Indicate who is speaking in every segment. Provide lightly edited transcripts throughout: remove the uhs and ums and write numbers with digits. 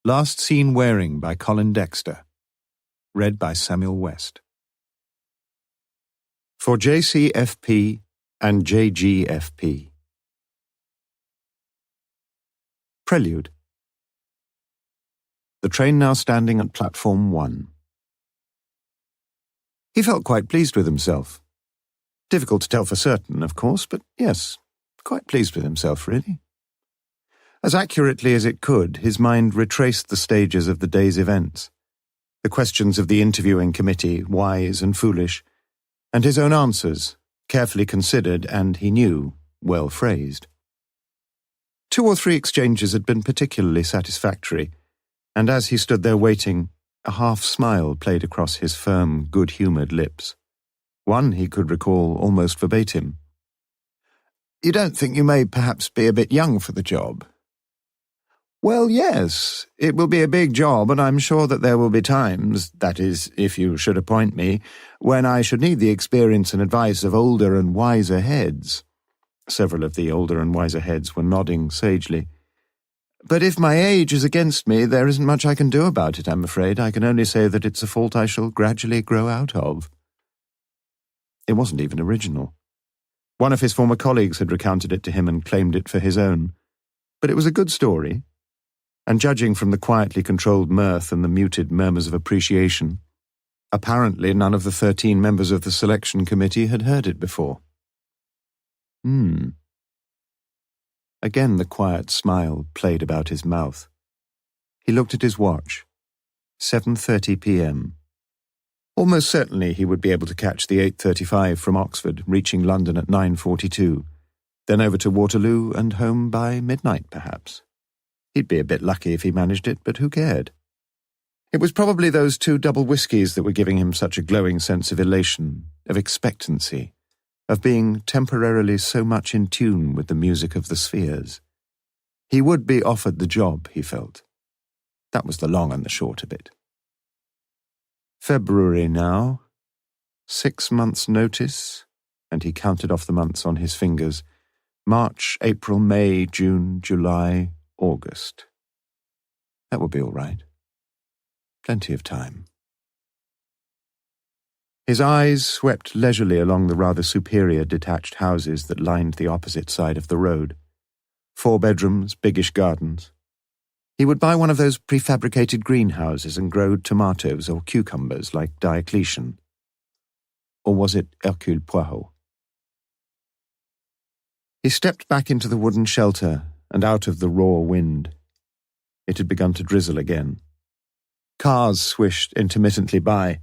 Speaker 1: Last Seen Wearing by Colin Dexter. Read by Samuel West. For JCFP and JGFP. Prelude. The train now standing at platform 1. He felt quite pleased with himself. Difficult to tell for certain, of course, but yes, quite pleased with himself, really. As accurately as it could, his mind retraced the stages of the day's events, the questions of the interviewing committee, wise and foolish, and his own answers, carefully considered and, he knew, well phrased. 2 or 3 exchanges had been particularly satisfactory, and as he stood there waiting, a half-smile played across his firm, good-humoured lips. One he could recall almost verbatim. "You don't think you may perhaps be a bit young for the job?" "Well, yes, it will be a big job, and I'm sure that there will be times, that is, if you should appoint me, when I should need the experience and advice of older and wiser heads." Several of the older and wiser heads were nodding sagely. "But if my age is against me, there isn't much I can do about it, I'm afraid. I can only say that it's a fault I shall gradually grow out of." It wasn't even original. One of his former colleagues had recounted it to him and claimed it for his own. But it was a good story, and judging from the quietly controlled mirth and the muted murmurs of appreciation, apparently none of the 13 members of the selection committee had heard it before. Again the quiet smile played about his mouth. He looked at his watch. 7:30 p.m. Almost certainly he would be able to catch the 8:35 from Oxford, reaching London at 9:42, then over to Waterloo and home by midnight, perhaps. He'd be a bit lucky if he managed it, but who cared? It was probably those 2 double whiskies that were giving him such a glowing sense of elation, of expectancy, of being temporarily so much in tune with the music of the spheres. He would be offered the job, he felt. That was the long and the short of it. February now. 6 months' notice, and he counted off the months on his fingers. March, April, May, June, July, August. That would be all right. Plenty of time. His eyes swept leisurely along the rather superior detached houses that lined the opposite side of the road. 4 bedrooms, biggish gardens. He would buy one of those prefabricated greenhouses and grow tomatoes or cucumbers like Diocletian. Or was it Hercule Poirot? He stepped back into the wooden shelter and out of the raw wind. It had begun to drizzle again. Cars swished intermittently by,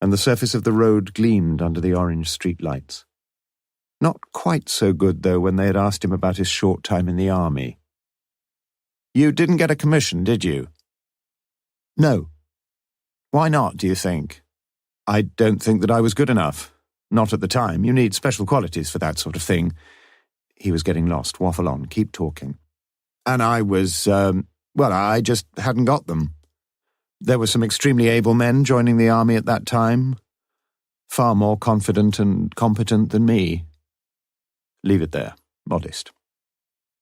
Speaker 1: and the surface of the road gleamed under the orange streetlights. Not quite so good, though, when they had asked him about his short time in the army. "You didn't get a commission, did you?" "No." "Why not, do you think?" "I don't think that I was good enough. Not at the time. You need special qualities for that sort of thing." He was getting lost. Waffle on. Keep talking. "And I was, I just hadn't got them. There were some extremely able men joining the army at that time. Far more confident and competent than me." Leave it there. Modest.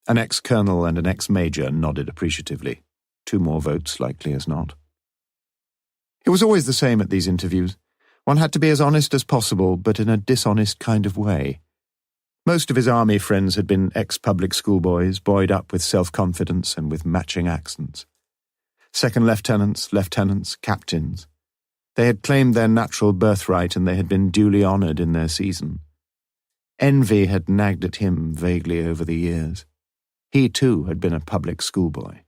Speaker 1: An ex-colonel and an ex-major nodded appreciatively. 2 more votes, likely as not. It was always the same at these interviews. One had to be as honest as possible, but in a dishonest kind of way. Most of his army friends had been ex-public schoolboys, buoyed up with self-confidence and with matching accents. Second lieutenants, captains. They had claimed their natural birthright and they had been duly honoured in their season. Envy had nagged at him vaguely over the years. He, too, had been a public schoolboy.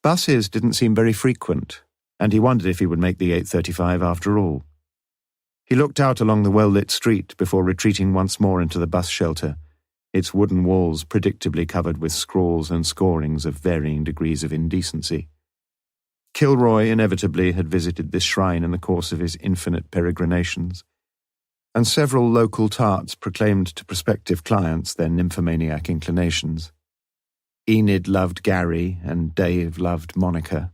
Speaker 1: Buses didn't seem very frequent, and he wondered if he would make the 8:35 after all. He looked out along the well-lit street before retreating once more into the bus shelter, its wooden walls predictably covered with scrawls and scorings of varying degrees of indecency. Kilroy inevitably had visited this shrine in the course of his infinite peregrinations, and several local tarts proclaimed to prospective clients their nymphomaniac inclinations. Enid loved Gary, and Dave loved Monica.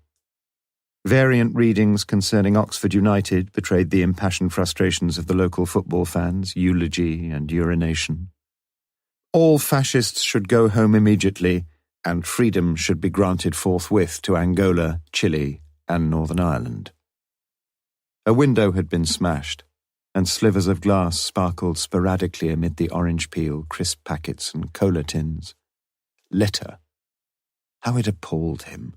Speaker 1: Variant readings concerning Oxford United betrayed the impassioned frustrations of the local football fans, eulogy and urination. All fascists should go home immediately, and freedom should be granted forthwith to Angola, Chile, and Northern Ireland. A window had been smashed, and slivers of glass sparkled sporadically amid the orange peel, crisp packets, and cola tins. Litter. How it appalled him.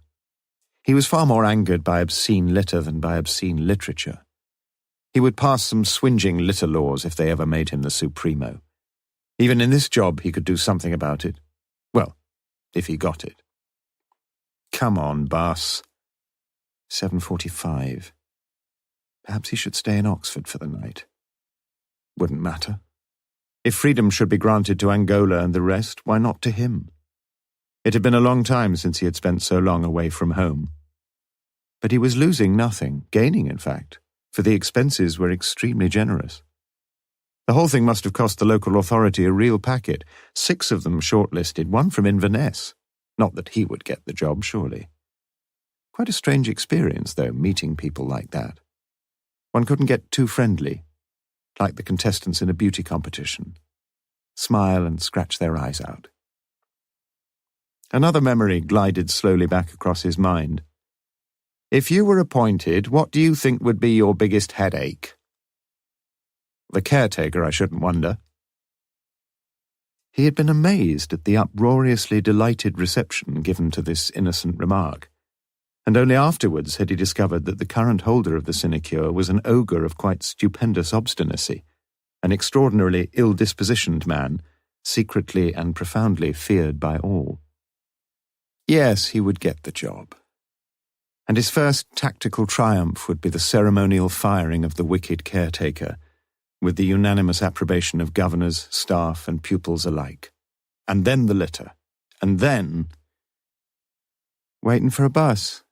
Speaker 1: He was far more angered by obscene litter than by obscene literature. He would pass some swinging litter laws if they ever made him the supremo. Even in this job he could do something about it. Well, if he got it. Come on, boss. 7:45. Perhaps he should stay in Oxford for the night. Wouldn't matter. If freedom should be granted to Angola and the rest, why not to him? It had been a long time since he had spent so long away from home. But he was losing nothing, gaining in fact, for the expenses were extremely generous. The whole thing must have cost the local authority a real packet, 6 of them shortlisted, 1 from Inverness. Not that he would get the job, surely. Quite a strange experience, though, meeting people like that. One couldn't get too friendly, like the contestants in a beauty competition. Smile and scratch their eyes out. Another memory glided slowly back across his mind. If you were appointed, what do you think would be your biggest headache? The caretaker, I shouldn't wonder. He had been amazed at the uproariously delighted reception given to this innocent remark, and only afterwards had he discovered that the current holder of the sinecure was an ogre of quite stupendous obstinacy, an extraordinarily ill-dispositioned man, secretly and profoundly feared by all. Yes, he would get the job. And his first tactical triumph would be the ceremonial firing of the wicked caretaker, with the unanimous approbation of governors, staff, and pupils alike. And then the litter. And then... Waiting for a bus.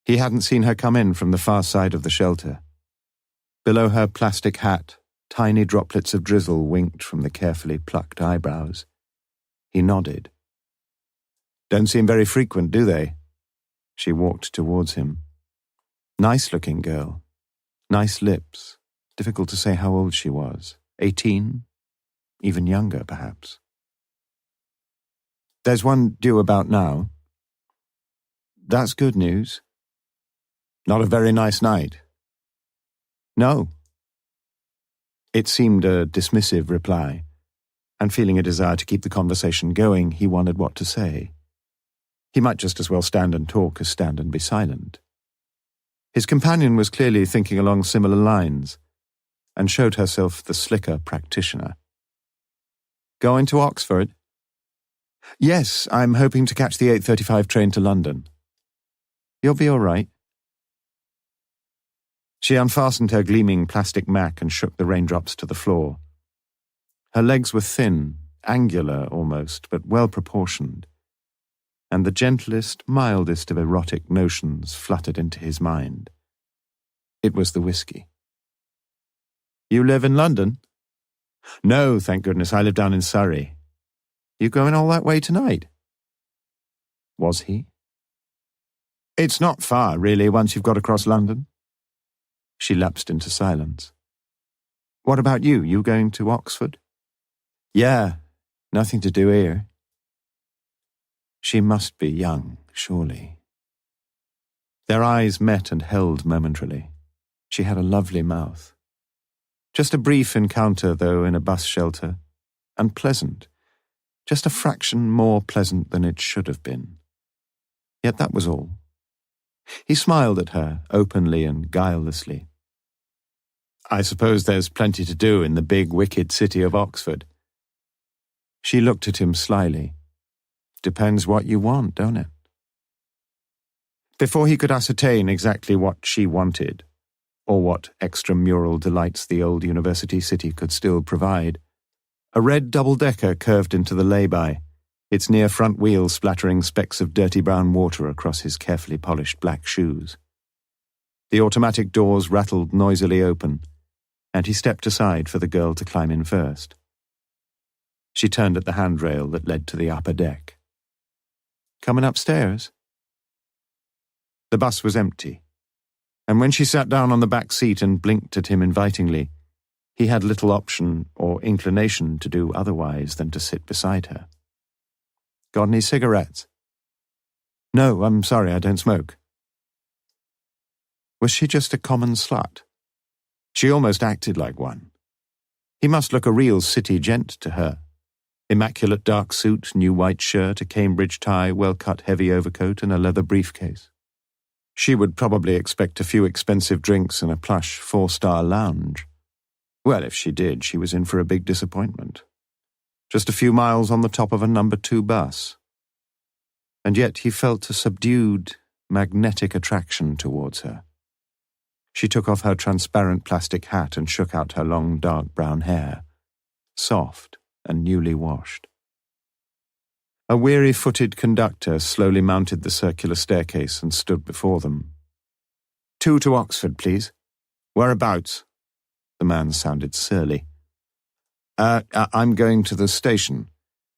Speaker 1: He hadn't seen her come in from the far side of the shelter. Below her plastic hat, tiny droplets of drizzle winked from the carefully plucked eyebrows. He nodded. Don't seem very frequent, do they? She walked towards him. Nice-looking girl. Nice lips. Difficult to say how old she was. 18? Even younger, perhaps. There's one due about now. That's good news. Not a very nice night. No. It seemed a dismissive reply, and feeling a desire to keep the conversation going, he wondered what to say. He might just as well stand and talk as stand and be silent. His companion was clearly thinking along similar lines, and showed herself the slicker practitioner. Going to Oxford? Yes, I'm hoping to catch the 8:35 train to London. You'll be all right. She unfastened her gleaming plastic mac and shook the raindrops to the floor. Her legs were thin, angular almost, but well-proportioned, and the gentlest, mildest of erotic notions fluttered into his mind. It was the whiskey. You live in London? No, thank goodness, I live down in Surrey. You going all that way tonight? Was he? It's not far, really, once you've got across London. She lapsed into silence. What about you? You going to Oxford? Yeah, nothing to do here. She must be young, surely. Their eyes met and held momentarily. She had a lovely mouth. Just a brief encounter, though, in a bus shelter, and pleasant. Just a fraction more pleasant than it should have been. Yet that was all. He smiled at her, openly and guilelessly. I suppose there's plenty to do in the big, wicked city of Oxford. She looked at him slyly. Depends what you want, don't it? Before he could ascertain exactly what she wanted, or what extramural delights the old university city could still provide, a red double-decker curved into the lay-by, its near front wheel splattering specks of dirty brown water across his carefully polished black shoes. The automatic doors rattled noisily open, and he stepped aside for the girl to climb in first. She turned at the handrail that led to the upper deck. Coming upstairs? The bus was empty, and when she sat down on the back seat and blinked at him invitingly, he had little option or inclination to do otherwise than to sit beside her. Got any cigarettes?" "No, I'm sorry, I don't smoke." Was she just a common slut? She almost acted like one. He must look a real city gent to her. Immaculate dark suit, new white shirt, a Cambridge tie, well-cut heavy overcoat, and a leather briefcase. She would probably expect a few expensive drinks and a plush 4-star lounge. Well, if she did, she was in for a big disappointment. Just a few miles on the top of a number 2 bus. And yet he felt a subdued, magnetic attraction towards her. She took off her transparent plastic hat and shook out her long, dark brown hair, soft and newly washed. A weary-footed conductor slowly mounted the circular staircase and stood before them. "2 to Oxford, please." "Whereabouts?" The man sounded surly. I'm going to the station."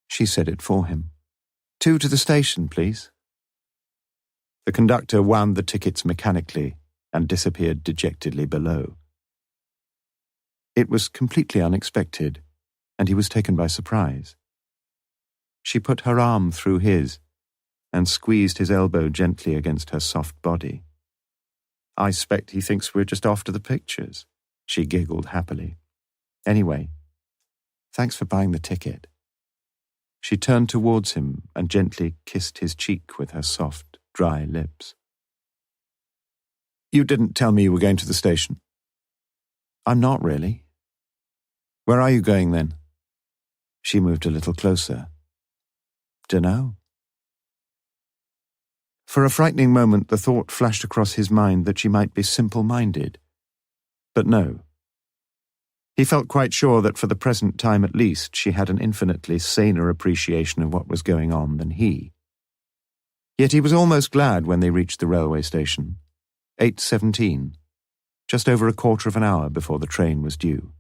Speaker 1: She said it for him. "2 to the station, please." The conductor wound the tickets mechanically and disappeared dejectedly below. It was completely unexpected, and he was taken by surprise. She put her arm through his and squeezed his elbow gently against her soft body. "I expect he thinks we're just off to the pictures," she giggled happily. "Anyway, thanks for buying the ticket." She turned towards him and gently kissed his cheek with her soft, dry lips. "You didn't tell me you were going to the station." "I'm not really." "Where are you going then?" She moved a little closer. "Dunno." For a frightening moment the thought flashed across his mind that she might be simple-minded. But no. He felt quite sure that for the present time at least she had an infinitely saner appreciation of what was going on than he. Yet he was almost glad when they reached the railway station. 8:17, just over a quarter of an hour before the train was due.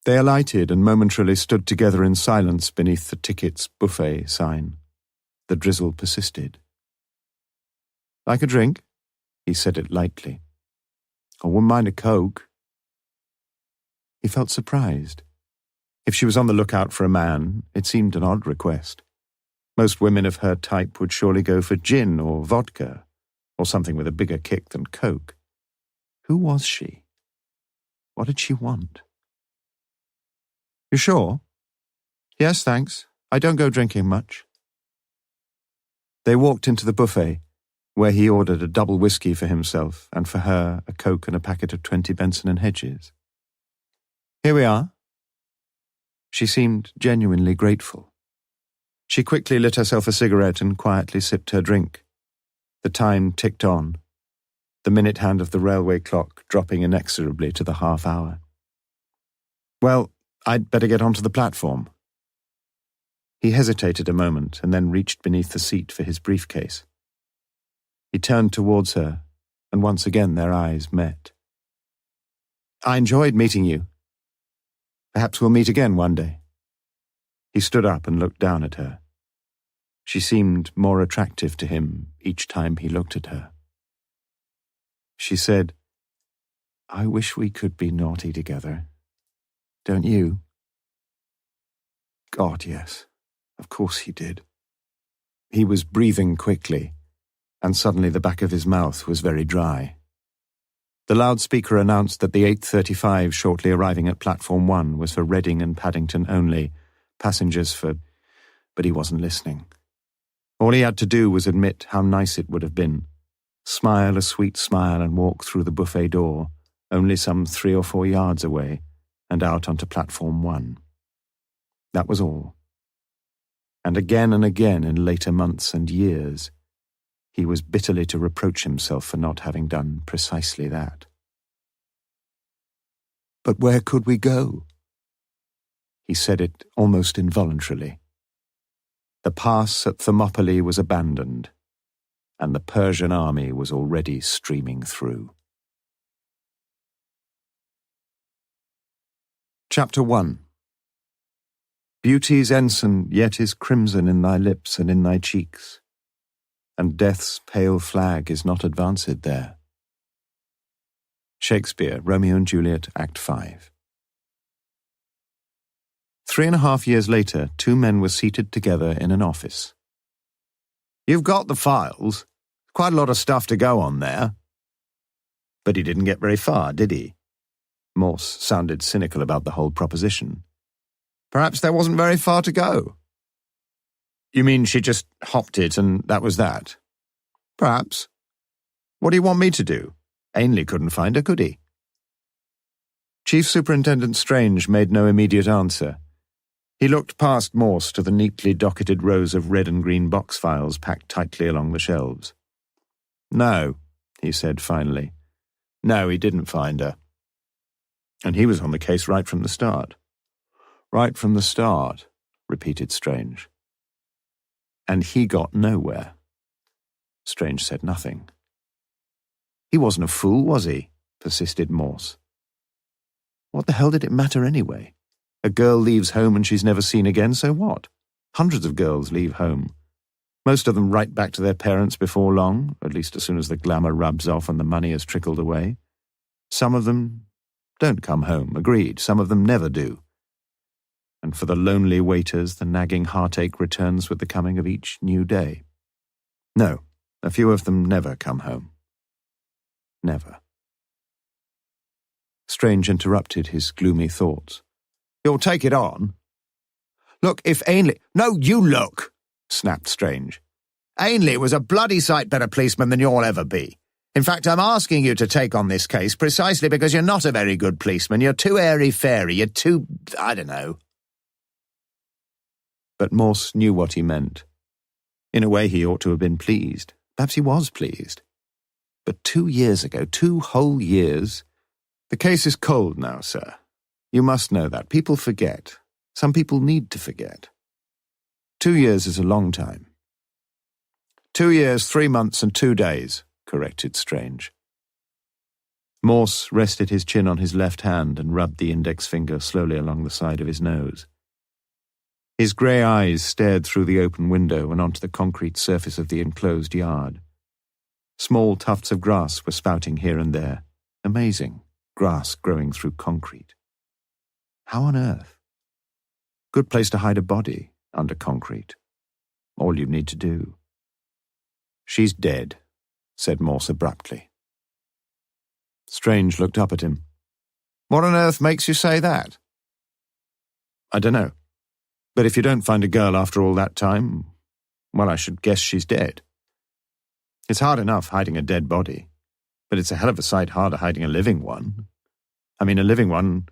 Speaker 1: They alighted and momentarily stood together in silence beneath the tickets buffet sign. The drizzle persisted. "Like a drink?" He said it lightly. "I wouldn't mind a Coke." He felt surprised. If she was on the lookout for a man, it seemed an odd request. Most women of her type would surely go for gin or vodka, or something with a bigger kick than Coke. Who was she? What did she want? "You sure?" "Yes, thanks. I don't go drinking much." They walked into the buffet, where he ordered a double whiskey for himself and for her a Coke and a packet of 20 Benson and Hedges. "Here we are." She seemed genuinely grateful. She quickly lit herself a cigarette and quietly sipped her drink. The time ticked on, the minute hand of the railway clock dropping inexorably to the half hour. "Well, I'd better get onto the platform." He hesitated a moment and then reached beneath the seat for his briefcase. He turned towards her, and once again their eyes met. "I enjoyed meeting you. Perhaps we'll meet again one day." He stood up and looked down at her. She seemed more attractive to him each time he looked at her. She said, "I wish we could be naughty together. Don't you?" God, yes. Of course he did. He was breathing quickly, and suddenly the back of his mouth was very dry. The loudspeaker announced that the 8:35 shortly arriving at Platform 1 was for Reading and Paddington only, passengers for... But he wasn't listening. All he had to do was admit how nice it would have been, smile a sweet smile and walk through the buffet door, only some 3 or 4 yards away, and out onto Platform 1. That was all. And again in later months and years, he was bitterly to reproach himself for not having done precisely that. "But where could we go?" He said it almost involuntarily. The pass at Thermopylae was abandoned, and the Persian army was already streaming through. Chapter 1. Beauty's ensign yet is crimson in thy lips and in thy cheeks, and death's pale flag is not advanced there. Shakespeare, Romeo and Juliet, Act 5. 3.5 years later, two men were seated together in an office. "You've got the files. Quite a lot of stuff to go on there." But he didn't get very far, did he? Morse sounded cynical about the whole proposition. Perhaps there wasn't very far to go. "You mean she just hopped it and that was that?" "Perhaps. What do you want me to do? Ainley couldn't find her, could he?" Chief Superintendent Strange made no immediate answer. He looked past Morse to the neatly docketed rows of red and green box files packed tightly along the shelves. "No," he said finally. "No, he didn't find her. And he was on the case right from the start." "Right from the start," repeated Strange. "And he got nowhere." Strange said nothing. "He wasn't a fool, was he?" persisted Morse. "What the hell did it matter anyway? A girl leaves home and she's never seen again, so what? Hundreds of girls leave home. Most of them right back to their parents before long, at least as soon as the glamour rubs off and the money has trickled away. Some of them don't come home, agreed. Some of them never do. And for the lonely waiters, the nagging heartache returns with the coming of each new day. No, a few of them never come home. Never." Strange interrupted his gloomy thoughts. "You'll take it on? Look, if Ainley—" "No, you look!" snapped Strange. "Ainley was a bloody sight better policeman than you'll ever be. In fact, I'm asking you to take on this case precisely because you're not a very good policeman. You're too airy-fairy. You're too— I don't know." But Morse knew what he meant. In a way, he ought to have been pleased. Perhaps he was pleased. But 2 years ago, 2 whole years— "The case is cold now, sir. You must know that. People forget. Some people need to forget. 2 years is a long time." 2 years, 3 months, and 2 days, corrected Strange. Morse rested his chin on his left hand and rubbed the index finger slowly along the side of his nose. His grey eyes stared through the open window and onto the concrete surface of the enclosed yard. Small tufts of grass were spouting here and there. Amazing. Grass growing through concrete. How on earth? Good place to hide a body, under concrete. All you need to do. "She's dead," said Morse abruptly. Strange looked up at him. "What on earth makes you say that?" "I don't know. But if you don't find a girl after all that time, well, I should guess she's dead. It's hard enough hiding a dead body, but it's a hell of a sight harder hiding a living one. I mean, a living one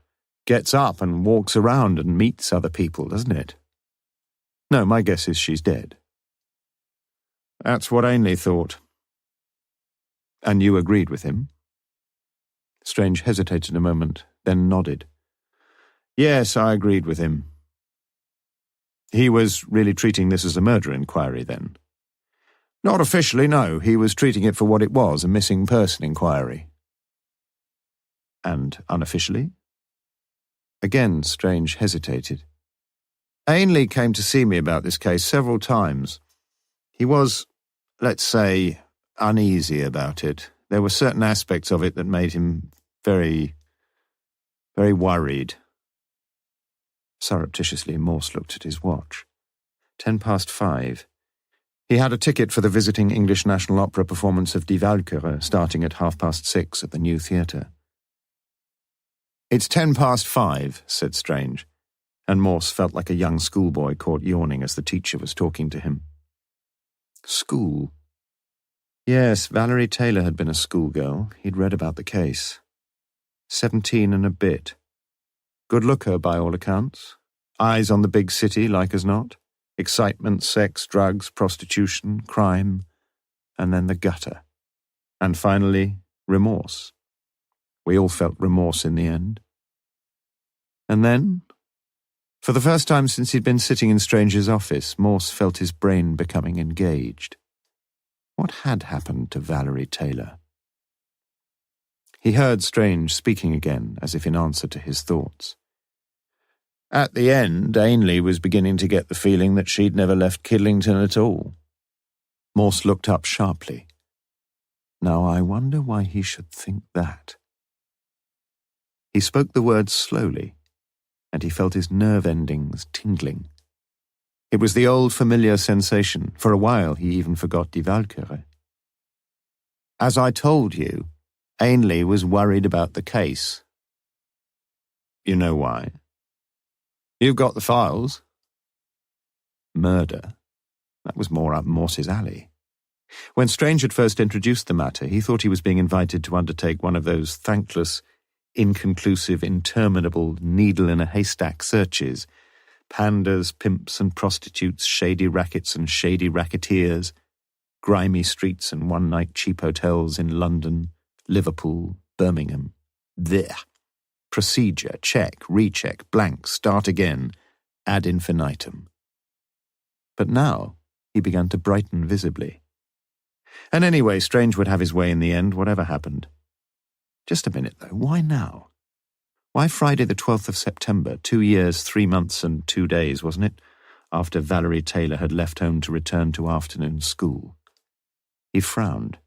Speaker 1: gets up and walks around and meets other people, doesn't it? No, my guess is she's dead." "That's what Ainley thought." "And you agreed with him?" Strange hesitated a moment, then nodded. "Yes, I agreed with him." "He was really treating this as a murder inquiry, then?" "Not officially, no. He was treating it for what it was, a missing person inquiry." "And unofficially?" Again, Strange hesitated. "Ainley came to see me about this case several times. He was, let's say, uneasy about it. There were certain aspects of it that made him very, very worried." Surreptitiously, Morse looked at his watch. 5:10. He had a ticket for the visiting English National Opera performance of Die Walküre starting at 6:30 at the new theatre. "It's 5:10, said Strange, and Morse felt like a young schoolboy caught yawning as the teacher was talking to him. School? Yes, Valerie Taylor had been a schoolgirl. He'd read about the case. 17 and a bit. Good looker by all accounts. Eyes on the big city, like as not. Excitement, sex, drugs, prostitution, crime, and then the gutter. And finally, remorse. We all felt remorse in the end. And then, for the first time since he'd been sitting in Strange's office, Morse felt his brain becoming engaged. What had happened to Valerie Taylor? He heard Strange speaking again, as if in answer to his thoughts. At the end, Ainley was beginning to get the feeling that she'd never left Kidlington at all. Morse looked up sharply. Now I wonder why he should think that. He spoke the words slowly, and he felt his nerve endings tingling. It was the old familiar sensation. For a while he even forgot Die Walküre. As I told you, Ainley was worried about the case. You know why? You've got the files. Murder. That was more up Morse's alley. When Strange had first introduced the matter, he thought he was being invited to undertake one of those thankless, inconclusive, interminable needle-in-a-haystack searches. Pandas, pimps and prostitutes, shady rackets and shady racketeers, grimy streets and one-night cheap hotels in London, Liverpool, Birmingham. There. Procedure, check, recheck, blank, start again, ad infinitum. But now he began to brighten visibly. And anyway, Strange would have his way in the end, whatever happened. Just a minute, though. Why now? Why Friday the 12th of September, 2 years, 3 months and 2 days, wasn't it, after Valerie Taylor had left home to return to afternoon school? He frowned.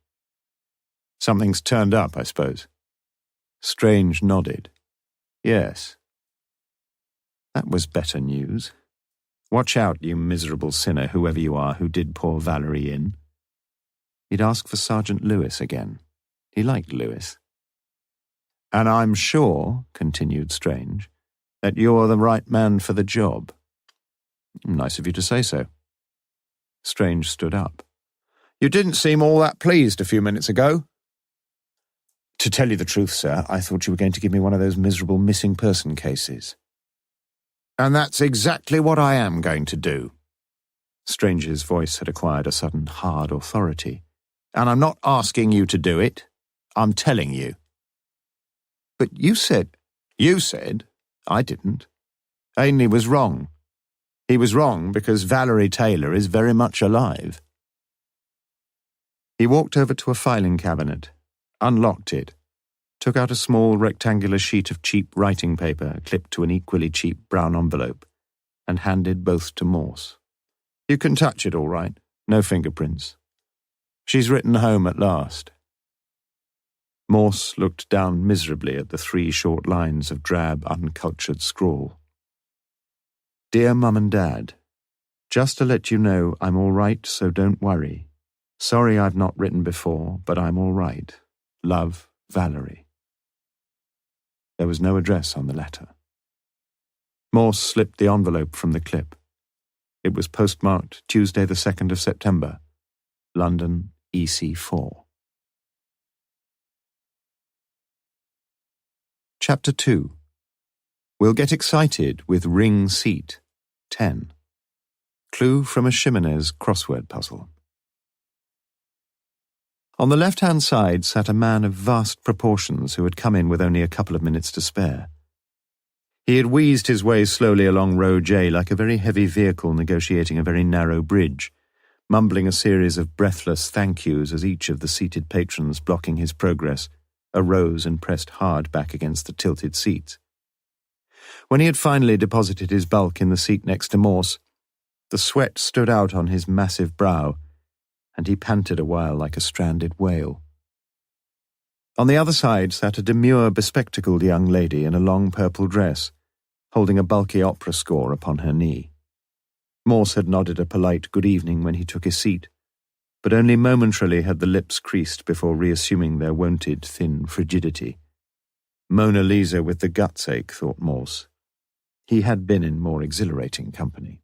Speaker 1: Something's turned up, I suppose. Strange nodded. Yes. That was better news. Watch out, you miserable sinner, whoever you are, who did pour Valerie in. He'd ask for Sergeant Lewis again. He liked Lewis. And I'm sure, continued Strange, that you're the right man for the job. Nice of you to say so. Strange stood up. You didn't seem all that pleased a few minutes ago. To tell you the truth, sir, I thought you were going to give me one of those miserable missing person cases. And that's exactly what I am going to do. Strange's voice had acquired a sudden hard authority. And I'm not asking you to do it. I'm telling you. But you said, I didn't. Ainley was wrong. He was wrong because Valerie Taylor is very much alive. He walked over to a filing cabinet, unlocked it, took out a small rectangular sheet of cheap writing paper clipped to an equally cheap brown envelope, and handed both to Morse. You can touch it all right, no fingerprints. She's written home at last. Morse looked down miserably at the 3 short lines of drab, uncultured scrawl. Dear Mum and Dad, just to let you know I'm all right, so don't worry. Sorry I've not written before, but I'm all right. Love, Valerie. There was no address on the letter. Morse slipped the envelope from the clip. It was postmarked Tuesday the 2nd of September, London, EC4. Chapter 2. We'll get excited with ring seat. 10. Clue from a Ximenez crossword puzzle. On the left-hand side sat a man of vast proportions who had come in with only a couple of minutes to spare. He had wheezed his way slowly along row J like a very heavy vehicle negotiating a very narrow bridge, mumbling a series of breathless thank yous as each of the seated patrons blocking his progress arose and pressed hard back against the tilted seats. When he had finally deposited his bulk in the seat next to Morse, the sweat stood out on his massive brow, and he panted a while like a stranded whale. On the other side sat a demure, bespectacled young lady in a long purple dress, holding a bulky opera score upon her knee. Morse had nodded a polite good evening when he took his seat, but only momentarily had the lips creased before reassuming their wonted thin frigidity. Mona Lisa with the guts ache, thought Morse. He had been in more exhilarating company.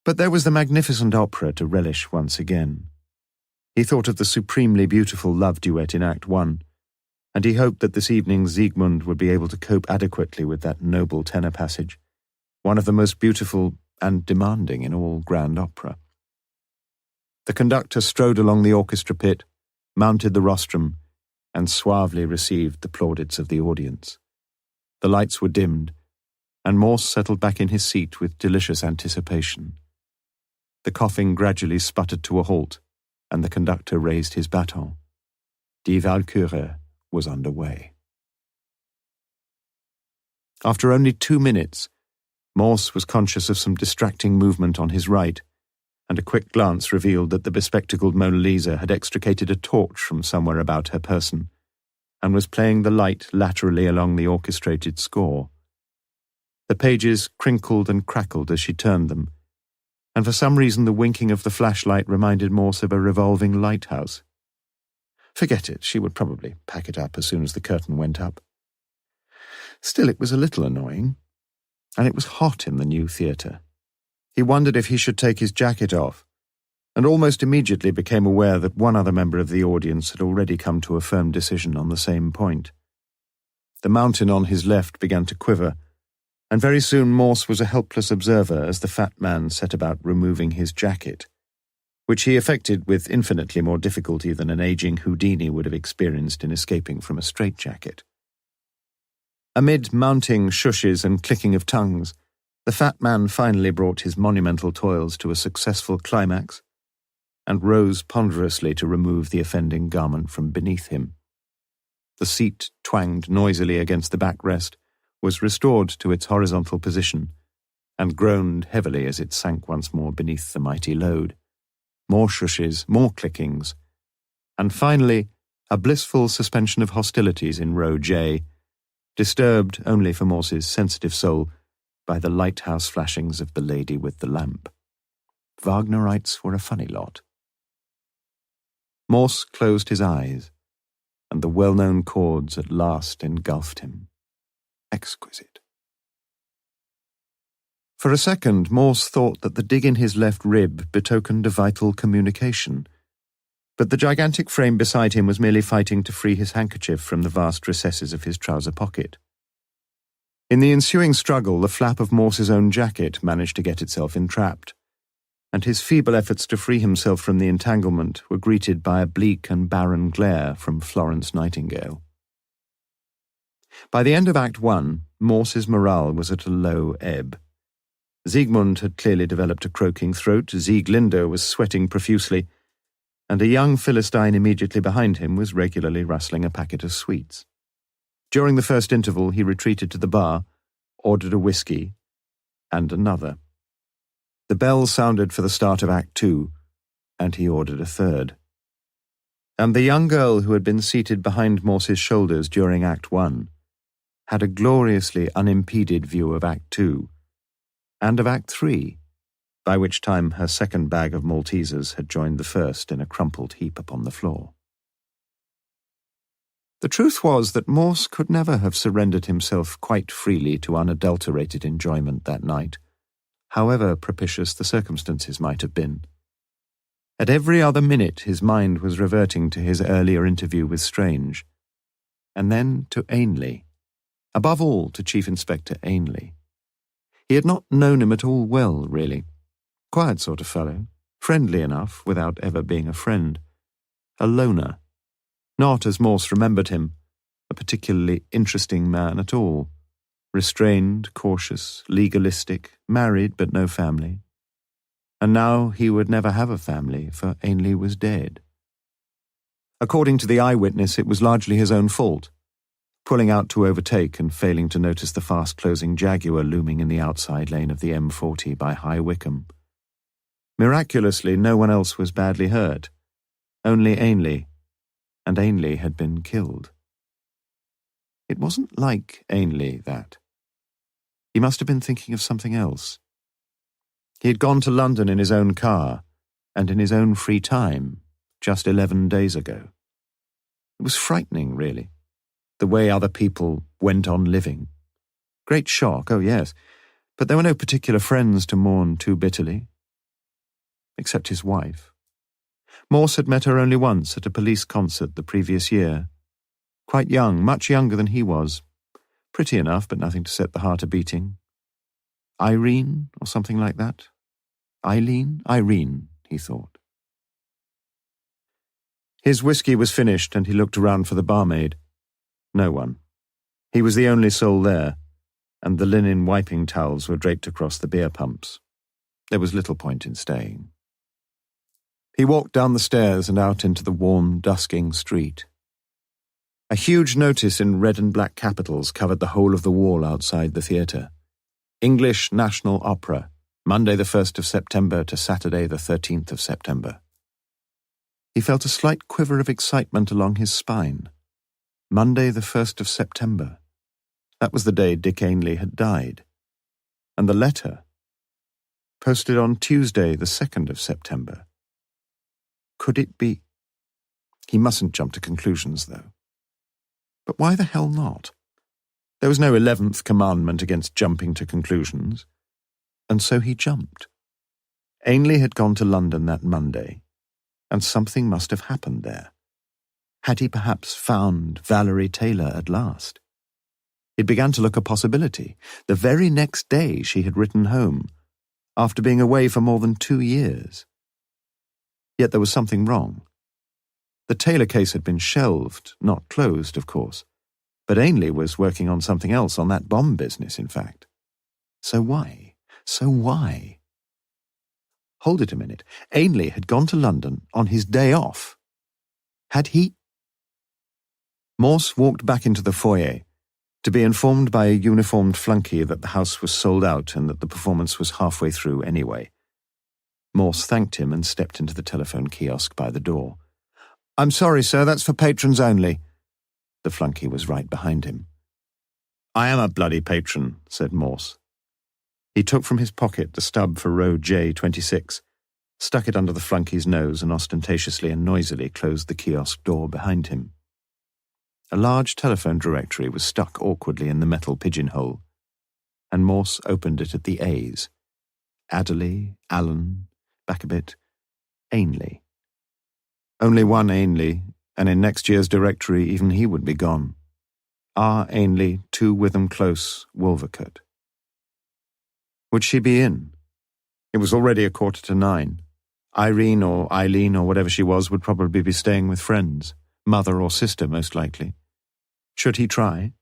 Speaker 1: But there was the magnificent opera to relish once again. He thought of the supremely beautiful love duet in Act 1, and he hoped that this evening Siegmund would be able to cope adequately with that noble tenor passage, one of the most beautiful and demanding in all grand opera. The conductor strode along the orchestra pit, mounted the rostrum, and suavely received the plaudits of the audience. The lights were dimmed, and Morse settled back in his seat with delicious anticipation. The coughing gradually sputtered to a halt, and the conductor raised his baton. Die Walküre was under way. After only 2 minutes, Morse was conscious of some distracting movement on his right, and a quick glance revealed that the bespectacled Mona Lisa had extricated a torch from somewhere about her person, and was playing the light laterally along the orchestrated score. The pages crinkled and crackled as she turned them, and for some reason the winking of the flashlight reminded Morse of a revolving lighthouse. Forget it, she would probably pack it up as soon as the curtain went up. Still, it was a little annoying, and it was hot in the new theatre. He wondered if he should take his jacket off, and almost immediately became aware that one other member of the audience had already come to a firm decision on the same point. The mountain on his left began to quiver, and very soon Morse was a helpless observer as the fat man set about removing his jacket, which he effected with infinitely more difficulty than an aging Houdini would have experienced in escaping from a straitjacket. Amid mounting shushes and clicking of tongues, the fat man finally brought his monumental toils to a successful climax and rose ponderously to remove the offending garment from beneath him. The seat twanged noisily against the backrest, was restored to its horizontal position, and groaned heavily as it sank once more beneath the mighty load. More shushes, more clickings, and finally a blissful suspension of hostilities in row J, disturbed only for Morse's sensitive soul by the lighthouse flashings of the lady with the lamp. Wagnerites were a funny lot. Morse closed his eyes, and the well-known chords at last engulfed him. Exquisite. For a second, Morse thought that the dig in his left rib betokened a vital communication, but the gigantic frame beside him was merely fighting to free his handkerchief from the vast recesses of his trouser pocket. In the ensuing struggle, the flap of Morse's own jacket managed to get itself entrapped, and his feeble efforts to free himself from the entanglement were greeted by a bleak and barren glare from Florence Nightingale. By the end of Act 1, Morse's morale was at a low ebb. Siegmund had clearly developed a croaking throat, Sieglinde was sweating profusely, and a young Philistine immediately behind him was regularly rustling a packet of sweets. During the first interval, he retreated to the bar, ordered a whiskey, and another. The bell sounded for the start of Act 2, and he ordered a third. And the young girl who had been seated behind Morse's shoulders during Act 1 had a gloriously unimpeded view of Act 2, and of Act 3, by which time her second bag of Maltesers had joined the first in a crumpled heap upon the floor. The truth was that Morse could never have surrendered himself quite freely to unadulterated enjoyment that night, however propitious the circumstances might have been. At every other minute his mind was reverting to his earlier interview with Strange, and then to Ainley, above all to Chief Inspector Ainley. He had not known him at all well, really. Quiet sort of fellow, friendly enough without ever being a friend. A loner. Not, as Morse remembered him, a particularly interesting man at all. Restrained, cautious, legalistic, married but no family. And now he would never have a family, for Ainley was dead. According to the eyewitness, it was largely his own fault, pulling out to overtake and failing to notice the fast-closing Jaguar looming in the outside lane of the M40 by High Wycombe. Miraculously, no one else was badly hurt, only Ainley, and Ainley had been killed. It wasn't like Ainley, that. He must have been thinking of something else. He had gone to London in his own car, and in his own free time, just 11 days ago. It was frightening, really, the way other people went on living. Great shock, oh yes, but there were no particular friends to mourn too bitterly. Except his wife. Morse had met her only once at a police concert the previous year. Quite young, much younger than he was. Pretty enough, but nothing to set the heart a-beating. Irene, or something like that. Irene, he thought. His whiskey was finished, and he looked around for the barmaid. No one. He was the only soul there, and the linen wiping towels were draped across the beer pumps. There was little point in staying. He walked down the stairs and out into the warm, dusking street. A huge notice in red and black capitals covered the whole of the wall outside the theatre. English National Opera, Monday the 1st of September to Saturday the 13th of September. He felt a slight quiver of excitement along his spine. Monday the 1st of September. That was the day Dick Ainley had died. And the letter, posted on Tuesday, the 2nd of September. Could it be? He mustn't jump to conclusions, though. But why the hell not? There was no 11th commandment against jumping to conclusions. And so he jumped. Ainley had gone to London that Monday, and something must have happened there. Had he perhaps found Valerie Taylor at last? It began to look a possibility. The very next day she had written home, after being away for more than 2 years. Yet there was something wrong. The Taylor case had been shelved, not closed, of course, but Ainley was working on something else, on that bomb business, in fact. So why? Hold it a minute. Ainley had gone to London on his day off. Had he? Morse walked back into the foyer, to be informed by a uniformed flunky that the house was sold out and that the performance was halfway through anyway. Morse thanked him and stepped into the telephone kiosk by the door. "I'm sorry, sir, that's for patrons only." The flunky was right behind him. "I am a bloody patron," said Morse. He took from his pocket the stub for row J26, stuck it under the flunky's nose and ostentatiously and noisily closed the kiosk door behind him. A large telephone directory was stuck awkwardly in the metal pigeonhole, and Morse opened it at the A's. Adderley, Allen, back a bit, Ainley. Only one Ainley, and in next year's directory even he would be gone. R. Ainley, 2 Witham Close, Wolvercote. Would she be in? It was already 8:45. Irene or Eileen or whatever she was would probably be staying with friends, mother or sister most likely. Should he try?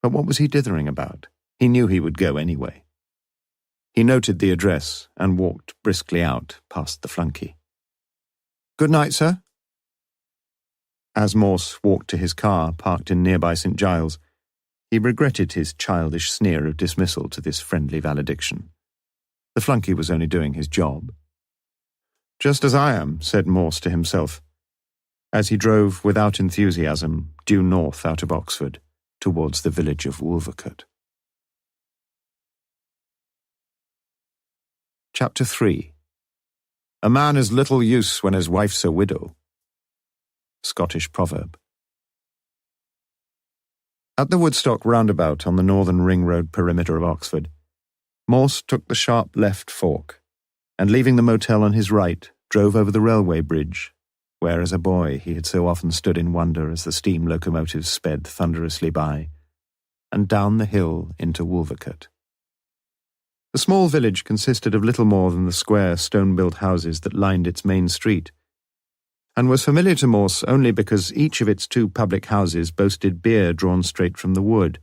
Speaker 1: But what was he dithering about? He knew he would go anyway. He noted the address and walked briskly out past the flunky. "Good night, sir." As Morse walked to his car parked in nearby St. Giles, he regretted his childish sneer of dismissal to this friendly valediction. The flunky was only doing his job. "Just as I am," said Morse to himself, as he drove without enthusiasm due north out of Oxford towards the village of Wolvercote. Chapter 3. A man is little use when his wife's a widow. Scottish proverb. At the Woodstock roundabout on the northern ring road perimeter of Oxford, Morse took the sharp left fork, and leaving the motel on his right, drove over the railway bridge, where as a boy he had so often stood in wonder as the steam locomotives sped thunderously by, and down the hill into Wolvercote. The small village consisted of little more than the square stone-built houses that lined its main street, and was familiar to Morse only because each of its 2 public houses boasted beer drawn straight from the wood.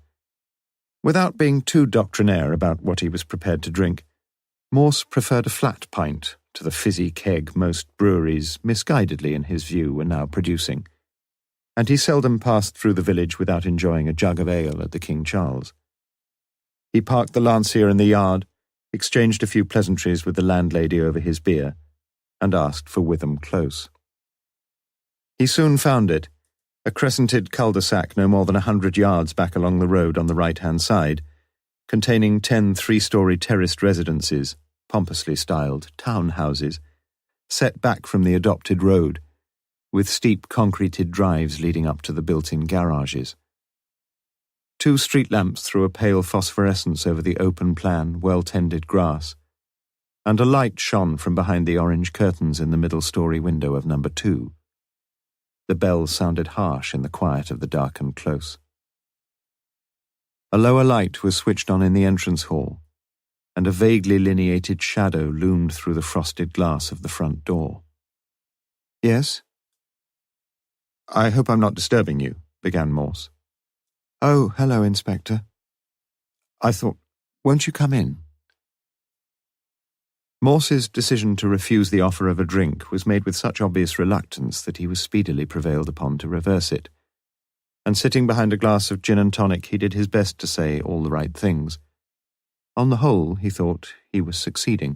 Speaker 1: Without being too doctrinaire about what he was prepared to drink, Morse preferred a flat pint to the fizzy keg most breweries, misguidedly in his view, were now producing, and he seldom passed through the village without enjoying a jug of ale at the King Charles. He parked the Lancia in the yard, exchanged a few pleasantries with the landlady over his beer, and asked for Witham Close. He soon found it, a crescented cul-de-sac no more than 100 yards back along the road on the right-hand side, containing 10 3-story terraced residences, pompously styled townhouses, set back from the adopted road, with steep concreted drives leading up to the built-in garages. 2 street lamps threw a pale phosphorescence over the open-plan, well-tended grass, and a light shone from behind the orange curtains in the middle-story window of number 2. The bell sounded harsh in the quiet of the darkened close. A lower light was switched on in the entrance hall, and a vaguely lineated shadow loomed through the frosted glass of the front door. "Yes?" "I hope I'm not disturbing you," began Morse. "Oh, hello, Inspector. I thought, won't you come in?" Morse's decision to refuse the offer of a drink was made with such obvious reluctance that he was speedily prevailed upon to reverse it, and sitting behind a glass of gin and tonic he did his best to say all the right things. On the whole, he thought, he was succeeding.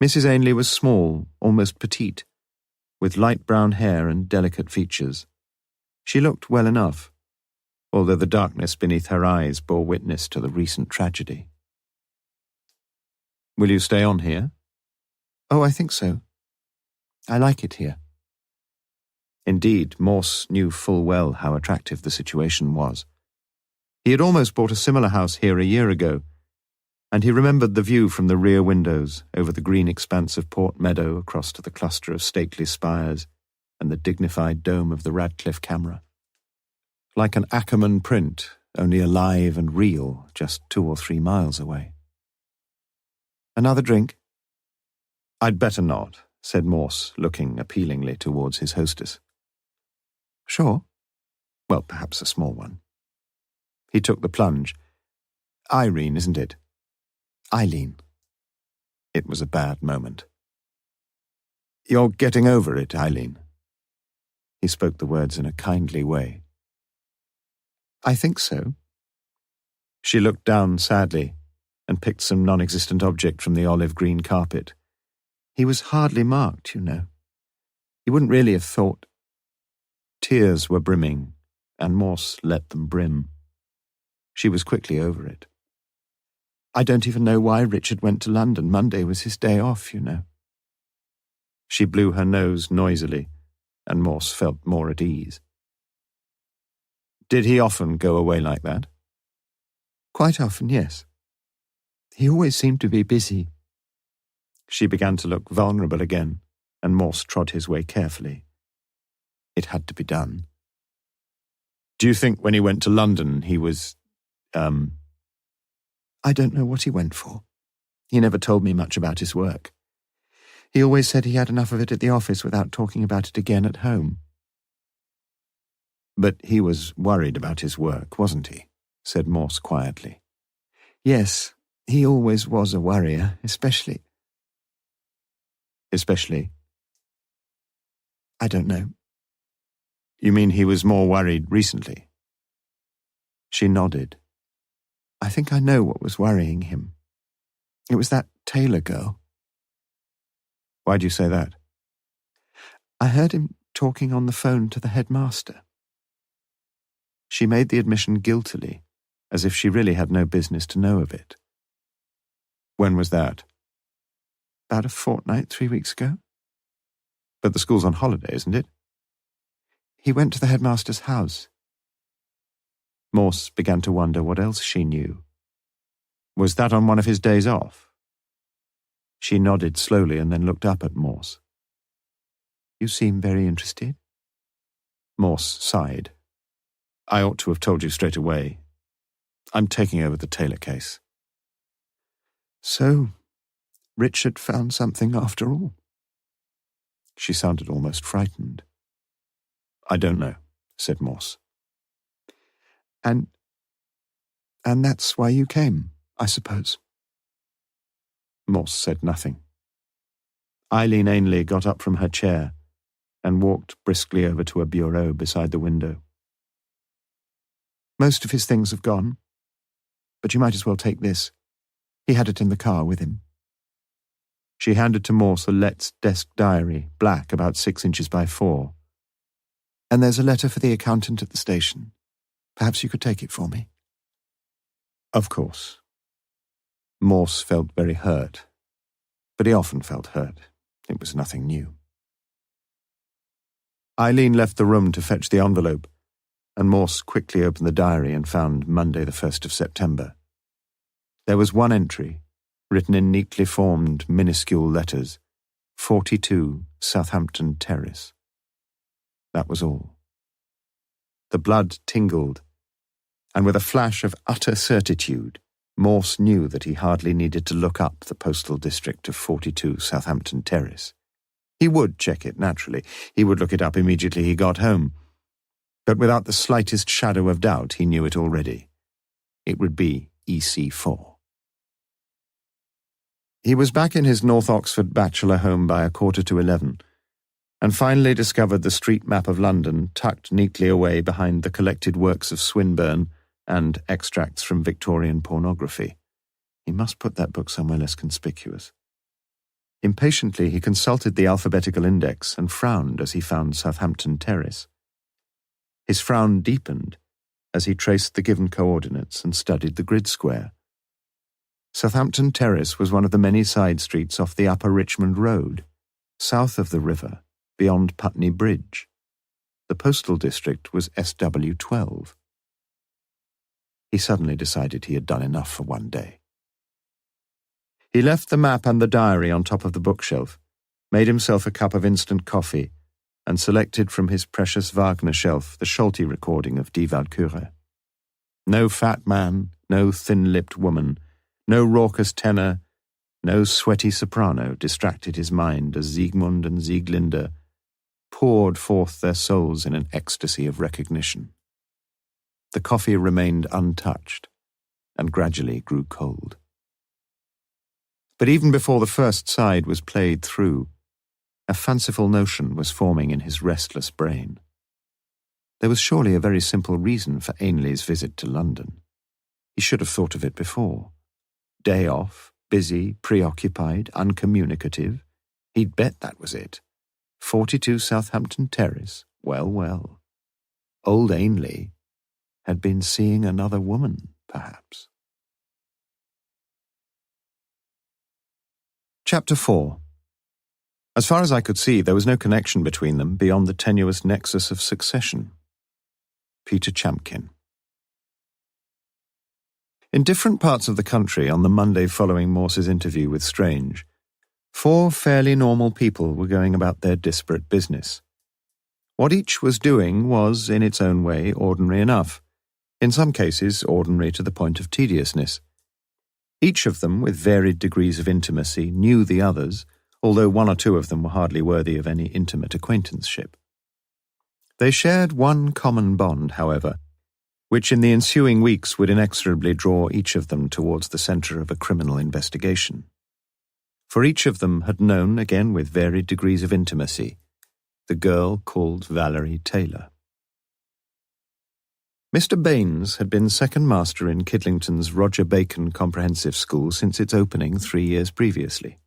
Speaker 1: Mrs. Ainley was small, almost petite, with light brown hair and delicate features. She looked well enough, although the darkness beneath her eyes bore witness to the recent tragedy. "Will you stay on here?" "Oh, I think so. I like it here." Indeed, Morse knew full well how attractive the situation was. He had almost bought a similar house here a year ago, and he remembered the view from the rear windows over the green expanse of Port Meadow across to the cluster of stately spires and the dignified dome of the Radcliffe camera. Like an Ackerman print, only alive and real, just 2 or 3 miles away. "Another drink?" "I'd better not," said Morse, looking appealingly towards his hostess. "Sure. Well, perhaps a small one." He took the plunge. "Irene, isn't it?" "Eileen." It was a bad moment. "You're getting over it, Eileen." He spoke the words in a kindly way. "I think so." She looked down sadly and picked some non-existent object from the olive-green carpet. "He was hardly marked, you know. You wouldn't really have thought—" Tears were brimming, and Morse let them brim. She was quickly over it. "I don't even know why Richard went to London. Monday was his day off, you know." She blew her nose noisily, and Morse felt more at ease. "Did he often go away like that?" "Quite often, yes. He always seemed to be busy." She began to look vulnerable again, and Morse trod his way carefully. It had to be done. "Do you think when he went to London he was, I don't know what he went for. He never told me much about his work. He always said he had enough of it at the office without talking about it again at home." "But he was worried about his work, wasn't he?" said Morse quietly. "Yes, he always was a worrier, especially—" "Especially?" "I don't know." "You mean he was more worried recently?" She nodded. "I think I know what was worrying him. It was that Taylor girl." "Why do you say that?" "I heard him talking on the phone to the headmaster." She made the admission guiltily, as if she really had no business to know of it. "When was that?" "About a fortnight, 3 weeks ago." "But the school's on holiday, isn't it?" "He went to the headmaster's house." Morse began to wonder what else she knew. "Was that on one of his days off?" She nodded slowly and then looked up at Morse. "You seem very interested." Morse sighed. "I ought to have told you straight away. I'm taking over the Taylor case." "So, Richard found something after all?" She sounded almost frightened. "I don't know," said Morse. And that's why you came, I suppose." Morse said nothing. Eileen Ainley got up from her chair and walked briskly over to a bureau beside the window. "Most of his things have gone, but you might as well take this. He had it in the car with him." She handed to Morse a Let's desk diary, black, about 6 inches by 4. "And there's a letter for the accountant at the station. Perhaps you could take it for me." Of course. Morse felt very hurt, but he often felt hurt. It was nothing new. Eileen left the room to fetch the envelope, and Morse quickly opened the diary and found Monday the 1st of September. There was one entry, written in neatly formed, minuscule letters, 42 Southampton Terrace. That was all. The blood tingled, and with a flash of utter certitude, Morse knew that he hardly needed to look up the postal district of 42 Southampton Terrace. He would check it, naturally. He would look it up immediately he got home. But without the slightest shadow of doubt, he knew it already. It would be EC4. He was back in his North Oxford bachelor home by 11:15, and finally discovered the street map of London tucked neatly away behind the collected works of Swinburne and extracts from Victorian pornography. He must put that book somewhere less conspicuous. Impatiently, he consulted the alphabetical index and frowned as he found Southampton Terrace. His frown deepened as he traced the given coordinates and studied the grid square. Southampton Terrace was one of the many side streets off the Upper Richmond Road, south of the river, beyond Putney Bridge. The postal district was SW12. He suddenly decided he had done enough for one day. He left the map and the diary on top of the bookshelf, made himself a cup of instant coffee, and selected from his precious Wagner shelf the Schulte recording of Die Walküre. No fat man, no thin-lipped woman, no raucous tenor, no sweaty soprano distracted his mind as Siegmund and Sieglinde poured forth their souls in an ecstasy of recognition. The coffee remained untouched and gradually grew cold. But even before the first side was played through, a fanciful notion was forming in his restless brain. There was surely a very simple reason for Ainley's visit to London. He should have thought of it before. Day off, busy, preoccupied, uncommunicative. He'd bet that was it. 42 Southampton Terrace. Well, well. Old Ainley had been seeing another woman, perhaps. Chapter 4. As far as I could see, there was no connection between them beyond the tenuous nexus of succession. Peter Champkin. In different parts of the country on the Monday following Morse's interview with Strange, 4 fairly normal people were going about their disparate business. What each was doing was, in its own way, ordinary enough, in some cases ordinary to the point of tediousness. Each of them, with varied degrees of intimacy, knew the others, although 1 or 2 of them were hardly worthy of any intimate acquaintanceship. They shared one common bond, however, which in the ensuing weeks would inexorably draw each of them towards the centre of a criminal investigation. For each of them had known, again with varied degrees of intimacy, the girl called Valerie Taylor. Mr. Baines had been second master in Kidlington's Roger Bacon Comprehensive School since its opening 3 years previously.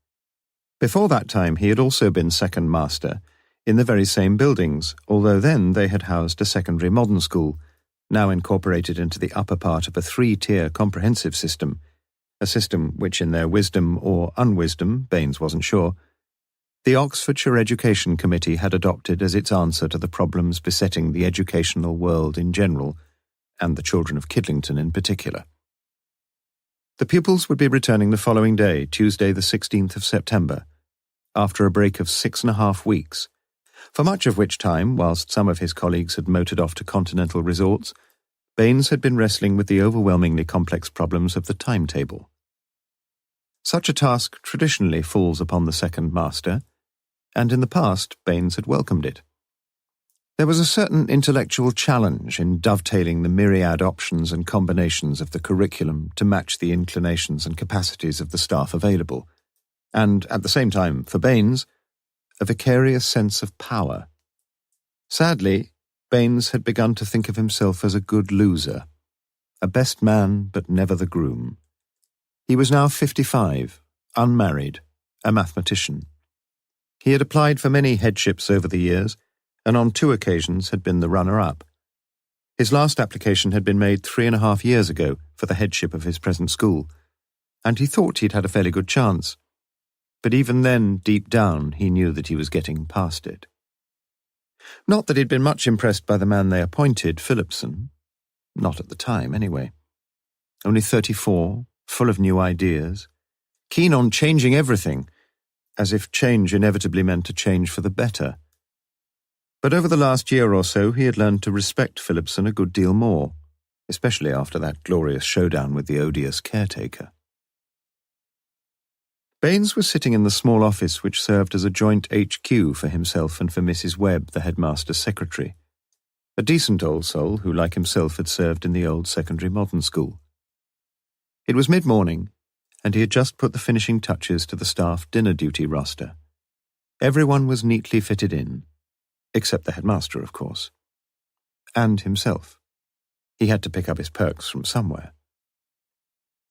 Speaker 1: Before that time he had also been second master in the very same buildings, although then they had housed a secondary modern school, now incorporated into the upper part of a 3-tier comprehensive system, a system which in their wisdom or unwisdom, Baines wasn't sure, the Oxfordshire Education Committee had adopted as its answer to the problems besetting the educational world in general, and the children of Kidlington in particular. The pupils would be returning the following day, Tuesday the 16th of September, after a break of 6.5 weeks, for much of which time, whilst some of his colleagues had motored off to continental resorts, Baines had been wrestling with the overwhelmingly complex problems of the timetable. Such a task traditionally falls upon the second master, and in the past Baines had welcomed it. There was a certain intellectual challenge in dovetailing the myriad options and combinations of the curriculum to match the inclinations and capacities of the staff available, and, at the same time, for Baines, a vicarious sense of power. Sadly, Baines had begun to think of himself as a good loser, a best man but never the groom. He was now 55, unmarried, a mathematician. He had applied for many headships over the years, and on 2 occasions had been the runner-up. His last application had been made 3.5 years ago for the headship of his present school, and he thought he'd had a fairly good chance. But even then, deep down, he knew that he was getting past it. Not that he'd been much impressed by the man they appointed, Philipson. Not at the time, anyway. Only 34, full of new ideas, keen on changing everything, as if change inevitably meant a change for the better. But over the last year or so he had learned to respect Philipson a good deal more, especially after that glorious showdown with the odious caretaker. Baines was sitting in the small office which served as a joint HQ for himself and for Mrs. Webb, the headmaster's secretary, a decent old soul who, like himself, had served in the old secondary modern school. It was mid-morning, and he had just put the finishing touches to the staff dinner duty roster. Everyone was neatly fitted in, except the headmaster, of course. And himself. He had to pick up his perks from somewhere.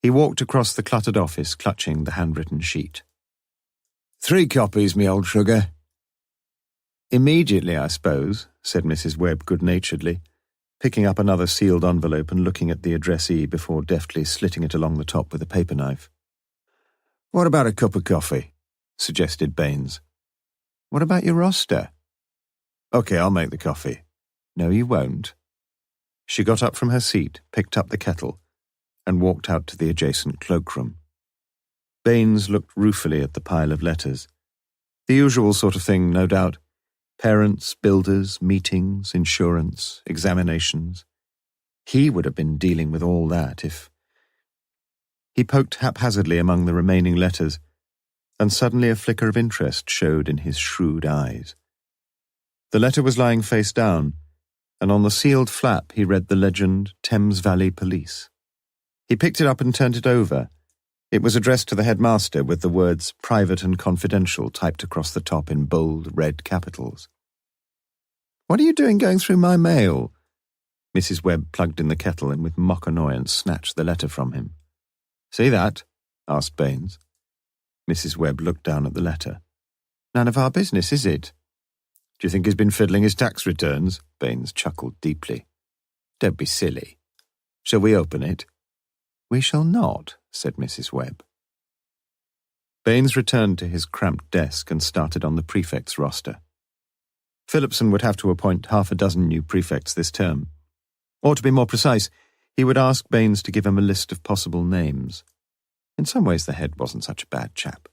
Speaker 1: He walked across the cluttered office, clutching the handwritten sheet. 3 copies, me old sugar. Immediately, I suppose, said Mrs. Webb good-naturedly. picking up another sealed envelope and looking at the addressee before deftly slitting it along the top with a paper knife. "What about a cup of coffee?" suggested Baines. "What about your roster?" "Okay, I'll make the coffee." "No, you won't." She got up from her seat, picked up the kettle, and walked out to the adjacent cloakroom. Baines looked ruefully at the pile of letters. The usual sort of thing, no doubt. Parents, builders, meetings, insurance, examinations. He would have been dealing with all that if... He poked haphazardly among the remaining letters, and suddenly a flicker of interest showed in his shrewd eyes. The letter was lying face down, and on the sealed flap he read the legend, Thames Valley Police. He picked it up and turned it over. It was addressed to the headmaster with the words Private and Confidential typed across the top in bold red capitals. "What are you doing going through my mail?" Mrs. Webb plugged in the kettle and with mock annoyance snatched the letter from him. "See that?" asked Baines. Mrs. Webb looked down at the letter. "None of our business, is it?" "Do you think he's been fiddling his tax returns?" Baines chuckled deeply. "Don't be silly. Shall we open it?" "We shall not," said Mrs. Webb. Baines returned to his cramped desk and started on the prefect's roster. Phillipson would have to appoint 6 new prefects this term. Or to be more precise, he would ask Baines to give him a list of possible names. In some ways the head wasn't such a bad chap.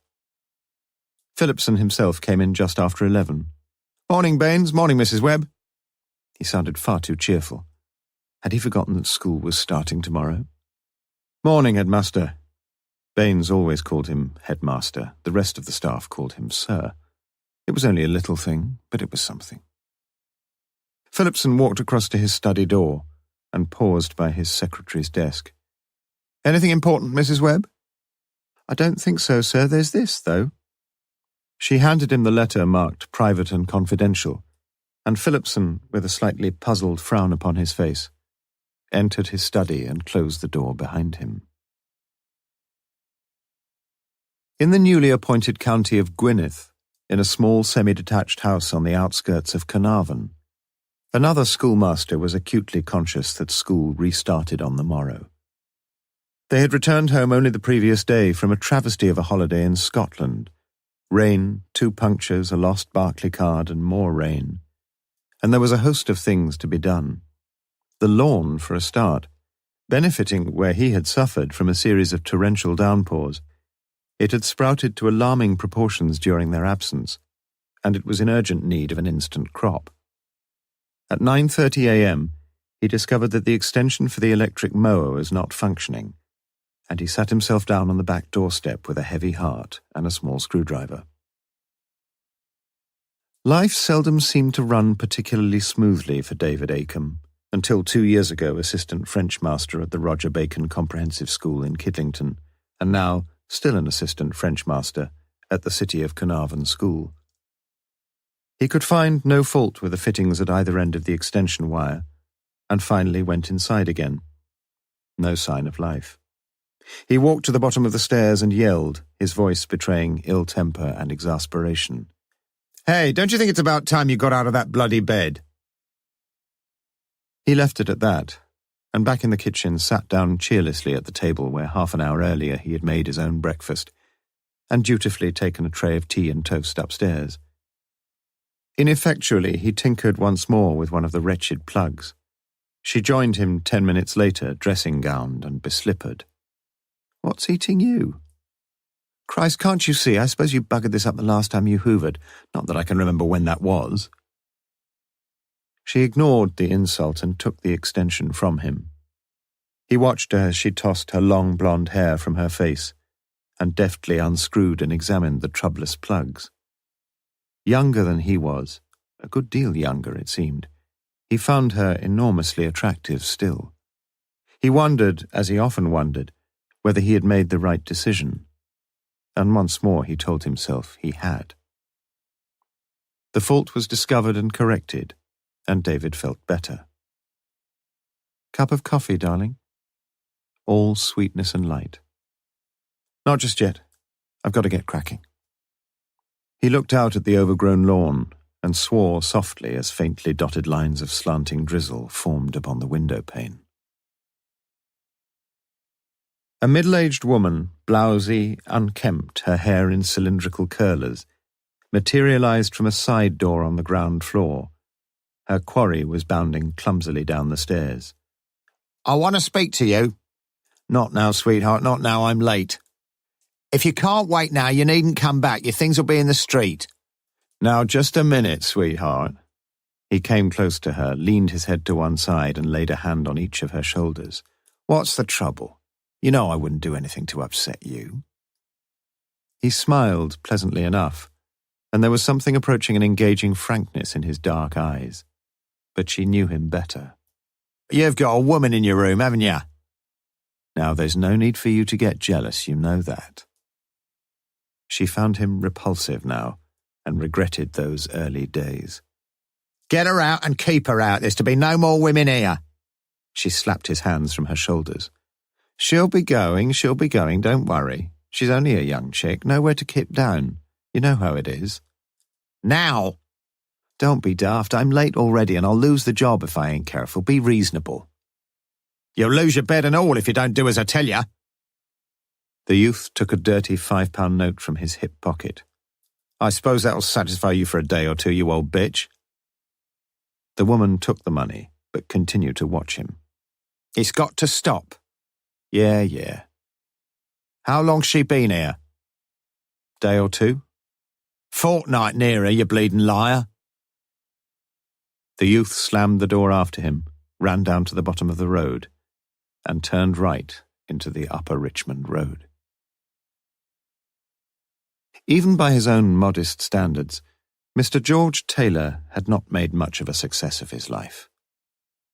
Speaker 1: Phillipson himself came in just after 11. "Morning, Baines. Morning, Mrs. Webb." He sounded far too cheerful. Had he forgotten that school was starting tomorrow? "Morning, headmaster." Baines always called him headmaster. The rest of the staff called him sir. It was only a little thing, but it was something. Phillipson walked across to his study door and paused by his secretary's desk. "Anything important, Mrs. Webb?" "I don't think so, sir. There's this, though." She handed him the letter marked Private and Confidential, and Phillipson, with a slightly puzzled frown upon his face, entered his study and closed the door behind him. In the newly appointed county of Gwynedd, in a small semi-detached house on the outskirts of Carnarvon, another schoolmaster was acutely conscious that school restarted on the morrow. They had returned home only the previous day from a travesty of a holiday in Scotland. Rain, 2 punctures, a lost Barclay card, and more rain. And there was a host of things to be done. The lawn, for a start, benefiting where he had suffered from a series of torrential downpours. It had sprouted to alarming proportions during their absence, and it was in urgent need of an instant crop. At 9:30 a.m., he discovered that the extension for the electric mower was not functioning, and he sat himself down on the back doorstep with a heavy heart and a small screwdriver. Life seldom seemed to run particularly smoothly for David Acombe, until 2 years ago assistant French master at the Roger Bacon Comprehensive School in Kidlington, and now still an assistant French master at the City of Carnarvon School. He could find no fault with the fittings at either end of the extension wire, and finally went inside again. No sign of life. He walked to the bottom of the stairs and yelled, his voice betraying ill temper and exasperation. "Hey, don't you think it's about time you got out of that bloody bed?" He left it at that, and back in the kitchen sat down cheerlessly at the table where half an hour earlier he had made his own breakfast, and dutifully taken a tray of tea and toast upstairs. Ineffectually, he tinkered once more with one of the wretched plugs. She joined him 10 minutes later, dressing-gowned and beslippered. "What's eating you?" "Christ, can't you see? I suppose you buggered this up the last time you hoovered. Not that I can remember when that was." She ignored the insult and took the extension from him. He watched her as she tossed her long blonde hair from her face and deftly unscrewed and examined the troublous plugs. Younger than he was, a good deal younger it seemed, he found her enormously attractive still. He wondered, as he often wondered, whether he had made the right decision, and once more he told himself he had. The fault was discovered and corrected, and David felt better. "Cup of coffee, darling?" All sweetness and light. "Not just yet. I've got to get cracking." He looked out at the overgrown lawn and swore softly as faintly dotted lines of slanting drizzle formed upon the window pane. A middle-aged woman, blousy, unkempt, her hair in cylindrical curlers, materialized from a side door on the ground floor. Her quarry was bounding clumsily down the stairs. "I want to speak to you." "Not now, sweetheart, not now, I'm late." "If you can't wait now, you needn't come back. Your things will be in the street." "Now, just a minute, sweetheart." He came close to her, leaned his head to one side and laid a hand on each of her shoulders. "What's the trouble? You know I wouldn't do anything to upset you." He smiled pleasantly enough, and there was something approaching an engaging frankness in his dark eyes. But she knew him better. "You've got a woman in your room, haven't you?" "Now, there's no need for you to get jealous, you know that." She found him repulsive now, and regretted those early days. "Get her out and keep her out. There's to be no more women here." She slapped his hands from her shoulders. She'll be going, don't worry. She's only a young chick, nowhere to keep down. You know how it is." "Now!" "Don't be daft, I'm late already and I'll lose the job if I ain't careful. Be reasonable." "You'll lose your bed and all if you don't do as I tell you." The youth took a dirty £5 note from his hip pocket. "I suppose that'll satisfy you for a day or two, you old bitch." The woman took the money, but continued to watch him. "It's got to stop." Yeah. "How long's she been here?" "Day or two." "Fortnight nearer, you bleeding liar." The youth slammed the door after him, ran down to the bottom of the road, and turned right into the Upper Richmond Road. Even by his own modest standards, Mr. George Taylor had not made much of a success of his life.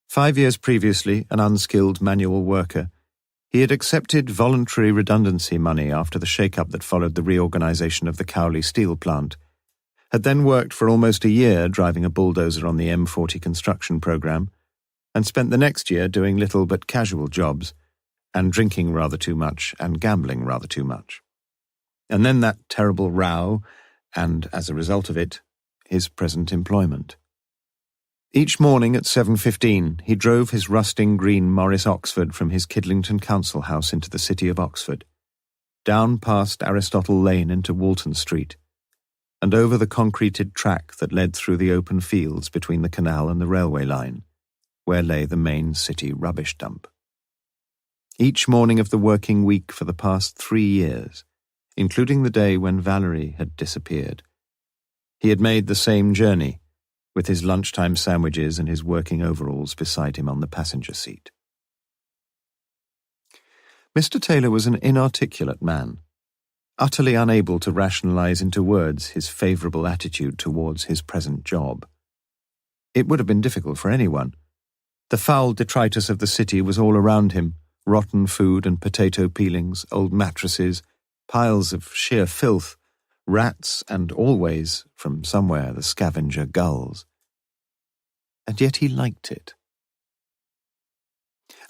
Speaker 1: 5 years previously, an unskilled manual worker, he had accepted voluntary redundancy money after the shake-up that followed the reorganization of the Cowley steel plant, had then worked for almost a year driving a bulldozer on the M40 construction program, and spent the next year doing little but casual jobs, and drinking rather too much and gambling rather too much. And then that terrible row, and, as a result of it, his present employment. Each morning at 7:15, he drove his rusting green Morris Oxford from his Kidlington council house into the city of Oxford, down past Aristotle Lane into Walton Street, and over the concreted track that led through the open fields between the canal and the railway line, where lay the main city rubbish dump. Each morning of the working week for the past 3 years, including the day when Valerie had disappeared, he had made the same journey, with his lunchtime sandwiches and his working overalls beside him on the passenger seat. Mr. Taylor was an inarticulate man, utterly unable to rationalize into words his favorable attitude towards his present job. It would have been difficult for anyone. The foul detritus of the city was all around him, rotten food and potato peelings, old mattresses, piles of sheer filth, rats, and always, from somewhere, the scavenger gulls. And yet he liked it.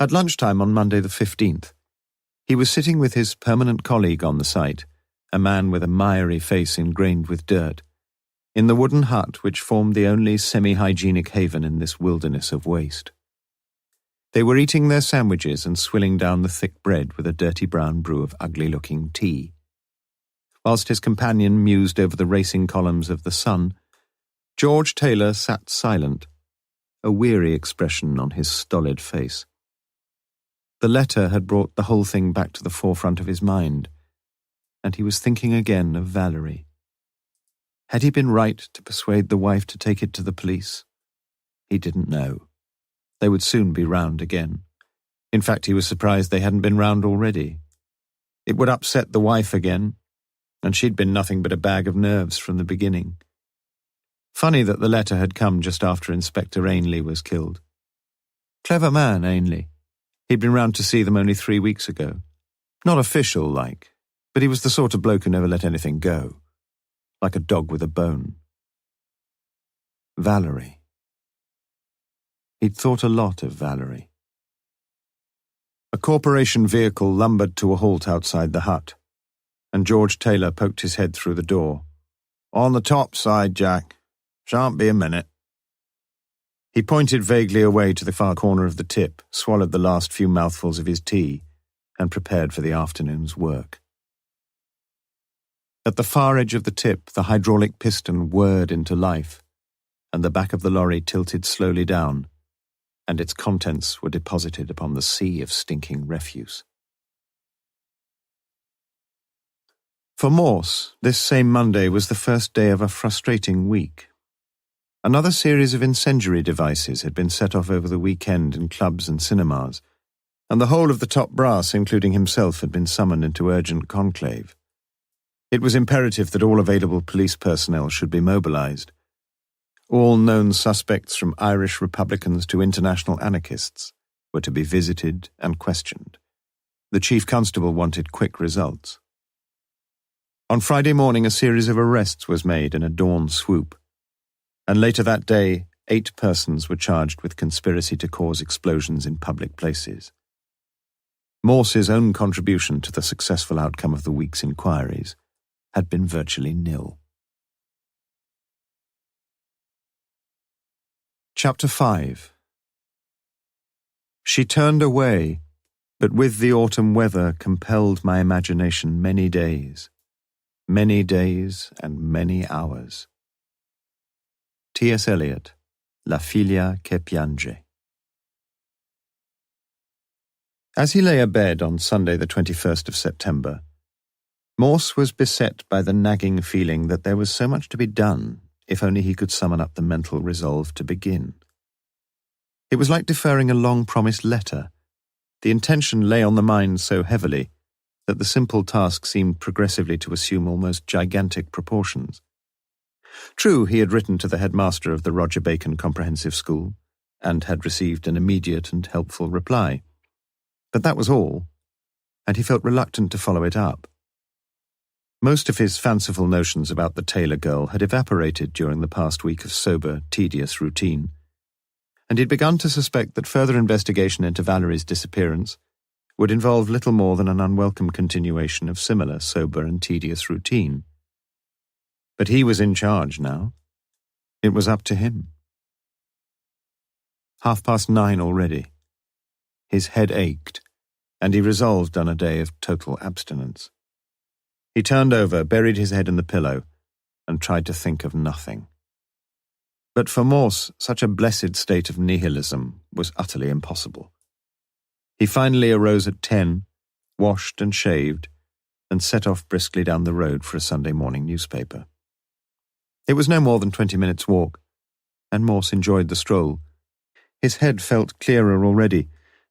Speaker 1: At lunchtime on Monday the 15th, he was sitting with his permanent colleague on the site, a man with a miry face ingrained with dirt, in the wooden hut which formed the only semi-hygienic haven in this wilderness of waste. They were eating their sandwiches and swilling down the thick bread with a dirty brown brew of ugly-looking tea. Whilst his companion mused over the racing columns of the Sun, George Taylor sat silent, a weary expression on his stolid face. The letter had brought the whole thing back to the forefront of his mind, and he was thinking again of Valerie. Had he been right to persuade the wife to take it to the police? He didn't know. They would soon be round again. In fact, he was surprised they hadn't been round already. It would upset the wife again, and she'd been nothing but a bag of nerves from the beginning. Funny that the letter had come just after Inspector Ainley was killed. Clever man, Ainley. He'd been round to see them only 3 weeks ago. Not official-like, but he was the sort of bloke who never let anything go. Like a dog with a bone. Valerie. He'd thought a lot of Valerie. A corporation vehicle lumbered to a halt outside the hut, and George Taylor poked his head through the door. "On the top side, Jack." Shan't be a minute." He pointed vaguely away to the far corner of the tip, swallowed the last few mouthfuls of his tea, and prepared for the afternoon's work. At the far edge of the tip, the hydraulic piston whirred into life, and the back of the lorry tilted slowly down, and its contents were deposited upon the sea of stinking refuse. For Morse, this same Monday was the first day of a frustrating week. Another series of incendiary devices had been set off over the weekend in clubs and cinemas, and the whole of the top brass, including himself, had been summoned into urgent conclave. It was imperative that all available police personnel should be mobilized. All known suspects, from Irish Republicans to international anarchists, were to be visited and questioned. The chief constable wanted quick results. On Friday morning, a series of arrests was made in a dawn swoop, and later that day, 8 persons were charged with conspiracy to cause explosions in public places. Morse's own contribution to the successful outcome of the week's inquiries had been virtually nil. Chapter 5. She turned away, but with the autumn weather compelled my imagination many days and many hours. T.S. Eliot, La figlia che piange. As he lay abed on Sunday the 21st of September, Morse was beset by the nagging feeling that there was so much to be done if only he could summon up the mental resolve to begin. It was like deferring a long-promised letter. The intention lay on the mind so heavily that the simple task seemed progressively to assume almost gigantic proportions. True, he had written to the headmaster of the Roger Bacon Comprehensive School and had received an immediate and helpful reply. But that was all, and he felt reluctant to follow it up. Most of his fanciful notions about the tailor girl had evaporated during the past week of sober, tedious routine, and he'd begun to suspect that further investigation into Valerie's disappearance would involve little more than an unwelcome continuation of similar sober and tedious routine. But he was in charge now. It was up to him. 9:30 already. His head ached, and he resolved on a day of total abstinence. He turned over, buried his head in the pillow, and tried to think of nothing. But for Morse, such a blessed state of nihilism was utterly impossible. He finally arose at 10, washed and shaved, and set off briskly down the road for a Sunday morning newspaper. It was no more than 20 minutes' walk, and Morse enjoyed the stroll. His head felt clearer already,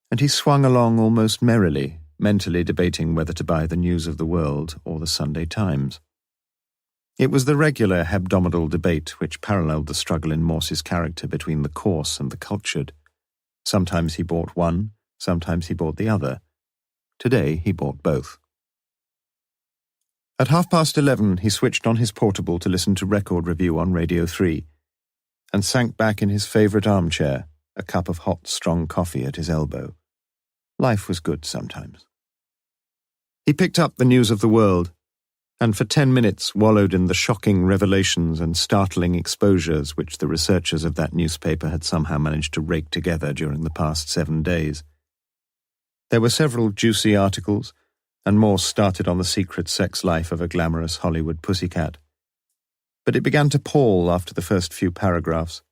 Speaker 1: and he swung along almost merrily, mentally debating whether to buy the News of the World or the Sunday Times. It was the regular hebdomadal debate which paralleled the struggle in Morse's character between the coarse and the cultured. Sometimes he bought one, sometimes he bought the other. Today he bought both. At 11:30 he switched on his portable to listen to Record Review on Radio 3, and sank back in his favourite armchair, a cup of hot, strong coffee at his elbow. Life was good sometimes. He picked up the News of the World, and for 10 minutes wallowed in the shocking revelations and startling exposures which the researchers of that newspaper had somehow managed to rake together during the past 7 days. There were several juicy articles, and Morse started on the secret sex life of a glamorous Hollywood pussycat. But it began to pall after the first few paragraphs.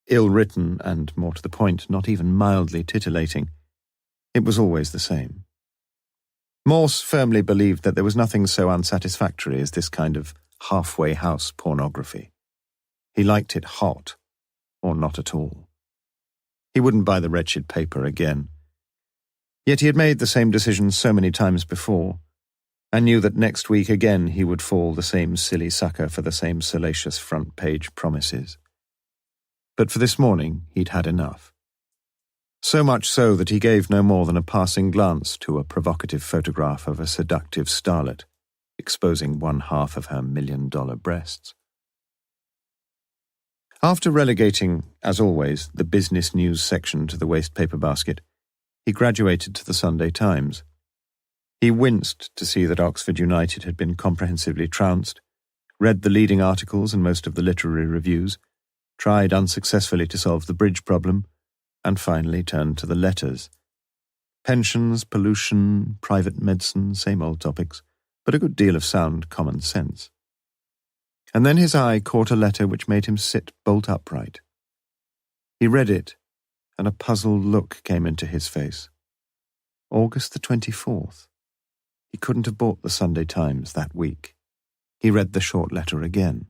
Speaker 1: Ill-written and, more to the point, not even mildly titillating. It was always the same. Morse firmly believed that there was nothing so unsatisfactory as this kind of halfway house pornography. He liked it hot, or not at all. He wouldn't buy the wretched paper again. Yet he had made the same decision so many times before, and knew that next week again he would fall the same silly sucker for the same salacious front-page promises. But for this morning he'd had enough. So much so that he gave no more than a passing glance to a provocative photograph of a seductive starlet, exposing one half of her $1 million breasts. After relegating, as always, the business news section to the waste paper basket, he graduated to the Sunday Times. He winced to see that Oxford United had been comprehensively trounced, read the leading articles and most of the literary reviews, tried unsuccessfully to solve the bridge problem, and finally turned to the letters. Pensions, pollution, private medicine, same old topics, but a good deal of sound common sense. And then his eye caught a letter which made him sit bolt upright. He read it, and a puzzled look came into his face. August the 24th. He couldn't have bought the Sunday Times that week. He read the short letter again.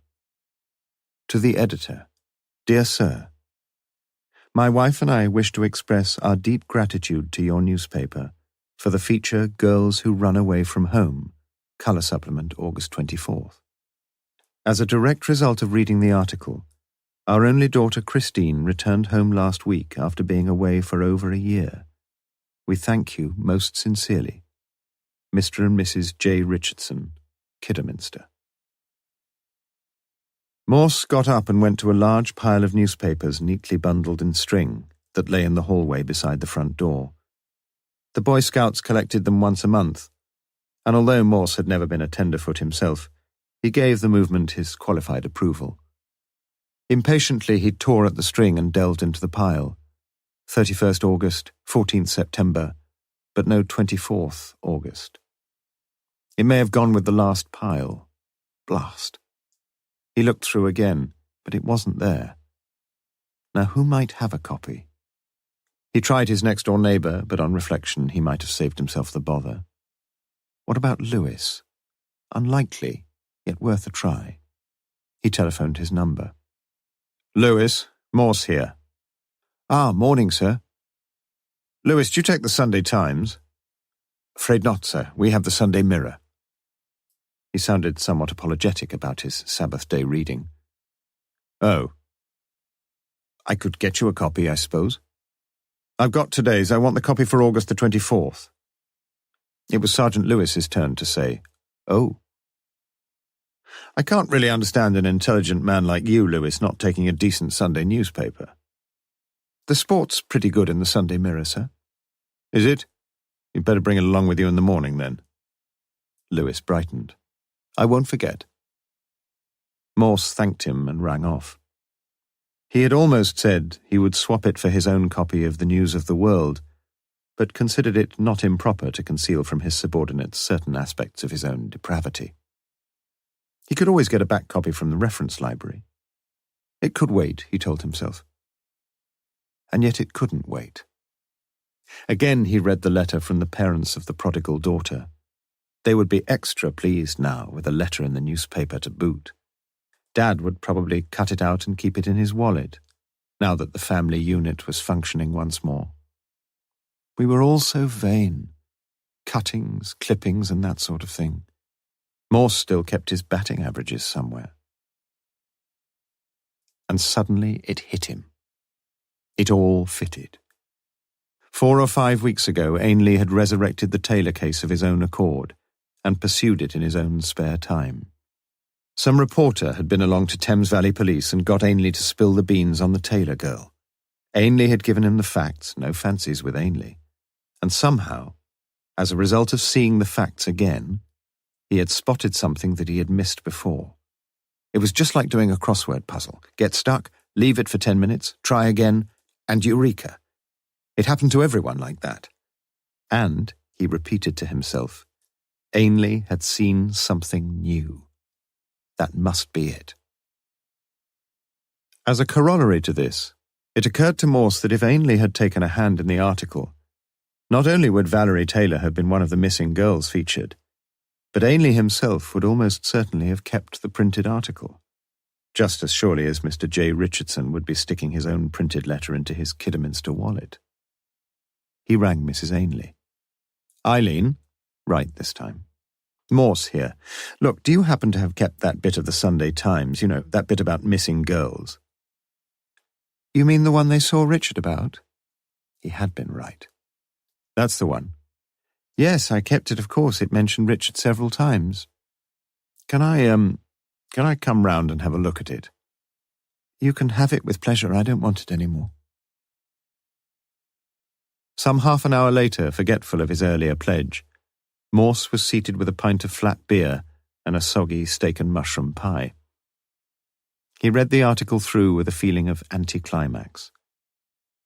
Speaker 1: To the editor, Dear Sir, my wife and I wish to express our deep gratitude to your newspaper for the feature Girls Who Run Away from Home, colour supplement August 24th. As a direct result of reading the article, our only daughter Christine returned home last week after being away for over a year. We thank you most sincerely. Mr. and Mrs. J. Richardson, Kidderminster. Morse got up and went to a large pile of newspapers neatly bundled in string that lay in the hallway beside the front door. The Boy Scouts collected them once a month, and although Morse had never been a tenderfoot himself, he gave the movement his qualified approval. Impatiently he tore at the string and delved into the pile. 31st August, 14th September, but no 24th August. It may have gone with the last pile. Blast. He looked through again, but it wasn't there. Now who might have a copy? He tried his next-door neighbour, but on reflection he might have saved himself the bother. What about Lewis? Unlikely, yet worth a try. He telephoned his number. Lewis, Morse here. Ah, morning, sir. Lewis, do you take the Sunday Times? Afraid not, sir. We have the Sunday Mirror. He sounded somewhat apologetic about his Sabbath day reading. Oh. I could get you a copy, I suppose. I've got today's. I want the copy for August the 24th. It was Sergeant Lewis's turn to say, Oh. I can't really understand an intelligent man like you, Lewis, not taking a decent Sunday newspaper. The sport's pretty good in the Sunday Mirror, sir. Is it? You'd better bring it along with you in the morning, then. Lewis brightened. I won't forget. Morse thanked him and rang off. He had almost said he would swap it for his own copy of the News of the World, but considered it not improper to conceal from his subordinates certain aspects of his own depravity. He could always get a back copy from the reference library. It could wait, he told himself. And yet it couldn't wait. Again he read the letter from the parents of the prodigal daughter. They would be extra pleased now with a letter in the newspaper to boot. Dad would probably cut it out and keep it in his wallet, now that the family unit was functioning once more. We were all so vain. Cuttings, clippings, and that sort of thing. Morse still kept his batting averages somewhere. And suddenly it hit him. It all fitted. 4 or 5 weeks ago, Ainley had resurrected the Taylor case of his own accord and pursued it in his own spare time. Some reporter had been along to Thames Valley Police and got Ainley to spill the beans on the Taylor girl. Ainley had given him the facts, no fancies with Ainley. And somehow, as a result of seeing the facts again, he had spotted something that he had missed before. It was just like doing a crossword puzzle. Get stuck, leave it for 10 minutes, try again, and eureka. It happened to everyone like that. And, he repeated to himself, Ainley had seen something new. That must be it. As a corollary to this, it occurred to Morse that if Ainley had taken a hand in the article, not only would Valerie Taylor have been one of the missing girls featured, but Ainley himself would almost certainly have kept the printed article, just as surely as Mr. J. Richardson would be sticking his own printed letter into his Kidderminster wallet. He rang Mrs. Ainley. Eileen? Right this time. Morse here. Look, do you happen to have kept that bit of the Sunday Times, that bit about missing girls? You mean the one they saw Richard about? He had been right. That's the one. Yes, I kept it, of course. It mentioned Richard several times. Can I come round and have a look at it? You can have it with pleasure. I don't want it any more. Some half an hour later, forgetful of his earlier pledge, Morse was seated with a pint of flat beer and a soggy steak and mushroom pie. He read the article through with a feeling of anticlimax.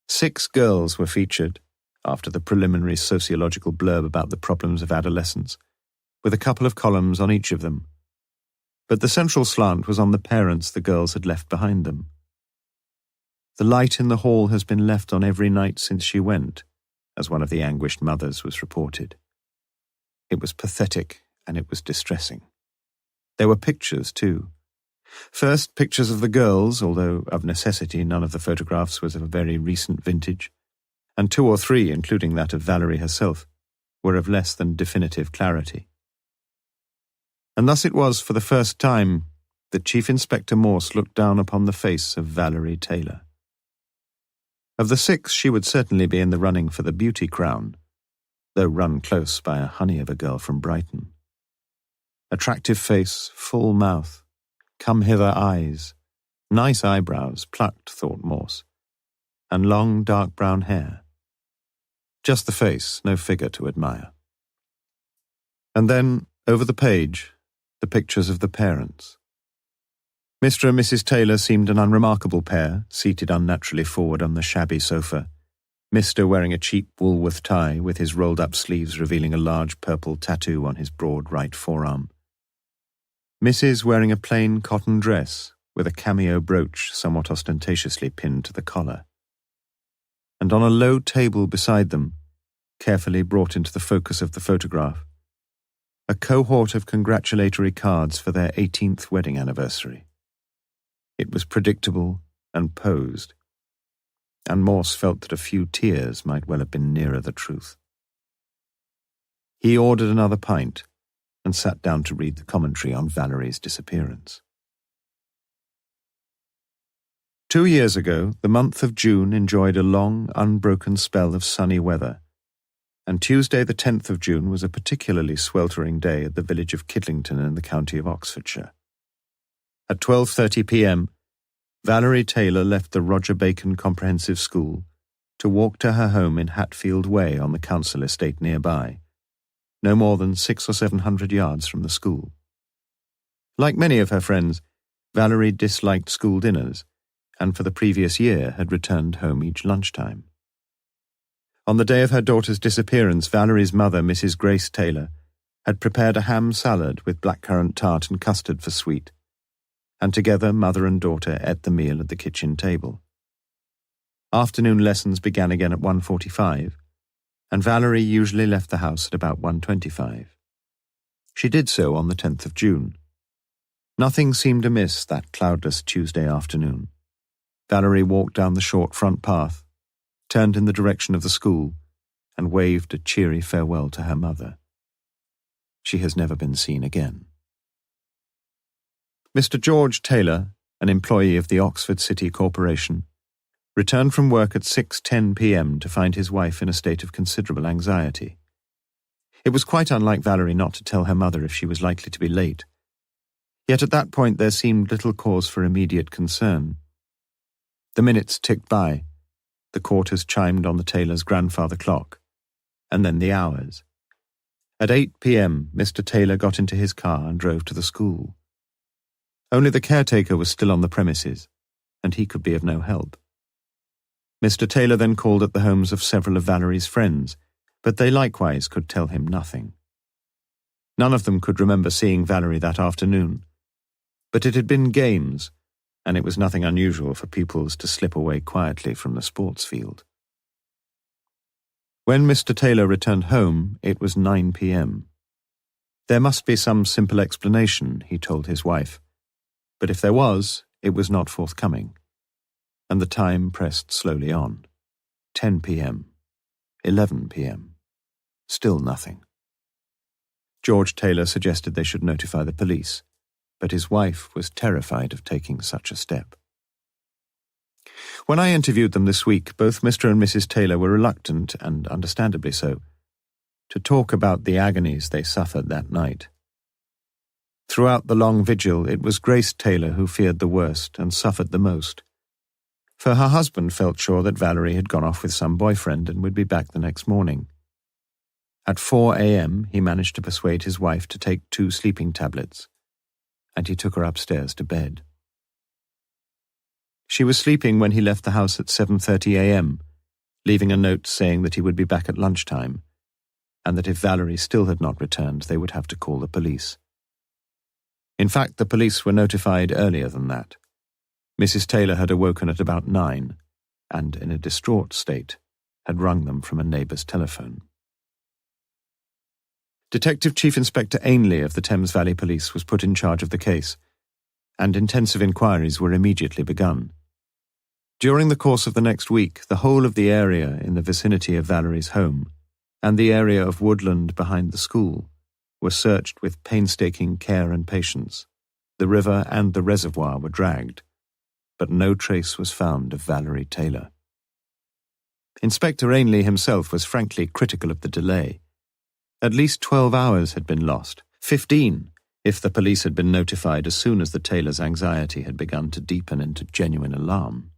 Speaker 1: 6 girls were featured, after the preliminary sociological blurb about the problems of adolescence, with a couple of columns on each of them. But the central slant was on the parents the girls had left behind them. "The light in the hall has been left on every night since she went," as one of the anguished mothers was reported. It was pathetic, and it was distressing. There were pictures, too. First, pictures of the girls, although of necessity none of the photographs was of a very recent vintage, and 2 or 3, including that of Valerie herself, were of less than definitive clarity. And thus it was, for the first time, that Chief Inspector Morse looked down upon the face of Valerie Taylor. Of the 6, she would certainly be in the running for the beauty crown, though run close by a honey of a girl from Brighton. Attractive face, full mouth, come-hither eyes, nice eyebrows, plucked, thought Morse, and long dark brown hair. Just the face, no figure to admire. And then, over the page, the pictures of the parents. Mr. and Mrs. Taylor seemed an unremarkable pair, seated unnaturally forward on the shabby sofa, Mr. wearing a cheap Woolworth tie with his rolled-up sleeves revealing a large purple tattoo on his broad right forearm. Mrs. wearing a plain cotton dress with a cameo brooch somewhat ostentatiously pinned to the collar. And on a low table beside them, carefully brought into the focus of the photograph, a cohort of congratulatory cards for their 18th wedding anniversary. It was predictable and posed, and Morse felt that a few tears might well have been nearer the truth. He ordered another pint and sat down to read the commentary on Valerie's disappearance. 2 years ago, the month of June enjoyed a long, unbroken spell of sunny weather, and Tuesday the 10th of June was a particularly sweltering day at the village of Kidlington in the county of Oxfordshire. At 12:30 p.m, Valerie Taylor left the Roger Bacon Comprehensive School to walk to her home in Hatfield Way on the council estate nearby, no more than 600 or 700 yards from the school. Like many of her friends, Valerie disliked school dinners, and for the previous year had returned home each lunchtime. On the day of her daughter's disappearance, Valerie's mother, Mrs. Grace Taylor, had prepared a ham salad with blackcurrant tart and custard for sweet, and together mother and daughter ate the meal at the kitchen table. Afternoon lessons began again at 1:45, and Valerie usually left the house at about 1:25. She did so on the 10th of June. Nothing seemed amiss that cloudless Tuesday afternoon. Valerie walked down the short front path, turned in the direction of the school, and waved a cheery farewell to her mother. She has never been seen again. Mr. George Taylor, an employee of the Oxford City Corporation, returned from work at 6:10 p.m. to find his wife in a state of considerable anxiety. It was quite unlike Valerie not to tell her mother if she was likely to be late. Yet at that point there seemed little cause for immediate concern. The minutes ticked by, the quarters chimed on the Taylors' grandfather clock, and then the hours. At 8 p.m. Mr. Taylor got into his car and drove to the school. Only the caretaker was still on the premises, and he could be of no help. Mr. Taylor then called at the homes of several of Valerie's friends, but they likewise could tell him nothing. None of them could remember seeing Valerie that afternoon, but it had been games, and it was nothing unusual for pupils to slip away quietly from the sports field. When Mr. Taylor returned home, it was 9 p.m. There must be some simple explanation, he told his wife, but if there was, it was not forthcoming. And the time pressed slowly on. 10 p.m. 11 p.m. Still nothing. George Taylor suggested they should notify the police, but his wife was terrified of taking such a step. When I interviewed them this week, both Mr. and Mrs. Taylor were reluctant, and understandably so, to talk about the agonies they suffered that night. Throughout the long vigil, it was Grace Taylor who feared the worst and suffered the most, for her husband felt sure that Valerie had gone off with some boyfriend and would be back the next morning. At 4 a.m. he managed to persuade his wife to take 2 sleeping tablets, and he took her upstairs to bed. She was sleeping when he left the house at 7:30 a.m., leaving a note saying that he would be back at lunchtime, and that if Valerie still had not returned, they would have to call the police. In fact, the police were notified earlier than that. Mrs. Taylor had awoken at about 9, and, in a distraught state, had rung them from a neighbour's telephone. Detective Chief Inspector Ainley of the Thames Valley Police was put in charge of the case, and intensive inquiries were immediately begun. During the course of the next week, the whole of the area in the vicinity of Valerie's home, and the area of woodland behind the school, were searched with painstaking care and patience. The river and the reservoir were dragged, but no trace was found of Valerie Taylor. Inspector Ainley himself was frankly critical of the delay. At least 12 hours had been lost, 15 if the police had been notified as soon as the Taylors' anxiety had begun to deepen into genuine alarm.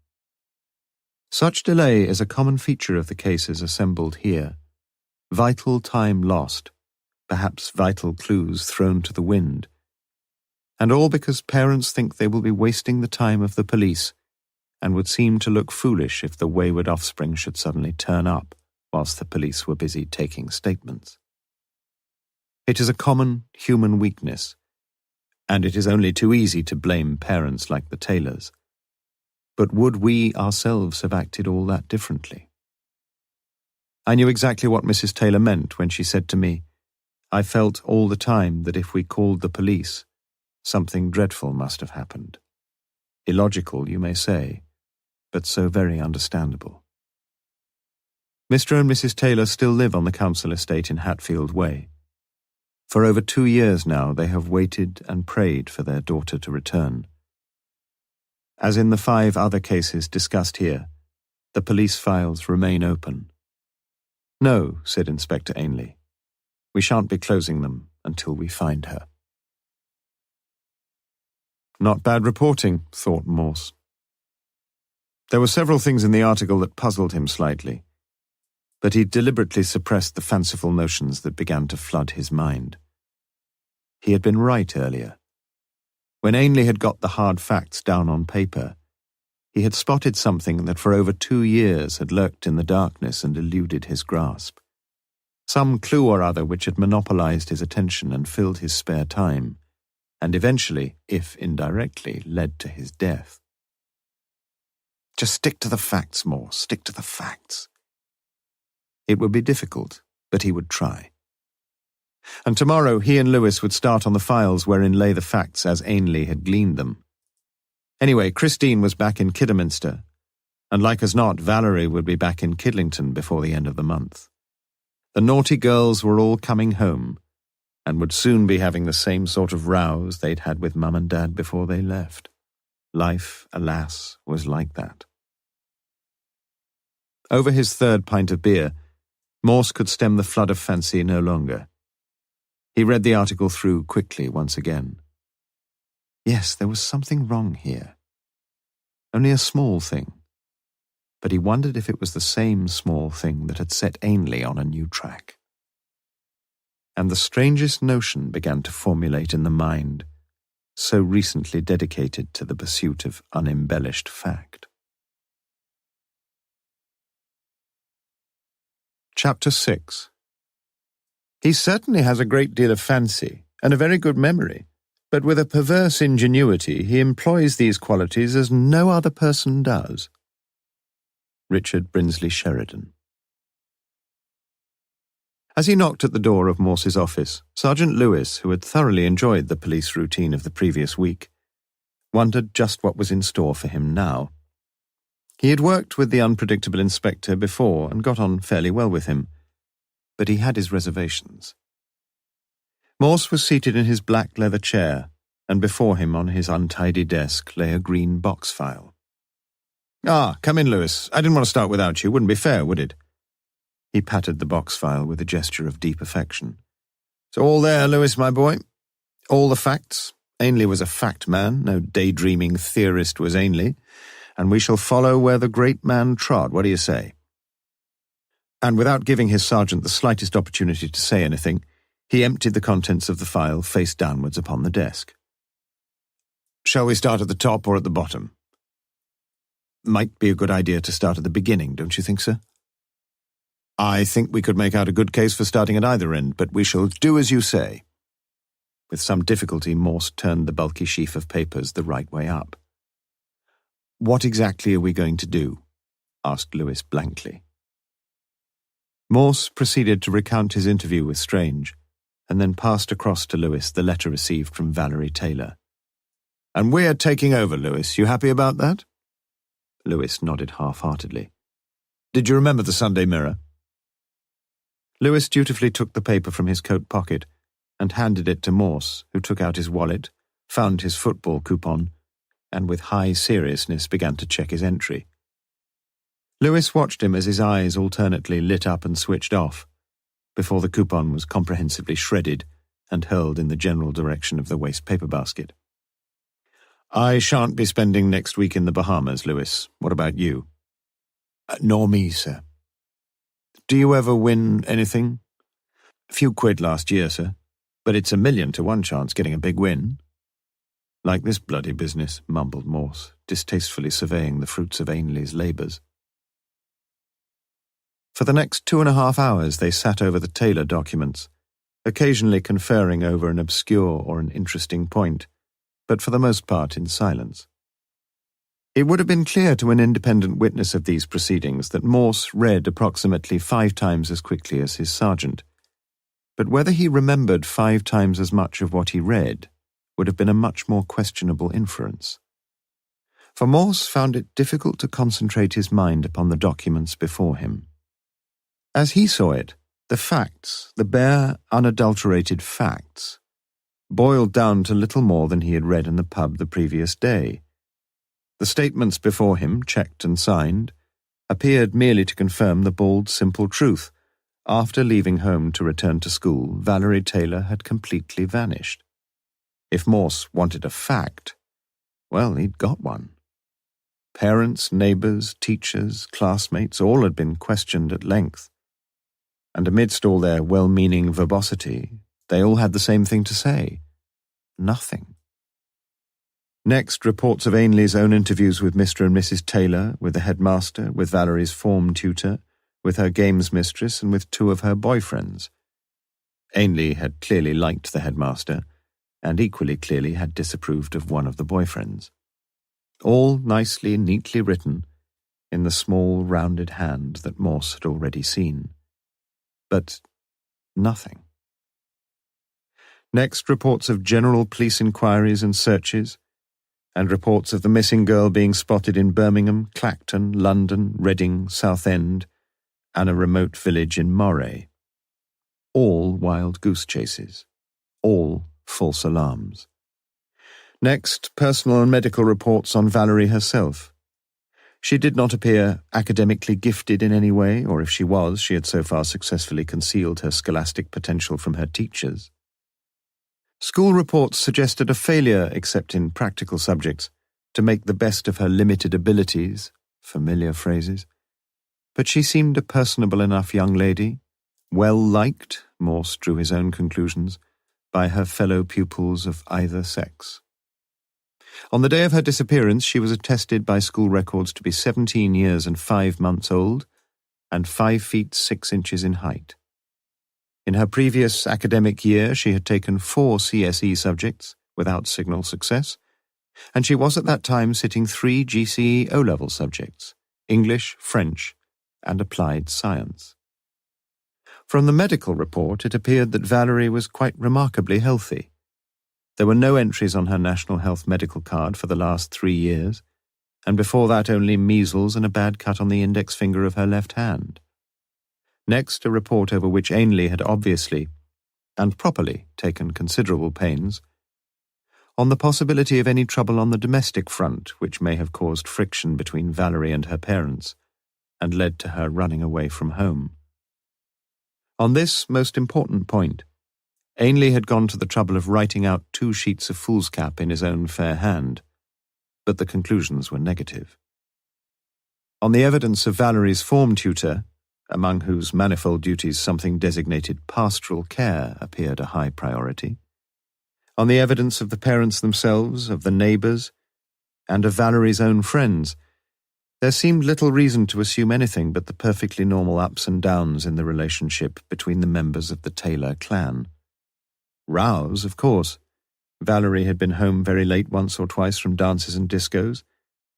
Speaker 1: Such delay is a common feature of the cases assembled here. Vital time lost, perhaps vital clues thrown to the wind, and all because parents think they will be wasting the time of the police and would seem to look foolish if the wayward offspring should suddenly turn up whilst the police were busy taking statements. It is a common human weakness, and it is only too easy to blame parents like the Taylors. But would we ourselves have acted all that differently? I knew exactly what Mrs. Taylor meant when she said to me, "I felt all the time that if we called the police, something dreadful must have happened." Illogical, you may say, but so very understandable. Mr. and Mrs. Taylor still live on the council estate in Hatfield Way. For over 2 years now they have waited and prayed for their daughter to return. As in the 5 other cases discussed here, the police files remain open. "No," said Inspector Ainley. "We shan't be closing them until we find her." Not bad reporting, thought Morse. There were several things in the article that puzzled him slightly, but he deliberately suppressed the fanciful notions that began to flood his mind. He had been right earlier. When Ainley had got the hard facts down on paper, he had spotted something that for over 2 years had lurked in the darkness and eluded his grasp. Some clue or other which had monopolized his attention and filled his spare time, and eventually, if indirectly, led to his death. Just stick to the facts, Morse, stick to the facts. It would be difficult, but he would try. And tomorrow he and Lewis would start on the files wherein lay the facts as Ainley had gleaned them. Anyway, Christine was back in Kidderminster, and like as not, Valerie would be back in Kidlington before the end of the month. The naughty girls were all coming home, and would soon be having the same sort of rows they'd had with Mum and Dad before they left. Life, alas, was like that. Over his 3rd pint of beer, Morse could stem the flood of fancy no longer. He read the article through quickly once again. Yes, there was something wrong here. Only a small thing. But he wondered if it was the same small thing that had set Ainley on a new track. And the strangest notion began to formulate in the mind, so recently dedicated to the pursuit of unembellished fact. Chapter 6. He certainly has a great deal of fancy and a very good memory, but with a perverse ingenuity he employs these qualities as no other person does. Richard Brinsley Sheridan. As he knocked at the door of Morse's office, Sergeant Lewis, who had thoroughly enjoyed the police routine of the previous week, wondered just what was in store for him now. He had worked with the unpredictable inspector before and got on fairly well with him, but he had his reservations. Morse was seated in his black leather chair, and before him on his untidy desk lay a green box file. "Ah, come in, Lewis. I didn't want to start without you. Wouldn't be fair, would it?" He patted the box file with a gesture of deep affection. "So all there, Lewis, my boy. All the facts. Ainley was a fact man. No daydreaming theorist was Ainley. And we shall follow where the great man trod. What do you say?" And without giving his sergeant the slightest opportunity to say anything, he emptied the contents of the file face downwards upon the desk. "Shall we start at the top or at the bottom?" Might be a good idea to start at the beginning, don't you think, sir? I think we could make out a good case for starting at either end, but we shall do as you say. With some difficulty, Morse turned the bulky sheaf of papers the right way up. What exactly are we going to do? Asked Lewis blankly. Morse proceeded to recount his interview with Strange, and then passed across to Lewis the letter received from Valerie Taylor. And we're taking over, Lewis. You happy about that? Lewis nodded half-heartedly. Did you remember the Sunday Mirror? Lewis dutifully took the paper from his coat pocket and handed it to Morse, who took out his wallet, found his football coupon, and with high seriousness began to check his entry. Lewis watched him as his eyes alternately lit up and switched off, before the coupon was comprehensively shredded and hurled in the general direction of the waste paper basket. I shan't be spending next week in the Bahamas, Lewis. What about you? Nor me, sir. Do you ever win anything? A few quid last year, sir. But it's 1,000,000 to 1 chance getting a big win. Like this bloody business, mumbled Morse, distastefully surveying the fruits of Ainley's labours. For the next 2.5 hours they sat over the Taylor documents, occasionally conferring over an obscure or an interesting point, but for the most part in silence. It would have been clear to an independent witness of these proceedings that Morse read approximately 5 times as quickly as his sergeant, but whether he remembered 5 times as much of what he read would have been a much more questionable inference. For Morse found it difficult to concentrate his mind upon the documents before him. As he saw it, the facts, the bare, unadulterated facts, boiled down to little more than he had read in the pub the previous day. The statements before him, checked and signed, appeared merely to confirm the bald, simple truth. After leaving home to return to school, Valerie Taylor had completely vanished. If Morse wanted a fact, well, he'd got one. Parents, neighbours, teachers, classmates, all had been questioned at length. And amidst all their well-meaning verbosity, they all had the same thing to say. Nothing. Next, reports of Ainley's own interviews with Mr. and Mrs. Taylor, with the headmaster, with Valerie's form tutor, with her games mistress, and with 2 of her boyfriends. Ainley had clearly liked the headmaster, and equally clearly had disapproved of one of the boyfriends. All nicely, neatly written, in the small, rounded hand that Morse had already seen. But nothing. Next, reports of general police inquiries and searches, and reports of the missing girl being spotted in Birmingham, Clacton, London, Reading, Southend, and a remote village in Moray. All wild goose chases. All false alarms. Next, personal and medical reports on Valerie herself. She did not appear academically gifted in any way, or if she was, she had so far successfully concealed her scholastic potential from her teachers. School reports suggested a failure, except in practical subjects, to make the best of her limited abilities, familiar phrases. But she seemed a personable enough young lady, well-liked, Morse drew his own conclusions, by her fellow pupils of either sex. On the day of her disappearance, she was attested by school records to be 17 years and 5 months old and 5 feet 6 inches in height. In her previous academic year, she had taken 4 CSE subjects without signal success, and she was at that time sitting 3 GCE O-level subjects, English, French, and applied science. From the medical report, it appeared that Valerie was quite remarkably healthy. There were no entries on her National Health medical card for the last 3 years, and before that only measles and a bad cut on the index finger of her left hand. Next, a report over which Ainley had obviously, and properly, taken considerable pains, on the possibility of any trouble on the domestic front which may have caused friction between Valerie and her parents, and led to her running away from home. On this most important point, Ainley had gone to the trouble of writing out 2 sheets of foolscap in his own fair hand, but the conclusions were negative. On the evidence of Valerie's form tutor, among whose manifold duties something designated pastoral care appeared a high priority, on the evidence of the parents themselves, of the neighbours, and of Valerie's own friends, There seemed little reason to assume anything but the perfectly normal ups and downs in the relationship between the members of the Taylor clan. Rows, of course. Valerie had been home very late once or twice from dances and discos,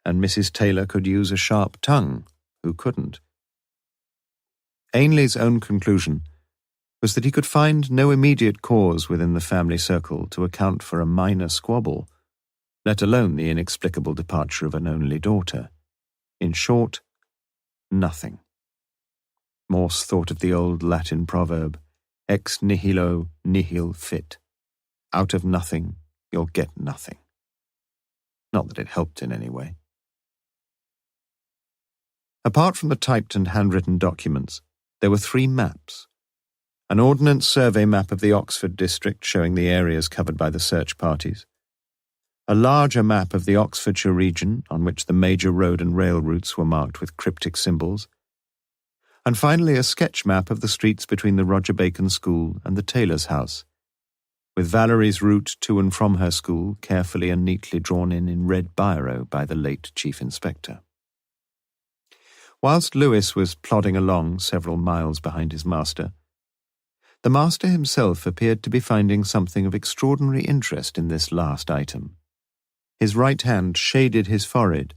Speaker 1: and Mrs. Taylor could use a sharp tongue. Who couldn't? Ainley's own conclusion was that he could find no immediate cause within the family circle to account for a minor squabble, let alone the inexplicable departure of an only daughter. In short, nothing. Morse thought of the old Latin proverb, ex nihilo nihil fit. Out of nothing, you'll get nothing. Not that it helped in any way. Apart from the typed and handwritten documents, there were 3 maps. An ordnance survey map of the Oxford district showing the areas covered by the search parties, a larger map of the Oxfordshire region on which the major road and rail routes were marked with cryptic symbols, and finally a sketch map of the streets between the Roger Bacon School and the Taylor's house, with Valerie's route to and from her school carefully and neatly drawn in red biro by the late Chief Inspector. Whilst Lewis was plodding along several miles behind his master, the master himself appeared to be finding something of extraordinary interest in this last item. His right hand shaded his forehead,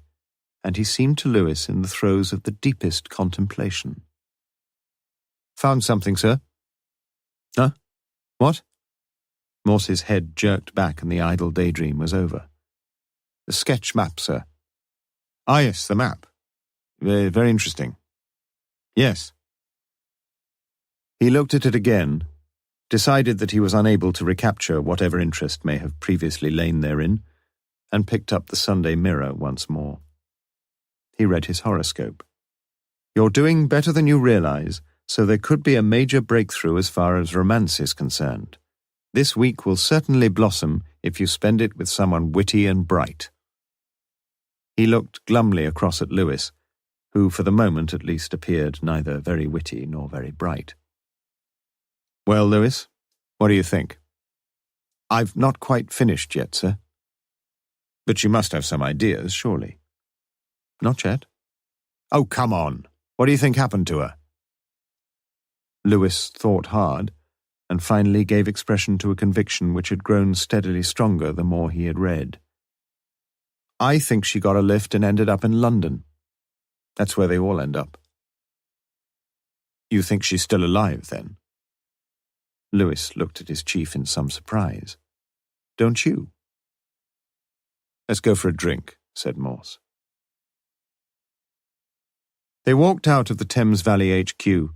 Speaker 1: and he seemed to Lewis in the throes of the deepest contemplation. "Found something, sir?" "Huh? What?" Morse's head jerked back and the idle daydream was over. "The sketch map, sir." "Ah, yes, the map. Very interesting." "Yes." He looked at it again, decided that he was unable to recapture whatever interest may have previously lain therein, and picked up the Sunday Mirror once more. He read his horoscope. "You're doing better than you realize, so there could be a major breakthrough as far as romance is concerned. This week will certainly blossom if you spend it with someone witty and bright." He looked glumly across at Lewis, who for the moment at least appeared neither very witty nor very bright. "Well, Lewis, what do you think?" "I've not quite finished yet, sir." "But you must have some ideas, surely." "Not yet." "Oh, come on. What do you think happened to her?" Lewis thought hard, and finally gave expression to a conviction which had grown steadily stronger the more he had read. "I think she got a lift and ended up in London. That's where they all end up." "You think she's still alive, then?" Lewis looked at his chief in some surprise. "Don't you?" "Let's go for a drink," said Morse. They walked out of the Thames Valley HQ,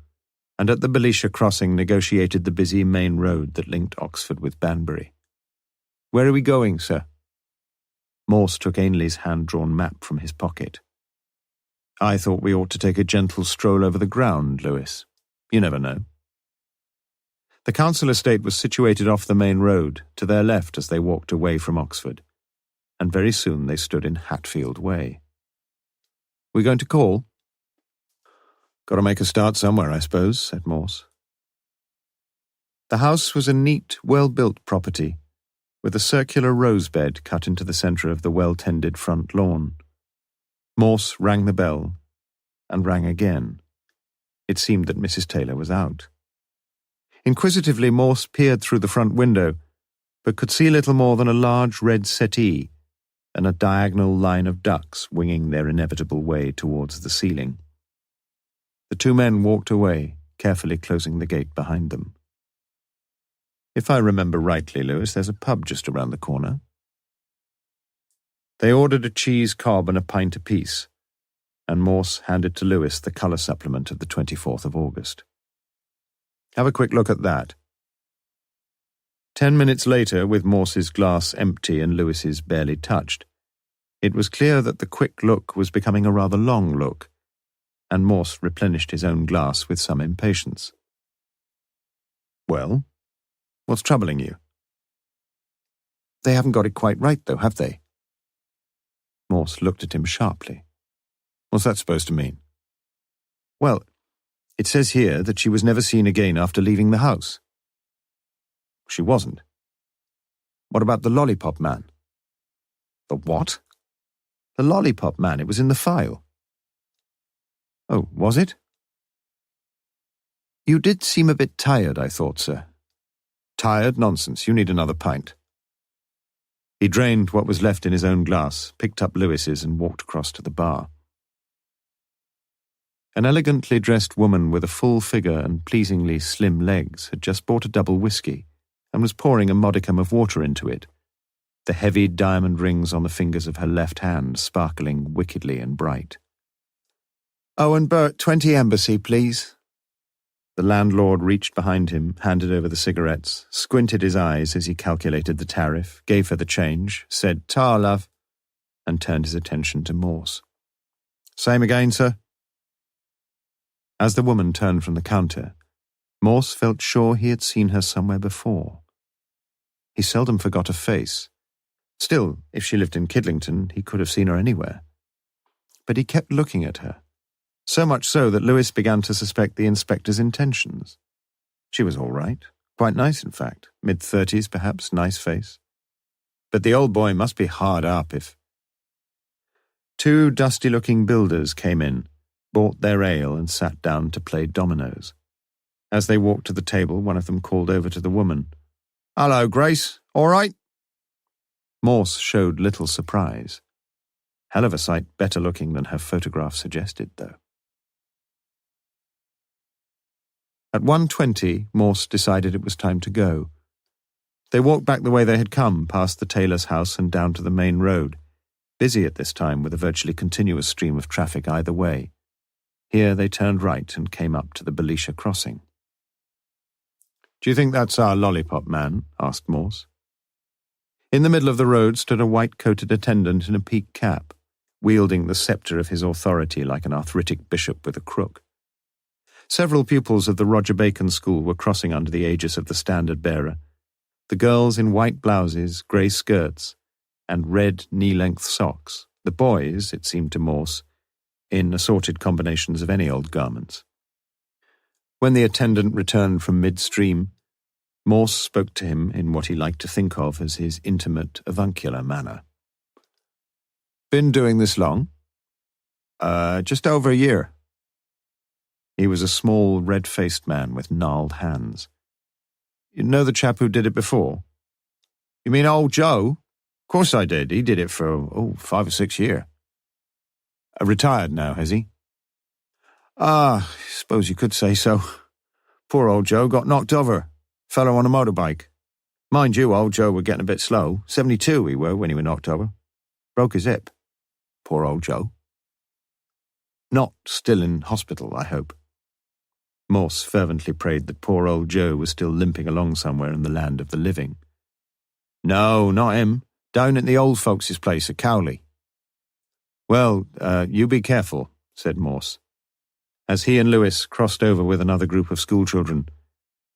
Speaker 1: and at the Belisha crossing negotiated the busy main road that linked Oxford with Banbury. "Where are we going, sir?" Morse took Ainley's hand-drawn map from his pocket. "I thought we ought to take a gentle stroll over the ground, Lewis. You never know." The council estate was situated off the main road, to their left as they walked away from Oxford, and very soon they stood in Hatfield Way. "We going to call?" "Got to make a start somewhere, I suppose," said Morse. The house was a neat, well-built property, with a circular rose bed cut into the centre of the well-tended front lawn. Morse rang the bell, and rang again. It seemed that Mrs. Taylor was out. Inquisitively, Morse peered through the front window, but could see little more than a large red settee and a diagonal line of ducks winging their inevitable way towards the ceiling. The 2 men walked away, carefully closing the gate behind them. "If I remember rightly, Lewis, there's a pub just around the corner." They ordered a cheese cob and a pint apiece, and Morse handed to Lewis the colour supplement of the 24th of August. "Have a quick look at that." 10 minutes later, with Morse's glass empty and Lewis's barely touched, it was clear that the quick look was becoming a rather long look, and Morse replenished his own glass with some impatience. "Well, what's troubling you?" "They haven't got it quite right, though, have they?" Morse looked at him sharply. "What's that supposed to mean?" "Well, it says here that she was never seen again after leaving the house." "She wasn't." "What about the lollipop man?" "The what?" "The lollipop man. It was in the file." Oh, was it? You did seem a bit tired, I thought, sir. Tired? Nonsense. You need another pint. He drained what was left in his own glass, picked up Lewis's and walked across to the bar. An elegantly dressed woman with a full figure and pleasingly slim legs had just bought a double whiskey and was pouring a modicum of water into it, the heavy diamond rings on the fingers of her left hand sparkling wickedly and bright. "Oh, and Bert, 20 Embassy, please." The landlord reached behind him, handed over the cigarettes, squinted his eyes as he calculated the tariff, gave her the change, said, "Ta, love," and turned his attention to Morse. "Same again, sir?" As the woman turned from the counter, Morse felt sure he had seen her somewhere before. He seldom forgot a face. Still, if she lived in Kidlington, he could have seen her anywhere. But he kept looking at her, so much so that Lewis began to suspect the inspector's intentions. She was all right, quite nice in fact, mid-30s perhaps, nice face. But the old boy must be hard up if... Two dusty-looking builders came in, bought their ale and sat down to play dominoes. As they walked to the table, one of them called over to the woman, "Hello, Grace, all right?" Morse showed little surprise. Hell of a sight better looking than her photograph suggested, though. At 1:20, Morse decided it was time to go. They walked back the way they had come, past the tailor's house and down to the main road, busy at this time with a virtually continuous stream of traffic either way. Here they turned right and came up to the Belisha crossing. "Do you think that's our lollipop man?" asked Morse. In the middle of the road stood a white-coated attendant in a peaked cap, wielding the sceptre of his authority like an arthritic bishop with a crook. Several pupils of the Roger Bacon School were crossing under the aegis of the standard-bearer, the girls in white blouses, grey skirts, and red knee-length socks, the boys, it seemed to Morse, in assorted combinations of any old garments. When the attendant returned from midstream, Morse spoke to him in what he liked to think of as his intimate, avuncular manner. "Been doing this long?" Just over a year." He was a small, red-faced man with gnarled hands. "You know the chap who did it before?" "You mean old Joe? Of course I did. He did it for, 5 or 6 years. Retired now, has he?" "I suppose you could say so. Poor old Joe got knocked over. Fellow on a motorbike. Mind you, old Joe were getting a bit slow. 72 he were when he were knocked over. Broke his hip. Poor old Joe." "Not still in hospital, I hope." Morse fervently prayed that poor old Joe was still limping along somewhere in the land of the living. "No, not him. Down at the old folks' place at Cowley." "Well, you be careful," said Morse, as he and Lewis crossed over with another group of schoolchildren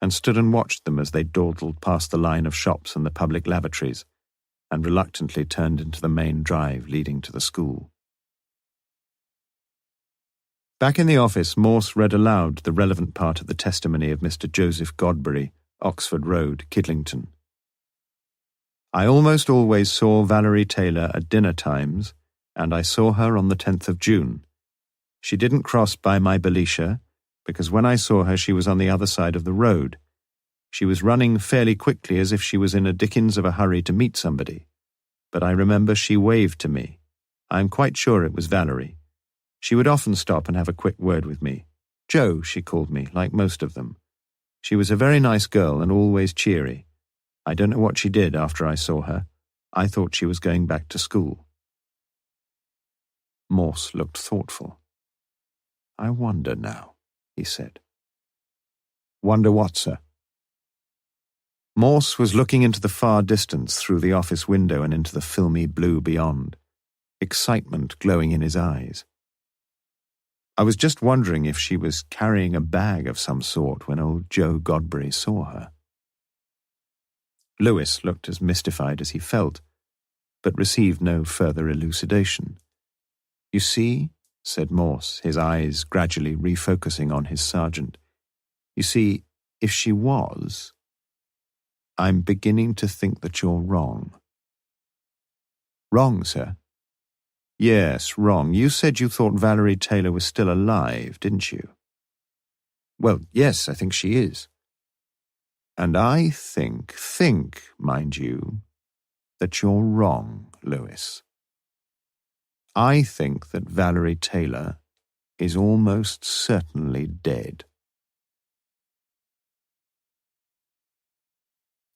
Speaker 1: and stood and watched them as they dawdled past the line of shops and the public lavatories and reluctantly turned into the main drive leading to the school. Back in the office, Morse read aloud the relevant part of the testimony of Mr. Joseph Godbury, Oxford Road, Kidlington. "I almost always saw Valerie Taylor at dinner times, and I saw her on the 10th of June. She didn't cross by my Belisha, because when I saw her she was on the other side of the road. She was running fairly quickly as if she was in a dickens of a hurry to meet somebody. But I remember she waved to me. I am quite sure it was Valerie. She would often stop and have a quick word with me. Joe, she called me, like most of them. She was a very nice girl and always cheery. I don't know what she did after I saw her. I thought she was going back to school." Morse looked thoughtful. "I wonder now," he said. "Wonder what, sir?" Morse was looking into the far distance through the office window and into the filmy blue beyond, excitement glowing in his eyes. "I was just wondering if she was carrying a bag of some sort when old Joe Godbury saw her." Lewis looked as mystified as he felt, but received no further elucidation. "You see," said Morse, his eyes gradually refocusing on his sergeant, "you see, if she was, I'm beginning to think that you're wrong." "Wrong, sir?" Yes, wrong. You said you thought Valerie Taylor was still alive, didn't you? Well, yes, I think she is. And I think, mind you, that you're wrong, Lewis. I think that Valerie Taylor is almost certainly dead.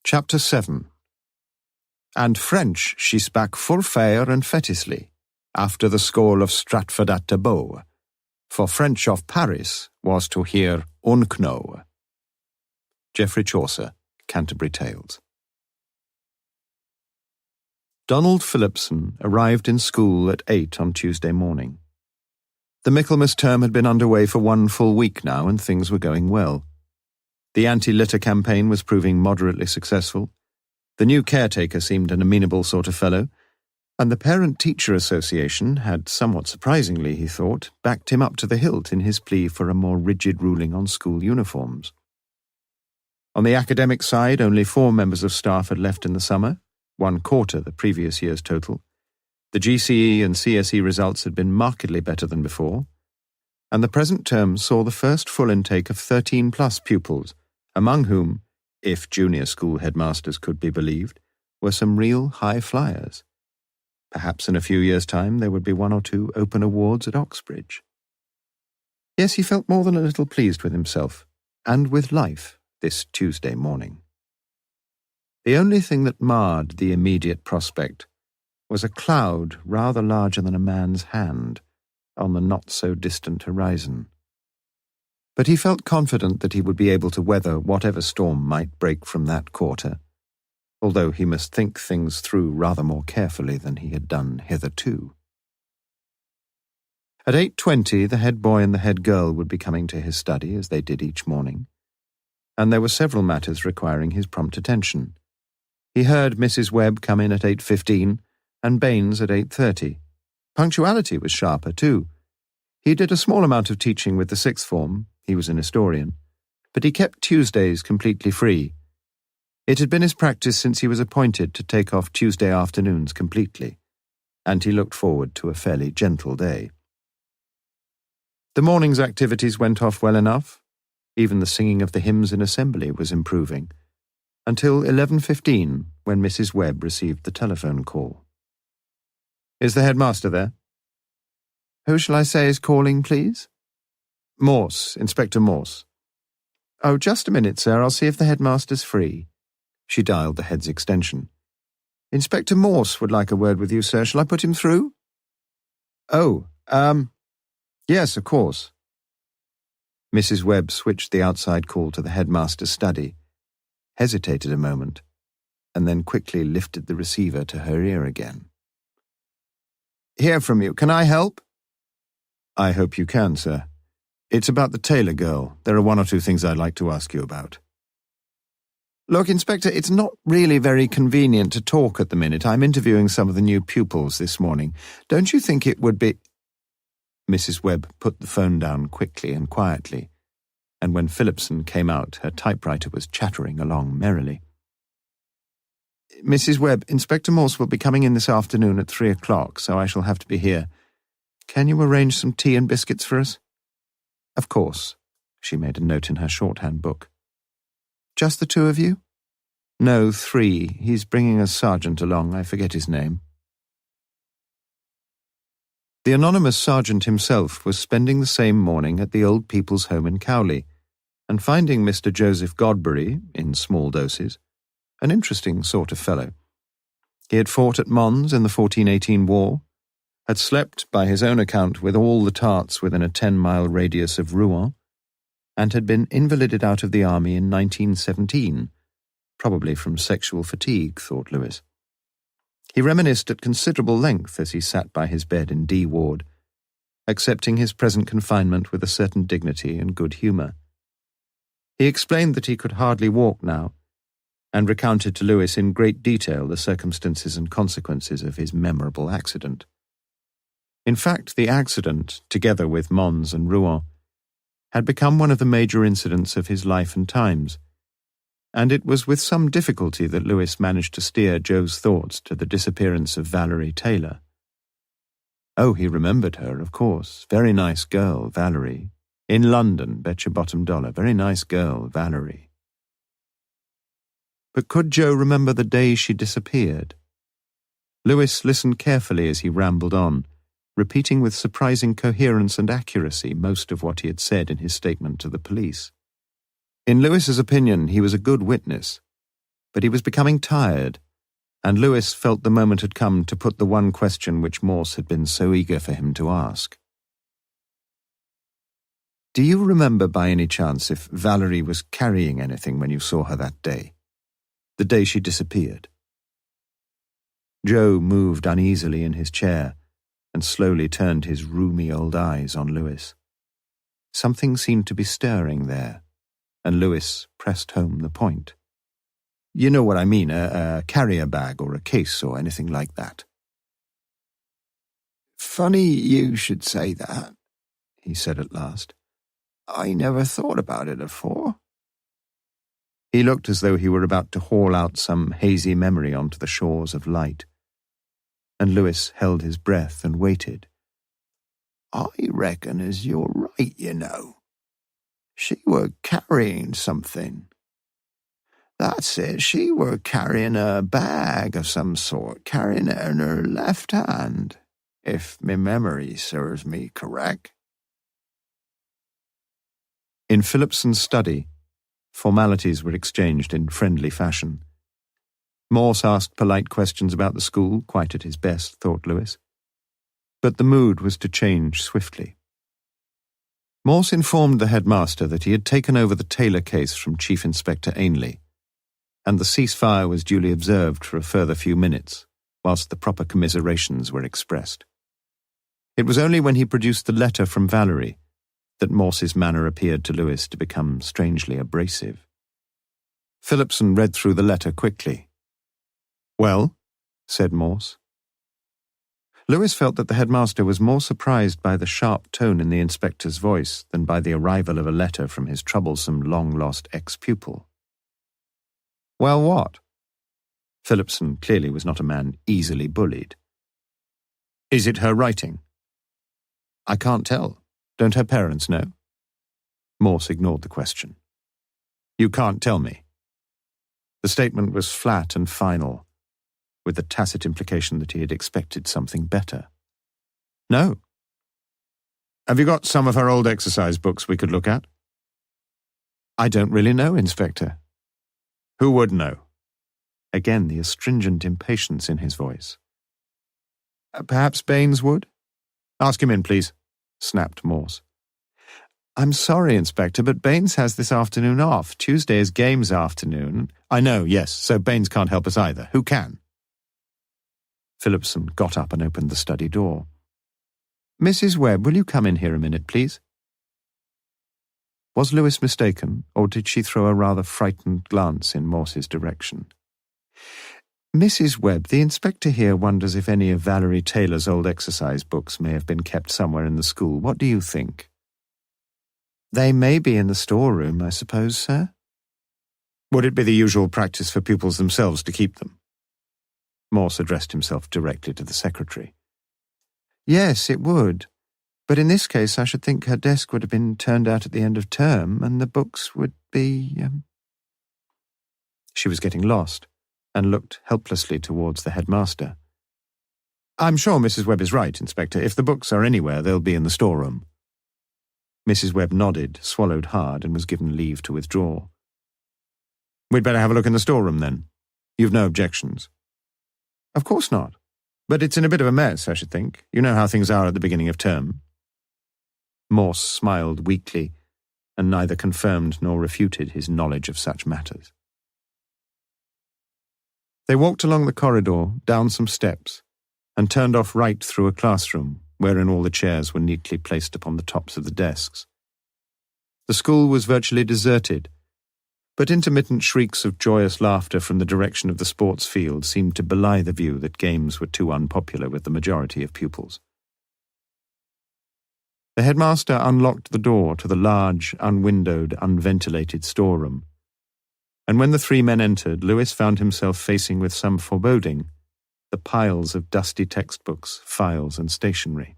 Speaker 1: Chapter 7. And French she spak full fair and fetisly, after the school of Stratford at the Bow, for French of Paris was to hear unknow. Geoffrey Chaucer, Canterbury Tales. Donald Phillipson arrived in school at 8 on Tuesday morning. The Michaelmas term had been underway for 1 full week now, and things were going well. The anti-litter campaign was proving moderately successful. The new caretaker seemed an amenable sort of fellow, and the Parent-Teacher Association had, somewhat surprisingly, he thought, backed him up to the hilt in his plea for a more rigid ruling on school uniforms. On the academic side, only 4 members of staff had left in the summer, 1/4 the previous year's total. The GCE and CSE results had been markedly better than before, and the present term saw the first full intake of 13+ pupils, among whom, if junior school headmasters could be believed, were some real high flyers. Perhaps in a few years' time there would be 1 or 2 open awards at Oxbridge. Yes, he felt more than a little pleased with himself, and with life, this Tuesday morning. The only thing that marred the immediate prospect was a cloud rather larger than a man's hand on the not-so-distant horizon. But he felt confident that he would be able to weather whatever storm might break from that quarter, although he must think things through rather more carefully than he had done hitherto. At 8:20 the head boy and the head girl would be coming to his study, as they did each morning, and there were several matters requiring his prompt attention. He heard Mrs. Webb come in at 8:15 and Baines at 8:30. Punctuality was sharper, too. He did a small amount of teaching with the 6th form, he was an historian, but he kept Tuesdays completely free. It had been his practice since he was appointed to take off Tuesday afternoons completely, and he looked forward to a fairly gentle day. The morning's activities went off well enough. Even the singing of the hymns in assembly was improving, until 11:15, when Mrs. Webb received the telephone call. "Is the headmaster there?" "Who shall I say is calling, please?" "Morse, Inspector Morse." "Oh, just a minute, sir. I'll see if the headmaster's free." She dialed the head's extension. "Inspector Morse would like a word with you, sir. Shall I put him through?" "Oh, yes, of course." Mrs. Webb switched the outside call to the headmaster's study, hesitated a moment, and then quickly lifted the receiver to her ear again. "Hear from you. Can I help?" "I hope you can, sir. It's about the Taylor girl. There are 1 or 2 things I'd like to ask you about." "Look, Inspector, it's not really very convenient to talk at the minute. I'm interviewing some of the new pupils this morning. Don't you think it would be—" Mrs. Webb put the phone down quickly and quietly, and when Phillipson came out, her typewriter was chattering along merrily. "Mrs. Webb, Inspector Morse will be coming in this afternoon at 3 o'clock, so I shall have to be here. Can you arrange some tea and biscuits for us?" "Of course." She made a note in her shorthand book. "Just the 2 of you?" "No, 3. He's bringing a sergeant along. I forget his name." The anonymous sergeant himself was spending the same morning at the old people's home in Cowley, and finding Mr. Joseph Godbury, in small doses, an interesting sort of fellow. He had fought at Mons in the 1418 war, had slept, by his own account, with all the tarts within a 10-mile radius of Rouen, and had been invalided out of the army in 1917, probably from sexual fatigue, thought Lewis. He reminisced at considerable length as he sat by his bed in D Ward, accepting his present confinement with a certain dignity and good humour. He explained that he could hardly walk now, and recounted to Lewis in great detail the circumstances and consequences of his memorable accident. In fact, the accident, together with Mons and Rouen, had become one of the major incidents of his life and times, and it was with some difficulty that Lewis managed to steer Joe's thoughts to the disappearance of Valerie Taylor. Oh, he remembered her, of course. Very nice girl, Valerie. In London, bet your bottom dollar. Very nice girl, Valerie. But could Joe remember the day she disappeared? Lewis listened carefully as he rambled on, repeating with surprising coherence and accuracy most of what he had said in his statement to the police. In Lewis's opinion, he was a good witness, but he was becoming tired, and Lewis felt the moment had come to put the one question which Morse had been so eager for him to ask. Do you remember by any chance if Valerie was carrying anything when you saw her that day? The day she disappeared? Joe moved uneasily in his chair and slowly turned his roomy old eyes on Lewis. Something seemed to be stirring there, and Lewis pressed home the point. You know what I mean, a carrier bag or a case or anything like that.
Speaker 2: Funny you should say that, he said at last. I never thought about it afore.
Speaker 1: He looked as though he were about to haul out some hazy memory onto the shores of light, and Lewis held his breath and waited.
Speaker 2: I reckon as you're right, you know. She were carrying something. That's it, she were carrying a bag of some sort, carrying it in her left hand, if me memory serves me correct.
Speaker 1: In Phillipson's study, formalities were exchanged in friendly fashion. Morse asked polite questions about the school, quite at his best, thought Lewis. But the mood was to change swiftly. Morse informed the headmaster that he had taken over the Taylor case from Chief Inspector Ainley, and the ceasefire was duly observed for a further few minutes, whilst the proper commiserations were expressed. It was only when he produced the letter from Valerie that Morse's manner appeared to Lewis to become strangely abrasive. Phillipson read through the letter quickly. Well, said Morse. Lewis felt that the headmaster was more surprised by the sharp tone in the inspector's voice than by the arrival of a letter from his troublesome, long-lost ex-pupil. Well, what? Phillipson clearly was not a man easily bullied. Is it her writing? I can't tell. Don't her parents know? Morse ignored the question. You can't tell me. The statement was flat and final, with the tacit implication that he had expected something better. No. Have you got some of her old exercise books we could look at? I don't really know, Inspector. Who would know? Again, the astringent impatience in his voice. Perhaps Baines would? Ask him in, please, snapped Morse. I'm sorry, Inspector, but Baines has this afternoon off. Tuesday is games afternoon. I know, yes, so Baines can't help us either. Who can? Phillipson got up and opened the study door. Mrs. Webb, will you come in here a minute, please? Was Lewis mistaken, or did she throw a rather frightened glance in Morse's direction? Mrs. Webb, the inspector here wonders if any of Valerie Taylor's old exercise books may have been kept somewhere in the school. What do you think? They may be in the storeroom, I suppose, sir. Would it be the usual practice for pupils themselves to keep them? Morse addressed himself directly to the secretary. Yes, it would. But in this case, I should think her desk would have been turned out at the end of term, and the books would be... She was getting lost, and looked helplessly towards the headmaster. I'm sure Mrs. Webb is right, Inspector. If the books are anywhere, they'll be in the storeroom. Mrs. Webb nodded, swallowed hard, and was given leave to withdraw. We'd better have a look in the storeroom, then. You've no objections. Of course not. But it's in a bit of a mess, I should think. You know how things are at the beginning of term. Morse smiled weakly, and neither confirmed nor refuted his knowledge of such matters. They walked along the corridor, down some steps, and turned off right through a classroom, wherein all the chairs were neatly placed upon the tops of the desks. The school was virtually deserted, but intermittent shrieks of joyous laughter from the direction of the sports field seemed to belie the view that games were too unpopular with the majority of pupils. The headmaster unlocked the door to the large, unwindowed, unventilated storeroom, and when the three men entered, Lewis found himself facing with some foreboding the piles of dusty textbooks, files, and stationery.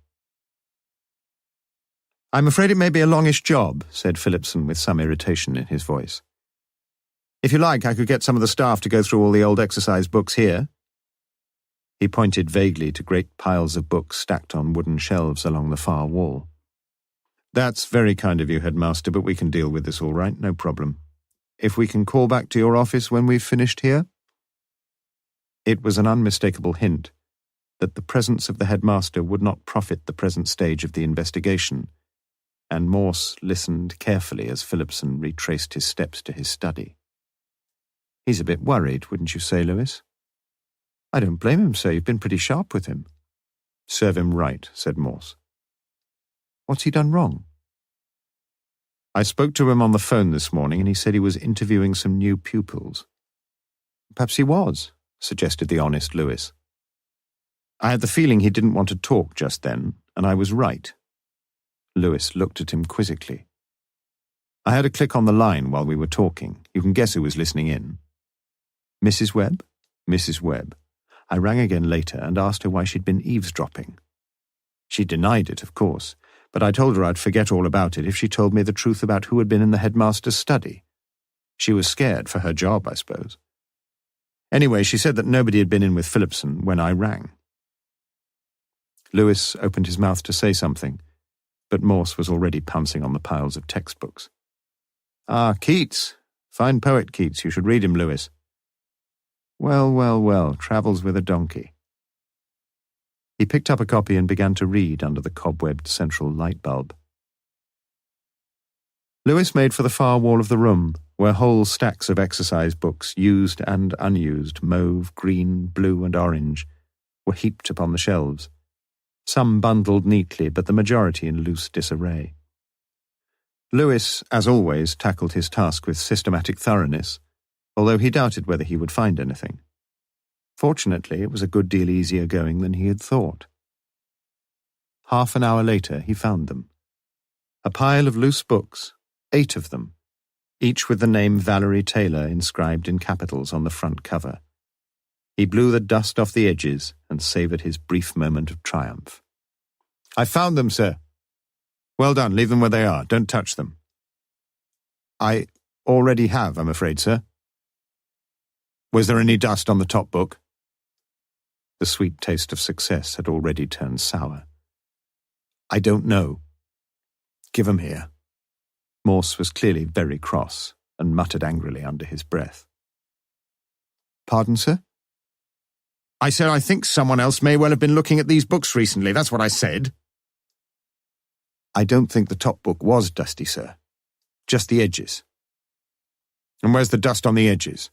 Speaker 1: "I'm afraid it may be a longish job," said Phillipson with some irritation in his voice. "If you like, I could get some of the staff to go through all the old exercise books here." He pointed vaguely to great piles of books stacked on wooden shelves along the far wall. "That's very kind of you, headmaster, but we can deal with this all right, no problem. If we can call back to your office when we've finished here?" It was an unmistakable hint that the presence of the headmaster would not profit the present stage of the investigation, and Morse listened carefully as Phillipson retraced his steps to his study. "He's a bit worried, wouldn't you say, Lewis?" "I don't blame him, sir. You've been pretty sharp with him." "Serve him right," said Morse. "What's he done wrong?" "I spoke to him on the phone this morning, and he said he was interviewing some new pupils." "Perhaps he was," suggested the honest Lewis. "I had the feeling he didn't want to talk just then, and I was right." Lewis looked at him quizzically. "I had a click on the line while we were talking. You can guess who was listening in." "Mrs. Webb?" "Mrs. Webb. I rang again later and asked her why she'd been eavesdropping. She denied it, of course, but I told her I'd forget all about it if she told me the truth about who had been in the headmaster's study. She was scared for her job, I suppose. Anyway, she said that nobody had been in with Phillipson when I rang." Lewis opened his mouth to say something, but Morse was already pouncing on the piles of textbooks. "Ah, Keats. Fine poet, Keats. You should read him, Lewis." Well, travels with a donkey." He picked up a copy and began to read under the cobwebbed central light bulb. Lewis made for the far wall of the room, where whole stacks of exercise books, used and unused, mauve, green, blue, and orange, were heaped upon the shelves, some bundled neatly, but the majority in loose disarray. Lewis, as always, tackled his task with systematic thoroughness, although he doubted whether he would find anything. Fortunately, it was a good deal easier going than he had thought. Half an hour later, he found them. A pile of loose books, 8 of them, each with the name Valerie Taylor inscribed in capitals on the front cover. He blew the dust off the edges and savoured his brief moment of triumph. "I found them, sir." "Well done, leave them where they are, don't touch them." "I already have, I'm afraid, sir." "Was there any dust on the top book?" The sweet taste of success had already turned sour. "I don't know." "Give 'em here." Morse was clearly very cross and muttered angrily under his breath. "Pardon, sir?" "I said I think someone else may well have been looking at these books recently, that's what I said." "I don't think the top book was dusty, sir. Just the edges." "And where's the dust on the edges?"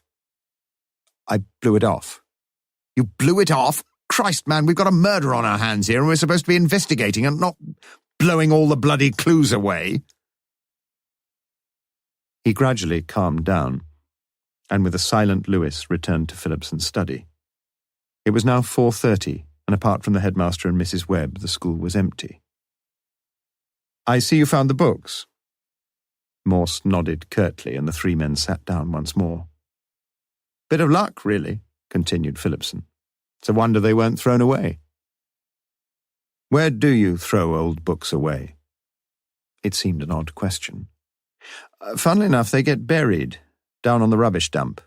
Speaker 1: "I blew it off." "You blew it off? Christ, man, we've got a murder on our hands here and we're supposed to be investigating and not blowing all the bloody clues away." He gradually calmed down, and with a silent Lewis returned to Phillipson's study. It was now 4:30, and apart from the headmaster and Mrs. Webb, the school was empty. "I see you found the books." Morse nodded curtly, and the 3 men sat down once more. "Bit of luck, really," continued Phillipson. "It's a wonder they weren't thrown away." "Where do you throw old books away?" It seemed an odd question. "Funnily enough, they get buried, down on the rubbish dump.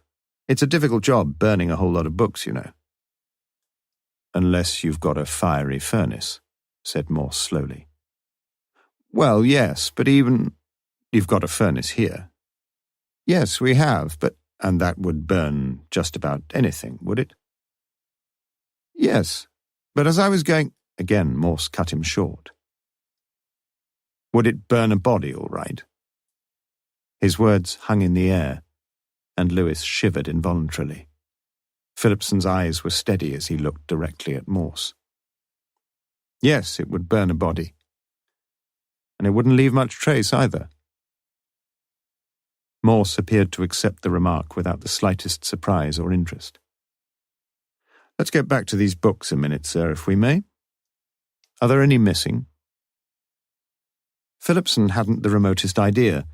Speaker 1: It's a difficult job, burning a whole lot of books, you know." "Unless you've got a fiery furnace," said Morse slowly. "Well, yes, but even—" "You've got a furnace here." "Yes, we have, but—" "And that would burn just about anything, would it?" "Yes, but as I was going—" Again Morse cut him short. "Would it burn a body all right?" His words hung in the air, and Lewis shivered involuntarily. Phillipson's eyes were steady as he looked directly at Morse. "Yes, it would burn a body. And it wouldn't leave much trace either." Morse appeared to accept the remark without the slightest surprise or interest. "Let's get back to these books a minute, sir, if we may. Are there any missing?" Phillipson hadn't the remotest idea,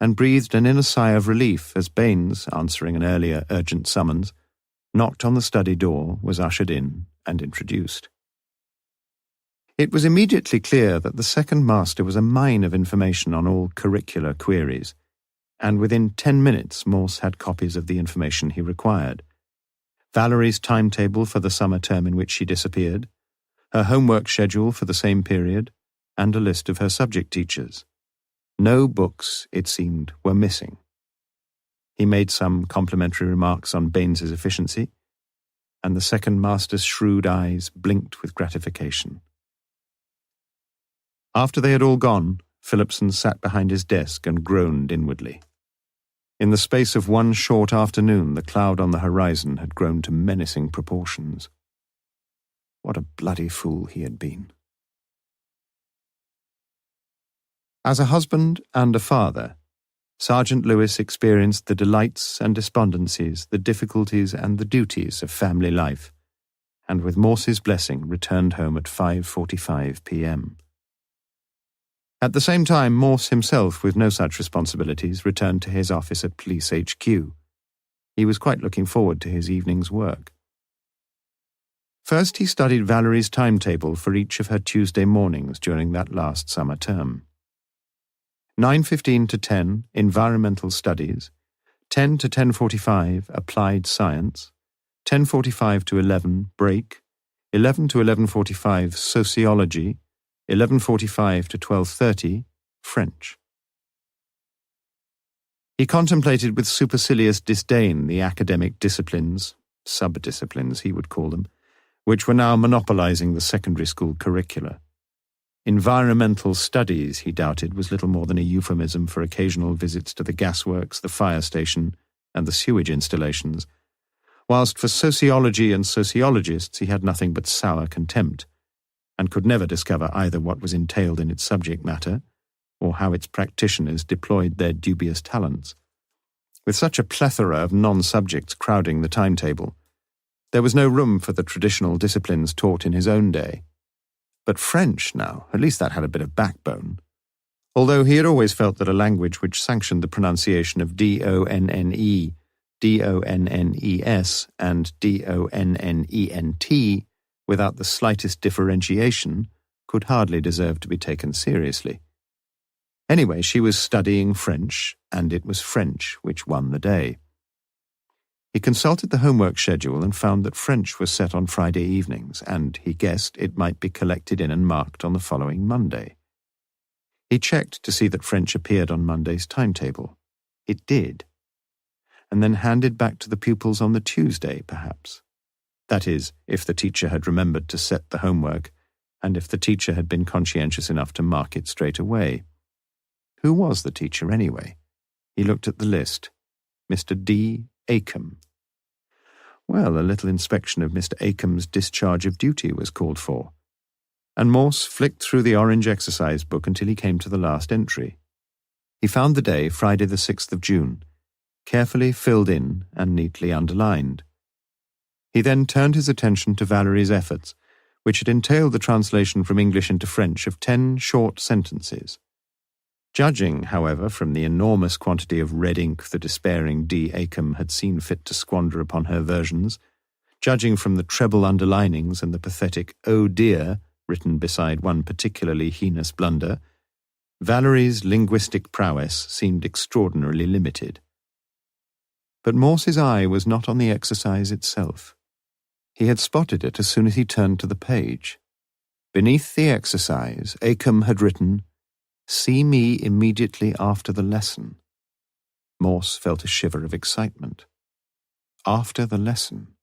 Speaker 1: and breathed an inner sigh of relief as Baines, answering an earlier urgent summons, knocked on the study door, was ushered in and introduced. It was immediately clear that the second master was a mine of information on all curricular queries, and within 10 minutes Morse had copies of the information he required. Valerie's timetable for the summer term in which she disappeared, her homework schedule for the same period, and a list of her subject teachers. No books, it seemed, were missing. He made some complimentary remarks on Baines's efficiency, and the second master's shrewd eyes blinked with gratification. After they had all gone, Phillipson sat behind his desk and groaned inwardly. In the space of one short afternoon, the cloud on the horizon had grown to menacing proportions. What a bloody fool he had been. As a husband and a father, Sergeant Lewis experienced the delights and despondencies, the difficulties and the duties of family life, and with Morse's blessing returned home at 5:45 p.m. At the same time, Morse himself, with no such responsibilities, returned to his office at Police HQ. He was quite looking forward to his evening's work. First, he studied Valerie's timetable for each of her Tuesday mornings during that last summer term. 9:15 to 10, Environmental Studies, 10 to 10:45, Applied Science, 10:45 to 11, Break, 11 to 11:45, Sociology, 11:45 to 12:30, French. He contemplated with supercilious disdain the academic disciplines, sub-disciplines he would call them, which were now monopolizing the secondary school curricula. Environmental studies, he doubted, was little more than a euphemism for occasional visits to the gasworks, the fire station, and the sewage installations, whilst for sociology and sociologists he had nothing but sour contempt, and could never discover either what was entailed in its subject matter, or how its practitioners deployed their dubious talents. With such a plethora of non-subjects crowding the timetable, there was no room for the traditional disciplines taught in his own day. But French now, at least that had a bit of backbone. Although he had always felt that a language which sanctioned the pronunciation of D-O-N-N-E, D-O-N-N-E-S, and D-O-N-N-E-N-T, without the slightest differentiation, could hardly deserve to be taken seriously. Anyway, she was studying French, and it was French which won the day. He consulted the homework schedule and found that French was set on Friday evenings, and he guessed it might be collected in and marked on the following Monday. He checked to see that French appeared on Monday's timetable. It did. And then handed back to the pupils on the Tuesday, perhaps. That is, if the teacher had remembered to set the homework, and if the teacher had been conscientious enough to mark it straight away. Who was the teacher, anyway? He looked at the list. Mr. D. Acombe. Well, a little inspection of Mr. Acombe's discharge of duty was called for, and Morse flicked through the orange exercise book until he came to the last entry. He found the day, Friday the 6th of June, carefully filled in and neatly underlined. He then turned his attention to Valerie's efforts, which had entailed the translation from English into French of 10 short sentences. Judging, however, from the enormous quantity of red ink the despairing D. Acombe had seen fit to squander upon her versions, judging from the treble underlinings and the pathetic "oh dear" written beside one particularly heinous blunder, Valerie's linguistic prowess seemed extraordinarily limited. But Morse's eye was not on the exercise itself. He had spotted it as soon as he turned to the page. Beneath the exercise, Acombe had written, "See me immediately after the lesson." Morse felt a shiver of excitement. After the lesson,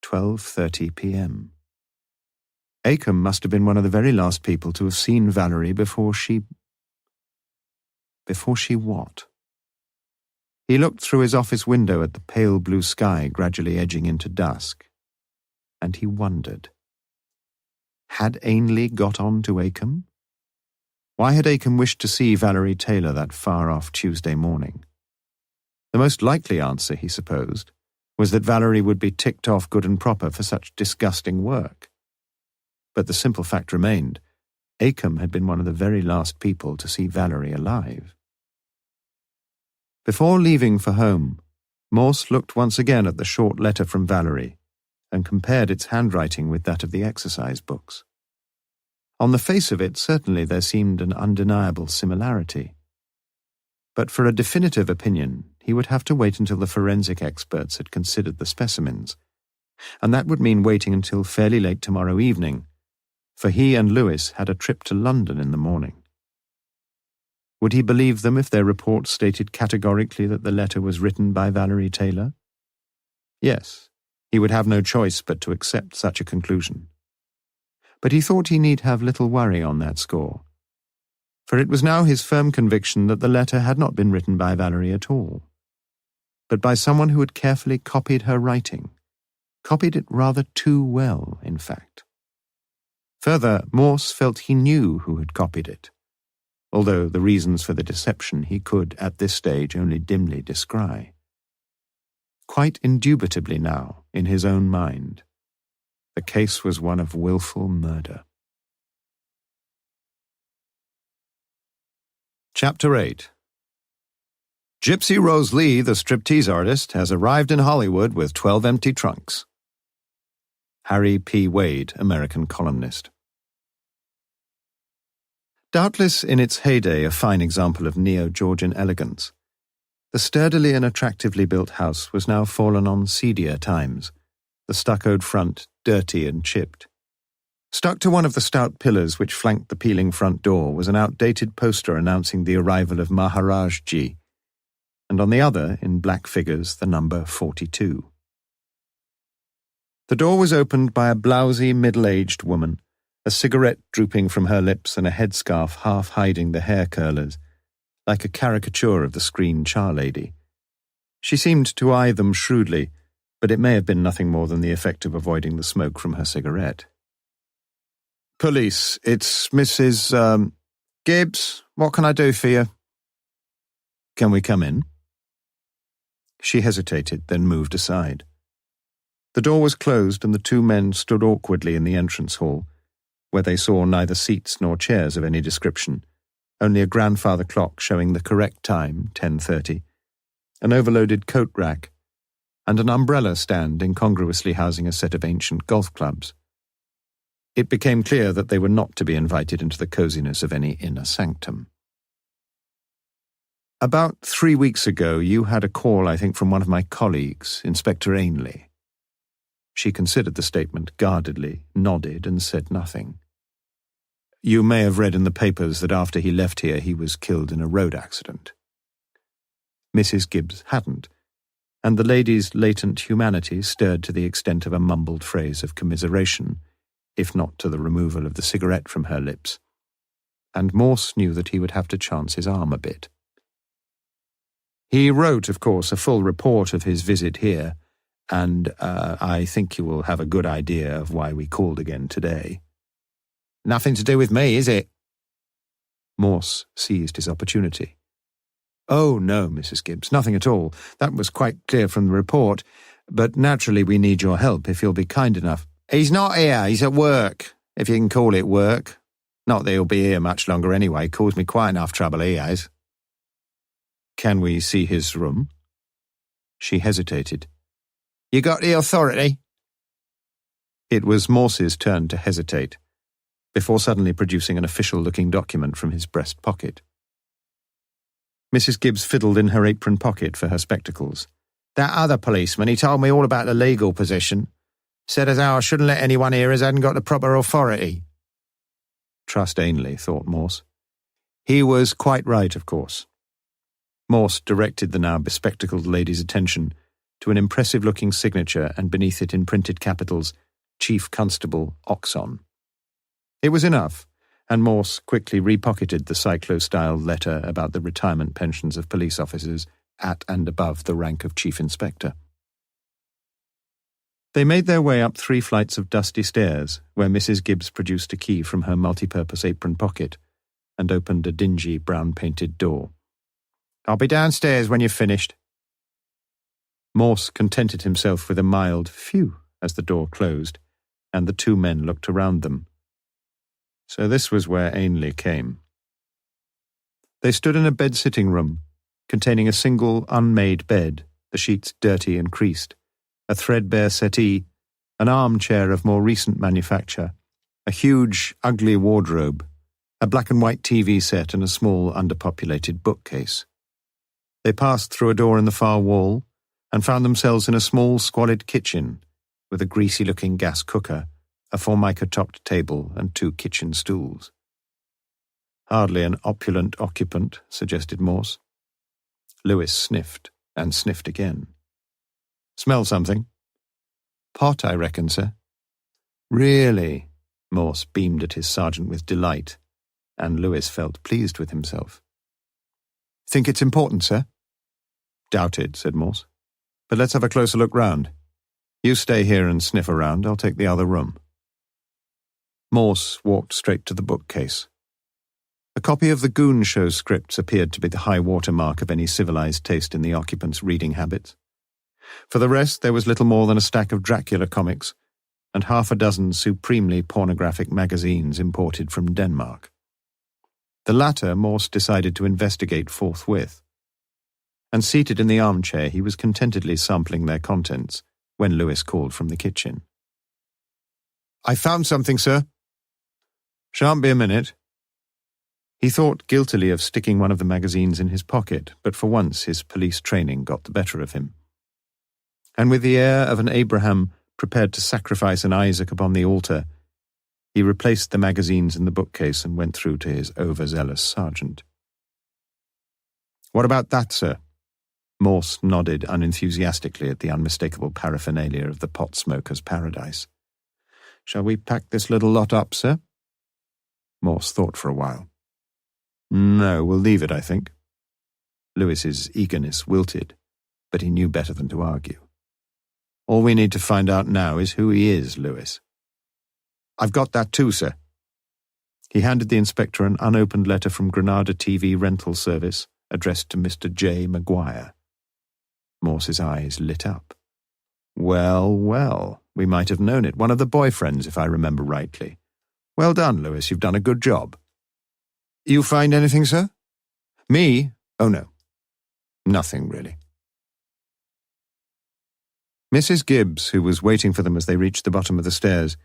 Speaker 1: 12:30 p.m. Acombe must have been one of the very last people to have seen Valerie before she... Before she what? He looked through his office window at the pale blue sky gradually edging into dusk, and he wondered. Had Ainley got on to Acombe? Why had Acombe wished to see Valerie Taylor that far-off Tuesday morning? The most likely answer, he supposed, was that Valerie would be ticked off good and proper for such disgusting work. But the simple fact remained, Acombe had been one of the very last people to see Valerie alive. Before leaving for home, Morse looked once again at the short letter from Valerie and compared its handwriting with that of the exercise books. On the face of it, certainly there seemed an undeniable similarity. But for a definitive opinion, he would have to wait until the forensic experts had considered the specimens, and that would mean waiting until fairly late tomorrow evening, for he and Lewis had a trip to London in the morning. Would he believe them if their report stated categorically that the letter was written by Valerie Taylor? Yes, he would have no choice but to accept such a conclusion. But he thought he need have little worry on that score, for it was now his firm conviction that the letter had not been written by Valerie at all, but by someone who had carefully copied her writing, copied it rather too well, in fact. Further, Morse felt he knew who had copied it, although the reasons for the deception he could, at this stage, only dimly descry. Quite indubitably now, in his own mind, the case was one of willful murder. Chapter 8. Gypsy Rose Lee, the striptease artist, has arrived in Hollywood with 12 empty trunks. Harry P. Wade, American columnist. Doubtless in its heyday a fine example of neo-Georgian elegance, the sturdily and attractively built house was now fallen on seedier times, the stuccoed front dirty and chipped. Stuck to one of the stout pillars which flanked the peeling front door was an outdated poster announcing the arrival of Maharajji, and on the other, in black figures, the number 42. The door was opened by a blousy, middle-aged woman, a cigarette drooping from her lips and a headscarf half hiding the hair curlers, like a caricature of the screen charlady. She seemed to eye them shrewdly, but it may have been nothing more than the effect of avoiding the smoke from her cigarette. "Police, it's Mrs. Gibbs. What can I do for you?" "Can we come in?" She hesitated, then moved aside. The door was closed and the two men stood awkwardly in the entrance hall, where they saw neither seats nor chairs of any description, only a grandfather clock showing the correct time, 10:30, an overloaded coat rack, and an umbrella stand incongruously housing a set of ancient golf clubs. It became clear that they were not to be invited into the coziness of any inner sanctum. "About 3 weeks ago you had a call, I think, from one of my colleagues, Inspector Ainley." She considered the statement guardedly, nodded, and said nothing. "You may have read in the papers that after he left here he was killed in a road accident." Mrs. Gibbs hadn't, and the lady's latent humanity stirred to the extent of a mumbled phrase of commiseration, if not to the removal of the cigarette from her lips, and Morse knew that he would have to chance his arm a bit. "He wrote, of course, a full report of his visit here, and I think you will have a good idea of why we called again today." "Nothing to do with me, is it?" Morse seized his opportunity. "Oh, no, Mrs. Gibbs, nothing at all. That was quite clear from the report. But naturally we need your help, if you'll be kind enough." "He's not here, he's at work, if you can call it work. Not that he'll be here much longer anyway, caused me quite enough trouble, he has." "Can we see his room?" She hesitated. "You got the authority?" It was Morse's turn to hesitate, before suddenly producing an official-looking document from his breast pocket. Mrs. Gibbs fiddled in her apron pocket for her spectacles. "That other policeman, he told me all about the legal position. Said as how I shouldn't let anyone here as hadn't got the proper authority." Trust Ainley, thought Morse. He was quite right, of course. Morse directed the now bespectacled lady's attention to an impressive-looking signature and beneath it in printed capitals, Chief Constable Oxon. It was enough, and Morse quickly repocketed the cyclo-styled letter about the retirement pensions of police officers at and above the rank of Chief Inspector. They made their way up 3 flights of dusty stairs, where Mrs. Gibbs produced a key from her multi-purpose apron pocket and opened a dingy, brown-painted door. "I'll be downstairs when you've finished." Morse contented himself with a mild phew as the door closed, and the two men looked around them. So this was where Ainley came. They stood in a bed-sitting room, containing a single unmade bed, the sheets dirty and creased, a threadbare settee, an armchair of more recent manufacture, a huge, ugly wardrobe, a black-and-white TV set and a small, underpopulated bookcase. They passed through a door in the far wall and found themselves in a small, squalid kitchen with a greasy-looking gas cooker, a formica-topped table and 2 kitchen stools. Hardly an opulent occupant, suggested Morse. Lewis sniffed and sniffed again. Smell something? Pot, I reckon, sir. Really? Morse beamed at his sergeant with delight, and Lewis felt pleased with himself. Think it's important, sir? Doubted, said Morse. But let's have a closer look round. You stay here and sniff around. I'll take the other room. Morse walked straight to the bookcase. A copy of the Goon Show scripts appeared to be the high water mark of any civilized taste in the occupant's reading habits. For the rest, there was little more than a stack of Dracula comics and 6 supremely pornographic magazines imported from Denmark. The latter Morse decided to investigate forthwith, and seated in the armchair he was contentedly sampling their contents when Lewis called from the kitchen. I found something, sir. Shan't be a minute. He thought guiltily of sticking one of the magazines in his pocket, but for once his police training got the better of him. And with the air of an Abraham prepared to sacrifice an Isaac upon the altar, he replaced the magazines in the bookcase and went through to his overzealous sergeant. What about that, sir? Morse nodded unenthusiastically at the unmistakable paraphernalia of the pot smoker's paradise. Shall we pack this little lot up, sir? Morse thought for a while. No, we'll leave it, I think. Lewis's eagerness wilted, but he knew better than to argue. All we need to find out now is who he is, Lewis. I've got that too, sir. He handed the inspector an unopened letter from Granada TV rental service addressed to Mr. J. Maguire. Morse's eyes lit up. Well, well, we might have known it. One of the boyfriends, if I remember rightly. Well done, Lewis. You've done a good job. You find anything, sir? Me? Oh, no. Nothing, really. Mrs. Gibbs, who was waiting for them as they reached the bottom of the stairs,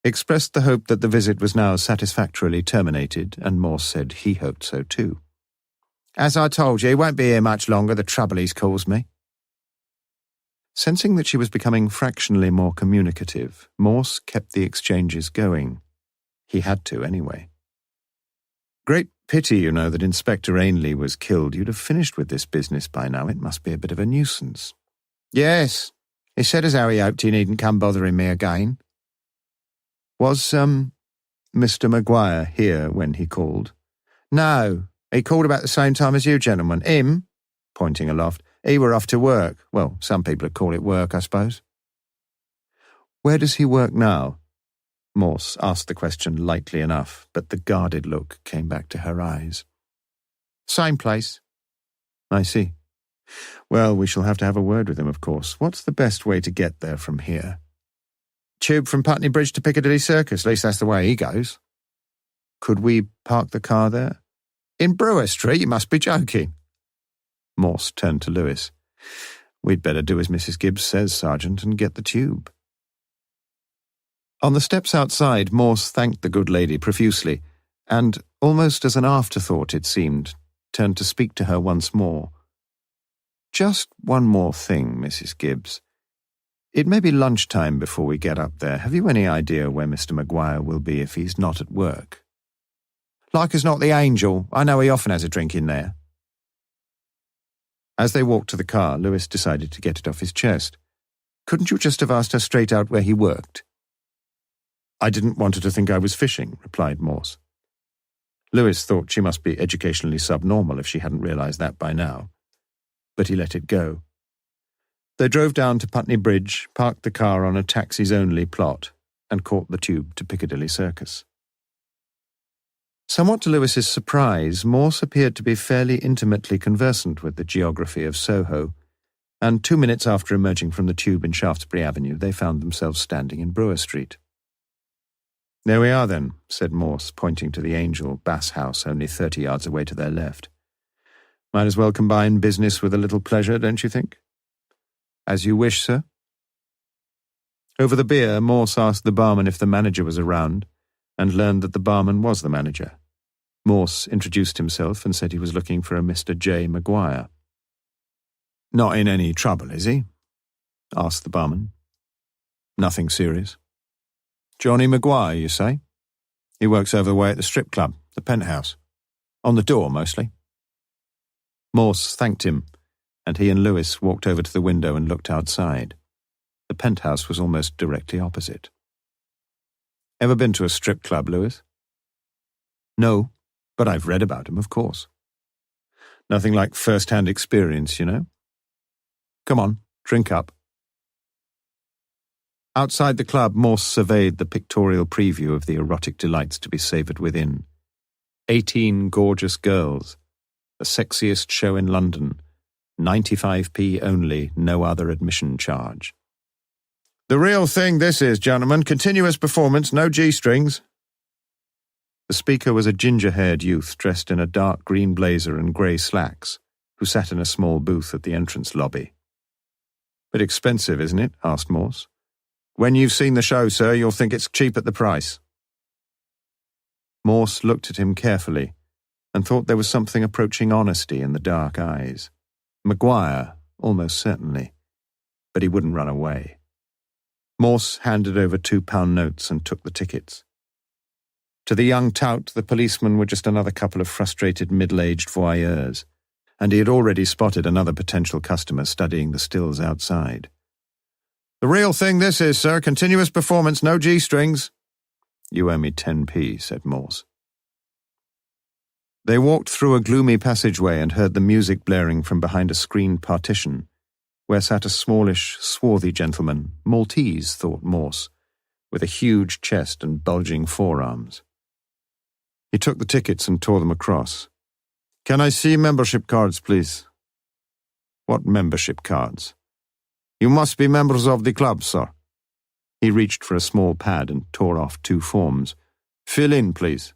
Speaker 1: expressed the hope that the visit was now satisfactorily terminated, and Morse said he hoped so too. As I told you, he won't be here much longer, the trouble he's caused me. Sensing that she was becoming fractionally more communicative, Morse kept the exchanges going. He had to, anyway. Great pity, you know, that Inspector Ainley was killed. You'd have finished with this business by now. It must be a bit of a nuisance. Yes, he said as how he hoped he needn't come bothering me again. Was, Mr. Maguire here when he called? No, he called about the same time as you gentlemen. Him, pointing aloft, he were off to work. Well, some people would call it work, I suppose. Where does he work now? Morse asked the question lightly enough, but the guarded look came back to her eyes. Same place. I see. Well, we shall have to have a word with him, of course. What's the best way to get there from here? Tube from Putney Bridge to Piccadilly Circus, at least that's the way he goes. Could we park the car there? In Brewer Street? You must be joking. Morse turned to Lewis. We'd better do as Mrs. Gibbs says, Sergeant, and get the tube. On the steps outside, Morse thanked the good lady profusely, and, almost as an afterthought it seemed, turned to speak to her once more. Just one more thing, Mrs. Gibbs. It may be lunchtime before we get up there. Have you any idea where Mr. Maguire will be if he's not at work? Like as not the Angel. I know he often has a drink in there. As they walked to the car, Lewis decided to get it off his chest. Couldn't you just have asked her straight out where he worked? I didn't want her to think I was fishing, replied Morse. Lewis thought she must be educationally subnormal if she hadn't realized that by now. But he let it go. They drove down to Putney Bridge, parked the car on a taxis-only plot, and caught the tube to Piccadilly Circus. Somewhat to Lewis's surprise, Morse appeared to be fairly intimately conversant with the geography of Soho, and 2 minutes after emerging from the tube in Shaftesbury Avenue, they found themselves standing in Brewer Street. There we are, then, said Morse, pointing to the Angel Bass House only 30 yards away to their left. Might as well combine business with a little pleasure, don't you think? As you wish, sir. Over the beer, Morse asked the barman if the manager was around, and learned that the barman was the manager. Morse introduced himself and said he was looking for a Mr. J. Maguire. Not in any trouble, is he? Asked the barman. Nothing serious. Johnny Maguire, you say? He works over the way at the strip club, the Penthouse. On the door, mostly. Morse thanked him, and he and Lewis walked over to the window and looked outside. The Penthouse was almost directly opposite. Ever been to a strip club, Lewis? No, but I've read about them, of course. Nothing like first-hand experience, you know. Come on, drink up. Outside the club, Morse surveyed the pictorial preview of the erotic delights to be savoured within. 18 gorgeous girls, the sexiest show in London, 95p only, no other admission charge. The real thing this is, gentlemen, continuous performance, no G-strings. The speaker was a ginger-haired youth dressed in a dark green blazer and grey slacks, who sat in a small booth at the entrance lobby. Bit expensive, isn't it? Asked Morse. When you've seen the show, sir, you'll think it's cheap at the price. Morse looked at him carefully and thought there was something approaching honesty in the dark eyes. Maguire, almost certainly, but he wouldn't run away. Morse handed over £2 notes and took the tickets. To the young tout, the policemen were just another couple of frustrated middle-aged voyeurs, and he had already spotted another potential customer studying the stills outside. The real thing this is, sir, continuous performance, no G-strings. You owe me 10p, said Morse. They walked through a gloomy passageway and heard the music blaring from behind a screened partition, where sat a smallish, swarthy gentleman, Maltese, thought Morse, with a huge chest and bulging forearms. He took the tickets and tore them across. Can I see membership cards, please? What membership cards? You must be members of the club, sir. He reached for a small pad and tore off 2 forms. Fill in, please.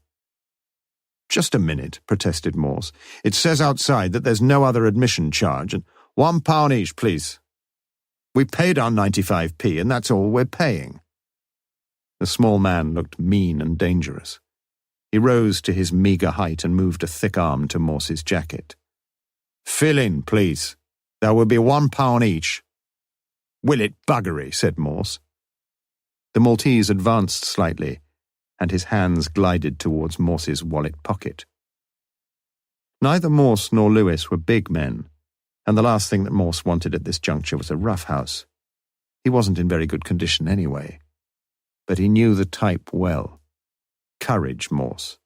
Speaker 1: Just a minute, protested Morse. It says outside that there's no other admission charge, and £1 each, please. We paid our 95p, and that's all we're paying. The small man looked mean and dangerous. He rose to his meagre height and moved a thick arm to Morse's jacket. Fill in, please. There will be £1 each. Will it buggery, said Morse. The Maltese advanced slightly, and his hands glided towards Morse's wallet pocket. Neither Morse nor Lewis were big men, and the last thing that Morse wanted at this juncture was a roughhouse. He wasn't in very good condition anyway, but he knew the type well. Courage, Morse.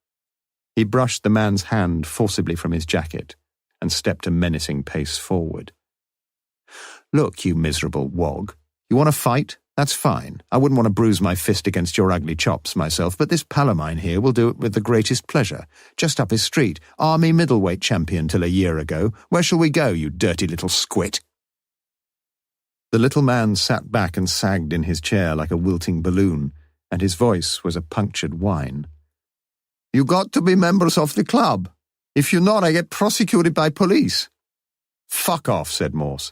Speaker 1: He brushed the man's hand forcibly from his jacket and stepped a menacing pace forward. Look, you miserable wog. You want to fight? That's fine. I wouldn't want to bruise my fist against your ugly chops myself, but this pal of mine here will do it with the greatest pleasure. Just up his street. Army middleweight champion till a year ago. Where shall we go, you dirty little squit? The little man sat back and sagged in his chair like a wilting balloon, and his voice was a punctured whine. You got to be members of the club. If you're not, I get prosecuted by police. Fuck off, said Morse,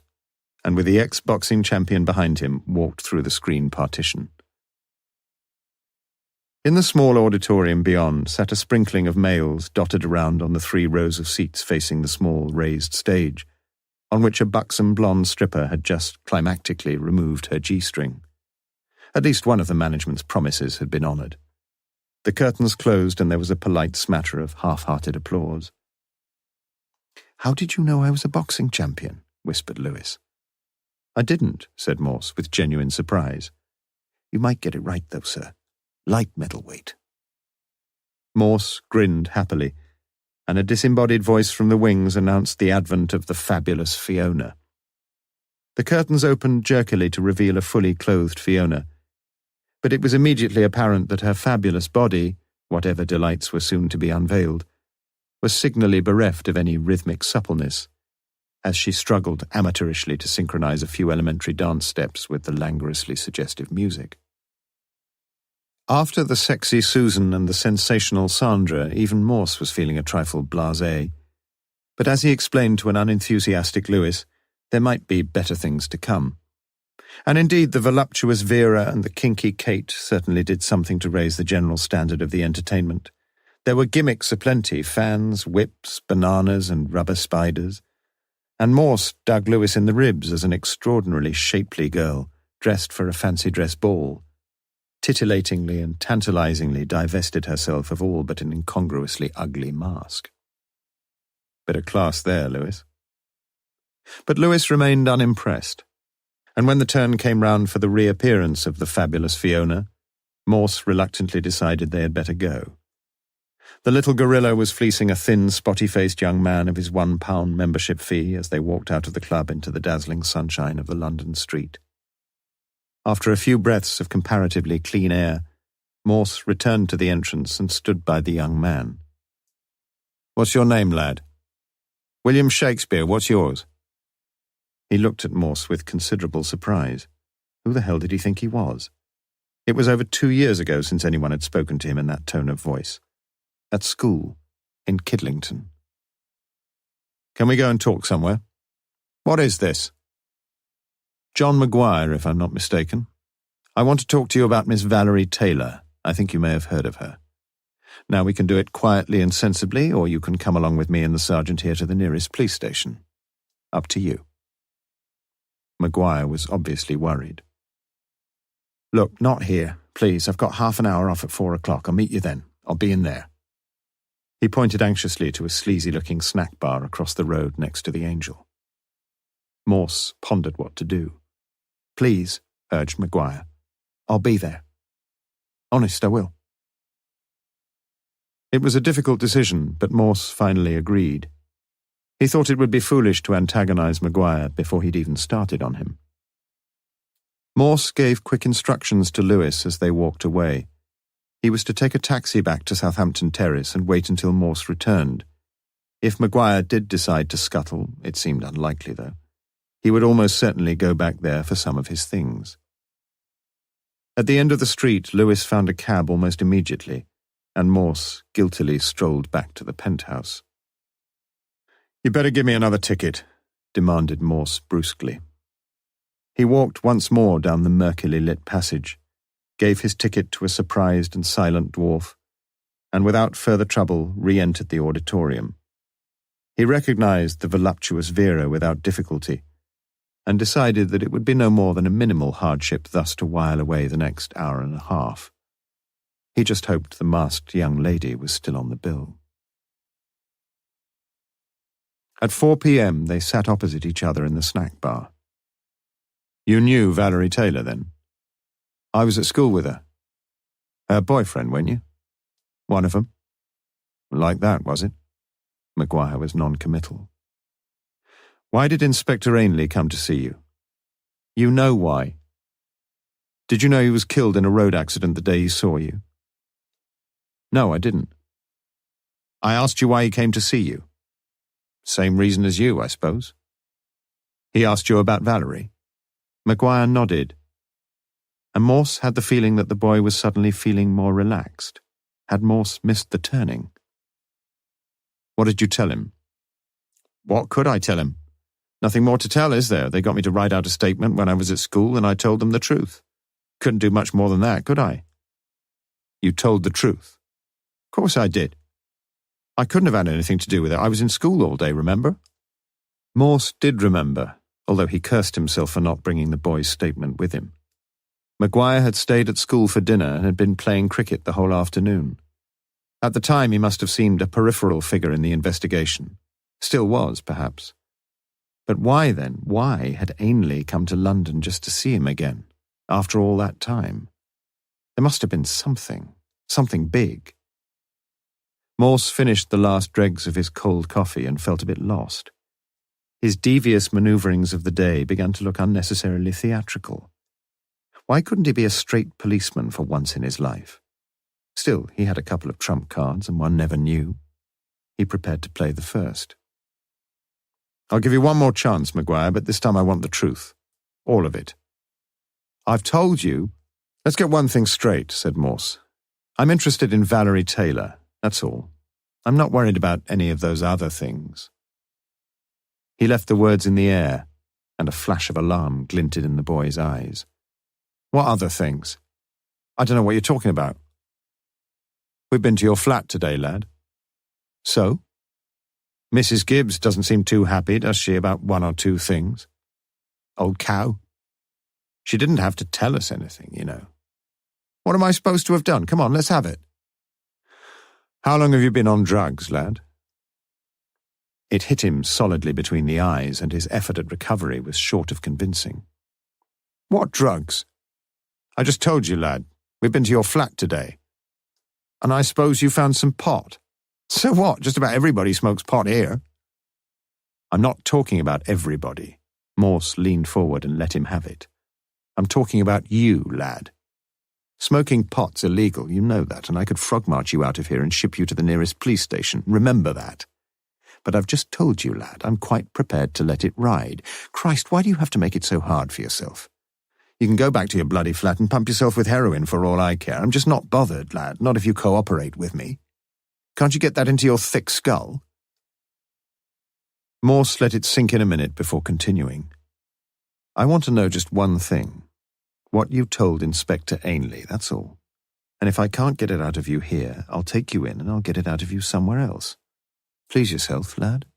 Speaker 1: and with the ex-boxing champion behind him, walked through the screen partition. In the small auditorium beyond sat a sprinkling of males dotted around on the 3 rows of seats facing the small raised stage, on which a buxom blonde stripper had just climactically removed her G-string. At least one of the management's promises had been honoured. The curtains closed and there was a polite smatter of half-hearted applause. How did you know I was a boxing champion? Whispered Lewis. I didn't, said Morse with genuine surprise. You might get it right, though, sir. Light middleweight. Morse grinned happily, and a disembodied voice from the wings announced the advent of the fabulous Fiona. The curtains opened jerkily to reveal a fully clothed Fiona, but it was immediately apparent that her fabulous body, whatever delights were soon to be unveiled, was signally bereft of any rhythmic suppleness, as she struggled amateurishly to synchronize a few elementary dance steps with the languorously suggestive music. After the sexy Susan and the sensational Sandra, even Morse was feeling a trifle blasé, but as he explained to an unenthusiastic Lewis, there might be better things to come. And indeed, the voluptuous Vera and the kinky Kate certainly did something to raise the general standard of the entertainment. There were gimmicks aplenty, fans, whips, bananas, and rubber spiders. And Morse dug Lewis in the ribs as an extraordinarily shapely girl, dressed for a fancy dress ball, titillatingly and tantalizingly divested herself of all but an incongruously ugly mask. Bit of class there, Lewis. But Lewis remained unimpressed, and when the turn came round for the reappearance of the fabulous Fiona, Morse reluctantly decided they had better go. The little gorilla was fleecing a thin, spotty-faced young man of his £1 membership fee as they walked out of the club into the dazzling sunshine of the London street. After a few breaths of comparatively clean air, Morse returned to the entrance and stood by the young man. "What's your name, lad?" "William Shakespeare, what's yours?" He looked at Morse with considerable surprise. Who the hell did he think he was? It was over 2 years ago since anyone had spoken to him in that tone of voice. At school, in Kidlington. "Can we go and talk somewhere?" "What is this?" "John Maguire, if I'm not mistaken. I want to talk to you about Miss Valerie Taylor. I think you may have heard of her. Now we can do it quietly and sensibly, or you can come along with me and the sergeant here to the nearest police station. Up to you." Maguire was obviously worried. "Look, not here. Please, I've got half an hour off at 4 o'clock. I'll meet you then. I'll be in there." He pointed anxiously to a sleazy-looking snack bar across the road next to the Angel. Morse pondered what to do. "Please," urged Maguire. "I'll be there. Honest, I will." It was a difficult decision, but Morse finally agreed. He thought it would be foolish to antagonize Maguire before he'd even started on him. Morse gave quick instructions to Lewis as they walked away. He was to take a taxi back to Southampton Terrace and wait until Morse returned. If Maguire did decide to scuttle, it seemed unlikely though, he would almost certainly go back there for some of his things. At the end of the street, Lewis found a cab almost immediately, and Morse guiltily strolled back to the penthouse. "You better give me another ticket," demanded Morse brusquely. He walked once more down the murkily lit passage, gave his ticket to a surprised and silent dwarf, and without further trouble re-entered the auditorium. He recognized the voluptuous Vera without difficulty, and decided that it would be no more than a minimal hardship thus to while away the next hour and a half. He just hoped the masked young lady was still on the bill. At 4 p.m. they sat opposite each other in the snack bar. "You knew Valerie Taylor, then?" "I was at school with her." "Her boyfriend, weren't you?" "One of them." "Like that, was it?" Maguire was non-committal. "Why did Inspector Ainley come to see you?" "You know why." "Did you know he was killed in a road accident the day he saw you?" "No, I didn't." "I asked you why he came to see you." "Same reason as you, I suppose." "He asked you about Valerie?" Maguire nodded, and Morse had the feeling that the boy was suddenly feeling more relaxed. Had Morse missed the turning? "What did you tell him?" "What could I tell him? Nothing more to tell, is there? They got me to write out a statement when I was at school, and I told them the truth. Couldn't do much more than that, could I?" "You told the truth?" "Of course I did. I couldn't have had anything to do with it. I was in school all day, remember?" Morse did remember, although he cursed himself for not bringing the boy's statement with him. Maguire had stayed at school for dinner and had been playing cricket the whole afternoon. At the time he must have seemed a peripheral figure in the investigation. Still was, perhaps. But why then, why had Ainley come to London just to see him again, after all that time? There must have been something big. Morse finished the last dregs of his cold coffee and felt a bit lost. His devious manoeuvrings of the day began to look unnecessarily theatrical. Why couldn't he be a straight policeman for once in his life? Still, he had a couple of trump cards, and one never knew. He prepared to play the first. "I'll give you one more chance, Maguire, but this time I want the truth. All of it." "I've told you." "Let's get one thing straight," said Morse. "I'm interested in Valerie Taylor, that's all. I'm not worried about any of those other things." He left the words in the air, and a flash of alarm glinted in the boy's eyes. "What other things? I don't know what you're talking about." "We've been to your flat today, lad." "So? Mrs. Gibbs doesn't seem too happy, does she, about one or two things? Old cow. She didn't have to tell us anything, you know. What am I supposed to have done? Come on, let's have it." "How long have you been on drugs, lad?" It hit him solidly between the eyes, and his effort at recovery was short of convincing. "What drugs?" "I just told you, lad. We've been to your flat today. And I suppose you found some pot. So what? Just about everybody smokes pot here." "I'm not talking about everybody." Morse leaned forward and let him have it. "I'm talking about you, lad. Smoking pot's illegal, you know that, and I could frog march you out of here and ship you to the nearest police station. Remember that. But I've just told you, lad, I'm quite prepared to let it ride. Christ, why do you have to make it so hard for yourself? You can go back to your bloody flat and pump yourself with heroin for all I care. I'm just not bothered, lad, not if you cooperate with me. Can't you get that into your thick skull?" Morse let it sink in a minute before continuing. "I want to know just one thing. What you told Inspector Ainley, that's all. And if I can't get it out of you here, I'll take you in and I'll get it out of you somewhere else. Please yourself, lad."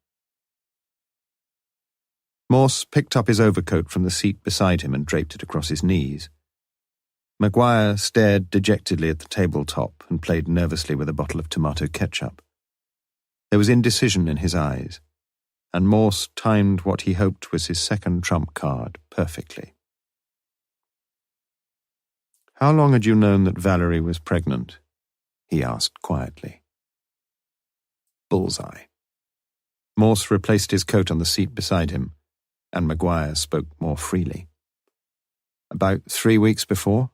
Speaker 1: Morse picked up his overcoat from the seat beside him and draped it across his knees. Maguire stared dejectedly at the tabletop and played nervously with a bottle of tomato ketchup. There was indecision in his eyes, and Morse timed what he hoped was his second trump card perfectly. "How long had you known that Valerie was pregnant?" he asked quietly. Bullseye. Morse replaced his coat on the seat beside him, and Maguire spoke more freely. "About 3 weeks before."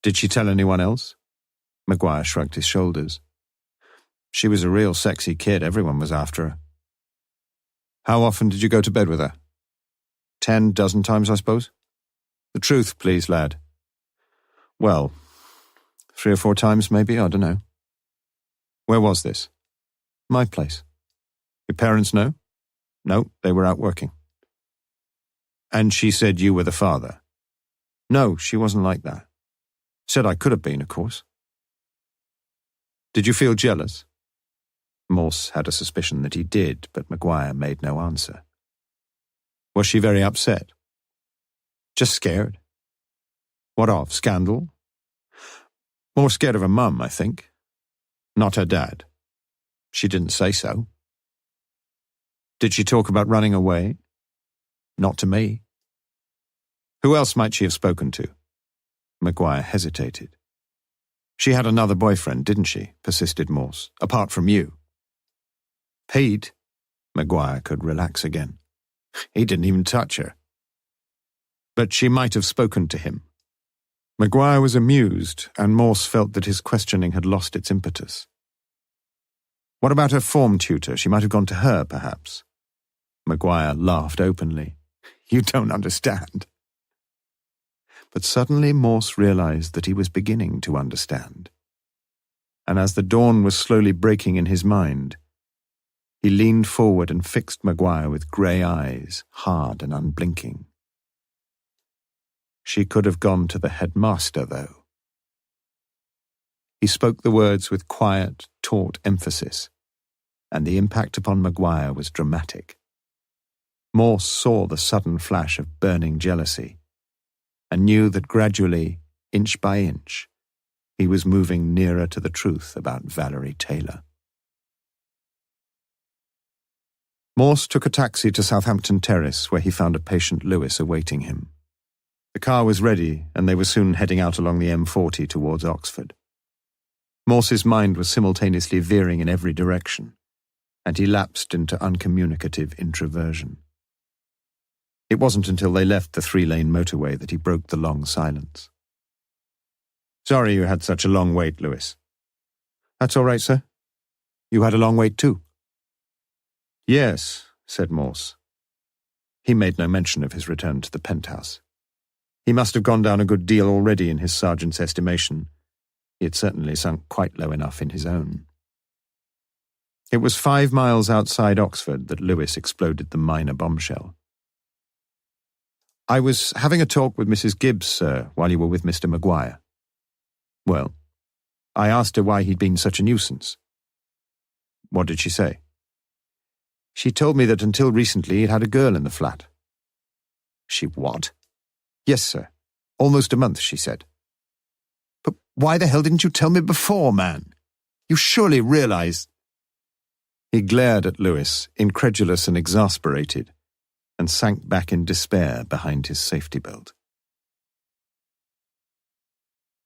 Speaker 1: "Did she tell anyone else?" Maguire shrugged his shoulders. "She was a real sexy kid. Everyone was after her." "How often did you go to bed with her?" 10 dozen times, I suppose." "The truth, please, lad." "Well, 3 or 4 times, maybe, I don't know." "Where was this?" "My place." "Your parents know?" "No, they were out working." "And she said you were the father?" "No, she wasn't like that. Said I could have been, of course." "Did you feel jealous?" Morse had a suspicion that he did, but Maguire made no answer. "Was she very upset?" "Just scared." "What of? Scandal?" "More scared of her mum, I think. Not her dad." "She didn't say so." "Did she talk about running away?" "Not to me." "Who else might she have spoken to?" Maguire hesitated. "She had another boyfriend, didn't she?" persisted Morse. "Apart from you." "Pete?" Maguire could relax again. "He didn't even touch her." "But she might have spoken to him." Maguire was amused, and Morse felt that his questioning had lost its impetus. "What about her form tutor? She might have gone to her, perhaps." Maguire laughed openly. "You don't understand." But suddenly Morse realized that he was beginning to understand. And as the dawn was slowly breaking in his mind, he leaned forward and fixed Maguire with grey eyes, hard and unblinking. "She could have gone to the headmaster, though." He spoke the words with quiet, taut emphasis, and the impact upon Maguire was dramatic. Morse saw the sudden flash of burning jealousy, and knew that gradually, inch by inch, he was moving nearer to the truth about Valerie Taylor. Morse took a taxi to Southampton Terrace, where he found a patient Lewis awaiting him. The car was ready, and they were soon heading out along the M40 towards Oxford. Morse's mind was simultaneously veering in every direction, and he lapsed into uncommunicative introversion. It wasn't until they left the 3-lane motorway that he broke the long silence. "Sorry you had such a long wait, Lewis." "That's all right, sir. You had a long wait too." "Yes," said Morse. He made no mention of his return to the penthouse. He must have gone down a good deal already in his sergeant's estimation. He had certainly sunk quite low enough in his own. It was 5 miles outside Oxford that Lewis exploded the minor bombshell. I was having a talk with Mrs. Gibbs, sir, while you were with Mr. Maguire. Well, I asked her why he'd been such a nuisance. What did she say? She told me that until recently he'd had a girl in the flat. She what? Yes, sir. Almost a month, she said. But why the hell didn't you tell me before, man? You surely realize... He glared at Lewis, incredulous and exasperated, and sank back in despair behind his safety belt.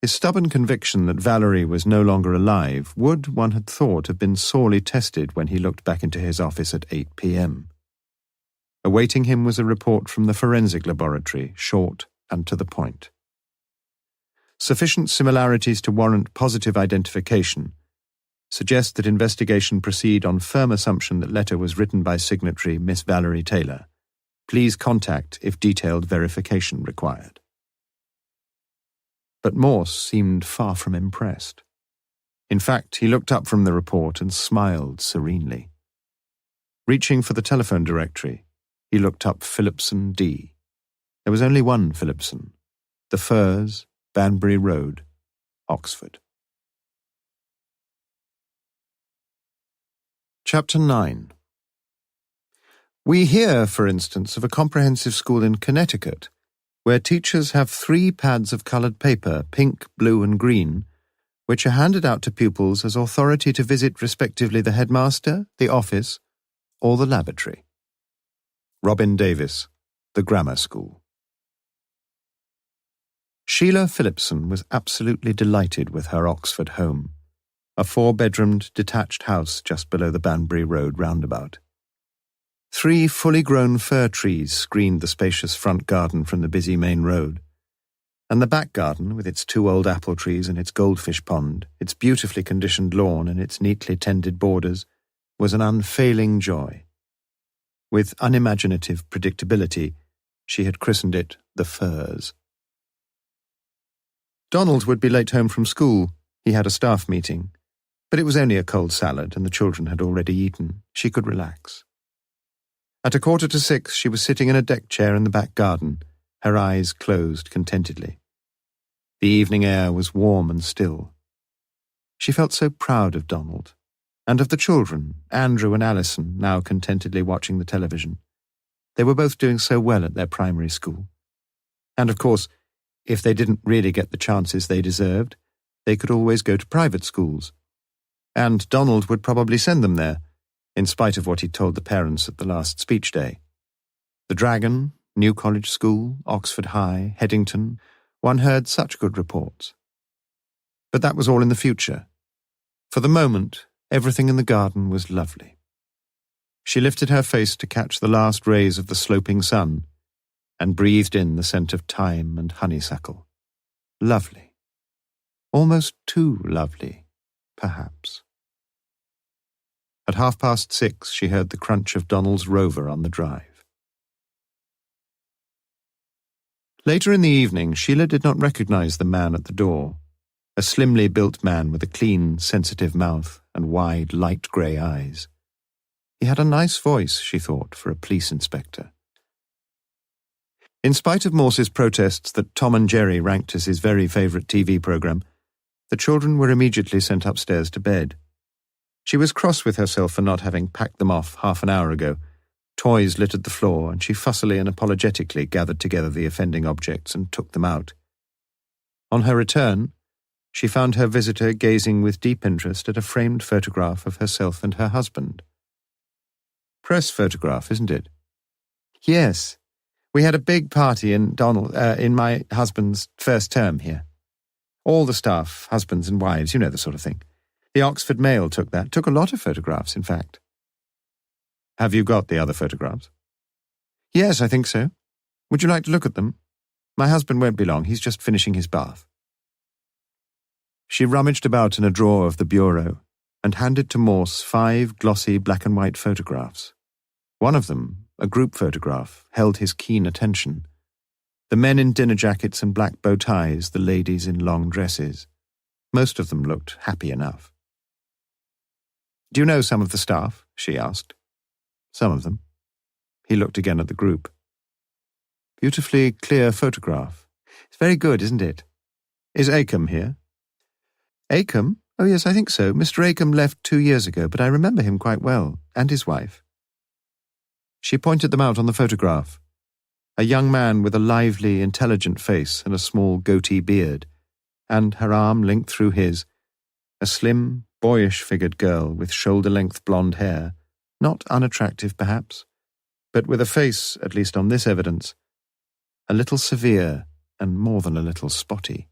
Speaker 1: His stubborn conviction that Valerie was no longer alive would, one had thought, have been sorely tested when he looked back into his office at 8 p.m. Awaiting him was a report from the forensic laboratory, short and to the point. Sufficient similarities to warrant positive identification suggest that investigation proceed on firm assumption that letter was written by signatory Miss Valerie Taylor. Please contact if detailed verification required. But Morse seemed far from impressed. In fact, he looked up from the report and smiled serenely. Reaching for the telephone directory, he looked up Phillipson D. There was only one Phillipson. The Firs, Banbury Road, Oxford. Chapter 9. We hear, for instance, of a comprehensive school in Connecticut, where teachers have 3 pads of coloured paper, pink, blue and green, which are handed out to pupils as authority to visit respectively the headmaster, the office, or the lavatory. Robin Davis, The Grammar School. Sheila Phillipson was absolutely delighted with her Oxford home, a 4-bedroomed detached house just below the Banbury Road roundabout. 3 fully grown fir trees screened the spacious front garden from the busy main road, and the back garden, with its 2 old apple trees and its goldfish pond, its beautifully conditioned lawn and its neatly tended borders, was an unfailing joy. With unimaginative predictability, she had christened it the Firs. Donald would be late home from school. He had a staff meeting, but it was only a cold salad and the children had already eaten. She could relax. At 5:45, she was sitting in a deck chair in the back garden, her eyes closed contentedly. The evening air was warm and still. She felt so proud of Donald, and of the children, Andrew and Alison, now contentedly watching the television. They were both doing so well at their primary school. And of course, if they didn't really get the chances they deserved, they could always go to private schools. And Donald would probably send them there, in spite of what he'd told the parents at the last speech day. The Dragon, New College School, Oxford High, Headington, one heard such good reports. But that was all in the future. For the moment, everything in the garden was lovely. She lifted her face to catch the last rays of the sloping sun and breathed in the scent of thyme and honeysuckle. Lovely. Almost too lovely, perhaps. At 6:30, she heard the crunch of Donald's Rover on the drive. Later in the evening, Sheila did not recognize the man at the door, a slimly built man with a clean, sensitive mouth and wide, light grey eyes. He had a nice voice, she thought, for a police inspector. In spite of Morse's protests that Tom and Jerry ranked as his very favourite TV programme, the children were immediately sent upstairs to bed. She was cross with herself for not having packed them off half an hour ago. Toys littered the floor, and she fussily and apologetically gathered together the offending objects and took them out. On her return, she found her visitor gazing with deep interest at a framed photograph of herself and her husband. Press photograph, isn't it? Yes. We had a big party in my husband's first term here. All the staff, husbands and wives, you know the sort of thing. The Oxford Mail took that. Took a lot of photographs, in fact. Have you got the other photographs? Yes, I think so. Would you like to look at them? My husband won't be long. He's just finishing his bath. She rummaged about in a drawer of the bureau and handed to Morse 5 glossy black and white photographs. One of them, a group photograph, held his keen attention. The men in dinner jackets and black bow ties, the ladies in long dresses. Most of them looked happy enough. Do you know some of the staff? She asked. Some of them. He looked again at the group. Beautifully clear photograph. It's very good, isn't it? Is Acomb here? Acomb? Oh, yes, I think so. Mr. Acomb left 2 years ago, but I remember him quite well, and his wife. She pointed them out on the photograph. A young man with a lively, intelligent face and a small goatee beard, and her arm linked through his, a slim, boyish-figured girl with shoulder-length blonde hair, not unattractive perhaps, but with a face, at least on this evidence, a little severe and more than a little spotty.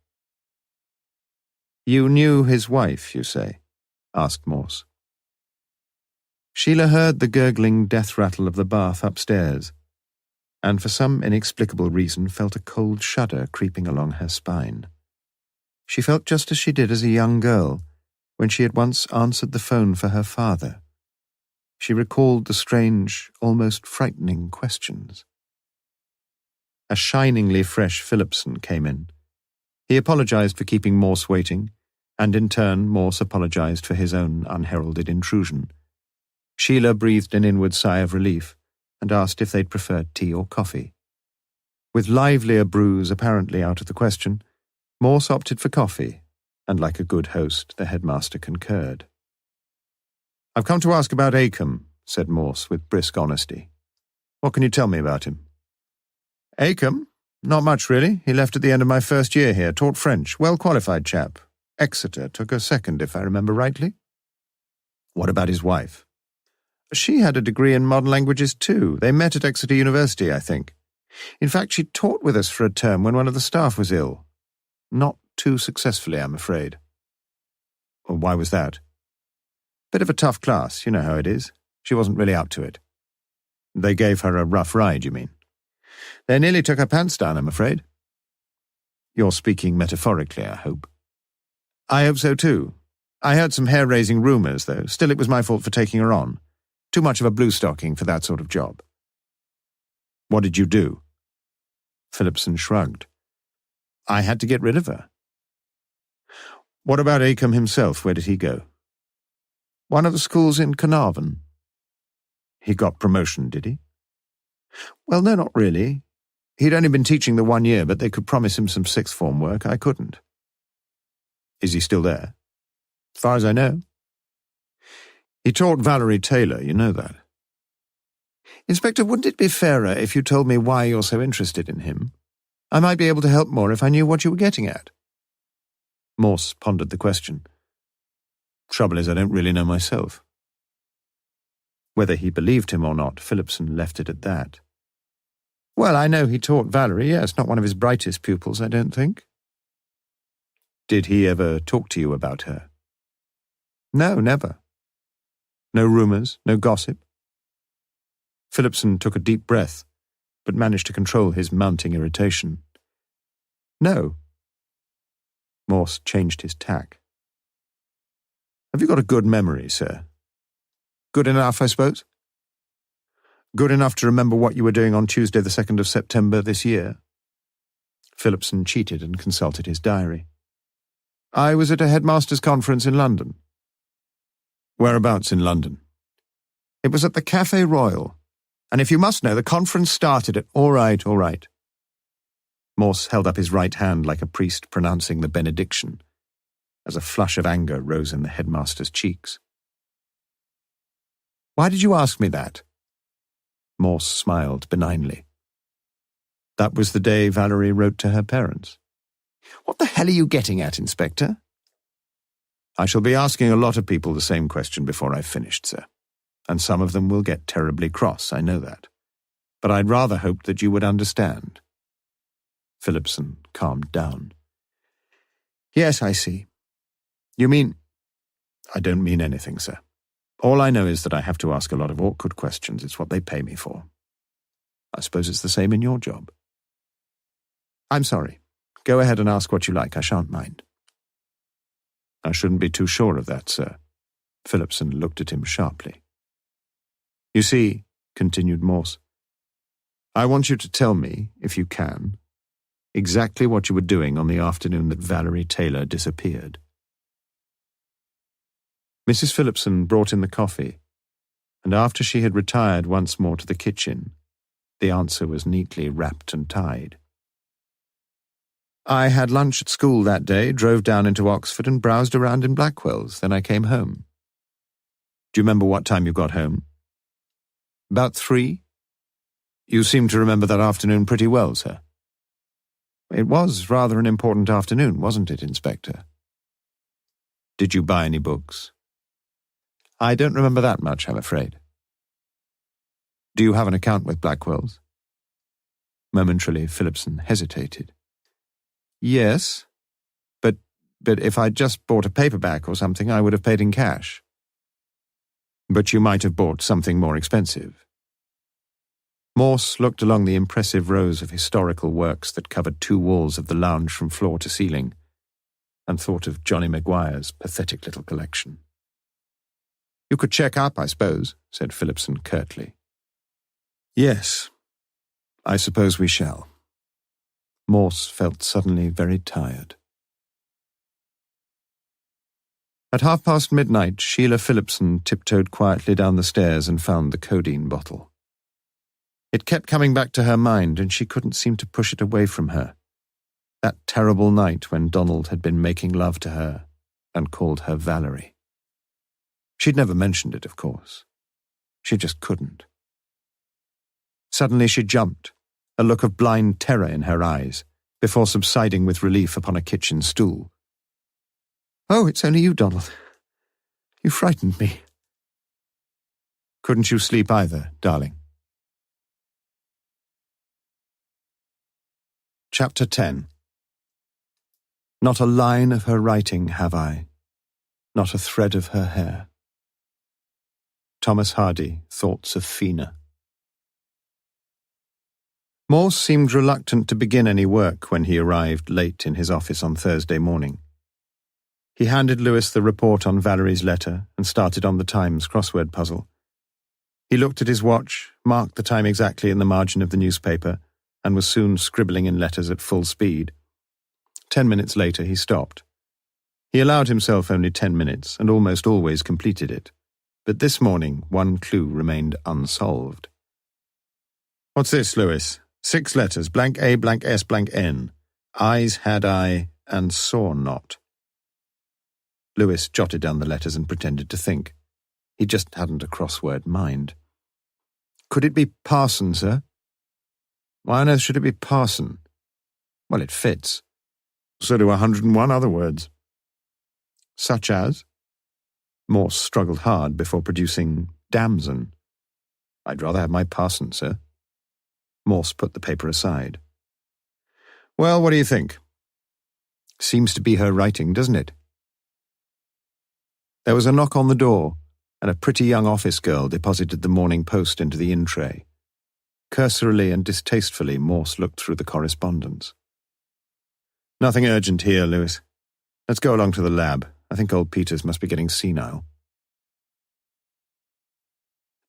Speaker 1: "You knew his wife, you say?" asked Morse. Sheila heard the gurgling death rattle of the bath upstairs, and for some inexplicable reason felt a cold shudder creeping along her spine. She felt just as she did as a young girl, when she had once answered the phone for her father. She recalled the strange, almost frightening questions. A shiningly fresh Philipson came in. He apologized for keeping Morse waiting, and in turn Morse apologized for his own unheralded intrusion. Sheila breathed an inward sigh of relief and asked if they'd preferred tea or coffee. With livelier brews apparently out of the question, Morse opted for coffee, and like a good host, the headmaster concurred. "I've come to ask about Acomb," said Morse with brisk honesty. "What can you tell me about him?" "Acomb? Not much, really. He left at the end of my first year here, taught French, well-qualified chap. Exeter, took a second, if I remember rightly." "What about his wife?" "She had a degree in modern languages too. They met at Exeter University, I think. In fact, she taught with us for a term when one of the staff was ill. Not too successfully, I'm afraid." "Well, why was that?" "Bit of a tough class, you know how it is. She wasn't really up to it." "They gave her a rough ride, you mean?" "They nearly took her pants down, I'm afraid." "You're speaking metaphorically, I hope." "I hope so too. I heard some hair-raising rumours, though. Still, it was my fault for taking her on. Too much of a blue-stocking for that sort of job." "What did you do?" Philipson shrugged. "I had to get rid of her." "What about Acomb himself? Where did he go?" "One of the schools in Carnarvon." "He got promotion, did he?" "Well, no, not really. He'd only been teaching the 1 year, but they could promise him some sixth form work. I couldn't." "Is he still there?" "As far as I know." "He taught Valerie Taylor, you know that." "Inspector, wouldn't it be fairer if you told me why you're so interested in him? I might be able to help more if I knew what you were getting at." Morse pondered the question. "Trouble is, I don't really know myself." Whether he believed him or not, Philipson left it at that. "Well, I know he taught Valerie, yes, not one of his brightest pupils, I don't think." "Did he ever talk to you about her?" "No, never." "No rumours, no gossip?" Philipson took a deep breath, but managed to control his mounting irritation. "No." Morse changed his tack. "Have you got a good memory, sir?" "Good enough, I suppose." "Good enough to remember what you were doing on Tuesday the 2nd of September this year?" Philipson cheated and consulted his diary. "I was at a headmasters' conference in London." "Whereabouts in London?" "It was at the Café Royal. And if you must know, the conference started at—" All right. Morse held up his right hand like a priest pronouncing the benediction, as a flush of anger rose in the headmaster's cheeks. "Why did you ask me that?" Morse smiled benignly. "That was the day Valerie wrote to her parents." "What the hell are you getting at, Inspector?" "I shall be asking a lot of people the same question before I've finished, sir. And some of them will get terribly cross, I know that. But I'd rather hope that you would understand." Philipson calmed down. "Yes, I see. You mean—" "I don't mean anything, sir. All I know is that I have to ask a lot of awkward questions. It's what they pay me for. I suppose it's the same in your job." "I'm sorry. Go ahead and ask what you like. I shan't mind." "I shouldn't be too sure of that, sir." Philipson looked at him sharply. "You see," continued Morse, "I want you to tell me, if you can, exactly what you were doing on the afternoon that Valerie Taylor disappeared." Mrs. Philipson brought in the coffee, and after she had retired once more to the kitchen, The answer was neatly wrapped and tied. I had lunch at school that day, drove down into Oxford and browsed around in Blackwell's. Then I came home. Do you remember what time you got home? About 3. You seem to remember that afternoon pretty well, sir. It was rather an important afternoon, wasn't it, Inspector? Did you buy any books? I don't remember that much, I'm afraid. Do you have an account with Blackwell's? Momentarily, Phillipson hesitated. Yes, but if I'd just bought a paperback or something, I would have paid in cash. But you might have bought something more expensive. Morse looked along the impressive rows of historical works that covered 2 walls of the lounge from floor to ceiling, and thought of Johnny Maguire's pathetic little collection. You could check up, I suppose, said Phillipson curtly. Yes, I suppose we shall. Morse felt suddenly very tired. At midnight, Sheila Phillipson tiptoed quietly down the stairs and found the codeine bottle. It kept coming back to her mind, and she couldn't seem to push it away from her. That terrible night when Donald had been making love to her and called her Valerie. She'd never mentioned it, of course. She just couldn't. Suddenly she jumped, a look of blind terror in her eyes, before subsiding with relief upon a kitchen stool. "Oh, it's only you, Donald. You frightened me." "Couldn't you sleep either, darling?" Chapter 10. Not a line of her writing have I, not a thread of her hair. Thomas Hardy, Thoughts of Fina. Morse seemed reluctant to begin any work when he arrived late in his office on Thursday morning. He handed Lewis the report on Valerie's letter and started on the Times crossword puzzle. He looked at his watch, marked the time exactly in the margin of the newspaper, and was soon scribbling in letters at full speed. 10 minutes later he stopped. He allowed himself only 10 minutes and almost always completed it. But this morning one clue remained unsolved. "What's this, Lewis? 6 letters, blank A, blank S, blank N. Eyes had I, and saw not." Lewis jotted down the letters and pretended to think. He just hadn't a crossword mind. "Could it be parson, sir?" "Why on earth should it be parson?" "Well, it fits. So do 101 other words." "Such as?" Morse struggled hard before producing damson. "I'd rather have my parson, sir." Morse put the paper aside. "Well, what do you think?" "Seems to be her writing, doesn't it?" There was a knock on the door, and a pretty young office girl deposited the Morning Post into the in-tray. Cursorily and distastefully, Morse looked through the correspondence. "Nothing urgent here, Lewis. Let's go along to the lab. I think old Peters must be getting senile."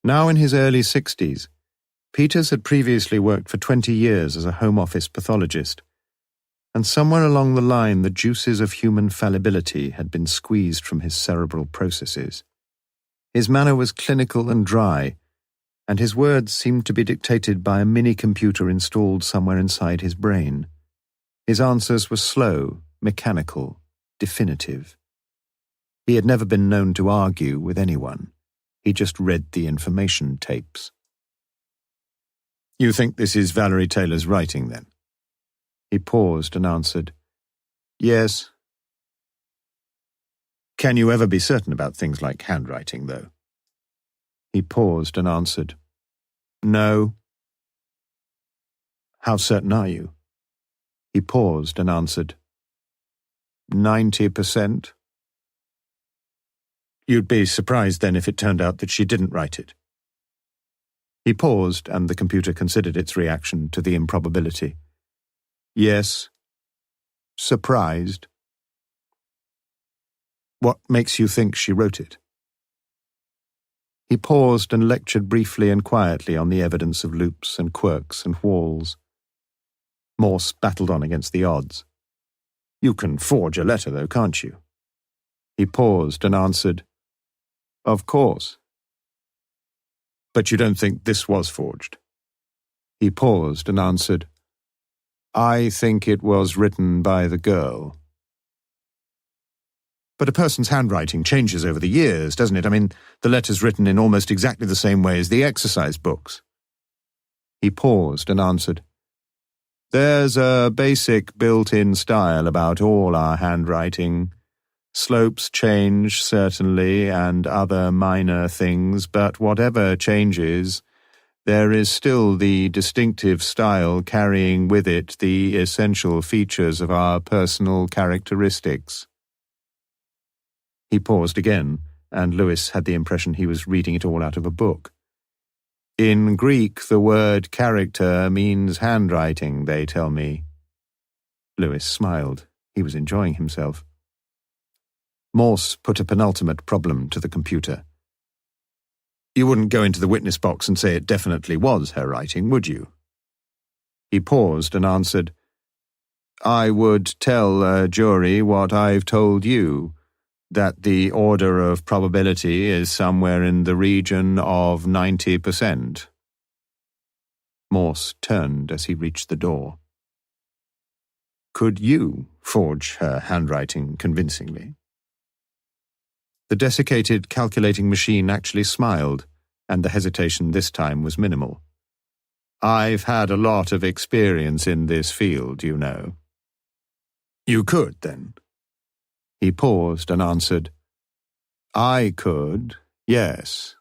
Speaker 1: Now in his early 60s, Peters had previously worked for 20 years as a Home Office pathologist, and somewhere along the line the juices of human fallibility had been squeezed from his cerebral processes. His manner was clinical and dry, and his words seemed to be dictated by a mini-computer installed somewhere inside his brain. His answers were slow, mechanical, definitive. He had never been known to argue with anyone. He just read the information tapes. "You think this is Valerie Taylor's writing, then?" He paused and answered, "Yes." "Can you ever be certain about things like handwriting, though?" He paused and answered, "No." "How certain are you?" He paused and answered, 90%. "You'd be surprised then if it turned out that she didn't write it." He paused, and the computer considered its reaction to the improbability. "Yes." "Surprised." "What makes you think she wrote it?" He paused and lectured briefly and quietly on the evidence of loops and quirks and whorls. Morse battled on against the odds. "You can forge a letter, though, can't you?" He paused and answered, "Of course." "But you don't think this was forged?" He paused and answered, "I think it was written by the girl." But a person's handwriting changes over the years, doesn't it? I mean, the letter's written in almost exactly the same way as the exercise books. He paused and answered, "There's a basic built-in style about all our handwriting. Slopes change, certainly, and other minor things, but whatever changes, there is still the distinctive style carrying with it the essential features of our personal characteristics." He paused again, and Lewis had the impression he was reading it all out of a book. "In Greek, the word character means handwriting, they tell me." Lewis smiled. He was enjoying himself. Morse put a penultimate problem to the computer. "You wouldn't go into the witness box and say it definitely was her writing, would you?" He paused and answered, "I would tell a jury what I've told you, that the order of probability is somewhere in the region of 90%. Morse turned as he reached the door. "Could you forge her handwriting convincingly?" The desiccated calculating machine actually smiled, and the hesitation this time was minimal. "I've had a lot of experience in this field, you know." "You could, then?" He paused and answered, "I could, yes."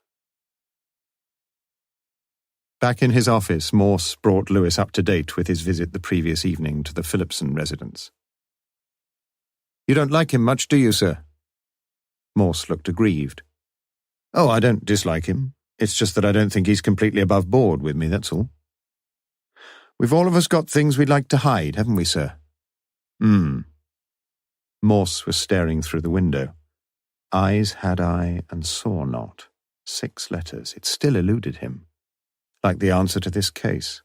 Speaker 1: Back in his office, Morse brought Lewis up to date with his visit the previous evening to the Phillipson residence. "You don't like him much, do you, sir?" Morse looked aggrieved. "Oh, I don't dislike him. It's just that I don't think he's completely above board with me, that's all. We've all of us got things we'd like to hide, haven't we, sir?" Morse was staring through the window. Eyes had I and saw not. 6 letters. It still eluded him. Like the answer to this case.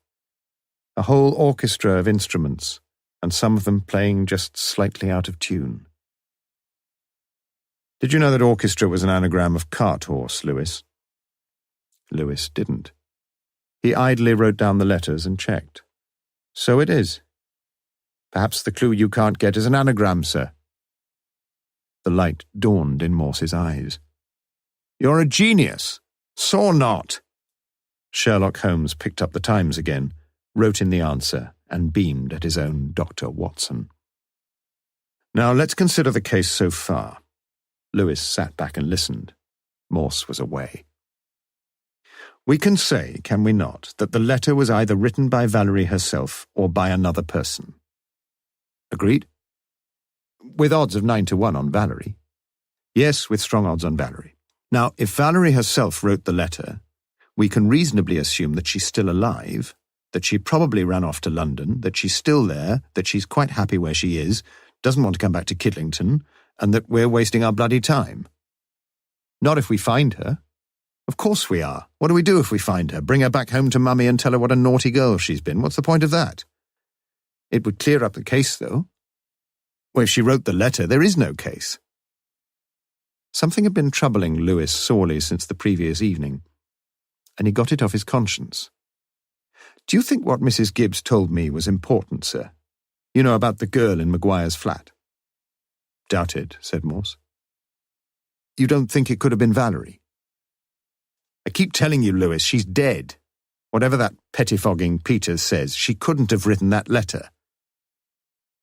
Speaker 1: A whole orchestra of instruments, and some of them playing just slightly out of tune. "Did you know that orchestra was an anagram of cart horse, Lewis?" Lewis didn't. He idly wrote down the letters and checked. "So it is. Perhaps the clue you can't get is an anagram, sir." The light dawned in Morse's eyes. "You're a genius. Saw not." Sherlock Holmes picked up the Times again, wrote in the answer, and beamed at his own Dr. Watson. "Now let's consider the case so far." Lewis sat back and listened. Morse was away. "We can say, can we not, that the letter was either written by Valerie herself or by another person? Agreed? With odds of 9-1 on Valerie. Yes, with strong odds on Valerie. Now, if Valerie herself wrote the letter, we can reasonably assume that she's still alive, that she probably ran off to London, that she's still there, that she's quite happy where she is, doesn't want to come back to Kidlington, and that we're wasting our bloody time. Not if we find her. Of course we are. What do we do if we find her? Bring her back home to Mummy and tell her what a naughty girl she's been? What's the point of that? It would clear up the case, though. Well, if she wrote the letter, there is no case." Something had been troubling Lewis sorely since the previous evening, and he got it off his conscience. "Do you think what Mrs. Gibbs told me was important, sir? You know, about the girl in Maguire's flat?" "Doubt it," said Morse. "You don't think it could have been Valerie?" "I keep telling you, Lewis, she's dead. Whatever that pettifogging Peters says, she couldn't have written that letter."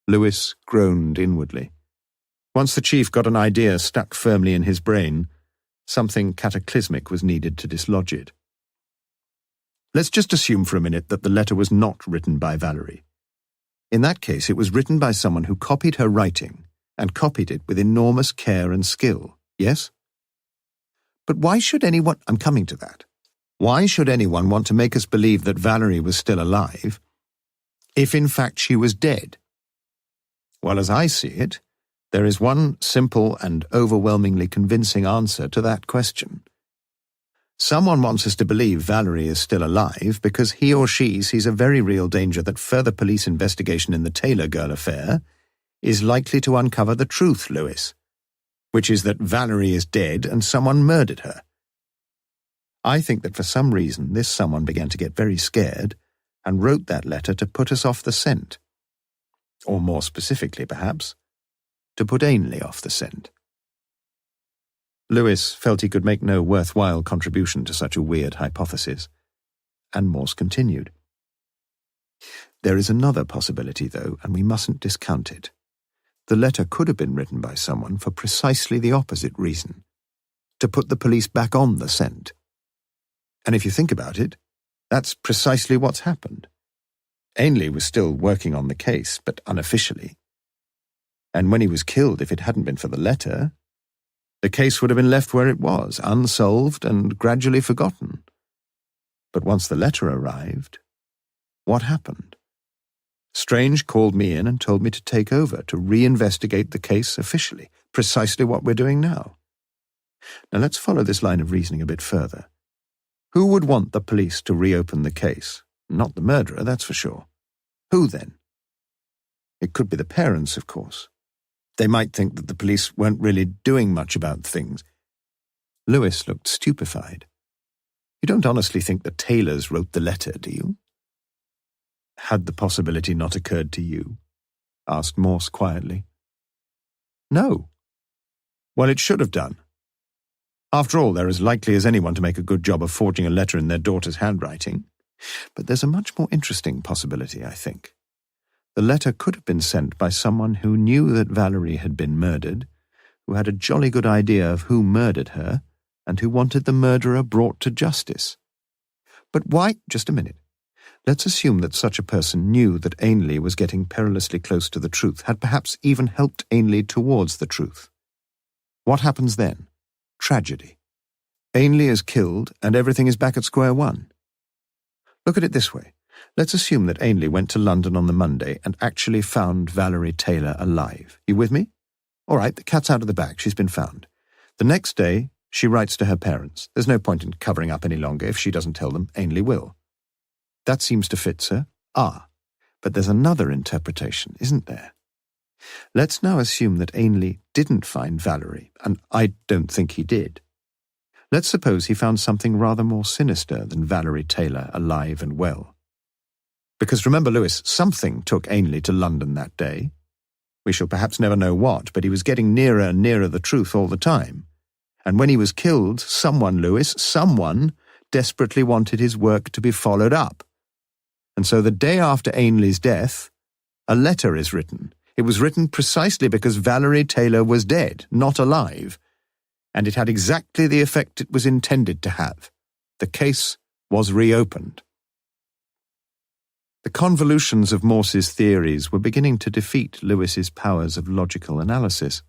Speaker 1: Lewis groaned inwardly. Once the chief got an idea stuck firmly in his brain, something cataclysmic was needed to dislodge it. Let's just assume for a minute that the letter was not written by Valerie. In that case, it was written by someone who copied her writing, and copied it with enormous care and skill, yes? But why should anyone— I'm coming to that. Why should anyone want to make us believe that Valerie was still alive, if in fact she was dead? Well, as I see it, there is one simple and overwhelmingly convincing answer to that question. Someone wants us to believe Valerie is still alive because he or she sees a very real danger that further police investigation in the Taylor girl affair is likely to uncover the truth, Lewis, which is that Valerie is dead and someone murdered her. I think that for some reason this someone began to get very scared and wrote that letter to put us off the scent. Or more specifically, perhaps, to put Ainley off the scent. Lewis felt he could make no worthwhile contribution to such a weird hypothesis, and Morse continued. There is another possibility, though, and we mustn't discount it. The letter could have been written by someone for precisely the opposite reason, to put the police back on the scent. And if you think about it, that's precisely what's happened. Ainley was still working on the case, but unofficially. And when he was killed, if it hadn't been for the letter, the case would have been left where it was, unsolved and gradually forgotten. But once the letter arrived, what happened? Strange called me in and told me to take over, to reinvestigate the case officially, precisely what we're doing now. Now let's follow this line of reasoning a bit further. Who would want the police to reopen the case? Not the murderer, that's for sure. Who then? It could be the parents, of course. They might think that the police weren't really doing much about things. Lewis looked stupefied. You don't honestly think the Taylors wrote the letter, do you? Had the possibility not occurred to you? Asked Morse quietly. No. Well, it should have done. After all, they're as likely as anyone to make a good job of forging a letter in their daughter's handwriting. But there's a much more interesting possibility, I think. The letter could have been sent by someone who knew that Valerie had been murdered, who had a jolly good idea of who murdered her, and who wanted the murderer brought to justice. But why? Just a minute. Let's assume that such a person knew that Ainley was getting perilously close to the truth, had perhaps even helped Ainley towards the truth. What happens then? Tragedy. Ainley is killed, and everything is back at square one. Look at it this way. Let's assume that Ainley went to London on the Monday and actually found Valerie Taylor alive. You with me? All right, the cat's out of the bag. She's been found. The next day, she writes to her parents. There's no point in covering up any longer. If she doesn't tell them, Ainley will. That seems to fit, sir. But there's another interpretation, isn't there? Let's now assume that Ainley didn't find Valerie, and I don't think he did. Let's suppose he found something rather more sinister than Valerie Taylor alive and well. Because remember, Lewis, something took Ainley to London that day. We shall perhaps never know what, but he was getting nearer and nearer the truth all the time. And when he was killed, someone desperately wanted his work to be followed up. And so the day after Ainley's death, a letter is written. It was written precisely because Valerie Taylor was dead, not alive. And it had exactly the effect it was intended to have. The case was reopened. The convolutions of Morse's theories were beginning to defeat Lewis's powers of logical analysis.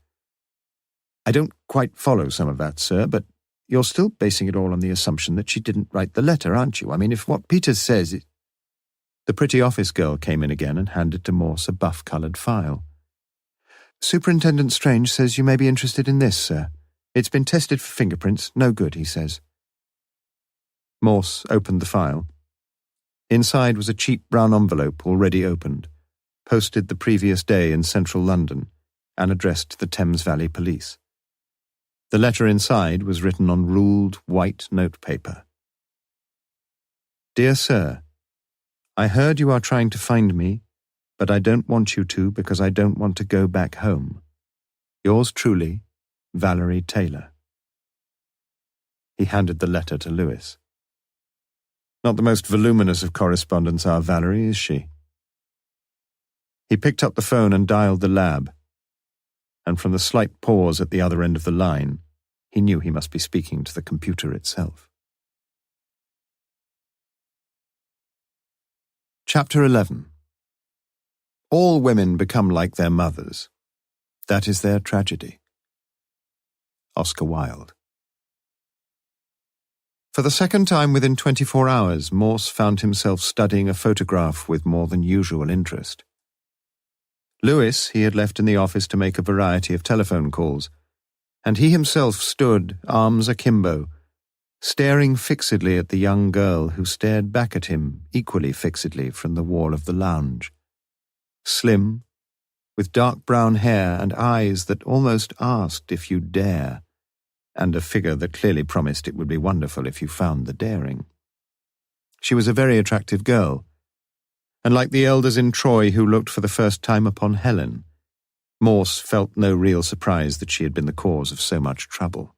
Speaker 1: I don't quite follow some of that, sir, but you're still basing it all on the assumption that she didn't write the letter, aren't you? I mean, if what Peters says... The pretty office girl came in again and handed to Morse a buff-coloured file. Superintendent Strange says you may be interested in this, sir. It's been tested for fingerprints. No good, he says. Morse opened the file. Inside was a cheap brown envelope already opened, posted the previous day in central London, and addressed to the Thames Valley Police. The letter inside was written on ruled white notepaper. Dear Sir, I heard you are trying to find me, but I don't want you to because I don't want to go back home. Yours truly, Valerie Taylor. He handed the letter to Lewis. Not the most voluminous of correspondents, our Valerie, is she? He picked up the phone and dialed the lab, and from the slight pause at the other end of the line, he knew he must be speaking to the computer itself. Chapter 11. All women become like their mothers. That is their tragedy. Oscar Wilde. For the second time within 24 hours, Morse found himself studying a photograph with more than usual interest. Lewis he had left in the office to make a variety of telephone calls, and he himself stood, arms akimbo, staring fixedly at the young girl who stared back at him equally fixedly from the wall of the lounge. Slim, with dark brown hair and eyes that almost asked if you dare, and a figure that clearly promised it would be wonderful if you found the daring. She was a very attractive girl, and like the elders in Troy who looked for the first time upon Helen, Morse felt no real surprise that she had been the cause of so much trouble.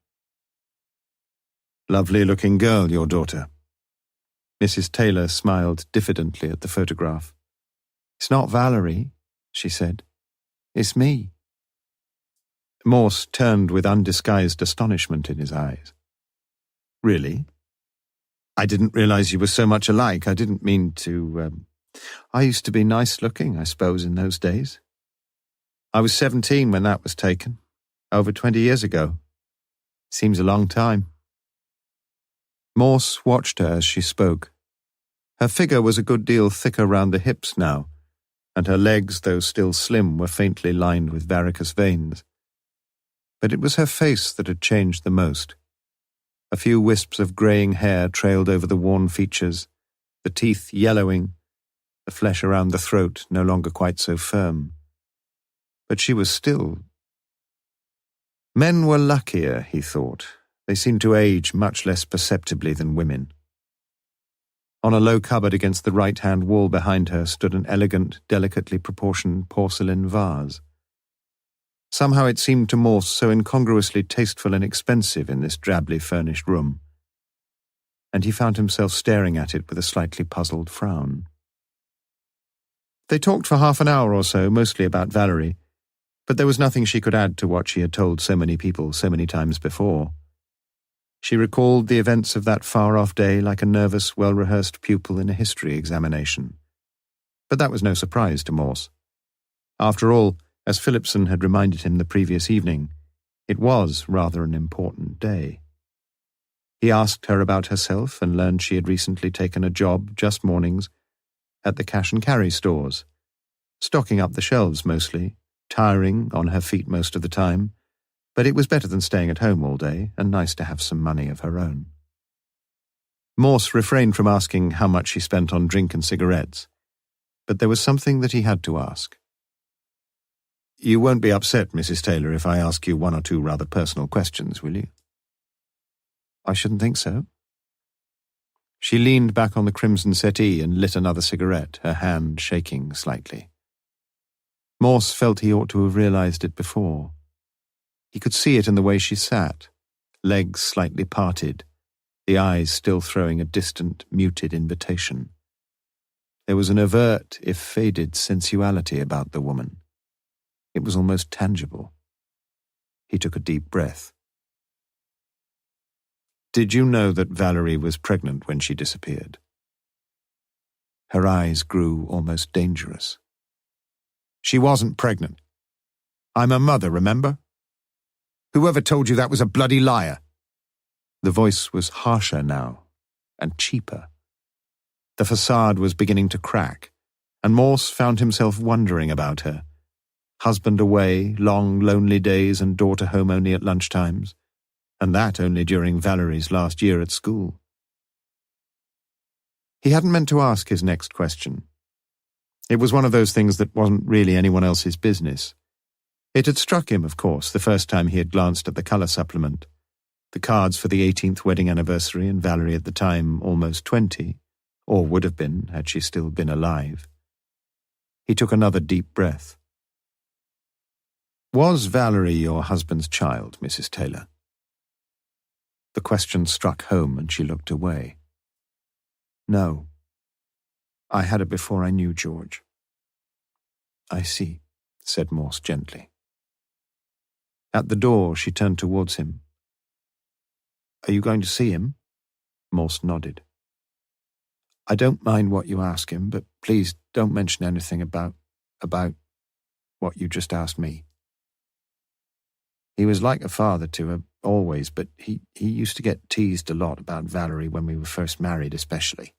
Speaker 1: "Lovely-looking girl, your daughter." Mrs. Taylor smiled diffidently at the photograph. "It's not Valerie," she said. "It's me." Morse turned with undisguised astonishment in his eyes. "Really? I didn't realize you were so much alike. I didn't mean to... I used to be nice-looking, I suppose, in those days. I was 17 when that was taken, over 20 years ago. Seems a long time." Morse watched her as she spoke. Her figure was a good deal thicker round the hips now, and her legs, though still slim, were faintly lined with varicose veins. But it was her face that had changed the most. A few wisps of greying hair trailed over the worn features, the teeth yellowing, the flesh around the throat no longer quite so firm. But she was still... Men were luckier, he thought. They seemed to age much less perceptibly than women. On a low cupboard against the right-hand wall behind her stood an elegant, delicately proportioned porcelain vase. Somehow it seemed to Morse so incongruously tasteful and expensive in this drably furnished room, and he found himself staring at it with a slightly puzzled frown. They talked for half an hour or so, mostly about Valerie, but there was nothing she could add to what she had told so many people so many times before. She recalled the events of that far-off day like a nervous, well-rehearsed pupil in a history examination. But that was no surprise to Morse. After all, as Philipson had reminded him the previous evening, it was rather an important day. He asked her about herself and learned she had recently taken a job, just mornings, at the cash-and-carry stores, stocking up the shelves mostly, tiring, on her feet most of the time, but it was better than staying at home all day, and nice to have some money of her own. Morse refrained from asking how much she spent on drink and cigarettes, but there was something that he had to ask. "You won't be upset, Mrs. Taylor, if I ask you one or two rather personal questions, will you?" "I shouldn't think so." She leaned back on the crimson settee and lit another cigarette, her hand shaking slightly. Morse felt he ought to have realized it before. He could see it in the way she sat, legs slightly parted, the eyes still throwing a distant, muted invitation. There was an overt, if faded, sensuality about the woman. It was almost tangible. He took a deep breath. "Did you know that Valerie was pregnant when she disappeared?" Her eyes grew almost dangerous. "She wasn't pregnant. I'm her mother, remember? Whoever told you that was a bloody liar." The voice was harsher now, and cheaper. The facade was beginning to crack, and Morse found himself wondering about her. Husband away, long, lonely days, and daughter home only at lunchtimes, and that only during Valerie's last year at school. He hadn't meant to ask his next question. It was one of those things that wasn't really anyone else's business. It had struck him, of course, the first time he had glanced at the colour supplement, the cards for the 18th wedding anniversary, and Valerie at the time almost 20, or would have been had she still been alive. He took another deep breath. "Was Valerie your husband's child, Mrs. Taylor?" The question struck home, and she looked away. "No. I had it before I knew George." "I see," said Morse gently. At the door, she turned towards him. "Are you going to see him?" Morse nodded. "I don't mind what you ask him, but please don't mention anything about what you just asked me. He was like a father to her, always, but he used to get teased a lot about Valerie when we were first married, especially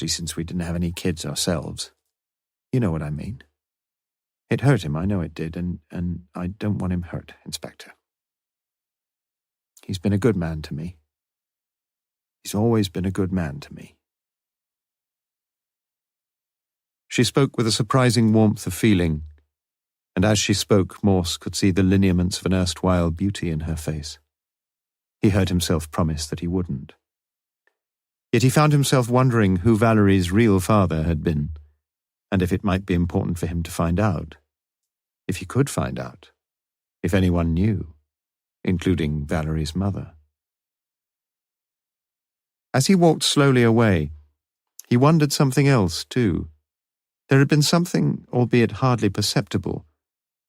Speaker 1: since we didn't have any kids ourselves. You know what I mean. It hurt him, I know it did, and I don't want him hurt, Inspector. He's been a good man to me. He's always been a good man to me." She spoke with a surprising warmth of feeling, and as she spoke, Morse could see the lineaments of an erstwhile beauty in her face. He heard himself promise that he wouldn't. Yet he found himself wondering who Valerie's real father had been, and if it might be important for him to find out, if he could find out, if anyone knew, including Valerie's mother. As he walked slowly away, he wondered something else, too. There had been something, albeit hardly perceptible,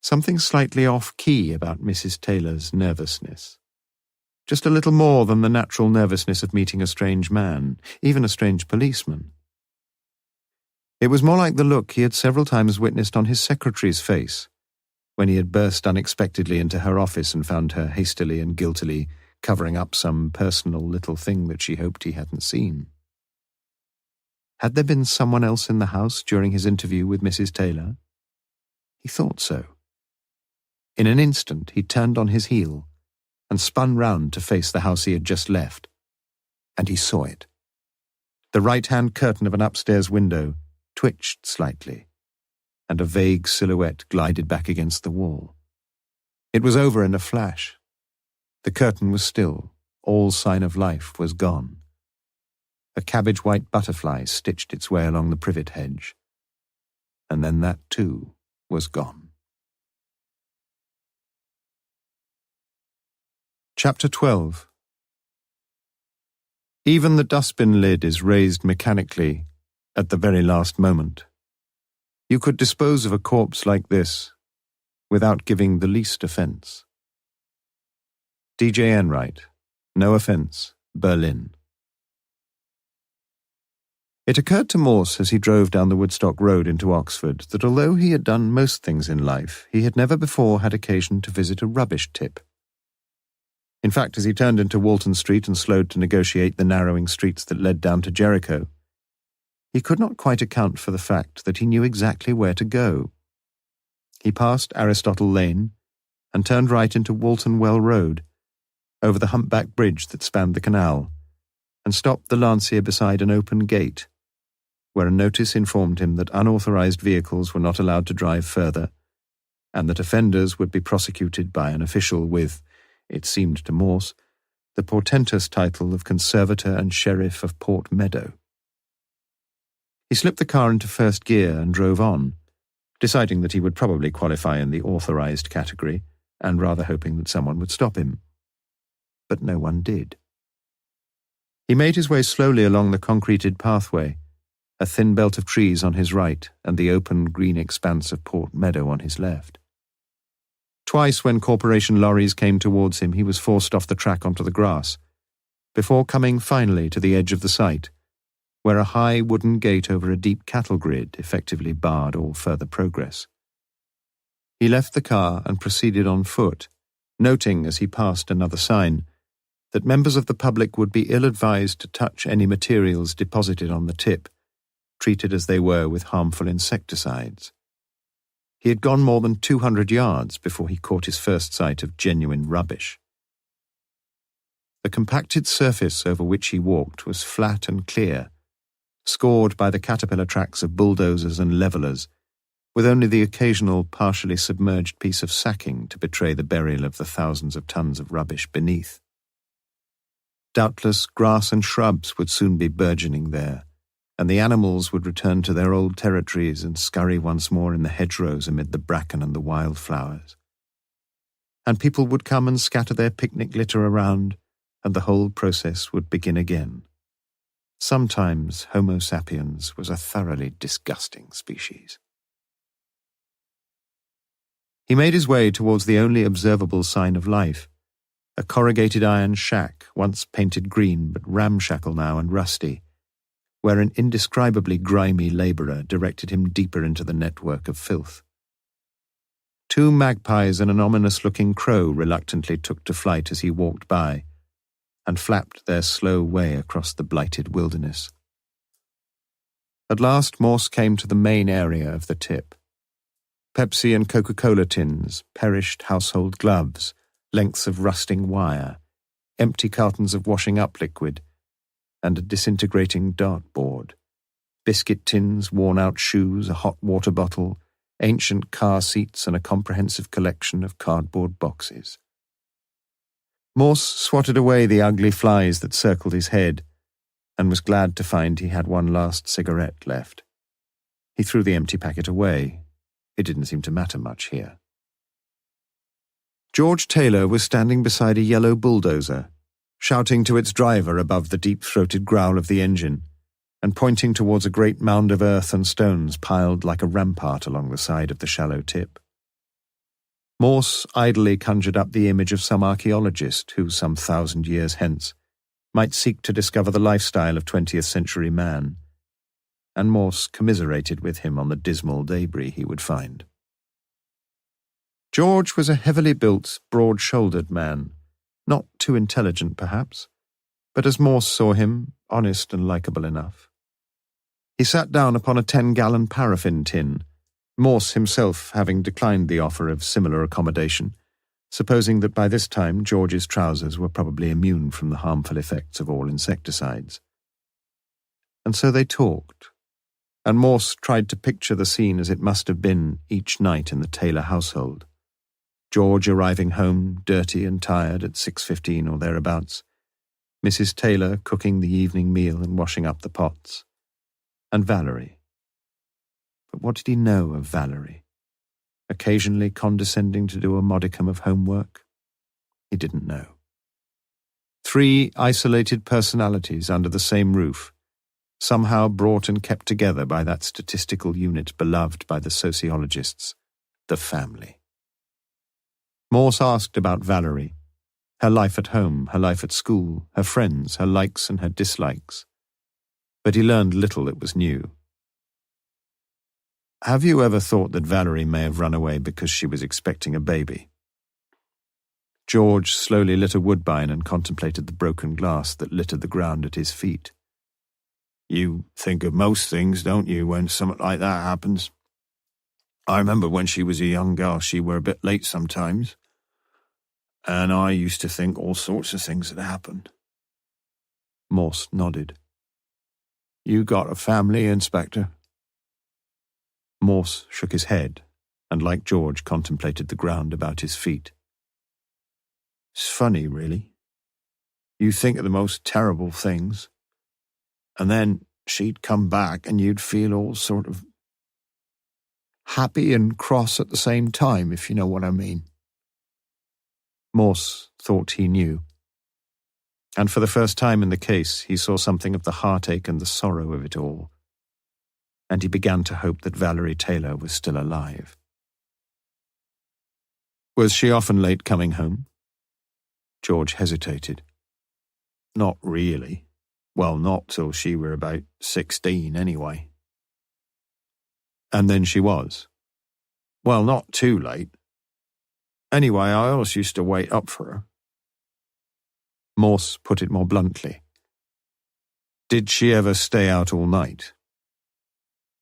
Speaker 1: something slightly off-key about Mrs. Taylor's nervousness. Just a little more than the natural nervousness of meeting a strange man, even a strange policeman. It was more like the look he had several times witnessed on his secretary's face, when he had burst unexpectedly into her office and found her hastily and guiltily covering up some personal little thing that she hoped he hadn't seen. Had there been someone else in the house during his interview with Mrs. Taylor? He thought so. In an instant he turned on his heel and spun round to face the house he had just left, and he saw it. The right-hand curtain of an upstairs window twitched slightly, and a vague silhouette glided back against the wall. It was over in a flash. The curtain was still. All sign of life was gone. A cabbage-white butterfly stitched its way along the privet hedge, and then that too was gone. Chapter 12. Even the dustbin lid is raised mechanically at the very last moment. You could dispose of a corpse like this without giving the least offence. D.J. Enright, No Offence, Berlin. It occurred to Morse as he drove down the Woodstock Road into Oxford that although he had done most things in life, he had never before had occasion to visit a rubbish tip. In fact, as he turned into Walton Street and slowed to negotiate the narrowing streets that led down to Jericho, he could not quite account for the fact that he knew exactly where to go. He passed Aristotle Lane and turned right into Walton Well Road, over the humpback bridge that spanned the canal, and stopped the Lancia beside an open gate, where a notice informed him that unauthorized vehicles were not allowed to drive further, and that offenders would be prosecuted by an official with, it seemed to Morse, the portentous title of Conservator and Sheriff of Port Meadow. He slipped the car into first gear and drove on, deciding that he would probably qualify in the authorized category, and rather hoping that someone would stop him. But no one did. He made his way slowly along the concreted pathway, a thin belt of trees on his right and the open green expanse of Port Meadow on his left. Twice when corporation lorries came towards him, he was forced off the track onto the grass, before coming finally to the edge of the site, where a high wooden gate over a deep cattle grid effectively barred all further progress. He left the car and proceeded on foot, noting as he passed another sign that members of the public would be ill-advised to touch any materials deposited on the tip, treated as they were with harmful insecticides. He had gone more than 200 yards before he caught his first sight of genuine rubbish. The compacted surface over which he walked was flat and clear, scored by the caterpillar tracks of bulldozers and levellers, with only the occasional partially submerged piece of sacking to betray the burial of the thousands of tons of rubbish beneath. Doubtless grass and shrubs would soon be burgeoning there, and the animals would return to their old territories and scurry once more in the hedgerows amid the bracken and the wildflowers. And people would come and scatter their picnic litter around, and the whole process would begin again. Sometimes Homo sapiens was a thoroughly disgusting species. He made his way towards the only observable sign of life, a corrugated iron shack, once painted green but ramshackle now and rusty, where an indescribably grimy labourer directed him deeper into the network of filth. 2 magpies and an ominous-looking crow reluctantly took to flight as he walked by, and flapped their slow way across the blighted wilderness. At last Morse came to the main area of the tip. Pepsi and Coca-Cola tins, perished household gloves, lengths of rusting wire, empty cartons of washing-up liquid, and a disintegrating dartboard, biscuit tins, worn-out shoes, a hot water bottle, ancient car seats, and a comprehensive collection of cardboard boxes. Morse swatted away the ugly flies that circled his head, and was glad to find he had one last cigarette left. He threw the empty packet away. It didn't seem to matter much here. George Taylor was standing beside a yellow bulldozer, shouting to its driver above the deep-throated growl of the engine, and pointing towards a great mound of earth and stones piled like a rampart along the side of the shallow tip. Morse idly conjured up the image of some archaeologist who, some 1,000 years hence, might seek to discover the lifestyle of 20th-century man, and Morse commiserated with him on the dismal debris he would find. George was a heavily built, broad-shouldered man, not too intelligent perhaps, but as Morse saw him, honest and likeable enough. He sat down upon a 10-gallon paraffin tin, Morse himself having declined the offer of similar accommodation, supposing that by this time George's trousers were probably immune from the harmful effects of all insecticides. And so they talked, and Morse tried to picture the scene as it must have been each night in the Taylor household. George arriving home, dirty and tired, at 6:15 or thereabouts, Mrs. Taylor cooking the evening meal and washing up the pots, and Valerie. But what did he know of Valerie? Occasionally condescending to do a modicum of homework? He didn't know. 3 isolated personalities under the same roof, somehow brought and kept together by that statistical unit beloved by the sociologists, the family. Morse asked about Valerie, her life at home, her life at school, her friends, her likes and her dislikes. But he learned little that was new. "Have you ever thought that Valerie may have run away because she was expecting a baby?" George slowly lit a woodbine and contemplated the broken glass that littered the ground at his feet. "You think of most things, don't you, when something like that happens? I remember when she was a young girl she were a bit late sometimes, and I used to think all sorts of things had happened." Morse nodded. "You got a family, Inspector?" Morse shook his head, and like George contemplated the ground about his feet. "It's funny, really. You think of the most terrible things, and then she'd come back and you'd feel all sort of happy and cross at the same time, if you know what I mean." Morse thought he knew. And for the first time in the case, he saw something of the heartache and the sorrow of it all. And he began to hope that Valerie Taylor was still alive. "Was she often late coming home?" George hesitated. "Not really. Well, not till she were about 16, anyway." "And then she was?" "Well, not too late. Anyway, I always used to wait up for her." Morse put it more bluntly. "Did she ever stay out all night?"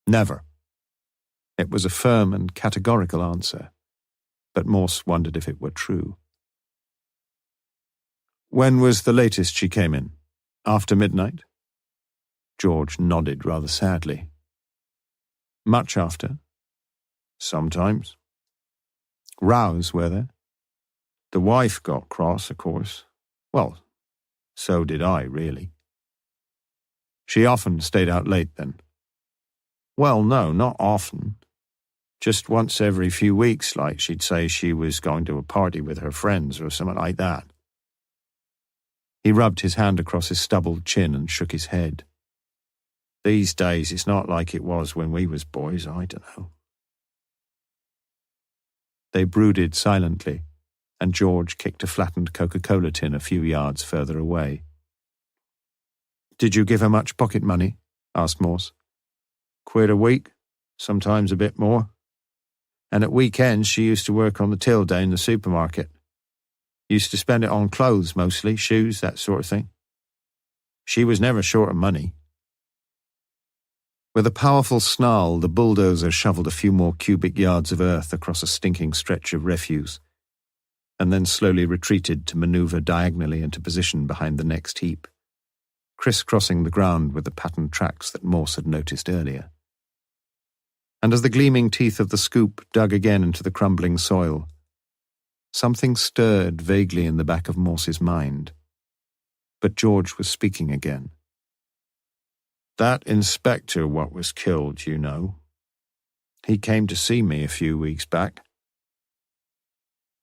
Speaker 1: "Never." It was a firm and categorical answer, but Morse wondered if it were true. "When was the latest she came in? After midnight?" George nodded rather sadly. "Much after?" "Sometimes." "Rows, were there?" "The wife got cross, of course. Well, so did I, really." "She often stayed out late, then?" "Well, no, not often. Just once every few weeks, like she'd say she was going to a party with her friends or something like that." He rubbed his hand across his stubbled chin and shook his head. "These days it's not like it was when we was boys, I dunno." They brooded silently, and George kicked a flattened Coca-Cola tin a few yards further away. "Did you give her much pocket money?" asked Morse. "£1 a week, sometimes a bit more. And at weekends she used to work on the till down the supermarket. Used to spend it on clothes mostly, shoes, that sort of thing. She was never short of money." With a powerful snarl, the bulldozer shoveled a few more cubic yards of earth across a stinking stretch of refuse, and then slowly retreated to maneuver diagonally into position behind the next heap, criss-crossing the ground with the patterned tracks that Morse had noticed earlier. And as the gleaming teeth of the scoop dug again into the crumbling soil, something stirred vaguely in the back of Morse's mind. But George was speaking again. "That inspector what was killed, you know,
Speaker 2: He came to see me a few weeks back.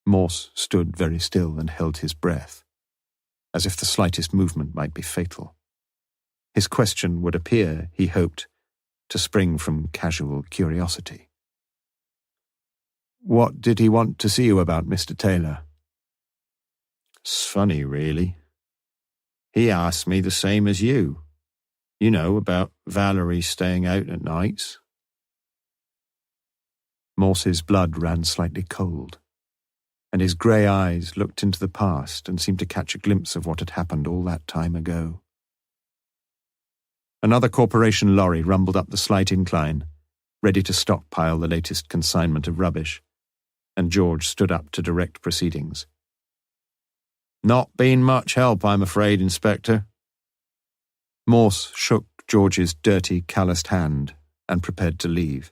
Speaker 1: Morse stood very still and held his breath, as if the slightest movement might be fatal. His question would appear, he hoped, to spring from casual curiosity.
Speaker 2: What did he want to see you about, Mr. Taylor?
Speaker 1: It's funny, really.
Speaker 2: He asked me the same as you. You know, about Valerie staying out at nights.
Speaker 1: Morse's blood ran slightly cold, and his grey eyes looked into the past and seemed to catch a glimpse of what had happened all that time ago. Another corporation lorry rumbled up the slight incline, ready to stockpile the latest consignment of rubbish, and George stood up to direct proceedings.
Speaker 2: Not been much help, I'm afraid, Inspector.
Speaker 1: Morse shook George's dirty, calloused hand and prepared to leave.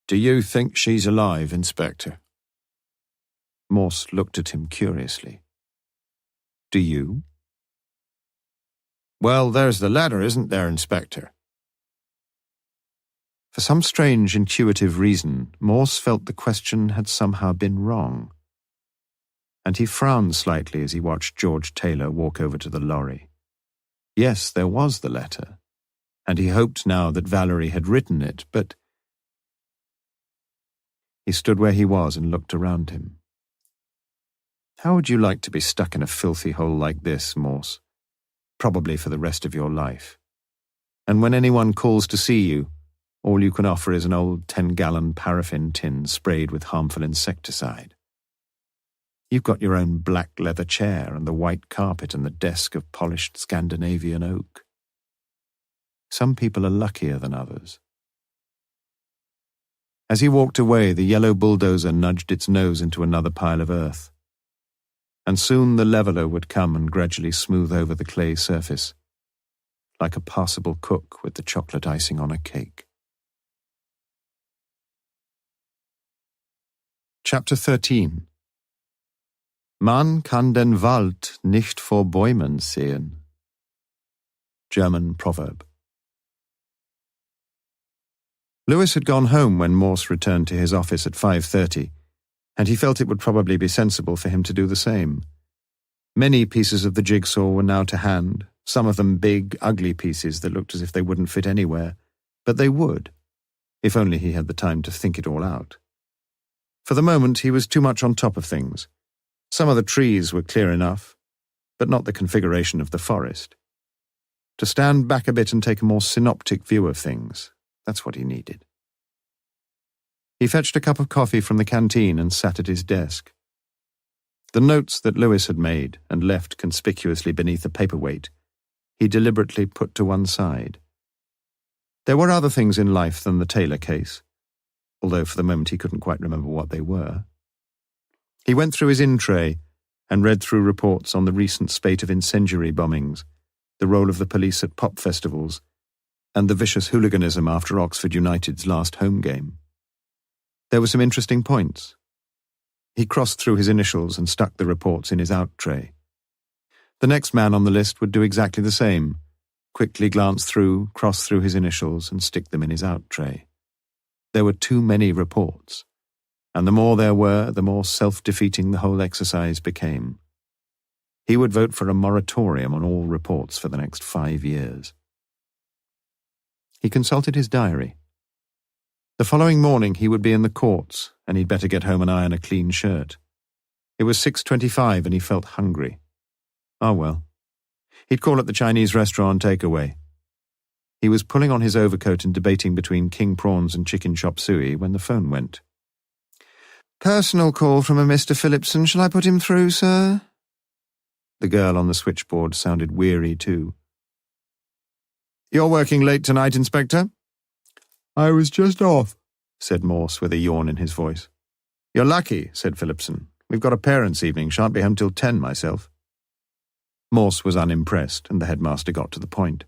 Speaker 2: Do you think she's alive, Inspector?
Speaker 1: Morse looked at him curiously. Do you?
Speaker 2: Well, there's the letter, isn't there, Inspector?
Speaker 1: For some strange intuitive reason, Morse felt the question had somehow been wrong, and he frowned slightly as he watched George Taylor walk over to the lorry. Yes, there was the letter, and he hoped now that Valerie had written it, but... He stood where he was and looked around him. How would you like to be stuck in a filthy hole like this, Morse? Probably for the rest of your life. And when anyone calls to see you, all you can offer is an old 10-gallon paraffin tin sprayed with harmful insecticide. You've got your own black leather chair and the white carpet and the desk of polished Scandinavian oak. Some people are luckier than others. As he walked away, the yellow bulldozer nudged its nose into another pile of earth, and soon the leveller would come and gradually smooth over the clay surface, like a passable cook with the chocolate icing on a cake. Chapter 13. Man kann den Wald nicht vor Bäumen sehen. German proverb. Lewis had gone home when Morse returned to his office at 5:30, and he felt it would probably be sensible for him to do the same. Many pieces of the jigsaw were now to hand, some of them big, ugly pieces that looked as if they wouldn't fit anywhere, but they would, if only he had the time to think it all out. For the moment, he was too much on top of things. Some of the trees were clear enough, but not the configuration of the forest. To stand back a bit and take a more synoptic view of things, that's what he needed. He fetched a cup of coffee from the canteen and sat at his desk. The notes that Lewis had made and left conspicuously beneath a paperweight, he deliberately put to one side. There were other things in life than the Taylor case, although for the moment he couldn't quite remember what they were. He went through his in-tray and read through reports on the recent spate of incendiary bombings, the role of the police at pop festivals, and the vicious hooliganism after Oxford United's last home game. There were some interesting points. He crossed through his initials and stuck the reports in his out tray. The next man on the list would do exactly the same, quickly glance through, cross through his initials, and stick them in his out tray. There were too many reports, and the more there were, the more self-defeating the whole exercise became. He would vote for a moratorium on all reports for the next 5 years. He consulted his diary. The following morning he would be in the courts, and he'd better get home and iron a clean shirt. It was 6:25 and he felt hungry. Ah well. He'd call at the Chinese restaurant takeaway. He was pulling on his overcoat and debating between king prawns and chicken chop suey when the phone went. "Personal call from a Mr. Phillipson. Shall I put him through, sir?" The girl on the switchboard sounded weary too. "You're working late tonight, Inspector?"
Speaker 2: I was just off,
Speaker 1: said Morse with a yawn in his voice. "You're lucky," said Phillipson. "We've got a parents' evening. Shan't be home till 10 myself." Morse was unimpressed, and the headmaster got to the point.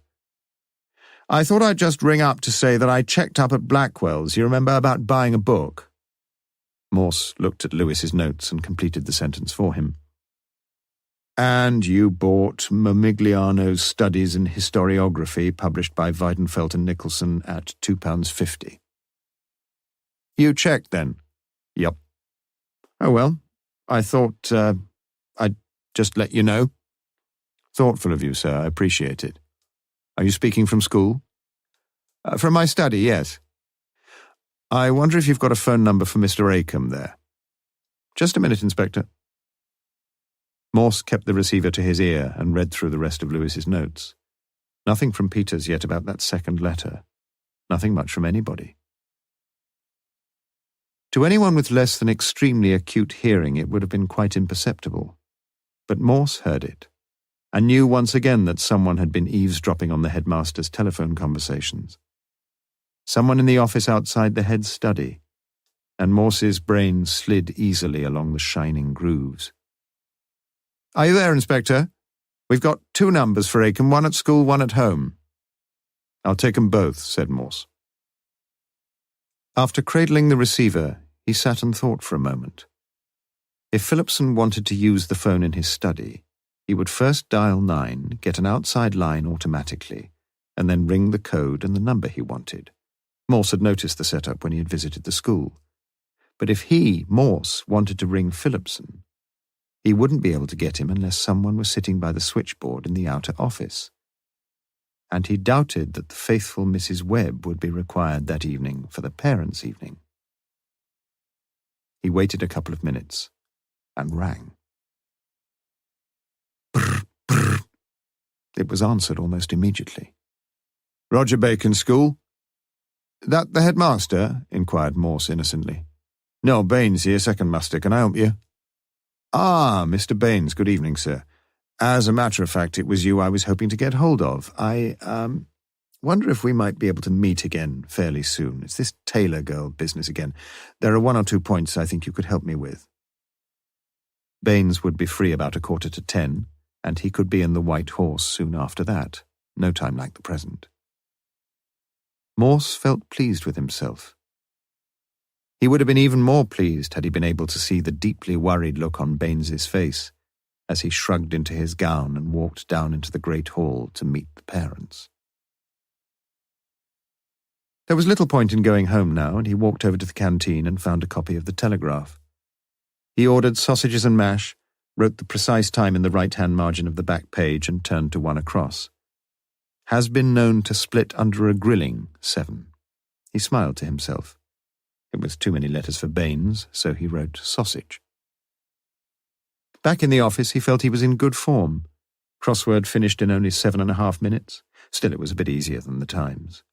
Speaker 1: "I thought I'd just ring up to say that I checked up at Blackwell's, you remember, about buying a book." Morse looked at Lewis's notes and completed the sentence for him. "And you bought Momigliano's Studies in Historiography, published by Weidenfeld and Nicholson, at £2.50. You checked, then?
Speaker 2: Yup.
Speaker 1: Oh, well, I thought I'd just let you know. Thoughtful of you, sir. I appreciate it. Are you speaking from school? From my study, yes. I wonder if you've got a phone number for Mr. Acomb there. Just a minute, Inspector. Morse kept the receiver to his ear and read through the rest of Lewis's notes. Nothing from Peters yet about that second letter. Nothing much from anybody. To anyone with less than extremely acute hearing, it would have been quite imperceptible. But Morse heard it, and knew once again that someone had been eavesdropping on the headmaster's telephone conversations. Someone in the office outside the head's study, and Morse's brain slid easily along the shining grooves. Are you there, Inspector? We've got 2 numbers for Acomb, one at school, one at home. I'll take 'em both, said Morse. After cradling the receiver, he sat and thought for a moment. If Phillipson wanted to use the phone in his study, he would first dial 9, get an outside line automatically, and then ring the code and the number he wanted. Morse had noticed the setup when he had visited the school. But if he, Morse, wanted to ring Phillipson, he wouldn't be able to get him unless someone was sitting by the switchboard in the outer office. And he doubted that the faithful Mrs. Webb would be required that evening for the parents' evening. He waited a couple of minutes and rang. Brr, brr. It was answered almost immediately. Roger Bacon's school? That the headmaster? Inquired Morse innocently. No, Baines here, second master. Can I help you? Ah, Mr. Baines, good evening, sir. As a matter of fact, it was you I was hoping to get hold of. I wonder if we might be able to meet again fairly soon. It's this Taylor girl business again. There are 1 or 2 points I think you could help me with. Baines would be free about 9:45, and he could be in the White Horse soon after that. No time like the present. Morse felt pleased with himself. He would have been even more pleased had he been able to see the deeply worried look on Baines's face as he shrugged into his gown and walked down into the great hall to meet the parents. There was little point in going home now, and he walked over to the canteen and found a copy of the Telegraph. He ordered sausages and mash, wrote the precise time in the right-hand margin of the back page, and turned to one across. Has been known to split under a grilling, 7. He smiled to himself. It was too many letters for Baines, so he wrote sausage. Back in the office, he felt he was in good form. Crossword finished in only 7.5 minutes. Still, it was a bit easier than the Times.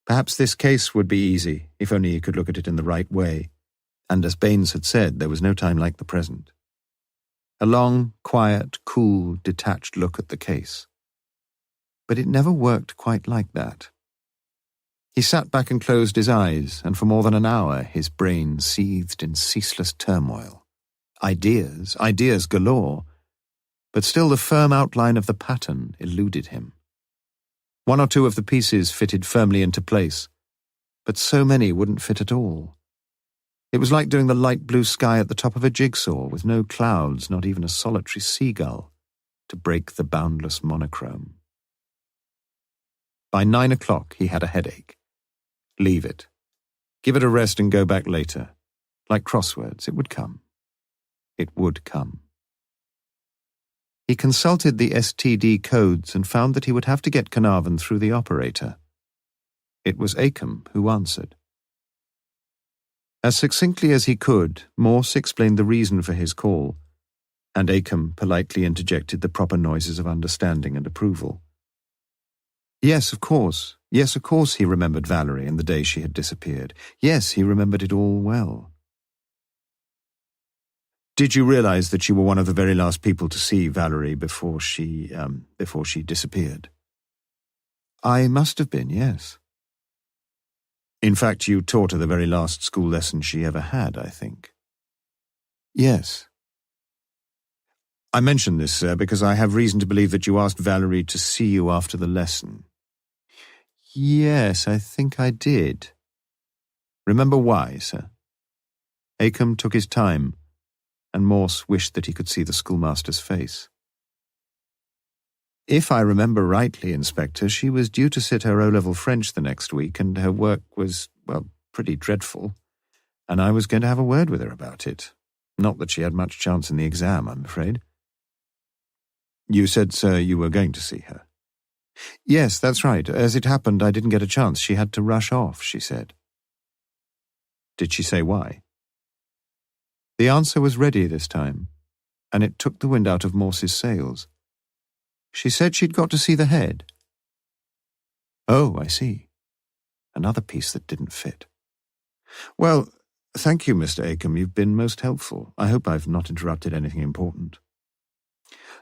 Speaker 1: Perhaps this case would be easy, if only he could look at it in the right way. And as Baines had said, there was no time like the present. A long, quiet, cool, detached look at the case. But it never worked quite like that. He sat back and closed his eyes, and for more than an hour his brain seethed in ceaseless turmoil. Ideas galore, but still the firm outline of the pattern eluded him. 1 or 2 of the pieces fitted firmly into place, but so many wouldn't fit at all. It was like doing the light blue sky at the top of a jigsaw with no clouds, not even a solitary seagull, to break the boundless monochrome. By 9 o'clock he had a headache. Leave it. Give it a rest and go back later. Like crosswords, it would come. It would come. He consulted the STD codes and found that he would have to get Carnarvon through the operator. It was Acomb who answered. As succinctly as he could, Morse explained the reason for his call, and Acomb politely interjected the proper noises of understanding and approval. Yes, of course, he remembered Valerie and the day she had disappeared. Yes, he remembered it all well. Did you realize that you were one of the very last people to see Valerie before she disappeared? I must have been, yes. In fact, you taught her the very last school lesson she ever had, I think. Yes. I mention this, sir, because I have reason to believe that you asked Valerie to see you after the lesson. Yes, I think I did. Remember why, sir? Acomb took his time, and Morse wished that he could see the schoolmaster's face. If I remember rightly, Inspector, she was due to sit her O-level French the next week, and her work was, well, pretty dreadful. and I was going to have a word with her about it. Not that she had much chance in the exam, I'm afraid. You said, sir, you were going to see her. Yes, that's right. As it happened, I didn't get a chance. She had to rush off, she said. Did she say why? The answer was ready this time, and it took the wind out of Morse's sails. She said she'd got to see the head. Oh, I see. Another piece that didn't fit. Well, thank you, Mr. Acombe. You've been most helpful. I hope I've not interrupted anything important.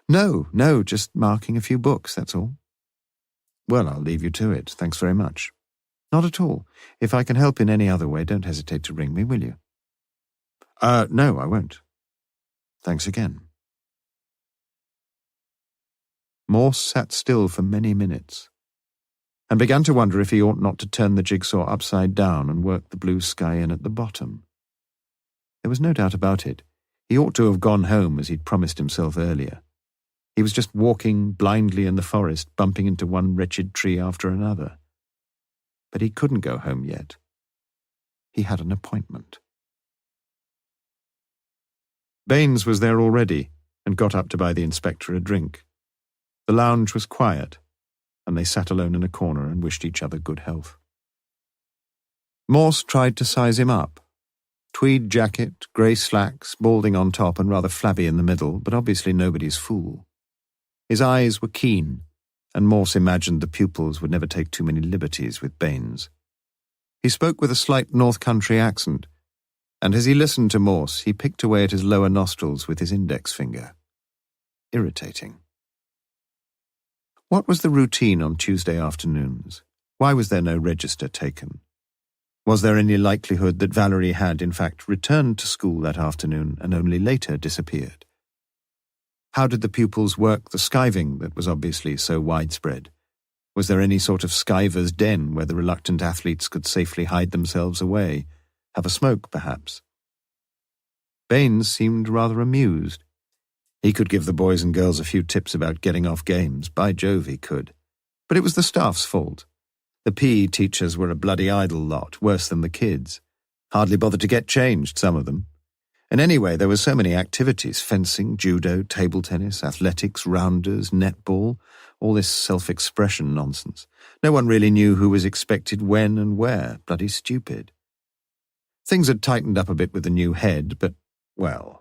Speaker 1: No, just marking a few books, that's all. Well, I'll leave you to it. Thanks very much. Not at all. If I can help in any other way, don't hesitate to ring me, will you? No, I won't. Thanks again. Morse sat still for many minutes, and began to wonder if he ought not to turn the jigsaw upside down and work the blue sky in at the bottom. There was no doubt about it. He ought to have gone home as he'd promised himself earlier. He was just walking blindly in the forest, bumping into one wretched tree after another. But he couldn't go home yet. He had an appointment. Baines was there already, and got up to buy the inspector a drink. The lounge was quiet, and they sat alone in a corner and wished each other good health. Morse tried to size him up. Tweed jacket, grey slacks, balding on top and rather flabby in the middle, but obviously nobody's fool. His eyes were keen, and Morse imagined the pupils would never take too many liberties with Baines. He spoke with a slight North Country accent, and as he listened to Morse, he picked away at his lower nostrils with his index finger. Irritating. What was the routine on Tuesday afternoons? Why was there no register taken? Was there any likelihood that Valerie had, in fact, returned to school that afternoon and only later disappeared? How did the pupils work the skiving that was obviously so widespread? Was there any sort of skiver's den where the reluctant athletes could safely hide themselves away? Have a smoke, perhaps? Baines seemed rather amused. He could give the boys and girls a few tips about getting off games. By Jove, he could. But it was the staff's fault. The PE teachers were a bloody idle lot, worse than the kids. Hardly bothered to get changed, some of them. And anyway, there were so many activities: fencing, judo, table tennis, athletics, rounders, netball, all this self-expression nonsense. No one really knew who was expected when and where. Bloody stupid. Things had tightened up a bit with the new head, but, well...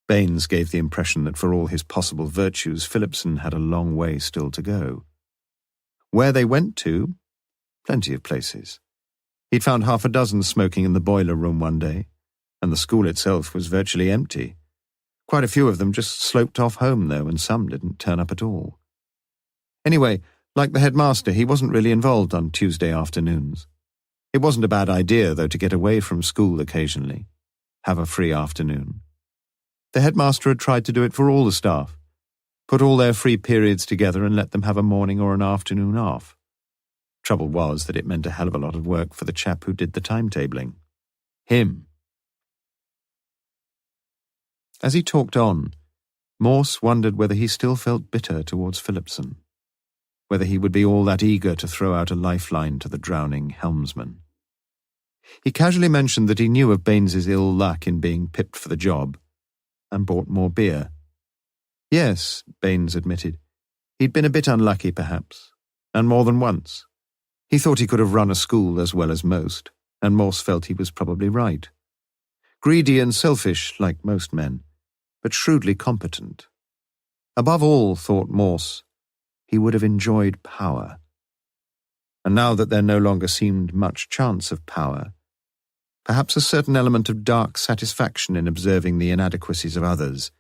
Speaker 1: Baines gave the impression that for all his possible virtues, Phillipson had a long way still to go. Where they went to? Plenty of places. He'd found half a dozen smoking in the boiler room one day, and the school itself was virtually empty. Quite a few of them just sloped off home, though, and some didn't turn up at all. Anyway, like the headmaster, he wasn't really involved on Tuesday afternoons. It wasn't a bad idea, though, to get away from school occasionally, have a free afternoon. The headmaster had tried to do it for all the staff, put all their free periods together and let them have a morning or an afternoon off. Trouble was that it meant a hell of a lot of work for the chap who did the timetabling. Him. As he talked on, Morse wondered whether he still felt bitter towards Phillipson, whether he would be all that eager to throw out a lifeline to the drowning helmsman. He casually mentioned that he knew of Baines's ill luck in being pipped for the job, and bought more beer. Yes, Baines admitted. He'd been a bit unlucky, perhaps, and more than once. He thought he could have run a school as well as most, and Morse felt he was probably right. Greedy and selfish, like most men, but shrewdly competent. Above all, thought Morse, he would have enjoyed power. And now that there no longer seemed much chance of power, perhaps a certain element of dark satisfaction in observing the inadequacies of others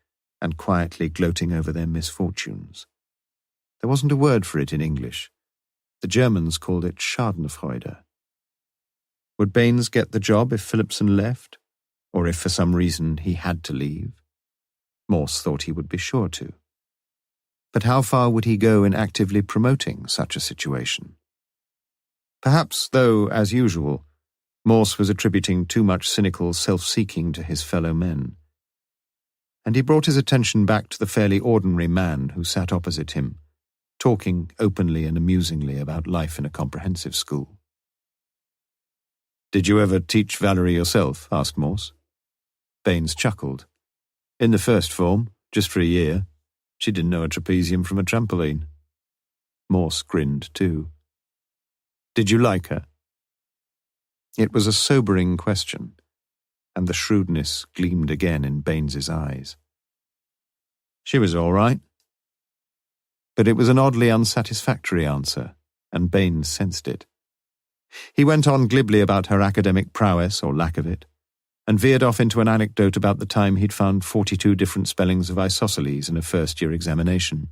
Speaker 1: and quietly gloating over their misfortunes. There wasn't a word for it in English. The Germans called it Schadenfreude. Would Baines get the job if Phillipson left, or if for some reason he had to leave? Morse thought he would be sure to. But how far would he go in actively promoting such a situation? Perhaps, though, as usual, Morse was attributing too much cynical self-seeking to his fellow men. And he brought his attention back to the fairly ordinary man who sat opposite him, talking openly and amusingly about life in a comprehensive school. "Did you ever teach Valerie yourself?" asked Morse. Baines chuckled. "In the first form, just for a year. She didn't know a trapezium from a trampoline." Morse grinned too. "Did you like her?" It was a sobering question, and the shrewdness gleamed again in Baines's eyes. "She was all right." But it was an oddly unsatisfactory answer, and Baines sensed it. He went on glibly about her academic prowess, or lack of it, and veered off into an anecdote about the time he'd found 42 different spellings of isosceles in a first-year examination.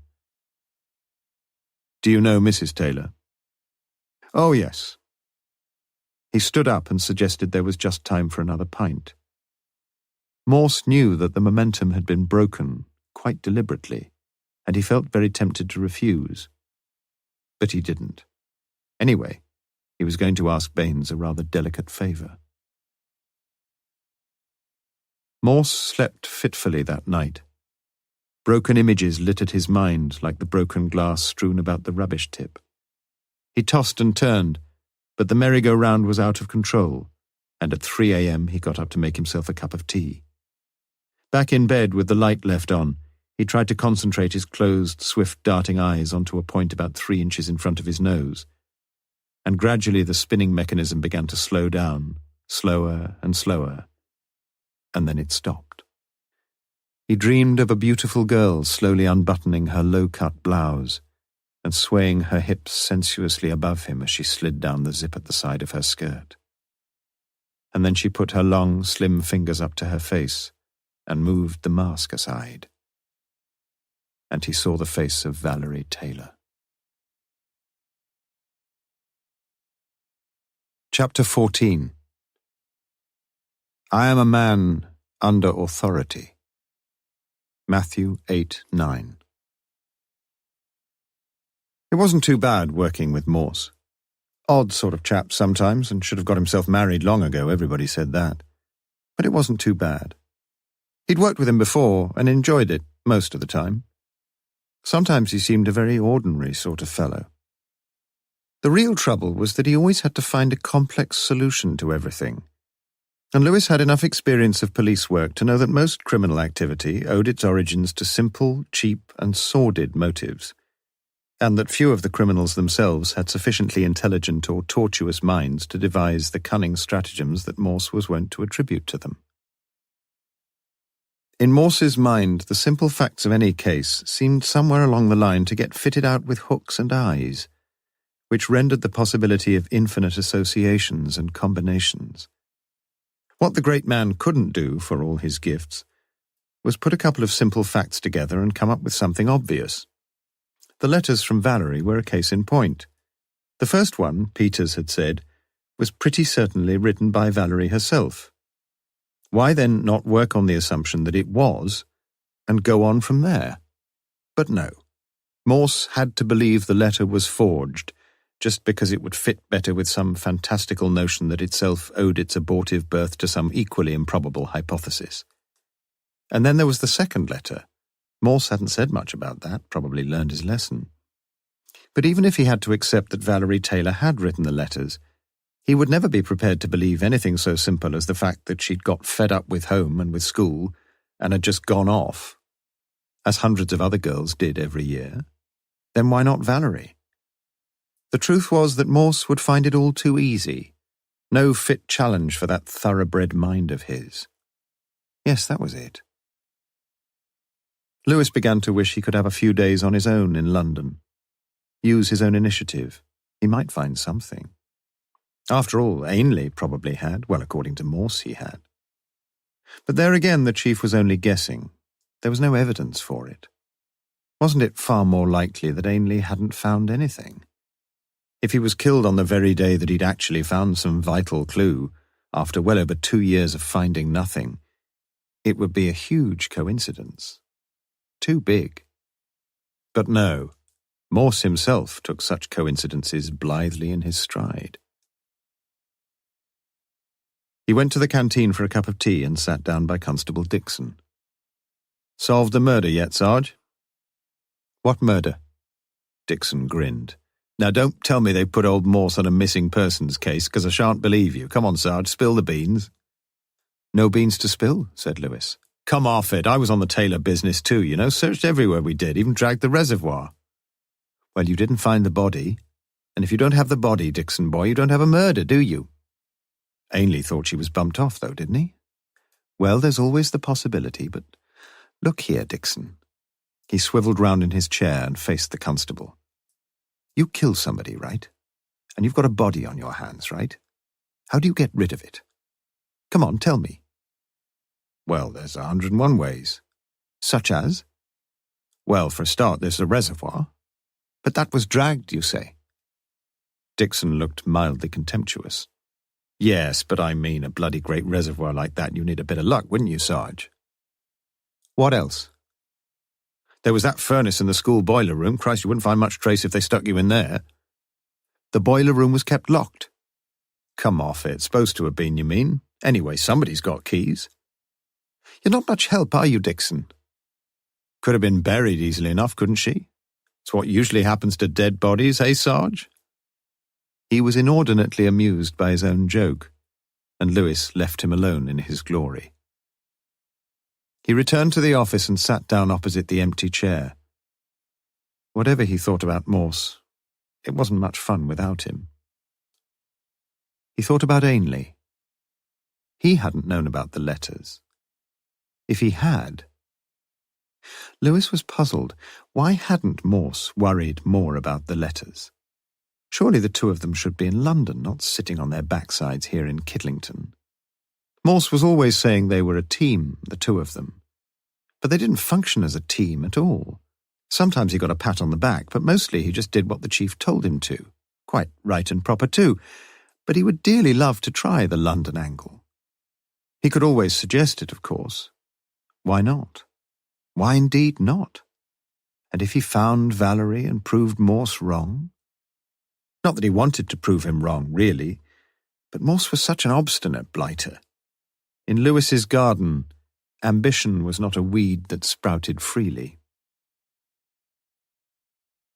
Speaker 1: "Do you know Mrs. Taylor?" "Oh, yes." He stood up and suggested there was just time for another pint. Morse knew that the momentum had been broken, quite deliberately, and he felt very tempted to refuse. But he didn't. Anyway, he was going to ask Baines a rather delicate favour. Morse slept fitfully that night. Broken images littered his mind like the broken glass strewn about the rubbish tip. He tossed and turned, but the merry-go-round was out of control, and at 3 a.m. he got up to make himself a cup of tea. Back in bed with the light left on, he tried to concentrate his closed, swift-darting eyes onto a point about 3 inches in front of his nose, and gradually the spinning mechanism began to slow down, slower and slower, and then it stopped. He dreamed of a beautiful girl slowly unbuttoning her low-cut blouse and swaying her hips sensuously above him as she slid down the zip at the side of her skirt. And then she put her long, slim fingers up to her face and moved the mask aside. And he saw the face of Valerie Taylor. Chapter 14. I am a man under authority. Matthew 8:9. It wasn't too bad working with Morse. Odd sort of chap sometimes, and should have got himself married long ago, everybody said that. But it wasn't too bad. He'd worked with him before and enjoyed it most of the time. Sometimes he seemed a very ordinary sort of fellow. The real trouble was that he always had to find a complex solution to everything. And Lewis had enough experience of police work to know that most criminal activity owed its origins to simple, cheap, and sordid motives, and that few of the criminals themselves had sufficiently intelligent or tortuous minds to devise the cunning stratagems that Morse was wont to attribute to them. In Morse's mind, the simple facts of any case seemed somewhere along the line to get fitted out with hooks and eyes, which rendered the possibility of infinite associations and combinations. What the great man couldn't do, for all his gifts, was put a couple of simple facts together and come up with something obvious. The letters from Valerie were a case in point. The first one, Peters had said, was pretty certainly written by Valerie herself. Why then not work on the assumption that it was, and go on from there? But no. Morse had to believe the letter was forged, just because it would fit better with some fantastical notion that itself owed its abortive birth to some equally improbable hypothesis. And then there was the second letter. Morse hadn't said much about that, probably learned his lesson. But even if he had to accept that Valerie Taylor had written the letters, he would never be prepared to believe anything so simple as the fact that she'd got fed up with home and with school and had just gone off, as hundreds of other girls did every year. Then why not Valerie? The truth was that Morse would find it all too easy, no fit challenge for that thoroughbred mind of his. Yes, that was it. Lewis began to wish he could have a few days on his own in London. Use his own initiative. He might find something. After all, Ainley probably had. Well, according to Morse, he had. But there again, the chief was only guessing. There was no evidence for it. Wasn't it far more likely that Ainley hadn't found anything? If he was killed on the very day that he'd actually found some vital clue, after well over 2 years of finding nothing, it would be a huge coincidence. Too big. But no, Morse himself took such coincidences blithely in his stride. He went to the canteen for a cup of tea and sat down by Constable Dixon. "Solved the murder yet, Sarge?" "What murder?" Dixon grinned. Now don't tell me they put old Morse on a missing persons case, because I shan't believe you. Come on, Sarge, spill the beans. No beans to spill, said Lewis. Come off it, I was on the Taylor business too, you know, searched everywhere we did, even dragged the reservoir. Well, you didn't find the body, and if you don't have the body, Dixon boy, you don't have a murder, do you? Ainley thought she was bumped off, though, didn't he? Well, there's always the possibility, but look here, Dixon. He swiveled round in his chair and faced the constable. You killed somebody, right? And you've got a body on your hands, right? How do you get rid of it? Come on, tell me. Well, there's 101 ways. Such as? Well, for a start, there's the reservoir. But that was dragged, you say? Dixon looked mildly contemptuous. Yes, but I mean a bloody great reservoir like that, you need a bit of luck, wouldn't you, Sarge? What else? There was that furnace in the school boiler room. Christ, you wouldn't find much trace if they stuck you in there. The boiler room was kept locked. Come off it. Supposed to have been, you mean? Anyway, somebody's got keys. You're not much help, are you, Dixon? Could have been buried easily enough, couldn't she? It's what usually happens to dead bodies, eh, Sarge? He was inordinately amused by his own joke, and Lewis left him alone in his glory. He returned to the office and sat down opposite the empty chair. Whatever he thought about Morse, it wasn't much fun without him. He thought about Ainley. He hadn't known about the letters. If he had... Lewis was puzzled. Why hadn't Morse worried more about the letters? Surely the two of them should be in London, not sitting on their backsides here in Kidlington. Morse was always saying they were a team, the two of them. But they didn't function as a team at all. Sometimes he got a pat on the back, but mostly he just did what the chief told him to. Quite right and proper too. But he would dearly love to try the London angle. He could always suggest it, of course. Why not? Why indeed not? And if he found Valerie and proved Morse wrong? Not that he wanted to prove him wrong, really, but Morse was such an obstinate blighter. In Lewis's garden, ambition was not a weed that sprouted freely.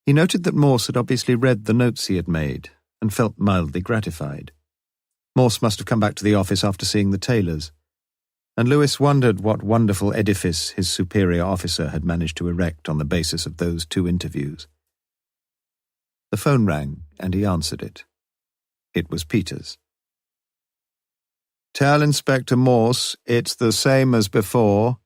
Speaker 1: He noted that Morse had obviously read the notes he had made and felt mildly gratified. Morse must have come back to the office after seeing the Taylors, and Lewis wondered what wonderful edifice his superior officer had managed to erect on the basis of those two interviews. The phone rang, and he answered it. It was Peter's. Tell Inspector Morse it's the same as before.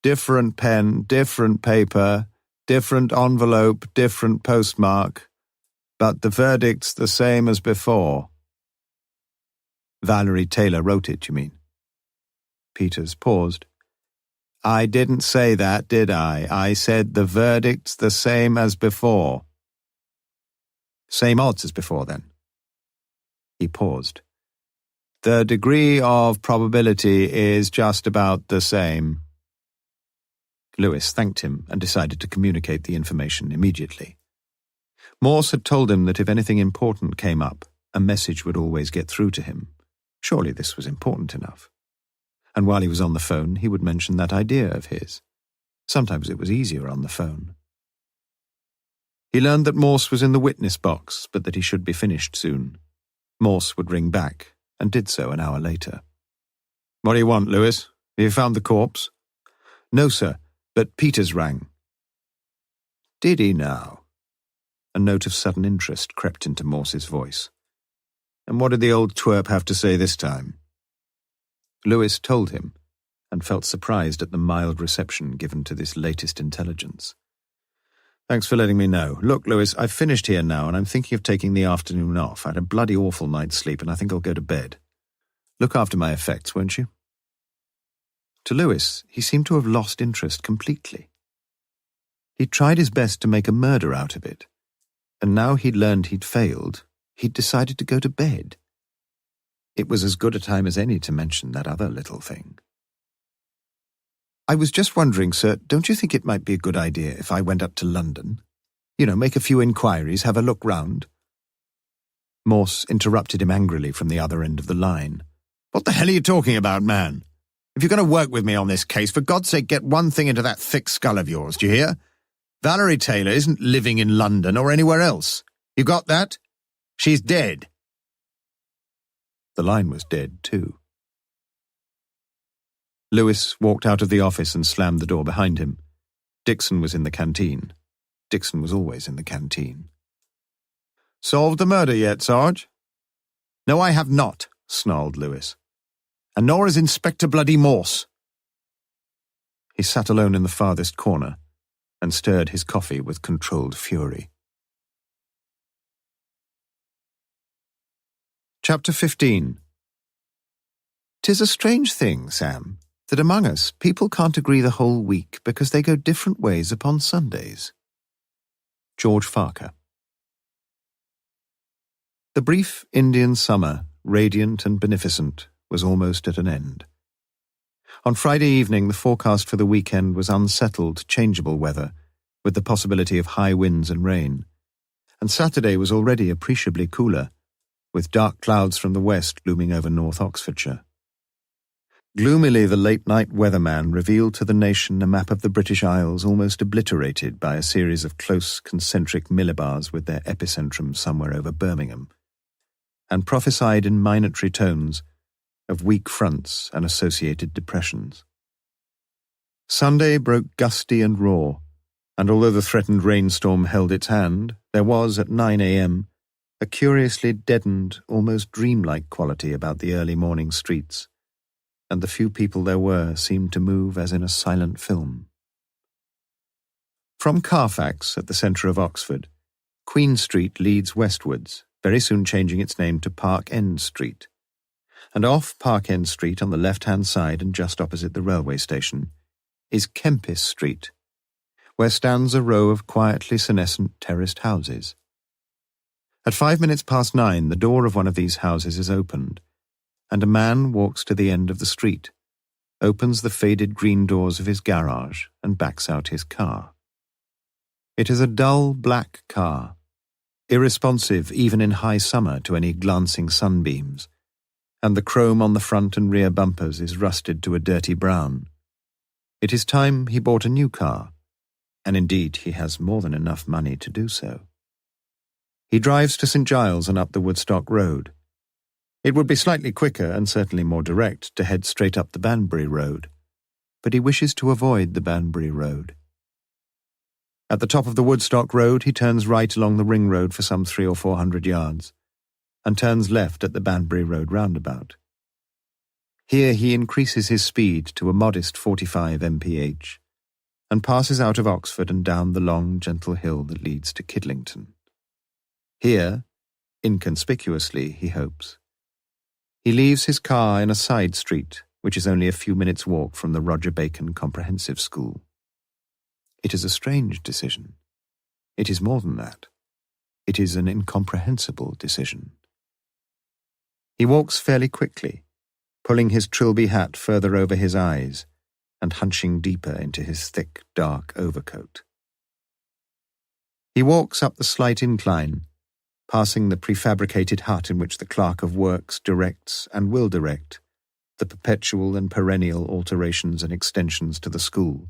Speaker 1: Different pen, different paper, different envelope, different postmark, but the verdict's the same as before. Valerie Taylor wrote it, you mean? Peters paused. I didn't say that, did I? I said the verdict's the same as before. Same odds as before, then? He paused. The degree of probability is just about the same. Lewis thanked him and decided to communicate the information immediately. Morse had told him that if anything important came up, a message would always get through to him. Surely this was important enough. And while he was on the phone, he would mention that idea of his. Sometimes it was easier on the phone. He learned that Morse was in the witness box, but that he should be finished soon. Morse would ring back, and did so an hour later. What do you want, Lewis? Have you found the corpse? No, sir, but Peters rang. Did he now? A note of sudden interest crept into Morse's voice. And what did the old twerp have to say this time? Lewis told him, and felt surprised at the mild reception given to this latest intelligence. Thanks for letting me know. Look, Lewis, I've finished here now, and I'm thinking of taking the afternoon off. I had a bloody awful night's sleep, and I think I'll go to bed. Look after my effects, won't you? To Lewis, he seemed to have lost interest completely. He'd tried his best to make a murder out of it, and now he'd learned he'd failed, he'd decided to go to bed. It was as good a time as any to mention that other little thing. I was just wondering, sir, don't you think it might be a good idea if I went up to London? You know, make a few inquiries, have a look round. Morse interrupted him angrily from the other end of the line. What the hell are you talking about, man? If you're going to work with me on this case, for God's sake, get one thing into that thick skull of yours, do you hear? Valerie Taylor isn't living in London or anywhere else.
Speaker 2: You got that? She's dead."
Speaker 1: The line was dead, too. Lewis walked out of the office and slammed the door behind him. Dixon was in the canteen. Dixon was always in the canteen.
Speaker 2: "Solved the murder yet, Sarge?"
Speaker 1: "No, I have not," snarled Lewis.
Speaker 2: "And nor is Inspector bloody Morse."
Speaker 1: He sat alone in the farthest corner and stirred his coffee with controlled fury. Chapter 15. "'Tis a strange thing, Sam, that among us people can't agree the whole week because they go different ways upon Sundays." George Farquhar. The brief Indian summer, radiant and beneficent, was almost at an end. On Friday evening, the forecast for the weekend was unsettled, changeable weather, with the possibility of high winds and rain, and Saturday was already appreciably cooler, with dark clouds from the west looming over North Oxfordshire. Gloomily, the late-night weatherman revealed to the nation a map of the British Isles almost obliterated by a series of close, concentric millibars with their epicentrum somewhere over Birmingham, and prophesied in minatory tones of weak fronts and associated depressions. Sunday broke gusty and raw, and although the threatened rainstorm held its hand, there was, at 9 a.m., a curiously deadened, almost dreamlike quality about the early morning streets, and the few people there were seemed to move as in a silent film. From Carfax, at the centre of Oxford, Queen Street leads westwards, very soon changing its name to Park End Street, and off Park End Street on the left-hand side and just opposite the railway station is Kempis Street, where stands a row of quietly senescent terraced houses. At 9:05, the door of one of these houses is opened, and a man walks to the end of the street, opens the faded green doors of his garage, and backs out his car. It is a dull black car, irresponsive even in high summer to any glancing sunbeams, and the chrome on the front and rear bumpers is rusted to a dirty brown. It is time he bought a new car, and indeed he has more than enough money to do so. He drives to St. Giles and up the Woodstock Road. It would be slightly quicker and certainly more direct to head straight up the Banbury Road, but he wishes to avoid the Banbury Road. At the top of the Woodstock Road, he turns right along the ring road for some 300 or 400 yards, and turns left at the Banbury Road roundabout. Here he increases his speed to a modest 45 mph, and passes out of Oxford and down the long, gentle hill that leads to Kidlington. Here, inconspicuously, he hopes, he leaves his car in a side street, which is only a few minutes' walk from the Roger Bacon Comprehensive School. It is a strange decision. It is more than that. It is an incomprehensible decision. He walks fairly quickly, pulling his Trilby hat further over his eyes and hunching deeper into his thick, dark overcoat. He walks up the slight incline, passing the prefabricated hut in which the clerk of works directs and will direct the perpetual and perennial alterations and extensions to the school.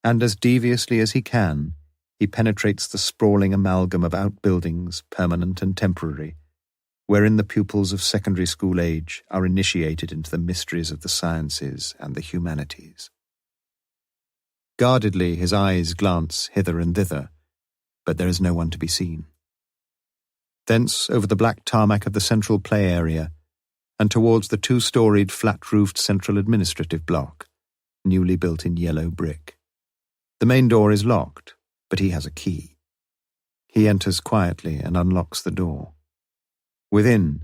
Speaker 1: And as deviously as he can, he penetrates the sprawling amalgam of outbuildings, permanent and temporary, wherein the pupils of secondary school age are initiated into the mysteries of the sciences and the humanities. Guardedly his eyes glance hither and thither, but there is no one to be seen. Thence over the black tarmac of the central play area, and towards the 2-storied flat-roofed central administrative block, newly built in yellow brick. The main door is locked, but he has a key. He enters quietly and unlocks the door. Within,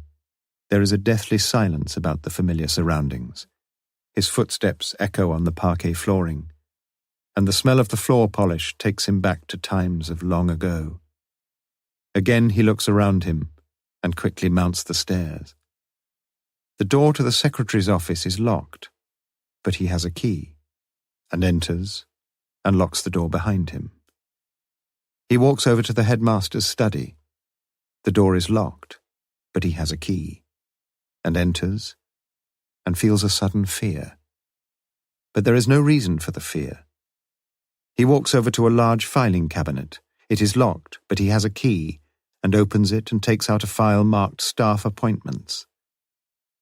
Speaker 1: there is a deathly silence about the familiar surroundings. His footsteps echo on the parquet flooring, and the smell of the floor polish takes him back to times of long ago. Again he looks around him and quickly mounts the stairs. The door to the secretary's office is locked, but he has a key, and enters and locks the door behind him. He walks over to the headmaster's study. The door is locked, but he has a key, and enters and feels a sudden fear. But there is no reason for the fear. He walks over to a large filing cabinet. It is locked, but he has a key, and opens it and takes out a file marked Staff Appointments.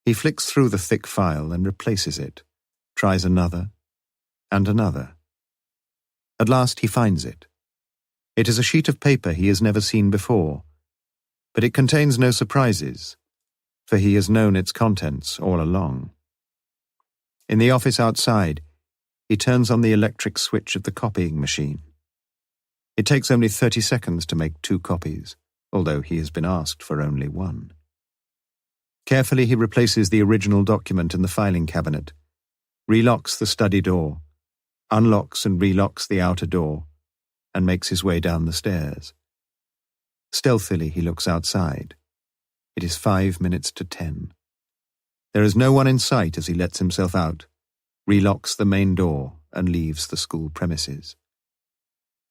Speaker 1: He flicks through the thick file and replaces it, tries another, and another. At last he finds it. It is a sheet of paper he has never seen before, but it contains no surprises, for he has known its contents all along. In the office outside, he turns on the electric switch of the copying machine. It takes only 30 seconds to make 2 copies, although he has been asked for only 1. Carefully he replaces the original document in the filing cabinet, relocks the study door, unlocks and relocks the outer door, and makes his way down the stairs. Stealthily he looks outside. It is 5 minutes to 10. There is no one in sight as he lets himself out, relocks the main door, and leaves the school premises.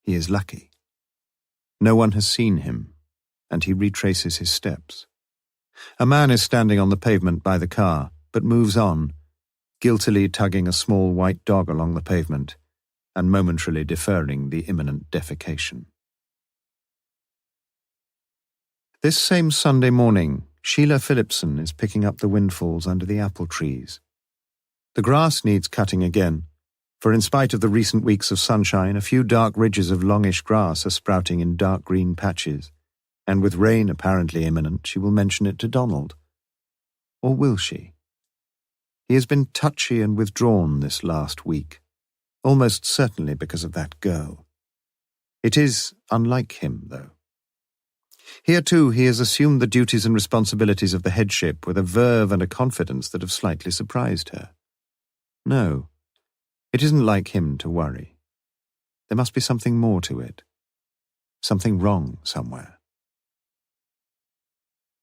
Speaker 1: He is lucky. No one has seen him, and he retraces his steps. A man is standing on the pavement by the car, but moves on, guiltily tugging a small white dog along the pavement, and momentarily deferring the imminent defecation. This same Sunday morning, Sheila Phillipson is picking up the windfalls under the apple trees. The grass needs cutting again, for in spite of the recent weeks of sunshine, a few dark ridges of longish grass are sprouting in dark green patches, and with rain apparently imminent, she will mention it to Donald. Or will she? He has been touchy and withdrawn this last week, almost certainly because of that girl. It is unlike him, though. Here, too, he has assumed the duties and responsibilities of the headship with a verve and a confidence that have slightly surprised her. No, it isn't like him to worry. There must be something more to it. Something wrong somewhere.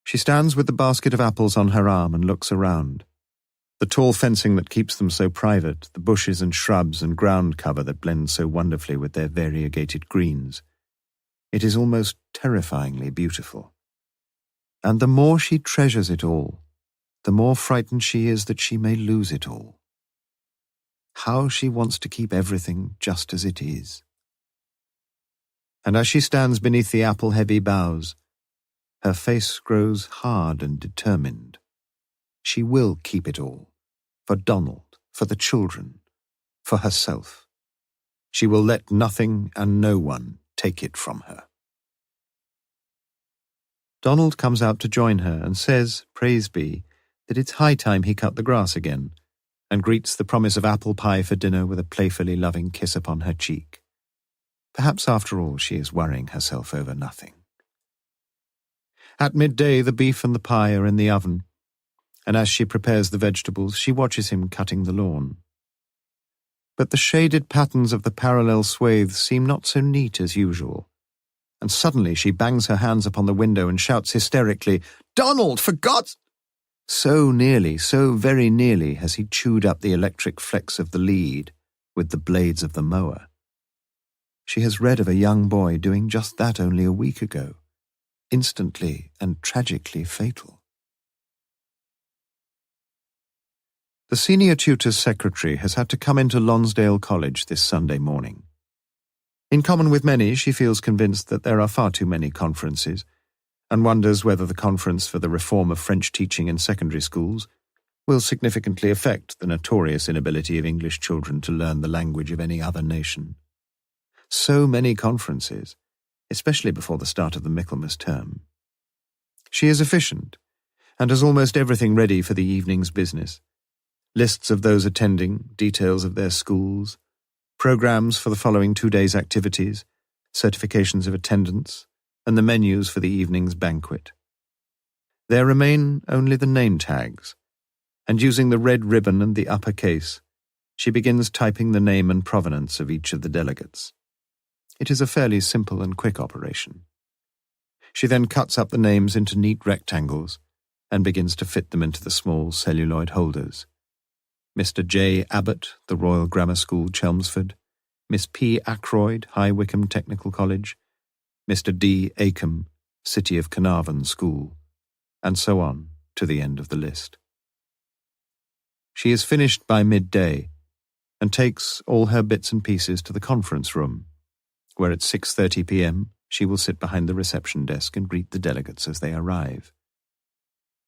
Speaker 1: She stands with the basket of apples on her arm and looks around. The tall fencing that keeps them so private, the bushes and shrubs and ground cover that blend so wonderfully with their variegated greens. It is almost terrifyingly beautiful. And the more she treasures it all, the more frightened she is that she may lose it all. How she wants to keep everything just as it is. And as she stands beneath the apple-heavy boughs, her face grows hard and determined. She will keep it all, for Donald, for the children, for herself. She will let nothing and no one take it from her. Donald comes out to join her and says, praise be, that it's high time he cut the grass again, and greets the promise of apple pie for dinner with a playfully loving kiss upon her cheek. Perhaps after all she is worrying herself over nothing. At midday the beef and the pie are in the oven, and as she prepares the vegetables she watches him cutting the lawn. But the shaded patterns of the parallel swathes seem not so neat as usual, and suddenly she bangs her hands upon the window and shouts hysterically, "Donald, for God's—" So nearly, so very nearly has he chewed up the electric flecks of the lead with the blades of the mower. She has read of a young boy doing just that only a week ago, instantly and tragically fatal. The senior tutor's secretary has had to come into Lonsdale College this Sunday morning. In common with many, she feels convinced that there are far too many conferences, and wonders whether the conference for the reform of French teaching in secondary schools will significantly affect the notorious inability of English children to learn the language of any other nation. So many conferences, especially before the start of the Michaelmas term. She is efficient, and has almost everything ready for the evening's business. Lists of those attending, details of their schools, programs for the following 2 days' activities, certifications of attendance, and the menus for the evening's banquet. There remain only the name tags, and using the red ribbon and the upper case, she begins typing the name and provenance of each of the delegates. It is a fairly simple and quick operation. She then cuts up the names into neat rectangles and begins to fit them into the small celluloid holders. Mr. J. Abbott, the Royal Grammar School, Chelmsford, Miss P. Ackroyd, High Wycombe Technical College, Mr. D. Acombe, City of Carnarvon School, and so on to the end of the list. She is finished by midday and takes all her bits and pieces to the conference room, where at 6:30 p.m. she will sit behind the reception desk and greet the delegates as they arrive.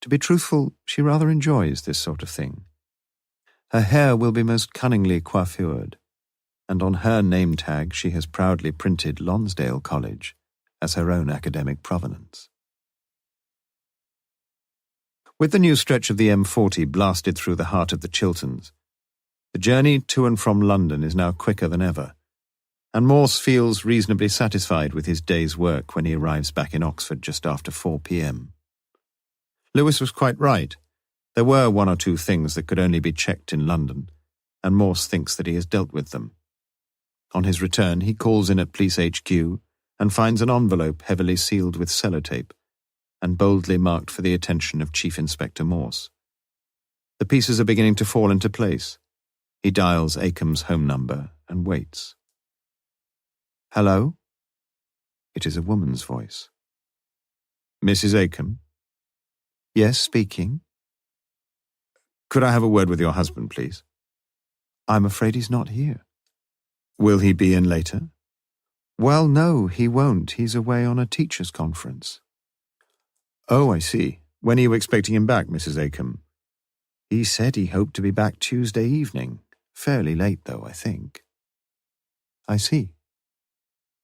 Speaker 1: To be truthful, she rather enjoys this sort of thing. Her hair will be most cunningly coiffured, and on her name tag she has proudly printed Lonsdale College as her own academic provenance. With the new stretch of the M40 blasted through the heart of the Chilterns, the journey to and from London is now quicker than ever, and Morse feels reasonably satisfied with his day's work when he arrives back in Oxford just after 4 p.m. Lewis was quite right. There were one or two things that could only be checked in London, and Morse thinks that he has dealt with them. On his return, he calls in at Police HQ and finds an envelope heavily sealed with sellotape and boldly marked for the attention of Chief Inspector Morse. The pieces are beginning to fall into place. He dials Akeham's home number and waits. "Hello?" It is a woman's voice. "Mrs. Akeham?" "Yes, speaking." "Could I have a word with your husband, please?" "I'm afraid he's not here." "Will he be in later?" "Well, no, he won't. He's away on a teachers' conference." "Oh, I see. When are you expecting him back, Mrs. Akeham?" "He said he hoped to be back Tuesday evening. Fairly late, though, I think." "I see.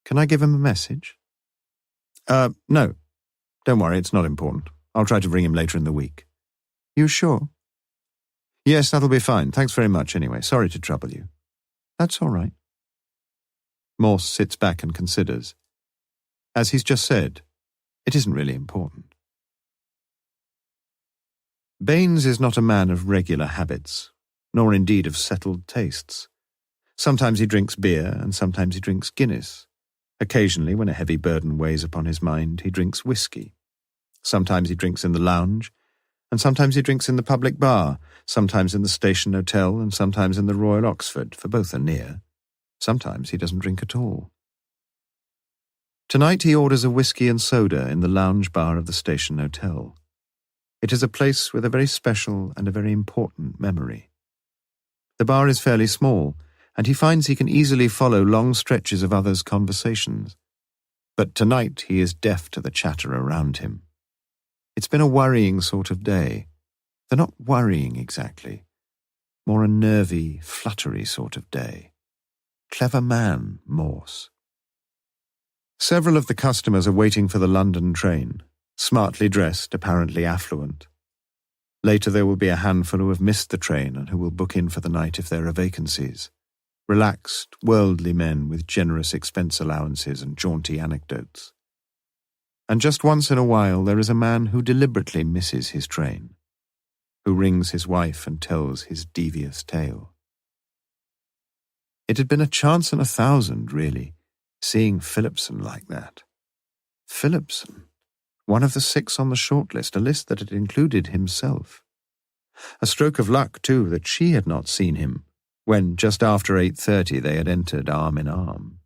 Speaker 1: Can I give him a message?" No. Don't worry, it's not important. I'll try to ring him later in the week." "You sure?" "Yes, that'll be fine. Thanks very much anyway. Sorry to trouble you." "That's all right." Morse sits back and considers. As he's just said, it isn't really important. Baines is not a man of regular habits, nor indeed of settled tastes. Sometimes he drinks beer, and sometimes he drinks Guinness. Occasionally, when a heavy burden weighs upon his mind, he drinks whiskey. Sometimes he drinks in the lounge, and sometimes he drinks in the public bar, sometimes in the Station Hotel, and sometimes in the Royal Oxford, for both are near. Sometimes he doesn't drink at all. Tonight he orders a whiskey and soda in the lounge bar of the Station Hotel. It is a place with a very special and a very important memory. The bar is fairly small, and he finds he can easily follow long stretches of others' conversations. But tonight he is deaf to the chatter around him. It's been a worrying sort of day. They're not worrying exactly. More a nervy, fluttery sort of day. Clever man, Morse. Several of the customers are waiting for the London train, smartly dressed, apparently affluent. Later there will be a handful who have missed the train and who will book in for the night if there are vacancies. Relaxed, worldly men with generous expense allowances and jaunty anecdotes. And just once in a while there is a man who deliberately misses his train, who rings his wife and tells his devious tale. It had been a chance in 1,000, really, seeing Philipson like that. Philipson, one of the 6 on the shortlist, a list that had included himself. A stroke of luck, too, that she had not seen him, when just after 8:30 they had entered arm in arm.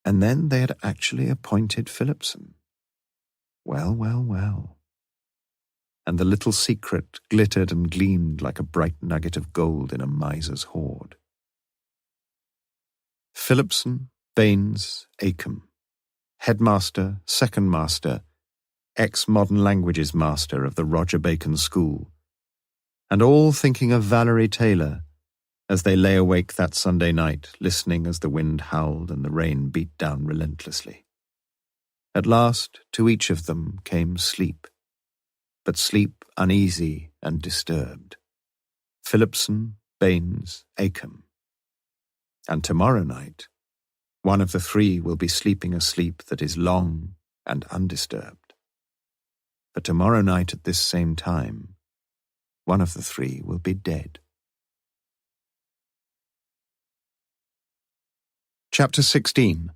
Speaker 1: And then they had actually appointed Philipson. Well, well, well. And the little secret glittered and gleamed like a bright nugget of gold in a miser's hoard. Philipson, Baines, Akeham. Headmaster, second master, ex-modern languages master of the Roger Bacon School. And all thinking of Valerie Taylor, as they lay awake that Sunday night, listening as the wind howled and the rain beat down relentlessly. At last, to each of them came sleep, but sleep uneasy and disturbed. Philipson, Baines, Akeham. And tomorrow night, one of the 3 will be sleeping a sleep that is long and undisturbed. For tomorrow night at this same time, one of the 3 will be dead. Chapter 16.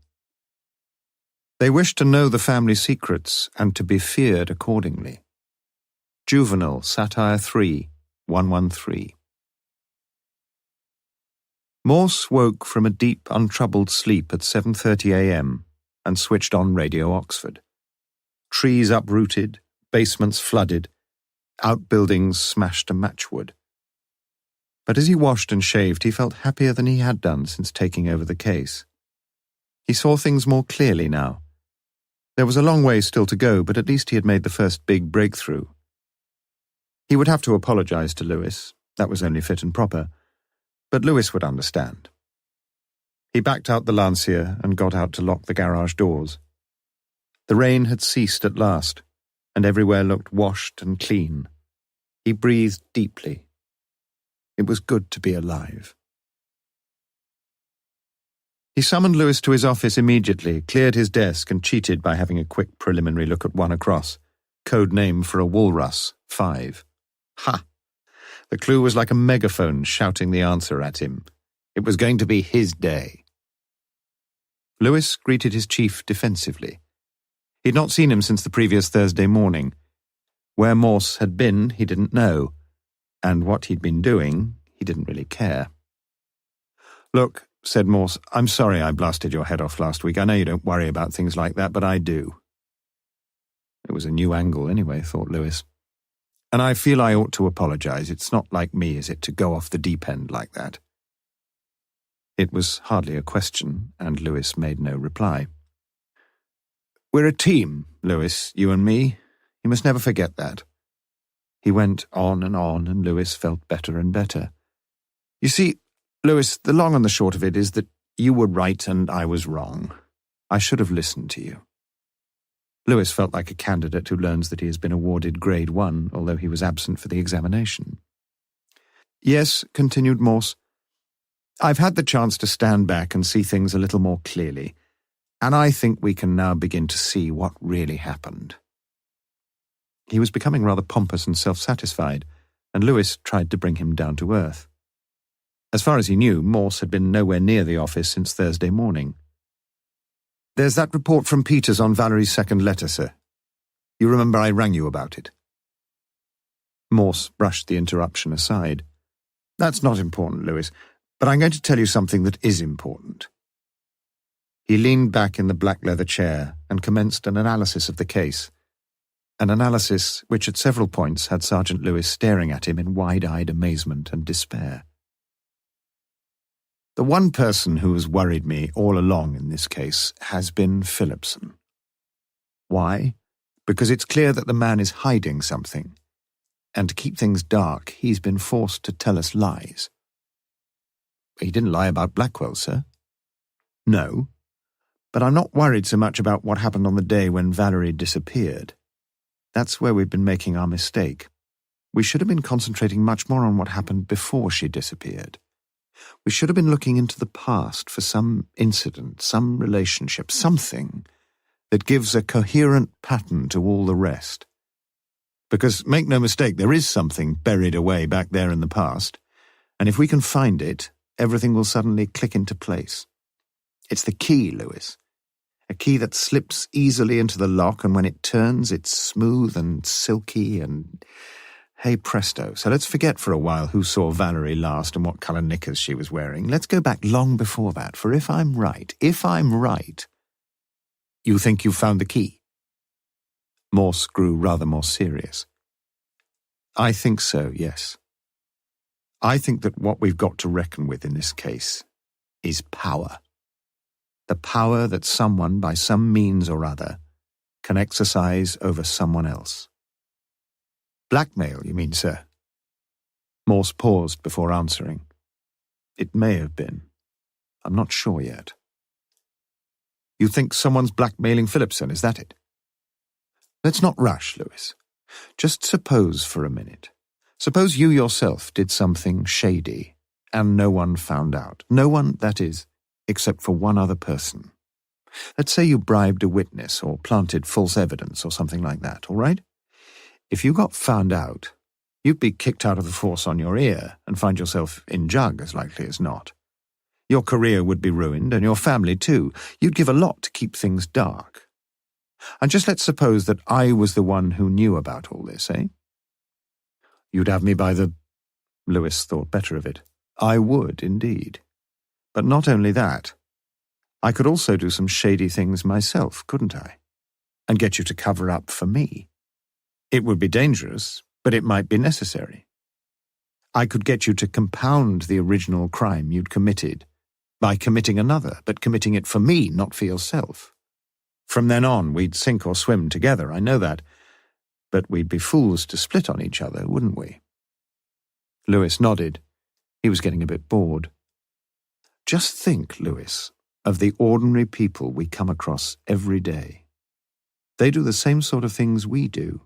Speaker 1: They wish to know the family secrets and to be feared accordingly. Juvenal, Satire 3, 113. Morse woke from a deep, untroubled sleep at 7:30 a.m. and switched on Radio Oxford. Trees uprooted, basements flooded, outbuildings smashed to matchwood. But as he washed and shaved, he felt happier than he had done since taking over the case. He saw things more clearly now, There was a long way still to go, but at least he had made the first big breakthrough. He would have to apologize to Lewis. That was only fit and proper. But Lewis would understand. He backed out the Lancia and got out to lock the garage doors. The rain had ceased at last, and everywhere looked washed and clean. He breathed deeply. It was good to be alive. He summoned Lewis to his office immediately, cleared his desk, and cheated by having a quick preliminary look at 1 across, code name for a walrus, 5. Ha! The clue was like a megaphone shouting the answer at him. It was going to be his day. Lewis greeted his chief defensively. He'd not seen him since the previous Thursday morning. Where Morse had been, he didn't know, and what he'd been doing, he didn't really care. "Look," said Morse, "I'm sorry I blasted your head off last week. I know you don't worry about things like that, but I do." It was a new angle anyway, thought Lewis. "And I feel I ought to apologize. It's not like me, is it, to go off the deep end like that?" It was hardly a question, and Lewis made no reply. "We're a team, Lewis, you and me. You must never forget that." He went on, and Lewis felt better and better. "You see, Lewis, the long and the short of it is that you were right and I was wrong. I should have listened to you." Lewis felt like a candidate who learns that he has been awarded grade 1, although he was absent for the examination. "Yes," continued Morse, "I've had the chance to stand back and see things a little more clearly, and I think we can now begin to see what really happened." He was becoming rather pompous and self-satisfied, and Lewis tried to bring him down to earth. As far as he knew, Morse had been nowhere near the office since Thursday morning. "There's that report from Peters on Valerie's second letter, sir. You remember I rang you about it?" Morse brushed the interruption aside. "That's not important, Lewis, but I'm going to tell you something that is important." He leaned back in the black leather chair and commenced an analysis of the case, an analysis which at several points had Sergeant Lewis staring at him in wide-eyed amazement and despair. "The one person who has worried me all along in this case has been Phillipson. Why? Because it's clear that the man is hiding something, and to keep things dark, he's been forced to tell us lies." "He didn't lie about Blackwell, sir." "No, but I'm not worried so much about what happened on the day when Valerie disappeared. That's where we've been making our mistake. We should have been concentrating much more on what happened before she disappeared. We should have been looking into the past for some incident, some relationship, something that gives a coherent pattern to all the rest. Because, make no mistake, there is something buried away back there in the past, and if we can find it, everything will suddenly click into place. It's the key, Lewis. A key that slips easily into the lock, and when it turns, it's smooth and silky and... Hey presto, so let's forget for a while who saw Valerie last and what colour knickers she was wearing. Let's go back long before that, for if I'm right... You think you've found the key?" Morse grew rather more serious. "I think so, yes. I think that what we've got to reckon with in this case is power. The power that someone, by some means or other, can exercise over someone else." "Blackmail, you mean, sir?" Morse paused before answering. "It may have been. I'm not sure yet." "You think someone's blackmailing Phillipson, is that it?" "Let's not rush, Lewis. Just suppose for a minute. Suppose you yourself did something shady, and no one found out. No one, that is, except for one other person. Let's say you bribed a witness or planted false evidence or something like that, all right? If you got found out, you'd be kicked out of the force on your ear and find yourself in jug as likely as not. Your career would be ruined, and your family too. You'd give a lot to keep things dark. And just let's suppose that I was the one who knew about all this, eh?" "You'd have me by the..." Lewis thought better of it. "I would, indeed. But not only that. I could also do some shady things myself, couldn't I? And get you to cover up for me. It would be dangerous, but it might be necessary. I could get you to compound the original crime you'd committed by committing another, but committing it for me, not for yourself. From then on, we'd sink or swim together, I know that. But we'd be fools to split on each other, wouldn't we? Lewis nodded. He was getting a bit bored. Just think, Lewis, of the ordinary people we come across every day. They do the same sort of things we do,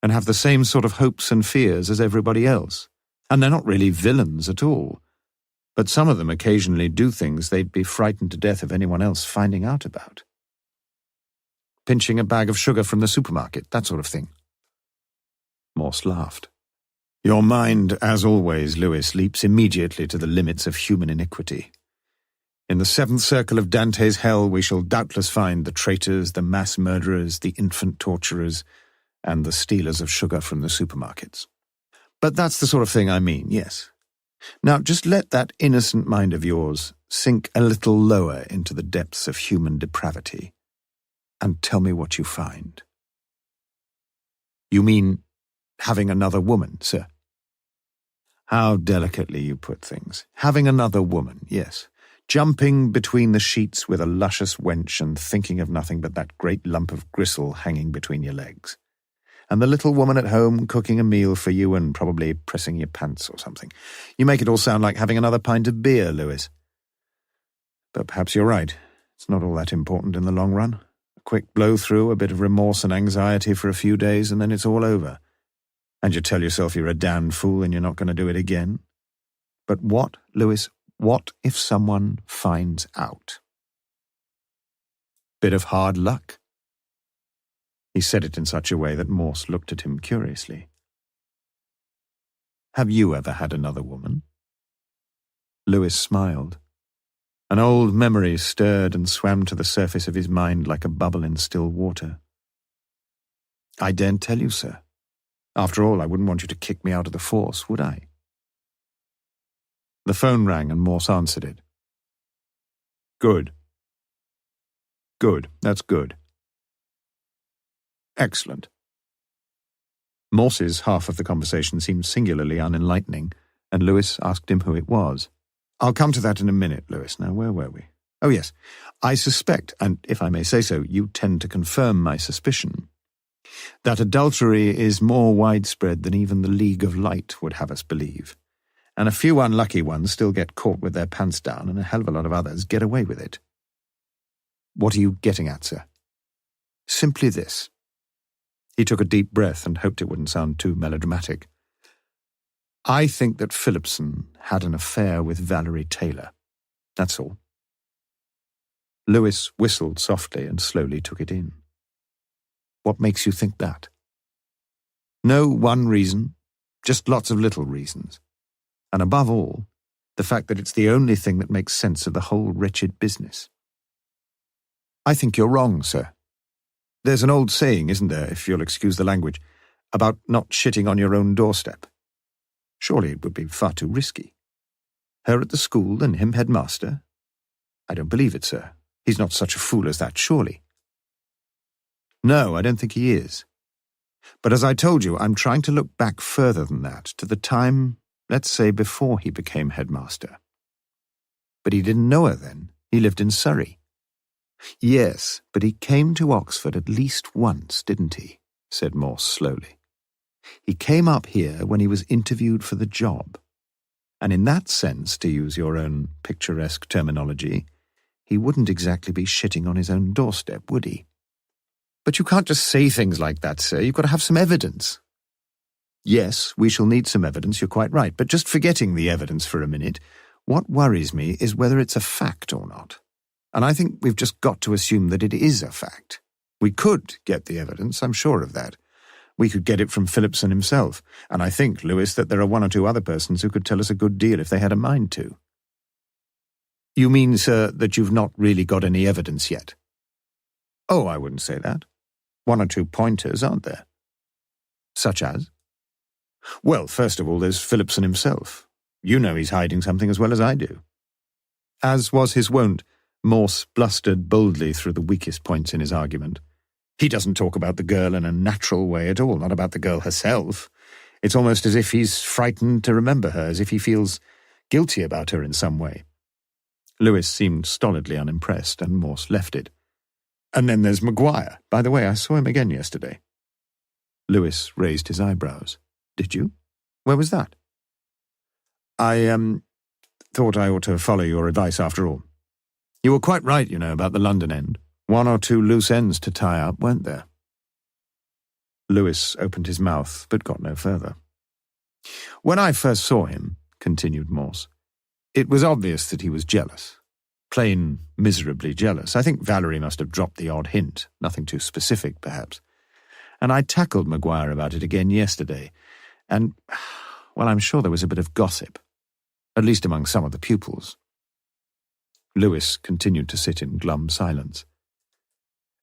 Speaker 1: and have the same sort of hopes and fears as everybody else. And they're not really villains at all. But some of them occasionally do things they'd be frightened to death of anyone else finding out about. Pinching a bag of sugar from the supermarket, that sort of thing. Morse laughed. Your mind, as always, Lewis, leaps immediately to the limits of human iniquity. In the seventh circle of Dante's hell we shall doubtless find the traitors, the mass murderers, the infant torturers, and the stealers of sugar from the supermarkets. But that's the sort of thing I mean, yes. Now just let that innocent mind of yours sink a little lower into the depths of human depravity, and tell me what you find. You mean having another woman, sir? How delicately you put things. Having another woman, yes. Jumping between the sheets with a luscious wench and thinking of nothing but that great lump of gristle hanging between your legs. And the little woman at home cooking a meal for you and probably pressing your pants or something. You make it all sound like having another pint of beer, Lewis. But perhaps you're right. It's not all that important in the long run. A quick blow-through, a bit of remorse and anxiety for a few days, and then it's all over. And you tell yourself you're a damned fool and you're not going to do it again. But what, Lewis, what if someone finds out? Bit of hard luck. He said it in such a way that Morse looked at him curiously. Have you ever had another woman? Lewis smiled. An old memory stirred and swam to the surface of his mind like a bubble in still water. I daren't tell you, sir. After all, I wouldn't want you to kick me out of the force, would I? The phone rang and Morse answered it. Good. Good, that's good. Excellent. Morse's half of the conversation seemed singularly unenlightening, and Lewis asked him who it was. I'll come to that in a minute, Lewis. Now, where were we? Oh, yes. I suspect, and if I may say so, you tend to confirm my suspicion, that adultery is more widespread than even the League of Light would have us believe, and a few unlucky ones still get caught with their pants down, and a hell of a lot of others get away with it. What are you getting at, sir? Simply this. He took a deep breath and hoped it wouldn't sound too melodramatic. I think that Phillipson had an affair with Valerie Taylor. That's all. Lewis whistled softly and slowly took it in. What makes you think that? No one reason, just lots of little reasons. And above all, the fact that it's the only thing that makes sense of the whole wretched business. I think you're wrong, sir. There's an old saying, isn't there, if you'll excuse the language, about not shitting on your own doorstep. Surely it would be far too risky. Her at the school and him headmaster? I don't believe it, sir. He's not such a fool as that, surely. No, I don't think he is. But as I told you, I'm trying to look back further than that, to the time, let's say, before he became headmaster. But he didn't know her then. He lived in Surrey. Yes, but he came to Oxford at least once, didn't he? Said Morse slowly. He came up here when he was interviewed for the job. And in that sense, to use your own picturesque terminology, he wouldn't exactly be shitting on his own doorstep, would he? But you can't just say things like that, sir. You've got to have some evidence. Yes, we shall need some evidence, you're quite right. But just forgetting the evidence for a minute, what worries me is whether it's a fact or not. And I think we've just got to assume that it is a fact. We could get the evidence, I'm sure of that. We could get it from Phillipson himself, and I think, Lewis, that there are one or two other persons who could tell us a good deal if they had a mind to. You mean, sir, that you've not really got any evidence yet? Oh, I wouldn't say that. One or two pointers, aren't there? Such as? Well, first of all, there's Phillipson himself. You know he's hiding something as well as I do. As was his wont, Morse blustered boldly through the weakest points in his argument. He doesn't talk about the girl in a natural way at all, not about the girl herself. It's almost as if he's frightened to remember her, as if he feels guilty about her in some way. Lewis seemed stolidly unimpressed, and Morse left it. And then there's Maguire. By the way, I saw him again yesterday. Lewis raised his eyebrows. Did you? Where was that? I thought I ought to follow your advice after all. You were quite right, about the London end. 1 or 2 loose ends to tie up, weren't there? Lewis opened his mouth, but got no further. When I first saw him, continued Morse, it was obvious that he was jealous. Plain, miserably jealous. I think Valerie must have dropped the odd hint, nothing too specific, perhaps. And I tackled Maguire about it again yesterday, and, well, I'm sure there was a bit of gossip, at least among some of the pupils. Lewis continued to sit in glum silence.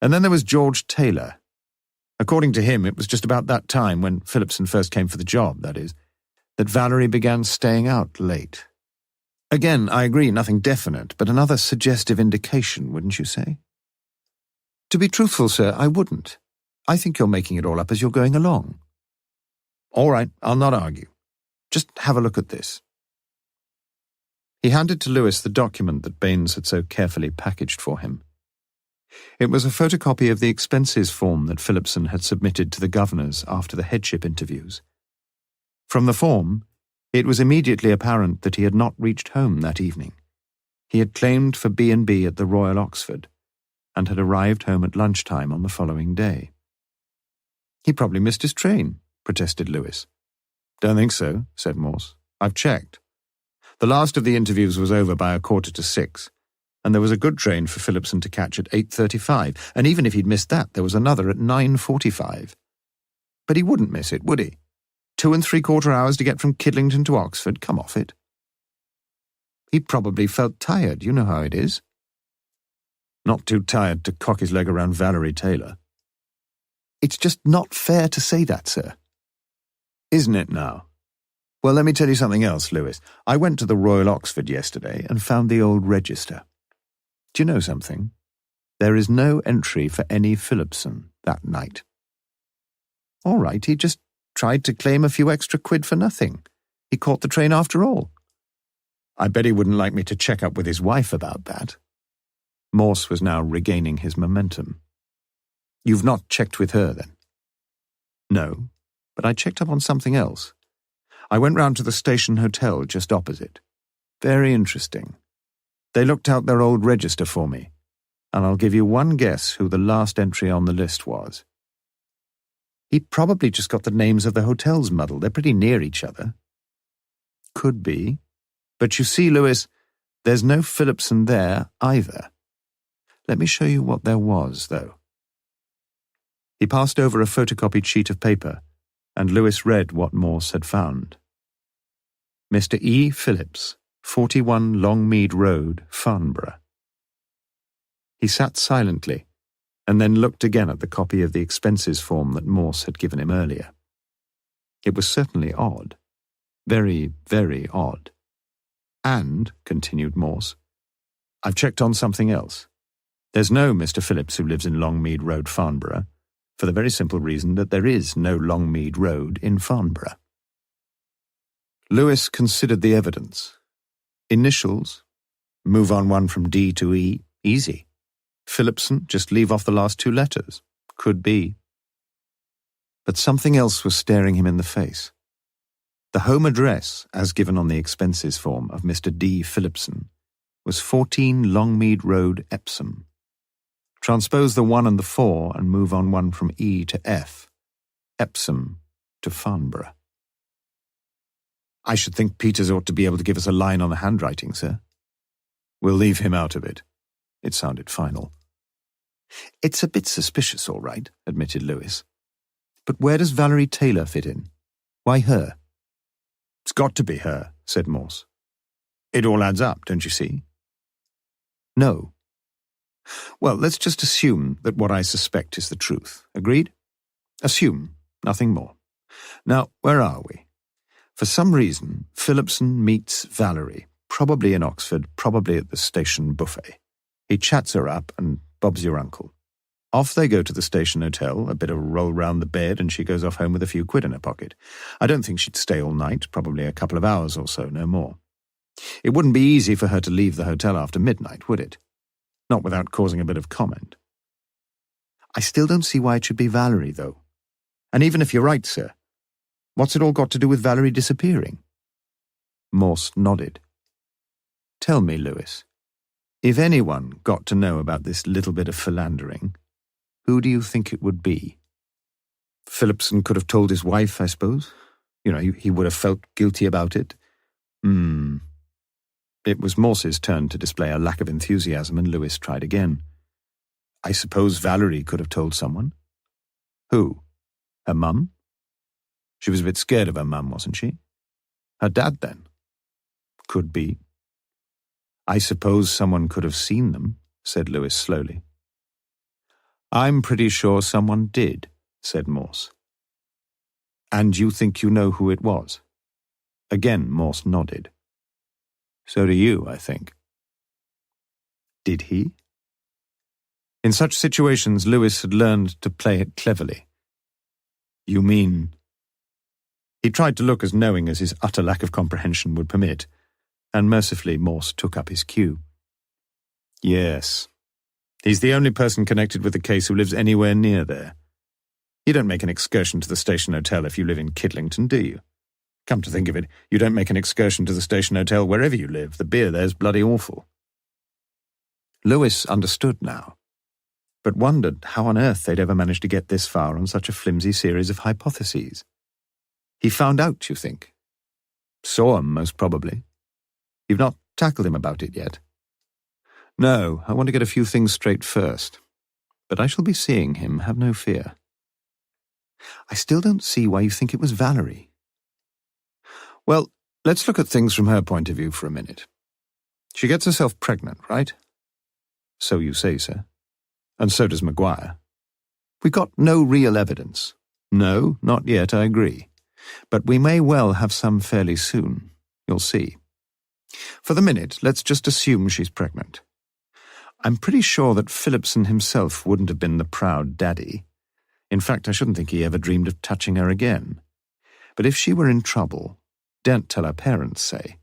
Speaker 1: And then there was George Taylor. According to him, it was just about that time, when Phillipson first came for the job, that is, that Valerie began staying out late. Again, I agree, nothing definite, but another suggestive indication, wouldn't you say? To be truthful, sir, I wouldn't. I think you're making it all up as you're going along. All right, I'll not argue. Just have a look at this. He handed to Lewis the document that Baines had so carefully packaged for him. It was a photocopy of the expenses form that Phillipson had submitted to the governors after the headship interviews. From the form, it was immediately apparent that he had not reached home that evening. He had claimed for B&B at the Royal Oxford, and had arrived home at lunchtime on the following day. He probably missed his train, protested Lewis. Don't think so, said Morse. I've checked. The last of the interviews was over by 6:15, and there was a good train for Phillipson to catch at 8:35, and even if he'd missed that, there was another at 9:45. But he wouldn't miss it, would he? 2 3/4 hours to get from Kidlington to Oxford, come off it. He probably felt tired, you know how it is. Not too tired to cock his leg around Valerie Taylor. It's just not fair to say that, sir. Isn't it now? Well, let me tell you something else, Lewis. I went to the Royal Oxford yesterday and found the old register. Do you know something? There is no entry for any Phillipson that night. All right, he just tried to claim a few extra quid for nothing. He caught the train after all. I bet he wouldn't like me to check up with his wife about that. Morse was now regaining his momentum. You've not checked with her, then? No, but I checked up on something else. I went round to the station hotel just opposite. Very interesting. They looked out their old register for me, and I'll give you one guess who the last entry on the list was. He probably just got the names of the hotels muddled. They're pretty near each other. Could be. But you see, Lewis, there's no Phillipson there either. Let me show you what there was, though. He passed over a photocopied sheet of paper, and Lewis read what Morse had found. Mr. E. Phillips, 41 Longmead Road, Farnborough. He sat silently, and then looked again at the copy of the expenses form that Morse had given him earlier. It was certainly odd. Very, very odd. And, continued Morse, I've checked on something else. There's no Mr. Phillips who lives in Longmead Road, Farnborough, for the very simple reason that there is no Longmead Road in Farnborough. Lewis considered the evidence. Initials, move on one from D to E, easy. Phillipson, just leave off the last 2 letters, could be. But something else was staring him in the face. The home address, as given on the expenses form of Mr. D. Phillipson, was 14 Longmead Road, Epsom. Transpose the 1 and the 4 and move on one from E to F. Epsom to Farnborough. I should think Peters ought to be able to give us a line on the handwriting, sir. We'll leave him out of it. It sounded final. It's a bit suspicious, all right, admitted Lewis. But where does Valerie Taylor fit in? Why her? It's got to be her, said Morse. It all adds up, don't you see? No. Well, let's just assume that what I suspect is the truth. Agreed? Assume, nothing more. Now, where are we? For some reason, Phillipson meets Valerie, probably in Oxford, probably at the station buffet. He chats her up, and Bob's your uncle. Off they go to the station hotel, a bit of a roll round the bed, and she goes off home with a few quid in her pocket. I don't think she'd stay all night, probably a couple of hours or so, no more. It wouldn't be easy for her to leave the hotel after midnight, would it? Not without causing a bit of comment. I still don't see why it should be Valerie, though. And even if you're right, sir, what's it all got to do with Valerie disappearing? Morse nodded. Tell me, Lewis, if anyone got to know about this little bit of philandering, who do you think it would be? Phillipson could have told his wife, I suppose. He would have felt guilty about it. It was Morse's turn to display a lack of enthusiasm, and Lewis tried again. I suppose Valerie could have told someone. Who? Her mum? She was a bit scared of her mum, wasn't she? Her dad, then? Could be. I suppose someone could have seen them, said Lewis slowly. I'm pretty sure someone did, said Morse. And you think you know who it was? Again, Morse nodded. So do you, I think. Did he? In such situations, Lewis had learned to play it cleverly. You mean... He tried to look as knowing as his utter lack of comprehension would permit, and mercifully Morse took up his cue. Yes. He's the only person connected with the case who lives anywhere near there. You don't make an excursion to the Station Hotel if you live in Kidlington, do you? Come to think of it, you don't make an excursion to the Station Hotel wherever you live. The beer there's bloody awful. Lewis understood now, but wondered how on earth they'd ever managed to get this far on such a flimsy series of hypotheses. He found out, you think? Saw him, most probably. You've not tackled him about it yet? No, I want to get a few things straight first. But I shall be seeing him, have no fear. I still don't see why you think it was Valerie. Well, let's look at things from her point of view for a minute. She gets herself pregnant, right? So you say, sir. And so does Maguire. We've got no real evidence. No, not yet, I agree. But we may well have some fairly soon. You'll see. For the minute, let's just assume she's pregnant. I'm pretty sure that Phillipson himself wouldn't have been the proud daddy. In fact, I shouldn't think he ever dreamed of touching her again. But if she were in trouble, daren't tell her parents, say,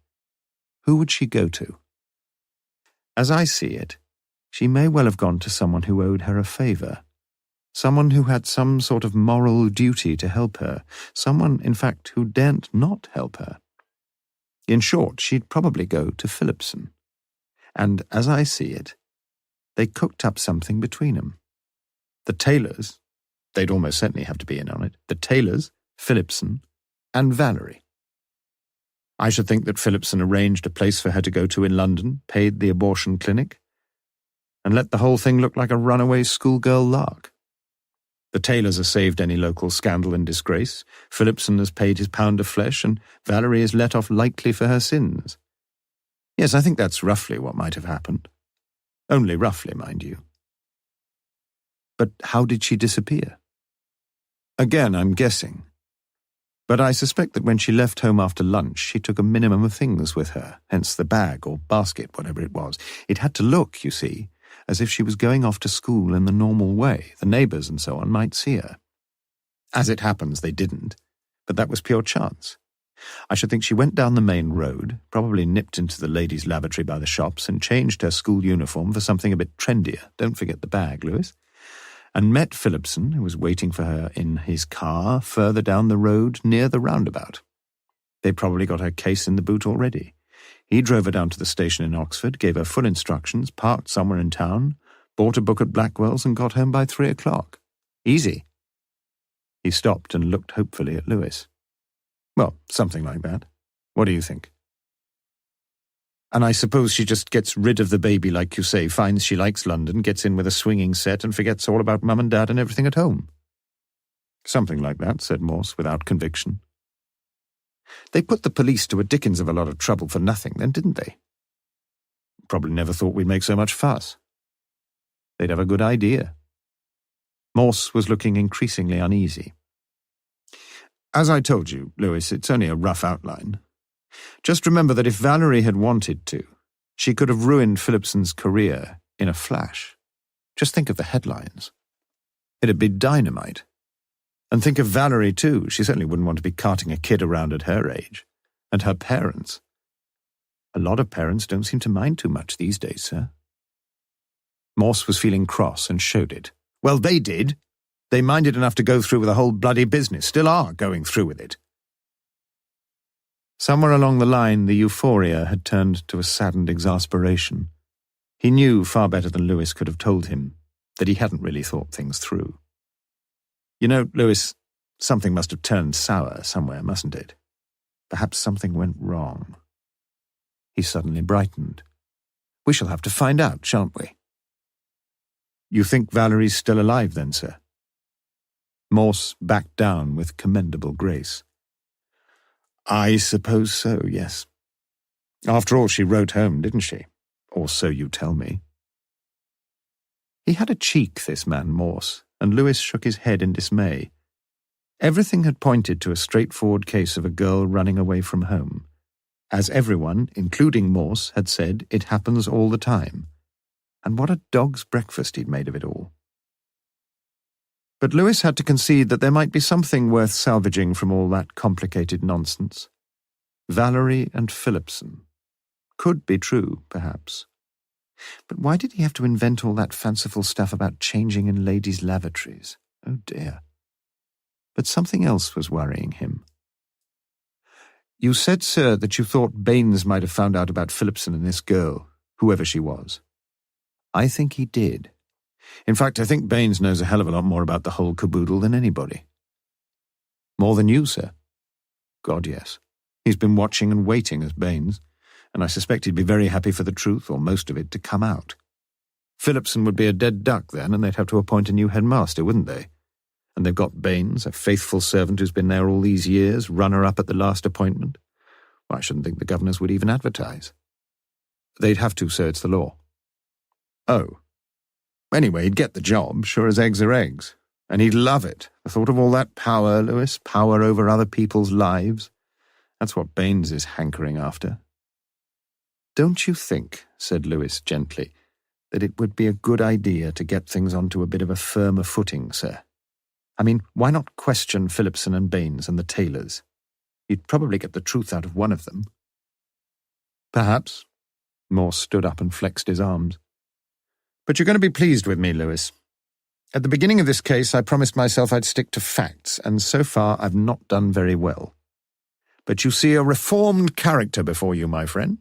Speaker 1: who would she go to? As I see it, she may well have gone to someone who owed her a favour. Someone who had some sort of moral duty to help her. Someone, in fact, who daren't not help her. In short, she'd probably go to Phillipson. And as I see it, they cooked up something between them. The Taylors, they'd almost certainly have to be in on it, the Taylors, Phillipson, and Valerie. I should think that Phillipson arranged a place for her to go to in London, paid the abortion clinic, and let the whole thing look like a runaway schoolgirl lark. The Taylors are saved any local scandal and disgrace, Phillipson has paid his pound of flesh, and Valerie is let off lightly for her sins. Yes, I think that's roughly what might have happened. Only roughly, mind you. But how did she disappear? Again, I'm guessing. But I suspect that when she left home after lunch, she took a minimum of things with her, hence the bag or basket, whatever it was. It had to look, you see, as if she was going off to school in the normal way. The neighbours and so on might see her. As it happens, they didn't, but that was pure chance. I should think she went down the main road, probably nipped into the ladies' lavatory by the shops and changed her school uniform for something a bit trendier, don't forget the bag, Lewis, and met Phillipson, who was waiting for her in his car further down the road near the roundabout. They'd probably got her case in the boot already. He drove her down to the station in Oxford, gave her full instructions, parked somewhere in town, bought a book at Blackwell's and got home by 3 o'clock. Easy. He stopped and looked hopefully at Lewis. Well, something like that. What do you think? And I suppose she just gets rid of the baby, like you say, finds she likes London, gets in with a swinging set and forgets all about Mum and Dad and everything at home. Something like that, said Morse, without conviction. They put the police to a dickens of a lot of trouble for nothing, then, didn't they? Probably never thought we'd make so much fuss. They'd have a good idea. Morse was looking increasingly uneasy. As I told you, Lewis, it's only a rough outline. Just remember that if Valerie had wanted to, she could have ruined Phillipson's career in a flash. Just think of the headlines. It'd be dynamite. And think of Valerie, too. She certainly wouldn't want to be carting a kid around at her age. And her parents. A lot of parents don't seem to mind too much these days, sir. Morse was feeling cross and showed it. Well, they did. They minded enough to go through with the whole bloody business, still are going through with it. Somewhere along the line, the euphoria had turned to a saddened exasperation. He knew far better than Lewis could have told him that he hadn't really thought things through. You know, Lewis, something must have turned sour somewhere, mustn't it? Perhaps something went wrong. He suddenly brightened. We shall have to find out, shan't we? You think Valerie's still alive then, sir? Morse backed down with commendable grace. I suppose so, yes. After all, she wrote home, didn't she? Or so you tell me. He had a cheek, this man Morse, and Lewis shook his head in dismay. Everything had pointed to a straightforward case of a girl running away from home. As everyone, including Morse, had said, it happens all the time. And what a dog's breakfast he'd made of it all. But Lewis had to concede that there might be something worth salvaging from all that complicated nonsense. Valerie and Philipson. Could be true, perhaps. But why did he have to invent all that fanciful stuff about changing in ladies' lavatories? Oh dear. But something else was worrying him. You said, sir, that you thought Baines might have found out about Philipson and this girl, whoever she was. I think he did. In fact, I think Baines knows a hell of a lot more about the whole caboodle than anybody. More than you, sir? God, yes. He's been watching and waiting as Baines, and I suspect he'd be very happy for the truth, or most of it, to come out. Philipson would be a dead duck then, and they'd have to appoint a new headmaster, wouldn't they? And they've got Baines, a faithful servant who's been there all these years, runner-up at the last appointment. Well, I shouldn't think the governors would even advertise. They'd have to, sir, it's the law. Oh. Anyway, he'd get the job, sure as eggs are eggs. And he'd love it. The thought of all that power, Lewis, power over other people's lives. That's what Baines is hankering after. Don't you think, said Lewis gently, that it would be a good idea to get things onto a bit of a firmer footing, sir? I mean, why not question Philipson and Baines and the Taylors? You'd probably get the truth out of one of them. Perhaps. Morse stood up and flexed his arms. But you're going to be pleased with me, Lewis. At the beginning of this case, I promised myself I'd stick to facts, and so far I've not done very well. But you see a reformed character before you, my friend.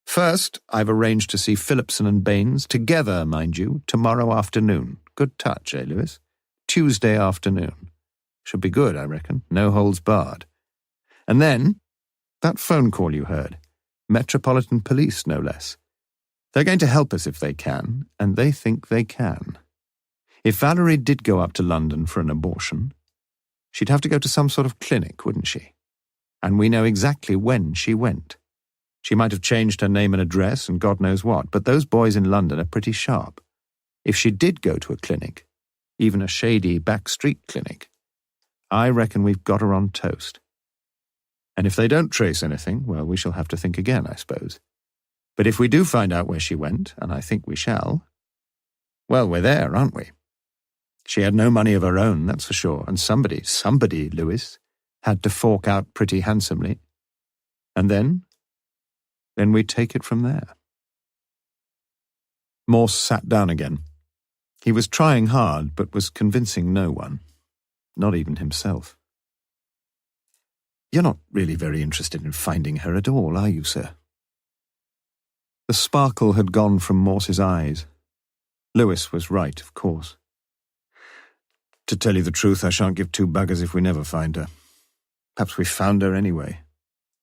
Speaker 1: First, I've arranged to see Philipson and Baines, together, mind you, tomorrow afternoon. Good touch, eh, Lewis? Tuesday afternoon. Should be good, I reckon. No holds barred. And then, that phone call you heard. Metropolitan Police, no less. They're going to help us if they can, and they think they can. If Valerie did go up to London for an abortion, she'd have to go to some sort of clinic, wouldn't she? And we know exactly when she went. She might have changed her name and address and God knows what, but those boys in London are pretty sharp. If she did go to a clinic, even a shady backstreet clinic, I reckon we've got her on toast. And if they don't trace anything, well, we shall have to think again, I suppose. But if we do find out where she went, and I think we shall, well, we're there, aren't we? She had no money of her own, that's for sure, and somebody, Lewis, had to fork out pretty handsomely. And then we take it from there. Morse sat down again. He was trying hard, but was convincing no one, not even himself. You're not really very interested in finding her at all, are you, sir? The sparkle had gone from Morse's eyes. Lewis was right, of course. To tell you the truth, I shan't give two buggers if we never find her. Perhaps we found her anyway.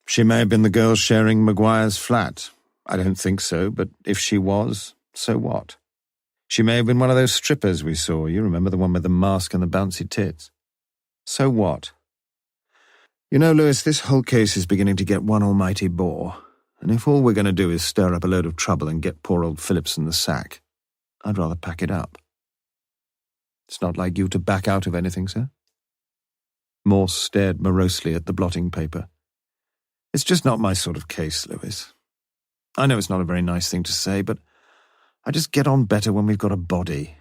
Speaker 1: She may have been the girl sharing Maguire's flat. I don't think so, but if she was, so what? She may have been one of those strippers we saw. You remember the one with the mask and the bouncy tits. So what? You know, Lewis, this whole case is beginning to get one almighty bore. And if all we're going to do is stir up a load of trouble and get poor old Philipson the sack, I'd rather pack it up. It's not like you to back out of anything, sir. Morse stared morosely at the blotting paper. It's just not my sort of case, Lewis. I know it's not a very nice thing to say, but I just get on better when we've got a body.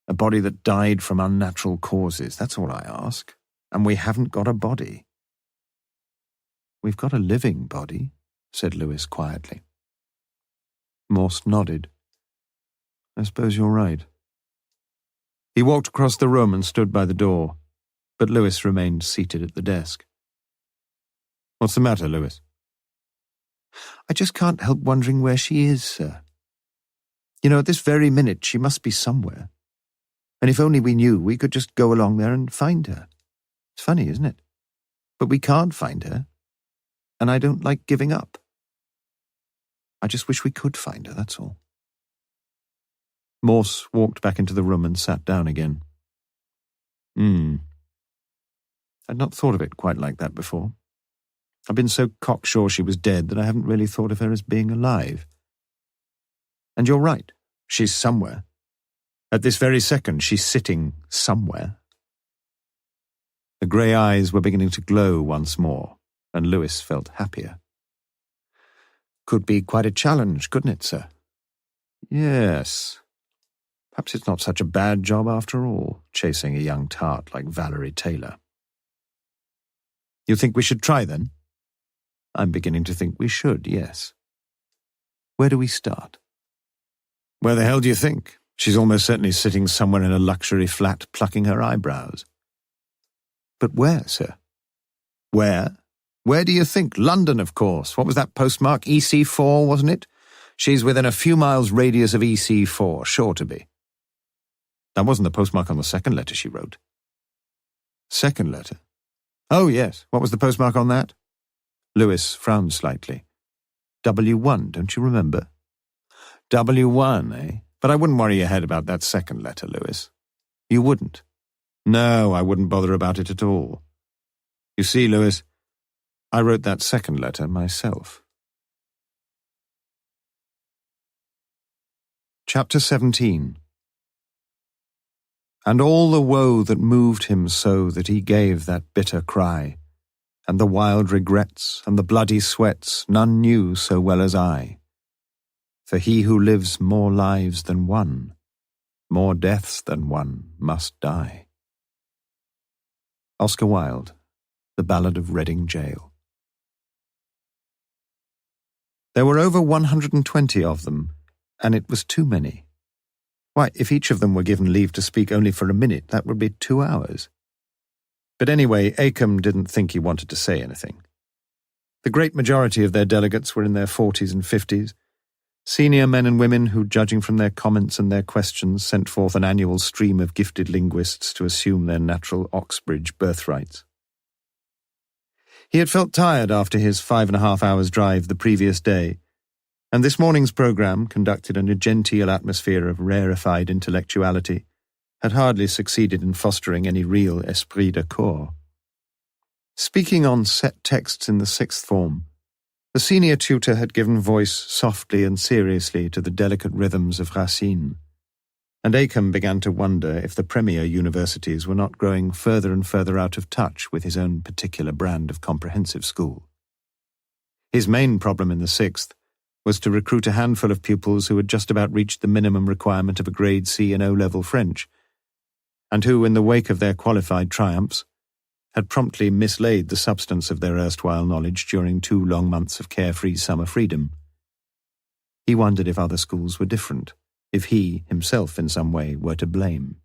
Speaker 1: A body that died from unnatural causes, that's all I ask. And we haven't got a body. We've got a living body, said Lewis quietly. Morse nodded. I suppose you're right. He walked across the room and stood by the door, but Lewis remained seated at the desk. "What's the matter, Lewis?"
Speaker 2: "I just can't help wondering where she is, sir. You know, at this very minute she must be somewhere. And if only we knew, we could just go along there and find her. It's funny, isn't it? But we can't find her, and I don't like giving up. I just wish we could find her, that's all."
Speaker 1: Morse walked back into the room and sat down again. I'd not thought of it quite like that before. I've been so cocksure she was dead that I haven't really thought of her as being alive. And you're right, she's somewhere. At this very second, she's sitting somewhere. The grey eyes were beginning to glow once more, and Lewis felt happier.
Speaker 2: "Could be quite a challenge, couldn't it, sir?"
Speaker 1: "Yes. Perhaps it's not such a bad job after all, chasing a young tart like Valerie Taylor." "You think we should try, then?" "I'm beginning to think we should, yes."
Speaker 2: "Where do we start?"
Speaker 1: "Where the hell do you think? She's almost certainly sitting somewhere in a luxury flat plucking her eyebrows."
Speaker 2: "But where, sir?"
Speaker 1: "Where? Where do you think? London, of course. What was that postmark? EC4, wasn't it? She's within a few miles radius of EC4, sure to be." "That wasn't the postmark on the second letter she wrote."
Speaker 2: "Second letter?"
Speaker 1: "Oh, yes. What was the postmark on that?" Lewis frowned slightly.
Speaker 2: W1, don't you remember?
Speaker 1: W1, eh? But I wouldn't worry your head about that second letter, Lewis.
Speaker 2: You wouldn't?
Speaker 1: No, I wouldn't bother about it at all. You see, Lewis, I wrote that second letter myself. Chapter 17. And all the woe that moved him so that he gave that bitter cry, and the wild regrets and the bloody sweats none knew so well as I. For he who lives more lives than one, more deaths than one, must die. Oscar Wilde, The Ballad of Reading Gaol. There were over 120 of them, and it was too many. Why, if each of them were given leave to speak only for a minute, that would be 2 hours. But anyway, Acomb didn't think he wanted to say anything. The great majority of their delegates were in their 40s and 50s, senior men and women who, judging from their comments and their questions, sent forth an annual stream of gifted linguists to assume their natural Oxbridge birthrights. He had felt tired after his 5.5 hours drive the previous day, and this morning's programme, conducted in a genteel atmosphere of rarefied intellectuality, had hardly succeeded in fostering any real esprit de corps. Speaking on set texts in the sixth form, the senior tutor had given voice softly and seriously to the delicate rhythms of Racine, and Acomb began to wonder if the premier universities were not growing further and further out of touch with his own particular brand of comprehensive school. His main problem in the sixth was to recruit a handful of pupils who had just about reached the minimum requirement of a grade C in O-level French, and who, in the wake of their qualified triumphs, had promptly mislaid the substance of their erstwhile knowledge during 2 long months of carefree summer freedom. He wondered if other schools were different, if he, himself, in some way, were to blame.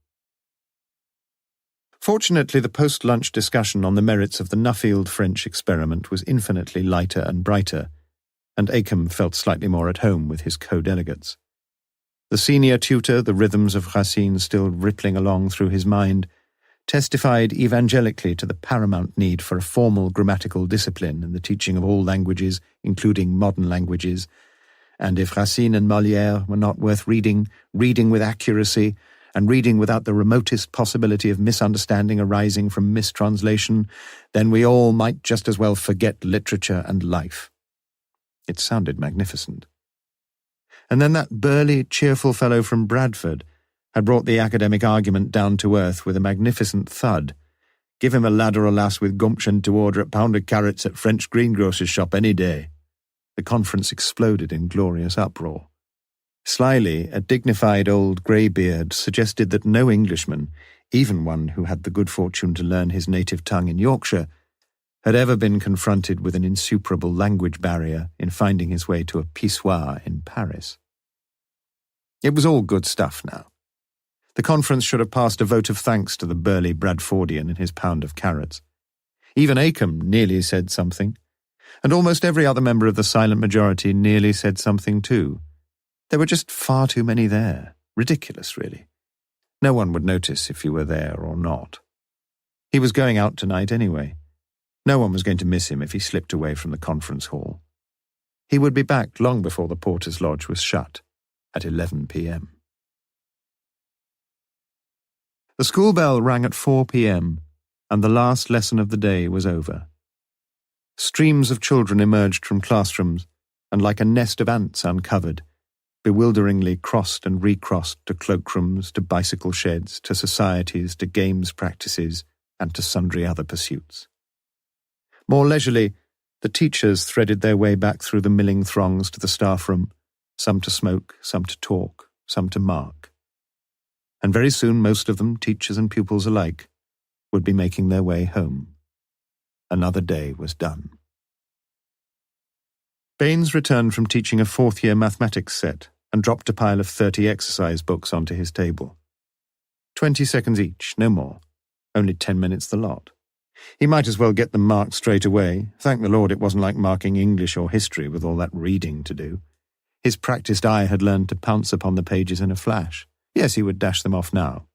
Speaker 1: Fortunately, the post-lunch discussion on the merits of the Nuffield French experiment was infinitely lighter and brighter, and Acomb felt slightly more at home with his co-delegates. The senior tutor, the rhythms of Racine still rippling along through his mind, testified evangelically to the paramount need for a formal grammatical discipline in the teaching of all languages, including modern languages, and if Racine and Molière were not worth reading, reading with accuracy, and reading without the remotest possibility of misunderstanding arising from mistranslation, then we all might just as well forget literature and life. It sounded magnificent. And then that burly, cheerful fellow from Bradford had brought the academic argument down to earth with a magnificent thud. Give him a lad or a lass with gumption to order a pound of carrots at French greengrocer's shop any day. The conference exploded in glorious uproar. Slyly, a dignified old greybeard suggested that no Englishman, even one who had the good fortune to learn his native tongue in Yorkshire, had ever been confronted with an insuperable language barrier in finding his way to a pissoir in Paris. It was all good stuff now. The conference should have passed a vote of thanks to the burly Bradfordian and his pound of carrots. Even Acomb nearly said something, and almost every other member of the silent majority nearly said something too. There were just far too many there. Ridiculous, really. No one would notice if you were there or not. He was going out tonight anyway. No one was going to miss him if he slipped away from the conference hall. He would be back long before the porter's lodge was shut, at 11 p.m. The school bell rang at 4 p.m., and the last lesson of the day was over. Streams of children emerged from classrooms, and like a nest of ants uncovered, bewilderingly crossed and recrossed to cloakrooms, to bicycle sheds, to societies, to games practices, and to sundry other pursuits. More leisurely, the teachers threaded their way back through the milling throngs to the staff room, some to smoke, some to talk, some to mark. And very soon most of them, teachers and pupils alike, would be making their way home. Another day was done. Baines returned from teaching a fourth-year mathematics set and dropped a pile of 30 exercise books onto his table. 20 seconds each, no more. Only 10 minutes the lot. He might as well get them marked straight away. Thank the Lord it wasn't like marking English or history with all that reading to do. His practised eye had learned to pounce upon the pages in a flash. Yes, he would dash them off now.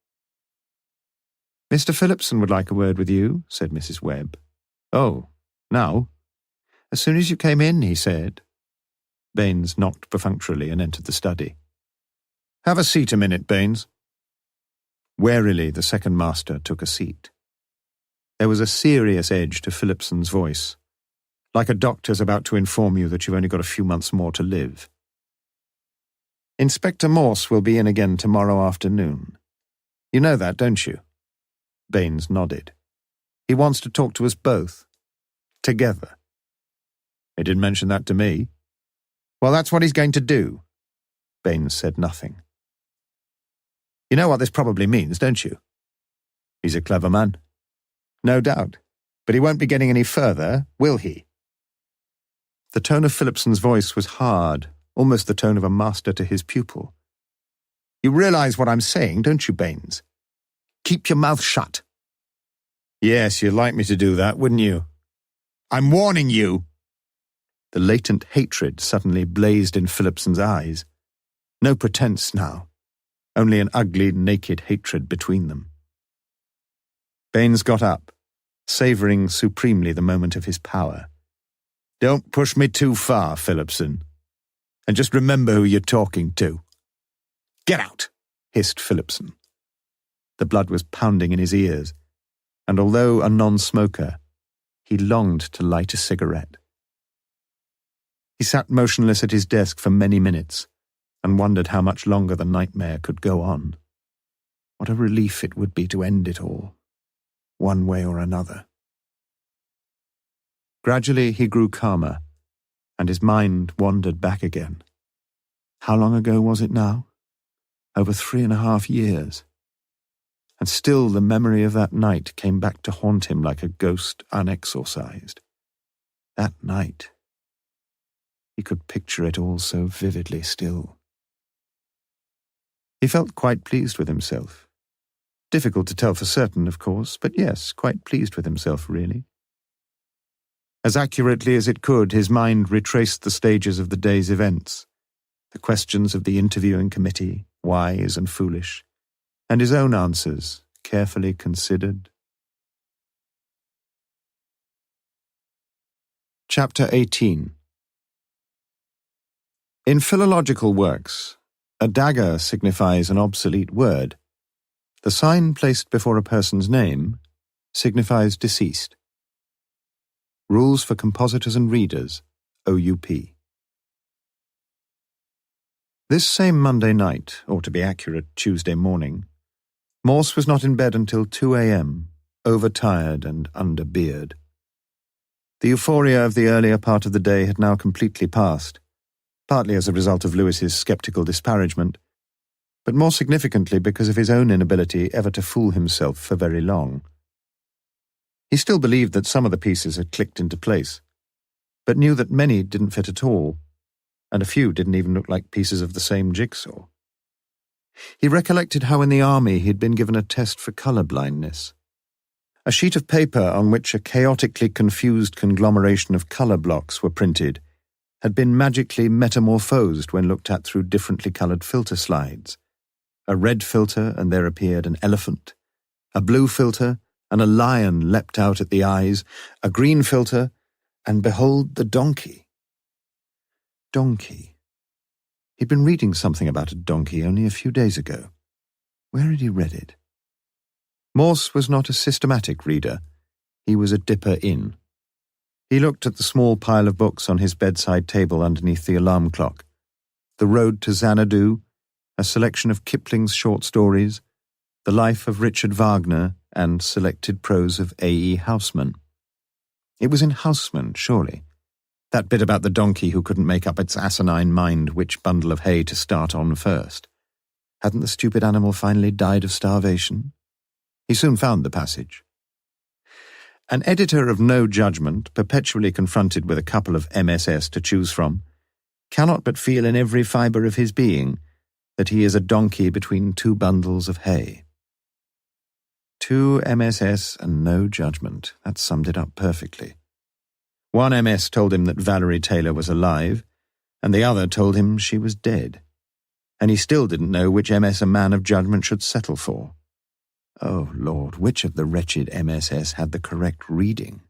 Speaker 1: "Mr. Phillipson would like a word with you," said Mrs. Webb. "Oh, now?" "As soon as you came in," he said. Baines knocked perfunctorily and entered the study. "Have a seat a minute, Baines." Warily, the second master took a seat. There was a serious edge to Phillipson's voice, like a doctor's about to inform you that you've only got a few months more to live. "Inspector Morse will be in again tomorrow afternoon. You know that, don't you?" Baines nodded. "He wants to talk to us both. Together." "He didn't mention that to me." "Well, that's what he's going to do." Baines said nothing. "You know what this probably means, don't you?" "He's a clever man." "No doubt. But he won't be getting any further, will he?" The tone of Phillipson's voice was hard, almost the tone of a master to his pupil. "You realize what I'm saying, don't you, Baines? Keep your mouth shut." "Yes, you'd like me to do that, wouldn't you?" "I'm warning you." The latent hatred suddenly blazed in Phillipson's eyes. No pretense now, only an ugly, naked hatred between them. Baines got up, savouring supremely the moment of his power. "Don't push me too far, Phillipson. And just remember who you're talking to." "Get out," hissed Phillipson. The blood was pounding in his ears, and although a non-smoker, he longed to light a cigarette. He sat motionless at his desk for many minutes, and wondered how much longer the nightmare could go on. What a relief it would be to end it all, one way or another. Gradually he grew calmer, and his mind wandered back again. How long ago was it now? Over 3.5 years. And still the memory of that night came back to haunt him like a ghost unexorcised. That night. He could picture it all so vividly still. He felt quite pleased with himself. Difficult to tell for certain, of course, but yes, quite pleased with himself, really. As accurately as it could, his mind retraced the stages of the day's events, the questions of the interviewing committee, wise and foolish, and his own answers, carefully considered. Chapter 18. In philological works, a dagger signifies an obsolete word. The sign placed before a person's name signifies deceased. Rules for Compositors and Readers, OUP. This same Monday night, or to be accurate, Tuesday morning, Morse was not in bed until 2 a.m., overtired and under beard. The euphoria of the earlier part of the day had now completely passed, partly as a result of Lewis's sceptical disparagement, but more significantly because of his own inability ever to fool himself for very long. He still believed that some of the pieces had clicked into place, but knew that many didn't fit at all, and a few didn't even look like pieces of the same jigsaw. He recollected how in the army he'd been given a test for colour blindness. A sheet of paper on which a chaotically confused conglomeration of colour blocks were printed had been magically metamorphosed when looked at through differently coloured filter slides. A red filter, and there appeared an elephant. A blue filter, and a lion leapt out at the eyes. A green filter, and behold the donkey. Donkey. He'd been reading something about a donkey only a few days ago. Where had he read it? Morse was not a systematic reader. He was a dipper in. He looked at the small pile of books on his bedside table underneath the alarm clock. The Road to Xanadu, a selection of Kipling's short stories, The Life of Richard Wagner, and selected prose of A.E. Housman. It was in Housman, surely. That bit about the donkey who couldn't make up its asinine mind which bundle of hay to start on first. Hadn't the stupid animal finally died of starvation? He soon found the passage. An editor of no judgment, perpetually confronted with a couple of MSS to choose from, cannot but feel in every fibre of his being that he is a donkey between two bundles of hay. 2 MSS and no judgment. That summed it up perfectly. One MS told him that Valerie Taylor was alive, and the other told him she was dead. And he still didn't know which MS a man of judgment should settle for. Oh, Lord, which of the wretched MSS had the correct reading?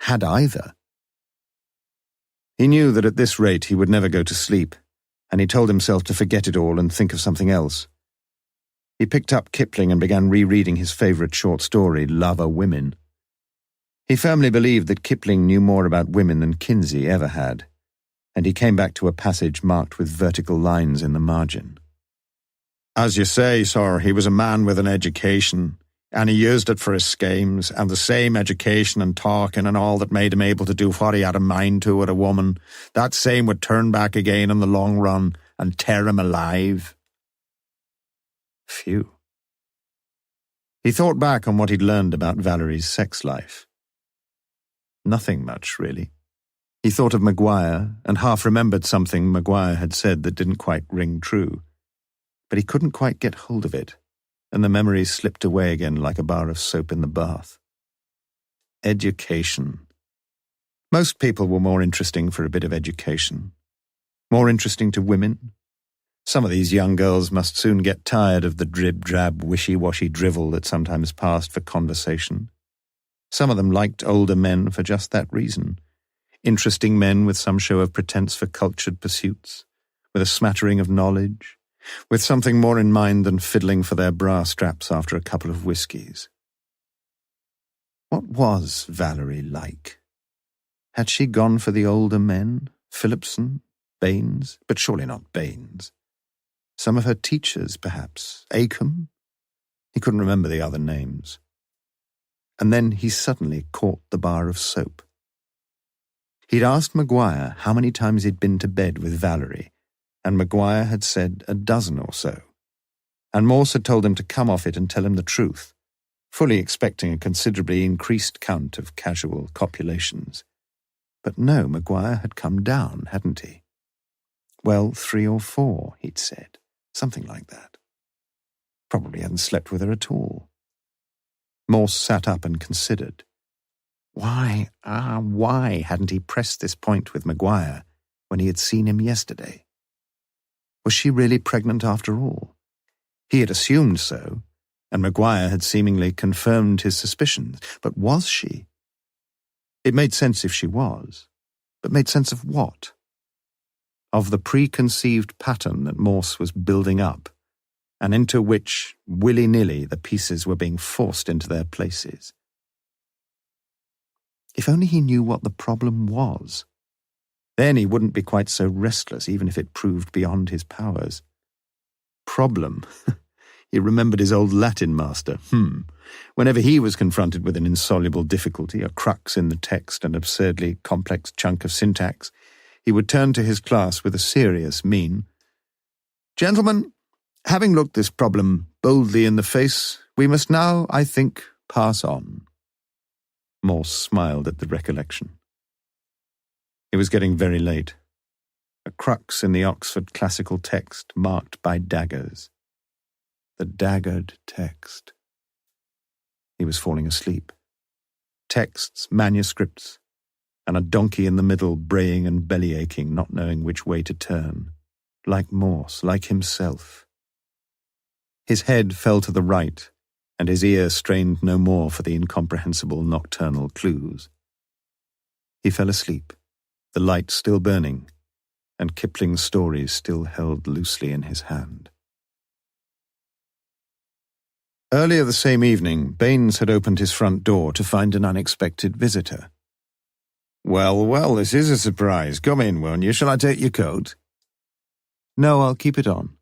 Speaker 1: Had either? He knew that at this rate he would never go to sleep, and he told himself to forget it all and think of something else. He picked up Kipling and began rereading his favourite short story, Love o' Women. He firmly believed that Kipling knew more about women than Kinsey ever had, and he came back to a passage marked with vertical lines in the margin. As you say, sir, he was a man with an education, and he used it for his schemes, and the same education and talking and all that made him able to do what he had a mind to with a woman, that same would turn back again in the long run and tear him alive. Phew. He thought back on what he'd learned about Valerie's sex life. Nothing much, really. He thought of Maguire, and half remembered something Maguire had said that didn't quite ring true. But he couldn't quite get hold of it, and the memory slipped away again like a bar of soap in the bath. Education. Most people were more interesting for a bit of education. More interesting to women. Some of these young girls must soon get tired of the drib-drab, wishy-washy drivel that sometimes passed for conversation. Some of them liked older men for just that reason. Interesting men with some show of pretense for cultured pursuits, with a smattering of knowledge, with something more in mind than fiddling for their bra straps after a couple of whiskies. What was Valerie like? Had she gone for the older men? Phillipson? Baines? But surely not Baines. Some of her teachers, perhaps. Acomb? He couldn't remember the other names. And then he suddenly caught the bar of soap. He'd asked Maguire how many times he'd been to bed with Valerie, and Maguire had said a dozen or so. And Morse had told him to come off it and tell him the truth, fully expecting a considerably increased count of casual copulations. But no, Maguire had come down, hadn't he? Well, 3 or 4, he'd said, something like that. Probably hadn't slept with her at all. Morse sat up and considered. Why hadn't he pressed this point with Maguire when he had seen him yesterday? Was she really pregnant after all? He had assumed so, and Maguire had seemingly confirmed his suspicions. But was she? It made sense if she was, but made sense of what? Of the preconceived pattern that Morse was building up, and into which, willy-nilly, the pieces were being forced into their places. If only he knew what the problem was. Then he wouldn't be quite so restless, even if it proved beyond his powers. Problem. He remembered his old Latin master. Whenever he was confronted with an insoluble difficulty, a crux in the text, an absurdly complex chunk of syntax, he would turn to his class with a serious mien. Gentlemen, having looked this problem boldly in the face, we must now, I think, pass on. Morse smiled at the recollection. It was getting very late. A crux in the Oxford classical text marked by daggers. The daggered text. He was falling asleep. Texts, manuscripts, and a donkey in the middle braying and belly-aching, not knowing which way to turn. Like Morse, like himself. His head fell to the right, and his ear strained no more for the incomprehensible nocturnal clues. He fell asleep, the light still burning, and Kipling's stories still held loosely in his hand. Earlier the same evening, Baines had opened his front door to find an unexpected visitor. "Well, well, this is a surprise. Come in, won't you? Shall I take your coat?" "No, I'll keep it on."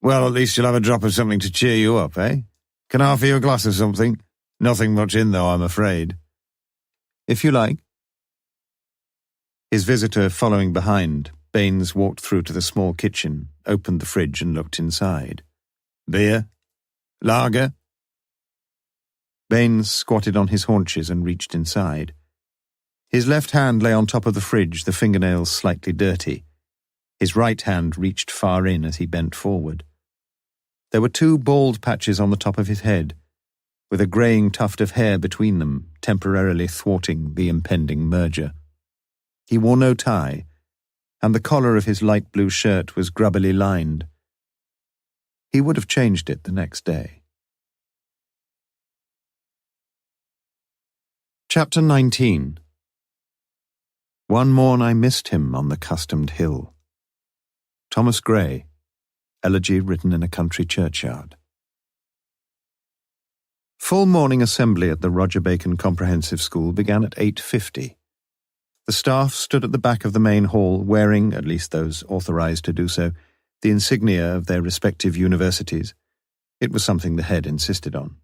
Speaker 1: "Well, at least you'll have a drop of something to cheer you up, eh? Can I offer you a glass of something? Nothing much in, though, I'm afraid." "If you like." His visitor following behind, Baines walked through to the small kitchen, opened the fridge and looked inside. "Beer? Lager?" Baines squatted on his haunches and reached inside. His left hand lay on top of the fridge, the fingernails slightly dirty. His right hand reached far in as he bent forward. There were 2 bald patches on the top of his head, with a greying tuft of hair between them, temporarily thwarting the impending merger. He wore no tie, and the collar of his light blue shirt was grubbily lined. He would have changed it the next day. Chapter 19. One morn I missed him on the customed hill. Thomas Gray, elegy written in a country churchyard. Full morning assembly at the Roger Bacon Comprehensive School began at 8:50. The staff stood at the back of the main hall wearing, at least those authorized to do so, the insignia of their respective universities. It was something the head insisted on.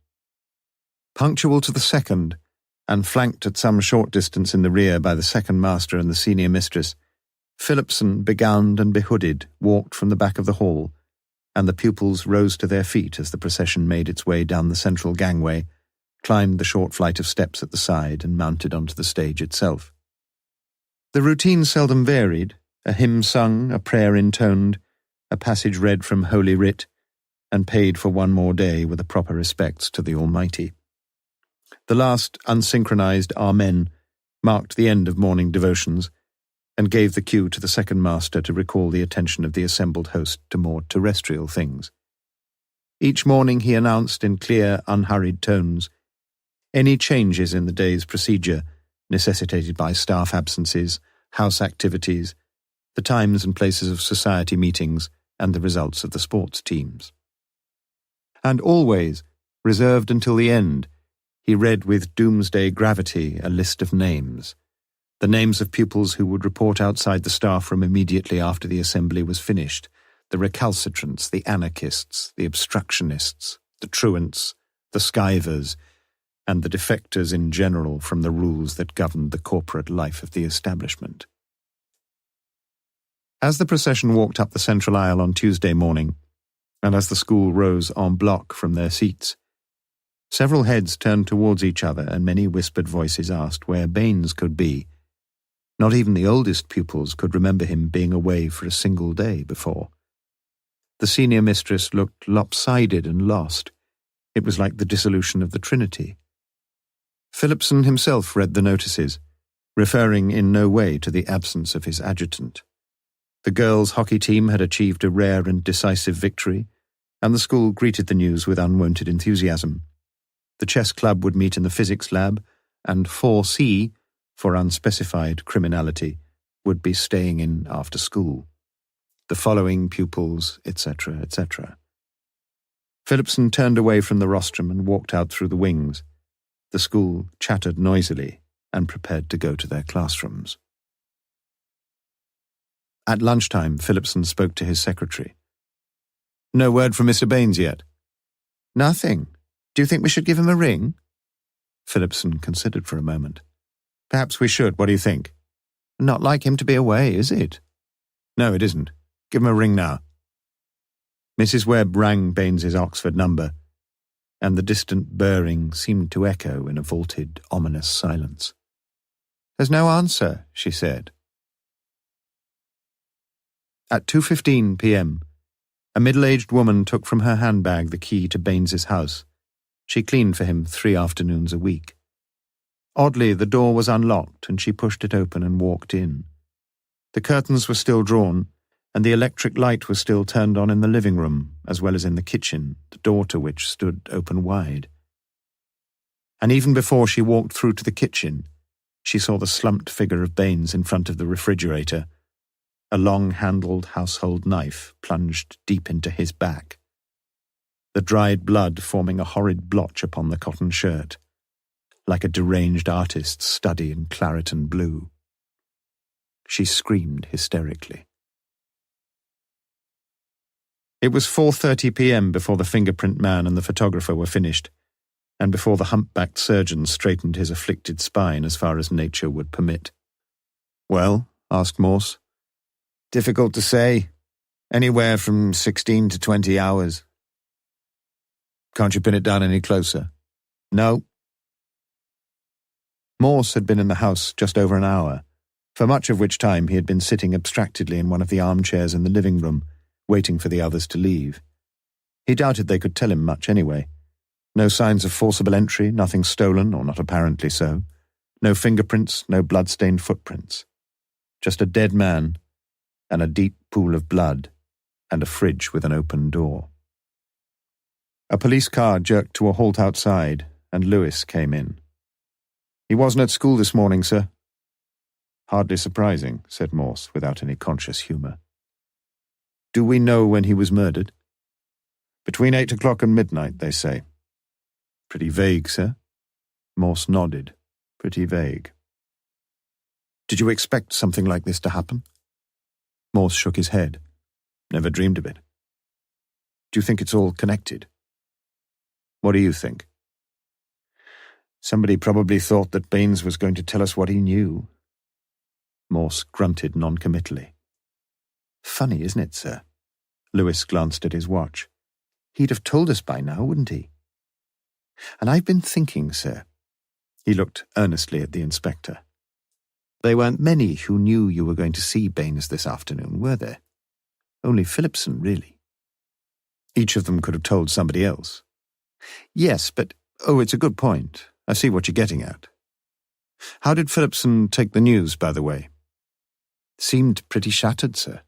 Speaker 1: Punctual to the second, and flanked at some short distance in the rear by the second master and the senior mistress, Philipson, begowned and behooded, walked from the back of the hall, and the pupils rose to their feet as the procession made its way down the central gangway, climbed the short flight of steps at the side, and mounted onto the stage itself. The routine seldom varied, a hymn sung, a prayer intoned, a passage read from Holy Writ, and paid for one more day with the proper respects to the Almighty. The last unsynchronized Amen marked the end of morning devotions, and gave the cue to the second master to recall the attention of the assembled host to more terrestrial things. Each morning he announced in clear, unhurried tones any changes in the day's procedure necessitated by staff absences, house activities, the times and places of society meetings, and the results of the sports teams. And always, reserved until the end, he read with doomsday gravity a list of names, the names of pupils who would report outside the staff room immediately after the assembly was finished, the recalcitrants, the anarchists, the obstructionists, the truants, the skivers, and the defectors in general from the rules that governed the corporate life of the establishment. As the procession walked up the central aisle on Tuesday morning, and as the school rose en bloc from their seats, several heads turned towards each other and many whispered voices asked where Baines could be. Not even the oldest pupils could remember him being away for a single day before. The senior mistress looked lopsided and lost. It was like the dissolution of the Trinity. Philipson himself read the notices, referring in no way to the absence of his adjutant. The girls' hockey team had achieved a rare and decisive victory, and the school greeted the news with unwonted enthusiasm. The chess club would meet in the physics lab, and 4C, for unspecified criminality, would be staying in after school. The following pupils, etc., etc. Philipson turned away from the rostrum and walked out through the wings. The school chattered noisily and prepared to go to their classrooms. At lunchtime, Philipson spoke to his secretary. "No word from Mr. Baines yet?" "Nothing. Do you think we should give him a ring?" Philipson considered for a moment. "Perhaps we should. What do you think?" "Not like him to be away, is it?" "No, it isn't. Give him a ring now." Mrs. Webb rang Baines's Oxford number, and the distant burring seemed to echo in a vaulted, ominous silence. "There's no answer," she said. At 2:15 p.m., A middle-aged woman took from her handbag the key to Baines's house. She cleaned for him 3 afternoons a week. Oddly, the door was unlocked, and she pushed it open and walked in. The curtains were still drawn, and the electric light was still turned on in the living room, as well as in the kitchen, the door to which stood open wide. And even before she walked through to the kitchen, she saw the slumped figure of Baines in front of the refrigerator, a long-handled household knife plunged deep into his back, the dried blood forming a horrid blotch upon the cotton shirt, like a deranged artist's study in claret and blue. She screamed hysterically. It was 4:30 p.m. before the fingerprint man and the photographer were finished, and before the humpbacked surgeon straightened his afflicted spine as far as nature would permit. "Well?" asked Morse. "Difficult to say. Anywhere from 16 to 20 hours. Can't you pin it down any closer?" "No." Morse had been in the house just over an hour, for much of which time he had been sitting abstractedly in one of the armchairs in the living room, waiting for the others to leave. He doubted they could tell him much anyway. No signs of forcible entry, nothing stolen, or not apparently so. No fingerprints, no blood-stained footprints. Just a dead man, and a deep pool of blood, and a fridge with an open door. A police car jerked to a halt outside, and Lewis came in. "He wasn't at school this morning, sir." "Hardly surprising," said Morse, without any conscious humour. "Do we know when he was murdered?" "Between 8 o'clock and midnight, they say." "Pretty vague, sir." Morse nodded. "Pretty vague." "Did you expect something like this to happen?" Morse shook his head. "Never dreamed of it." "Do you think it's all connected?" "What do you think?" "Somebody probably thought that Baines was going to tell us what he knew." Morse grunted noncommittally. "Funny, isn't it, sir?" Lewis glanced at his watch. "He'd have told us by now, wouldn't he? And I've been thinking, sir." He looked earnestly at the inspector. "There weren't many who knew you were going to see Baines this afternoon, were there? Only Phillipson, really." "Each of them could have told somebody else." "Yes, but, it's a good point. I see what you're getting at. How did Phillipson take the news, by the way?" "Seemed pretty shattered, sir."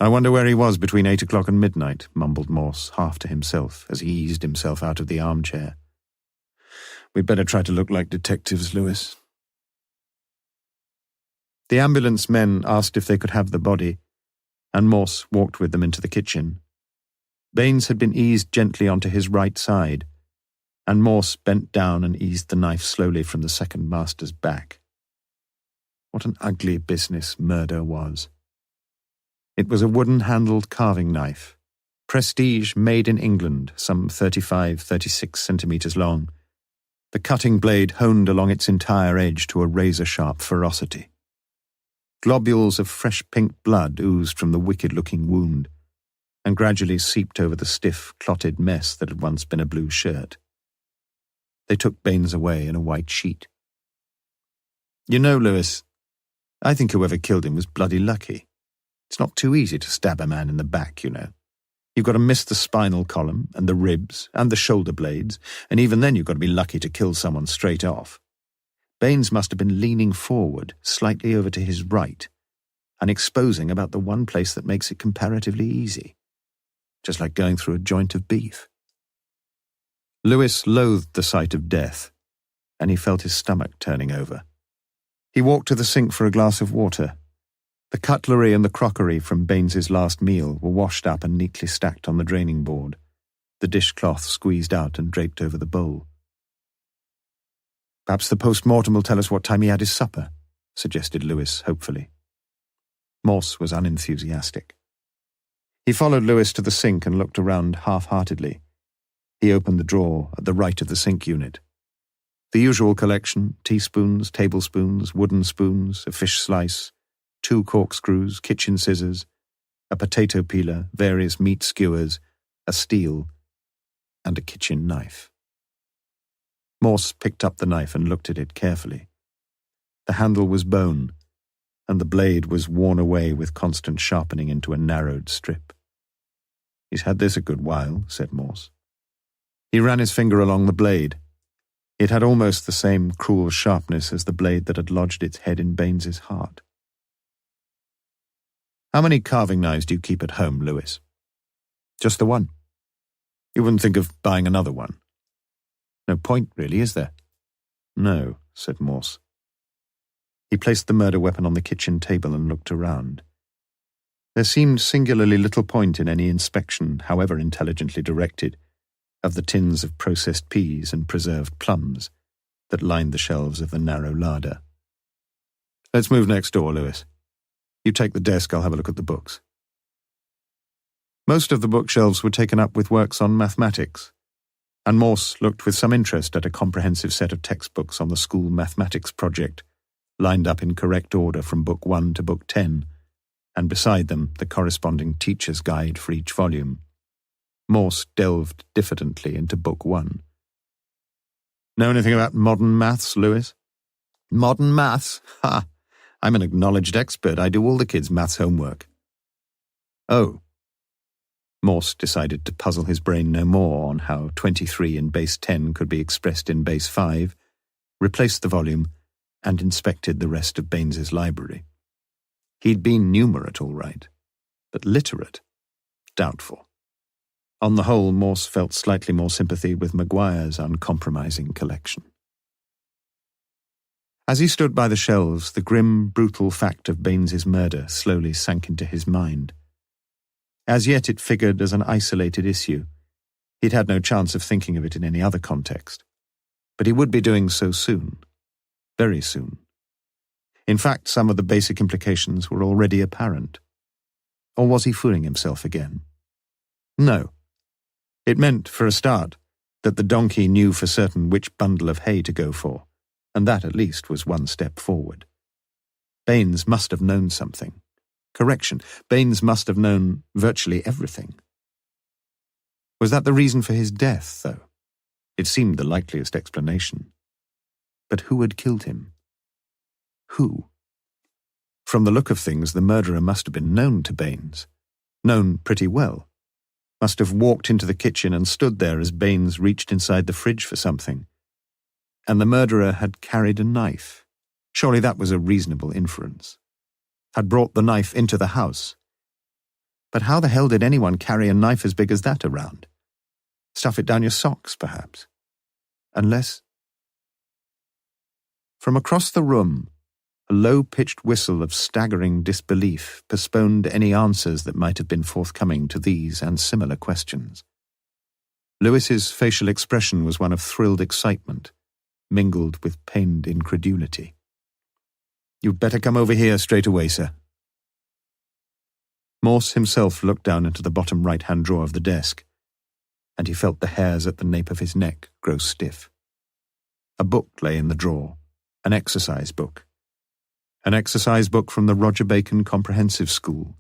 Speaker 1: "I wonder where he was between 8 o'clock and midnight," mumbled Morse, half to himself, as he eased himself out of the armchair. "We'd better try to look like detectives, Lewis." The ambulance men asked if they could have the body, and Morse walked with them into the kitchen. Baines had been eased gently onto his right side, and Morse bent down and eased the knife slowly from the second master's back. What an ugly business murder was. It was a wooden-handled carving knife, prestige made in England, some 35-36 centimetres long, the cutting blade honed along its entire edge to a razor-sharp ferocity. Globules of fresh pink blood oozed from the wicked-looking wound, and gradually seeped over the stiff, clotted mess that had once been a blue shirt. They took Baines away in a white sheet. "You know, Lewis, I think whoever killed him was bloody lucky. It's not too easy to stab a man in the back, you know. You've got to miss the spinal column, and the ribs, and the shoulder blades, and even then you've got to be lucky to kill someone straight off. Baines must have been leaning forward, slightly over to his right, and exposing about the one place that makes it comparatively easy. Just like going through a joint of beef." Lewis loathed the sight of death, and he felt his stomach turning over. He walked to the sink for a glass of water. The cutlery and the crockery from Baines's last meal were washed up and neatly stacked on the draining board, the dishcloth squeezed out and draped over the bowl. "Perhaps the post-mortem will tell us what time he had his supper," suggested Lewis hopefully. Morse was unenthusiastic. He followed Lewis to the sink and looked around half-heartedly. He opened the drawer at the right of the sink unit. The usual collection: teaspoons, tablespoons, wooden spoons, a fish slice, 2 corkscrews, kitchen scissors, a potato peeler, various meat skewers, a steel, and a kitchen knife. Morse picked up the knife and looked at it carefully. The handle was bone, and the blade was worn away with constant sharpening into a narrowed strip. "He's had this a good while," said Morse. He ran his finger along the blade. It had almost the same cruel sharpness as the blade that had lodged its head in Baines's heart. "How many carving knives do you keep at home, Lewis?" "Just the one." "You wouldn't think of buying another one?" "No point, really, is there?" "No," said Morse. He placed the murder weapon on the kitchen table and looked around. There seemed singularly little point in any inspection, however intelligently directed, of the tins of processed peas and preserved plums that lined the shelves of the narrow larder. "Let's move next door, Lewis. You take the desk, I'll have a look at the books." Most of the bookshelves were taken up with works on mathematics, and Morse looked with some interest at a comprehensive set of textbooks on the school mathematics project, lined up in correct order from Book 1 to Book 10, and beside them the corresponding teacher's guide for each volume. Morse delved diffidently into Book 1. "Know anything about modern maths, Lewis?" "Modern maths? Ha! I'm an acknowledged expert. I do all the kids' maths homework." "Oh." Morse decided to puzzle his brain no more on how 23 in base 10 could be expressed in base 5, replaced the volume, and inspected the rest of Baines's library. He'd been numerate all right, but literate? Doubtful. On the whole, Morse felt slightly more sympathy with Maguire's uncompromising collection. As he stood by the shelves, the grim, brutal fact of Baines's murder slowly sank into his mind. As yet it figured as an isolated issue. He'd had no chance of thinking of it in any other context. But he would be doing so soon. Very soon. In fact, some of the basic implications were already apparent. Or was he fooling himself again? No. It meant, for a start, that the donkey knew for certain which bundle of hay to go for, and that at least was one step forward. Baines must have known something. Correction, Baines must have known virtually everything. Was that the reason for his death, though? It seemed the likeliest explanation. But who had killed him? Who? From the look of things, the murderer must have been known to Baines. Known pretty well. Must have walked into the kitchen and stood there as Baines reached inside the fridge for something. And the murderer had carried a knife. Surely that was a reasonable inference. Had brought the knife into the house. But how the hell did anyone carry a knife as big as that around? Stuff it down your socks, perhaps. Unless... From across the room, a low-pitched whistle of staggering disbelief postponed any answers that might have been forthcoming to these and similar questions. Lewis's facial expression was one of thrilled excitement, mingled with pained incredulity. "You'd better come over here straight away, sir." Morse himself looked down into the bottom right-hand drawer of the desk, and he felt the hairs at the nape of his neck grow stiff. A book lay in the drawer, an exercise book. An exercise book from the Roger Bacon Comprehensive School,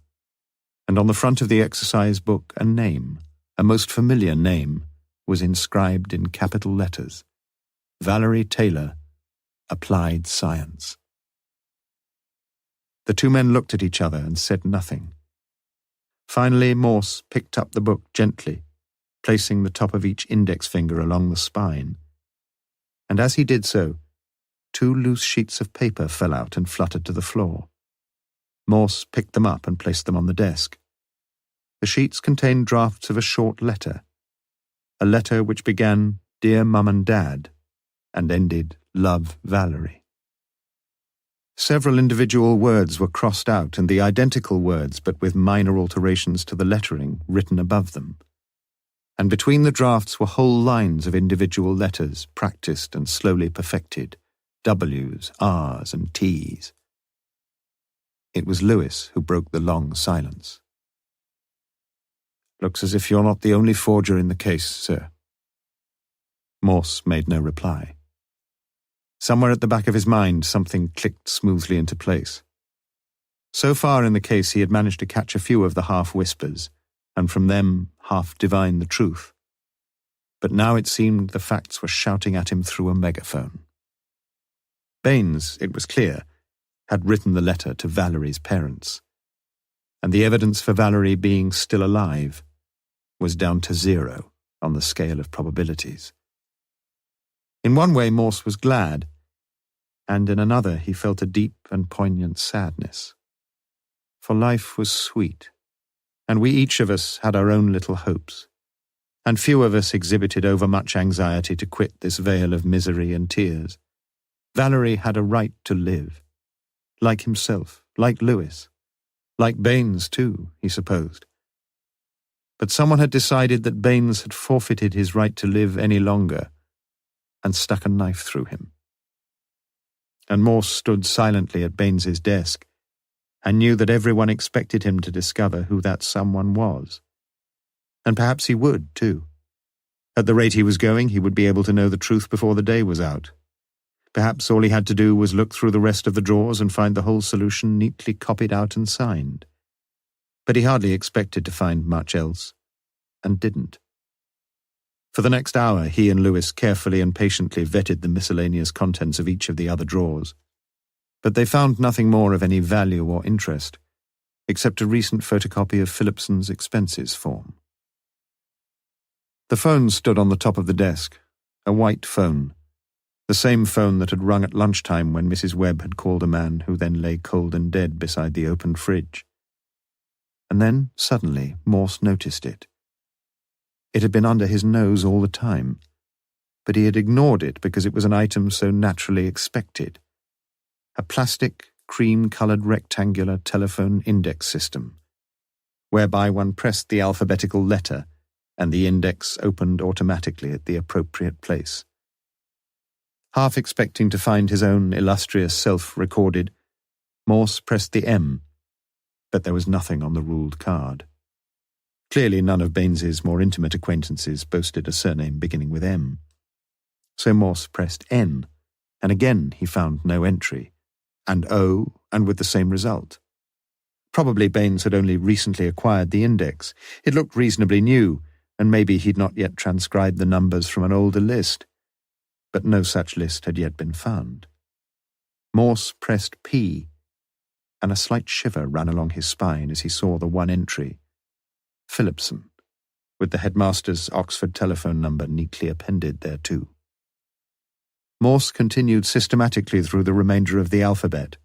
Speaker 1: and on the front of the exercise book a name, a most familiar name, was inscribed in capital letters. Valerie Taylor, Applied Science. The two men looked at each other and said nothing. Finally, Morse picked up the book gently, placing the top of each index finger along the spine, and as he did so, 2 loose sheets of paper fell out and fluttered to the floor. Morse picked them up and placed them on the desk. The sheets contained drafts of a short letter, a letter which began, "Dear Mum and Dad," and ended, "Love, Valerie." Several individual words were crossed out and the identical words, but with minor alterations to the lettering, written above them. And between the drafts were whole lines of individual letters, practiced and slowly perfected, W's, R's, and T's. It was Lewis who broke the long silence. "Looks as if you're not the only forger in the case, sir." Morse made no reply. Somewhere at the back of his mind, something clicked smoothly into place. So far in the case, he had managed to catch a few of the half-whispers, and from them half-divine the truth. But now it seemed the facts were shouting at him through a megaphone. Baines, it was clear, had written the letter to Valerie's parents, and the evidence for Valerie being still alive, was down to 0 on the scale of probabilities. In one way, Morse was glad, and in another he felt a deep and poignant sadness. For life was sweet, and we each of us had our own little hopes, and few of us exhibited overmuch anxiety to quit this vale of misery and tears. Valerie had a right to live, like himself, like Lewis, like Baines too, he supposed. But someone had decided that Baines had forfeited his right to live any longer and stuck a knife through him. And Morse stood silently at Baines's desk and knew that everyone expected him to discover who that someone was. And perhaps he would, too. At the rate he was going, he would be able to know the truth before the day was out. Perhaps all he had to do was look through the rest of the drawers and find the whole solution neatly copied out and signed. But he hardly expected to find much else, and didn't. For the next hour, he and Lewis carefully and patiently vetted the miscellaneous contents of each of the other drawers. But they found nothing more of any value or interest, except a recent photocopy of Phillipson's expenses form. The phone stood on the top of the desk, a white phone, the same phone that had rung at lunchtime when Mrs. Webb had called a man who then lay cold and dead beside the open fridge. And then, suddenly, Morse noticed it. It had been under his nose all the time, but he had ignored it because it was an item so naturally expected. A plastic, cream-coloured rectangular telephone index system, whereby one pressed the alphabetical letter and the index opened automatically at the appropriate place. Half expecting to find his own illustrious self recorded, Morse pressed the M, but there was nothing on the ruled card. Clearly none of Baines's more intimate acquaintances boasted a surname beginning with M. So Morse pressed N, and again he found no entry, and O, and with the same result. Probably Baines had only recently acquired the index. It looked reasonably new, and maybe he'd not yet transcribed the numbers from an older list. But no such list had yet been found. Morse pressed P, and a slight shiver ran along his spine as he saw the one entry, Phillipson, with the headmaster's Oxford telephone number neatly appended thereto. Morse continued systematically through the remainder of the alphabet.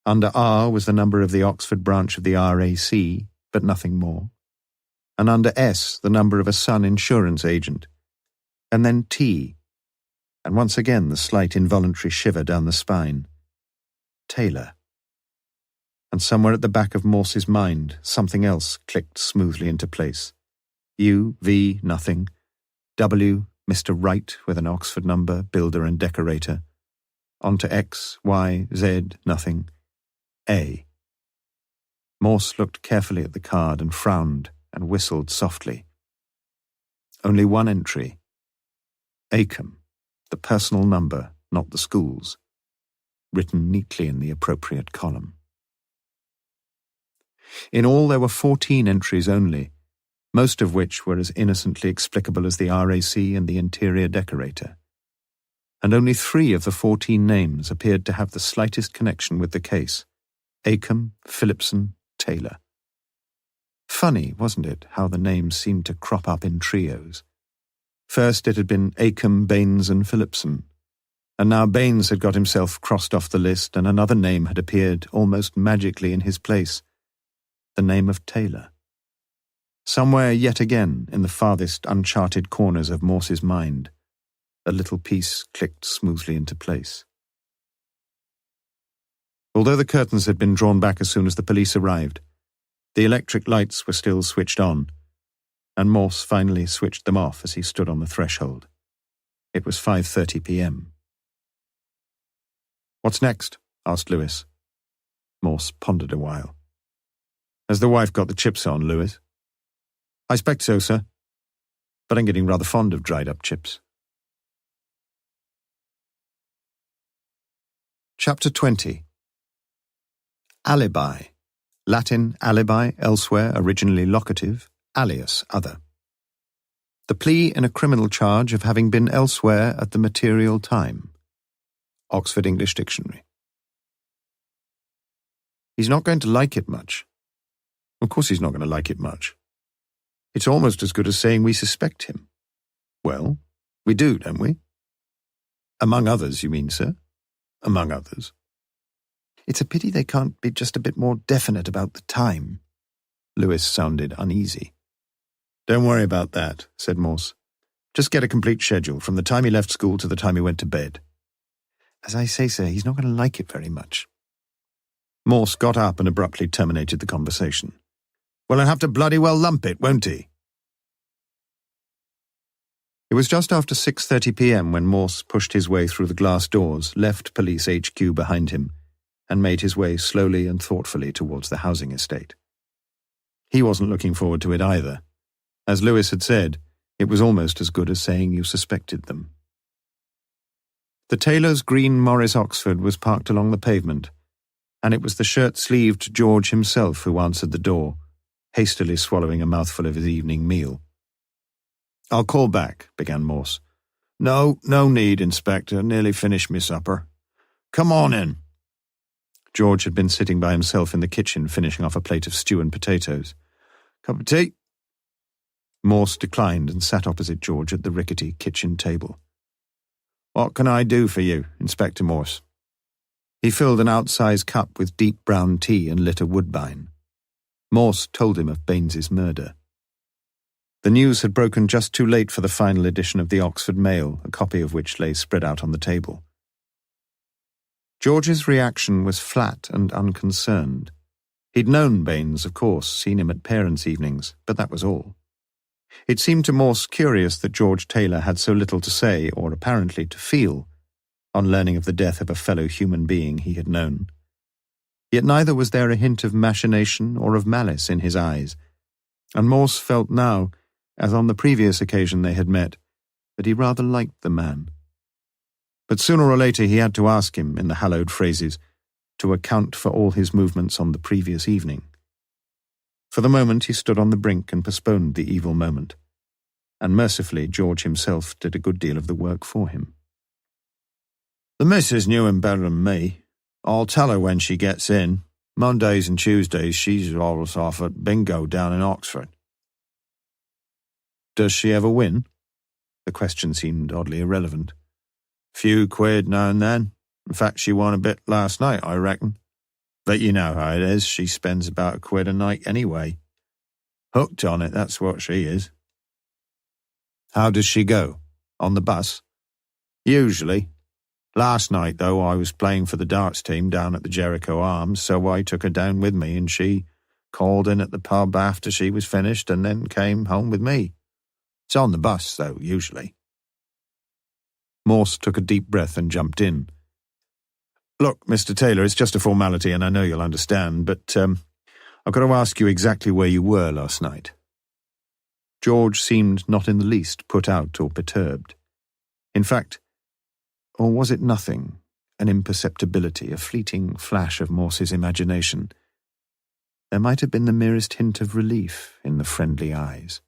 Speaker 1: Under R was the number of the Oxford branch of the RAC, but nothing more. And under S, the number of a Sun insurance agent. And then T, and once again the slight involuntary shiver down the spine. Taylor. And somewhere at the back of Morse's mind, something else clicked smoothly into place. U, V, nothing. W, Mr. Wright with an Oxford number, builder and decorator. On to X, Y, Z, nothing. A. Morse looked carefully at the card and frowned and whistled softly. Only one entry. Acomb, the personal number, not the school's, written neatly in the appropriate column. In all there were 14 entries only, most of which were as innocently explicable as the RAC and the interior decorator. And only 3 of the 14 names appeared to have the slightest connection with the case: Acomb, Phillipson, Taylor. Funny, wasn't it, how the names seemed to crop up in trios? First it had been Acomb, Baines and Phillipson, and now Baines had got himself crossed off the list and another name had appeared almost magically in his place, the name of Taylor. Somewhere yet again, in the farthest uncharted corners of Morse's mind, a little piece clicked smoothly into place. Although the curtains had been drawn back as soon as the police arrived, the electric lights were still switched on, and Morse finally switched them off as he stood on the threshold. It was 5:30 p.m. "What's next?" asked Lewis. Morse pondered a while. "Has the wife got the chips on, Lewis?" "I expect so, sir. But I'm getting rather fond of dried-up chips." Chapter 20. Alibi. Latin alibi, elsewhere originally locative, alias other. The plea in a criminal charge of having been elsewhere at the material time. Oxford English Dictionary. He's not going to like it much. Of course he's not going to like it much. It's almost as good as saying we suspect him. Well, we do, don't we? Among others, you mean, sir? Among others. It's a pity they can't be just a bit more definite about the time. Lewis sounded uneasy. Don't worry about that, said Morse. Just get a complete schedule from the time he left school to the time he went to bed. As I say, sir, he's not going to like it very much. Morse got up and abruptly terminated the conversation. Well, he'll have to bloody well lump it, won't he? It was just after 6:30 p.m. when Morse pushed his way through the glass doors, left Police HQ behind him, and made his way slowly and thoughtfully towards the housing estate. He wasn't looking forward to it either. As Lewis had said, it was almost as good as saying you suspected them. The tailor's green Morris Oxford was parked along the pavement, and it was the shirt-sleeved George himself who answered the door, hastily swallowing a mouthful of his evening meal. I'll call back, began Morse. No need, Inspector. Nearly finished me supper. Come on in. George had been sitting by himself in the kitchen finishing off a plate of stew and potatoes. Cup of tea? Morse declined and sat opposite George at the rickety kitchen table. What can I do for you, Inspector Morse? He filled an outsized cup with deep brown tea and lit a woodbine. Morse told him of Baines's murder. The news had broken just too late for the final edition of the Oxford Mail, a copy of which lay spread out on the table. George's reaction was flat and unconcerned. He'd known Baines, of course, seen him at parents' evenings, but that was all. It seemed to Morse curious that George Taylor had so little to say, or apparently to feel, on learning of the death of a fellow human being he had known. Yet neither was there a hint of machination or of malice in his eyes, and Morse felt now, as on the previous occasion they had met, that he rather liked the man. But sooner or later he had to ask him, in the hallowed phrases, to account for all his movements on the previous evening. For the moment he stood on the brink and postponed the evil moment, and mercifully George himself did a good deal of the work for him. The missus knew him better than me. I'll tell her when she gets in. Mondays and Tuesdays she's always off at bingo down in Oxford. Does she ever win? The question seemed oddly irrelevant. Few quid now and then. In fact, she won a bit last night, I reckon. But you know how it is. She spends about a quid a night anyway. Hooked on it, that's what she is. How does she go? On the bus? Usually. Last night, though, I was playing for the darts team down at the Jericho Arms, so I took her down with me and she called in at the pub after she was finished and then came home with me. It's on the bus, though, usually. Morse took a deep breath and jumped in. Look, Mr. Taylor, it's just a formality and I know you'll understand, but I've got to ask you exactly where you were last night. George seemed not in the least put out or perturbed. In fact, or was it nothing, an imperceptibility, a fleeting flash of Morse's imagination? There might have been the merest hint of relief in the friendly eyes.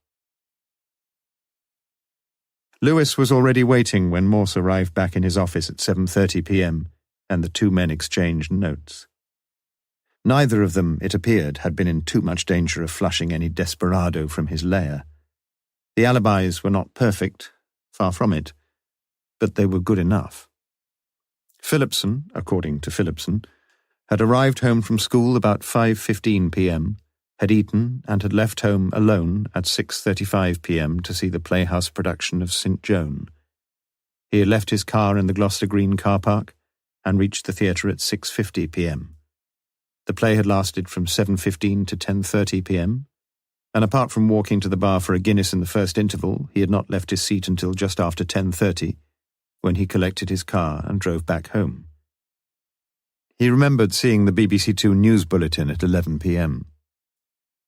Speaker 1: Lewis was already waiting when Morse arrived back in his office at 7:30 p.m., and the two men exchanged notes. Neither of them, it appeared, had been in too much danger of flushing any desperado from his lair. The alibis were not perfect, far from it, but they were good enough. Phillipson, according to Phillipson, had arrived home from school about 5:15 p.m., had eaten and had left home alone at 6:35 p.m. to see the Playhouse production of St. Joan. He had left his car in the Gloucester Green car park and reached the theatre at 6:50 p.m. The play had lasted from 7:15 to 10:30 p.m., and apart from walking to the bar for a Guinness in the first interval, he had not left his seat until just after 10:30, when he collected his car and drove back home. He remembered seeing the BBC Two news bulletin at 11 p.m.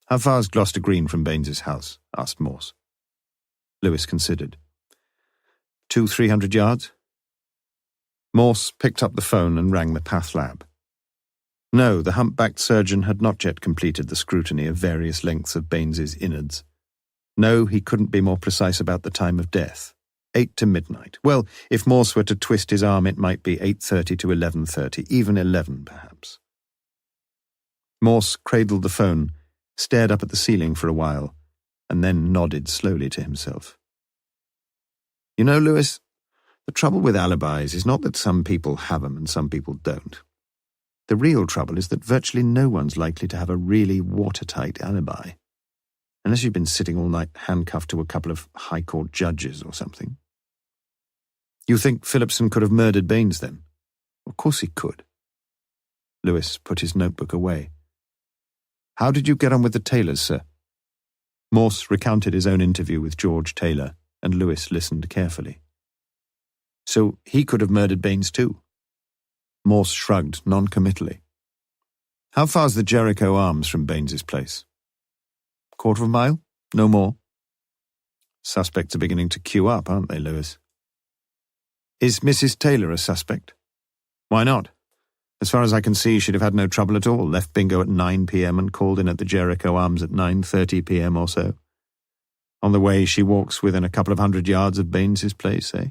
Speaker 1: How far's Gloucester Green from Baines's house? Asked Morse. Lewis considered. 200-300 yards? Morse picked up the phone and rang the Path Lab. No, the humpbacked surgeon had not yet completed the scrutiny of various lengths of Baines's innards. No, he couldn't be more precise about the time of death. 8 to midnight. Well, if Morse were to twist his arm, it might be 8:30 to 11:30, even 11, perhaps. Morse cradled the phone, stared up at the ceiling for a while, and then nodded slowly to himself. You know, Lewis, the trouble with alibis is not that some people have them and some people don't. The real trouble is that virtually no one's likely to have a really watertight alibi, unless you've been sitting all night handcuffed to a couple of High Court judges or something. You think Phillipson could have murdered Baines, then? Of course he could. Lewis put his notebook away. How did you get on with the Taylors, sir? Morse recounted his own interview with George Taylor, and Lewis listened carefully. So he could have murdered Baines too? Morse shrugged non-committally. How far's the Jericho Arms from Baines's place? Quarter of a mile? No more? Suspects are beginning to queue up, aren't they, Lewis? Is Mrs. Taylor a suspect? Why not? As far as I can see, she'd have had no trouble at all, left bingo at 9 p.m. and called in at the Jericho Arms at 9:30 p.m. or so. On the way, she walks within a couple of 100 yards of Baines's place, eh?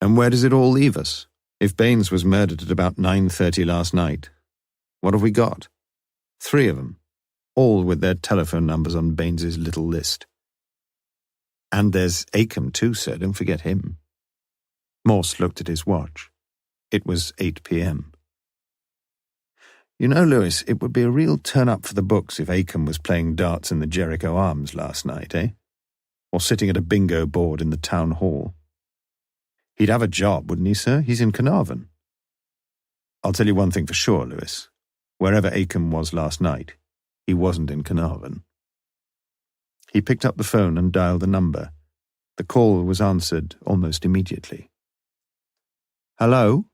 Speaker 1: And where does it all leave us? If Baines was murdered at about 9:30 last night, what have we got? 3 of them, all with their telephone numbers on Baines's little list. And there's Acomb too, sir, don't forget him. Morse looked at his watch. It was 8 p.m. You know, Lewis, it would be a real turn-up for the books if Acomb was playing darts in the Jericho Arms last night, eh? Or sitting at a bingo board in the town hall. He'd have a job, wouldn't he, sir? He's in Carnarvon. I'll tell you one thing for sure, Lewis. Wherever Acomb was last night, he wasn't in Carnarvon. He picked up the phone and dialed the number. The call was answered almost immediately. Hello?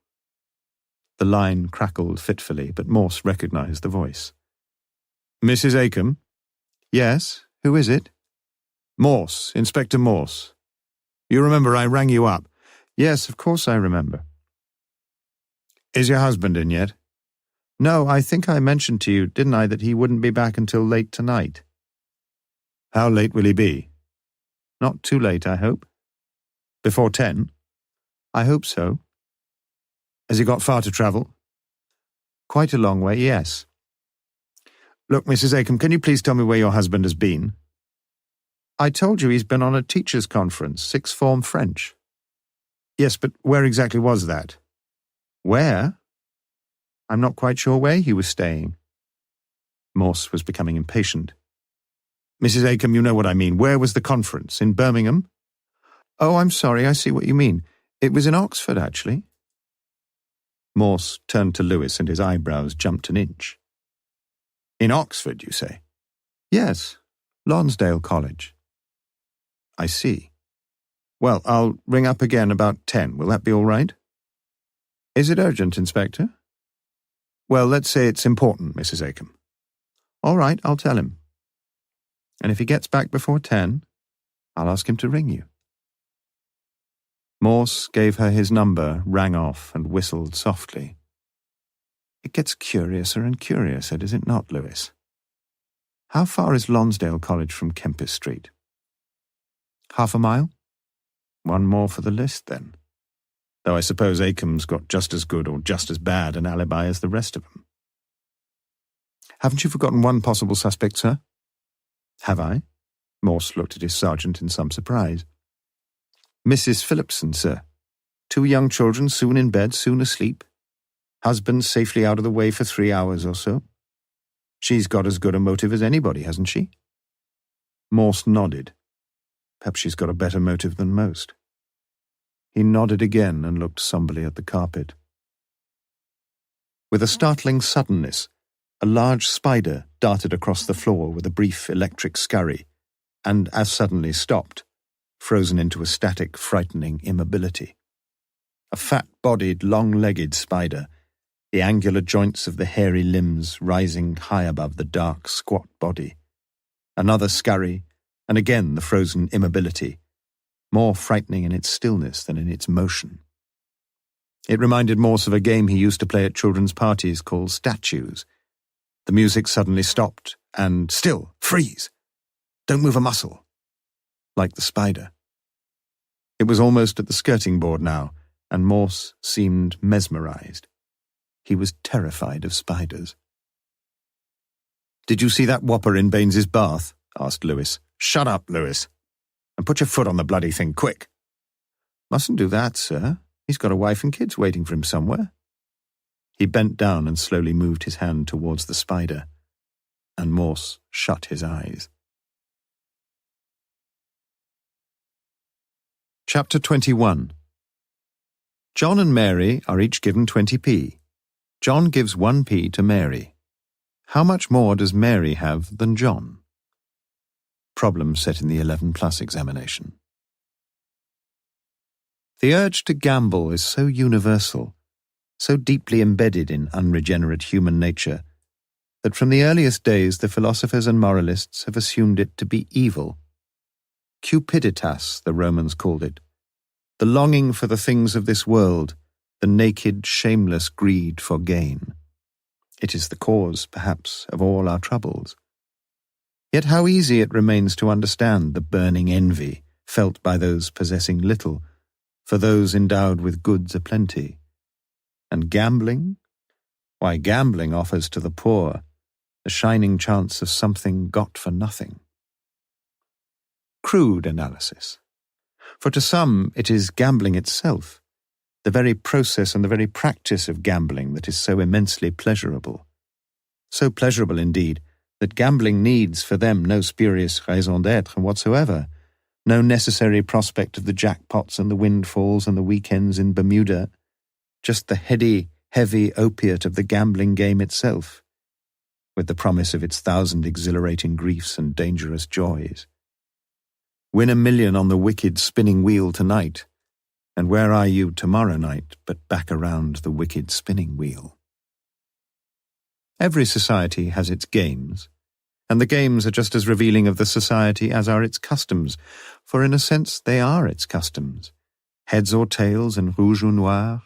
Speaker 1: The line crackled fitfully, but Morse recognized the voice. Mrs. Acomb? Yes, who is it? Morse, Inspector Morse. You remember I rang you up? Yes, of course I remember. Is your husband in yet? No, I think I mentioned to you, didn't I, that he wouldn't be back until late tonight. How late will he be? Not too late, I hope. Before 10? I hope so. Has he got far to travel? Quite a long way, yes. Look, Mrs. Acomb, can you please tell me where your husband has been? I told you he's been on a teachers' conference, sixth form French. Yes, but where exactly was that? Where? I'm not quite sure where he was staying. Morse was becoming impatient. Mrs. Acomb, you know what I mean. Where was the conference? In Birmingham? Oh, I'm sorry, I see what you mean. It was in Oxford, actually. Morse turned to Lewis and his eyebrows jumped an inch. In Oxford, you say? Yes, Lonsdale College. I see. Well, I'll ring up again about 10. Will that be all right? Is it urgent, Inspector? Well, let's say it's important, Mrs. Acomb. All right, I'll tell him. And if he gets back before 10, I'll ask him to ring you. Morse gave her his number, rang off, and whistled softly. It gets curiouser and curiouser, does it not, Lewis? How far is Lonsdale College from Kempis Street? Half a mile? One more for the list, then. Though I suppose Acomb's got just as good or just as bad an alibi as the rest of them. Haven't you forgotten one possible suspect, sir? Have I? Morse looked at his sergeant in some surprise. Mrs. Phillipson, sir. 2 young children, soon in bed, soon asleep. Husband safely out of the way for 3 hours or so. She's got as good a motive as anybody, hasn't she? Morse nodded. Perhaps she's got a better motive than most. He nodded again and looked somberly at the carpet. With a startling suddenness, a large spider darted across the floor with a brief electric scurry, and as suddenly stopped, frozen into a static, frightening immobility. A fat-bodied, long-legged spider, the angular joints of the hairy limbs rising high above the dark, squat body. Another scurry, and again the frozen immobility, more frightening in its stillness than in its motion. It reminded Morse of a game he used to play at children's parties called Statues. The music suddenly stopped, and still, freeze! Don't move a muscle. Like the spider. It was almost at the skirting board now, and Morse seemed mesmerized. He was terrified of spiders. Did you see that whopper in Baines's bath? asked Lewis. "Shut up, Lewis, and put your foot on the bloody thing, quick." "Mustn't do that, sir. He's got a wife and kids waiting for him somewhere." He bent down and slowly moved his hand towards the spider, and Morse shut his eyes. Chapter 21. John and Mary are each given 20p. John gives 1p to Mary. How much more does Mary have than John? Problem set in the 11+ examination. The urge to gamble is so universal, so deeply embedded in unregenerate human nature, that from the earliest days the philosophers and moralists have assumed it to be evil. Cupiditas, the Romans called it, the longing for the things of this world, the naked, shameless greed for gain. It is the cause, perhaps, of all our troubles. Yet how easy it remains to understand the burning envy felt by those possessing little, for those endowed with goods aplenty. And gambling? Why, gambling offers to the poor the shining chance of something got for nothing. Crude analysis. For to some it is gambling itself, the very process and the very practice of gambling that is so immensely pleasurable. So pleasurable indeed that gambling needs for them no spurious raison d'être whatsoever, no necessary prospect of the jackpots and the windfalls and the weekends in Bermuda, just the heady, heavy opiate of the gambling game itself, with the promise of its 1,000 exhilarating griefs and dangerous joys. Win $1 million on the wicked spinning wheel tonight, and where are you tomorrow night but back around the wicked spinning wheel? Every society has its games, and the games are just as revealing of the society as are its customs, for in a sense they are its customs. Heads or tails and rouge ou noir,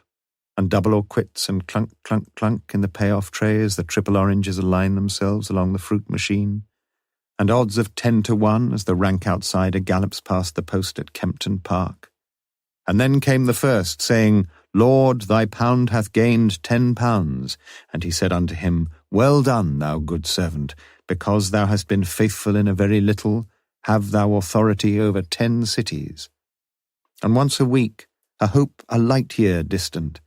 Speaker 1: and double or quits and clunk, clunk, clunk in the payoff tray as the triple oranges align themselves along the fruit machine, and odds of 10 to 1 as the rank outsider gallops past the post at Kempton Park. And then came the first, saying, "Lord, thy pound hath gained 10 pounds. And he said unto him, Well done, thou good servant, because thou hast been faithful in a very little, have thou authority over 10 cities. And once a week, a hope a light year distant,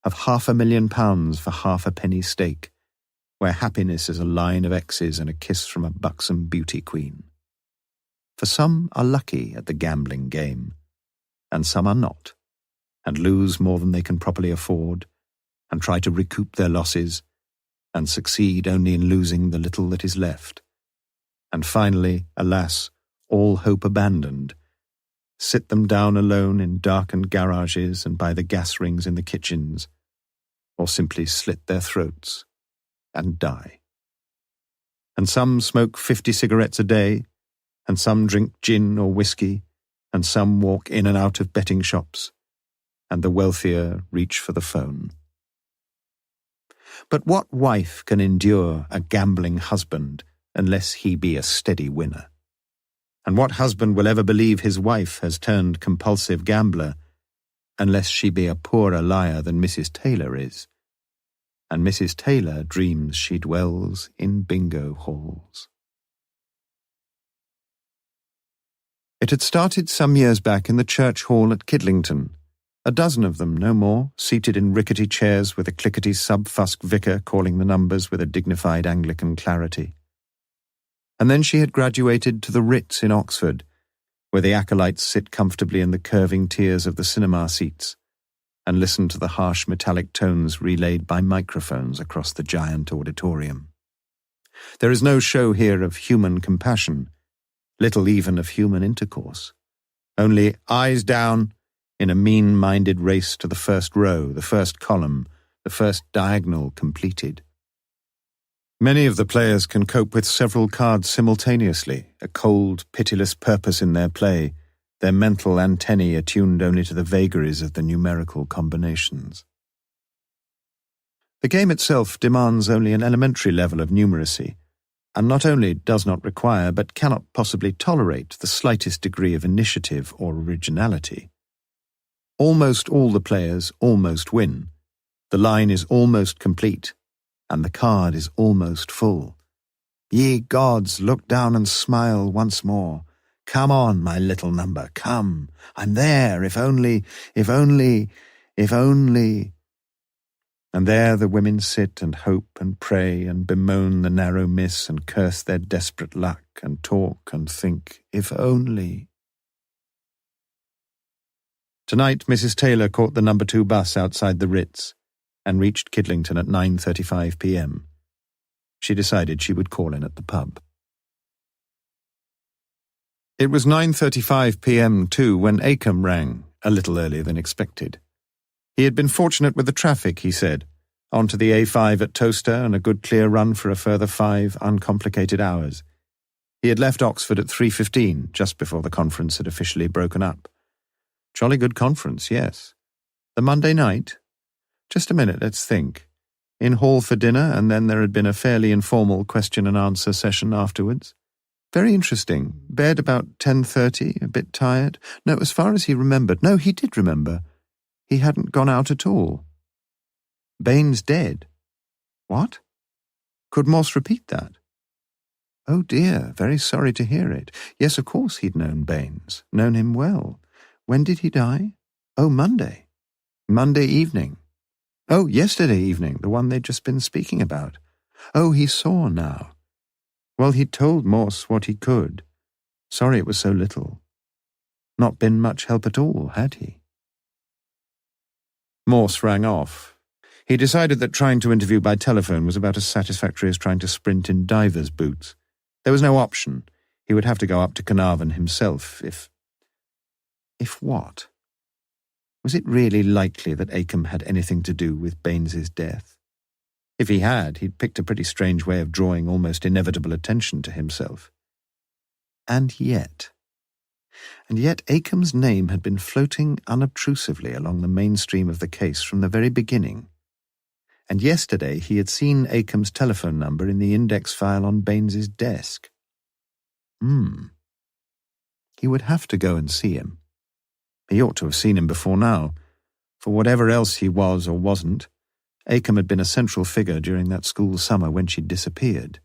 Speaker 1: of £500,000 for half a penny stake, where happiness is a line of X's and a kiss from a buxom beauty queen. For some are lucky at the gambling game, and some are not, and lose more than they can properly afford, and try to recoup their losses, and succeed only in losing the little that is left, and finally, alas, all hope abandoned, sit them down alone in darkened garages and by the gas rings in the kitchens, or simply slit their throats and die. And some smoke 50 cigarettes a day, and some drink gin or whiskey, and some walk in and out of betting shops, and the wealthier reach for the phone. But what wife can endure a gambling husband unless he be a steady winner? And what husband will ever believe his wife has turned compulsive gambler unless she be a poorer liar than Mrs. Taylor is? And Mrs. Taylor dreams she dwells in bingo halls. It had started some years back in the church hall at Kidlington, a dozen of them, no more, seated in rickety chairs with a clickety sub-fusk vicar calling the numbers with a dignified Anglican clarity. And then she had graduated to the Ritz in Oxford, where the acolytes sit comfortably in the curving tiers of the cinema seats and listen to the harsh metallic tones relayed by microphones across the giant auditorium. There is no show here of human compassion, little even of human intercourse. Only eyes down in a mean-minded race to the first row, the first column, the first diagonal completed. Many of the players can cope with several cards simultaneously, a cold, pitiless purpose in their play, their mental antennae attuned only to the vagaries of the numerical combinations. The game itself demands only an elementary level of numeracy, and not only does not require but cannot possibly tolerate the slightest degree of initiative or originality. Almost all the players almost win, the line is almost complete, and the card is almost full.
Speaker 2: Ye gods, look down and smile once more. Come on, my little number, come. I'm there, if only. And there the women sit and hope and pray and bemoan the narrow miss and curse their desperate luck and talk and think, if only.
Speaker 1: Tonight, Mrs. Taylor caught the number 2 bus outside the Ritz and reached Kidlington at 9:35 p.m. She decided she would call in at the pub. It was 9:35 p.m. too when Acomb rang, a little earlier than expected. He had been fortunate with the traffic, he said, onto the A5 at Towcester and a good clear run for a further 5 uncomplicated hours. He had left Oxford at 3:15, just before the conference had officially broken up. Jolly good conference, yes. The Monday night? Just a minute, let's think. In hall for dinner, and then there had been a fairly informal question-and-answer session afterwards. Very interesting. Bed about 10:30, a bit tired. No, as far as he remembered. No, he did remember. He hadn't gone out at all. Baines dead. What? Could Morse repeat that? Oh dear, very sorry to hear it. Yes, of course he'd known Baines, known him well. When did he die? Oh, Monday. Monday evening. Oh, yesterday evening, the one they'd just been speaking about. Oh, he saw now. Well, he'd told Morse what he could. Sorry it was so little. Not been much help at all, had he? Morse rang off. He decided that trying to interview by telephone was about as satisfactory as trying to sprint in diver's boots. There was no option. He would have to go up to Carnarvon himself if what? Was it really likely that Acomb had anything to do with Baines's death? If he had, he'd picked a pretty strange way of drawing almost inevitable attention to himself. And yet Acomb's name had been floating unobtrusively along the mainstream of the case from the very beginning. And yesterday he had seen Acomb's telephone number in the index file on Baines's desk. He would have to go and see him. He ought to have seen him before now. For whatever else he was or wasn't, Acomb had been a central figure during that school summer when she'd disappeared.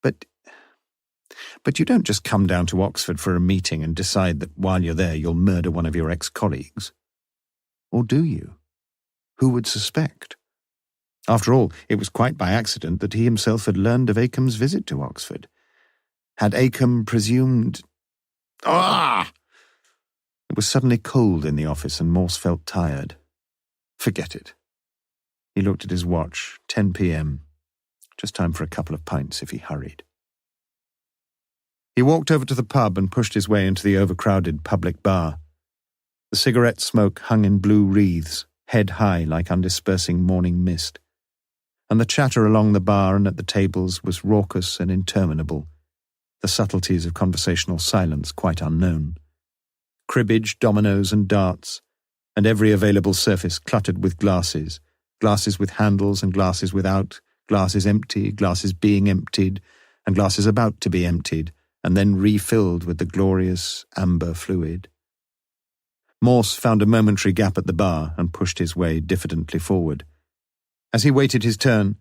Speaker 1: But you don't just come down to Oxford for a meeting and decide that while you're there you'll murder one of your ex-colleagues. Or do you? Who would suspect? After all, it was quite by accident that he himself had learned of Acomb's visit to Oxford. Had Acomb presumed... Ah! It was suddenly cold in the office and Morse felt tired. Forget it. He looked at his watch, 10 p.m. Just time for a couple of pints if he hurried. He walked over to the pub and pushed his way into the overcrowded public bar. The cigarette smoke hung in blue wreaths, head high like undispersing morning mist. And the chatter along the bar and at the tables was raucous and interminable, the subtleties of conversational silence quite unknown. Cribbage, dominoes and darts, and every available surface cluttered with glasses, glasses with handles and glasses without, glasses empty, glasses being emptied, and glasses about to be emptied, and then refilled with the glorious amber fluid. Morse found a momentary gap at the bar and pushed his way diffidently forward. As he waited his turn,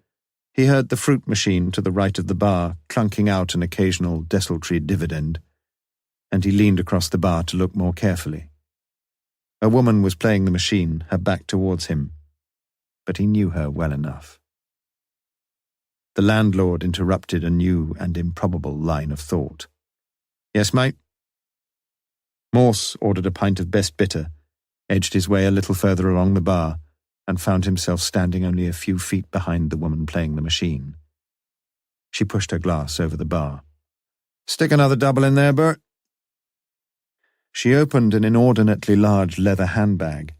Speaker 1: he heard the fruit machine to the right of the bar clunking out an occasional desultory dividend, and he leaned across the bar to look more carefully. A woman was playing the machine, her back towards him, but he knew her well enough. The landlord interrupted a new and improbable line of thought. "Yes, mate?" Morse ordered a pint of best bitter, edged his way a little further along the bar, and found himself standing only a few feet behind the woman playing the machine. She pushed her glass over the bar. "Stick another double in there, Bert." She opened an inordinately large leather handbag,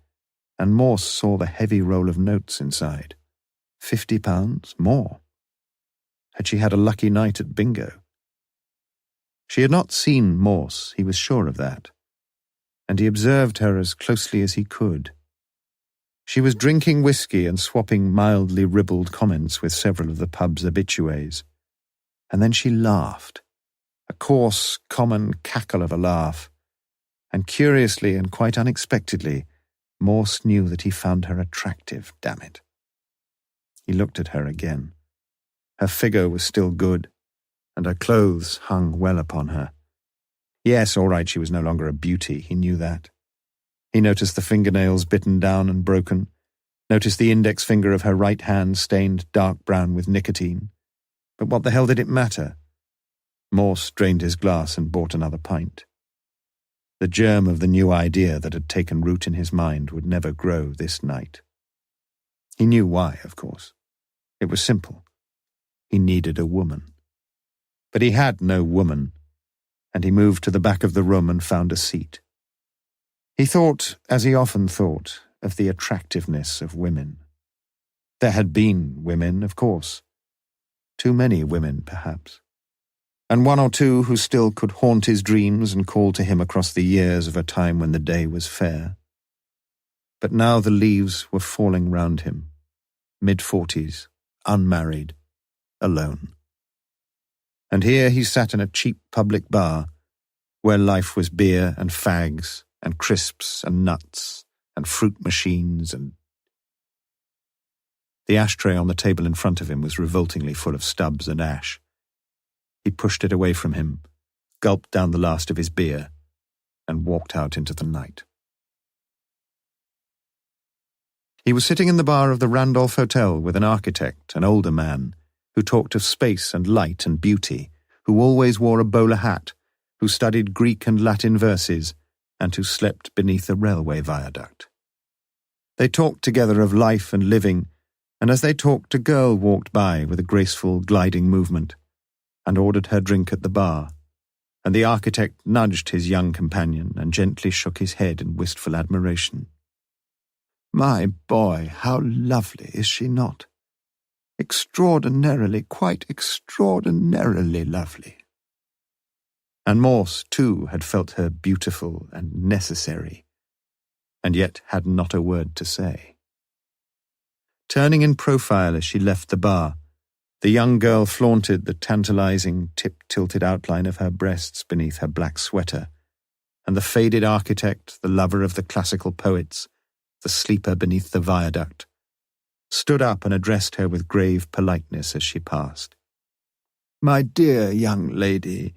Speaker 1: and Morse saw the heavy roll of notes inside. £50? More. Had she had a lucky night at bingo? She had not seen Morse, he was sure of that, and he observed her as closely as he could. She was drinking whiskey and swapping mildly ribald comments with several of the pub's habitués. And then she laughed, a coarse, common cackle of a laugh, and curiously and quite unexpectedly, Morse knew that he found her attractive, damn it. He looked at her again. Her figure was still good, and her clothes hung well upon her. Yes, all right, she was no longer a beauty, he knew that. He noticed the fingernails bitten down and broken, noticed the index finger of her right hand stained dark brown with nicotine. But what the hell did it matter? Morse drained his glass and bought another pint. The germ of the new idea that had taken root in his mind would never grow this night. He knew why, of course. It was simple. He needed a woman. But he had no woman, and he moved to the back of the room and found a seat. He thought, as he often thought, of the attractiveness of women. There had been women, of course. Too many women, perhaps. And one or two who still could haunt his dreams and call to him across the years of a time when the day was fair. But now the leaves were falling round him, mid-40s, unmarried, alone. And here he sat in a cheap public bar, where life was beer and fags and crisps and nuts and fruit machines and... The ashtray on the table in front of him was revoltingly full of stubs and ash. He pushed it away from him, gulped down the last of his beer, and walked out into the night. He was sitting in the bar of the Randolph Hotel with an architect, an older man, who talked of space and light and beauty, who always wore a bowler hat, who studied Greek and Latin verses, and who slept beneath a railway viaduct. They talked together of life and living, and as they talked, a girl walked by with a graceful, gliding movement, and ordered her drink at the bar, and the architect nudged his young companion and gently shook his head in wistful admiration. "My boy, how lovely is she not? Extraordinarily, quite extraordinarily lovely." And Morse, too, had felt her beautiful and necessary, and yet had not a word to say. Turning in profile as she left the bar, the young girl flaunted the tantalizing, tip-tilted outline of her breasts beneath her black sweater, and the faded architect, the lover of the classical poets, the sleeper beneath the viaduct, stood up and addressed her with grave politeness as she passed. "My dear young lady,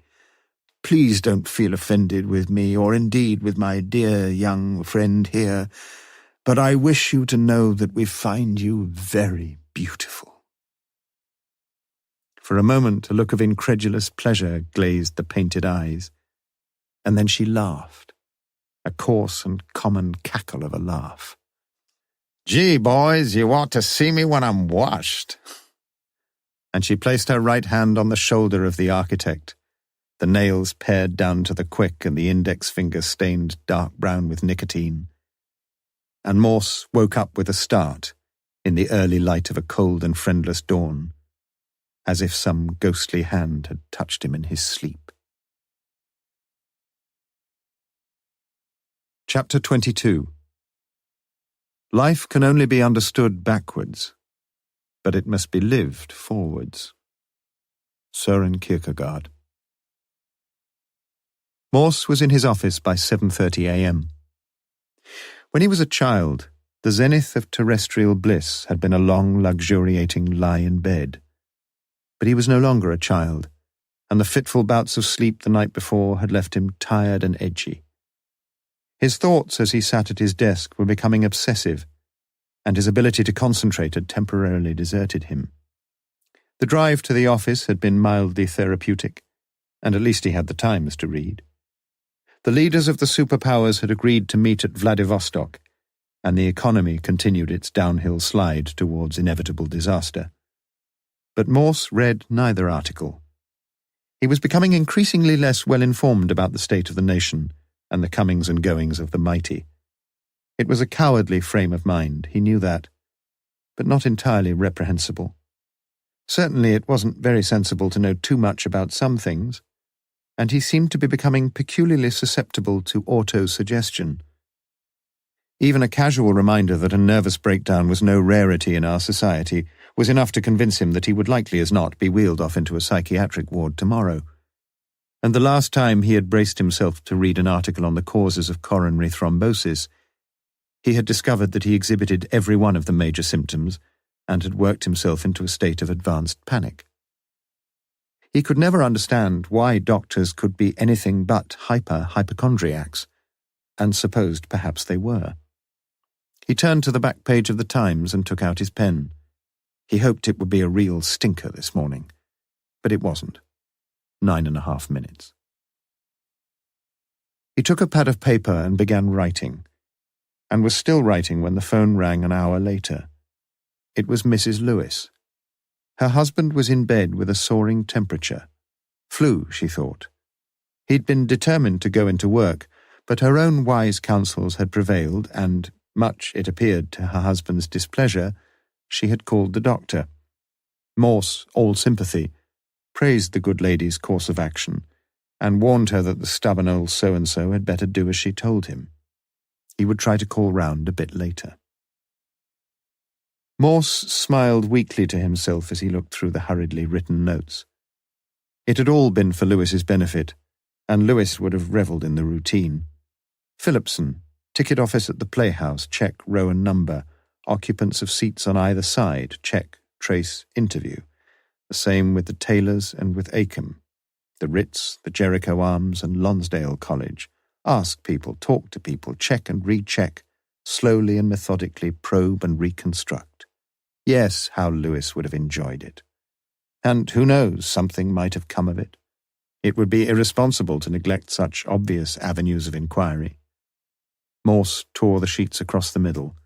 Speaker 1: please don't feel offended with me, or indeed with my dear young friend here, but I wish you to know that we find you very beautiful." For a moment, a look of incredulous pleasure glazed the painted eyes, and then she laughed, a coarse and common cackle of a laugh. "Gee, boys, you ought to see me when I'm washed." And she placed her right hand on the shoulder of the architect, the nails pared down to the quick and the index finger stained dark brown with nicotine. And Morse woke up with a start in the early light of a cold and friendless dawn, as if some ghostly hand had touched him in his sleep. Chapter 22. Life can only be understood backwards, but it must be lived forwards. Søren Kierkegaard. Morse was in his office by 7:30 a.m. When he was a child, the zenith of terrestrial bliss had been a long, luxuriating lie in bed. But he was no longer a child, and the fitful bouts of sleep the night before had left him tired and edgy. His thoughts as he sat at his desk were becoming obsessive, and his ability to concentrate had temporarily deserted him. The drive to the office had been mildly therapeutic, and at least he had the Times to read. The leaders of the superpowers had agreed to meet at Vladivostok, and the economy continued its downhill slide towards inevitable disaster. But Morse read neither article. He was becoming increasingly less well-informed about the state of the nation and the comings and goings of the mighty. It was a cowardly frame of mind, he knew that, but not entirely reprehensible. Certainly it wasn't very sensible to know too much about some things, and he seemed to be becoming peculiarly susceptible to auto-suggestion. Even a casual reminder that a nervous breakdown was no rarity in our society was enough to convince him that he would likely as not be wheeled off into a psychiatric ward tomorrow. And the last time he had braced himself to read an article on the causes of coronary thrombosis, he had discovered that he exhibited every one of the major symptoms and had worked himself into a state of advanced panic. He could never understand why doctors could be anything but hypochondriacs, and supposed perhaps they were. He turned to the back page of the Times and took out his pen. He hoped it would be a real stinker this morning, but it wasn't. 9.5 minutes. He took a pad of paper and began writing, and was still writing when the phone rang an hour later. It was Mrs. Lewis. Her husband was in bed with a soaring temperature. Flu, she thought. He'd been determined to go into work, but her own wise counsels had prevailed, and, much, it appeared, to her husband's displeasure, she had called the doctor. Morse, all sympathy, praised the good lady's course of action, and warned her that the stubborn old so-and-so had better do as she told him. He would try to call round a bit later. Morse smiled weakly to himself as he looked through the hurriedly written notes. It had all been for Lewis's benefit, and Lewis would have revelled in the routine. Phillipson, ticket office at the Playhouse, check, row and number, occupants of seats on either side, check, trace, interview. The same with the Taylors and with Acomb. The Ritz, the Jericho Arms and Lonsdale College. Ask people, talk to people, check and recheck, slowly and methodically probe and reconstruct. Yes, how Lewis would have enjoyed it. And who knows, something might have come of it. It would be irresponsible to neglect such obvious avenues of inquiry. Morse tore the sheets across the middle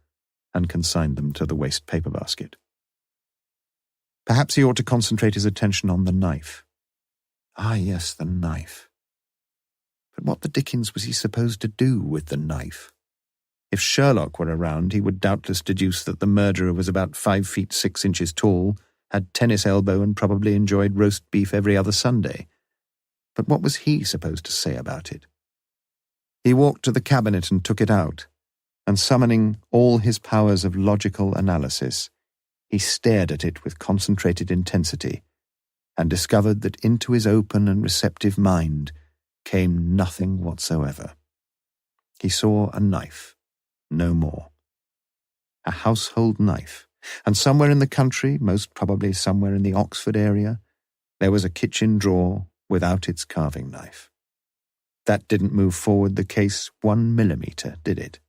Speaker 1: and consigned them to the waste paper basket. Perhaps he ought to concentrate his attention on the knife. Ah, yes, the knife. But what the dickens was he supposed to do with the knife? If Sherlock were around, he would doubtless deduce that the murderer was about 5 feet 6 inches tall, had tennis elbow and probably enjoyed roast beef every other Sunday. But what was he supposed to say about it? He walked to the cabinet and took it out, and summoning all his powers of logical analysis, he stared at it with concentrated intensity, and discovered that into his open and receptive mind came nothing whatsoever. He saw a knife, no more. A household knife, and somewhere in the country, most probably somewhere in the Oxford area, there was a kitchen drawer without its carving knife. That didn't move forward the case 1 millimetre, did it?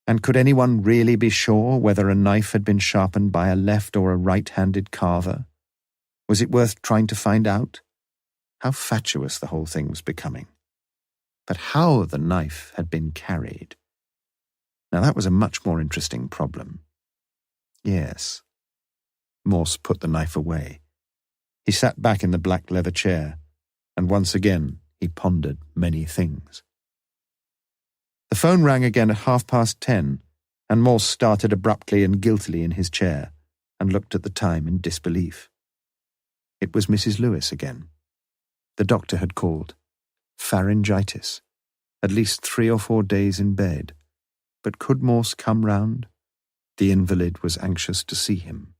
Speaker 1: And could anyone really be sure whether a knife had been sharpened by a left or a right-handed carver? Was it worth trying to find out? How fatuous the whole thing was becoming. But how the knife had been carried? Now that was a much more interesting problem. Yes. Morse put the knife away. He sat back in the black leather chair, and once again he pondered many things. The phone rang again at 10:30, and Morse started abruptly and guiltily in his chair, and looked at the time in disbelief. It was Mrs. Lewis again. The doctor had called. Pharyngitis. At least 3 or 4 days in bed. But could Morse come round? The invalid was anxious to see him.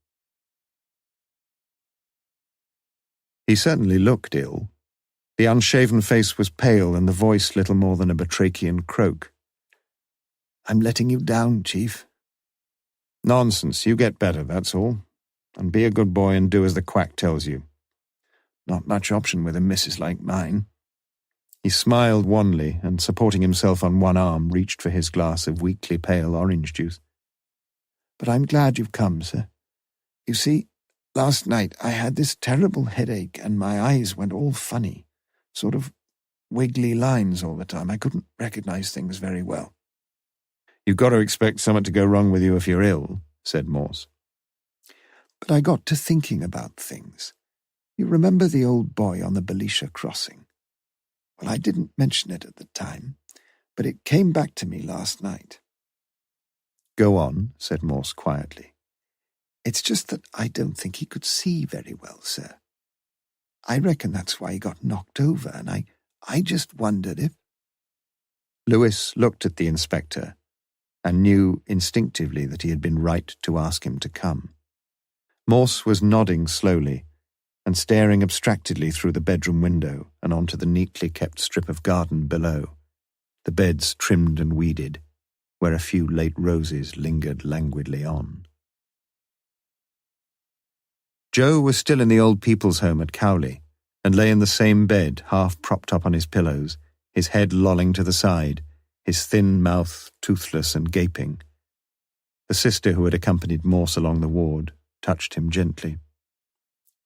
Speaker 1: He certainly looked ill. The unshaven face was pale and the voice little more than a batrachian croak. "I'm letting you down, Chief." "Nonsense, you get better, that's all. And be a good boy and do as the quack tells you." "Not much option with a missus like mine." He smiled wanly and, supporting himself on one arm, reached for his glass of weakly pale orange juice. "But I'm glad you've come, sir. You see, last night I had this terrible headache and my eyes went all funny, sort of wiggly lines all the time. I couldn't recognize things very well." "You've got to expect something to go wrong with you if you're ill," said Morse. "But I got to thinking about things. You remember the old boy on the Belisha crossing? Well, I didn't mention it at the time, but it came back to me last night." "Go on," said Morse quietly. "It's just that I don't think he could see very well, sir. I reckon that's why he got knocked over, and I just wondered if—" Lewis looked at the inspector and knew instinctively that he had been right to ask him to come. Morse was nodding slowly and staring abstractedly through the bedroom window and onto the neatly kept strip of garden below, the beds trimmed and weeded, where a few late roses lingered languidly on. Joe was still in the old people's home at Cowley, and lay in the same bed, half propped up on his pillows, his head lolling to the side, his thin mouth toothless and gaping. The sister who had accompanied Morse along the ward touched him gently.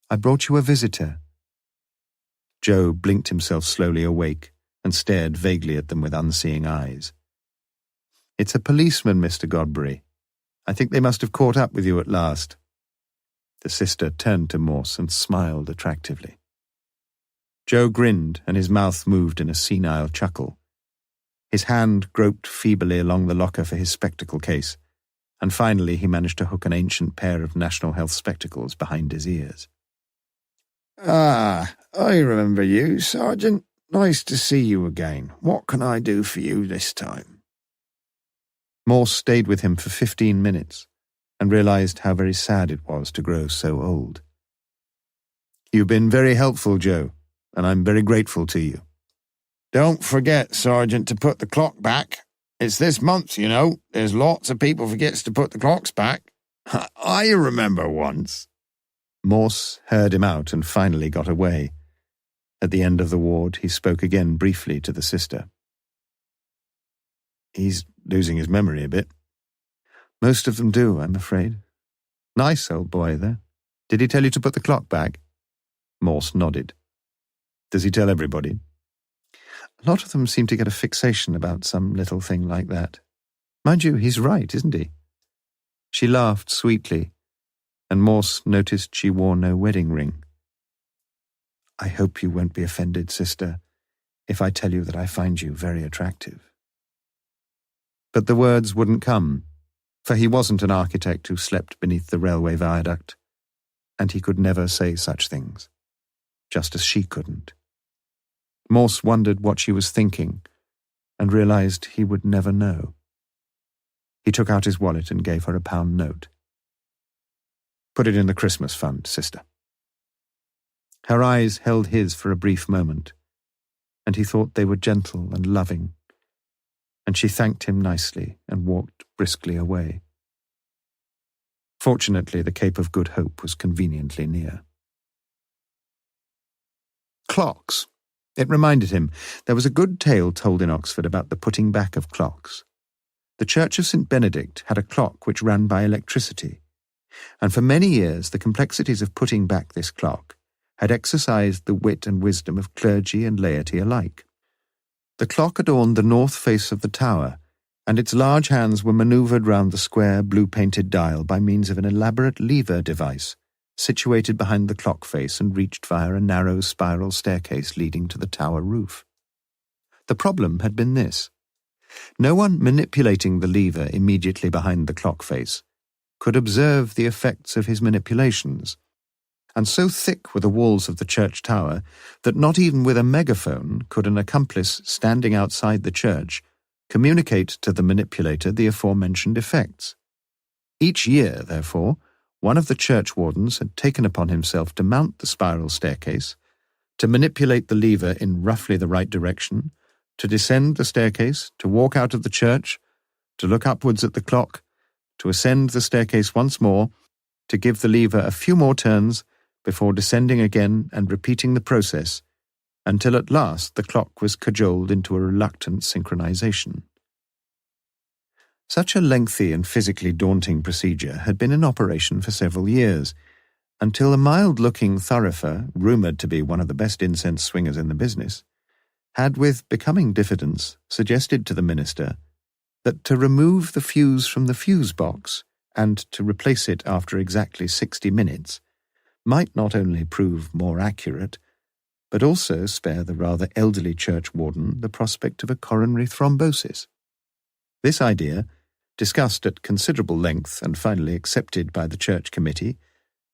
Speaker 1: "I brought you a visitor." Joe blinked himself slowly awake and stared vaguely at them with unseeing eyes. "It's a policeman, Mr. Godbury. I think they must have caught up with you at last." The sister turned to Morse and smiled attractively. Joe grinned, and his mouth moved in a senile chuckle. His hand groped feebly along the locker for his spectacle case, and finally he managed to hook an ancient pair of National Health spectacles behind his ears.
Speaker 2: "Ah, I remember you, Sergeant. Nice to see you again. What can I do for you this time?"
Speaker 1: Morse stayed with him for 15 minutes and realized how very sad it was to grow so old. "You've been very helpful, Joe, and I'm very grateful to you."
Speaker 2: "Don't forget, Sergeant, to put the clock back. It's this month, you know. There's lots of people forgets to put the clocks back. I remember once."
Speaker 1: Morse heard him out and finally got away. At the end of the ward, he spoke again briefly to the sister. "He's losing his memory a bit." "Most of them do, I'm afraid." "Nice old boy, though. Did he tell you to put the clock back?" Morse nodded. "Does he tell everybody?" "A lot of them seem to get a fixation about some little thing like that. Mind you, he's right, isn't he?" She laughed sweetly, and Morse noticed she wore no wedding ring. "I hope you won't be offended, sister, if I tell you that I find you very attractive." But the words wouldn't come, for he wasn't an architect who slept beneath the railway viaduct, and he could never say such things, just as she couldn't. Morse wondered what she was thinking, and realized he would never know. He took out his wallet and gave her a £1 note. "Put it in the Christmas fund, sister." Her eyes held his for a brief moment, and he thought they were gentle and loving, and she thanked him nicely and walked briskly away. Fortunately, the Cape of Good Hope was conveniently near. Clocks. It reminded him there was a good tale told in Oxford about the putting back of clocks. The Church of St. Benedict had a clock which ran by electricity, and for many years the complexities of putting back this clock had exercised the wit and wisdom of clergy and laity alike. The clock adorned the north face of the tower, and its large hands were manoeuvred round the square blue-painted dial by means of an elaborate lever device situated behind the clock face and reached via a narrow spiral staircase leading to the tower roof. The problem had been this. No one manipulating the lever immediately behind the clock face could observe the effects of his manipulations, and so thick were the walls of the church tower that not even with a megaphone could an accomplice standing outside the church communicate to the manipulator the aforementioned effects. Each year, therefore, one of the church wardens had taken upon himself to mount the spiral staircase, to manipulate the lever in roughly the right direction, to descend the staircase, to walk out of the church, to look upwards at the clock, to ascend the staircase once more, to give the lever a few more turns before descending again and repeating the process, until at last the clock was cajoled into a reluctant synchronization. Such a lengthy and physically daunting procedure had been in operation for several years, until a mild-looking thurifer, rumoured to be one of the best incense swingers in the business, had with becoming diffidence suggested to the minister that to remove the fuse from the fuse box and to replace it after exactly 60 minutes might not only prove more accurate, but also spare the rather elderly church warden the prospect of a coronary thrombosis. This idea, discussed at considerable length and finally accepted by the church committee,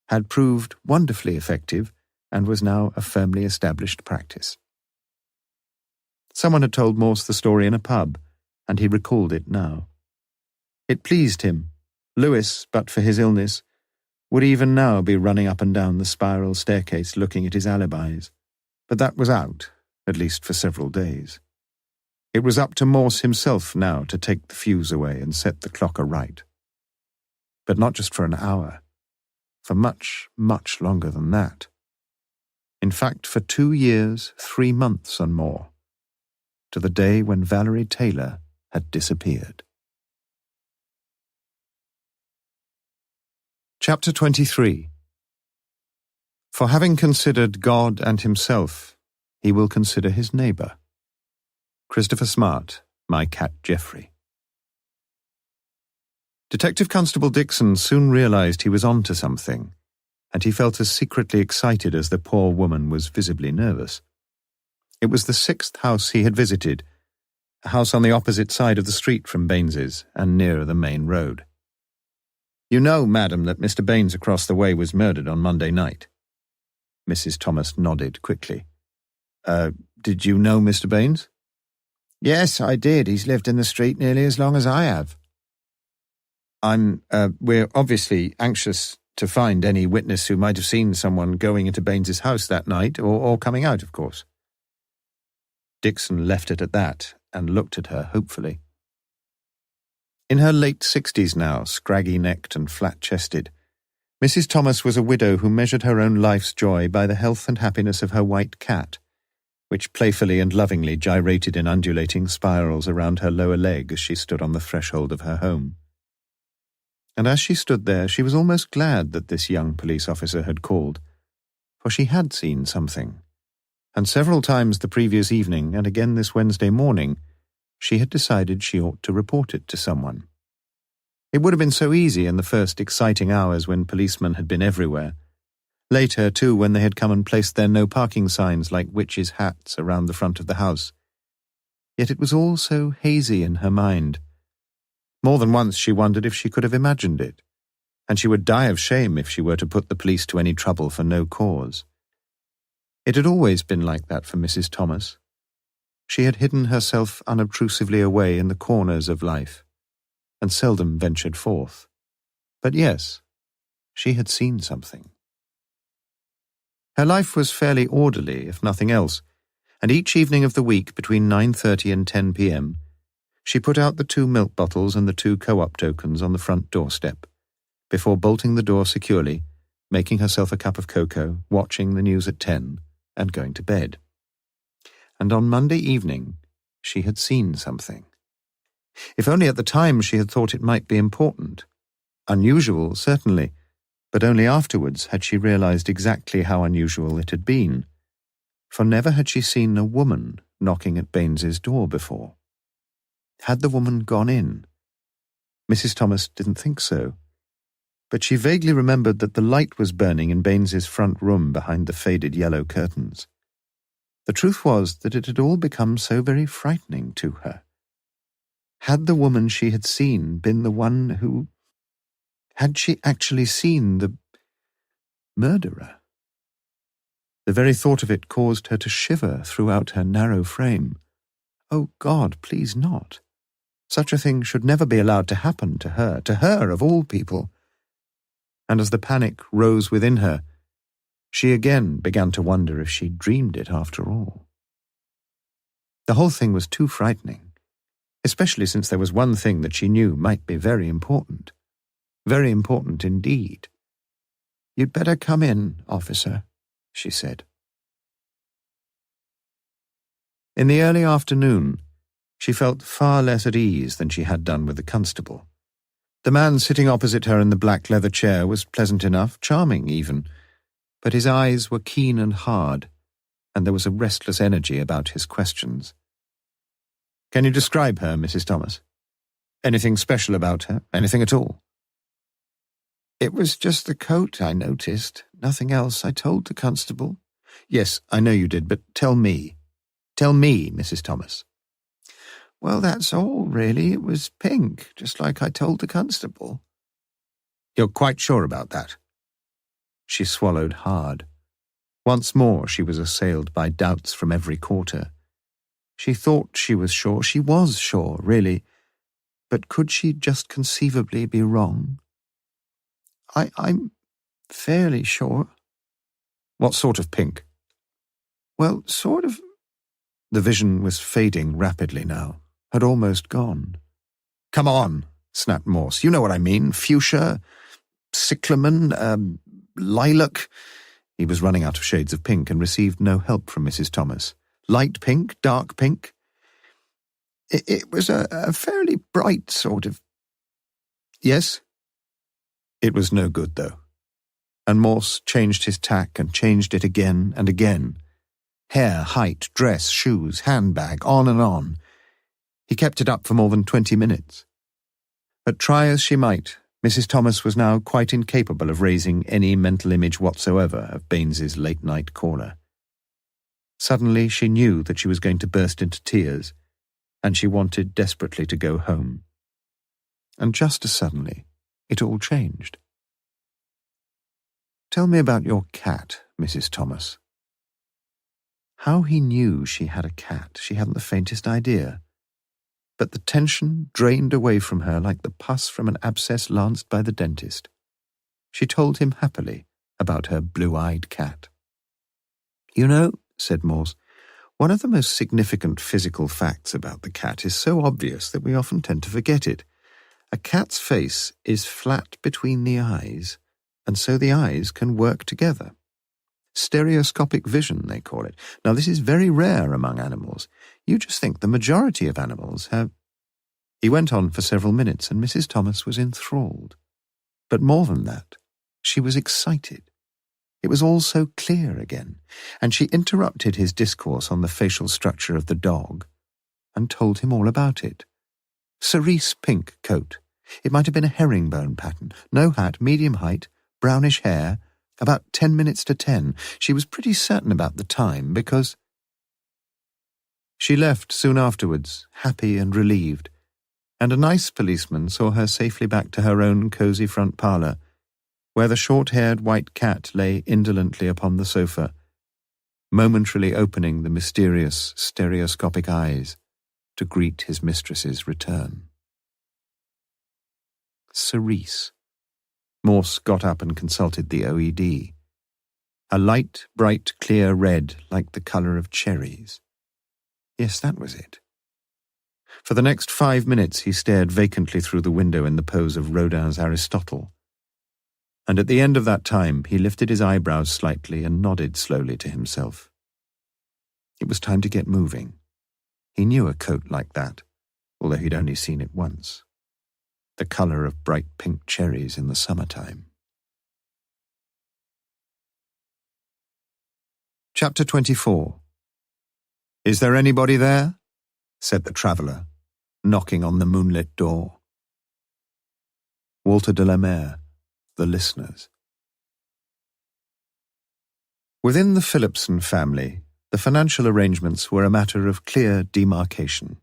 Speaker 1: had proved wonderfully effective and was now a firmly established practice. Someone had told Morse the story in a pub, and he recalled it now. It pleased him. Lewis, but for his illness, would even now be running up and down the spiral staircase looking at his alibis, but that was out, at least for several days. It was up to Morse himself now to take the fuse away and set the clock aright. But not just for an hour, for much, much longer than that. In fact, for 2 years, 3 months and more, to the day when Valerie Taylor had disappeared. Chapter 23. For having considered God and himself, he will consider his neighbour. Christopher Smart, My Cat Geoffrey. Detective Constable Dixon soon realised he was on to something, and he felt as secretly excited as the poor woman was visibly nervous. It was the 6th house he had visited, a house on the opposite side of the street from Baines's and nearer the main road. "You know, madam, that Mr. Baines across the way was murdered on Monday night?" Mrs. Thomas nodded quickly. Did you know Mr. Baines?"
Speaker 2: "Yes, I did. He's lived in the street nearly as long as I have."
Speaker 1: We're obviously anxious to find any witness who might have seen someone going into Baines's house that night, or coming out, of course." Dixon left it at that and looked at her hopefully. In her late 60s now, scraggy-necked and flat-chested, Mrs. Thomas was a widow who measured her own life's joy by the health and happiness of her white cat, which playfully and lovingly gyrated in undulating spirals around her lower leg as she stood on the threshold of her home. And as she stood there, she was almost glad that this young police officer had called, for she had seen something, and several times the previous evening, and again this Wednesday morning, she had decided she ought to report it to someone. It would have been so easy in the first exciting hours when policemen had been everywhere. Later, too, when they had come and placed their no parking signs like witches' hats around the front of the house. Yet it was all so hazy in her mind. More than once she wondered if she could have imagined it, and she would die of shame if she were to put the police to any trouble for no cause. It had always been like that for Mrs. Thomas. She had hidden herself unobtrusively away in the corners of life, and seldom ventured forth. But yes, she had seen something. Her life was fairly orderly, if nothing else, and each evening of the week between 9:30 and 10 p.m, she put out the 2 milk bottles and the 2 co-op tokens on the front doorstep, before bolting the door securely, making herself a cup of cocoa, watching the news at 10, and going to bed. And on Monday evening, she had seen something. If only at the time she had thought it might be important. Unusual, certainly, but only afterwards had she realized exactly how unusual it had been, for never had she seen a woman knocking at Baines's door before. Had the woman gone in? Mrs. Thomas didn't think so, but she vaguely remembered that the light was burning in Baines's front room behind the faded yellow curtains. The truth was that it had all become so very frightening to her. Had the woman she had seen been the one who... Had she actually seen the murderer? The very thought of it caused her to shiver throughout her narrow frame. Oh God, please not. Such a thing should never be allowed to happen to her of all people. And as the panic rose within her, she again began to wonder if she dreamed it after all. The whole thing was too frightening, especially since there was one thing that she knew might be very important. Very important indeed. "You'd better come in, officer," she said. In the early afternoon, she felt far less at ease than she had done with the constable. The man sitting opposite her in the black leather chair was pleasant enough, charming even, but his eyes were keen and hard, and there was a restless energy about his questions. "Can you describe her, Mrs. Thomas? Anything special about her? Anything at all?"
Speaker 2: "It was just the coat I noticed. Nothing else. I told the constable."
Speaker 1: "Yes, I know you did, but tell me. Tell me, Mrs. Thomas."
Speaker 2: "Well, that's all, really. It was pink, just like I told the constable."
Speaker 1: "You're quite sure about that?" She swallowed hard. Once more she was assailed by doubts from every quarter. She thought she was sure. She was sure, really. But could she just conceivably be wrong?
Speaker 2: I'm fairly sure."
Speaker 1: "What sort of pink?"
Speaker 2: "Well, sort of..."
Speaker 1: The vision was fading rapidly now, had almost gone. "Come on," snapped Morse. "You know what I mean. Fuchsia, cyclamen, lilac. He was running out of shades of pink and received no help from Mrs. Thomas. Light pink? Dark pink?
Speaker 2: It was a fairly bright sort of...
Speaker 1: Yes? It was no good, though. And Morse changed his tack and changed it again and again. Hair, height, dress, shoes, handbag, on and on. He kept it up for more than 20 minutes. But try as she might, Mrs. Thomas was now quite incapable of raising any mental image whatsoever of Baines's late-night caller. Suddenly she knew that she was going to burst into tears, and she wanted desperately to go home. And just as suddenly, it all changed. "Tell me about your cat, Mrs. Thomas." How he knew she had a cat, she hadn't the faintest idea. But the tension drained away from her like the pus from an abscess lanced by the dentist. She told him happily about her blue-eyed cat. "You know," said Morse, "one of the most significant physical facts about the cat is so obvious that we often tend to forget it. A cat's face is flat between the eyes, and so the eyes can work together. Stereoscopic vision, they call it. Now, this is very rare among animals. You just think the majority of animals have..." He went on for several minutes, and Mrs. Thomas was enthralled. But more than that, she was excited. It was all so clear again, and she interrupted his discourse on the facial structure of the dog and told him all about it. Cerise pink coat. It might have been a herringbone pattern. No hat, medium height, brownish hair, about 10 minutes to 10. She was pretty certain about the time because... She left soon afterwards, happy and relieved, and a nice policeman saw her safely back to her own cosy front parlour, where the short-haired white cat lay indolently upon the sofa, momentarily opening the mysterious stereoscopic eyes to greet his mistress's return. Cerise. Morse got up and consulted the OED. A light, bright, clear red like the colour of cherries. Yes, that was it. For the next 5 minutes he stared vacantly through the window in the pose of Rodin's Aristotle. And at the end of that time he lifted his eyebrows slightly and nodded slowly to himself. It was time to get moving. He knew a coat like that, although he'd only seen it once. The colour of bright pink cherries in the summertime. Chapter 24. "Is there anybody there?" said the traveller, knocking on the moonlit door. Walter de la Mare, The Listeners. Within the Philipson family, the financial arrangements were a matter of clear demarcation.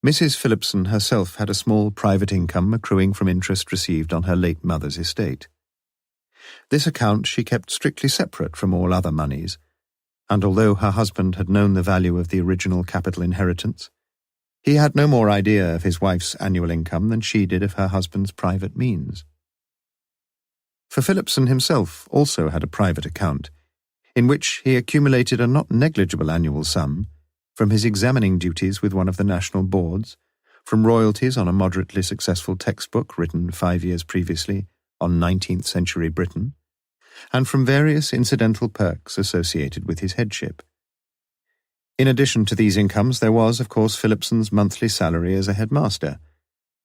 Speaker 1: Mrs. Philipson herself had a small private income accruing from interest received on her late mother's estate. This account she kept strictly separate from all other moneys, and although her husband had known the value of the original capital inheritance, he had no more idea of his wife's annual income than she did of her husband's private means. For Philipson himself also had a private account, in which he accumulated a not negligible annual sum from his examining duties with one of the national boards, from royalties on a moderately successful textbook written 5 years previously on 19th-century Britain, and from various incidental perks associated with his headship. In addition to these incomes, there was, of course, Philipson's monthly salary as a headmaster,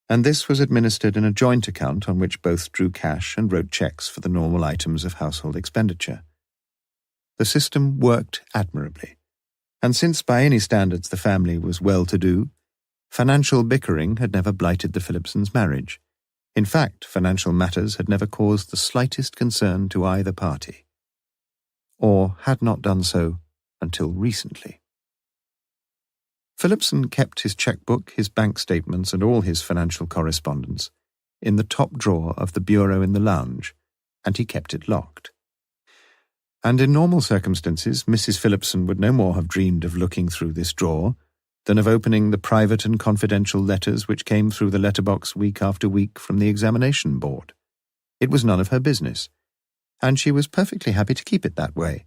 Speaker 1: and this was administered in a joint account on which both drew cash and wrote cheques for the normal items of household expenditure. The system worked admirably, and since by any standards the family was well-to-do, financial bickering had never blighted the Philipsons' marriage. In fact, financial matters had never caused the slightest concern to either party, or had not done so until recently. Philipson kept his checkbook, his bank statements, and all his financial correspondence in the top drawer of the bureau in the lounge, and he kept it locked. And in normal circumstances, Mrs. Philipson would no more have dreamed of looking through this drawer than of opening the private and confidential letters which came through the letterbox week after week from the examination board. It was none of her business, and she was perfectly happy to keep it that way,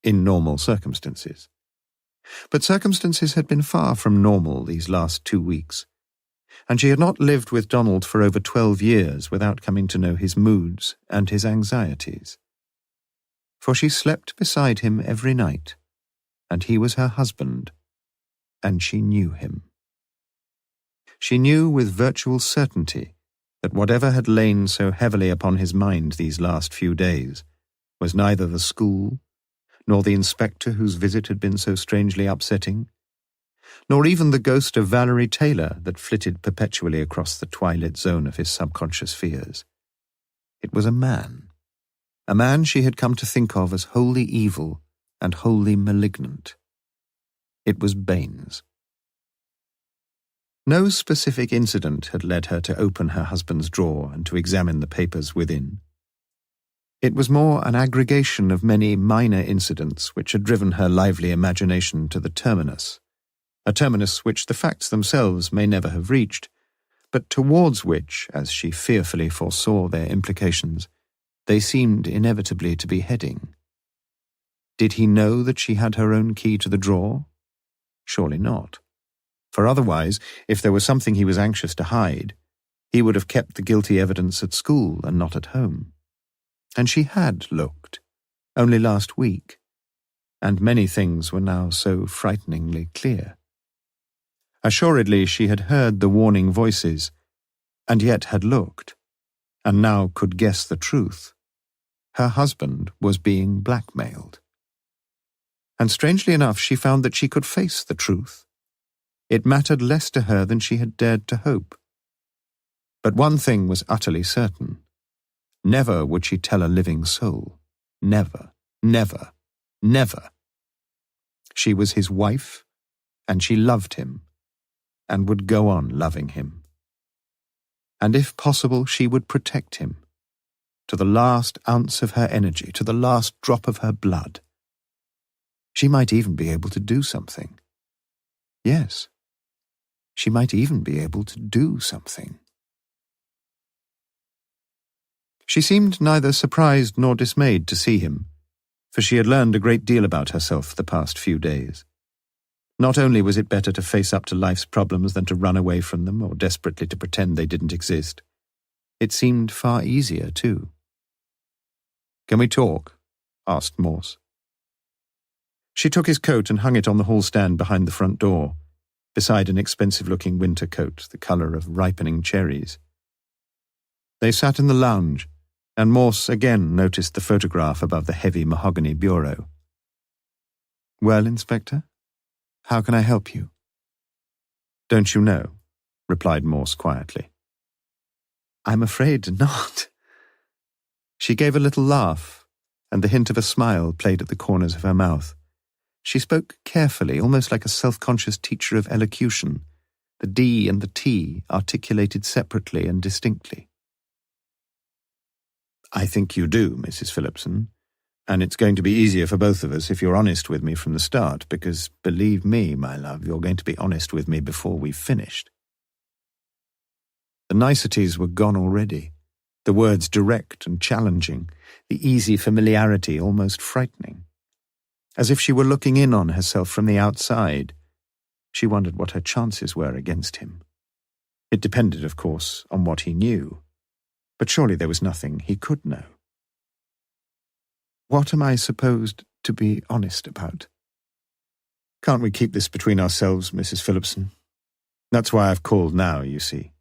Speaker 1: in normal circumstances. But circumstances had been far from normal these last 2 weeks, and she had not lived with Donald for over 12 years without coming to know his moods and his anxieties. for she slept beside him every night, and he was her husband, and she knew him. She knew with virtual certainty that whatever had lain so heavily upon his mind these last few days was neither the school, nor the inspector whose visit had been so strangely upsetting, nor even the ghost of Valerie Taylor that flitted perpetually across the twilit zone of his subconscious fears. It was a man she had come to think of as wholly evil and wholly malignant. It was Baines. No specific incident had led her to open her husband's drawer and to examine the papers within. It was more an aggregation of many minor incidents which had driven her lively imagination to the terminus, a terminus which the facts themselves may never have reached, but towards which, as she fearfully foresaw their implications, they seemed inevitably to be heading. Did he know that she had her own key to the drawer? Surely not. For otherwise, if there was something he was anxious to hide, he would have kept the guilty evidence at school and not at home. And she had looked, only last week, and many things were now so frighteningly clear. Assuredly she had heard the warning voices, and yet had looked, and now could guess the truth. Her husband was being blackmailed. And strangely enough, she found that she could face the truth. It mattered less to her than she had dared to hope. But one thing was utterly certain. Never would she tell a living soul. Never, never, never. She was his wife, and she loved him, and would go on loving him. And if possible, she would protect him, to the last ounce of her energy, to the last drop of her blood. She might even be able to do something. Yes, she might even be able to do something. She seemed neither surprised nor dismayed to see him, for she had learned a great deal about herself the past few days. Not only was it better to face up to life's problems than to run away from them or desperately to pretend they didn't exist, it seemed far easier, too. "Can we talk?" asked Morse. She took his coat and hung it on the hall stand behind the front door, beside an expensive-looking winter coat, the colour of ripening cherries. They sat in the lounge, and Morse again noticed the photograph above the heavy mahogany bureau. "Well, Inspector, how can I help you?" "Don't you know?" replied Morse quietly. "I'm afraid not." She gave a little laugh, and the hint of a smile played at the corners of her mouth. She spoke carefully, almost like a self-conscious teacher of elocution, the D and the T articulated separately and distinctly. "I think you do, Mrs. Phillipson, and it's going to be easier for both of us if you're honest with me from the start, because, believe me, my love, you're going to be honest with me before we've finished." The niceties were gone already, the words direct and challenging, the easy familiarity almost frightening. As if she were looking in on herself from the outside, she wondered what her chances were against him. It depended, of course, on what he knew, but surely there was nothing he could know. "What am I supposed to be honest about?" "Can't we keep this between ourselves, Mrs. Phillipson? That's why I've called now, you see,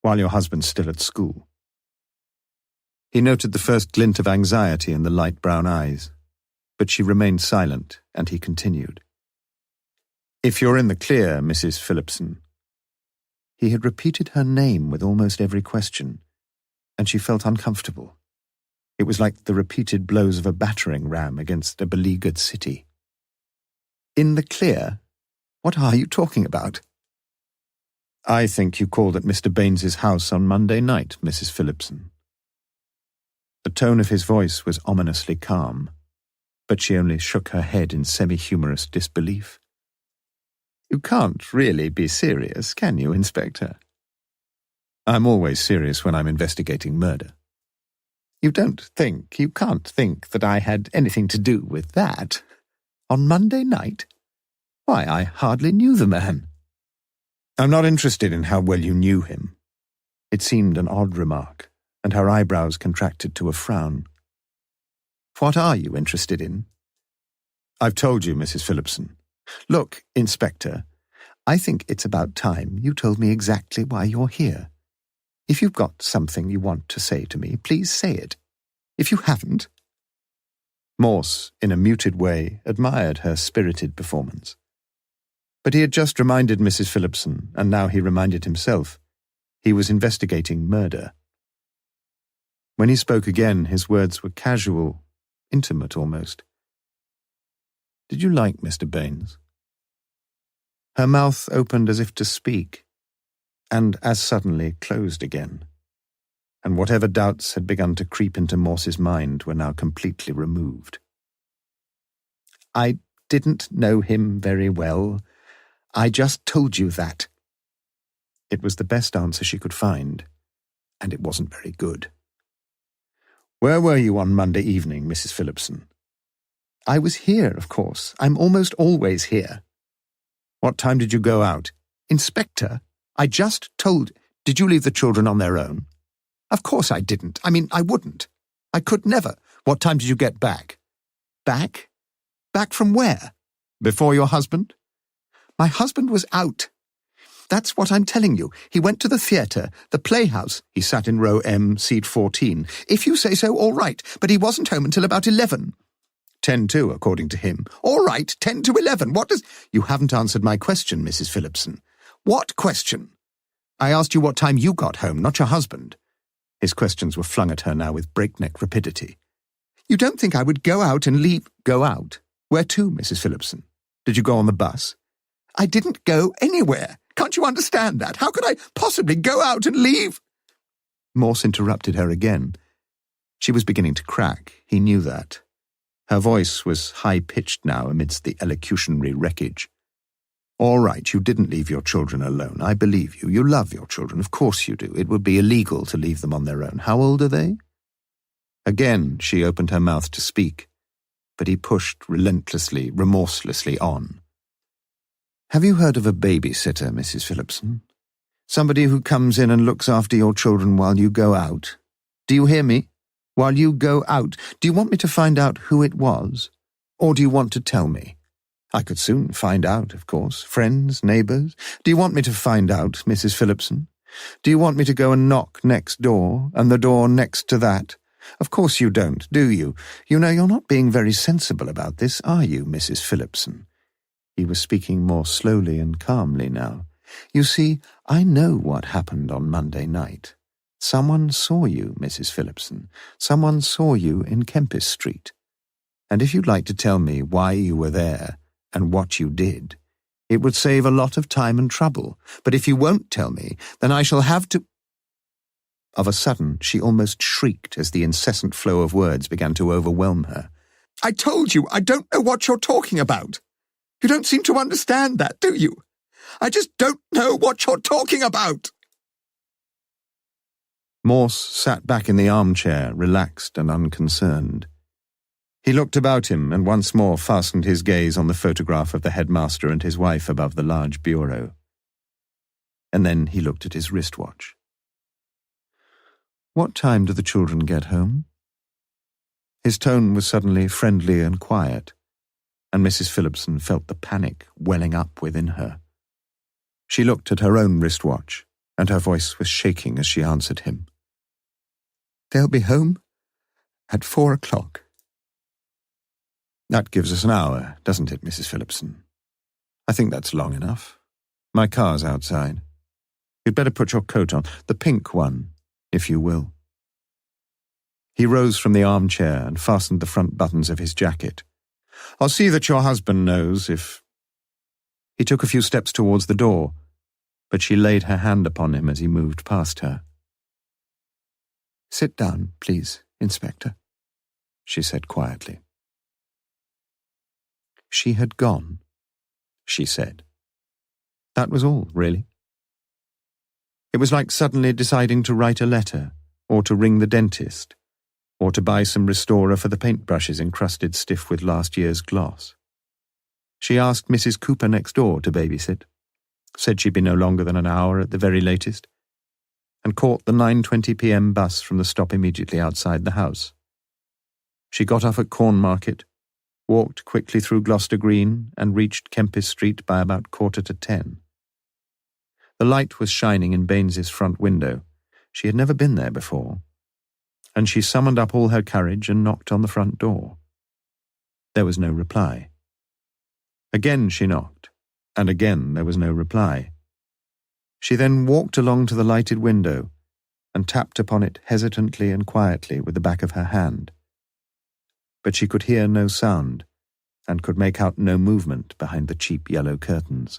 Speaker 1: while your husband's still at school." He noted the first glint of anxiety in the light brown eyes, but she remained silent, and he continued. "If you're in the clear, Mrs. Phillipson." He had repeated her name with almost every question, and she felt uncomfortable. It was like the repeated blows of a battering ram against a beleaguered city. "In the clear? What are you talking about?" "I think you called at Mr. Baines's house on Monday night, Mrs. Phillipson." The tone of his voice was ominously calm, but she only shook her head in semi-humorous disbelief. "You can't really be serious, can you, Inspector?" "I'm always serious when I'm investigating murder." You can't think that I had anything to do with that? On Monday night? Why, I hardly knew the man." "I'm not interested in how well you knew him." It seemed an odd remark, and her eyebrows contracted to a frown. What are you interested in?" "I've told you, Mrs. Phillipson. Look, Inspector, I think it's about time you told me exactly why you're here. If you've got something you want to say to me, please say it. If you haven't—" Morse, in a muted way, admired her spirited performance. But he had just reminded Mrs. Phillipson, and now he reminded himself, he was investigating murder. When he spoke again, his words were casual, intimate almost. "Did you like Mr. Baines?" Her mouth opened as if to speak, and as suddenly closed again, and whatever doubts had begun to creep into Morse's mind were now completely removed. "I didn't know him very well. I just told you that." It was the best answer she could find, and it wasn't very good. "Where were you on Monday evening, Mrs. Phillipson?" "I was here, of course. I'm almost always here." "What time did you go out?" "Inspector, I just told—" "Did you leave the children on their own?" "Of course I didn't. I wouldn't. I could never." "What time did you get back?" "Back? Back from where?" "Before your husband?" "My husband was out. That's what I'm telling you. He went to the theatre, the playhouse. He sat in row M, seat 14. If you say so, all right, but he wasn't home until about 11. 10 to, according to him. All right, 10 to 11. What does—" "You haven't answered my question, Mrs. Phillipson." "What question?" "I asked you what time you got home, not your husband." His questions were flung at her now with breakneck rapidity. "You don't think I would go out and leave—" "Go out? Where to, Mrs. Phillipson? Did you go on the bus?" "I didn't go anywhere. Can't you understand that? How could I possibly go out and leave—" Morse interrupted her again. She was beginning to crack. He knew that. Her voice was high-pitched now amidst the elocutionary wreckage. "All right, you didn't leave your children alone. I believe you. You love your children. Of course you do. It would be illegal to leave them on their own. How old are they?" Again she opened her mouth to speak, but he pushed relentlessly, remorselessly on. "Have you heard of a babysitter, Mrs. Phillipson? Somebody who comes in and looks after your children while you go out? Do you hear me? While you go out. Do you want me to find out who it was? Or do you want to tell me? I could soon find out, of course. Friends, neighbours. Do you want me to find out, Mrs. Phillipson? Do you want me to go and knock next door, and the door next to that? Of course you don't, do you? You know you're not being very sensible about this, are you, Mrs. Phillipson?" He was speaking more slowly and calmly now. "You see, I know what happened on Monday night. Someone saw you, Mrs. Phillipson. Someone saw you in Kempis Street. And if you'd like to tell me why you were there and what you did, it would save a lot of time and trouble. But if you won't tell me, then I shall have to—" Of a sudden, she almost shrieked as the incessant flow of words began to overwhelm her. "I told you I don't know what you're talking about. You don't seem to understand that, do you? I just don't know what you're talking about." Morse sat back in the armchair, relaxed and unconcerned. He looked about him and once more fastened his gaze on the photograph of the headmaster and his wife above the large bureau. And then he looked at his wristwatch. "What time do the children get home?" His tone was suddenly friendly and quiet, and Mrs. Phillipson felt the panic welling up within her. She looked at her own wristwatch, and her voice was shaking as she answered him. "They'll be home at 4 o'clock. "That gives us an hour, doesn't it, Mrs. Phillipson? I think that's long enough. My car's outside. You'd better put your coat on, the pink one, if you will." He rose from the armchair and fastened the front buttons of his jacket. "I'll see that your husband knows if—" He took a few steps towards the door, but she laid her hand upon him as he moved past her. "Sit down, please, Inspector," she said quietly. She had gone, she said. That was all, really. It was like suddenly deciding to write a letter, or to ring the dentist, or to buy some restorer for the paintbrushes encrusted stiff with last year's gloss. She asked Mrs. Cooper next door to babysit, said she'd be no longer than an hour at the very latest, and caught the 9:20 p.m. bus from the stop immediately outside the house. She got off at Cornmarket, walked quickly through Gloucester Green, and reached Kempis Street by about 9:45. The light was shining in Baines's front window. She had never been there before, and she summoned up all her courage and knocked on the front door. There was no reply. Again she knocked, and again there was no reply. She then walked along to the lighted window and tapped upon it hesitantly and quietly with the back of her hand. But she could hear no sound, and could make out no movement behind the cheap yellow curtains.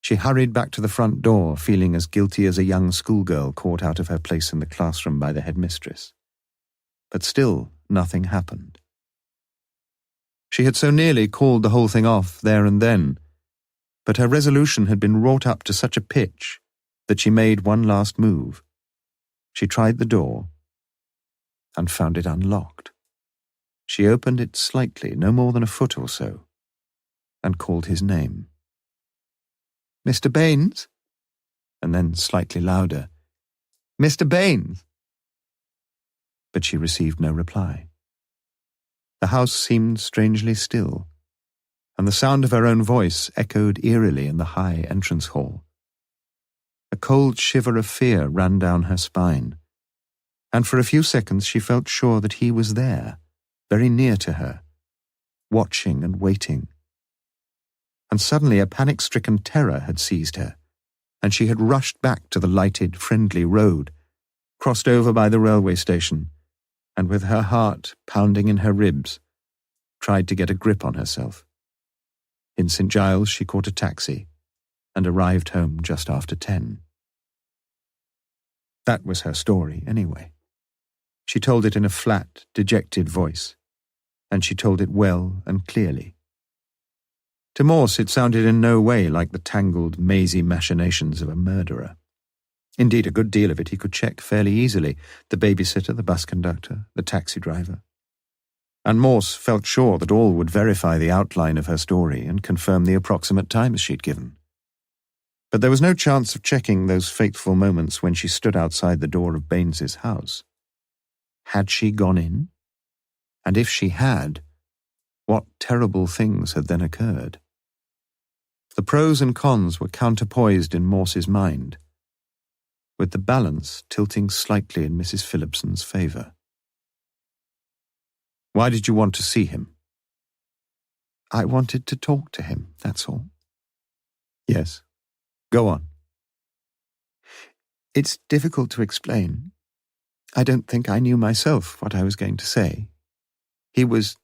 Speaker 1: She hurried back to the front door, feeling as guilty as a young schoolgirl caught out of her place in the classroom by the headmistress. But still nothing happened. She had so nearly called the whole thing off there and then, but her resolution had been wrought up to such a pitch that she made one last move. She tried the door and found it unlocked. She opened it slightly, no more than a foot or so, and called his name. "Mr. Baines?" And then slightly louder, "Mr. Baines?" But she received no reply. The house seemed strangely still, and the sound of her own voice echoed eerily in the high entrance hall. A cold shiver of fear ran down her spine, and for a few seconds she felt sure that he was there, very near to her, watching and waiting. And suddenly a panic-stricken terror had seized her, and she had rushed back to the lighted, friendly road, crossed over by the railway station, and with her heart pounding in her ribs, tried to get a grip on herself. In St. Giles she caught a taxi, and arrived home just after 10. That was her story, anyway. She told it in a flat, dejected voice, and she told it well and clearly. To Morse it sounded in no way like the tangled, mazy machinations of a murderer. Indeed, a good deal of it he could check fairly easily, the babysitter, the bus conductor, the taxi driver. And Morse felt sure that all would verify the outline of her story and confirm the approximate times she'd given. But there was no chance of checking those fateful moments when she stood outside the door of Baines's house. Had she gone in? And if she had, what terrible things had then occurred? The pros and cons were counterpoised in Morse's mind, with the balance tilting slightly in Mrs. Phillipson's favour. "Why did you want to see him?" "I wanted to talk to him, that's all." "Yes. Go on." "It's difficult to explain. I don't think I knew myself what I was going to say. He was...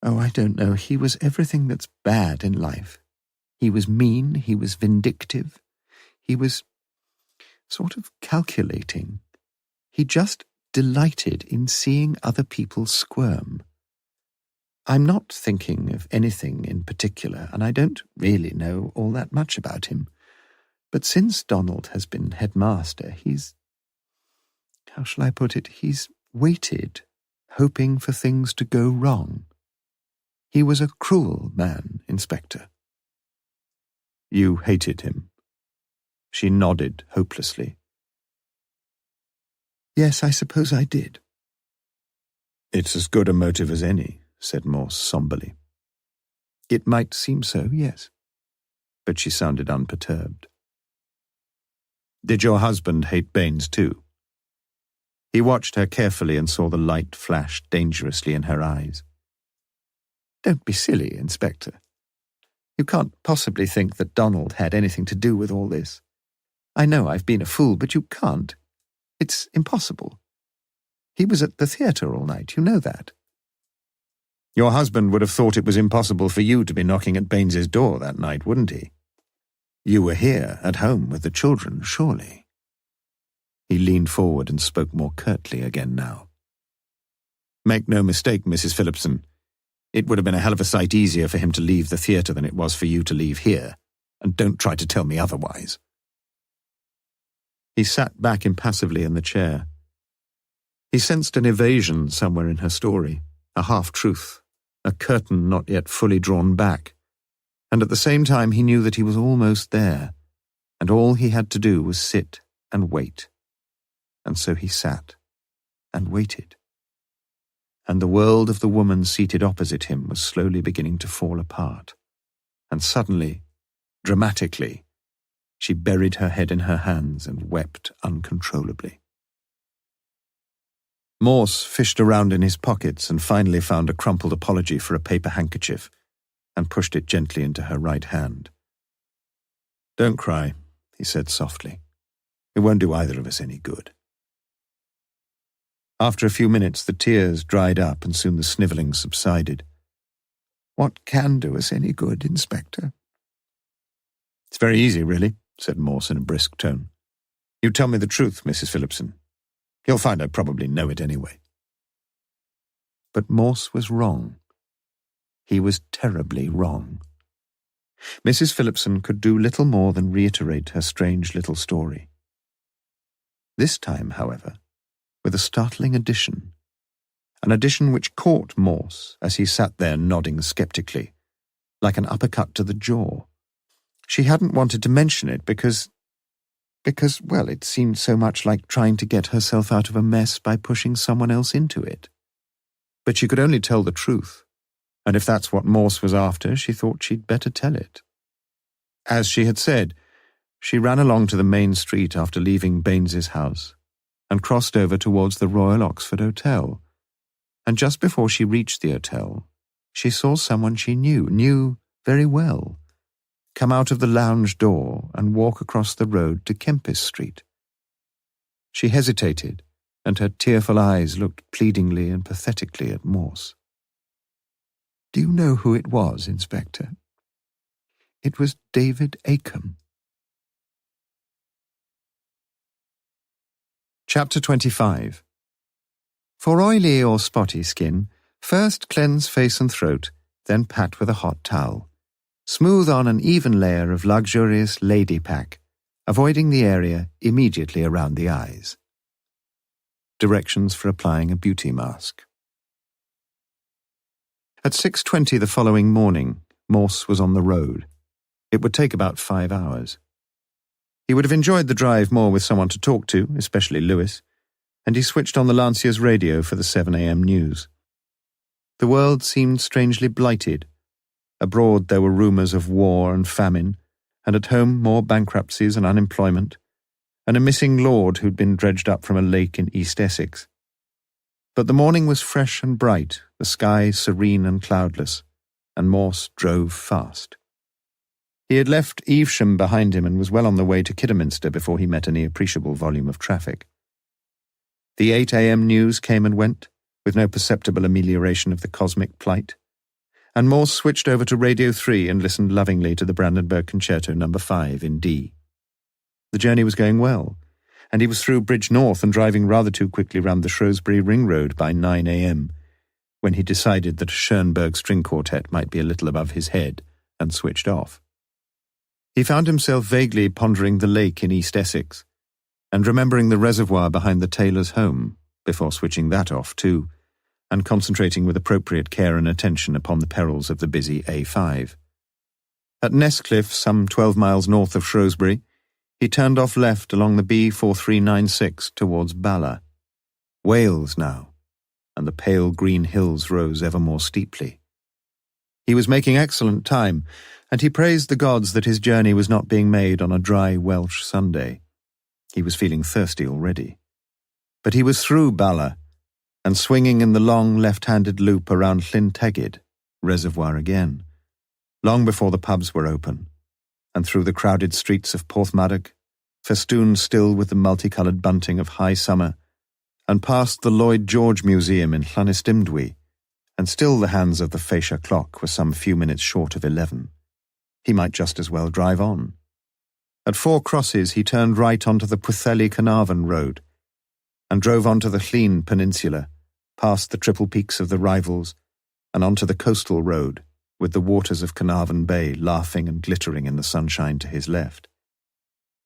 Speaker 1: I don't know, he was everything that's bad in life. He was mean, he was vindictive, he was sort of calculating. He just delighted in seeing other people squirm. I'm not thinking of anything in particular, and I don't really know all that much about him. But since Donald has been headmaster, he's... how shall I put it? He's waited, hoping for things to go wrong. He was a cruel man, Inspector." "You hated him?" She nodded hopelessly. "Yes, I suppose I did." "It's as good a motive as any," said Morse somberly. "It might seem so, yes." But she sounded unperturbed. "Did your husband hate Baines too?" He watched her carefully and saw the light flash dangerously in her eyes. "Don't be silly, Inspector. You can't possibly think that Donald had anything to do with all this. I know I've been a fool, but you can't. It's impossible. He was at the theatre all night, you know that." "Your husband would have thought it was impossible for you to be knocking at Baines's door that night, wouldn't he? You were here, at home, with the children, surely." He leaned forward and spoke more curtly again now. "Make no mistake, Mrs. Phillipson. It would have been a hell of a sight easier for him to leave the theatre than it was for you to leave here, and don't try to tell me otherwise." He sat back impassively in the chair. He sensed an evasion somewhere in her story, a half-truth, a curtain not yet fully drawn back, and at the same time he knew that he was almost there, and all he had to do was sit and wait. And so he sat and waited. and the world of the woman seated opposite him was slowly beginning to fall apart. And suddenly, dramatically, she buried her head in her hands and wept uncontrollably. Morse fished around in his pockets and finally found a crumpled apology for a paper handkerchief and pushed it gently into her right hand. "Don't cry," he said softly. "It won't do either of us any good." After a few minutes, the tears dried up and soon the snivelling subsided.
Speaker 2: "What can do us any good, Inspector?"
Speaker 1: "It's very easy, really," said Morse in a brisk tone. "You tell me the truth, Mrs. Phillipson. You'll find I probably know it anyway." But Morse was wrong. He was terribly wrong. Mrs. Phillipson could do little more than reiterate her strange little story. This time, however, with a startling addition, an addition which caught Morse as he sat there nodding skeptically, like an uppercut to the jaw. She hadn't wanted to mention it because, well, it seemed so much like trying to get herself out of a mess by pushing someone else into it. But she could only tell the truth, and if that's what Morse was after, she thought she'd better tell it. As she had said, she ran along to the main street after leaving Baines's house and crossed over towards the Royal Oxford Hotel, and just before she reached the hotel, she saw someone she knew very well, come out of the lounge door and walk across the road to Kempis Street. She hesitated, and her tearful eyes looked pleadingly and pathetically at Morse.
Speaker 2: "Do you know who it was, Inspector? It was David Acomb."
Speaker 1: Chapter 25. For oily or spotty skin, first cleanse face and throat, then pat with a hot towel. Smooth on an even layer of luxurious lady pack, avoiding the area immediately around the eyes. Directions for applying a beauty mask. At 6:20 the following morning, Morse was on the road. It would take about 5 hours. He would have enjoyed the drive more with someone to talk to, especially Lewis, and he switched on the Lancier's radio for the 7 a.m. news. The world seemed strangely blighted. Abroad there were rumours of war and famine, and at home more bankruptcies and unemployment, and a missing lord who'd been dredged up from a lake in East Essex. But the morning was fresh and bright, the sky serene and cloudless, and Morse drove fast. He had left Evesham behind him and was well on the way to Kidderminster before he met any appreciable volume of traffic. The 8 a.m. news came and went, with no perceptible amelioration of the cosmic plight, and Morse switched over to Radio 3 and listened lovingly to the Brandenburg Concerto No. 5 in D. The journey was going well, and he was through Bridge North and driving rather too quickly round the Shrewsbury Ring Road by 9 a.m, when he decided that a Schoenberg string quartet might be a little above his head, and switched off. He found himself vaguely pondering the lake in East Essex, and remembering the reservoir behind the tailor's home, before switching that off too, and concentrating with appropriate care and attention upon the perils of the busy A5. At Nesscliffe, some 12 miles north of Shrewsbury, he turned off left along the B4396 towards Bala. Wales now, and the pale green hills rose ever more steeply. He was making excellent time, and he praised the gods that his journey was not being made on a dry Welsh Sunday. He was feeling thirsty already. But he was through Bala, and swinging in the long left-handed loop around Llyn Tegid, reservoir again, long before the pubs were open, and through the crowded streets of Porthmadog, festooned still with the multicoloured bunting of high summer, and past the Lloyd George Museum in Llanystumdwy, and still the hands of the fascia clock were some few minutes short of 11. He might just as well drive on. At 4 Crosses he turned right onto the Pwllheli-Carnarvon road, and drove onto the Llyn Peninsula, past the triple peaks of the Rivals, and onto the coastal road, with the waters of Carnarvon Bay laughing and glittering in the sunshine to his left.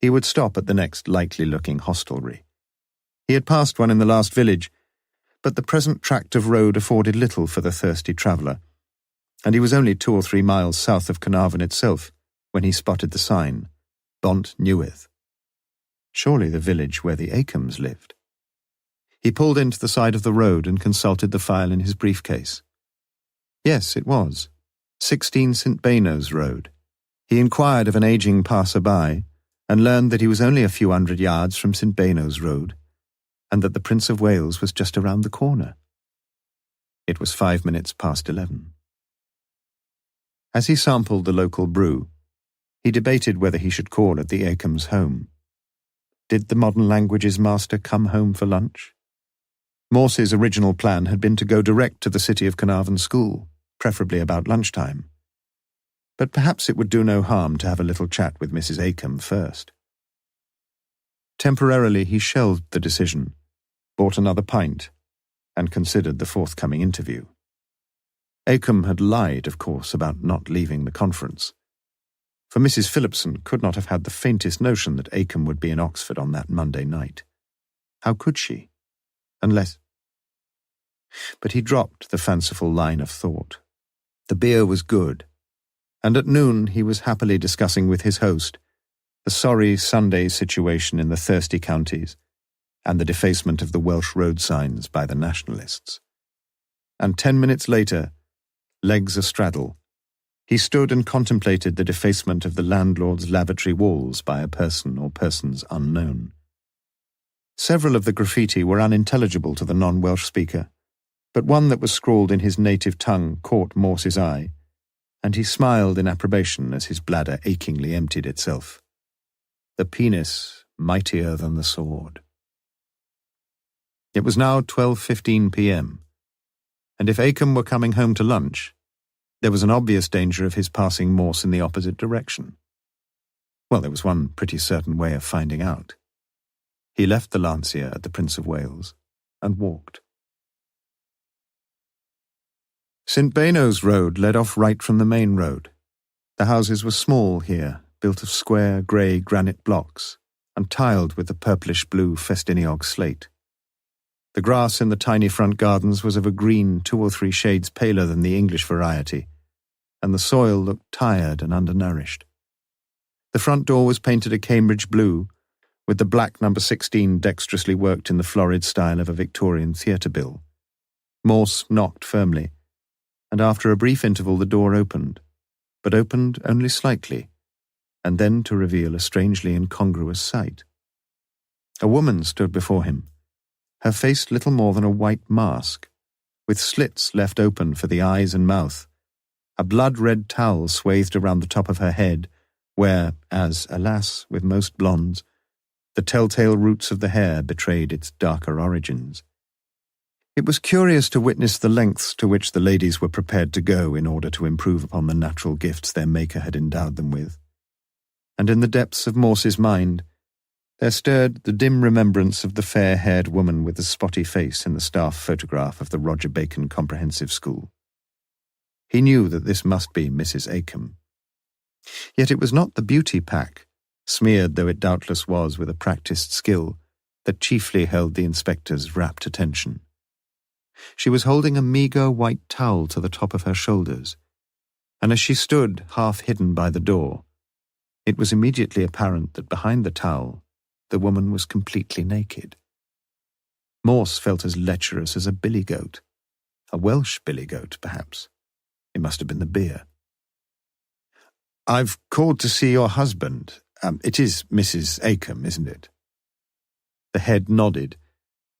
Speaker 1: He would stop at the next likely-looking hostelry. He had passed one in the last village, but the present tract of road afforded little for the thirsty traveller, and he was only 2 or 3 miles south of Carnarvon itself when he spotted the sign, Bont Newydd. Surely the village where the Acombs lived. He pulled into the side of the road and consulted the file in his briefcase. Yes, it was. 16 St. Beno's Road. He inquired of an aging passer-by and learned that he was only a few hundred yards from St. Beno's Road and that the Prince of Wales was just around the corner. It was 5 minutes past 11. As he sampled the local brew, he debated whether he should call at the Akems' home. Did the modern languages master come home for lunch? Morse's original plan had been to go direct to the City of Carnarvon School, preferably about lunchtime. But perhaps it would do no harm to have a little chat with Mrs. Acomb first. Temporarily he shelved the decision, bought another pint, and considered the forthcoming interview. Acomb had lied, of course, about not leaving the conference, for Mrs. Phillipson could not have had the faintest notion that Acomb would be in Oxford on that Monday night. How could she? Unless... But he dropped the fanciful line of thought. The beer was good, and at noon he was happily discussing with his host the sorry Sunday situation in the thirsty counties and the defacement of the Welsh road signs by the nationalists. And 10 minutes later, legs astraddle, he stood and contemplated the defacement of the landlord's lavatory walls by a person or persons unknown. Several of the graffiti were unintelligible to the non-Welsh speaker, but one that was scrawled in his native tongue caught Morse's eye, and he smiled in approbation as his bladder achingly emptied itself. The penis mightier than the sword. It was now 12:15 p.m., and if Acomb were coming home to lunch, there was an obvious danger of his passing Morse in the opposite direction. Well, there was one pretty certain way of finding out. He left the Lancia at the Prince of Wales and walked. St. Beno's Road led off right from the main road. The houses were small here, built of square grey granite blocks and tiled with the purplish-blue Festiniog slate. The grass in the tiny front gardens was of a green 2 or 3 shades paler than the English variety, and the soil looked tired and undernourished. The front door was painted a Cambridge blue, with the black number 16 dexterously worked in the florid style of a Victorian theatre bill. Morse knocked firmly, and after a brief interval the door opened, but opened only slightly, and then to reveal a strangely incongruous sight. A woman stood before him, her face little more than a white mask, with slits left open for the eyes and mouth, a blood-red towel swathed around the top of her head, where, as, alas, with most blondes, the telltale roots of the hair betrayed its darker origins. It was curious to witness the lengths to which the ladies were prepared to go in order to improve upon the natural gifts their Maker had endowed them with. And in the depths of Morse's mind, there stirred the dim remembrance of the fair-haired woman with the spotty face in the staff photograph of the Roger Bacon Comprehensive School. He knew that this must be Mrs. Acomb. Yet it was not the beauty pack, smeared though it doubtless was with a practised skill, that chiefly held the inspector's rapt attention. She was holding a meagre white towel to the top of her shoulders, and as she stood half hidden by the door, it was immediately apparent that behind the towel the woman was completely naked. Morse felt as lecherous as a billy goat. A Welsh billy goat, perhaps. It must have been the beer. "I've called to see your husband. It is Mrs. Acomb, isn't it?" The head nodded,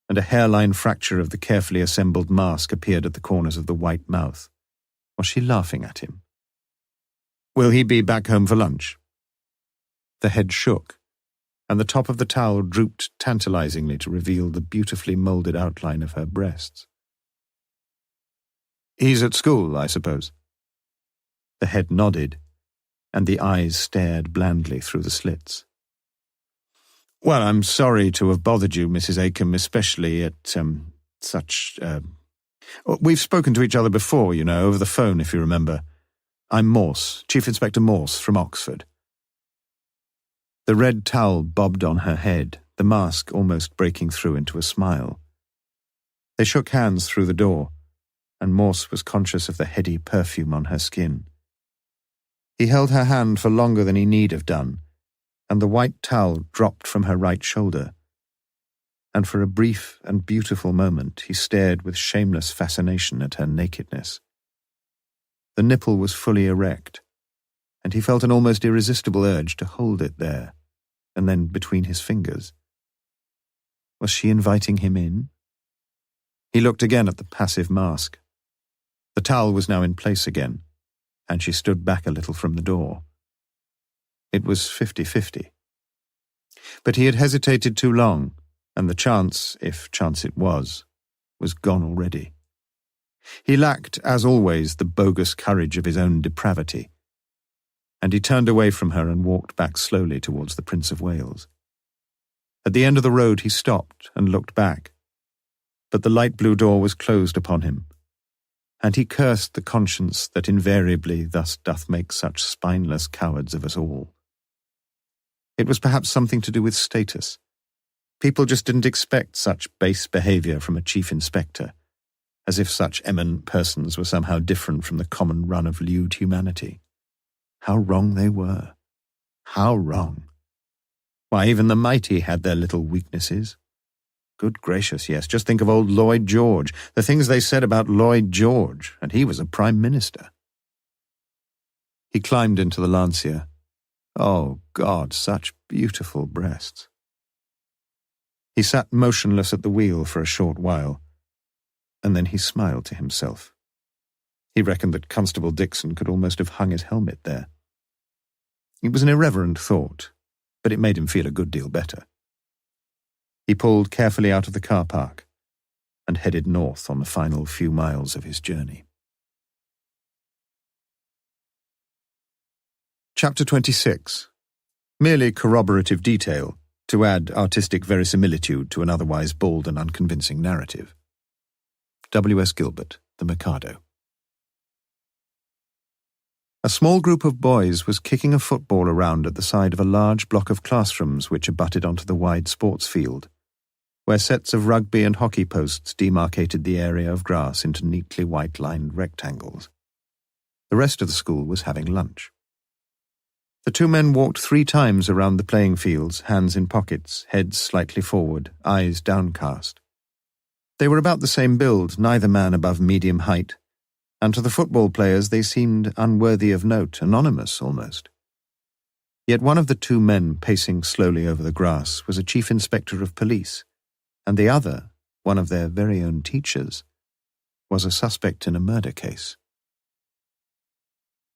Speaker 1: and a hairline fracture of the carefully assembled mask appeared at the corners of the white mouth. Was she laughing at him? "Will he be back home for lunch?" The head shook, and the top of the towel drooped tantalizingly to reveal the beautifully moulded outline of her breasts. "He's at school, I suppose?" The head nodded, and the eyes stared blandly through the slits. "Well, I'm sorry to have bothered you, Mrs. Acomb, especially at, such, We've spoken to each other before, you know, over the phone, if you remember. I'm Morse, Chief Inspector Morse, from Oxford." The red towel bobbed on her head, the mask almost breaking through into a smile. They shook hands through the door, and Morse was conscious of the heady perfume on her skin. He held her hand for longer than he need have done, and the white towel dropped from her right shoulder. and for a brief and beautiful moment he stared with shameless fascination at her nakedness. The nipple was fully erect, and he felt an almost irresistible urge to hold it there, and then between his fingers. Was she inviting him in? He looked again at the passive mask. The towel was now in place again, and she stood back a little from the door. It was 50-50. But he had hesitated too long, and the chance, if chance it was gone already. He lacked, as always, the bogus courage of his own depravity, and he turned away from her and walked back slowly towards the Prince of Wales. At the end of the road he stopped and looked back, but the light blue door was closed upon him, and he cursed the conscience that invariably thus doth make such spineless cowards of us all. It was perhaps something to do with status. People just didn't expect such base behaviour from a chief inspector, as if such eminent persons were somehow different from the common run of lewd humanity. How wrong they were. How wrong. Why, even the mighty had their little weaknesses. Good gracious, yes, just think of old Lloyd George, the things they said about Lloyd George, and he was a Prime Minister. He climbed into the Lancia. Oh, God, such beautiful breasts. He sat motionless at the wheel for a short while, and then he smiled to himself. He reckoned that Constable Dixon could almost have hung his helmet there. It was an irreverent thought, but it made him feel a good deal better. He pulled carefully out of the car park and headed north on the final few miles of his journey. Chapter 26. Merely corroborative detail to add artistic verisimilitude to an otherwise bald and unconvincing narrative. W.S. Gilbert, The Mikado. A small group of boys was kicking a football around at the side of a large block of classrooms which abutted onto the wide sports field, where sets of rugby and hockey posts demarcated the area of grass into neatly white-lined rectangles. The rest of the school was having lunch. The two men walked 3 times around the playing fields, hands in pockets, heads slightly forward, eyes downcast. They were about the same build, neither man above medium height, and to the football players they seemed unworthy of note, anonymous almost. Yet one of the 2 men pacing slowly over the grass was a chief inspector of police, and the other, one of their very own teachers, was a suspect in a murder case.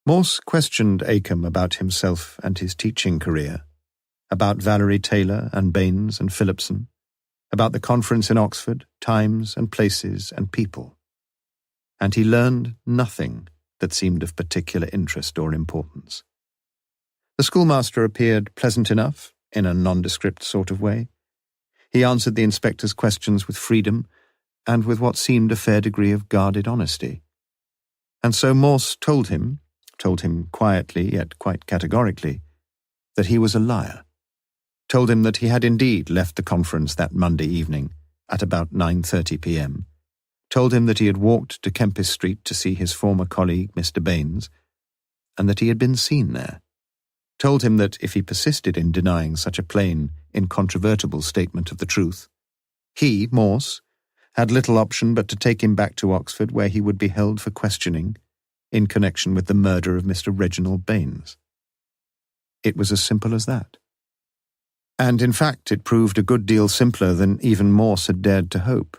Speaker 1: Morse questioned Acomb about himself and his teaching career, about Valerie Taylor and Baines and Phillipson, about the conference in Oxford, times and places and people, and he learned nothing that seemed of particular interest or importance. The schoolmaster appeared pleasant enough, in a nondescript sort of way. He answered the inspector's questions with freedom and with what seemed a fair degree of guarded honesty. And so Morse told him quietly yet quite categorically, that he was a liar, told him that he had indeed left the conference that Monday evening at about 9:30 p.m., told him that he had walked to Kempis Street to see his former colleague, Mr. Baines, and that he had been seen there, told him that if he persisted in denying such a plain, incontrovertible statement of the truth, he, Morse, had little option but to take him back to Oxford, where he would be held for questioning in connection with the murder of Mr. Reginald Baines. It was as simple as that. And in fact it proved a good deal simpler than even Morse had dared to hope,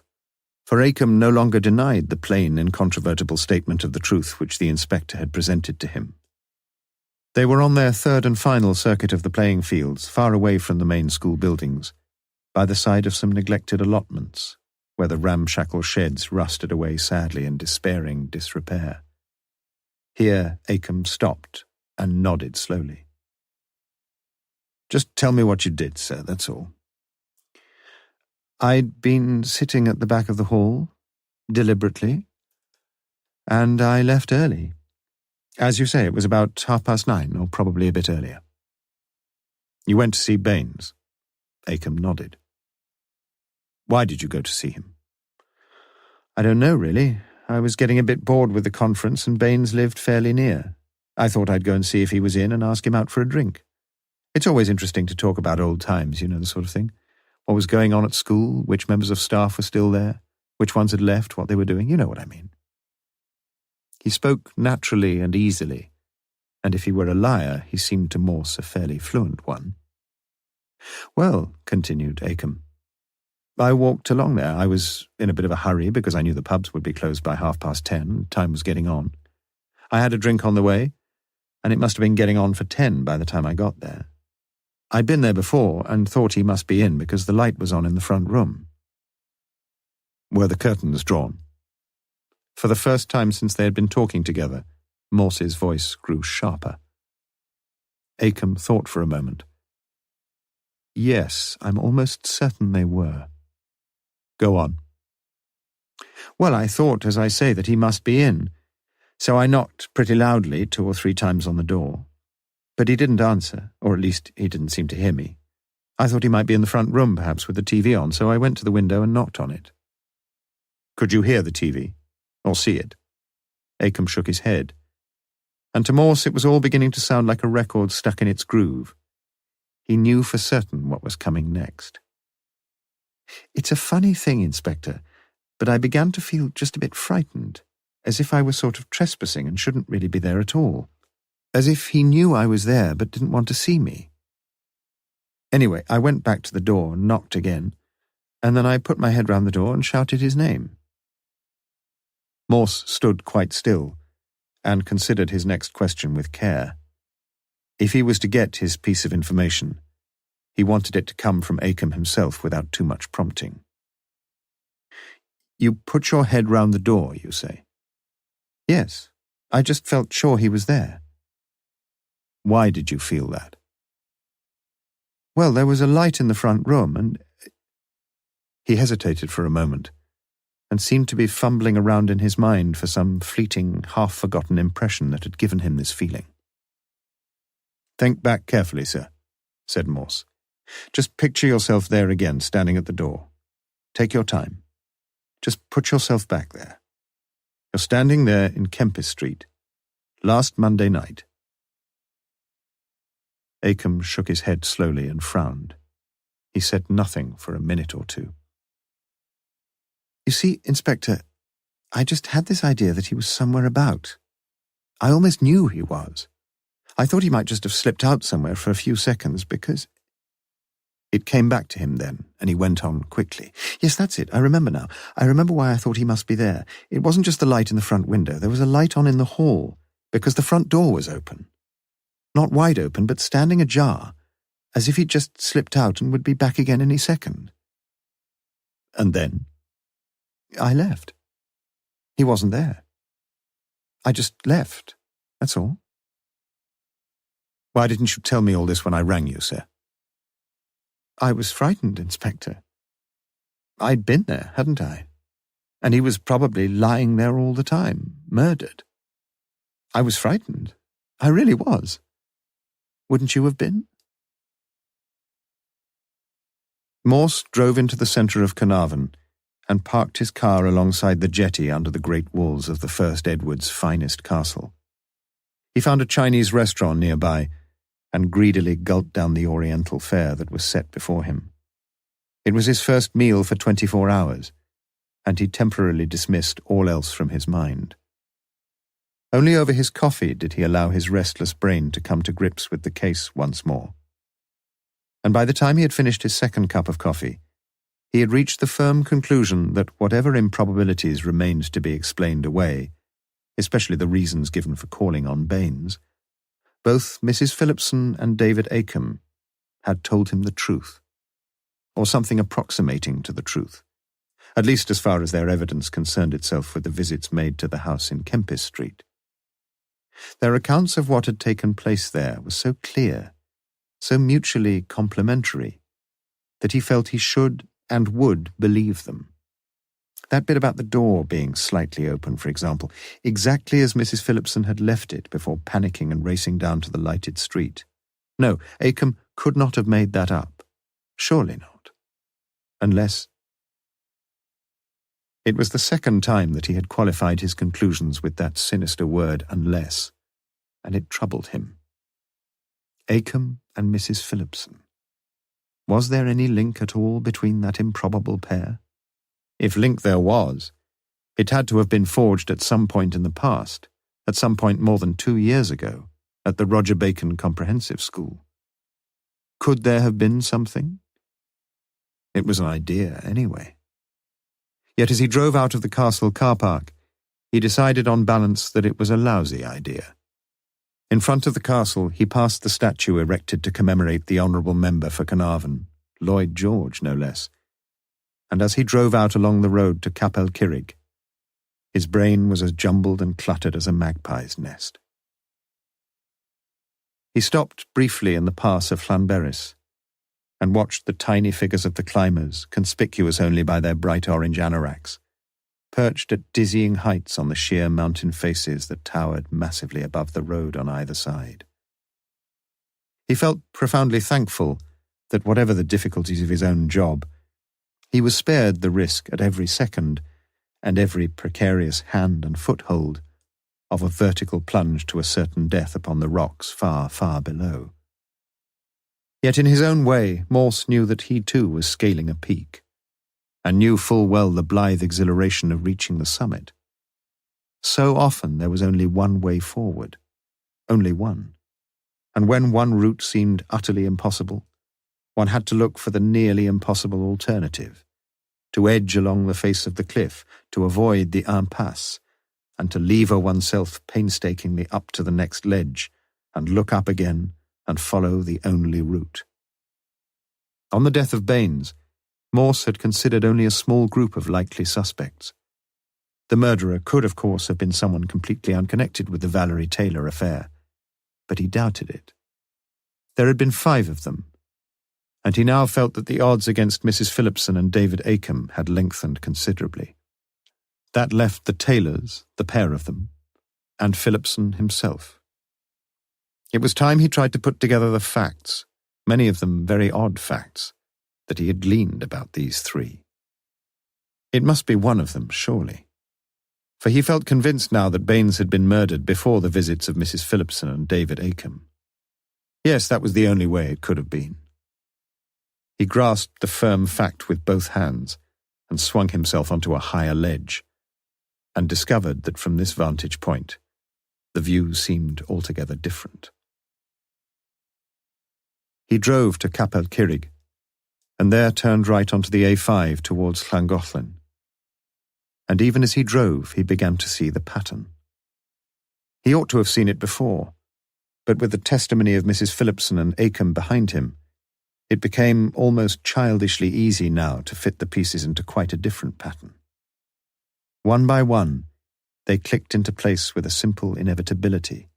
Speaker 1: for Acomb no longer denied the plain, incontrovertible statement of the truth which the inspector had presented to him. They were on their 3rd and final circuit of the playing fields, far away from the main school buildings, by the side of some neglected allotments, where the ramshackle sheds rusted away sadly in despairing disrepair. Here Acomb stopped and nodded slowly. "Just tell me what you did, sir, that's all." "I'd been sitting at the back of the hall, deliberately, and I left early. As you say, it was about 9:30, or probably a bit earlier." "You went to see Baines?" Acomb nodded. "Why did you go to see him?" "I don't know, really. I was getting a bit bored with the conference, and Baines lived fairly near. I thought I'd go and see if he was in and ask him out for a drink. It's always interesting to talk about old times, you know, the sort of thing. What was going on at school, which members of staff were still there, which ones had left, what they were doing, you know what I mean. He spoke naturally and easily, and if he were a liar, he seemed to Morse a fairly fluent one. "Well," continued Acomb, "I walked along there. I was in a bit of a hurry because I knew the pubs would be closed by 10:30. Time was getting on. I had a drink on the way, and it must have been getting on for 10 by the time I got there. I'd been there before and thought he must be in because the light was on in the front room." "Were the curtains drawn?" For the first time since they had been talking together, Morse's voice grew sharper. Acomb thought for a moment. "Yes, I'm almost certain they were." "Go on." "Well, I thought, as I say, that he must be in, so I knocked pretty loudly 2 or 3 times on the door. But he didn't answer, or at least he didn't seem to hear me. I thought he might be in the front room, perhaps with the TV on, so I went to the window and knocked on it." "Could you hear the TV? Or see it?" Acomb shook his head, and to Morse it was all beginning to sound like a record stuck in its groove. He knew for certain what was coming next. "It's a funny thing, Inspector, but I began to feel just a bit frightened, as if I were sort of trespassing and shouldn't really be there at all. As if he knew I was there but didn't want to see me. Anyway, I went back to the door and knocked again, and then I put my head round the door and shouted his name." Morse stood quite still and considered his next question with care. If he was to get his piece of information, he wanted it to come from Acomb himself without too much prompting. "You put your head round the door, you say?" "Yes, I just felt sure he was there." "Why did you feel that?" "Well, there was a light in the front room, and—" He hesitated for a moment, and seemed to be fumbling around in his mind for some fleeting, half-forgotten impression that had given him this feeling. "Think back carefully, sir," said Morse. "Just picture yourself there again, standing at the door. Take your time. Just put yourself back there. You're standing there in Kempis Street, last Monday night." Acomb shook his head slowly and frowned. He said nothing for a minute or two. "You see, Inspector, I just had this idea that he was somewhere about. I almost knew he was. I thought he might just have slipped out somewhere for a few seconds because—" It came back to him then, and he went on quickly. "Yes, that's it. I remember now. I remember why I thought he must be there. It wasn't just the light in the front window. There was a light on in the hall, because the front door was open. Not wide open, but standing ajar, as if he'd just slipped out and would be back again any second." "And then?" "I left. He wasn't there. I just left, that's all." "Why didn't you tell me all this when I rang you, sir?" "I was frightened, Inspector. I'd been there, hadn't I? And he was probably lying there all the time, murdered. I was frightened. I really was. Wouldn't you have been?" Morse drove into the centre of Carnarvon and parked his car alongside the jetty under the great walls of the First Edward's finest castle. He found a Chinese restaurant nearby and greedily gulped down the oriental fare that was set before him. It was his first meal for 24 hours, and he temporarily dismissed all else from his mind. Only over his coffee did he allow his restless brain to come to grips with the case once more. And by the time he had finished his second cup of coffee, he had reached the firm conclusion that whatever improbabilities remained to be explained away, especially the reasons given for calling on Baines, both Mrs. Phillipson and David Acomb had told him the truth, or something approximating to the truth, at least as far as their evidence concerned itself with the visits made to the house in Kempis Street. Their accounts of what had taken place there were so clear, so mutually complimentary, that he felt he should and would believe them. That bit about the door being slightly open, for example, exactly as Mrs. Phillipson had left it before panicking and racing down to the lighted street. No, Acomb could not have made that up. Surely not. Unless... It was the second time that he had qualified his conclusions with that sinister word, unless, and it troubled him. Acomb and Mrs. Phillipson. Was there any link at all between that improbable pair? If link there was, it had to have been forged at some point in the past, at some point more than 2 years ago, at the Roger Bacon Comprehensive School. Could there have been something? It was an idea, anyway. Yet as he drove out of the castle car park, he decided on balance that it was a lousy idea. In front of the castle, he passed the statue erected to commemorate the honourable member for Carnarvon, Lloyd George, no less, and as he drove out along the road to Capel Cirrig, his brain was as jumbled and cluttered as a magpie's nest. He stopped briefly in the pass of Llanberis and watched the tiny figures of the climbers, conspicuous only by their bright orange anoraks, perched at dizzying heights on the sheer mountain faces that towered massively above the road on either side. He felt profoundly thankful that whatever the difficulties of his own job, he was spared the risk at every second and every precarious hand and foothold of a vertical plunge to a certain death upon the rocks far, far below. Yet in his own way, Morse knew that he too was scaling a peak, and knew full well the blithe exhilaration of reaching the summit. So often there was only one way forward, only one, and when one route seemed utterly impossible, one had to look for the nearly impossible alternative, to edge along the face of the cliff, to avoid the impasse, and to lever oneself painstakingly up to the next ledge, and look up again, and follow the only route. On the death of Baines, Morse had considered only a small group of likely suspects. The murderer could, of course, have been someone completely unconnected with the Valerie Taylor affair, but he doubted it. There had been 5 of them, and he now felt that the odds against Mrs. Phillipson and David Acomb had lengthened considerably. That left the Taylors, the pair of them, and Phillipson himself. It was time he tried to put together the facts, many of them very odd facts, that he had gleaned about these 3. It must be one of them, surely, for he felt convinced now that Baines had been murdered before the visits of Mrs. Phillipson and David Acomb. Yes, that was the only way it could have been. He grasped the firm fact with both hands and swung himself onto a higher ledge, and discovered that from this vantage point, the view seemed altogether different. He drove to Capel Cirrig, and there turned right onto the A5 towards Llangollen. And even as he drove, he began to see the pattern. He ought to have seen it before, but with the testimony of Mrs. Phillipson and Acomb behind him, it became almost childishly easy now to fit the pieces into quite a different pattern. One by one, they clicked into place with a simple inevitability.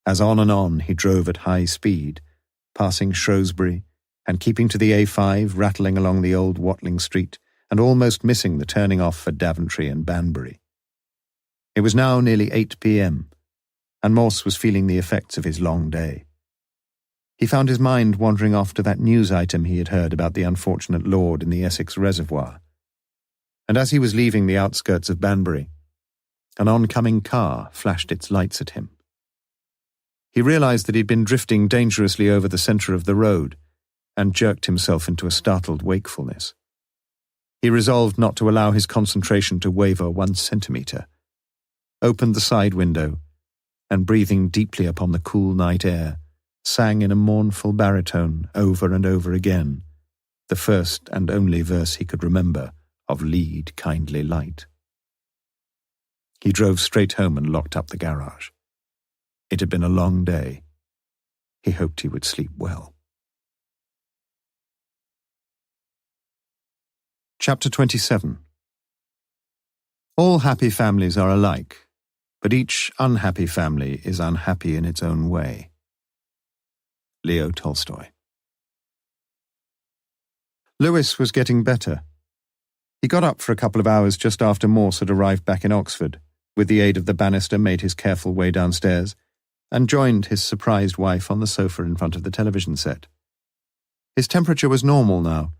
Speaker 1: As on and on he drove at high speed, passing Shrewsbury, and keeping to the A5, rattling along the old Watling Street, and almost missing the turning off for Daventry and Banbury. It was now nearly 8 p.m, and Morse was feeling the effects of his long day. He found his mind wandering off to that news item he had heard about the unfortunate lord in the Essex Reservoir. And as he was leaving the outskirts of Banbury, an oncoming car flashed its lights at him. He realized that he'd been drifting dangerously over the centre of the road, and jerked himself into a startled wakefulness. He resolved not to allow his concentration to waver 1 centimetre, opened the side window, and breathing deeply upon the cool night air, sang in a mournful baritone over and over again the first and only verse he could remember of Lead, Kindly Light. He drove straight home and locked up the garage. It had been a long day. He hoped he would sleep well. Chapter 27. All happy families are alike, but each unhappy family is unhappy in its own way. Leo Tolstoy. Lewis was getting better. He got up for a couple of hours just after Morse had arrived back in Oxford, with the aid of the banister made his careful way downstairs, and joined his surprised wife on the sofa in front of the television set. His temperature was normal now,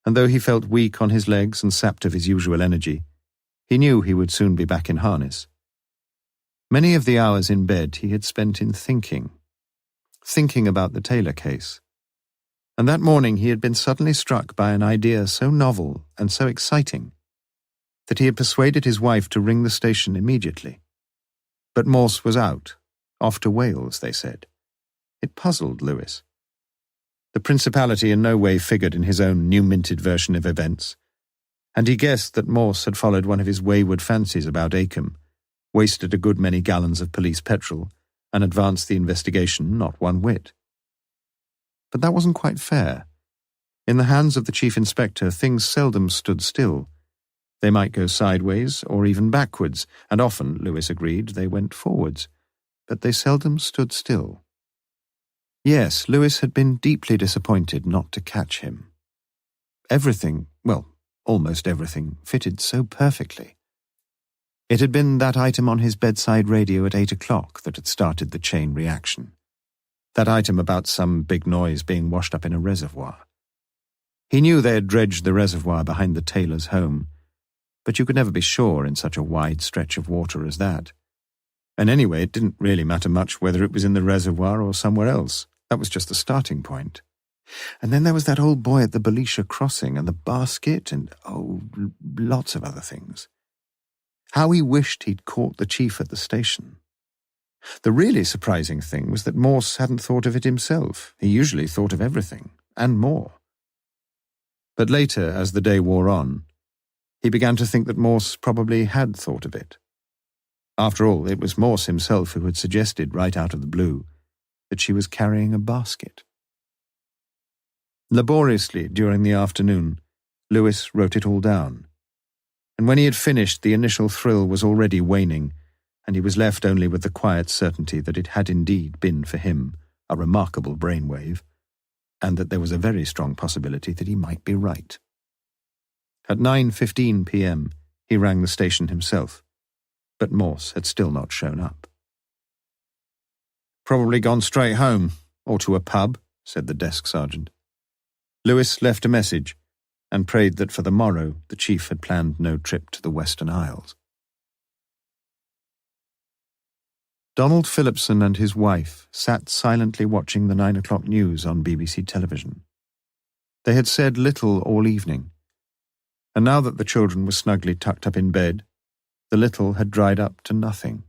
Speaker 1: and though he felt weak on his legs and sapped of his usual energy, he knew he would soon be back in harness. Many of the hours in bed he had spent in thinking about the Taylor case, And that morning he had been suddenly struck by an idea so novel and so exciting that he had persuaded his wife to ring the station immediately. But Morse was out, off to Wales, they said. It puzzled Lewis. The principality in no way figured in his own new-minted version of events, and he guessed that Morse had followed one of his wayward fancies about Acomb, wasted a good many gallons of police petrol, and advanced the investigation not one whit. But that wasn't quite fair. In the hands of the chief inspector, things seldom stood still. They might go sideways or even backwards, and often, Lewis agreed, they went forwards, but they seldom stood still. Yes, Lewis had been deeply disappointed not to catch him. Everything, well, almost everything, fitted so perfectly. It had been that item on his bedside radio at 8 o'clock that had started the chain reaction. That item about some big noise being washed up in a reservoir. He knew they had dredged the reservoir behind the tailor's home, but you could never be sure in such a wide stretch of water as that. And anyway, it didn't really matter much whether it was in the reservoir or somewhere else. That was just the starting point. And then there was that old boy at the Belisha crossing and the basket and, lots of other things. How he wished he'd caught the chief at the station. The really surprising thing was that Morse hadn't thought of it himself. He usually thought of everything, and more. But later, as the day wore on, he began to think that Morse probably had thought of it. After all, it was Morse himself who had suggested, right out of the blue, that she was carrying a basket. Laboriously, during the afternoon, Lewis wrote it all down. And when he had finished, the initial thrill was already waning, and he was left only with the quiet certainty that it had indeed been for him a remarkable brainwave, and that there was a very strong possibility that he might be right. At 9:15 p.m. he rang the station himself, but Morse had still not shown up. "Probably gone straight home, or to a pub," said the desk sergeant. Lewis left a message, and prayed that for the morrow the chief had planned no trip to the Western Isles. Donald Phillipson and his wife sat silently watching the 9 o'clock news on BBC television. They had said little all evening, and now that the children were snugly tucked up in bed, the little had dried up to nothing.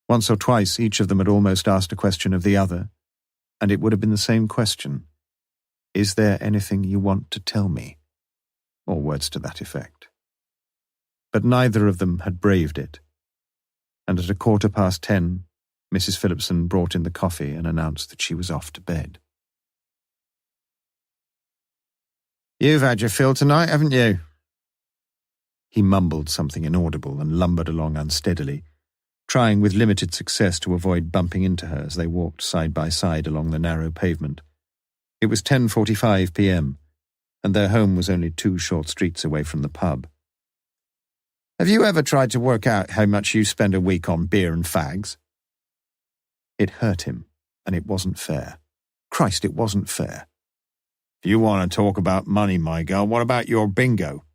Speaker 1: Once or twice each of them had almost asked a question of the other, and it would have been the same question. "Is there anything you want to tell me?" or words to that effect. But neither of them had braved it, and at 10:15, Mrs. Phillipson brought in the coffee and announced that she was off to bed. "You've had your fill tonight, haven't you?" He mumbled something inaudible and lumbered along unsteadily, trying with limited success to avoid bumping into her as they walked side by side along the narrow pavement. It was 10:45 p.m., and their home was only 2 short streets away from the pub. "Have you ever tried to work out how much you spend a week on beer and fags?" It hurt him, and it wasn't fair. Christ, it wasn't fair. "If you want to talk about money, my girl, what about your bingo?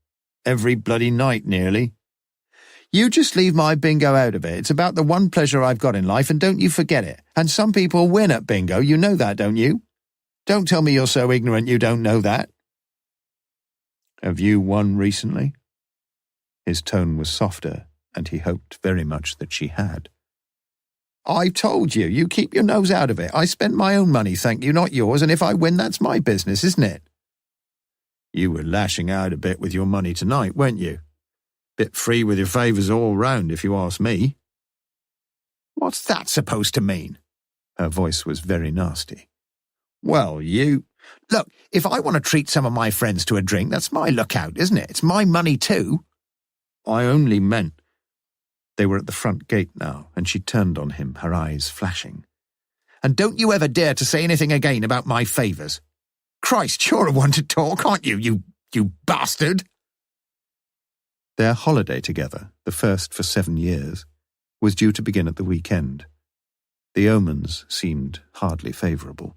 Speaker 1: Every bloody night, nearly." "You just leave my bingo out of it. It's about the one pleasure I've got in life, and don't you forget it. And some people win at bingo, you know that, don't you? Don't tell me you're so ignorant you don't know that." "Have you won recently?" His tone was softer, and he hoped very much that she had. "I told you, you keep your nose out of it. I spent my own money, thank you, not yours, and if I win, that's my business, isn't it?" "You were lashing out a bit with your money tonight, weren't you? Bit free with your favours all round, if you ask me." "What's that supposed to mean?" Her voice was very nasty. "Well, Look, if I want to treat some of my friends to a drink, that's my lookout, isn't it? It's my money too." "I only meant—" They were at the front gate now, and she turned on him, her eyes flashing. "And don't you ever dare to say anything again about my favours. Christ, you're a one to talk, aren't you, you bastard?" Their holiday together, the first for 7 years, was due to begin at the weekend. The omens seemed hardly favourable.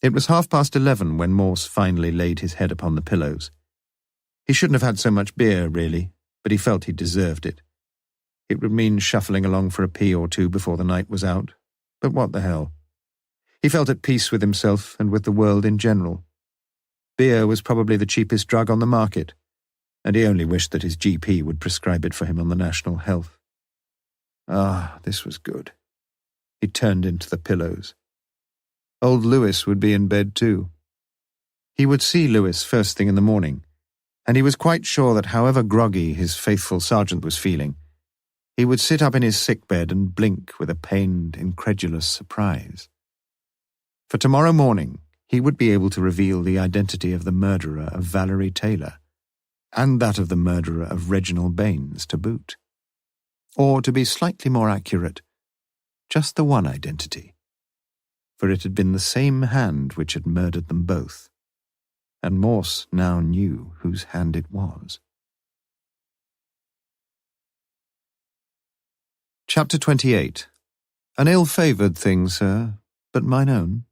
Speaker 1: It was 11:30 when Morse finally laid his head upon the pillows. He shouldn't have had so much beer, really, but he felt he deserved it. It would mean shuffling along for a pee or two before the night was out, but what the hell? He felt at peace with himself and with the world in general. Beer was probably the cheapest drug on the market, and he only wished that his GP would prescribe it for him on the National Health. Ah, this was good. He turned into the pillows. Old Lewis would be in bed too. He would see Lewis first thing in the morning, and he was quite sure that however groggy his faithful sergeant was feeling, he would sit up in his sickbed and blink with a pained, incredulous surprise. For tomorrow morning, he would be able to reveal the identity of the murderer of Valerie Taylor, and that of the murderer of Reginald Baines to boot. Or, to be slightly more accurate, just the one identity, for it had been the same hand which had murdered them both, and Morse now knew whose hand it was. Chapter 28. An ill-favoured thing, sir, but mine own.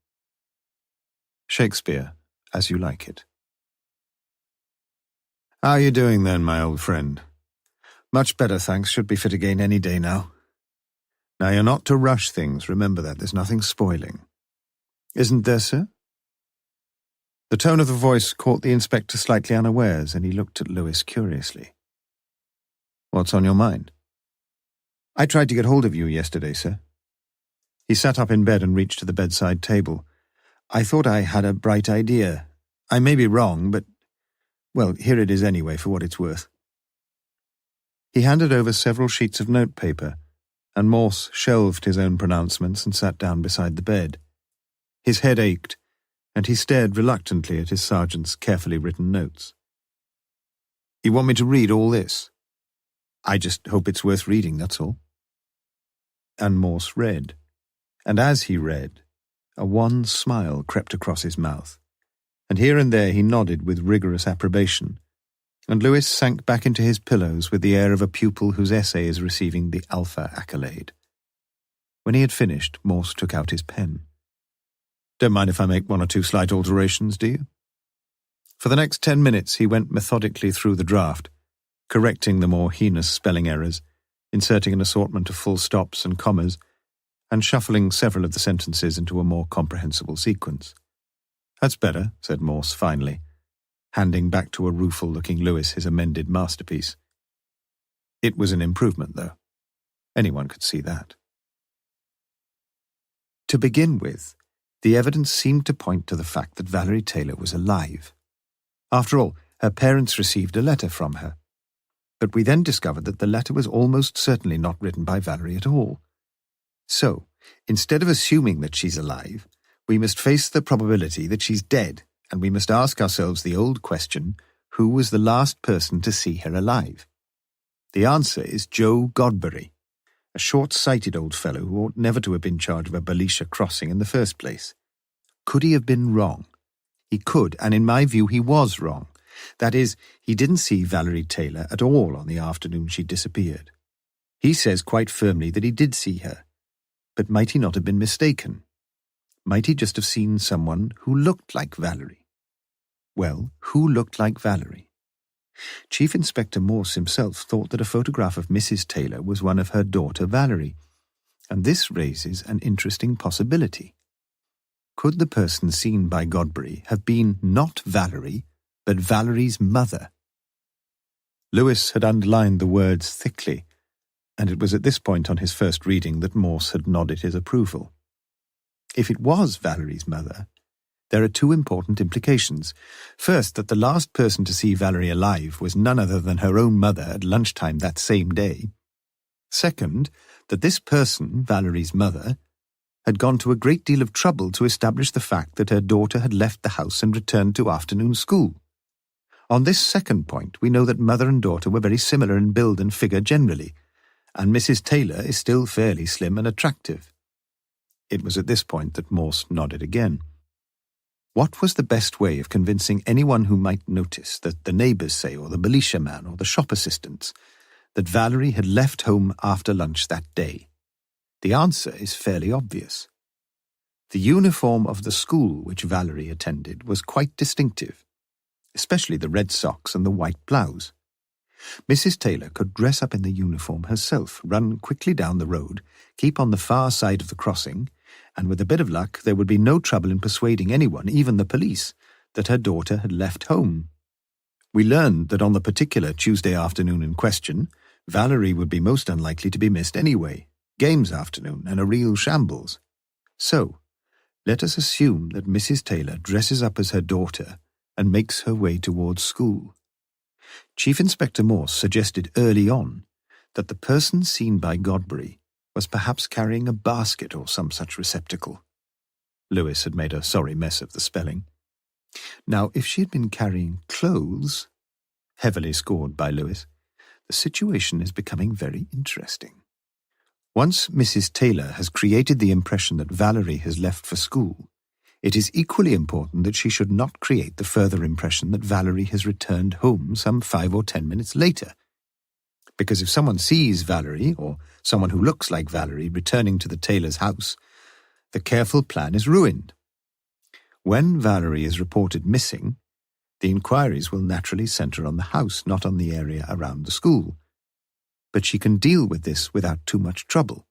Speaker 1: Shakespeare, as you like it. How are you doing then, my old friend? Much better, thanks. Should be fit again any day now. Now, you're not to rush things, remember that. There's nothing spoiling. Isn't there, sir? The tone of the voice caught the inspector slightly unawares, and he looked at Lewis curiously. What's on your mind? I tried to get hold of you yesterday, sir. He sat up in bed and reached to the bedside table. I thought I had a bright idea. I may be wrong, but, well, here it is anyway, for what it's worth. He handed over several sheets of notepaper, and Morse shelved his own pronouncements and sat down beside the bed. His head ached, and he stared reluctantly at his sergeant's carefully written notes. You want me to read all this? I just hope it's worth reading, that's all. And Morse read, and as he read, a wan smile crept across his mouth, and here and there he nodded with rigorous approbation, and Lewis sank back into his pillows with the air of a pupil whose essay is receiving the alpha accolade. When he had finished, Morse took out his pen. Don't mind if I make one or two slight alterations, do you? For the next 10 minutes he went methodically through the draft, correcting the more heinous spelling errors, inserting an assortment of full stops and commas, and shuffling several of the sentences into a more comprehensible sequence. That's better, said Morse finally, handing back to a rueful-looking Lewis his amended masterpiece. It was an improvement, though. Anyone could see that. To begin with, the evidence seemed to point to the fact that Valerie Taylor was alive. After all, her parents received a letter from her. But we then discovered that the letter was almost certainly not written by Valerie at all. So, instead of assuming that she's alive, we must face the probability that she's dead, and we must ask ourselves the old question, who was the last person to see her alive? The answer is Joe Godbury, a short-sighted old fellow who ought never to have been in charge of a Belisha crossing in the first place. Could he have been wrong? He could, and in my view he was wrong. That is, he didn't see Valerie Taylor at all on the afternoon she disappeared. He says quite firmly that he did see her. But might he not have been mistaken? Might he just have seen someone who looked like Valerie? Well, who looked like Valerie? Chief Inspector Morse himself thought that a photograph of Mrs. Taylor was one of her daughter Valerie, and this raises an interesting possibility. Could the person seen by Godbury have been not Valerie, but Valerie's mother? Lewis had underlined the words thickly, and it was at this point on his first reading that Morse had nodded his approval. If it was Valerie's mother, there are two important implications. First, that the last person to see Valerie alive was none other than her own mother at lunchtime that same day. Second, that this person, Valerie's mother, had gone to a great deal of trouble to establish the fact that her daughter had left the house and returned to afternoon school. On this second point, we know that mother and daughter were very similar in build and figure generally, and Mrs. Taylor is still fairly slim and attractive. It was at this point that Morse nodded again. What was the best way of convincing anyone who might notice, that the neighbours say, or the Belisha man, or the shop assistants, that Valerie had left home after lunch that day? The answer is fairly obvious. The uniform of the school which Valerie attended was quite distinctive, especially the red socks and the white blouse. Mrs. Taylor could dress up in the uniform herself, run quickly down the road, keep on the far side of the crossing, and with a bit of luck there would be no trouble in persuading anyone, even the police, that her daughter had left home. We learned that on the particular Tuesday afternoon in question, Valerie would be most unlikely to be missed anyway, games afternoon and a real shambles. So, let us assume that Mrs. Taylor dresses up as her daughter and makes her way towards school. Chief Inspector Morse suggested early on that the person seen by Godbury was perhaps carrying a basket or some such receptacle. Lewis had made a sorry mess of the spelling. Now, if she had been carrying clothes, heavily scored by Lewis, the situation is becoming very interesting. Once Mrs. Taylor has created the impression that Valerie has left for school, it is equally important that she should not create the further impression that Valerie has returned home some 5 or 10 minutes later. Because if someone sees Valerie, or someone who looks like Valerie, returning to the Taylor's house, the careful plan is ruined. When Valerie is reported missing, the inquiries will naturally centre on the house, not on the area around the school. But she can deal with this without too much trouble.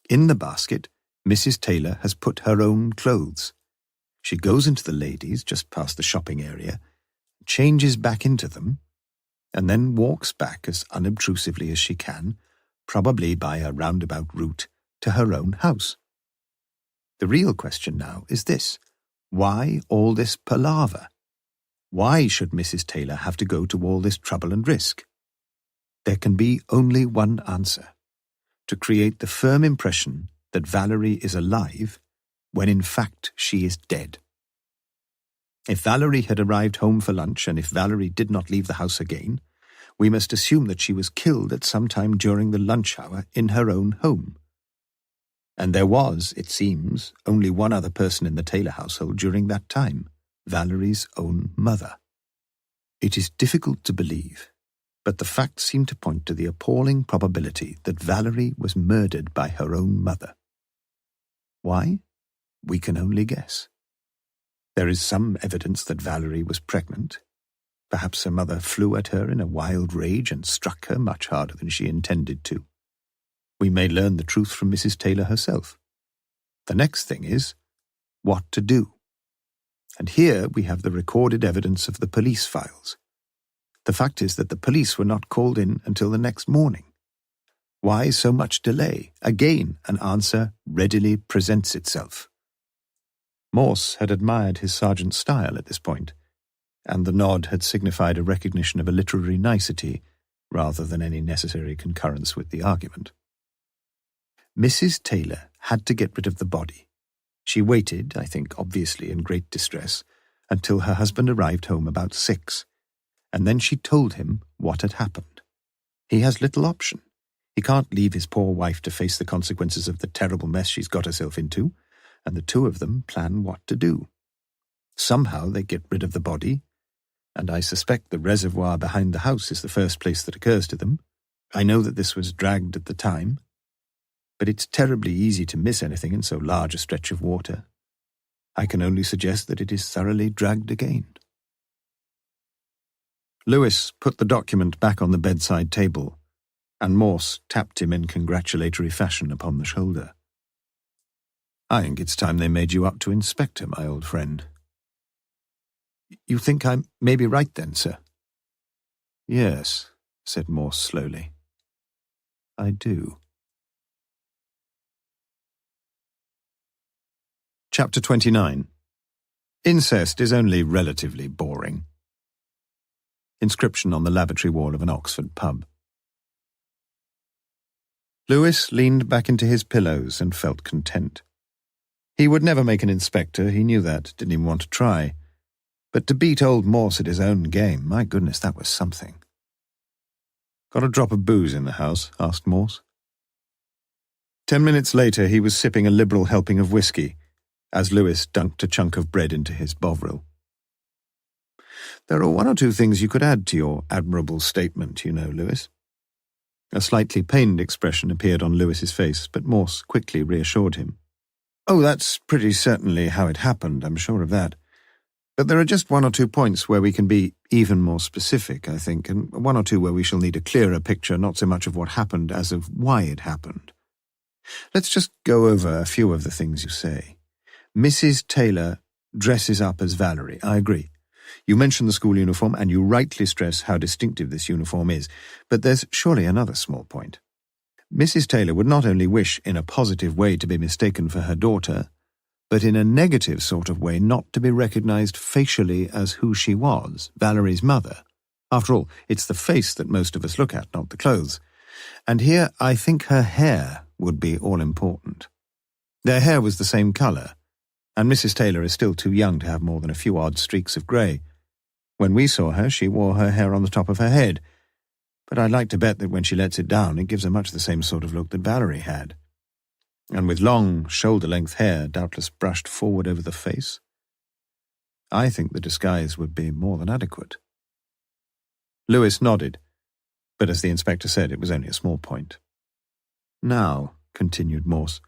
Speaker 1: In the basket, Mrs. Taylor has put her own clothes. She goes into the ladies' just past the shopping area, changes back into them, and then walks back as unobtrusively as she can, probably by a roundabout route, to her own house. The real question now is this: why all this palaver? Why should Mrs. Taylor have to go to all this trouble and risk? There can be only one answer: to create the firm impression that Valerie is alive when in fact she is dead. If Valerie had arrived home for lunch and if Valerie did not leave the house again, we must assume that she was killed at some time during the lunch hour in her own home. And there was, it seems, only one other person in the Taylor household during that time, Valerie's own mother. It is difficult to believe, but the facts seem to point to the appalling probability that Valerie was murdered by her own mother. Why? We can only guess. There is some evidence that Valerie was pregnant. Perhaps her mother flew at her in a wild rage and struck her much harder than she intended to. We may learn the truth from Mrs. Taylor herself. The next thing is, what to do? And here we have the recorded evidence of the police files. The fact is that the police were not called in until the next morning. Why so much delay? Again, an answer readily presents itself. Morse had admired his sergeant's style at this point, and the nod had signified a recognition of a literary nicety rather than any necessary concurrence with the argument. Mrs. Taylor had to get rid of the body. She waited, I think obviously in great distress, until her husband arrived home about 6, and then she told him what had happened. He has little option. He can't leave his poor wife to face the consequences of the terrible mess she's got herself into, and the two of them plan what to do. Somehow they get rid of the body, and I suspect the reservoir behind the house is the first place that occurs to them. I know that this was dragged at the time, but it's terribly easy to miss anything in so large a stretch of water. I can only suggest that it is thoroughly dragged again. Lewis put the document back on the bedside table, and Morse tapped him in congratulatory fashion upon the shoulder. "I think it's time they made you up to Inspector, my old friend." "You think I may be right then, sir?" "Yes," said Morse slowly. "I do." Chapter 29. Incest is only relatively boring. Inscription on the lavatory wall of an Oxford pub. Lewis leaned back into his pillows and felt content. He would never make an inspector, he knew that, didn't even want to try. But to beat old Morse at his own game, my goodness, that was something. "Got a drop of booze in the house?" asked Morse. 10 minutes later he was sipping a liberal helping of whiskey, as Lewis dunked a chunk of bread into his Bovril. "There are one or two things you could add to your admirable statement, you know, Lewis." A slightly pained expression appeared on Lewis's face, but Morse quickly reassured him. "Oh, that's pretty certainly how it happened, I'm sure of that. But there are just one or two points where we can be even more specific, I think, and one or two where we shall need a clearer picture, not so much of what happened as of why it happened. Let's just go over a few of the things you say. Mrs. Taylor dresses up as Valerie. I agree. You mention the school uniform, and you rightly stress how distinctive this uniform is. But there's surely another small point. Mrs. Taylor would not only wish in a positive way to be mistaken for her daughter, but in a negative sort of way not to be recognized facially as who she was, Valerie's mother. After all, it's the face that most of us look at, not the clothes. And here I think her hair would be all-important. Their hair was the same colour, and Mrs. Taylor is still too young to have more than a few odd streaks of grey. When we saw her, she wore her hair on the top of her head, but I'd like to bet that when she lets it down, it gives her much the same sort of look that Valerie had. And with long, shoulder-length hair doubtless brushed forward over the face, I think the disguise would be more than adequate. Lewis nodded, but as the inspector said, it was only a small point. Now, continued Morse,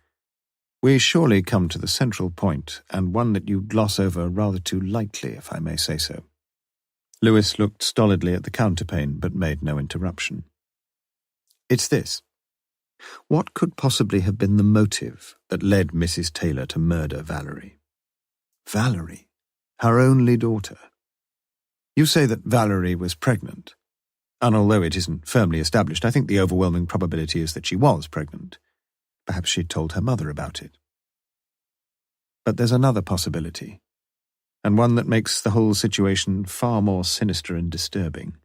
Speaker 1: we surely come to the central point, and one that you gloss over rather too lightly, if I may say so. Lewis looked stolidly at the counterpane, but made no interruption. It's this. What could possibly have been the motive that led Mrs. Taylor to murder Valerie? Valerie, her only daughter. You say that Valerie was pregnant, and although it isn't firmly established, I think the overwhelming probability is that she was pregnant. Perhaps she'd told her mother about it. But there's another possibility, and one that makes the whole situation far more sinister and disturbing.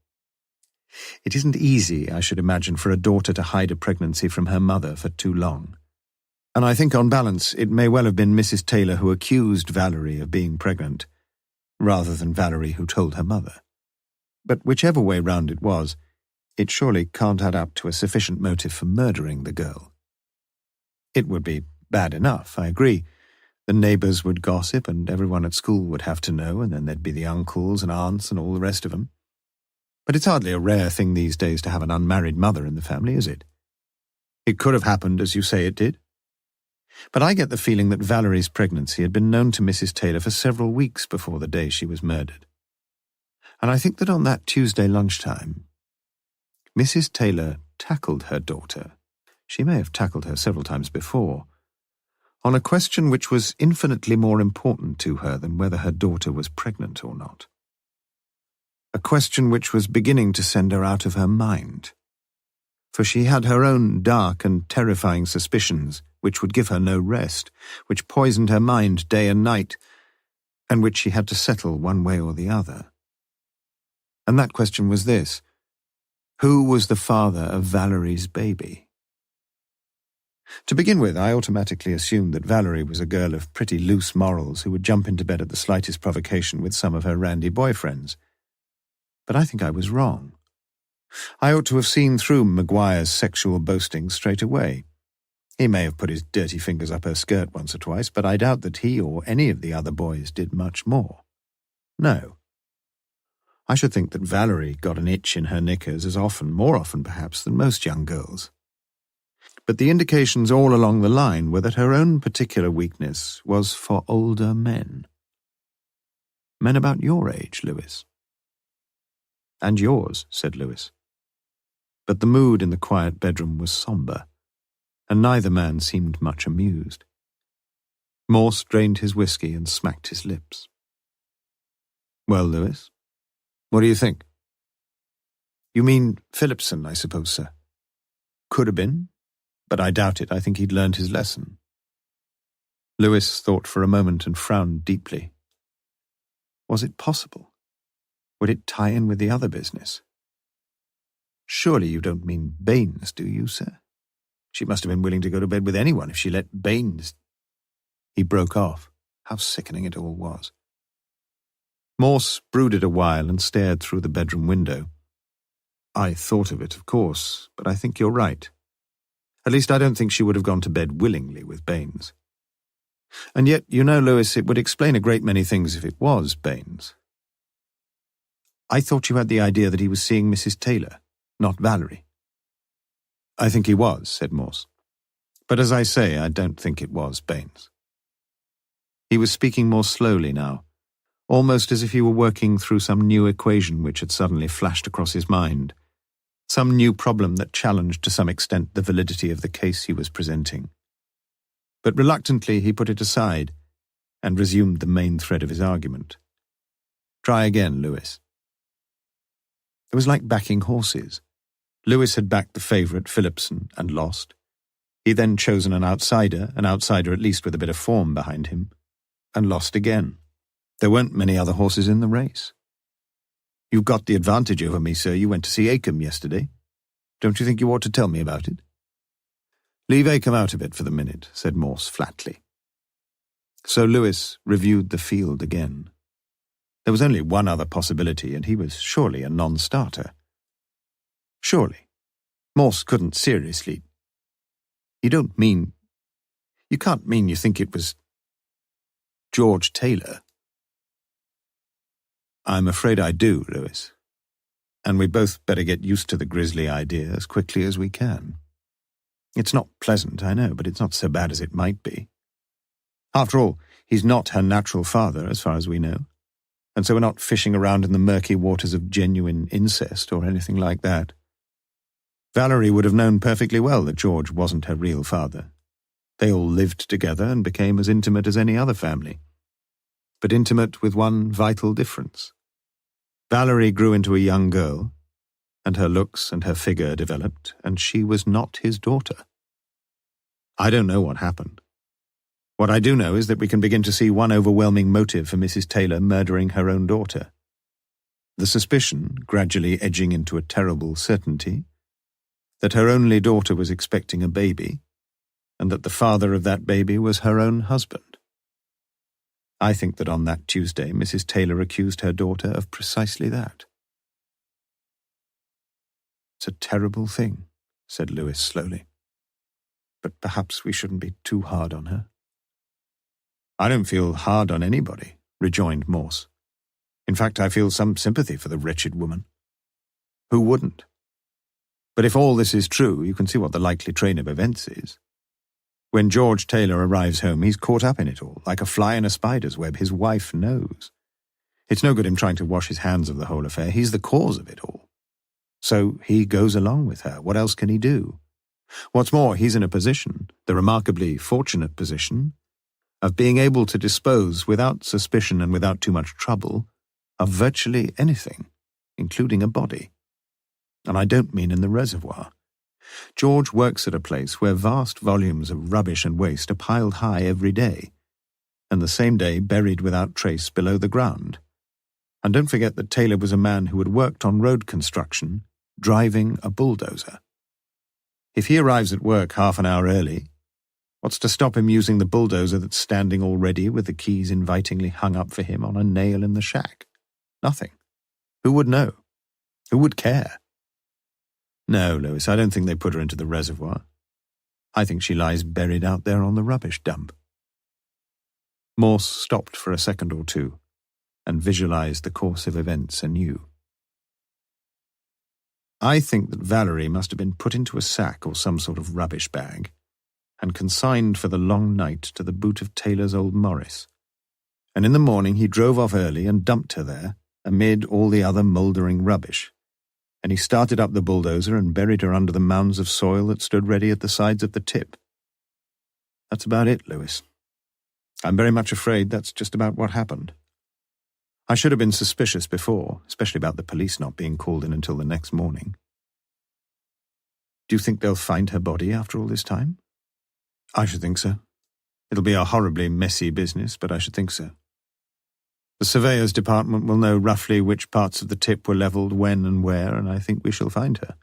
Speaker 1: It isn't easy, I should imagine, for a daughter to hide a pregnancy from her mother for too long. And I think on balance it may well have been Mrs. Taylor who accused Valerie of being pregnant, rather than Valerie who told her mother. But whichever way round it was, it surely can't add up to a sufficient motive for murdering the girl. It would be bad enough, I agree. The neighbours would gossip, and everyone at school would have to know, and then there'd be the uncles and aunts and all the rest of them. But it's hardly a rare thing these days to have an unmarried mother in the family, is it? It could have happened as you say it did. But I get the feeling that Valerie's pregnancy had been known to Mrs. Taylor for several weeks before the day she was murdered. And I think that on that Tuesday lunchtime, Mrs. Taylor tackled her daughter. She may have tackled her several times before, on a question which was infinitely more important to her than whether her daughter was pregnant or not. A question which was beginning to send her out of her mind. For she had her own dark and terrifying suspicions, which would give her no rest, which poisoned her mind day and night, and which she had to settle one way or the other. And that question was this: who was the father of Valerie's baby? To begin with, I automatically assumed that Valerie was a girl of pretty loose morals who would jump into bed at the slightest provocation with some of her randy boyfriends. But I think I was wrong. I ought to have seen through Maguire's sexual boasting straight away. He may have put his dirty fingers up her skirt once or twice, but I doubt that he or any of the other boys did much more. No. I should think that Valerie got an itch in her knickers as often, more often perhaps, than most young girls. But the indications all along the line were that her own particular weakness was for older men. Men about your age, Lewis. And yours, said Lewis. But the mood in the quiet bedroom was sombre, and neither man seemed much amused. Morse drained his whiskey and smacked his lips. Well, Lewis, what do you think? You mean Phillipson, I suppose, sir. Could have been, but I doubt it. I think he'd learned his lesson. Lewis thought for a moment and frowned deeply. Was it possible? Would it tie in with the other business? Surely you don't mean Baines, do you, sir? She must have been willing to go to bed with anyone if she let Baines... He broke off. How sickening it all was. Morse brooded a while and stared through the bedroom window. I thought of it, of course, but I think you're right. At least I don't think she would have gone to bed willingly with Baines. And yet, you know, Lewis, it would explain a great many things if it was Baines. I thought you had the idea that he was seeing Mrs. Taylor, not Valerie. I think he was, said Morse. But as I say, I don't think it was Baines. He was speaking more slowly now, almost as if he were working through some new equation which had suddenly flashed across his mind, some new problem that challenged to some extent the validity of the case he was presenting. But reluctantly he put it aside and resumed the main thread of his argument. "Try again, Lewis." It was like backing horses. Lewis had backed the favourite, Philipson, and lost. He'd then chosen an outsider at least with a bit of form behind him, and lost again. There weren't many other horses in the race. "You've got the advantage over me, sir. You went to see Acomb yesterday. Don't you think you ought to tell me about it?" "Leave Acomb out of it for the minute," said Morse flatly. So Lewis reviewed the field again. There was only one other possibility, and he was surely a non-starter. Surely. Morse couldn't seriously. You can't mean you think it was George Taylor?" "I'm afraid I do, Lewis. And we both better get used to the grisly idea as quickly as we can. It's not pleasant, I know, but it's not so bad as it might be. After all, he's not her natural father, as far as we know, and so we're not fishing around in the murky waters of genuine incest or anything like that. Valerie would have known perfectly well that George wasn't her real father. They all lived together and became as intimate as any other family, but intimate with one vital difference. Valerie grew into a young girl, and her looks and her figure developed, and she was not his daughter. I don't know what happened. What I do know is that we can begin to see one overwhelming motive for Mrs. Taylor murdering her own daughter. The suspicion, gradually edging into a terrible certainty, that her only daughter was expecting a baby, and that the father of that baby was her own husband. I think that on that Tuesday Mrs. Taylor accused her daughter of precisely that. "It's a terrible thing," said Lewis slowly. "But perhaps we shouldn't be too hard on her." "I don't feel hard on anybody," rejoined Morse. "In fact, I feel some sympathy for the wretched woman. Who wouldn't? But if all this is true, you can see what the likely train of events is. When George Taylor arrives home, he's caught up in it all, like a fly in a spider's web. His wife knows. It's no good him trying to wash his hands of the whole affair. He's the cause of it all. So he goes along with her. What else can he do? What's more, he's in a position, the remarkably fortunate position, of being able to dispose, without suspicion and without too much trouble, of virtually anything, including a body. And I don't mean in the reservoir. George works at a place where vast volumes of rubbish and waste are piled high every day, and the same day buried without trace below the ground. And don't forget that Taylor was a man who had worked on road construction, driving a bulldozer. If he arrives at work half an hour early, what's to stop him using the bulldozer that's standing all ready with the keys invitingly hung up for him on a nail in the shack? Nothing. Who would know? Who would care? No, Lewis, I don't think they put her into the reservoir. I think she lies buried out there on the rubbish dump. Morse stopped for a second or two and visualized the course of events anew. I think that Valerie must have been put into a sack or some sort of rubbish bag and consigned for the long night to the boot of Taylor's old Morris. And in the morning he drove off early and dumped her there amid all the other mouldering rubbish. And he started up the bulldozer and buried her under the mounds of soil that stood ready at the sides of the tip. That's about it, Lewis. I'm very much afraid that's just about what happened. I should have been suspicious before, especially about the police not being called in until the next morning. Do you think they'll find her body after all this time? I should think so. It'll be a horribly messy business, but I should think so. The surveyor's department will know roughly which parts of the tip were levelled when and where, and I think we shall find her.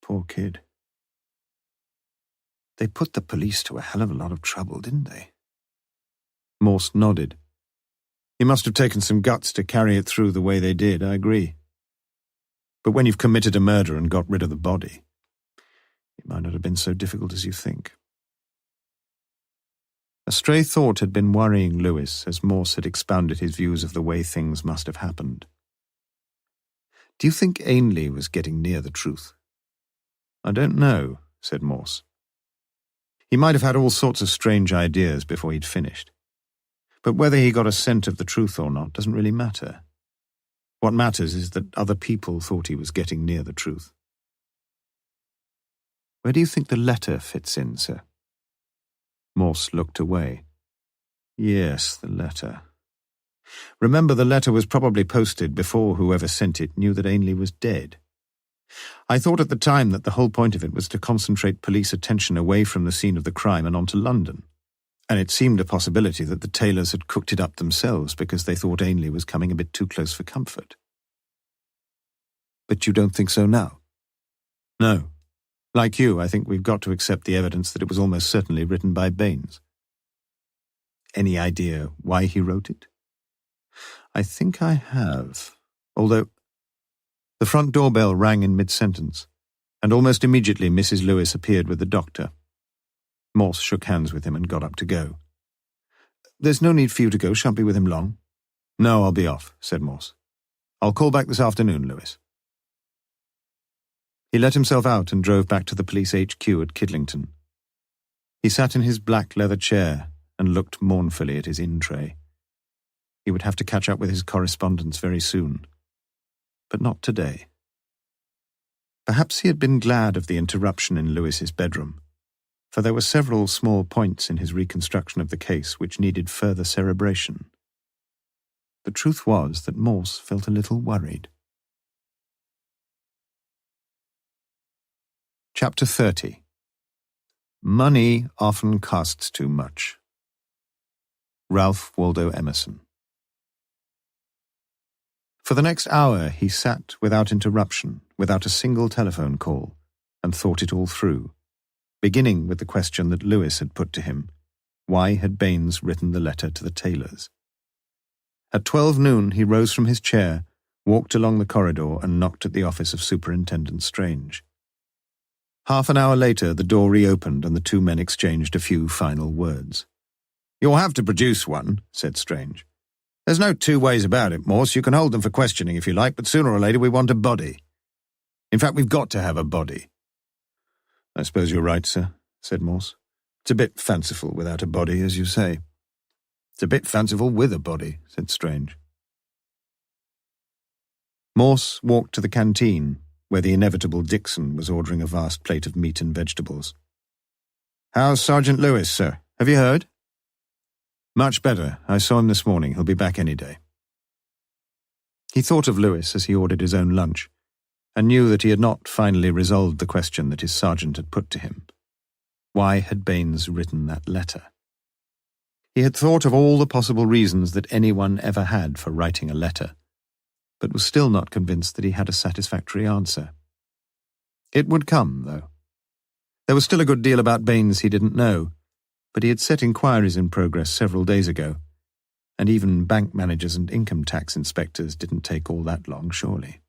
Speaker 1: Poor kid. They put the police to a hell of a lot of trouble, didn't they? Morse nodded. He must have taken some guts to carry it through the way they did, I agree. But when you've committed a murder and got rid of the body, it might not have been so difficult as you think. A stray thought had been worrying Lewis as Morse had expounded his views of the way things must have happened. Do you think Ainley was getting near the truth? I don't know, said Morse. He might have had all sorts of strange ideas before he'd finished. But whether he got a scent of the truth or not doesn't really matter. What matters is that other people thought he was getting near the truth. Where do you think the letter fits in, sir? Morse looked away. Yes, the letter. Remember, the letter was probably posted before whoever sent it knew that Ainley was dead. I thought at the time that the whole point of it was to concentrate police attention away from the scene of the crime and onto London, and it seemed a possibility that the Taylors had cooked it up themselves because they thought Ainley was coming a bit too close for comfort. But you don't think so now? No. Like you, I think we've got to accept the evidence that it was almost certainly written by Baines. Any idea why he wrote it? I think I have, although the front doorbell rang in mid-sentence, and almost immediately Mrs. Lewis appeared with the doctor. Morse shook hands with him and got up to go. There's no need for you to go, shan't be with him long. No, I'll be off, said Morse. I'll call back this afternoon, Lewis. He let himself out and drove back to the police HQ at Kidlington. He sat in his black leather chair and looked mournfully at his in-tray. He would have to catch up with his correspondence very soon, but not today. Perhaps he had been glad of the interruption in Lewis's bedroom, for there were several small points in his reconstruction of the case which needed further cerebration. The truth was that Morse felt a little worried. Chapter 30. Money often costs too much. Ralph Waldo Emerson. For the next hour he sat without interruption, without a single telephone call, and thought it all through, beginning with the question that Lewis had put to him: why had Baines written the letter to the Taylors? At 12 noon he rose from his chair, walked along the corridor and knocked at the office of Superintendent Strange. Half an hour later the door reopened and the two men exchanged a few final words. "You'll have to produce one," said Strange. "There's no two ways about it, Morse. You can hold them for questioning if you like, but sooner or later we want a body. In fact, we've got to have a body." "I suppose you're right, sir," said Morse. "It's a bit fanciful without a body, as you say." "It's a bit fanciful with a body," said Strange. Morse walked to the canteen, where the inevitable Dixon was ordering a vast plate of meat and vegetables. "How's Sergeant Lewis, sir? Have you heard?" "Much better. I saw him this morning. He'll be back any day." He thought of Lewis as he ordered his own lunch, and knew that he had not finally resolved the question that his sergeant had put to him. Why had Baines written that letter? He had thought of all the possible reasons that anyone ever had for writing a letter, but was still not convinced that he had a satisfactory answer. It would come, though. There was still a good deal about Baines he didn't know, but he had set inquiries in progress several days ago, and even bank managers and income tax inspectors didn't take all that long, surely.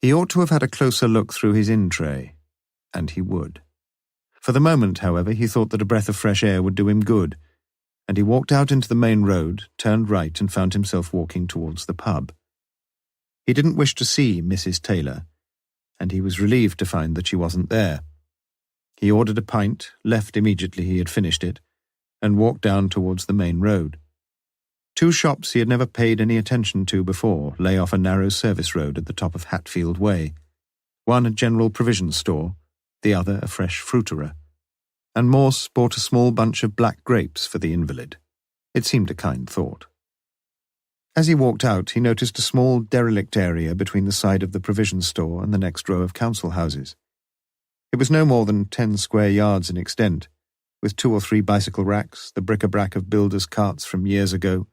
Speaker 1: He ought to have had a closer look through his in-tray, and he would. For the moment, however, he thought that a breath of fresh air would do him good, and he walked out into the main road, turned right, and found himself walking towards the pub. He didn't wish to see Mrs. Taylor, and he was relieved to find that she wasn't there. He ordered a pint, left immediately he had finished it, and walked down towards the main road. Two shops he had never paid any attention to before lay off a narrow service road at the top of Hatfield Way, one a general provision store, the other a fresh fruiterer, and Morse bought a small bunch of black grapes for the invalid. It seemed a kind thought. As he walked out, he noticed a small derelict area between the side of the provision store and the next row of council houses. It was no more than 10 square yards in extent, with 2 or 3 bicycle racks, the bric-a-brac of builders' carts from years ago,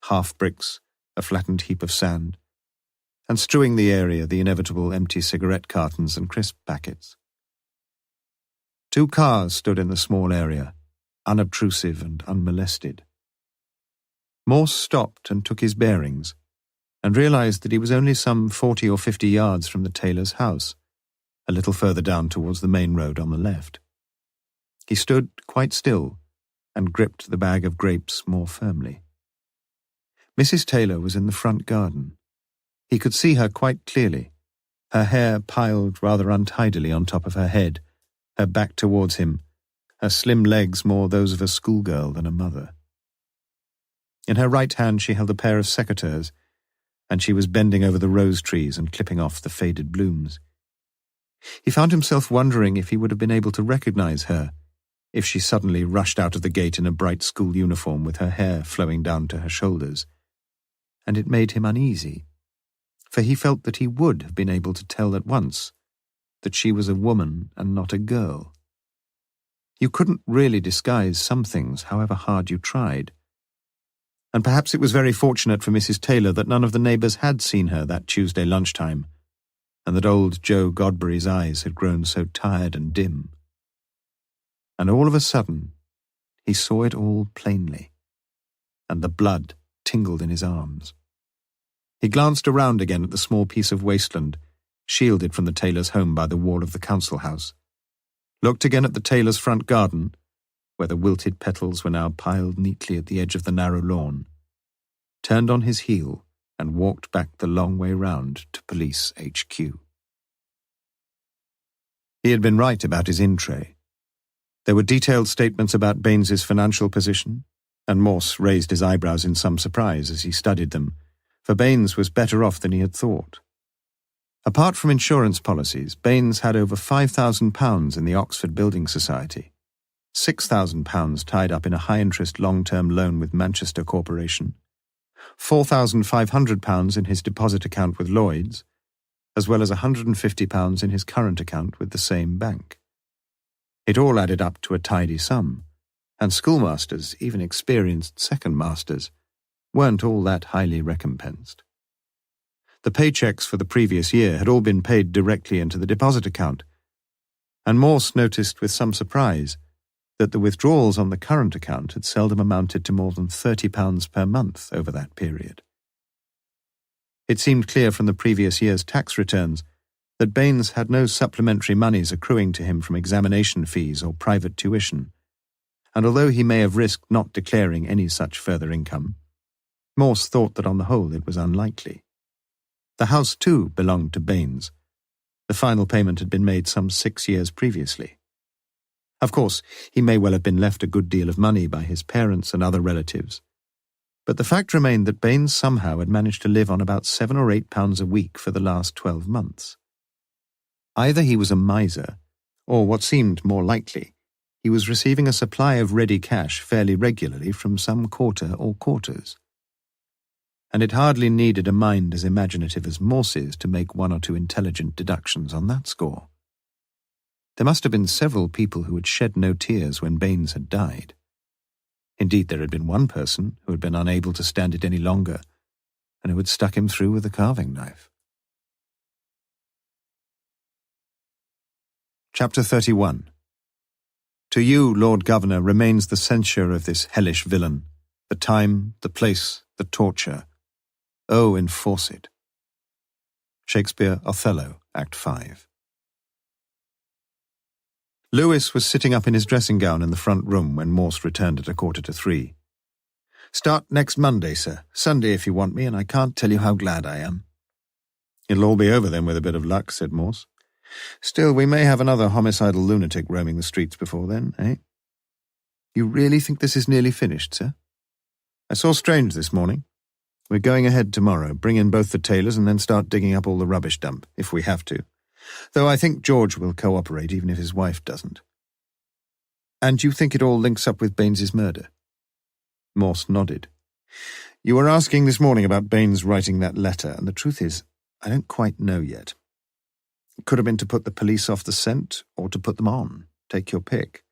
Speaker 1: half-bricks, a flattened heap of sand, and strewing the area the inevitable empty cigarette cartons and crisp packets. 2 cars stood in the small area, unobtrusive and unmolested. Morse stopped and took his bearings, and realized that he was only some 40 or 50 yards from the tailor's house, a little further down towards the main road on the left. He stood quite still and gripped the bag of grapes more firmly. Mrs. Taylor was in the front garden. He could see her quite clearly, her hair piled rather untidily on top of her head, her back towards him, her slim legs more those of a schoolgirl than a mother. In her right hand she held a pair of secateurs, and she was bending over the rose trees and clipping off the faded blooms. He found himself wondering if he would have been able to recognize her, if she suddenly rushed out of the gate in a bright school uniform with her hair flowing down to her shoulders, and it made him uneasy, for he felt that he would have been able to tell at once that she was a woman and not a girl. You couldn't really disguise some things, however hard you tried. And perhaps it was very fortunate for Mrs. Taylor that none of the neighbours had seen her that Tuesday lunchtime, and that old Joe Godbury's eyes had grown so tired and dim. And all of a sudden, he saw it all plainly, and the blood tingled in his arms. He glanced around again at the small piece of wasteland, shielded from the Taylors' home by the wall of the council house, looked again at the Taylors' front garden, where the wilted petals were now piled neatly at the edge of the narrow lawn, turned on his heel and walked back the long way round to Police HQ. He had been right about his in-tray. There were detailed statements about Baines's financial position, and Morse raised his eyebrows in some surprise as he studied them, for Baines was better off than he had thought. Apart from insurance policies, Baines had over £5,000 in the Oxford Building Society, £6,000 tied up in a high-interest long-term loan with Manchester Corporation, £4,500 in his deposit account with Lloyd's, as well as £150 in his current account with the same bank. It all added up to a tidy sum, and schoolmasters, even experienced second masters, weren't all that highly recompensed. The paychecks for the previous year had all been paid directly into the deposit account, and Morse noticed with some surprise that the withdrawals on the current account had seldom amounted to more than £30 per month over that period. It seemed clear from the previous year's tax returns that Baines had no supplementary moneys accruing to him from examination fees or private tuition, and although he may have risked not declaring any such further income, Morse thought that on the whole it was unlikely. The house, too, belonged to Baines. The final payment had been made some 6 years previously. Of course, he may well have been left a good deal of money by his parents and other relatives, but the fact remained that Baines somehow had managed to live on about £7 or £8 a week for the last 12 months. Either he was a miser, or what seemed more likely, he was receiving a supply of ready cash fairly regularly from some quarter or quarters. And it hardly needed a mind as imaginative as Morse's to make one or two intelligent deductions on that score. There must have been several people who had shed no tears when Baines had died. Indeed, there had been one person who had been unable to stand it any longer, and who had stuck him through with a carving knife. Chapter 31. To you, Lord Governor, remains the censure of this hellish villain, the time, the place, the torture. Oh, enforce it. Shakespeare, Othello, Act 5. Lewis was sitting up in his dressing gown in the front room when Morse returned at 2:45. "Start next Monday, sir. Sunday if you want me, and I can't tell you how glad I am." "It'll all be over then with a bit of luck," said Morse. "Still, we may have another homicidal lunatic roaming the streets before then, eh?" "You really think this is nearly finished, sir?" "I saw Strange this morning. We're going ahead tomorrow, bring in both the Taylors and then start digging up all the rubbish dump, if we have to. Though I think George will cooperate even if his wife doesn't." "And you think it all links up with Baines's murder?" Morse nodded. "You were asking this morning about Baines writing that letter, and the truth is, I don't quite know yet. It could have been to put the police off the scent, or to put them on. Take your pick.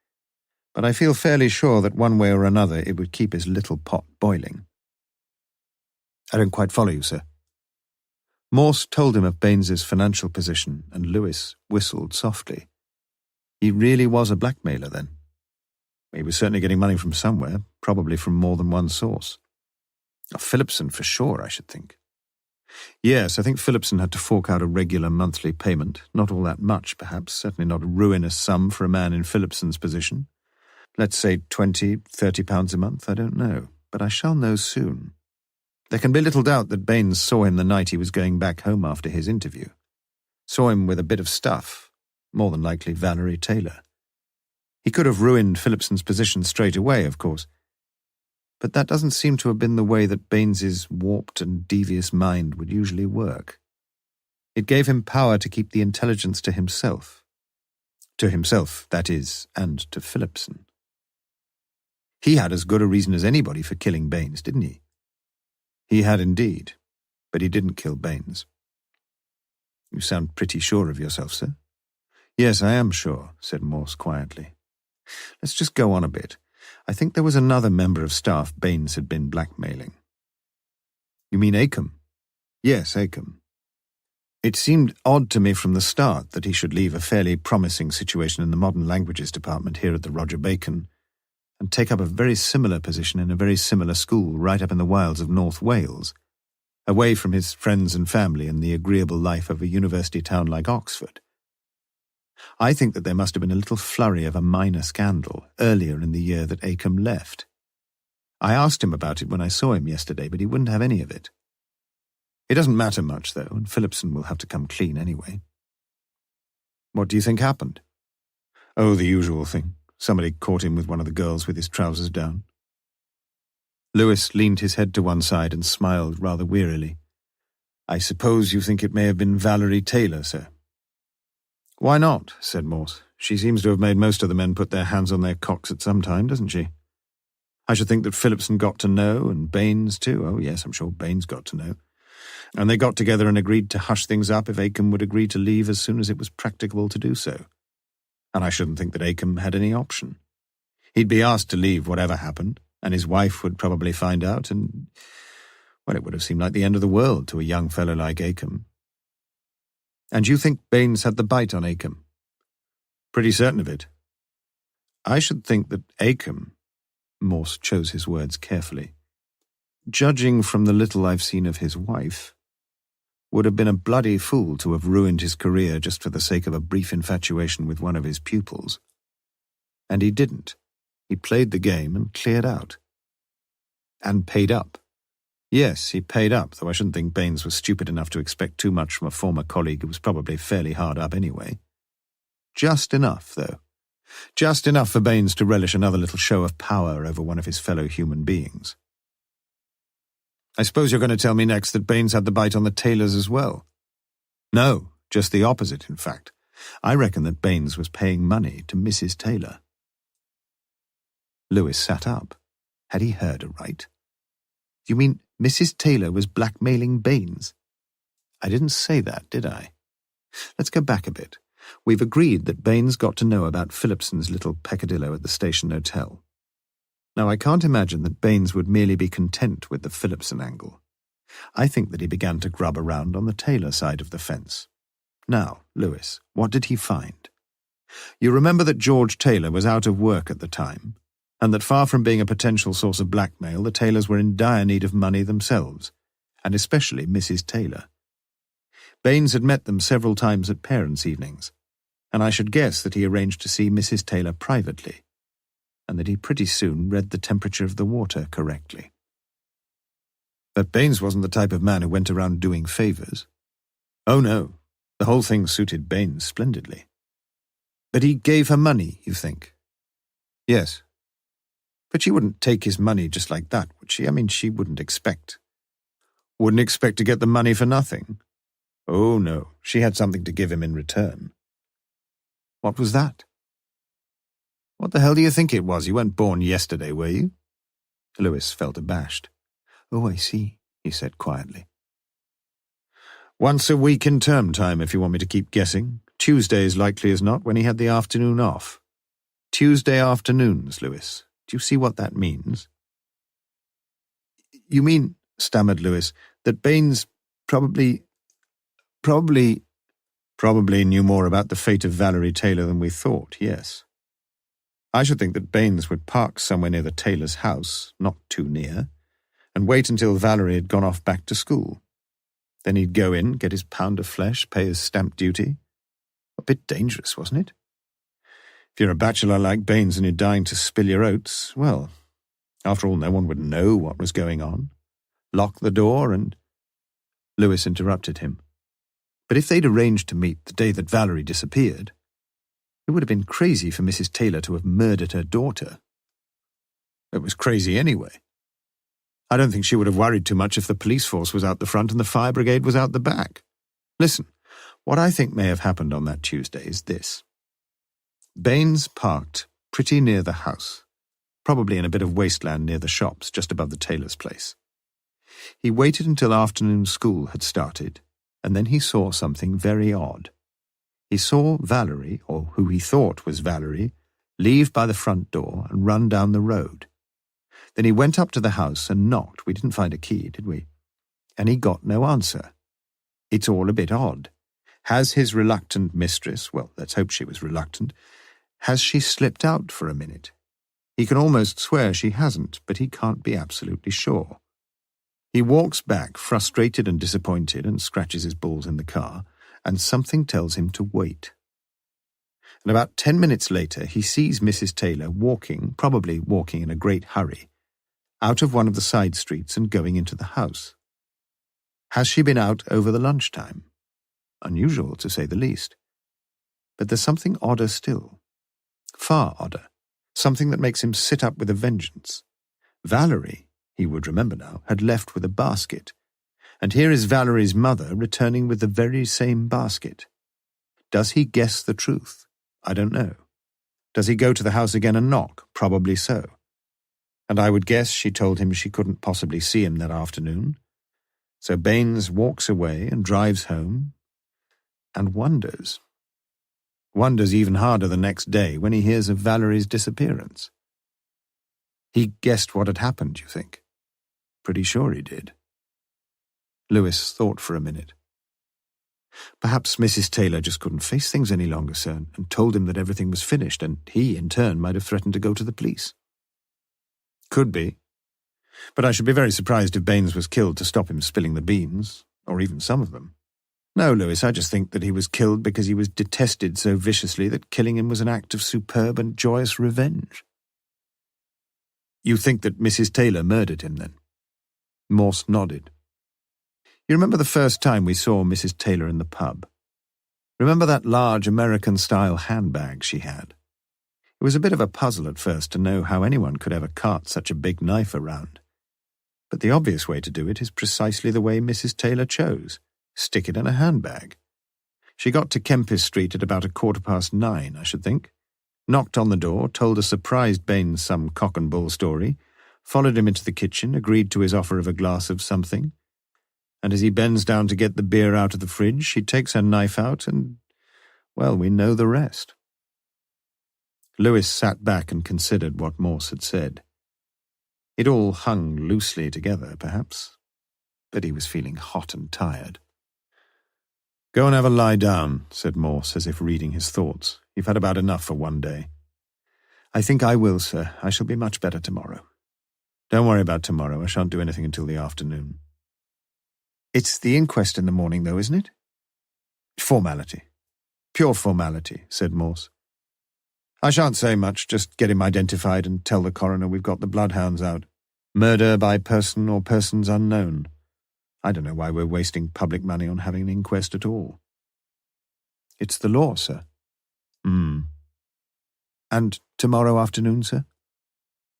Speaker 1: But I feel fairly sure that one way or another it would keep his little pot boiling." "I don't quite follow you, sir." Morse told him of Baines's financial position, and Lewis whistled softly. He really was a blackmailer, then. He was certainly getting money from somewhere, probably from more than one source. Phillipson, for sure, I should think. Yes, I think Phillipson had to fork out a regular monthly payment, not all that much, perhaps, certainly not a ruinous sum for a man in Phillipson's position. Let's say £20, £30 a month, I don't know, but I shall know soon. There can be little doubt that Baines saw him the night he was going back home after his interview. Saw him with a bit of stuff, more than likely Valerie Taylor. He could have ruined Phillipson's position straight away, of course, but that doesn't seem to have been the way that Baines's warped and devious mind would usually work. It gave him power to keep the intelligence to himself, To himself, that is, and to Phillipson. He had as good a reason as anybody for killing Baines, didn't he? He had indeed, but he didn't kill Baines. You sound pretty sure of yourself, sir. Yes, I am sure, said Morse quietly. Let's just go on a bit. I think there was another member of staff Baines had been blackmailing. You mean Acomb? Yes, Acomb. It seemed odd to me from the start that he should leave a fairly promising situation in the modern languages department here at the Roger Bacon and take up a very similar position in a very similar school right up in the wilds of North Wales, away from his friends and family and the agreeable life of a university town like Oxford. I think that there must have been a little flurry of a minor scandal earlier in the year that Acomb left. I asked him about it when I saw him yesterday, but he wouldn't have any of it. It doesn't matter much, though, and Phillipson will have to come clean anyway. What do you think happened? Oh, the usual thing. Somebody caught him with one of the girls with his trousers down. Lewis leaned his head to one side and smiled rather wearily. I suppose you think it may have been Valerie Taylor, sir? Why not? Said Morse. She seems to have made most of the men put their hands on their cocks at some time, doesn't she? I should think that Phillipson got to know, and Baines too. Oh, yes, I'm sure Baines got to know. And they got together and agreed to hush things up if Acomb would agree to leave as soon as it was practicable to do so. And I shouldn't think that Acomb had any option. He'd be asked to leave whatever happened, and his wife would probably find out, and, well, it would have seemed like the end of the world to a young fellow like Acomb. And you think Baines had the bite on Acomb? Pretty certain of it. I should think that Acomb, Morse chose his words carefully, judging from the little I've seen of his wife, would have been a bloody fool to have ruined his career just for the sake of a brief infatuation with one of his pupils. And he didn't. He played the game and cleared out. And paid up. Yes, he paid up, though I shouldn't think Baines was stupid enough to expect too much from a former colleague who was probably fairly hard up anyway. Just enough, though. Just enough for Baines to relish another little show of power over one of his fellow human beings. I suppose you're going to tell me next that Baines had the bite on the Taylors as well. No, just the opposite, in fact. I reckon that Baines was paying money to Mrs. Taylor. Lewis sat up. Had he heard aright? You mean Mrs. Taylor was blackmailing Baines? I didn't say that, did I? Let's go back a bit. We've agreed that Baines got to know about Phillipson's little peccadillo at the station hotel. Now, I can't imagine that Baines would merely be content with the Phillipson angle. I think that he began to grub around on the Taylor side of the fence. Now, Lewis, what did he find? You remember that George Taylor was out of work at the time, and that far from being a potential source of blackmail, the Taylors were in dire need of money themselves, and especially Mrs. Taylor. Baines had met them several times at parents' evenings, and I should guess that he arranged to see Mrs. Taylor privately, and that he pretty soon read the temperature of the water correctly. But Baines wasn't the type of man who went around doing favours. Oh no, the whole thing suited Baines splendidly. But he gave her money, you think? Yes. But she wouldn't take his money just like that, would she? I mean, she wouldn't expect. Wouldn't expect to get the money for nothing. Oh no, she had something to give him in return. What was that? What the hell do you think it was? You weren't born yesterday, were you? Lewis felt abashed. Oh, I see, he said quietly. Once a week in term time, if you want me to keep guessing. Tuesdays, likely as not, when he had the afternoon off. Tuesday afternoons, Lewis. Do you see what that means? You mean, stammered Lewis, that Baines probably knew more about the fate of Valerie Taylor than we thought, yes. I should think that Baines would park somewhere near the Taylor's house, not too near, and wait until Valerie had gone off back to school. Then he'd go in, get his pound of flesh, pay his stamp duty. A bit dangerous, wasn't it? If you're a bachelor like Baines and you're dying to spill your oats, well, after all, no one would know what was going on. Lock the door and... Lewis interrupted him. But if they'd arranged to meet the day that Valerie disappeared, it would have been crazy for Mrs. Taylor to have murdered her daughter. It was crazy anyway. I don't think she would have worried too much if the police force was out the front and the fire brigade was out the back. Listen, what I think may have happened on that Tuesday is this. Baines parked pretty near the house, probably in a bit of wasteland near the shops just above the tailor's place. He waited until afternoon school had started, and then he saw something very odd. He saw Valerie, or who he thought was Valerie, leave by the front door and run down the road. Then he went up to the house and knocked. We didn't find a key, did we? And he got no answer. It's all a bit odd. Has his reluctant mistress, well, let's hope she was reluctant, has she slipped out for a minute? He can almost swear she hasn't, but he can't be absolutely sure. He walks back, frustrated and disappointed, and scratches his balls in the car, and something tells him to wait. And about 10 minutes later, he sees Mrs. Taylor walking, probably walking in a great hurry, out of one of the side streets and going into the house. Has she been out over the lunchtime? Unusual, to say the least. But there's something odder still. Far odder. Something that makes him sit up with a vengeance. Valerie, he would remember now, had left with a basket. And here is Valerie's mother returning with the very same basket. Does he guess the truth? I don't know. Does he go to the house again and knock? Probably so. And I would guess she told him she couldn't possibly see him that afternoon. So Baines walks away and drives home and wonders. Wonders even harder the next day when he hears of Valerie's disappearance. He guessed what had happened, you think? Pretty sure he did. Lewis thought for a minute. Perhaps Mrs. Taylor just couldn't face things any longer, sir, and told him that everything was finished, and he, in turn, might have threatened to go to the police. Could be. But I should be very surprised if Baines was killed to stop him spilling the beans, or even some of them. No, Lewis, I just think that he was killed because he was detested so viciously that killing him was an act of superb and joyous revenge. You think that Mrs. Taylor murdered him, then? Morse nodded. You remember the first time we saw Mrs. Taylor in the pub? Remember that large American-style handbag she had? It was a bit of a puzzle at first to know how anyone could ever cart such a big knife around. But the obvious way to do it is precisely the way Mrs. Taylor chose. Stick it in a handbag. She got to Kempis Street at about 9:15, I should think, knocked on the door, told a surprised Baines some cock-and-bull story, followed him into the kitchen, agreed to his offer of a glass of something, and as he bends down to get the beer out of the fridge, she takes her knife out and, well, we know the rest. Lewis sat back and considered what Morse had said. It all hung loosely together, perhaps, but he was feeling hot and tired. Go and have a lie down, said Morse, as if reading his thoughts. You've had about enough for one day. I think I will, sir. I shall be much better tomorrow. Don't worry about tomorrow. I shan't do anything until the afternoon. It's the inquest in the morning, though, isn't it? Formality. Pure formality, said Morse. I shan't say much, just get him identified and tell the coroner we've got the bloodhounds out. Murder by person or persons unknown. I don't know why we're wasting public money on having an inquest at all. It's the law, sir. And tomorrow afternoon, sir?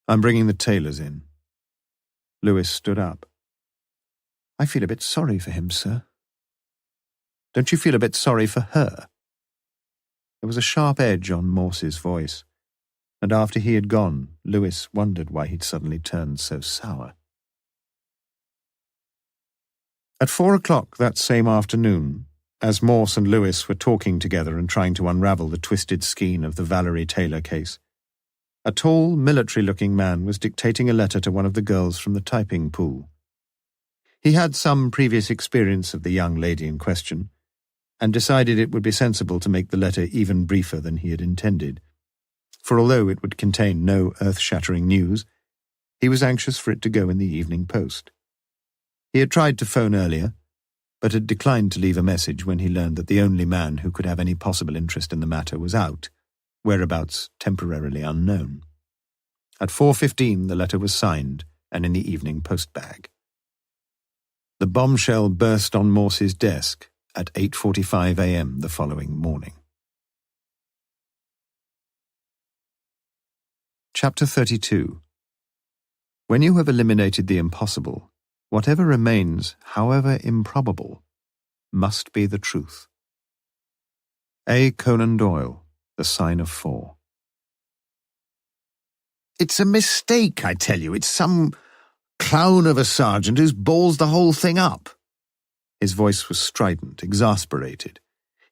Speaker 1: I'm bringing the Taylors in. Lewis stood up. I feel a bit sorry for him, sir. Don't you feel a bit sorry for her? There was a sharp edge on Morse's voice, and after he had gone, Lewis wondered why he'd suddenly turned so sour. At 4:00 that same afternoon, as Morse and Lewis were talking together and trying to unravel the twisted skein of the Valerie Taylor case, a tall, military-looking man was dictating a letter to one of the girls from the typing pool. He had some previous experience of the young lady in question, and decided it would be sensible to make the letter even briefer than he had intended, for although it would contain no earth-shattering news, he was anxious for it to go in the Evening Post. He had tried to phone earlier, but had declined to leave a message when he learned that the only man who could have any possible interest in the matter was out, whereabouts temporarily unknown. At 4:15 the letter was signed and in the Evening Post bag. The bombshell burst on Morse's desk at 8:45 a.m. the following morning. Chapter 32. When you have eliminated the impossible, whatever remains, however improbable, must be the truth. A. Conan Doyle, the sign of 4.
Speaker 2: It's a mistake, I tell you. It's some clown of a sergeant who's balls the whole thing up.
Speaker 1: His voice was strident, exasperated.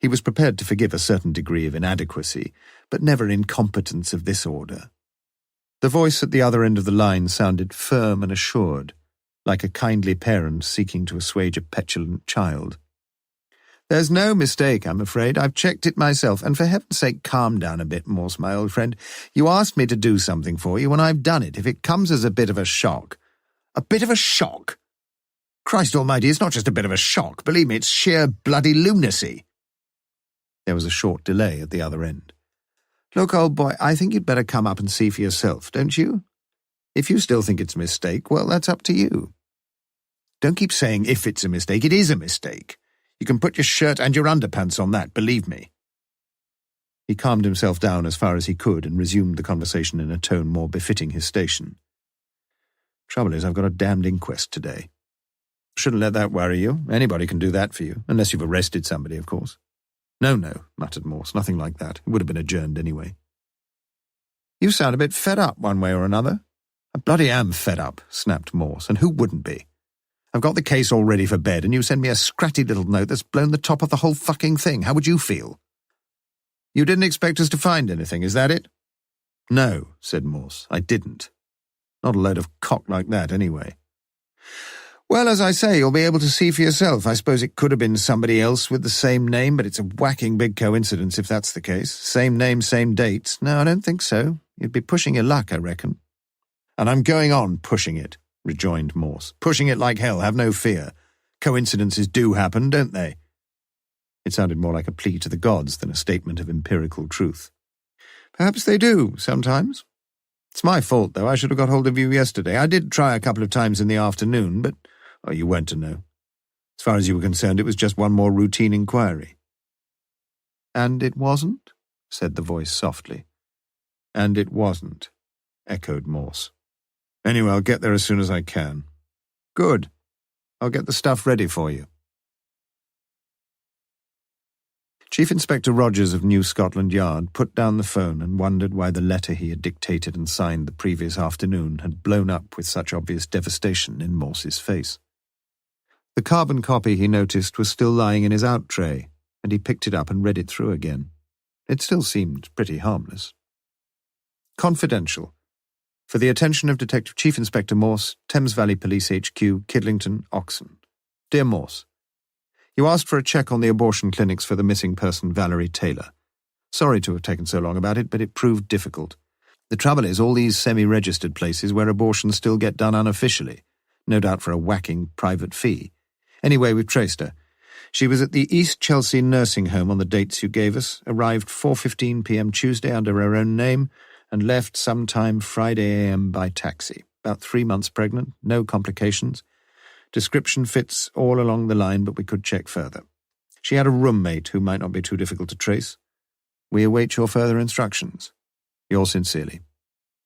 Speaker 1: He was prepared to forgive a certain degree of inadequacy, but never incompetence of this order. The voice at the other end of the line sounded firm and assured, like a kindly parent seeking to assuage a petulant child.
Speaker 2: There's no mistake, I'm afraid. I've checked it myself, and for heaven's sake, calm down a bit, Morse, my old friend. You asked me to do something for you, and I've done it. If it comes as a bit of a shock... A bit of a shock? Christ almighty, it's not just a bit of a shock. Believe me, it's sheer bloody lunacy.
Speaker 1: There was a short delay at the other end.
Speaker 2: Look, old boy, I think you'd better come up and see for yourself, don't you? If you still think it's a mistake, well, that's up to you. Don't keep saying if it's a mistake. It is a mistake. You can put your shirt and your underpants on that, believe me.
Speaker 1: He calmed himself down as far as he could and resumed the conversation in a tone more befitting his station. Trouble is, I've got a damned inquest today. Shouldn't let that worry you. Anybody can do that for you, unless you've arrested somebody, of course. No, muttered Morse, nothing like that. It would have been adjourned anyway.
Speaker 2: You sound a bit fed up one way or another.
Speaker 1: I bloody am fed up, snapped Morse, and who wouldn't be? I've got the case all ready for bed, and you send me a scratty little note that's blown the top of the whole fucking thing. How would you feel?
Speaker 2: You didn't expect us to find anything, is that it?
Speaker 1: No, said Morse, I didn't. Not a load of cock like that, anyway.
Speaker 2: Well, as I say, you'll be able to see for yourself. I suppose it could have been somebody else with the same name, but it's a whacking big coincidence if that's the case. Same name, same dates. No, I don't think so. You'd be pushing your luck, I reckon.
Speaker 1: And I'm going on pushing it, rejoined Morse. Pushing it like hell, have no fear. Coincidences do happen, don't they? It sounded more like a plea to the gods than a statement of empirical truth.
Speaker 2: Perhaps they do, sometimes. It's my fault, though. I should have got hold of you yesterday. I did try a couple of times in the afternoon, but...
Speaker 1: Oh, you weren't to know. As far as you were concerned, it was just one more routine inquiry.
Speaker 2: And it wasn't?
Speaker 1: Said the voice softly. And it wasn't, echoed Morse. Anyway, I'll get there as soon as I can.
Speaker 2: Good. I'll get the stuff ready for you.
Speaker 1: Chief Inspector Rogers of New Scotland Yard put down the phone and wondered why the letter he had dictated and signed the previous afternoon had blown up with such obvious devastation in Morse's face. The carbon copy, he noticed, was still lying in his out tray, and he picked it up and read it through again. It still seemed pretty harmless. Confidential. For the attention of Detective Chief Inspector Morse, Thames Valley Police HQ, Kidlington, Oxon. Dear Morse, you asked for a check on the abortion clinics for the missing person Valerie Taylor. Sorry to have taken so long about it, but it proved difficult. The trouble is, all these semi-registered places where abortions still get done unofficially, no doubt for a whacking private fee. Anyway, we've traced her. She was at the East Chelsea nursing home on the dates you gave us, arrived 4:15 p.m. Tuesday under her own name, and left sometime Friday a.m. by taxi. About 3 months pregnant, no complications. Description fits all along the line, but we could check further. She had a roommate who might not be too difficult to trace. We await your further instructions. Yours sincerely.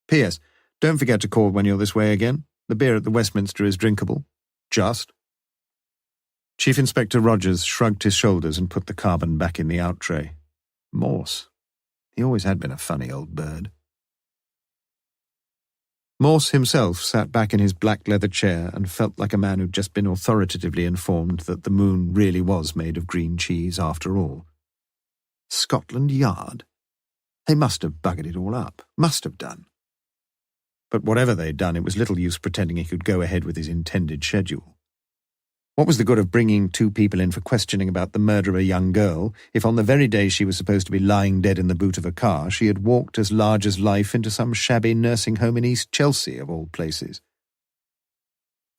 Speaker 1: P.S. Don't forget to call when you're this way again. The beer at the Westminster is drinkable. Just. Chief Inspector Rogers shrugged his shoulders and put the carbon back in the out tray. Morse. He always had been a funny old bird. Morse himself sat back in his black leather chair and felt like a man who'd just been authoritatively informed that the moon really was made of green cheese after all. Scotland Yard? They must have buggered it all up. Must have done. But whatever they'd done, it was little use pretending he could go ahead with his intended schedule. What was the good of bringing 2 people in for questioning about the murder of a young girl if on the very day she was supposed to be lying dead in the boot of a car she had walked as large as life into some shabby nursing home in East Chelsea, of all places?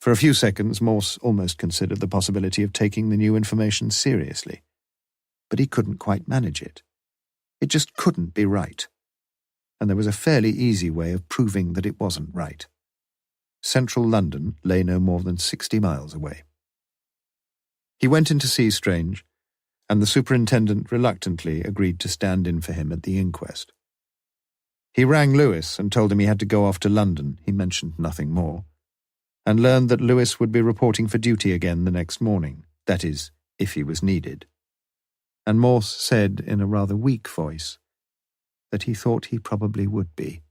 Speaker 1: For a few seconds, Morse almost considered the possibility of taking the new information seriously. But he couldn't quite manage it. It just couldn't be right. And there was a fairly easy way of proving that it wasn't right. Central London lay no more than 60 miles away. He went in to see Strange, and the superintendent reluctantly agreed to stand in for him at the inquest. He rang Lewis and told him he had to go off to London, he mentioned nothing more, and learned that Lewis would be reporting for duty again the next morning, that is, if he was needed. And Morse said in a rather weak voice, that he thought he probably would be.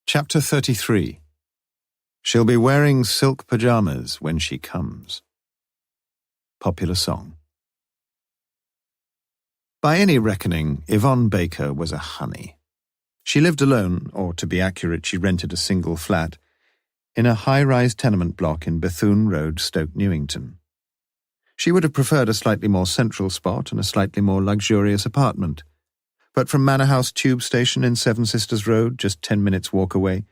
Speaker 1: Chapter 33. She'll be wearing silk pyjamas when she comes. Popular song. By any reckoning, Yvonne Baker was a honey. She lived alone, or to be accurate, she rented a single flat, in a high-rise tenement block in Bethune Road, Stoke Newington. She would have preferred a slightly more central spot and a slightly more luxurious apartment, but from Manor House Tube Station in Seven Sisters Road, just 10 minutes' walk away,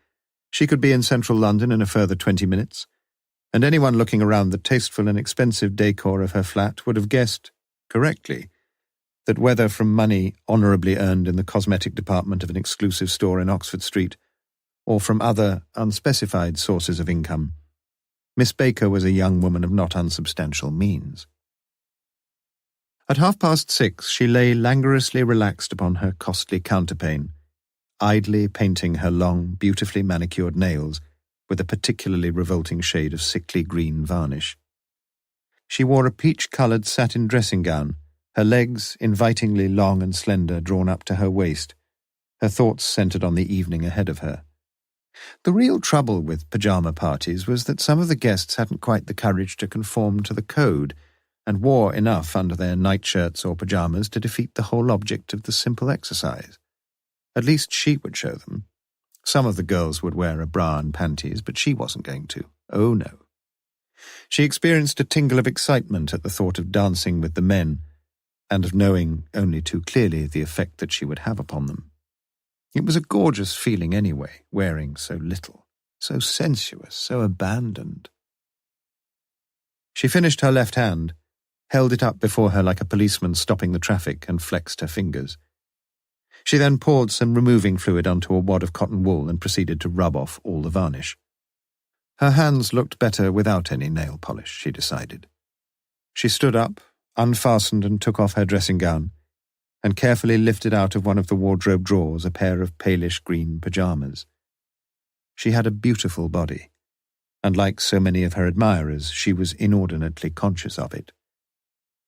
Speaker 1: she could be in central London in a further 20 minutes, and anyone looking around the tasteful and expensive decor of her flat would have guessed, correctly, that whether from money honourably earned in the cosmetic department of an exclusive store in Oxford Street, or from other unspecified sources of income, Miss Baker was a young woman of not unsubstantial means. At 6:30 she lay languorously relaxed upon her costly counterpane, idly painting her long, beautifully manicured nails with a particularly revolting shade of sickly green varnish. She wore a peach-coloured satin dressing gown, her legs invitingly long and slender drawn up to her waist, her thoughts centred on the evening ahead of her. The real trouble with pyjama parties was that some of the guests hadn't quite the courage to conform to the code and wore enough under their nightshirts or pyjamas to defeat the whole object of the simple exercise. At least she would show them. Some of the girls would wear a bra and panties, but she wasn't going to. Oh, no. She experienced a tingle of excitement at the thought of dancing with the men, and of knowing only too clearly the effect that she would have upon them. It was a gorgeous feeling anyway, wearing so little, so sensuous, so abandoned. She finished her left hand, held it up before her like a policeman stopping the traffic, and flexed her fingers. She then poured some removing fluid onto a wad of cotton wool and proceeded to rub off all the varnish. Her hands looked better without any nail polish, she decided. She stood up, unfastened and took off her dressing gown, and carefully lifted out of one of the wardrobe drawers a pair of palish green pyjamas. She had a beautiful body, and like so many of her admirers, she was inordinately conscious of it.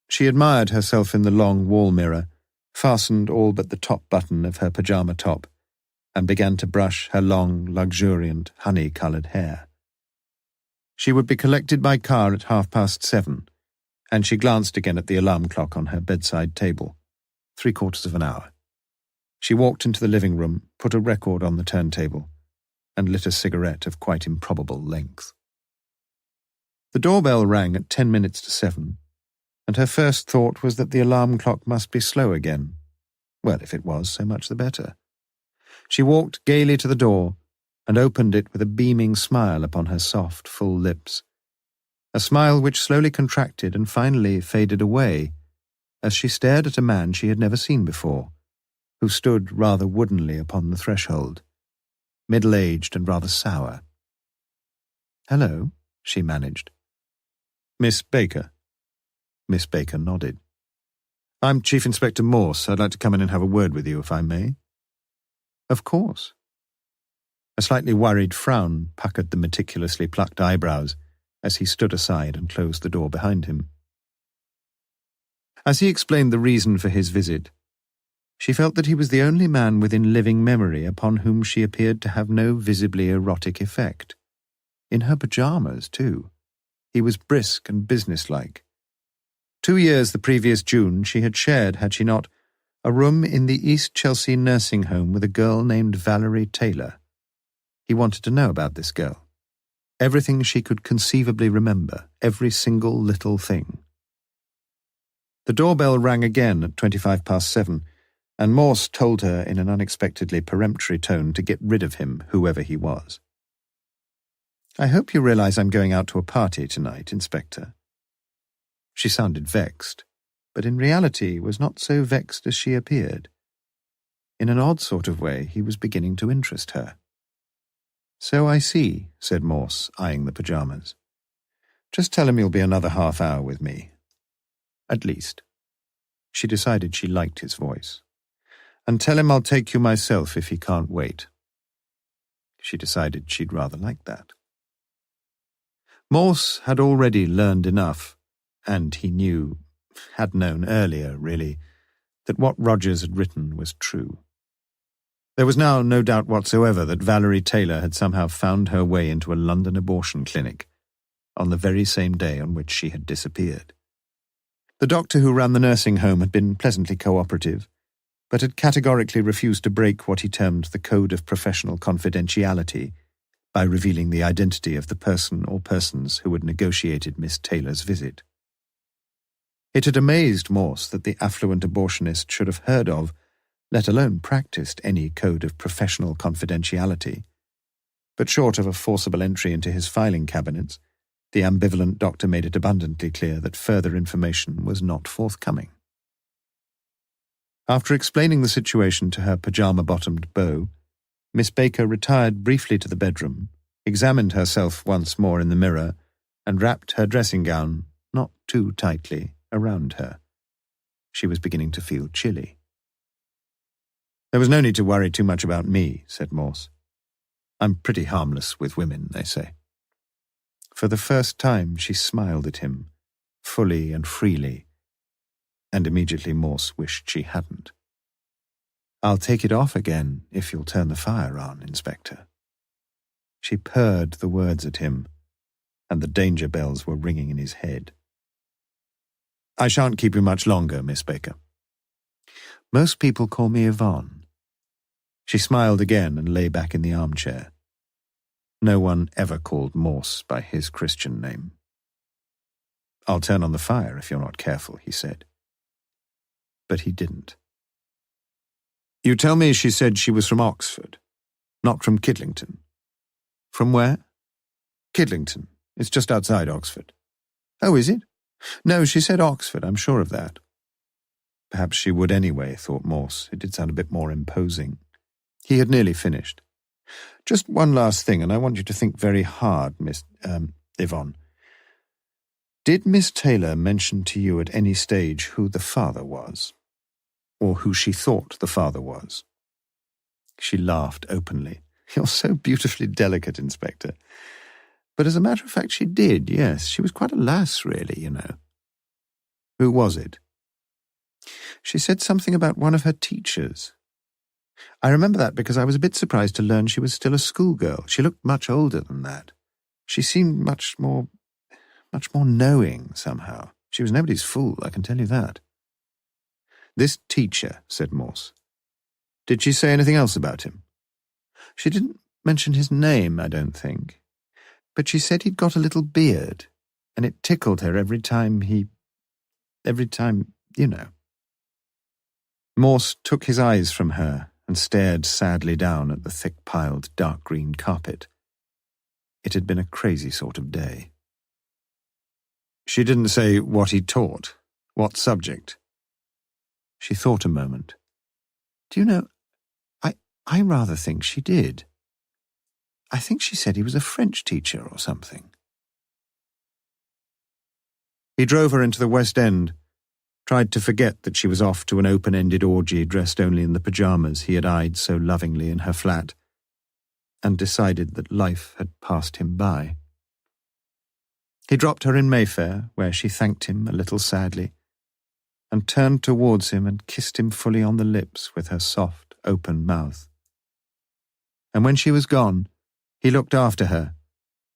Speaker 1: She admired herself in the long wall mirror, fastened all but the top button of her pyjama top, and began to brush her long, luxuriant, honey-coloured hair. She would be collected by car at 7:30, and she glanced again at the alarm clock on her bedside table. 3/4 of an hour. She walked into the living room, put a record on the turntable, and lit a cigarette of quite improbable length. The doorbell rang at 10 minutes to 7, and her first thought was that the alarm clock must be slow again. Well, if it was, so much the better. She walked gaily to the door and opened it with a beaming smile upon her soft, full lips, a smile which slowly contracted and finally faded away as she stared at a man she had never seen before, who stood rather woodenly upon the threshold, middle-aged and rather sour. "Hello," she managed. "Miss Baker?" Miss Baker nodded. "I'm Chief Inspector Morse. I'd like to come in and have a word with you, if I may." "Of course." A slightly worried frown puckered the meticulously plucked eyebrows as he stood aside and closed the door behind him. As he explained the reason for his visit, she felt that he was the only man within living memory upon whom she appeared to have no visibly erotic effect. In her pyjamas, too. He was brisk and businesslike. 2 years the previous June she had shared, had she not, a room in the East Chelsea nursing home with a girl named Valerie Taylor. He wanted to know about this girl. Everything she could conceivably remember, every single little thing. The doorbell rang again at 7:25, and Morse told her in an unexpectedly peremptory tone to get rid of him, whoever he was. "I hope you realise I'm going out to a party tonight, Inspector." She sounded vexed, but in reality was not so vexed as she appeared. In an odd sort of way, he was beginning to interest her. "So I see," said Morse, eyeing the pyjamas. "Just tell him you'll be another half hour with me. At least." She decided she liked his voice. "And tell him I'll take you myself if he can't wait." She decided she'd rather like that. Morse had already learned enough, and he knew, had known earlier, really, that what Rogers had written was true. There was now no doubt whatsoever that Valerie Taylor had somehow found her way into a London abortion clinic on the very same day on which she had disappeared. The doctor who ran the nursing home had been pleasantly cooperative, but had categorically refused to break what he termed the code of professional confidentiality by revealing the identity of the person or persons who had negotiated Miss Taylor's visit. It had amazed Morse that the affluent abortionist should have heard of, let alone practiced, any code of professional confidentiality, but short of a forcible entry into his filing cabinets, the ambivalent doctor made it abundantly clear that further information was not forthcoming. After explaining the situation to her pyjama-bottomed beau, Miss Baker retired briefly to the bedroom, examined herself once more in the mirror, and wrapped her dressing gown, not too tightly, around her. She was beginning to feel chilly. "There was no need to worry too much about me," said Morse. "I'm pretty harmless with women, they say." For the first time she smiled at him, fully and freely, and immediately Morse wished she hadn't. "I'll take it off again if you'll turn the fire on, Inspector." She purred the words at him, and the danger bells were ringing in his head. "I shan't keep you much longer, Miss Baker." "Most people call me Yvonne." She smiled again and lay back in the armchair. No one ever called Morse by his Christian name. "I'll turn on the fire if you're not careful," he said. But he didn't. "You tell me she said she was from Oxford, not from Kidlington." "From where?" "Kidlington. It's just outside Oxford." "Oh, is it?" "No, she said Oxford, I'm sure of that." Perhaps she would anyway, thought Morse. It did sound a bit more imposing. He had nearly finished. "Just one last thing, and I want you to think very hard, Miss Yvonne. Did Miss Taylor mention to you at any stage who the father was? Or who she thought the father was?" She laughed openly. "You're so beautifully delicate, Inspector." "But as a matter of fact, she did, yes. She was quite a lass, really, you know." "Who was it?" "She said something about one of her teachers. I remember that because I was a bit surprised to learn she was still a schoolgirl. She looked much older than that. She seemed much more knowing, somehow. She was nobody's fool, I can tell you that." "This teacher," said Morse. "Did she say anything else about him?" "She didn't mention his name, I don't think. But she said he'd got a little beard, and it tickled her every time, you know." Morse took his eyes from her and stared sadly down at the thick-piled dark green carpet. It had been a crazy sort of day. "She didn't say what he taught? What subject?" She thought a moment. "Do you know, I rather think she did. I think she said he was a French teacher or something." He drove her into the West End, tried to forget that she was off to an open-ended orgy dressed only in the pyjamas he had eyed so lovingly in her flat, and decided that life had passed him by. He dropped her in Mayfair, where she thanked him a little sadly, and turned towards him and kissed him fully on the lips with her soft, open mouth. And when she was gone, he looked after her,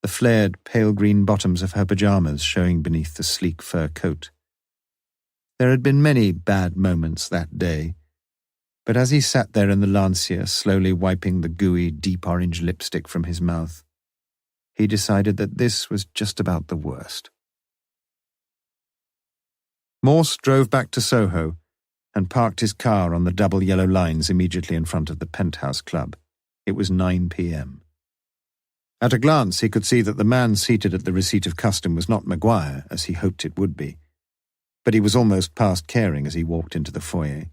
Speaker 1: the flared pale green bottoms of her pyjamas showing beneath the sleek fur coat. There had been many bad moments that day, but as he sat there in the Lancia, slowly wiping the gooey, deep orange lipstick from his mouth, he decided that this was just about the worst. Morse drove back to Soho and parked his car on the double yellow lines immediately in front of the Penthouse Club. It was 9 p.m. At a glance he could see that the man seated at the receipt of custom was not Maguire, as he hoped it would be, but he was almost past caring as he walked into the foyer.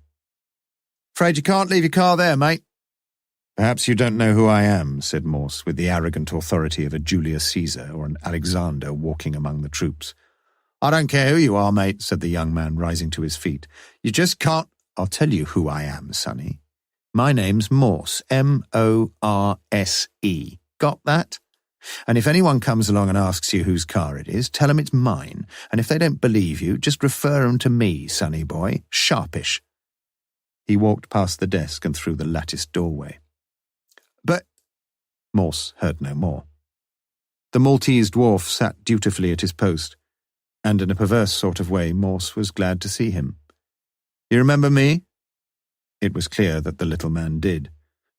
Speaker 1: "Afraid you can't leave your car there, mate." "Perhaps you don't know who I am," said Morse, with the arrogant authority of a Julius Caesar or an Alexander walking among the troops. "I don't care who you are, mate," said the young man, rising to his feet. "You just can't—" "I'll tell you who I am, sonny. My name's Morse, M-O-R-S-E. Got that?
Speaker 2: And if anyone comes along and asks you whose car it is, tell 'em it's mine, and if they don't believe you, just refer 'em to me, sonny boy. Sharpish."
Speaker 1: He walked past the desk and through the latticed doorway.
Speaker 2: "But—"
Speaker 1: Morse heard no more. The Maltese dwarf sat dutifully at his post, and in a perverse sort of way Morse was glad to see him.
Speaker 2: "You remember me?"
Speaker 1: It was clear that the little man did.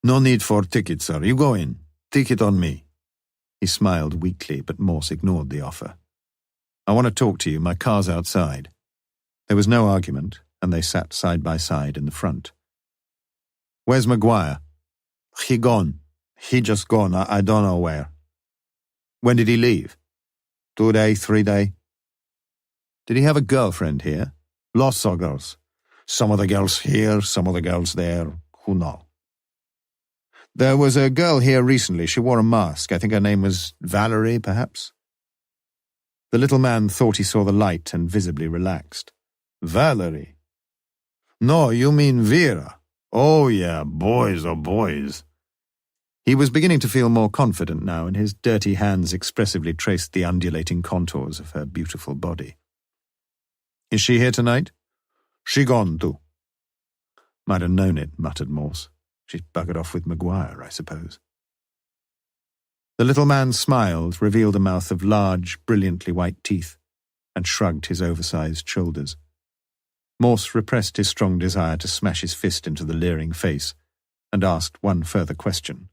Speaker 2: "No need for ticket, sir. You go in. Ticket on me."
Speaker 1: He smiled weakly, but Morse ignored the offer. "I want to talk to you. My car's outside." There was no argument, and they sat side by side in the front.
Speaker 2: "Where's Maguire?" "He gone. He just gone. I don't know where."
Speaker 1: "When did he leave?"
Speaker 2: 2 day, 3 day.
Speaker 1: "Did he have a girlfriend here?"
Speaker 2: "Lots of girls. Some of the girls here, some of the girls there. Who know?"
Speaker 1: "There was a girl here recently. She wore a mask. I think her name was Valerie, perhaps?" The little man thought he saw the light and visibly relaxed.
Speaker 2: "Valerie? No, you mean Vera. Oh, yeah, boys are boys."
Speaker 1: He was beginning to feel more confident now, and his dirty hands expressively traced the undulating contours of her beautiful body. "Is she here tonight?"
Speaker 2: "She gone too."
Speaker 1: "Might have known it," muttered Morse. "She's buggered off with Maguire, I suppose." The little man smiled, revealed a mouth of large, brilliantly white teeth, and shrugged his oversized shoulders. Morse repressed his strong desire to smash his fist into the leering face, and asked one further question.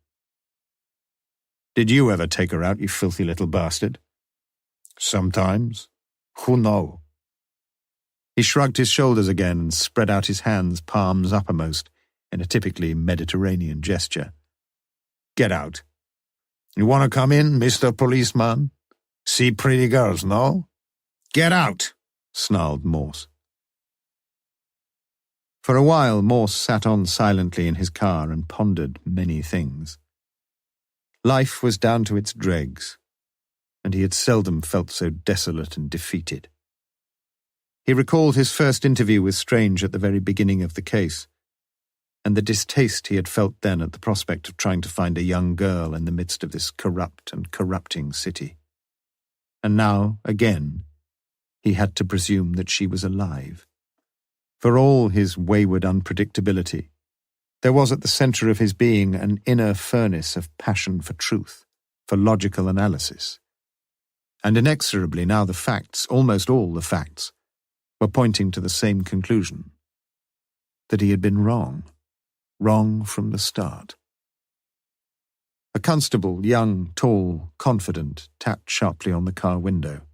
Speaker 1: "Did you ever take her out, you filthy little bastard?"
Speaker 2: "Sometimes. Who know?"
Speaker 1: He shrugged his shoulders again and spread out his hands, palms uppermost, in a typically Mediterranean gesture.
Speaker 2: "Get out. You want to come in, Mr. Policeman? See pretty girls, no? Get out!" snarled Morse.
Speaker 1: For a while, Morse sat on silently in his car and pondered many things. Life was down to its dregs, and he had seldom felt so desolate and defeated. He recalled his first interview with Strange at the very beginning of the case, and the distaste he had felt then at the prospect of trying to find a young girl in the midst of this corrupt and corrupting city. And now, again, he had to presume that she was alive. For all his wayward unpredictability, there was at the centre of his being an inner furnace of passion for truth, for logical analysis. And inexorably now the facts, almost all the facts, were pointing to the same conclusion, that he had been wrong from the start. A constable, young, tall, confident, tapped sharply on the car window.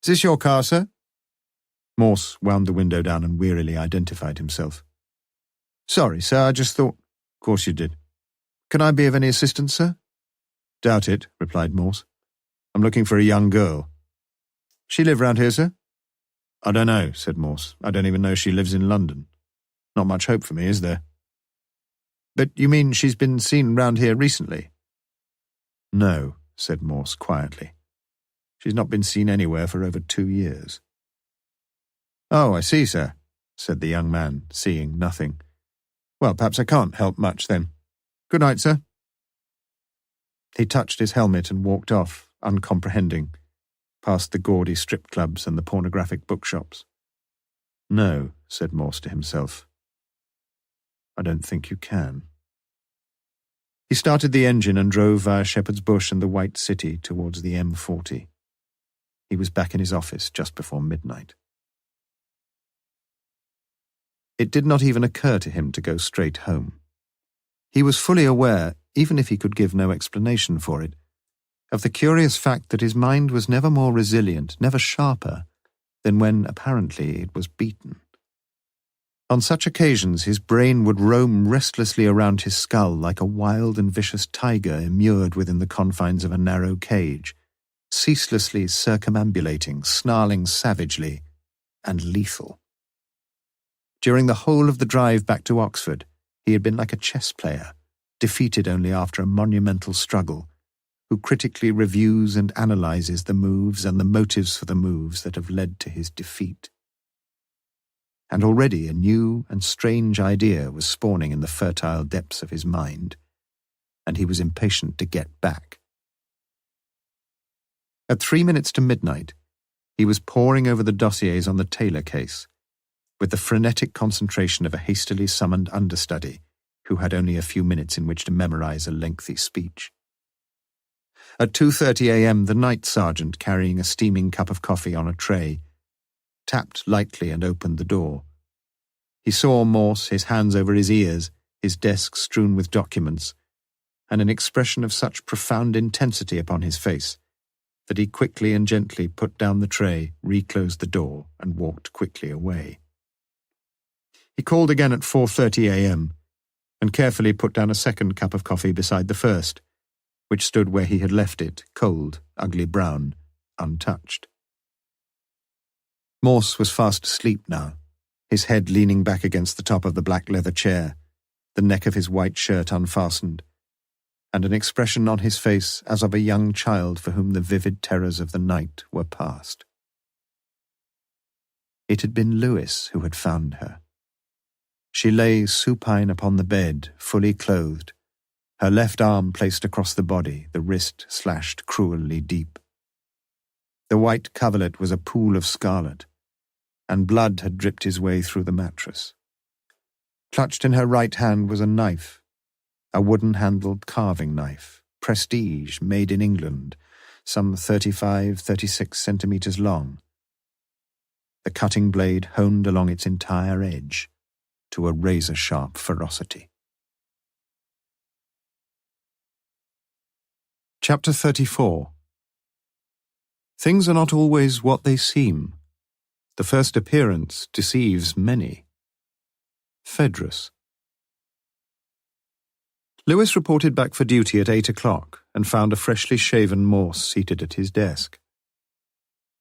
Speaker 1: "Is this your car, sir?" Morse wound the window down and wearily identified himself. "Sorry, sir, I just thought—" "Of course you did. Can I be of any assistance, sir?" "Doubt it," replied Morse. "I'm looking for a young girl." "She live round here, sir?" "I don't know," said Morse. "I don't even know she lives in London. Not much hope for me, is there?" "But you mean she's been seen round here recently?" "No," said Morse quietly. "She's not been seen anywhere for over 2 years." "Oh, I see, sir," said the young man, seeing nothing. "Well, perhaps I can't help much then. Good night, sir." He touched his helmet and walked off, uncomprehending, past the gaudy strip clubs and the pornographic bookshops. "No," said Morse to himself. "I don't think you can." He started the engine and drove via Shepherd's Bush and the White City towards the M40. He was back in his office just before midnight. It did not even occur to him to go straight home. He was fully aware, even if he could give no explanation for it, of the curious fact that his mind was never more resilient, never sharper, than when, apparently, it was beaten. On such occasions his brain would roam restlessly around his skull like a wild and vicious tiger immured within the confines of a narrow cage, ceaselessly circumambulating, snarling savagely, and lethal. During the whole of the drive back to Oxford, he had been like a chess player, defeated only after a monumental struggle, who critically reviews and analyzes the moves and the motives for the moves that have led to his defeat. And already a new and strange idea was spawning in the fertile depths of his mind, and he was impatient to get back. At 3 minutes to midnight, he was poring over the dossiers on the Taylor case, with the frenetic concentration of a hastily summoned understudy who had only a few minutes in which to memorize a lengthy speech. At 2:30 a.m., the night sergeant, carrying a steaming cup of coffee on a tray, tapped lightly and opened the door. He saw Morse, his hands over his ears, his desk strewn with documents, and an expression of such profound intensity upon his face that he quickly and gently put down the tray, reclosed the door, and walked quickly away. He called again at 4:30 a.m. and carefully put down a second cup of coffee beside the first, which stood where he had left it, cold, ugly brown, untouched. Morse was fast asleep now, his head leaning back against the top of the black leather chair, the neck of his white shirt unfastened, and an expression on his face as of a young child for whom the vivid terrors of the night were past. It had been Lewis who had found her. She lay supine upon the bed, fully clothed, her left arm placed across the body, the wrist slashed cruelly deep. The white coverlet was a pool of scarlet, and blood had dripped his way through the mattress. Clutched in her right hand was a knife, a wooden-handled carving knife, prestige, made in England, some 35-36 centimetres long. The cutting blade honed along its entire edge to a razor-sharp ferocity. Chapter 34. Things are not always what they seem. The first appearance deceives many. Phaedrus. Lewis reported back for duty at 8 o'clock and found a freshly shaven Morse seated at his desk.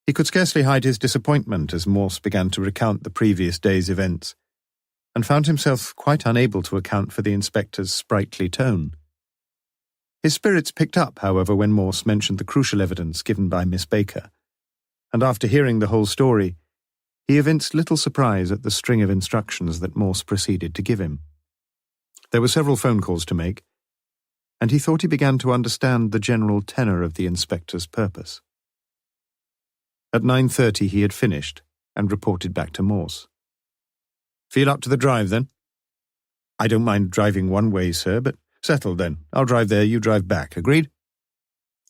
Speaker 1: He could scarcely hide his disappointment as Morse began to recount the previous day's events, and found himself quite unable to account for the inspector's sprightly tone. His spirits picked up, however, when Morse mentioned the crucial evidence given by Miss Baker, and after hearing the whole story, he evinced little surprise at the string of instructions that Morse proceeded to give him. There were several phone calls to make, and he thought he began to understand the general tenor of the inspector's purpose. At 9:30 he had finished, and reported back to Morse. "Feel up to the drive, then?" "I don't mind driving one way, sir, but settled, then. I'll drive there, you drive back. Agreed?"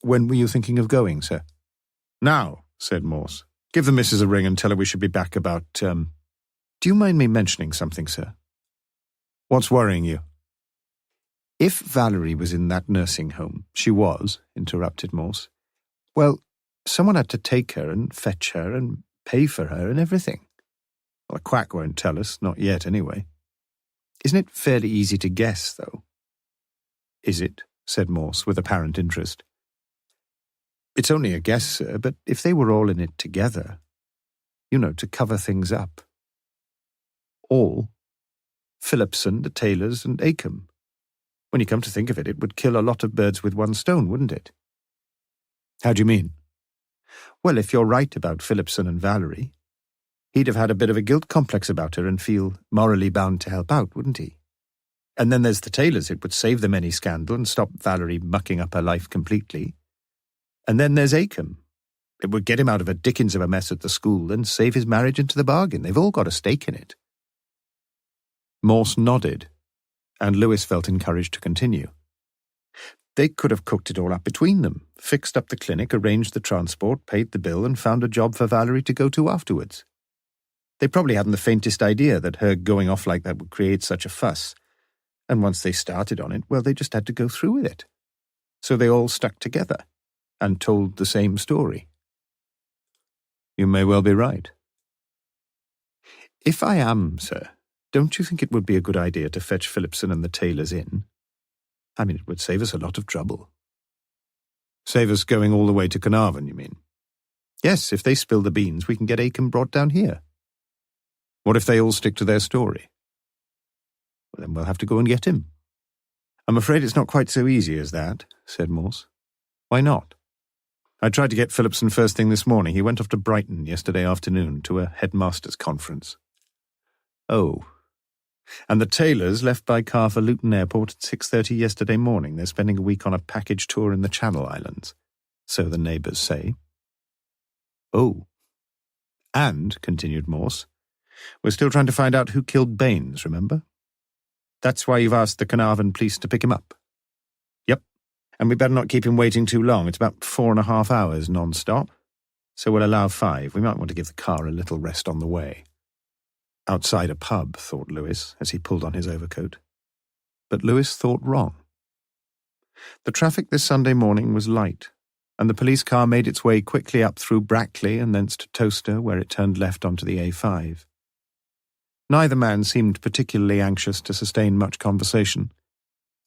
Speaker 1: "When were you thinking of going, sir?" "Now," said Morse. "Give the missus a ring and tell her we should be back about, Do you mind me mentioning something, sir?" "What's worrying you?" "If Valerie was in that nursing home—" "She was," interrupted Morse. "Well, someone had to take her and fetch her and pay for her and everything. Well, a quack won't tell us, not yet anyway. Isn't it fairly easy to guess, though?" "Is it?" said Morse with apparent interest. "It's only a guess, sir, but if they were all in it together, to cover things up." "All?" "Phillipson, the Taylors, and Acomb. When you come to think of it, it would kill a lot of birds with one stone, wouldn't it?" "How do you mean?" "Well, if you're right about Phillipson and Valerie, he'd have had a bit of a guilt complex about her and feel morally bound to help out, wouldn't he? And then there's the Taylors. It would save them any scandal and stop Valerie mucking up her life completely. And then there's Acomb. It would get him out of a dickens of a mess at the school and save his marriage into the bargain. They've all got a stake in it." Morse nodded, and Lewis felt encouraged to continue. "They could have cooked it all up between them, fixed up the clinic, arranged the transport, paid the bill, and found a job for Valerie to go to afterwards. They probably hadn't the faintest idea that her going off like that would create such a fuss, and once they started on it, well, they just had to go through with it. So they all stuck together and told the same story." "You may well be right." "If I am, sir, don't you think it would be a good idea to fetch Phillipson and the Taylors in? I mean, it would save us a lot of trouble." "Save us going all the way to Carnarvon, you mean?" "Yes, if they spill the beans, we can get Acomb brought down here." "What if they all stick to their story?" "Well, then we'll have to go and get him." "I'm afraid it's not quite so easy as that," said Morse. "Why not?" "I tried to get Phillipson first thing this morning. He went off to Brighton yesterday afternoon to a headmaster's conference." "Oh. And the Taylors left by car for Luton Airport at 6:30 yesterday morning. They're spending a week on a package tour in the Channel Islands, so the neighbours say. Oh. And, continued Morse, we're still trying to find out who killed Baines, remember? That's why you've asked the Carnarvon police to pick him up. Yep. And we better not keep him waiting too long. It's about 4.5 hours non-stop. So we'll allow 5. We might want to give the car a little rest on the way. Outside a pub, thought Lewis, as he pulled on his overcoat. But Lewis thought wrong. The traffic this Sunday morning was light, and the police car made its way quickly up through Brackley and thence to Towcester, where it turned left onto the A5. Neither man seemed particularly anxious to sustain much conversation,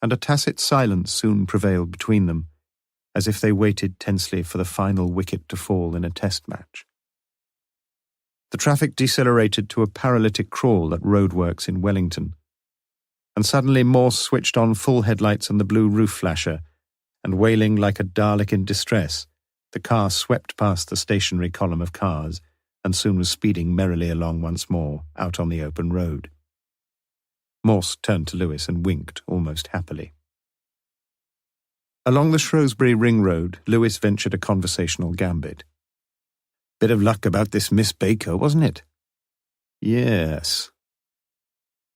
Speaker 1: and a tacit silence soon prevailed between them, as if they waited tensely for the final wicket to fall in a test match. The traffic decelerated to a paralytic crawl at roadworks in Wellington, and suddenly Morse switched on full headlights and the blue roof flasher, and wailing like a Dalek in distress, the car swept past the stationary column of cars and soon was speeding merrily along once more, out on the open road. Morse turned to Lewis and winked almost happily. Along the Shrewsbury Ring Road, Lewis ventured a conversational gambit. Bit of luck about this Miss Baker, wasn't it? Yes.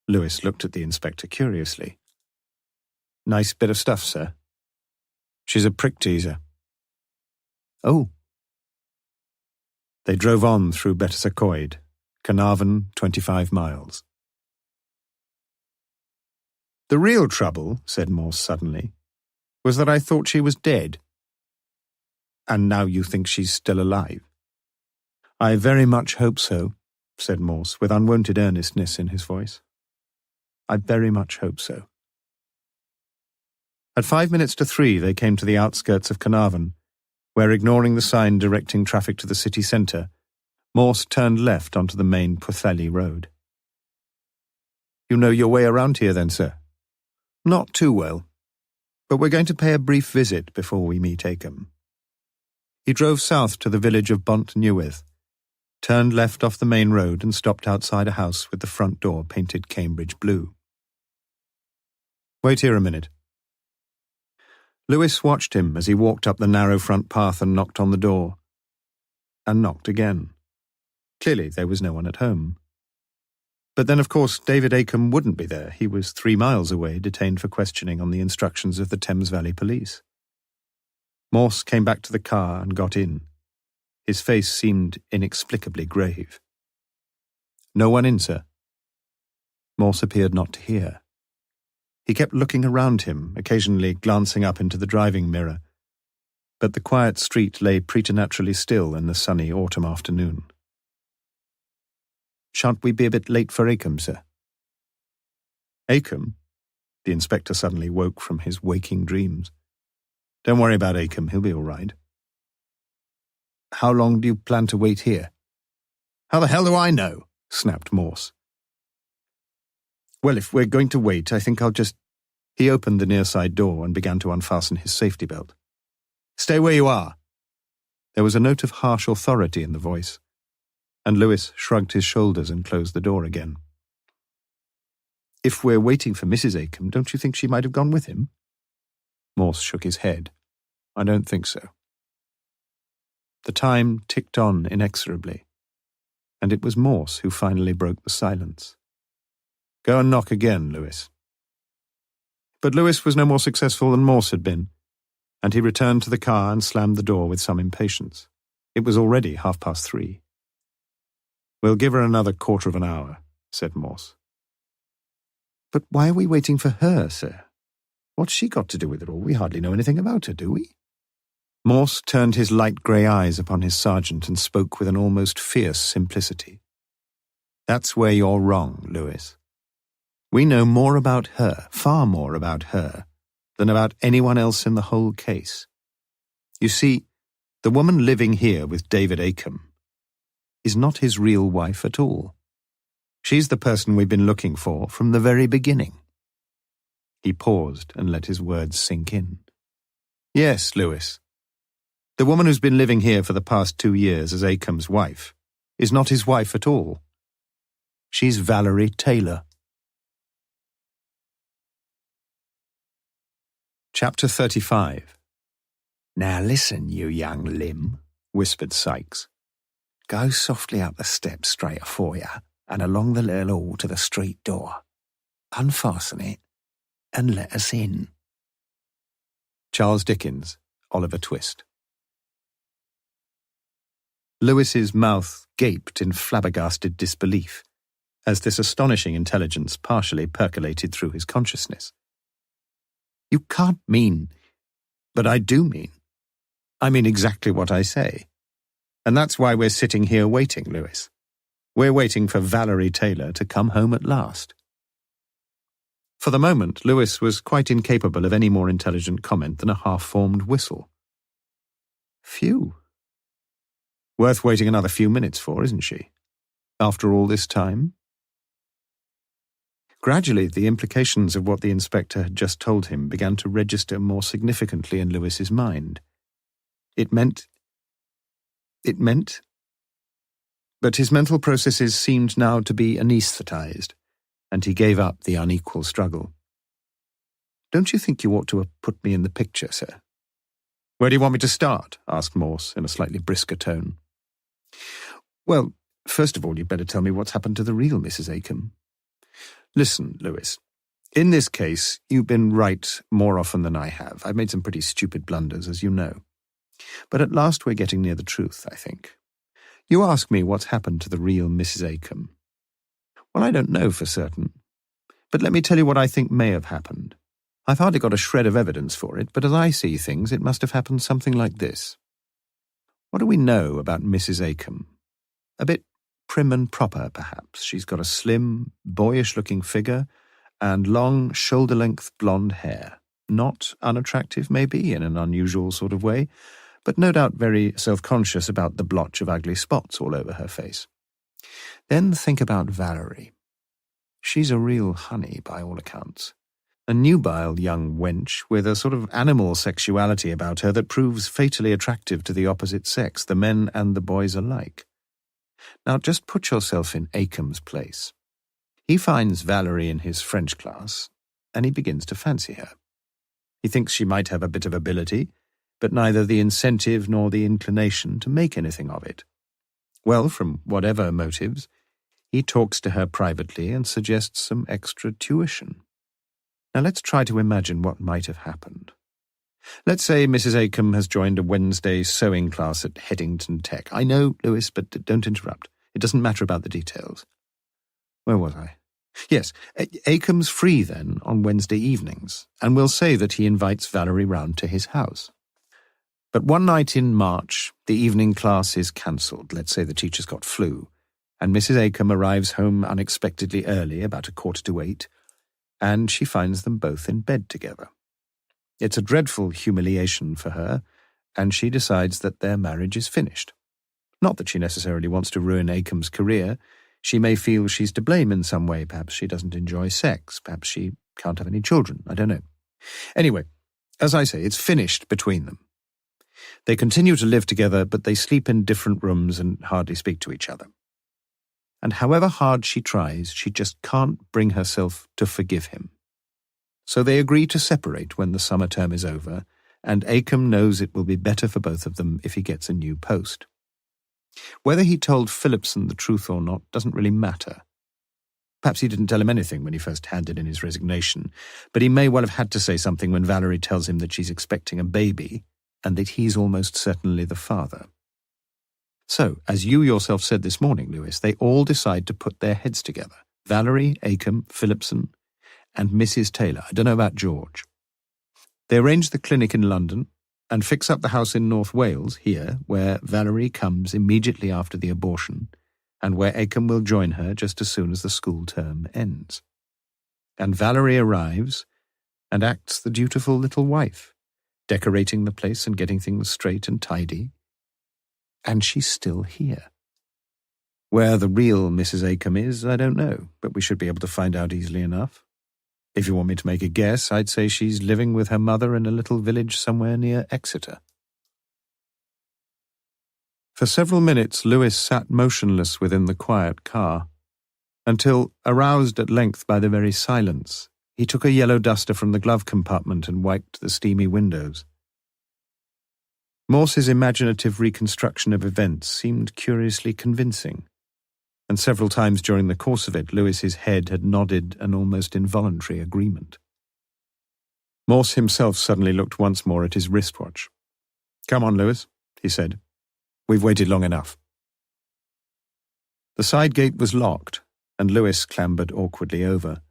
Speaker 1: Lewis looked at the inspector curiously. Nice bit of stuff, sir. She's a prick teaser. Oh. They drove on through Betws-y-Coed, Carnarvon, 25 miles. The real trouble, said Morse suddenly, was that I thought she was dead. And now you think she's still alive? I very much hope so, said Morse, with unwonted earnestness in his voice. I very much hope so. At 3:05 they came to the outskirts of Carnarvon, where, ignoring the sign directing traffic to the city centre, Morse turned left onto the main Pwllheli road. You know your way around here then, sir? Not too well, but we're going to pay a brief visit before we meet Acomb. He drove south to the village of Bont Newydd, turned left off the main road and stopped outside a house with the front door painted Cambridge blue. Wait here a minute. Lewis watched him as he walked up the narrow front path and knocked on the door. And knocked again. Clearly there was no one at home. But then, of course, David Acomb wouldn't be there. He was 3 miles away, detained for questioning on the instructions of the Thames Valley Police. Morse came back to the car and got in. His face seemed inexplicably grave. No one in, sir. Morse appeared not to hear. He kept looking around him, occasionally glancing up into the driving mirror, but the quiet street lay preternaturally still in the sunny autumn afternoon. Shan't we be a bit late for Acomb, sir? Acomb? The inspector suddenly woke from his waking dreams. Don't worry about Acomb, he'll be all right. How long do you plan to wait here? How the hell do I know? Snapped Morse. Well, if we're going to wait, I think I'll just... He opened the near side door and began to unfasten his safety belt. Stay where you are. There was a note of harsh authority in the voice, and Lewis shrugged his shoulders and closed the door again. If we're waiting for Mrs. Acomb, don't you think she might have gone with him? Morse shook his head. I don't think so. The time ticked on inexorably, and it was Morse who finally broke the silence. Go and knock again, Lewis. But Lewis was no more successful than Morse had been, and he returned to the car and slammed the door with some impatience. It was already 3:30. We'll give her another quarter of an hour, said Morse. But why are we waiting for her, sir? What's she got to do with it all? We hardly know anything about her, do we? Morse turned his light grey eyes upon his sergeant and spoke with an almost fierce simplicity. That's where you're wrong, Lewis. We know more about her, far more about her, than about anyone else in the whole case. You see, the woman living here with David Acomb is not his real wife at all. She's the person we've been looking for from the very beginning. He paused and let his words sink in. Yes, Lewis. The woman who's been living here for the past 2 years as Acomb's wife is not his wife at all. She's Valerie Taylor. Chapter 35. Now listen, you young limb, whispered Sykes.
Speaker 2: Go softly up the steps straight afore you and along the little hall to the street door. Unfasten it and let us in.
Speaker 1: Charles Dickens, Oliver Twist. Lewis's mouth gaped in flabbergasted disbelief as this astonishing intelligence partially percolated through his consciousness. You can't mean... But I do mean. I mean exactly what I say. And that's why we're sitting here waiting, Lewis. We're waiting for Valerie Taylor to come home at last. For the moment, Lewis was quite incapable of any more intelligent comment than a half-formed whistle. Phew. Worth waiting another few minutes for, isn't she? After all this time? Gradually, the implications of what the inspector had just told him began to register more significantly in Lewis's mind. It meant... But his mental processes seemed now to be anaesthetized, and he gave up the unequal struggle. Don't you think you ought to have put me in the picture, sir? Where do you want me to start? Asked Morse in a slightly brisker tone. Well, first of all, you'd better tell me what's happened to the real Mrs. Acomb. Listen, Lewis, in this case, you've been right more often than I have. I've made some pretty stupid blunders, as you know. But at last we're getting near the truth, I think. You ask me what's happened to the real Mrs. Acomb. Well, I don't know for certain. But let me tell you what I think may have happened. I've hardly got a shred of evidence for it, but as I see things, it must have happened something like this. What do we know about Mrs. Acomb? A bit prim and proper, perhaps. She's got a slim, boyish-looking figure and long, shoulder-length blonde hair. Not unattractive, maybe, in an unusual sort of way, but no doubt very self-conscious about the blotch of ugly spots all over her face. Then think about Valerie. She's a real honey, by all accounts. A nubile young wench with a sort of animal sexuality about her that proves fatally attractive to the opposite sex, the men and the boys alike. Now just put yourself in Acomb's place. He finds Valerie in his French class, and he begins to fancy her. He thinks she might have a bit of ability, but neither the incentive nor the inclination to make anything of it. Well, from whatever motives, he talks to her privately and suggests some extra tuition. Now let's try to imagine what might have happened. Let's say Mrs. Acomb has joined a Wednesday sewing class at Headington Tech. I know, Lewis, but don't interrupt. It doesn't matter about the details. Where was I? Yes, Acomb's free then on Wednesday evenings, and we'll say that he invites Valerie round to his house. But one night in March, the evening class is cancelled. Let's say the teacher's got flu, and Mrs. Acomb arrives home unexpectedly early, about 7:45, and she finds them both in bed together. It's a dreadful humiliation for her, and she decides that their marriage is finished. Not that she necessarily wants to ruin Acomb's career. She may feel she's to blame in some way. Perhaps she doesn't enjoy sex. Perhaps she can't have any children. I don't know. Anyway, as I say, it's finished between them. They continue to live together, but they sleep in different rooms and hardly speak to each other. And however hard she tries, she just can't bring herself to forgive him. So they agree to separate when the summer term is over, and Acomb knows it will be better for both of them if he gets a new post. Whether he told Phillipson the truth or not doesn't really matter. Perhaps he didn't tell him anything when he first handed in his resignation, but he may well have had to say something when Valerie tells him that she's expecting a baby, and that he's almost certainly the father. So, as you yourself said this morning, Lewis, they all decide to put their heads together. Valerie, Acomb, Phillipson, and Mrs. Taylor. I don't know about George. They arrange the clinic in London and fix up the house in North Wales, here, where Valerie comes immediately after the abortion, and where Acomb will join her just as soon as the school term ends. And Valerie arrives and acts the dutiful little wife, decorating the place and getting things straight and tidy. And she's still here. Where the real Mrs. Acomb is, I don't know, but we should be able to find out easily enough. If you want me to make a guess, I'd say she's living with her mother in a little village somewhere near Exeter. For several minutes, Lewis sat motionless within the quiet car, until, aroused at length by the very silence, he took a yellow duster from the glove compartment and wiped the steamy windows. Morse's imaginative reconstruction of events seemed curiously convincing, and several times during the course of it, Lewis's head had nodded an almost involuntary agreement. Morse himself suddenly looked once more at his wristwatch. "Come on, Lewis," he said. "We've waited long enough." The side gate was locked, and Lewis clambered awkwardly over.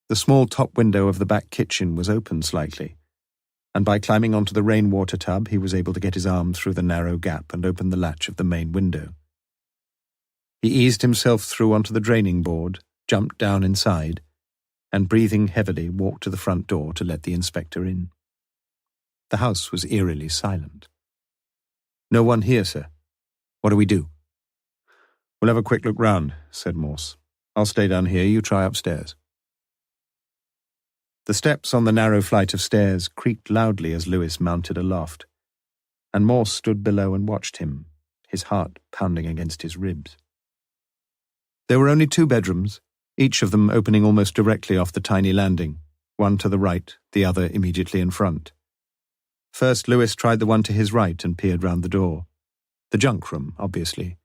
Speaker 1: The small top window of the back kitchen was open slightly, and by climbing onto the rainwater tub he was able to get his arm through the narrow gap and open the latch of the main window. He eased himself through onto the draining board, jumped down inside, and breathing heavily walked to the front door to let the inspector in. The house was eerily silent. "No one here, sir. What do we do?" "We'll have a quick look round," said Morse. "I'll stay down here, you try upstairs." The steps on the narrow flight of stairs creaked loudly as Lewis mounted aloft, and Morse stood below and watched him, his heart pounding against his ribs. There were only 2 bedrooms, each of them opening almost directly off the tiny landing, one to the right, the other immediately in front. First, Lewis tried the one to his right and peered round the door. The junk room, obviously.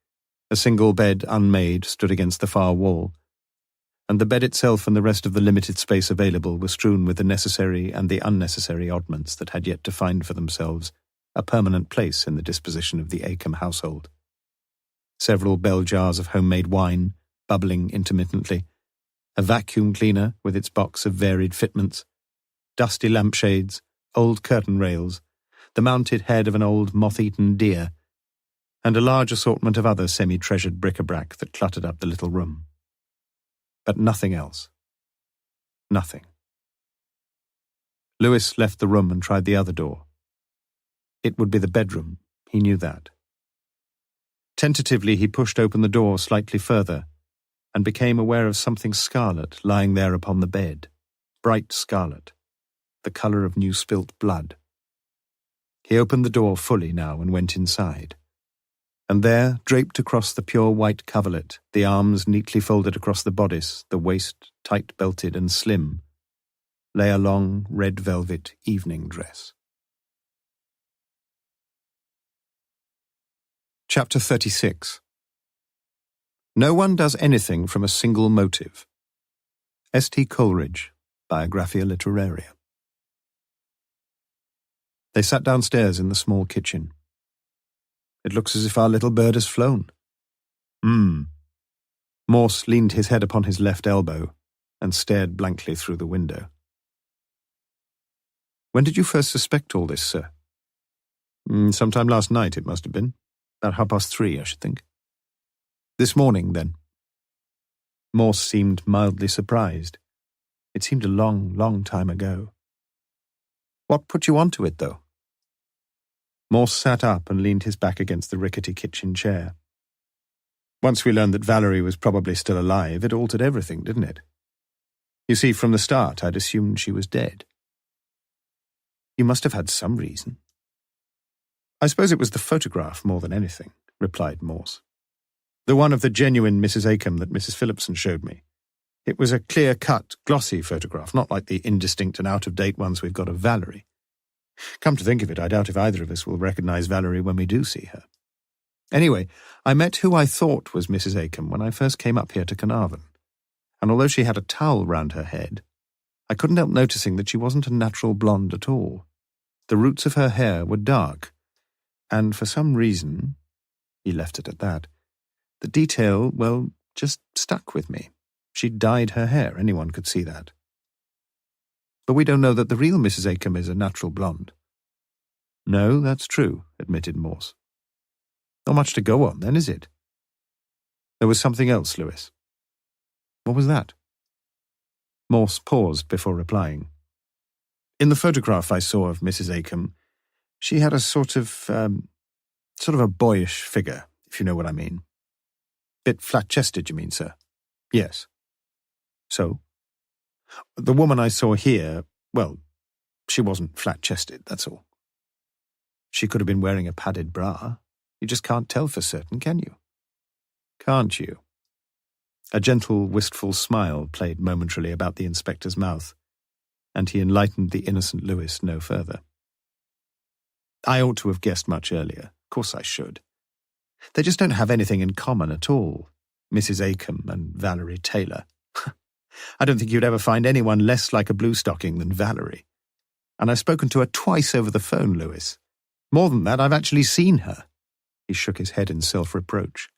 Speaker 1: A single bed, unmade, stood against the far wall, and the bed itself and the rest of the limited space available were strewn with the necessary and the unnecessary oddments that had yet to find for themselves a permanent place in the disposition of the Acomb household. Several bell jars of homemade wine, bubbling intermittently, a vacuum cleaner with its box of varied fitments, dusty lampshades, old curtain rails, the mounted head of an old moth-eaten deer, and a large assortment of other semi-treasured bric-a-brac that cluttered up the little room. But nothing else. Nothing. Lewis left the room and tried the other door. It would be the bedroom, he knew that. Tentatively he pushed open the door slightly further, and became aware of something scarlet lying there upon the bed, bright scarlet, the colour of new spilt blood. He opened the door fully now and went inside. And there, draped across the pure white coverlet, the arms neatly folded across the bodice, the waist tight-belted and slim, lay a long red velvet evening dress. Chapter 36. No one does anything from a single motive. S.T. Coleridge, Biographia Literaria. They sat downstairs in the small kitchen. "It looks as if our little bird has flown." Morse leaned his head upon his left elbow and stared blankly through the window. "When did you first suspect all this, sir?" "Sometime last night, it must have been. About 3:30, I should think." "This morning, then?" Morse seemed mildly surprised. It seemed a long, long time ago. "What put you onto it, though?" Morse sat up and leaned his back against the rickety kitchen chair. "Once we learned that Valerie was probably still alive, it altered everything, didn't it? You see, from the start, I'd assumed she was dead." "You must have had some reason." "I suppose it was the photograph more than anything," replied Morse. "The one of the genuine Mrs. Acomb that Mrs. Phillipson showed me. It was a clear-cut, glossy photograph, not like the indistinct and out-of-date ones we've got of Valerie. Come to think of it, I doubt if either of us will recognize Valerie when we do see her. Anyway, I met who I thought was Mrs. Acomb when I first came up here to Carnarvon, and although she had a towel round her head, I couldn't help noticing that she wasn't a natural blonde at all. The roots of her hair were dark, and for some reason," he left it at that, "the detail, well, just stuck with me. She'd dyed her hair, anyone could see that. But we don't know that the real Mrs. Acomb is a natural blonde." "No, that's true," admitted Morse. "Not much to go on, then, is it?" "There was something else, Lewis." "What was that?" Morse paused before replying. "In the photograph I saw of Mrs. Acomb, she had a sort of a boyish figure, if you know what I mean." "Bit flat-chested, you mean, sir?" "Yes." "So?" "The woman I saw here, well, she wasn't flat-chested, that's all." "She could have been wearing a padded bra. You just can't tell for certain, can you?" "Can't you?" A gentle, wistful smile played momentarily about the inspector's mouth, and he enlightened the innocent Lewis no further. I ought to have guessed much earlier. Of course I should. They just don't have anything in common at all, Mrs. Acombe and Valerie Taylor. I don't think you'd ever find anyone less like a bluestocking than Valerie. And I've spoken to her twice over the phone, Lewis. More than that, I've actually seen her. He shook his head in self-reproach.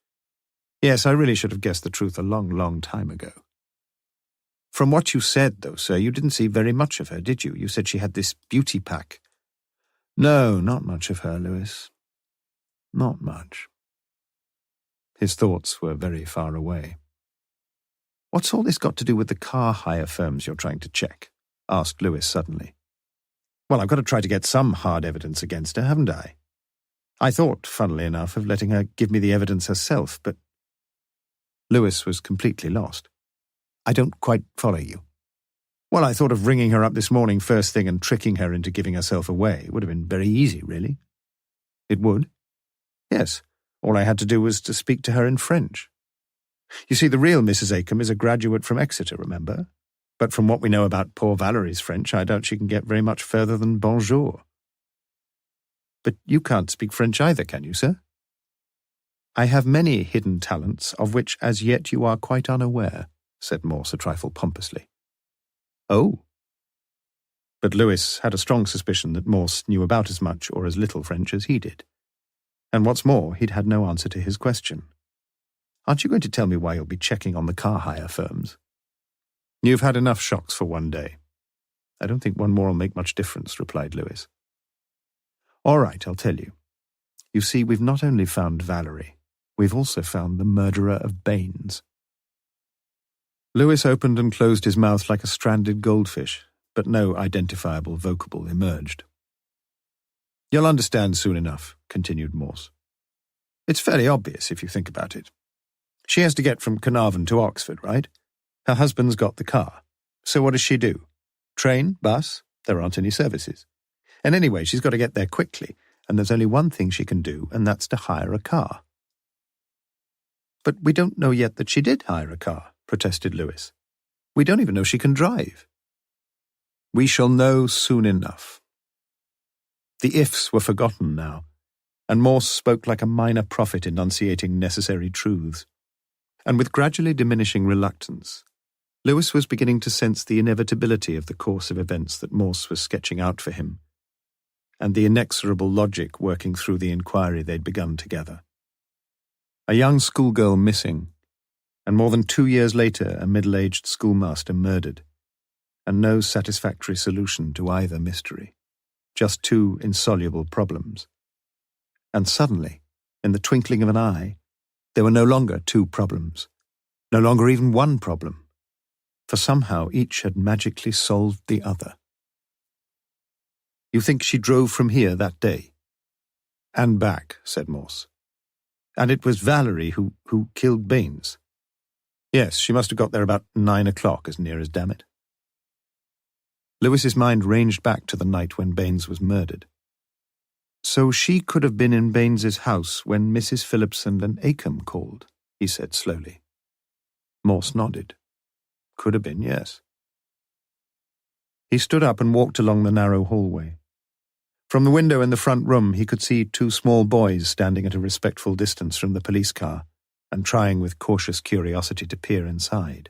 Speaker 1: Yes, I really should have guessed the truth a long, long time ago. From what you said, though, sir, you didn't see very much of her, did you? You said she had this beauty pack. No, not much of her, Lewis. Not much. His thoughts were very far away. What's all this got to do with the car hire firms you're trying to check? Asked Lewis suddenly. Well, I've got to try to get some hard evidence against her, haven't I? I thought, funnily enough, of letting her give me the evidence herself, but Lewis was completely lost. I don't quite follow you. Well, I thought of ringing her up this morning first thing and tricking her into giving herself away. It would have been very easy, really. It would? Yes. All I had to do was to speak to her in French. You see, the real Mrs. Acombe is a graduate from Exeter, remember? But from what we know about poor Valerie's French, I doubt she can get very much further than bonjour. But you can't speak French either, can you, sir? I have many hidden talents, of which as yet you are quite unaware, said Morse a trifle pompously. Oh. But Lewis had a strong suspicion that Morse knew about as much or as little French as he did. And what's more, he'd had no answer to his question. Aren't you going to tell me why you'll be checking on the car hire firms? You've had enough shocks for one day. I don't think one more will make much difference, replied Lewis. All right, I'll tell you. You see, we've not only found Valerie, we've also found the murderer of Baines. Lewis opened and closed his mouth like a stranded goldfish, but no identifiable vocable emerged. You'll understand soon enough, continued Morse. It's fairly obvious if you think about it. She has to get from Carnarvon to Oxford, right? Her husband's got the car. So what does she do? Train? Bus? There aren't any services. And anyway, she's got to get there quickly, and there's only one thing she can do, and that's to hire a car. But we don't know yet that she did hire a car, protested Lewis. We don't even know she can drive. We shall know soon enough. The ifs were forgotten now, and Morse spoke like a minor prophet enunciating necessary truths. And with gradually diminishing reluctance, Lewis was beginning to sense the inevitability of the course of events that Morse was sketching out for him, and the inexorable logic working through the inquiry they'd begun together. A young schoolgirl missing, and more than 2 years later a middle-aged schoolmaster murdered, and no satisfactory solution to either mystery, just two insoluble problems. And suddenly, in the twinkling of an eye, there were no longer two problems, no longer even one problem, for somehow each had magically solved the other. You think she drove from here that day? And back, said Morse. And it was Valerie who killed Baines? Yes, she must have got there about 9 o'clock, as near as damn it. Lewis's mind ranged back to the night when Baines was murdered. So she could have been in Baines's house when Mrs. Phillipson and Acombe called, he said slowly. Morse nodded. Could have been, yes. He stood up and walked along the narrow hallway. From the window in the front room he could see 2 small boys standing at a respectful distance from the police car and trying with cautious curiosity to peer inside.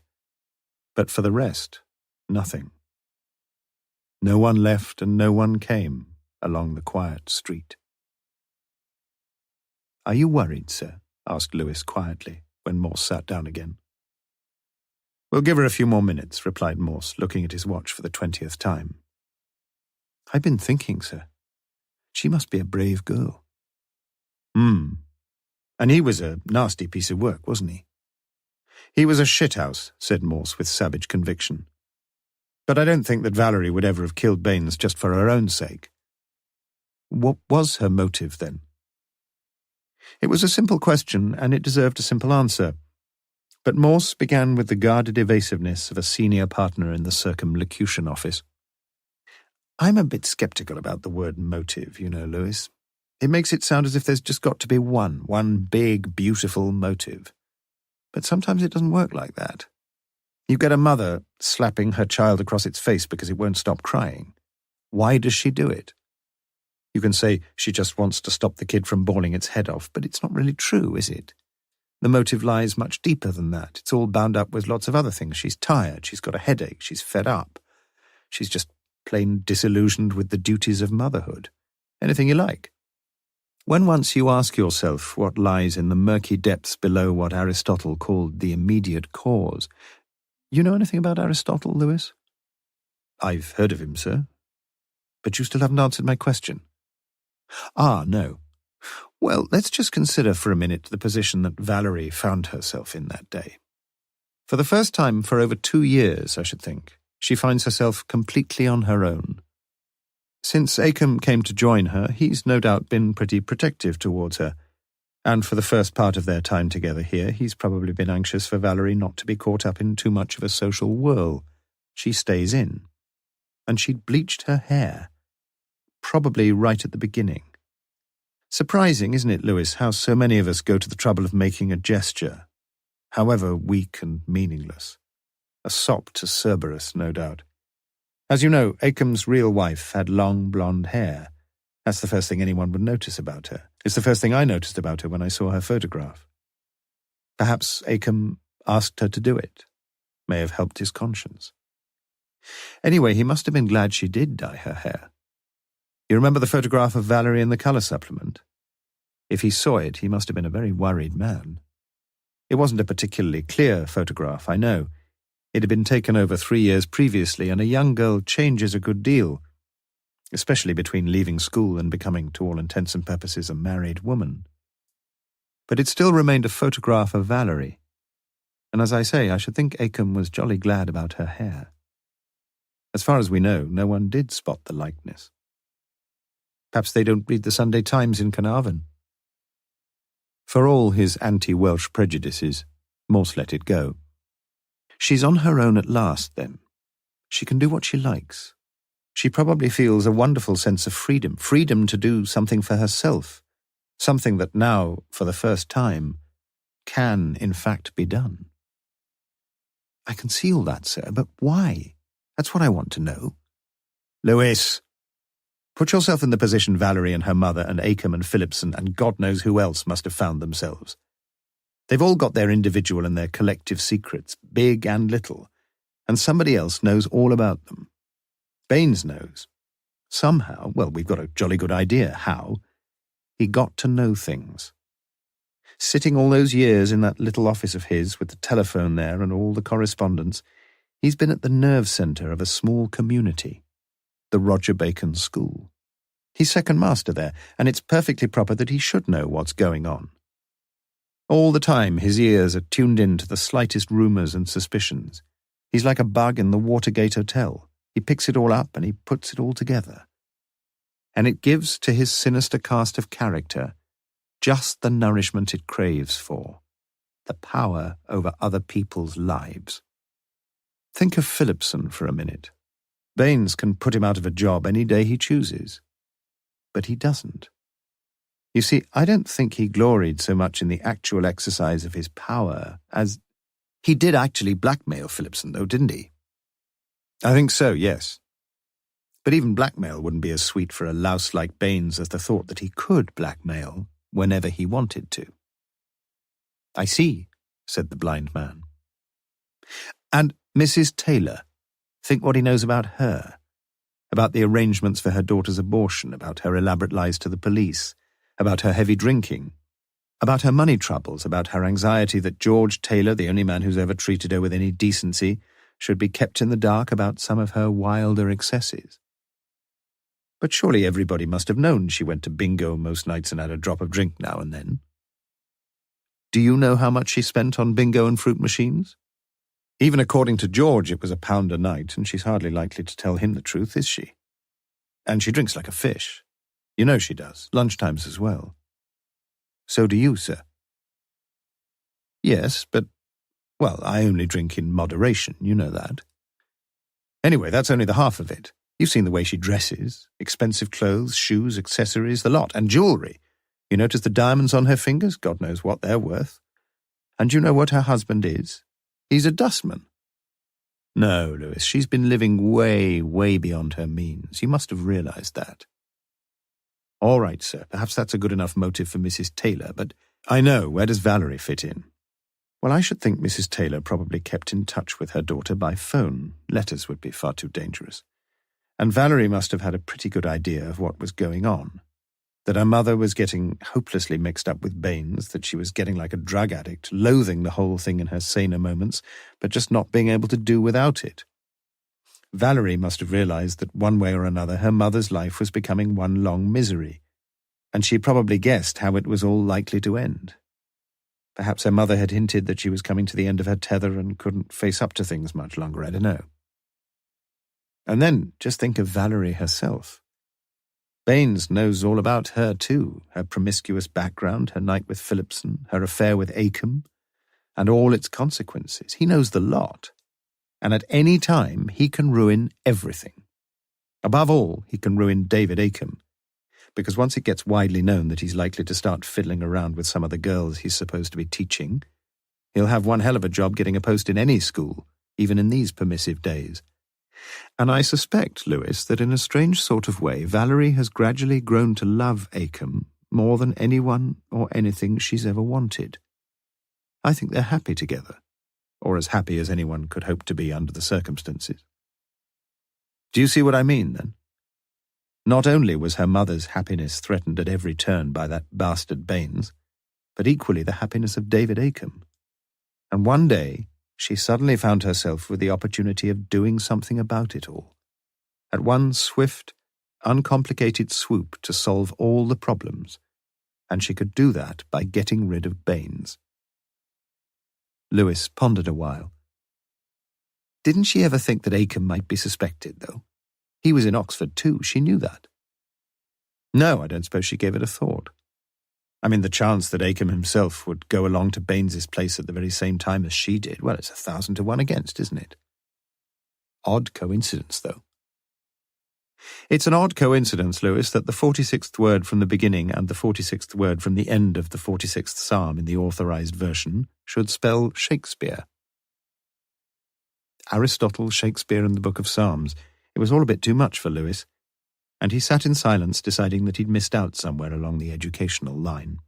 Speaker 1: But for the rest, nothing. No one left and no one came along the quiet street. Are you worried, sir? Asked Lewis quietly, when Morse sat down again. We'll give her a few more minutes, replied Morse, looking at his watch for the 20th time. I've been thinking, sir. She must be a brave girl. And he was a nasty piece of work, wasn't he? He was a shithouse, said Morse with savage conviction. But I don't think that Valerie would ever have killed Baines just for her own sake. What was her motive, then? It was a simple question, and it deserved a simple answer. But Morse began with the guarded evasiveness of a senior partner in the circumlocution office. I'm a bit sceptical about the word motive, you know, Lewis. It makes it sound as if there's just got to be one big, beautiful motive. But sometimes it doesn't work like that. You get a mother slapping her child across its face because it won't stop crying. Why does she do it? You can say she just wants to stop the kid from bawling its head off, but it's not really true, is it? The motive lies much deeper than that. It's all bound up with lots of other things. She's tired, she's got a headache, she's fed up. She's just plain disillusioned with the duties of motherhood. Anything you like. When once you ask yourself what lies in the murky depths below what Aristotle called the immediate cause. You know anything about Aristotle, Lewis? I've heard of him, sir. But you still haven't answered my question. Ah, no. Well, let's just consider for a minute the position that Valerie found herself in that day. For the first time for over 2 years, I should think, she finds herself completely on her own. Since Acomb came to join her, he's no doubt been pretty protective towards her, and for the first part of their time together here, he's probably been anxious for Valerie not to be caught up in too much of a social whirl. She stays in. And she'd bleached her hair, probably right at the beginning. Surprising, isn't it, Lewis, how so many of us go to the trouble of making a gesture, however weak and meaningless. A sop to Cerberus, no doubt. As you know, Acomb's real wife had long blonde hair. That's the first thing anyone would notice about her. It's the first thing I noticed about her when I saw her photograph. Perhaps Acomb asked her to do it. May have helped his conscience. Anyway, he must have been glad she did dye her hair. You remember the photograph of Valerie in the colour supplement? If he saw it, he must have been a very worried man. It wasn't a particularly clear photograph, I know. It had been taken over 3 years previously, and a young girl changes a good deal, especially between leaving school and becoming, to all intents and purposes, a married woman. But it still remained a photograph of Valerie, and as I say, I should think Acomb was jolly glad about her hair. As far as we know, no one did spot the likeness. Perhaps they don't read the Sunday Times in Carnarvon. For all his anti-Welsh prejudices, Morse let it go. She's on her own at last, then. She can do what she likes. She probably feels a wonderful sense of freedom, freedom to do something for herself, something that now, for the first time, can, in fact, be done. I can see all that, sir, but why? That's what I want to know. Lewis, put yourself in the position Valerie and her mother and Acomb and Phillipson and God knows who else must have found themselves. They've all got their individual and their collective secrets, big and little, and somebody else knows all about them. Baines knows. Somehow, well, we've got a jolly good idea how, he got to know things. Sitting all those years in that little office of his with the telephone there and all the correspondence, he's been at the nerve centre of a small community, the Roger Bacon School. He's second master there, and it's perfectly proper that he should know what's going on. All the time his ears are tuned in to the slightest rumours and suspicions. He's like a bug in the Watergate Hotel. He picks it all up and he puts it all together. And it gives to his sinister cast of character just the nourishment it craves for, the power over other people's lives. Think of Phillipson for a minute. Baines can put him out of a job any day he chooses. But he doesn't. You see, I don't think he gloried so much in the actual exercise of his power as... He did actually blackmail Phillipson, though, didn't he? I think so, yes. But even blackmail wouldn't be as sweet for a louse like Baines as the thought that he could blackmail whenever he wanted to. I see, said the blind man. And Mrs. Taylor, think what he knows about her, about the arrangements for her daughter's abortion, about her elaborate lies to the police, about her heavy drinking, about her money troubles, about her anxiety that George Taylor, the only man who's ever treated her with any decency, should be kept in the dark about some of her wilder excesses. But surely everybody must have known she went to bingo most nights and had a drop of drink now and then. Do you know how much she spent on bingo and fruit machines? Even according to George, it was £1 a night, and she's hardly likely to tell him the truth, is she? And she drinks like a fish. You know she does, lunchtimes as well. So do you, sir. Yes, but, well, I only drink in moderation, you know that. Anyway, that's only the half of it. You've seen the way she dresses, expensive clothes, shoes, accessories, the lot, and jewellery. You notice the diamonds on her fingers? God knows what they're worth. And you know what her husband is? He's a dustman. No, Lewis, she's been living way, way beyond her means. You must have realised that. All right, sir, perhaps that's a good enough motive for Mrs. Taylor, but I know, where does Valerie fit in? Well, I should think Mrs. Taylor probably kept in touch with her daughter by phone. Letters would be far too dangerous. And Valerie must have had a pretty good idea of what was going on. That her mother was getting hopelessly mixed up with Baines, that she was getting like a drug addict, loathing the whole thing in her saner moments, but just not being able to do without it. Valerie must have realized that one way or another her mother's life was becoming one long misery, and she probably guessed how it was all likely to end. Perhaps her mother had hinted that she was coming to the end of her tether and couldn't face up to things much longer, I don't know. And then just think of Valerie herself. Baines knows all about her too, her promiscuous background, her night with Phillipson, her affair with Acomb, and all its consequences. He knows the lot. And at any time, he can ruin everything. Above all, he can ruin David Acomb, because once it gets widely known that he's likely to start fiddling around with some of the girls he's supposed to be teaching, he'll have one hell of a job getting a post in any school, even in these permissive days. And I suspect, Lewis, that in a strange sort of way, Valerie has gradually grown to love Acomb more than anyone or anything she's ever wanted. I think they're happy together, or as happy as anyone could hope to be under the circumstances. Do you see what I mean, then? Not only was her mother's happiness threatened at every turn by that bastard Baines, but equally the happiness of David Acomb. And one day, she suddenly found herself with the opportunity of doing something about it all. At one swift, uncomplicated swoop to solve all the problems, and she could do that by getting rid of Baines. Lewis pondered a while. Didn't she ever think that Acomb might be suspected, though? He was in Oxford too, she knew that. No, I don't suppose she gave it a thought. I mean, the chance that Acomb himself would go along to Baines's place at the very same time as she did, well, it's 1,000 to 1 against, isn't it? Odd coincidence, though. It's an odd coincidence, Lewis, that the 46th word from the beginning and the 46th word from the end of the 46th Psalm in the authorized version should spell Shakespeare. Aristotle, Shakespeare, and the Book of Psalms. It was all a bit too much for Lewis, and he sat in silence deciding that he'd missed out somewhere along the educational line.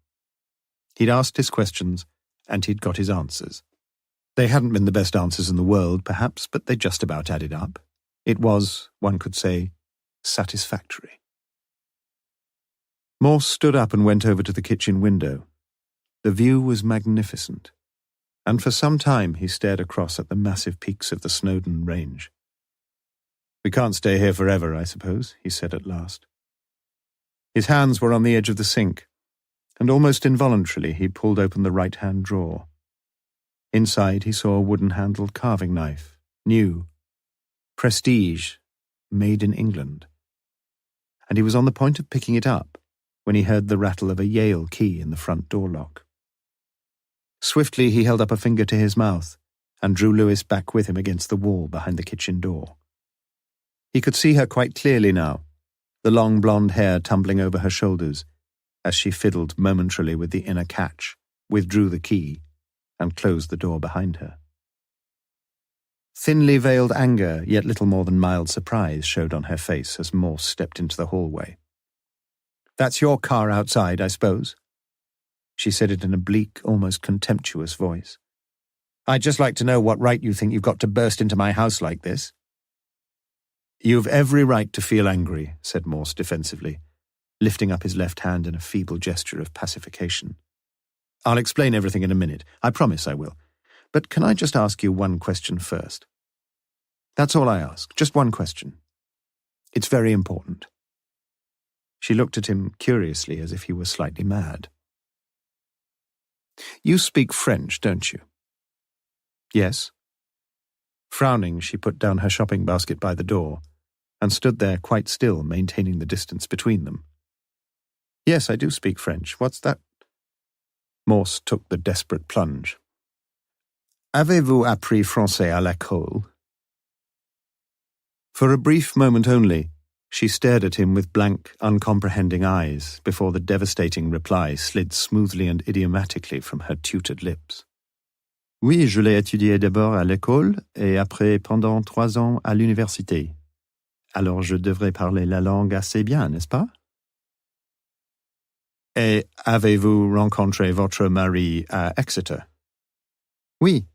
Speaker 1: He'd asked his questions, and he'd got his answers. They hadn't been the best answers in the world, perhaps, but they just about added up. It was, one could say, satisfactory. Morse stood up and went over to the kitchen window. The view was magnificent, and for some time he stared across at the massive peaks of the Snowdon Range. "We can't stay here forever, I suppose," he said at last. His hands were on the edge of the sink, and almost involuntarily he pulled open the right-hand drawer. Inside he saw a wooden-handled carving knife, new, prestige, made in England. And he was on the point of picking it up when he heard the rattle of a Yale key in the front door lock. Swiftly he held up a finger to his mouth and drew Lewis back with him against the wall behind the kitchen door. He could see her quite clearly now, the long blonde hair tumbling over her shoulders, as she fiddled momentarily with the inner catch, withdrew the key, and closed the door behind her. Thinly veiled anger, yet little more than mild surprise, showed on her face as Morse stepped into the hallway. "That's your car outside, I suppose?" She said it in a bleak, almost contemptuous voice. "I'd just like to know what right you think you've got to burst into my house like this." "You've every right to feel angry," said Morse defensively, lifting up his left hand in a feeble gesture of pacification. "I'll explain everything in a minute. I promise I will. But can I just ask you one question first? That's all I ask, just one question. It's very important." She looked at him curiously as if he were slightly mad. "You speak French, don't you?" "Yes." Frowning, she put down her shopping basket by the door and stood there quite still, maintaining the distance between them. "Yes, I do speak French. What's that?" Morse took the desperate plunge. "Avez-vous appris français à l'école?" For a brief moment only, she stared at him with blank, uncomprehending eyes before the devastating reply slid smoothly and idiomatically from her tutored lips. "Oui, je l'ai étudié d'abord à l'école et après pendant 3 ans à l'université. Alors je devrais parler la langue assez bien, n'est-ce pas?" Et avez-vous rencontré votre mari à Exeter?
Speaker 3: Oui,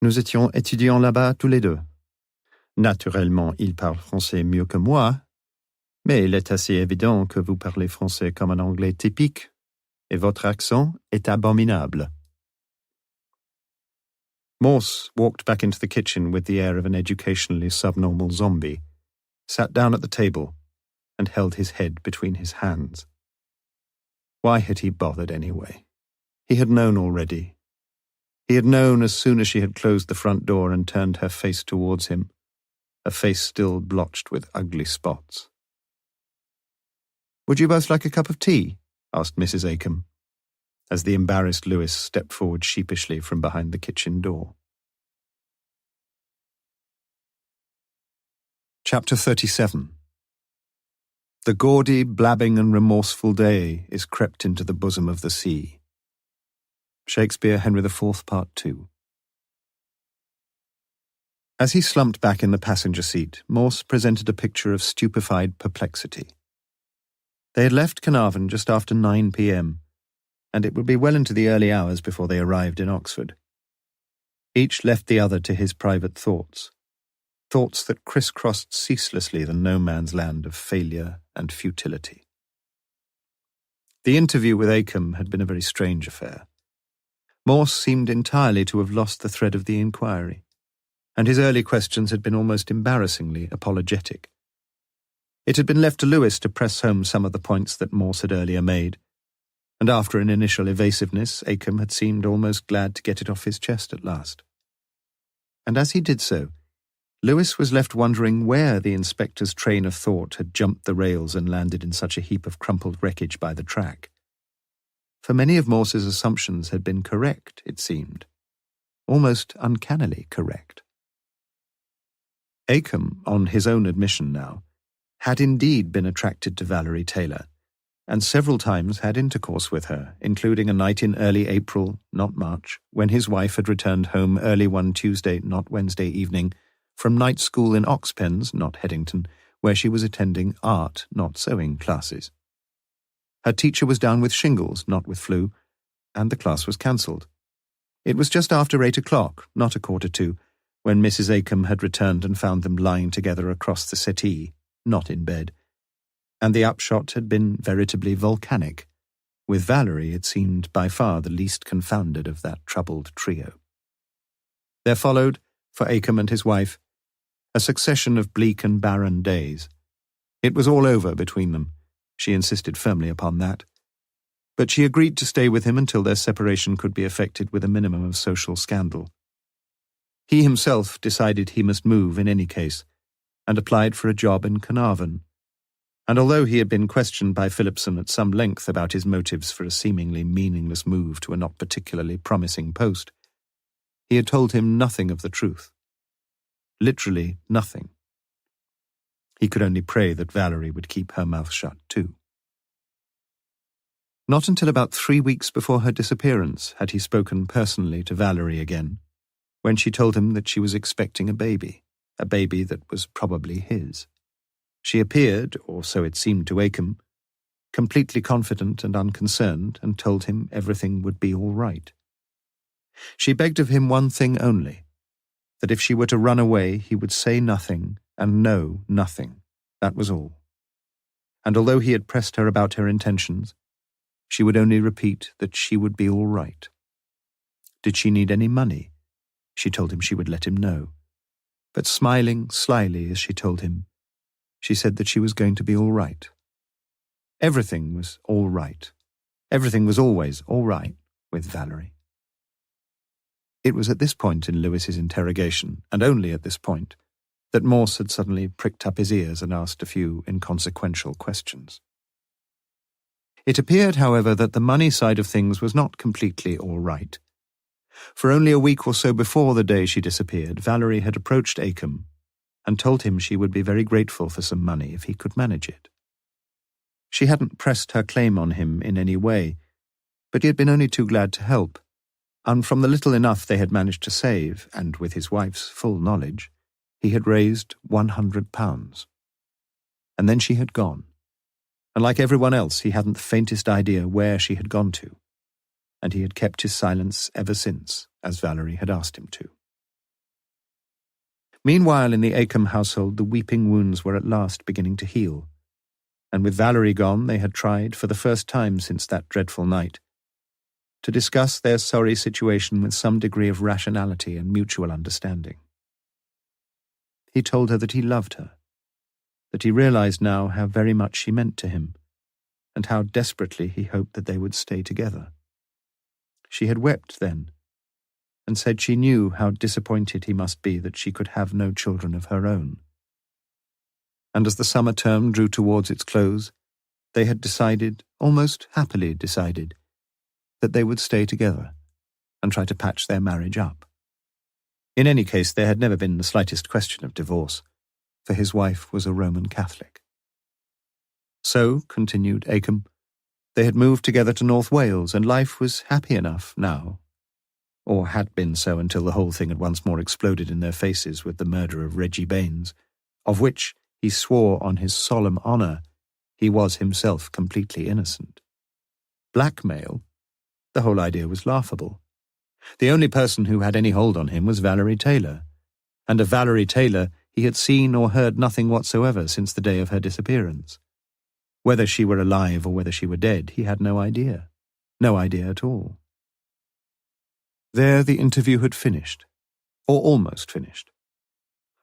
Speaker 3: nous étions étudiants là-bas tous les deux.
Speaker 1: Naturellement, il parle français mieux que moi, mais il est assez évident que vous parlez français comme un anglais typique, et votre accent est abominable. Morse walked back into the kitchen with the air of an educationally subnormal zombie, sat down at the table, and held his head between his hands. Why had he bothered anyway? He had known already. He had known as soon as she had closed the front door and turned her face towards him, a face still blotched with ugly spots. "Would you both like a cup of tea?" asked Mrs. Acombe, as the embarrassed Lewis stepped forward sheepishly from behind the kitchen door. Chapter 37. The gaudy, blabbing and remorseful day is crept into the bosom of the sea. Shakespeare, Henry IV, Part 2. As he slumped back in the passenger seat, Morse presented a picture of stupefied perplexity. They had left Carnarvon just after 9 p.m., and it would be well into the early hours before they arrived in Oxford. Each left the other to his private thoughts that crisscrossed ceaselessly the no-man's land of failure and futility. The interview with Acombe had been a very strange affair. Morse seemed entirely to have lost the thread of the inquiry, and his early questions had been almost embarrassingly apologetic. It had been left to Lewis to press home some of the points that Morse had earlier made, and after an initial evasiveness, Acombe had seemed almost glad to get it off his chest at last. And as he did so, Lewis was left wondering where the inspector's train of thought had jumped the rails and landed in such a heap of crumpled wreckage by the track. For many of Morse's assumptions had been correct, it seemed, almost uncannily correct. Acombe, on his own admission now, had indeed been attracted to Valerie Taylor, and several times had intercourse with her, including a night in early April, not March, when his wife had returned home early one Tuesday, not Wednesday evening, from night school in Oxpens, not Headington, where she was attending art, not sewing classes. Her teacher was down with shingles, not with flu, and the class was cancelled. It was just after 8 o'clock, not 1:45, when Mrs. Acombe had returned and found them lying together across the settee, not in bed, and the upshot had been veritably volcanic. With Valerie, it seemed by far the least confounded of that troubled trio. There followed, for Acombe and his wife, a succession of bleak and barren days. It was all over between them. She insisted firmly upon that. But she agreed to stay with him until their separation could be effected with a minimum of social scandal. He himself decided he must move in any case, and applied for a job in Carnarvon. And although he had been questioned by Philipson at some length about his motives for a seemingly meaningless move to a not particularly promising post, he had told him nothing of the truth. Literally nothing. He could only pray that Valerie would keep her mouth shut too. Not until about 3 weeks before her disappearance had he spoken personally to Valerie again, when she told him that she was expecting a baby that was probably his. She appeared, or so it seemed to Acombe, completely confident and unconcerned, and told him everything would be all right. She begged of him one thing only, that if she were to run away, he would say nothing and know nothing. That was all. And although he had pressed her about her intentions, she would only repeat that she would be all right. Did she need any money? She told him she would let him know. But smiling slyly as she told him, she said that she was going to be all right. Everything was all right. Everything was always all right with Valerie. It was at this point in Lewis's interrogation, and only at this point, that Morse had suddenly pricked up his ears and asked a few inconsequential questions. It appeared, however, that the money side of things was not completely all right. For only a week or so before the day she disappeared, Valerie had approached Acombe and told him she would be very grateful for some money if he could manage it. She hadn't pressed her claim on him in any way, but he had been only too glad to help, and from the little enough they had managed to save, and with his wife's full knowledge, he had raised £100. And then she had gone, and like everyone else, he hadn't the faintest idea where she had gone to, and he had kept his silence ever since, as Valerie had asked him to. Meanwhile, in the Acomb household, the weeping wounds were at last beginning to heal, and with Valerie gone, they had tried, for the first time since that dreadful night, to discuss their sorry situation with some degree of rationality and mutual understanding. He told her that he loved her, that he realized now how very much she meant to him, and how desperately he hoped that they would stay together. She had wept then, and said she knew how disappointed he must be that she could have no children of her own. And as the summer term drew towards its close, they had decided, almost happily decided, that they would stay together and try to patch their marriage up. In any case, there had never been the slightest question of divorce, for his wife was a Roman Catholic. So, continued Acomb, they had moved together to North Wales, and life was happy enough now, or had been so until the whole thing had once more exploded in their faces with the murder of Reggie Baines, of which he swore on his solemn honour he was himself completely innocent. Blackmail? The whole idea was laughable. The only person who had any hold on him was Valerie Taylor, and of Valerie Taylor he had seen or heard nothing whatsoever since the day of her disappearance. Whether she were alive or whether she were dead, he had no idea. No idea at all. There the interview had finished, or almost finished,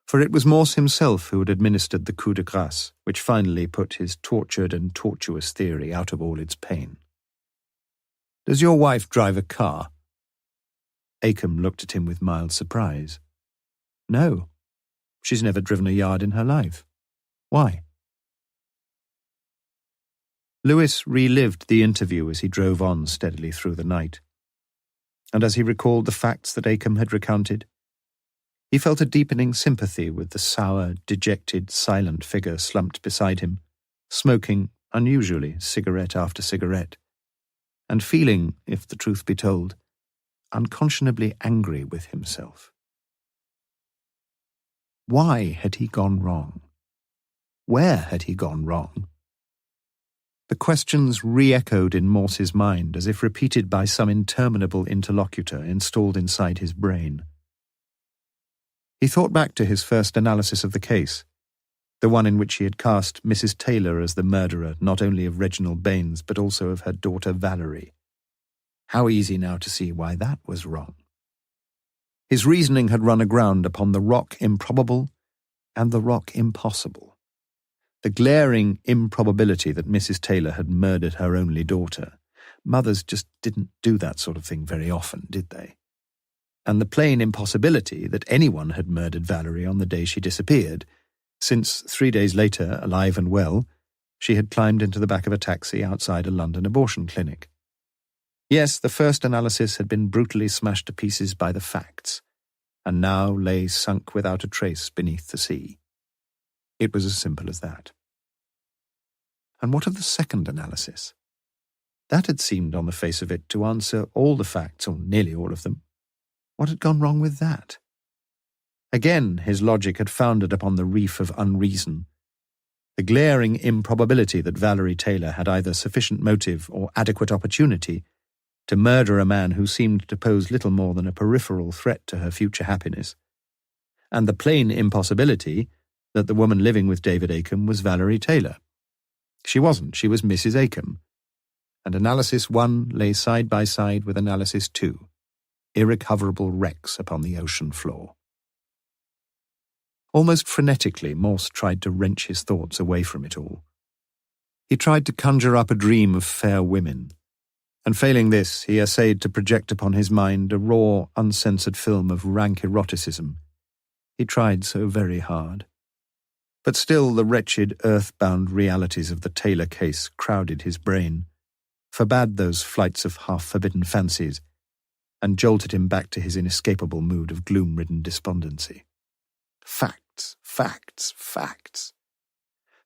Speaker 1: for it was Morse himself who had administered the coup de grâce, which finally put his tortured and tortuous theory out of all its pain. "Does your wife drive a car?" Acomb looked at him with mild surprise. "No, she's never driven a yard in her life. Why?" Lewis relived the interview as he drove on steadily through the night, and as he recalled the facts that Acomb had recounted, he felt a deepening sympathy with the sour, dejected, silent figure slumped beside him, smoking, unusually, cigarette after cigarette, and feeling, if the truth be told, unconscionably angry with himself. Why had he gone wrong? Where had he gone wrong? The questions re-echoed in Morse's mind as if repeated by some interminable interlocutor installed inside his brain. He thought back to his first analysis of the case, the one in which he had cast Mrs. Taylor as the murderer not only of Reginald Baines but also of her daughter Valerie. How easy now to see why that was wrong. His reasoning had run aground upon the rock improbable and the rock impossible. The glaring improbability that Mrs. Taylor had murdered her only daughter. Mothers just didn't do that sort of thing very often, did they? And the plain impossibility that anyone had murdered Valerie on the day she disappeared, since 3 days later, alive and well, she had climbed into the back of a taxi outside a London abortion clinic. Yes, the first analysis had been brutally smashed to pieces by the facts, and now lay sunk without a trace beneath the sea. It was as simple as that. And what of the second analysis? That had seemed on the face of it to answer all the facts, or nearly all of them. What had gone wrong with that? Again, his logic had foundered upon the reef of unreason. The glaring improbability that Valerie Taylor had either sufficient motive or adequate opportunity to murder a man who seemed to pose little more than a peripheral threat to her future happiness, and the plain impossibility that the woman living with David Acomb was Valerie Taylor. She wasn't, she was Mrs. Acomb. And analysis 1 lay side by side with analysis 2, irrecoverable wrecks upon the ocean floor. Almost frenetically, Morse tried to wrench his thoughts away from it all. He tried to conjure up a dream of fair women, and failing this, he essayed to project upon his mind a raw, uncensored film of rank eroticism. He tried so very hard. But still the wretched, earth-bound realities of the Taylor case crowded his brain, forbade those flights of half-forbidden fancies, and jolted him back to his inescapable mood of gloom-ridden despondency. Facts, facts, facts.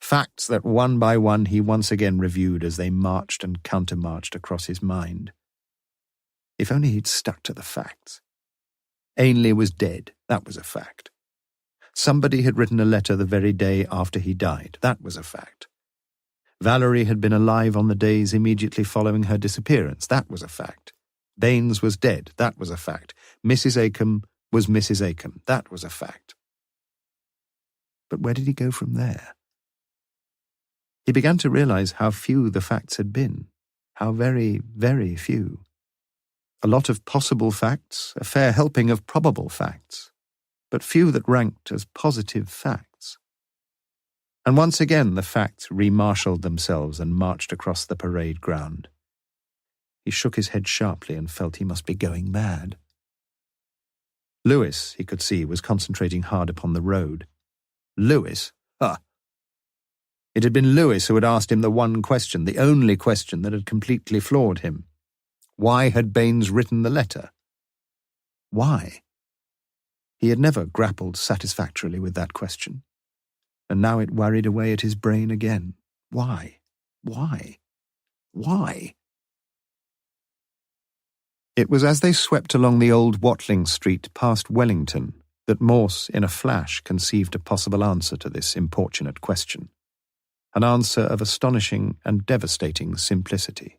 Speaker 1: Facts that one by one he once again reviewed as they marched and countermarched across his mind. If only he'd stuck to the facts. Ainley was dead, that was a fact. Somebody had written a letter the very day after he died, that was a fact. Valerie had been alive on the days immediately following her disappearance. That was a fact. Baines was dead. That was a fact. Mrs. Acombe was Mrs. Acombe. That was a fact. But where did he go from there? He began to realize how few the facts had been. How very, very few. A lot of possible facts, a fair helping of probable facts, but few that ranked as positive facts. And once again the facts remarshalled themselves and marched across the parade ground. He shook his head sharply and felt he must be going mad. Lewis, he could see, was concentrating hard upon the road. Lewis? It had been Lewis who had asked him the one question, the only question that had completely floored him. Why had Baines written the letter? Why? He had never grappled satisfactorily with that question, and now it worried away at his brain again. Why? Why? Why? It was as they swept along the old Watling Street past Wellington that Morse, in a flash, conceived a possible answer to this importunate question. An answer of astonishing and devastating simplicity.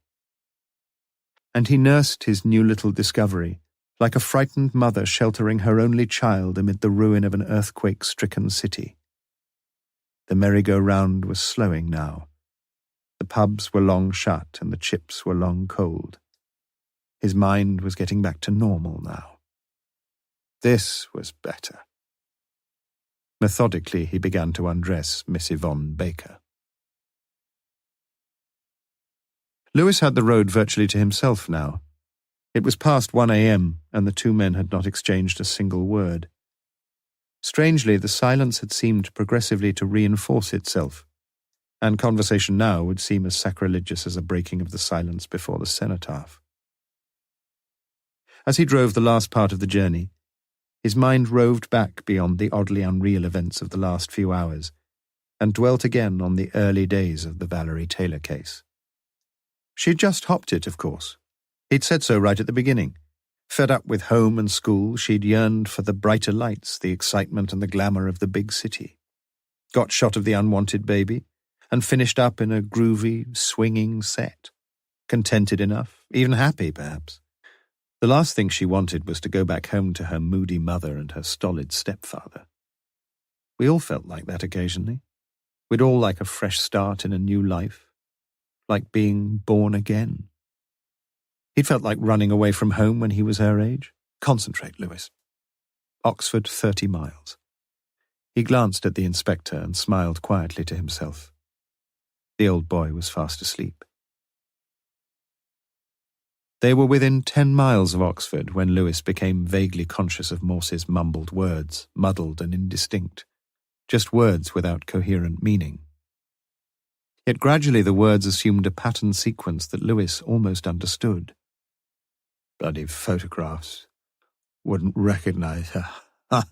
Speaker 1: And he nursed his new little discovery, like a frightened mother sheltering her only child amid the ruin of an earthquake-stricken city. The merry-go-round was slowing now. The pubs were long shut and the chips were long cold. His mind was getting back to normal now. This was better. Methodically, he began to undress Miss Yvonne Baker. Lewis had the road virtually to himself now. It was past 1 a.m., and the two men had not exchanged a single word. Strangely, the silence had seemed progressively to reinforce itself, and conversation now would seem as sacrilegious as a breaking of the silence before the cenotaph. As he drove the last part of the journey, his mind roved back beyond the oddly unreal events of the last few hours, and dwelt again on the early days of the Valerie Taylor case. She'd just hopped it, of course. He'd said so right at the beginning. Fed up with home and school, she'd yearned for the brighter lights, the excitement and the glamour of the big city. Got shot of the unwanted baby, and finished up in a groovy, swinging set. Contented enough, even happy, perhaps. The last thing she wanted was to go back home to her moody mother and her stolid stepfather. We all felt like that occasionally. We'd all like a fresh start in a new life. Like being born again. He'd felt like running away from home when he was her age. Concentrate, Lewis. Oxford, 30 miles. He glanced at the inspector and smiled quietly to himself. The old boy was fast asleep. They were within 10 miles of Oxford when Lewis became vaguely conscious of Morse's mumbled words, muddled and indistinct. Just words without coherent meaning. Yet gradually the words assumed a pattern sequence that Lewis almost understood. Bloody photographs. Wouldn't recognize her. Ha!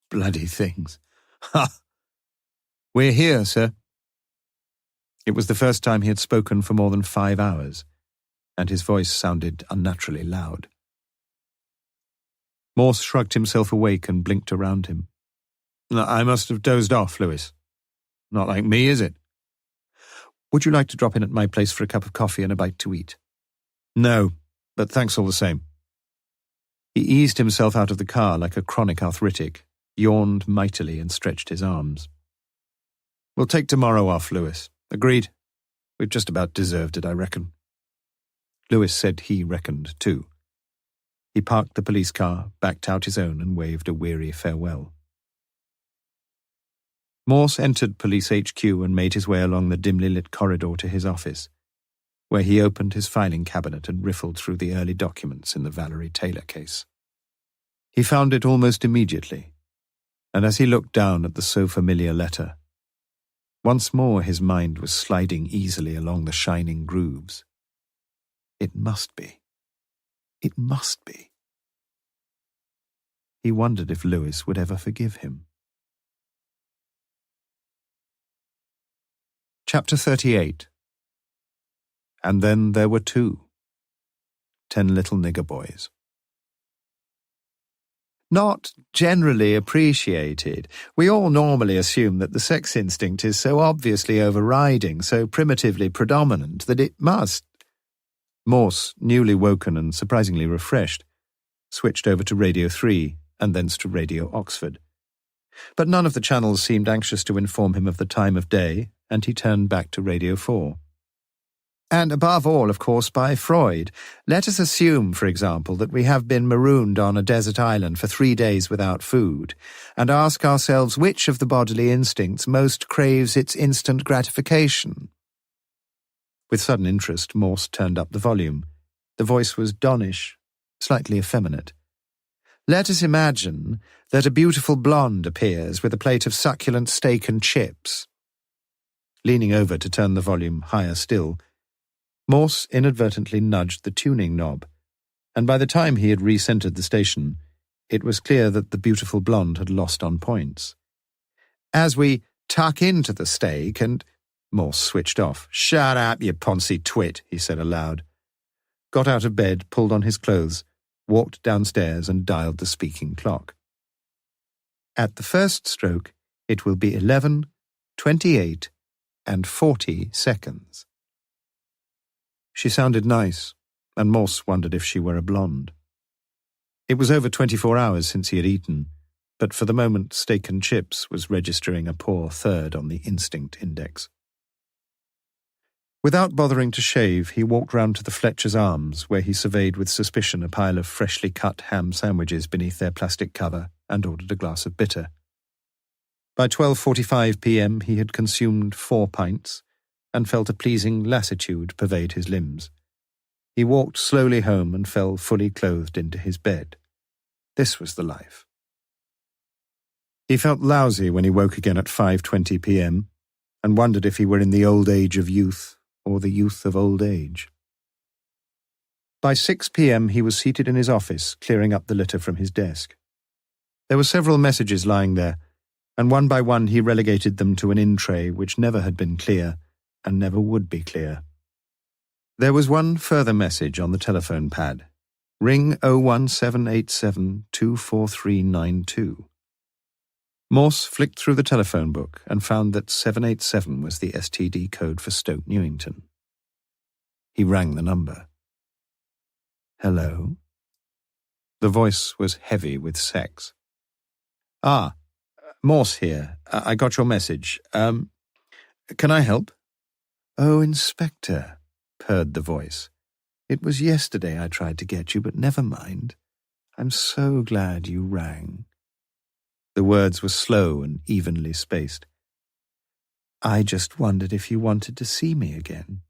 Speaker 1: Bloody things. Ha! We're here, sir. It was the first time he had spoken for more than 5 hours, and his voice sounded unnaturally loud. Morse shrugged himself awake and blinked around him. I must have dozed off, Lewis. Not like me, is it? Would you like to drop in at my place for a cup of coffee and a bite to eat? No, but thanks all the same. He eased himself out of the car like a chronic arthritic, yawned mightily and stretched his arms. We'll take tomorrow off, Lewis. Agreed? We've just about deserved it, I reckon. Lewis said he reckoned, too. He parked the police car, backed out his own and waved a weary farewell. Morse entered Police HQ and made his way along the dimly lit corridor to his office, where he opened his filing cabinet and riffled through the early documents in the Valerie Taylor case. He found it almost immediately, and as he looked down at the so familiar letter, once more his mind was sliding easily along the shining grooves. It must be. It must be. He wondered if Lewis would ever forgive him. Chapter 38. And then there were 2. 10 little nigger boys. Not generally appreciated. We all normally assume that the sex instinct is so obviously overriding, so primitively predominant, that it must. Morse, newly woken and surprisingly refreshed, switched over to Radio 3 and thence to Radio Oxford. But none of the channels seemed anxious to inform him of the time of day, and he turned back to Radio 4. And above all, of course, by Freud. Let us assume, for example, that we have been marooned on a desert island for 3 days without food, and ask ourselves which of the bodily instincts most craves its instant gratification. With sudden interest, Morse turned up the volume. The voice was donnish, slightly effeminate. Let us imagine that a beautiful blonde appears with a plate of succulent steak and chips. Leaning over to turn the volume higher still, Morse inadvertently nudged the tuning knob, and by the time he had recentered the station, it was clear that the beautiful blonde had lost on points. As we tuck into the steak and... Morse switched off. "Shut up, you poncy twit," he said aloud. Got out of bed, pulled on his clothes, walked downstairs and dialed the speaking clock. At the first stroke, it will be 11, 28, and 40 seconds. She sounded nice, and Morse wondered if she were a blonde. It was over 24 hours since he had eaten, but for the moment steak and chips was registering a poor third on the instinct index. Without bothering to shave, he walked round to the Fletcher's Arms, where he surveyed with suspicion a pile of freshly cut ham sandwiches beneath their plastic cover, and ordered a glass of bitter. By 12:45 p.m. he had consumed 4 pints, and felt a pleasing lassitude pervade his limbs. He walked slowly home and fell fully clothed into his bed. This was the life. He felt lousy when he woke again at 5:20 p.m. and wondered if he were in the old age of youth or the youth of old age. By 6 p.m. he was seated in his office, clearing up the litter from his desk. There were several messages lying there, and one by one he relegated them to an in-tray which never had been clear and never would be clear. There was one further message on the telephone pad. Ring 01787-24392. Morse flicked through the telephone book and found that 787 was the STD code for Stoke Newington. He rang the number. Hello? The voice was heavy with sex. Morse here. I got your message. Can I help? Oh, Inspector, purred the voice. It was yesterday I tried to get you, but never mind. I'm so glad you rang. The words were slow and evenly spaced. I just wondered if you wanted to see me again.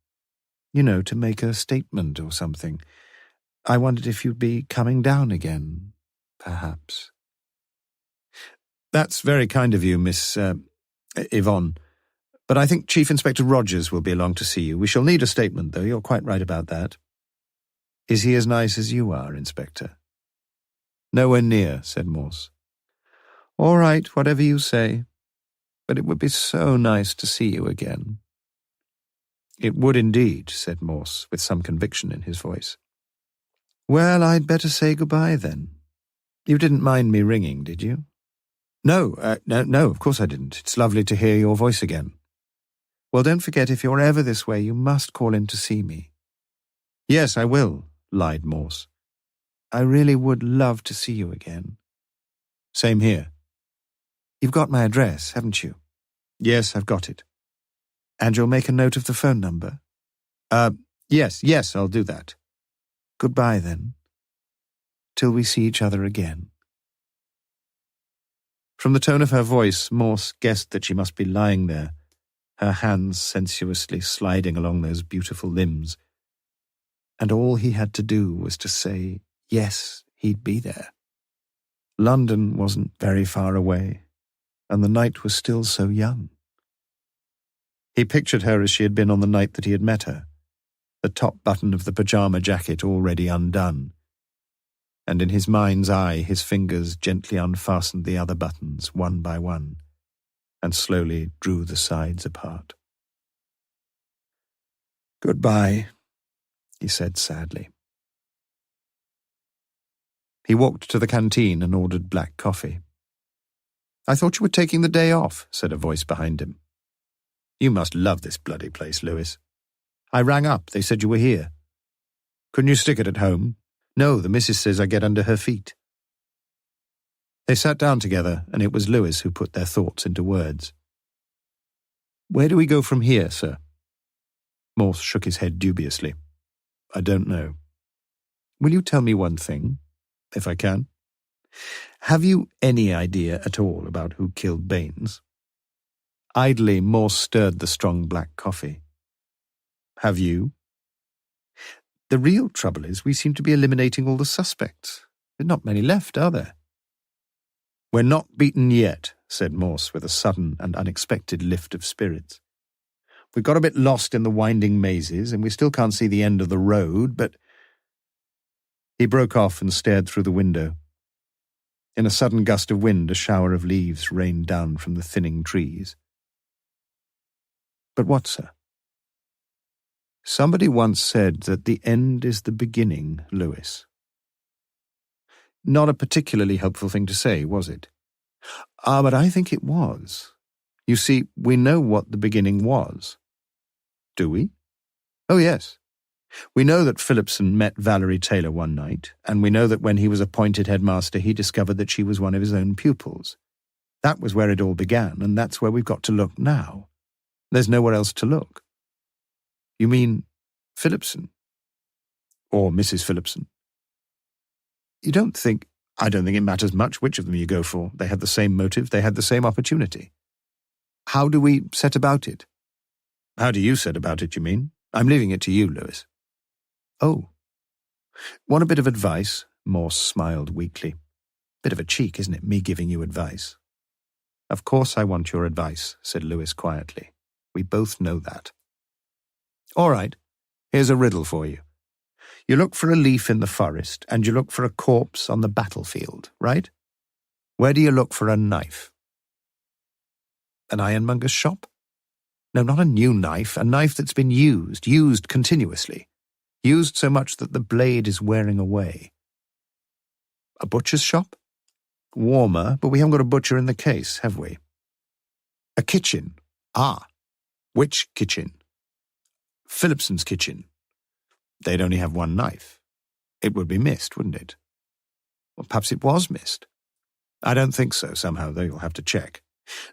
Speaker 1: You know, to make a statement or something. I wondered if you'd be coming down again, perhaps. That's very kind of you, Miss Yvonne. But I think Chief Inspector Rogers will be along to see you. We shall need a statement, though. You're quite right about that. Is he as nice as you are, Inspector? Nowhere near, said Morse. All right, whatever you say. But it would be so nice to see you again. It would indeed, said Morse, with some conviction in his voice. Well, I'd better say goodbye, then. You didn't mind me ringing, did you? No, of course I didn't. It's lovely to hear your voice again. Well, don't forget, if you're ever this way, you must call in to see me. Yes, I will, lied Morse. I really would love to see you again. Same here. You've got my address, haven't you? Yes, I've got it. And you'll make a note of the phone number? Yes, I'll do that. Goodbye, then. Till we see each other again. From the tone of her voice, Morse guessed that she must be lying there, her hands sensuously sliding along those beautiful limbs. And all he had to do was to say, yes, he'd be there. London wasn't very far away, and the night was still so young. He pictured her as she had been on the night that he had met her, the top button of the pyjama jacket already undone, and in his mind's eye his fingers gently unfastened the other buttons one by one, and slowly drew the sides apart. Goodbye, he said sadly. He walked to the canteen and ordered black coffee. "I thought you were taking the day off," said a voice behind him. "You must love this bloody place, Lewis. I rang up. They said you were here. Couldn't you stick it at home?" "No, the missus says I get under her feet." They sat down together, and it was Lewis who put their thoughts into words. "Where do we go from here, sir?" Morse shook his head dubiously. "I don't know. Will you tell me one thing, if I can? Have you any idea at all about who killed Baines?" Idly, Morse stirred the strong black coffee. "Have you?" "The real trouble is we seem to be eliminating all the suspects. There's not many left, are there?" "We're not beaten yet," said Morse with a sudden and unexpected lift of spirits. "We got a bit lost in the winding mazes, and we still can't see the end of the road, but—" He broke off and stared through the window. In a sudden gust of wind, a shower of leaves rained down from the thinning trees. "But what, sir?" "Somebody once said that the end is the beginning, Lewis." Not a particularly helpful thing to say, was it? But I think it was. You see, we know what the beginning was. Do we? Oh, yes. We know that Phillipson met Valerie Taylor one night, and we know that when he was appointed headmaster he discovered that she was one of his own pupils. That was where it all began, and that's where we've got to look now. There's nowhere else to look. You mean Phillipson? Or Mrs. Phillipson? I don't think it matters much which of them you go for. They had the same motive, they had the same opportunity. How do we set about it? How do you set about it, you mean? I'm leaving it to you, Lewis. Oh. Want a bit of advice? Morse smiled weakly. Bit of a cheek, isn't it, me giving you advice? Of course I want your advice, said Lewis quietly. We both know that. All right, here's a riddle for you. You look for a leaf in the forest, and you look for a corpse on the battlefield, right? Where do you look for a knife? An ironmonger's shop? No, not a new knife, a knife that's been used continuously. Used so much that the blade is wearing away. A butcher's shop? Warmer, but we haven't got a butcher in the case, have we? A kitchen? Which kitchen? Phillipson's kitchen. They'd only have one knife. It would be missed, wouldn't it? Well, perhaps it was missed. I don't think so, somehow, though you'll have to check.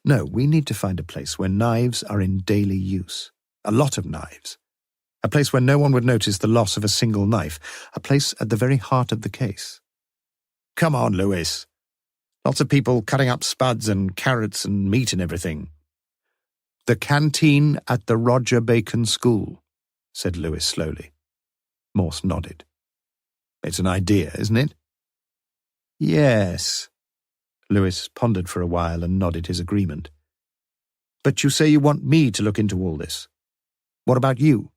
Speaker 1: No, we need to find a place where knives are in daily use. A lot of knives. A place where no one would notice the loss of a single knife. A place at the very heart of the case. Come on, Lewis. Lots of people cutting up spuds and carrots and meat and everything. The canteen at the Roger Bacon School, said Lewis slowly. Morse nodded. It's an idea, isn't it? Yes. Lewis pondered for a while and nodded his agreement. But you say you want me to look into all this. What about you?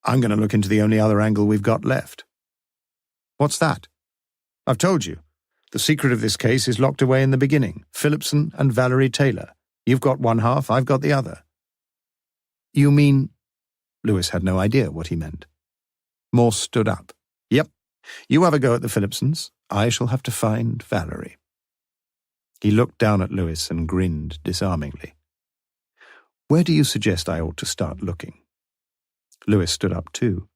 Speaker 1: I'm going to look into the only other angle we've got left. What's that? I've told you. The secret of this case is locked away in the beginning. Phillipson and Valerie Taylor. You've got one half, I've got the other. You mean... Lewis had no idea what he meant. Morse stood up. Yep. You have a go at the Phillipsons. I shall have to find Valerie. He looked down at Lewis and grinned disarmingly. Where do you suggest I ought to start looking? Lewis stood up too.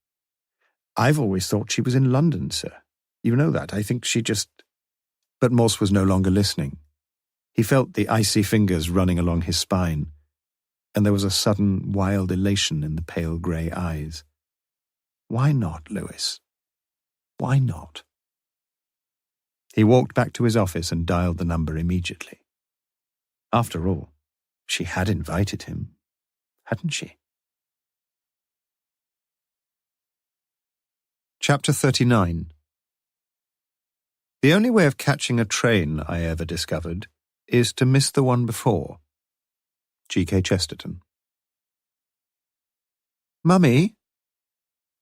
Speaker 1: I've always thought she was in London, sir. You know that. I think she just... But Morse was no longer listening. He felt the icy fingers running along his spine, and there was a sudden wild elation in the pale grey eyes. Why not, Lewis? Why not? He walked back to his office and dialed the number immediately. After all, she had invited him, hadn't she? Chapter 39. The only way of catching a train I ever discovered is to miss the one before. G.K. Chesterton. Mummy?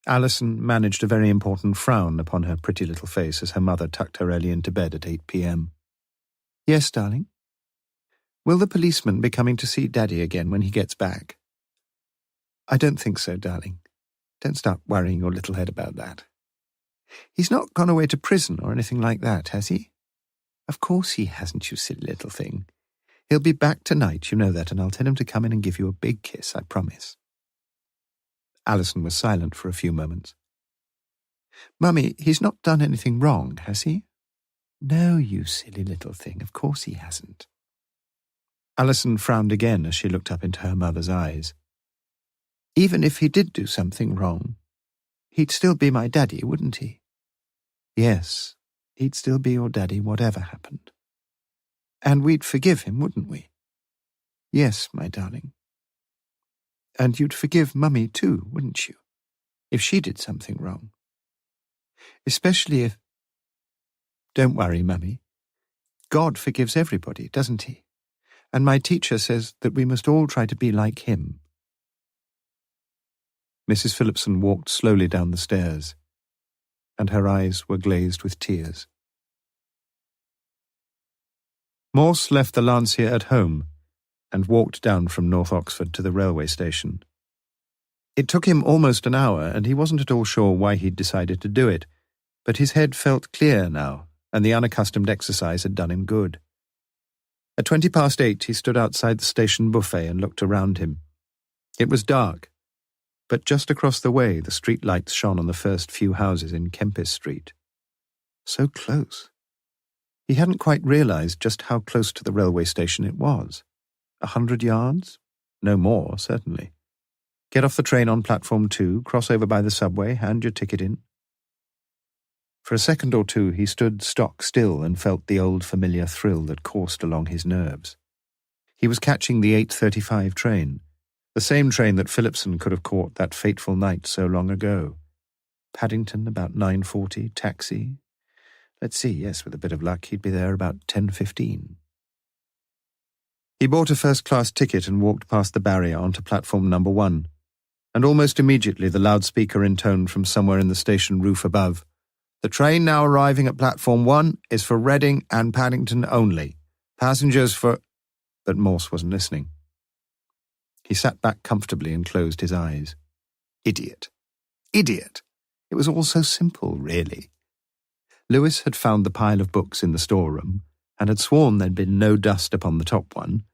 Speaker 1: Alison managed a very important frown upon her pretty little face as her mother tucked her early into bed at 8 p.m. Yes, darling? Will the policeman be coming to see Daddy again when he gets back? I don't think so, darling. Don't start worrying your little head about that. He's not gone away to prison or anything like that, has he? Of course he hasn't, you silly little thing. He'll be back tonight, you know that, and I'll tell him to come in and give you a big kiss, I promise. Alison was silent for a few moments. Mummy, he's not done anything wrong, has he? No, you silly little thing, of course he hasn't. Alison frowned again as she looked up into her mother's eyes. Even if he did do something wrong, he'd still be my daddy, wouldn't he? Yes, he'd still be your daddy whatever happened. And we'd forgive him, wouldn't we? Yes, my darling. And you'd forgive Mummy too, wouldn't you, if she did something wrong? Especially if... Don't worry, Mummy. God forgives everybody, doesn't he? And my teacher says that we must all try to be like him. Mrs. Phillipson walked slowly down the stairs, and her eyes were glazed with tears. Morse left the Lancia at home and walked down from North Oxford to the railway station. It took him almost an hour, and he wasn't at all sure why he'd decided to do it, but his head felt clear now, and the unaccustomed exercise had done him good. At 8:20, he stood outside the station buffet and looked around him. It was dark, but just across the way the street lights shone on the first few houses in Kempis Street. So close. He hadn't quite realised just how close to the railway station it was. 100 yards? No more, certainly. Get off the train on platform 2, cross over by the subway, hand your ticket in. For a second or two he stood stock still and felt the old familiar thrill that coursed along his nerves. He was catching the 8:35 train, the same train that Phillipson could have caught that fateful night so long ago. Paddington about 9:40, taxi. Let's see, yes, with a bit of luck he'd be there about 10:15. He bought a first-class ticket and walked past the barrier onto platform number 1, and almost immediately the loudspeaker intoned from somewhere in the station roof above, "The train now arriving at platform 1 is for Reading and Paddington only. Passengers for—" But Morse wasn't listening. He sat back comfortably and closed his eyes. Idiot. Idiot. It was all so simple, really. Lewis had found the pile of books in the storeroom and had sworn there'd been no dust upon the top one,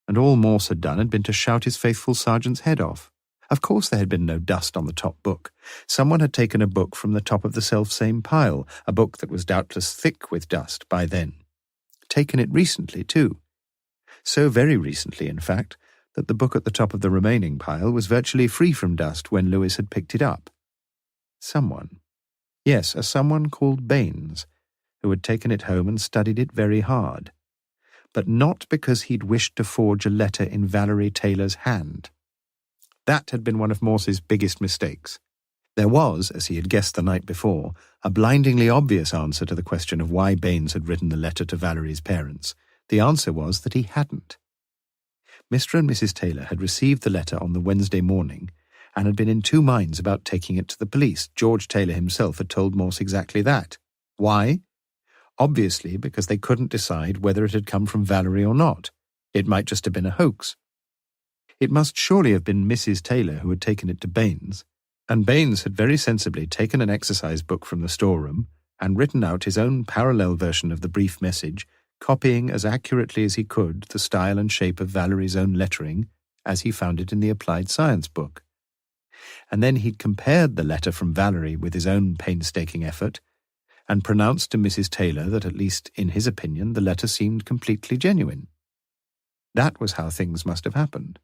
Speaker 1: and all Morse had done had been to shout his faithful sergeant's head off. Of course there had been no dust on the top book. Someone had taken a book from the top of the self-same pile, a book that was doubtless thick with dust by then. Taken it recently, too. So very recently, in fact, that the book at the top of the remaining pile was virtually free from dust when Lewis had picked it up. Someone. Yes, a someone called Baines, who had taken it home and studied it very hard. But not because he'd wished to forge a letter in Valerie Taylor's hand. That had been one of Morse's biggest mistakes. There was, as he had guessed the night before, a blindingly obvious answer to the question of why Baines had written the letter to Valerie's parents. The answer was that he hadn't. Mr. and Mrs. Taylor had received the letter on the Wednesday morning and had been in two minds about taking it to the police. George Taylor himself had told Morse exactly that. Why? Obviously because they couldn't decide whether it had come from Valerie or not. It might just have been a hoax. It must surely have been Mrs. Taylor who had taken it to Baines, and Baines had very sensibly taken an exercise book from the storeroom and written out his own parallel version of the brief message, copying as accurately as he could the style and shape of Valerie's own lettering as he found it in the applied science book. And then he'd compared the letter from Valerie with his own painstaking effort and pronounced to Mrs. Taylor that, at least in his opinion, the letter seemed completely genuine. That was how things must have happened.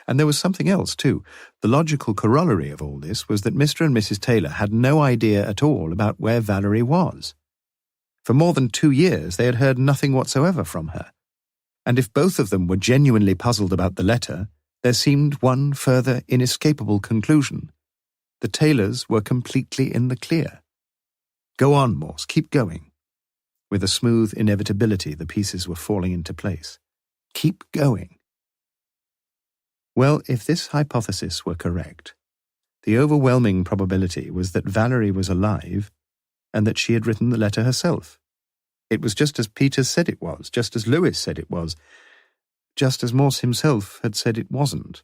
Speaker 1: And there was something else, too. The logical corollary of all this was that Mr. and Mrs. Taylor had no idea at all about where Valerie was. For more than 2 years they had heard nothing whatsoever from her. And if both of them were genuinely puzzled about the letter, there seemed one further inescapable conclusion. The Taylors were completely in the clear. Go on, Morse, keep going. With a smooth inevitability, the pieces were falling into place. Keep going. Well, if this hypothesis were correct, the overwhelming probability was that Valerie was alive and that she had written the letter herself. It was just as Peter said it was, just as Lewis said it was, just as Morse himself had said it wasn't.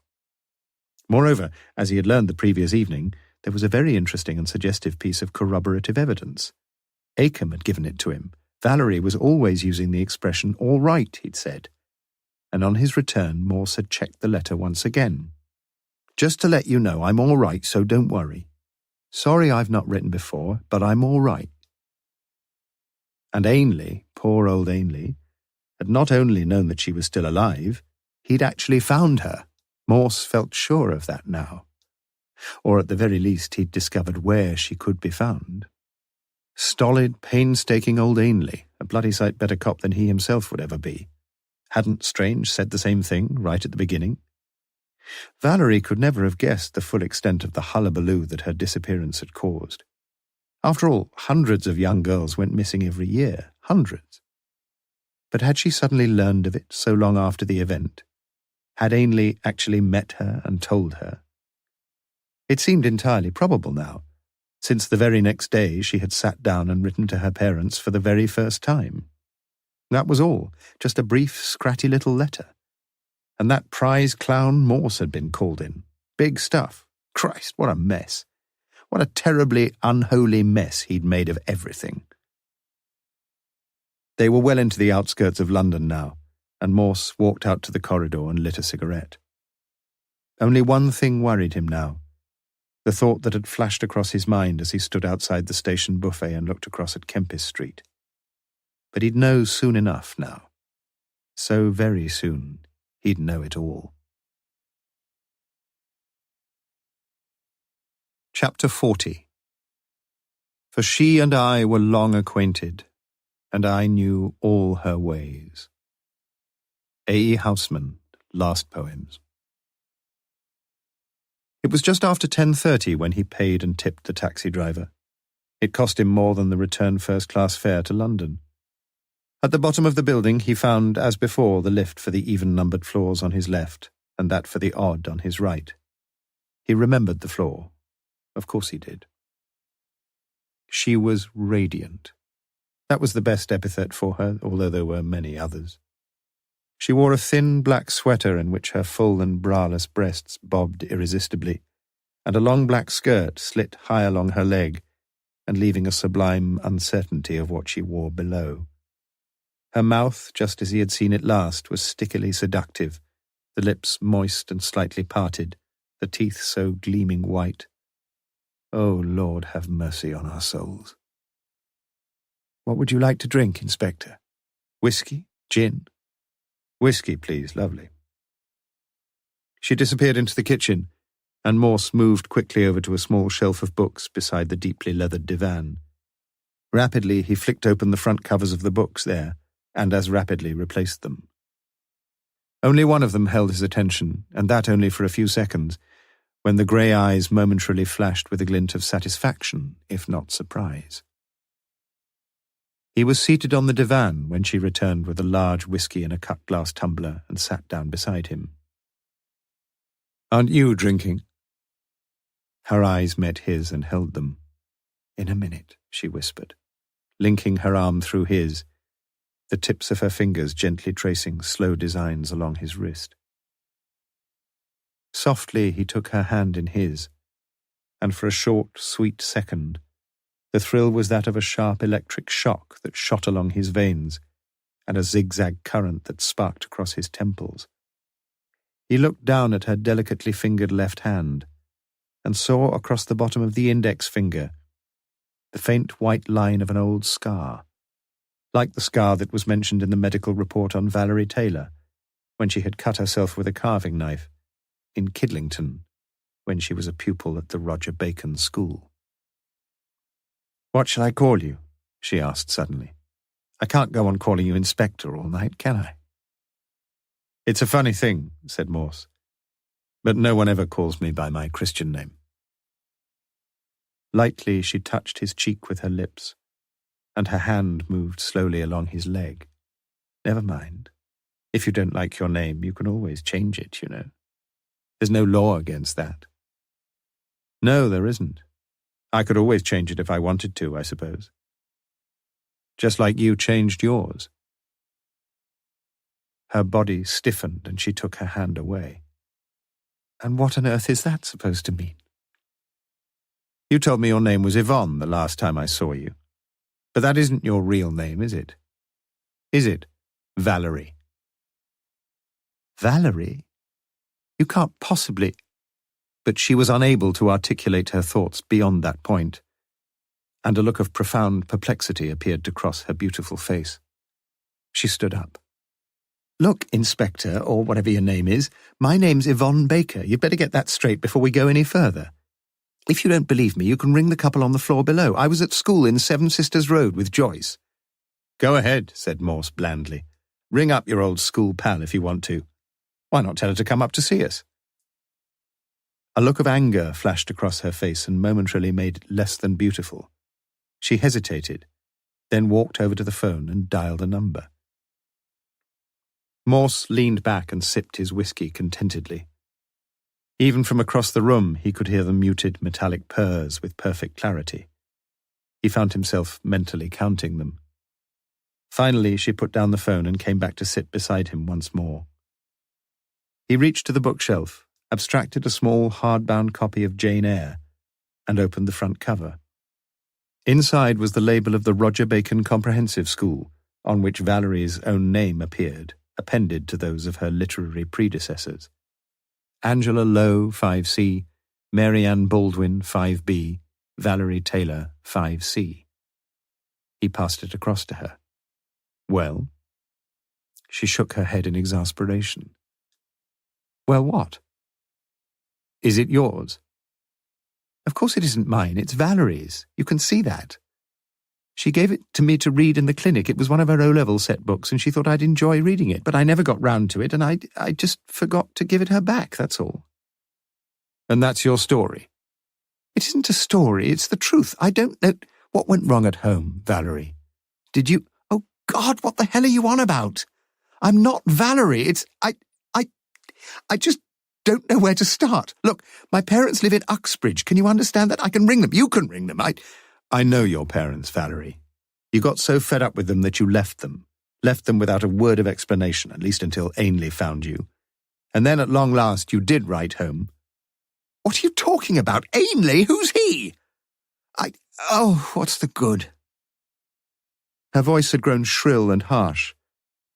Speaker 1: Moreover, as he had learned the previous evening, there was a very interesting and suggestive piece of corroborative evidence. Acomb had given it to him. Valerie was always using the expression "all right," he'd said. And on his return, Morse had checked the letter once again. "Just to let you know, I'm all right, so don't worry. Sorry I've not written before, but I'm all right." And Ainley, poor old Ainley, had not only known that she was still alive, he'd actually found her. Morse felt sure of that now. Or at the very least, he'd discovered where she could be found. Stolid, painstaking old Ainley, a bloody sight better cop than he himself would ever be. Hadn't Strange said the same thing right at the beginning? Valerie could never have guessed the full extent of the hullabaloo that her disappearance had caused. After all, hundreds of young girls went missing every year. Hundreds. But had she suddenly learned of it so long after the event? Had Ainley actually met her and told her? It seemed entirely probable now, since the very next day she had sat down and written to her parents for the very first time. That was all, just a brief, scratty little letter. And that prize clown Morse had been called in. Big stuff. Christ, what a mess. What a terribly unholy mess he'd made of everything. They were well into the outskirts of London now, and Morse walked out to the corridor and lit a cigarette. Only one thing worried him now, the thought that had flashed across his mind as he stood outside the station buffet and looked across at Kempis Street. But he'd know soon enough now. So very soon, he'd know it all. Chapter 40. For she and I were long acquainted, and I knew all her ways. A. E. Housman, Last Poems. It was just after 10:30 when he paid and tipped the taxi driver. It cost him more than the return first-class fare to London. At the bottom of the building he found, as before, the lift for the even-numbered floors on his left, and that for the odd on his right. He remembered the floor. Of course he did. She was radiant. That was the best epithet for her, although there were many others. She wore a thin black sweater in which her full and braless breasts bobbed irresistibly, and a long black skirt slit high along her leg, and leaving a sublime uncertainty of what she wore below. Her mouth, just as he had seen it last, was stickily seductive, the lips moist and slightly parted, the teeth so gleaming white. Oh, Lord, have mercy on our souls. "What would you like to drink, Inspector? Whiskey? Gin?" "Whiskey, please, lovely." She disappeared into the kitchen, and Morse moved quickly over to a small shelf of books beside the deeply leathered divan. Rapidly he flicked open the front covers of the books there, and as rapidly replaced them. Only one of them held his attention, and that only for a few seconds, when the grey eyes momentarily flashed with a glint of satisfaction, if not surprise. He was seated on the divan when she returned with a large whiskey in a cut-glass tumbler and sat down beside him. "Aren't you drinking?" Her eyes met his and held them. "In a minute," she whispered, linking her arm through his, the tips of her fingers gently tracing slow designs along his wrist. Softly he took her hand in his, and for a short, sweet second, the thrill was that of a sharp electric shock that shot along his veins, and a zigzag current that sparked across his temples. He looked down at her delicately fingered left hand, and saw across the bottom of the index finger the faint white line of an old scar, like the scar that was mentioned in the medical report on Valerie Taylor, when she had cut herself with a carving knife, in Kidlington, when she was a pupil at the Roger Bacon School. "What shall I call you?" she asked suddenly. "I can't go on calling you Inspector all night, can I?" "It's a funny thing," said Morse, "but no one ever calls me by my Christian name." Lightly she touched his cheek with her lips, and her hand moved slowly along his leg. "Never mind. If you don't like your name, you can always change it, you know. There's no law against that." "No, there isn't. I could always change it if I wanted to, I suppose. Just like you changed yours." Her body stiffened and she took her hand away. "And what on earth is that supposed to mean?" You told me your name was Yvonne the last time I saw you. But that isn't your real name, is it? Is it, Valerie?
Speaker 3: Valerie? You can't possibly...
Speaker 1: But she was unable to articulate her thoughts beyond that point, and a look of profound perplexity appeared to cross her beautiful face. She stood up.
Speaker 3: Look, Inspector, or whatever your name is, my name's Yvonne Baker. You'd better get that straight before we go any further. If you don't believe me, you can ring the couple on the floor below. I was at school in Seven Sisters Road with Joyce.
Speaker 1: Go ahead, said Morse blandly. Ring up your old school pal if you want to. Why not tell her to come up to see us? A look of anger flashed across her face and momentarily made it less than beautiful. She hesitated, then walked over to the phone and dialed a number. Morse leaned back and sipped his whiskey contentedly. Even from across the room he could hear the muted metallic purrs with perfect clarity. He found himself mentally counting them. Finally she put down the phone and came back to sit beside him once more. He reached to the bookshelf, abstracted a small hardbound copy of Jane Eyre, and opened the front cover. Inside was the label of the Roger Bacon Comprehensive School, on which Valerie's own name appeared, appended to those of her literary predecessors. Angela Lowe, 5C, Mary Ann Baldwin, 5B, Valerie Taylor, 5C. He passed it across to her. Well? She shook her head in exasperation. Well, what? Is it yours? Of course it isn't mine, it's Valerie's. You can see that. She gave it to me to read in the clinic. It was one of her O-level set books, and she thought I'd enjoy reading it, but I never got round to it, and I just forgot to give it her back, that's all. And that's your story? It isn't a story, it's the truth. I don't know... What went wrong at home, Valerie? Did you... Oh, God, what the hell are you on about? I'm not Valerie, it's... I just don't know where to start. Look, my parents live in Uxbridge. Can you understand that? I can ring them. You can ring them. I know your parents, Valerie. You got so fed up with them that you left them without a word of explanation, at least until Ainley found you. And then at long last you did write home.
Speaker 2: What are you talking about? Ainley? Who's he? What's the good?
Speaker 1: Her voice had grown shrill and harsh,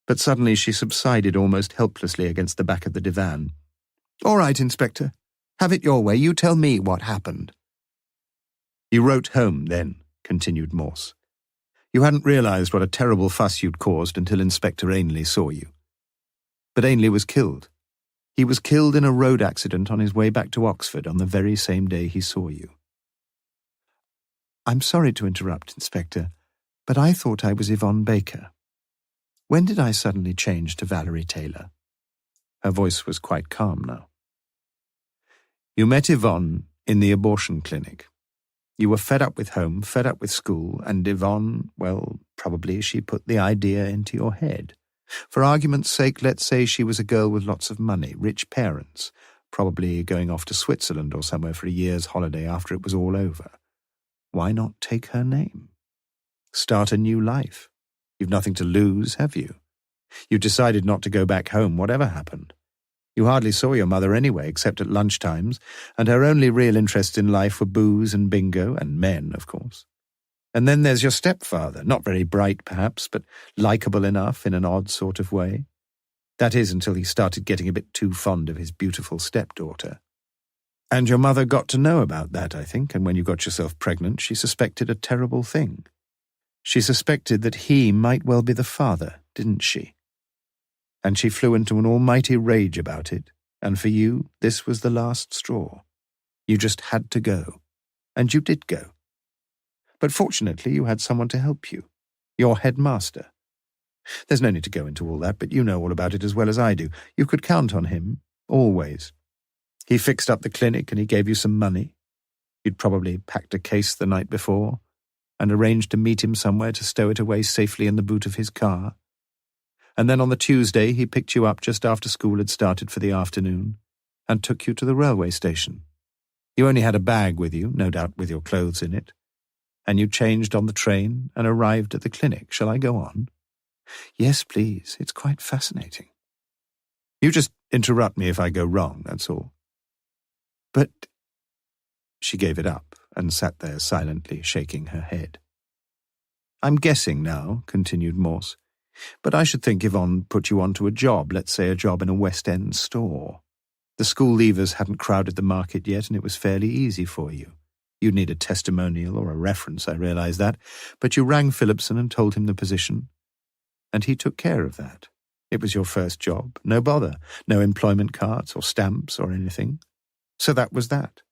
Speaker 1: but suddenly she subsided almost helplessly against the back of the divan.
Speaker 2: All right, Inspector. Have it your way. You tell me what happened.
Speaker 1: You wrote home then, continued Morse. You hadn't realized what a terrible fuss you'd caused until Inspector Ainley saw you. But Ainley was killed. He was killed in a road accident on his way back to Oxford on the very same day he saw you.
Speaker 3: I'm sorry to interrupt, Inspector, but I thought I was Yvonne Baker. When did I suddenly change to Valerie Taylor?
Speaker 1: Her voice was quite calm now. You met Yvonne in the abortion clinic. You were fed up with home, fed up with school, and Yvonne, well, probably she put the idea into your head. For argument's sake, let's say she was a girl with lots of money, rich parents, probably going off to Switzerland or somewhere for a year's holiday after it was all over. Why not take her name? Start a new life. You've nothing to lose, have you? You decided not to go back home, whatever happened. You hardly saw your mother anyway, except at lunchtimes, and her only real interests in life were booze and bingo, and men, of course. And then there's your stepfather, not very bright perhaps, but likeable enough in an odd sort of way. That is, until he started getting a bit too fond of his beautiful stepdaughter. And your mother got to know about that, I think, and when you got yourself pregnant, she suspected a terrible thing. She suspected that he might well be the father, didn't she? And she flew into an almighty rage about it, and for you, this was the last straw. You just had to go. And you did go. But fortunately, you had someone to help you. Your headmaster. There's no need to go into all that, but you know all about it as well as I do. You could count on him, always. He fixed up the clinic and he gave you some money. You'd probably packed a case the night before and arranged to meet him somewhere to stow it away safely in the boot of his car. And then on the Tuesday he picked you up just after school had started for the afternoon and took you to the railway station. You only had a bag with you, no doubt with your clothes in it, and you changed on the train and arrived at the clinic. Shall I go on?
Speaker 3: Yes, please. It's quite fascinating.
Speaker 1: You just interrupt me if I go wrong, that's all.
Speaker 3: But...
Speaker 1: She gave it up
Speaker 3: and sat there silently shaking her head. "I'm guessing now," continued Morse, "but I should think Yvonne put you onto a job, let's say a job in a West End store. The school leavers hadn't crowded the market yet, and it was fairly easy for you. You'd need a testimonial or a reference, I realise that, but you rang Phillipson and told him the position, and he took care of that. It was your first job, no bother, no employment cards or stamps or anything. So that was that."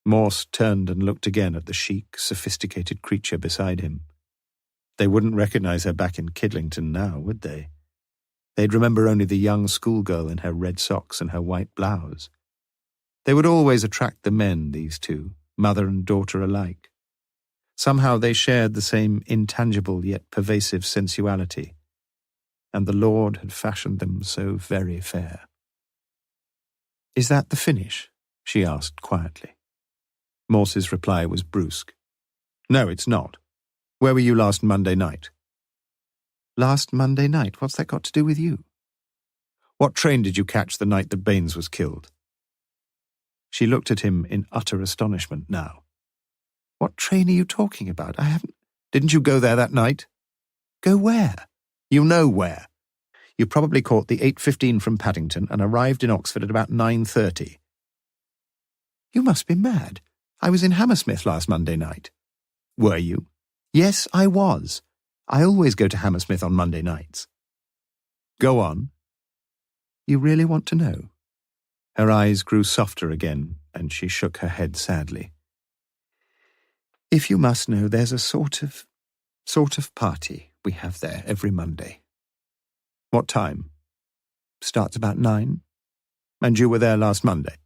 Speaker 3: Morse turned and looked again at the chic, sophisticated creature beside him. They wouldn't recognise her back in Kidlington now, would they? They'd remember only the young schoolgirl in her red socks and her white blouse. They would always attract the men, these two, mother and daughter alike. Somehow they shared the same intangible yet pervasive sensuality, and the Lord had fashioned them so very fair. "Is that the finish?" she asked quietly. Morse's reply was brusque. "No, it's not. Where were you last Monday night?" "Last Monday night? What's that got to do with you?" "What train did you catch the night that Baines was killed?" She looked at him in utter astonishment now. "What train are you talking about? I haven't—" "Didn't you go there that night?" "Go where?" "You know where. You probably caught the 8:15 from Paddington and arrived in Oxford at about 9:30. "You must be mad. I was in Hammersmith last Monday night." "Were you?" "Yes, I was. I always go to Hammersmith on Monday nights." "Go on." "You really want to know?" Her eyes grew softer again, and she shook her head sadly. "If you must know, there's a sort of party we have there every Monday." "What time?" "Starts about 9. "And you were there last Monday?"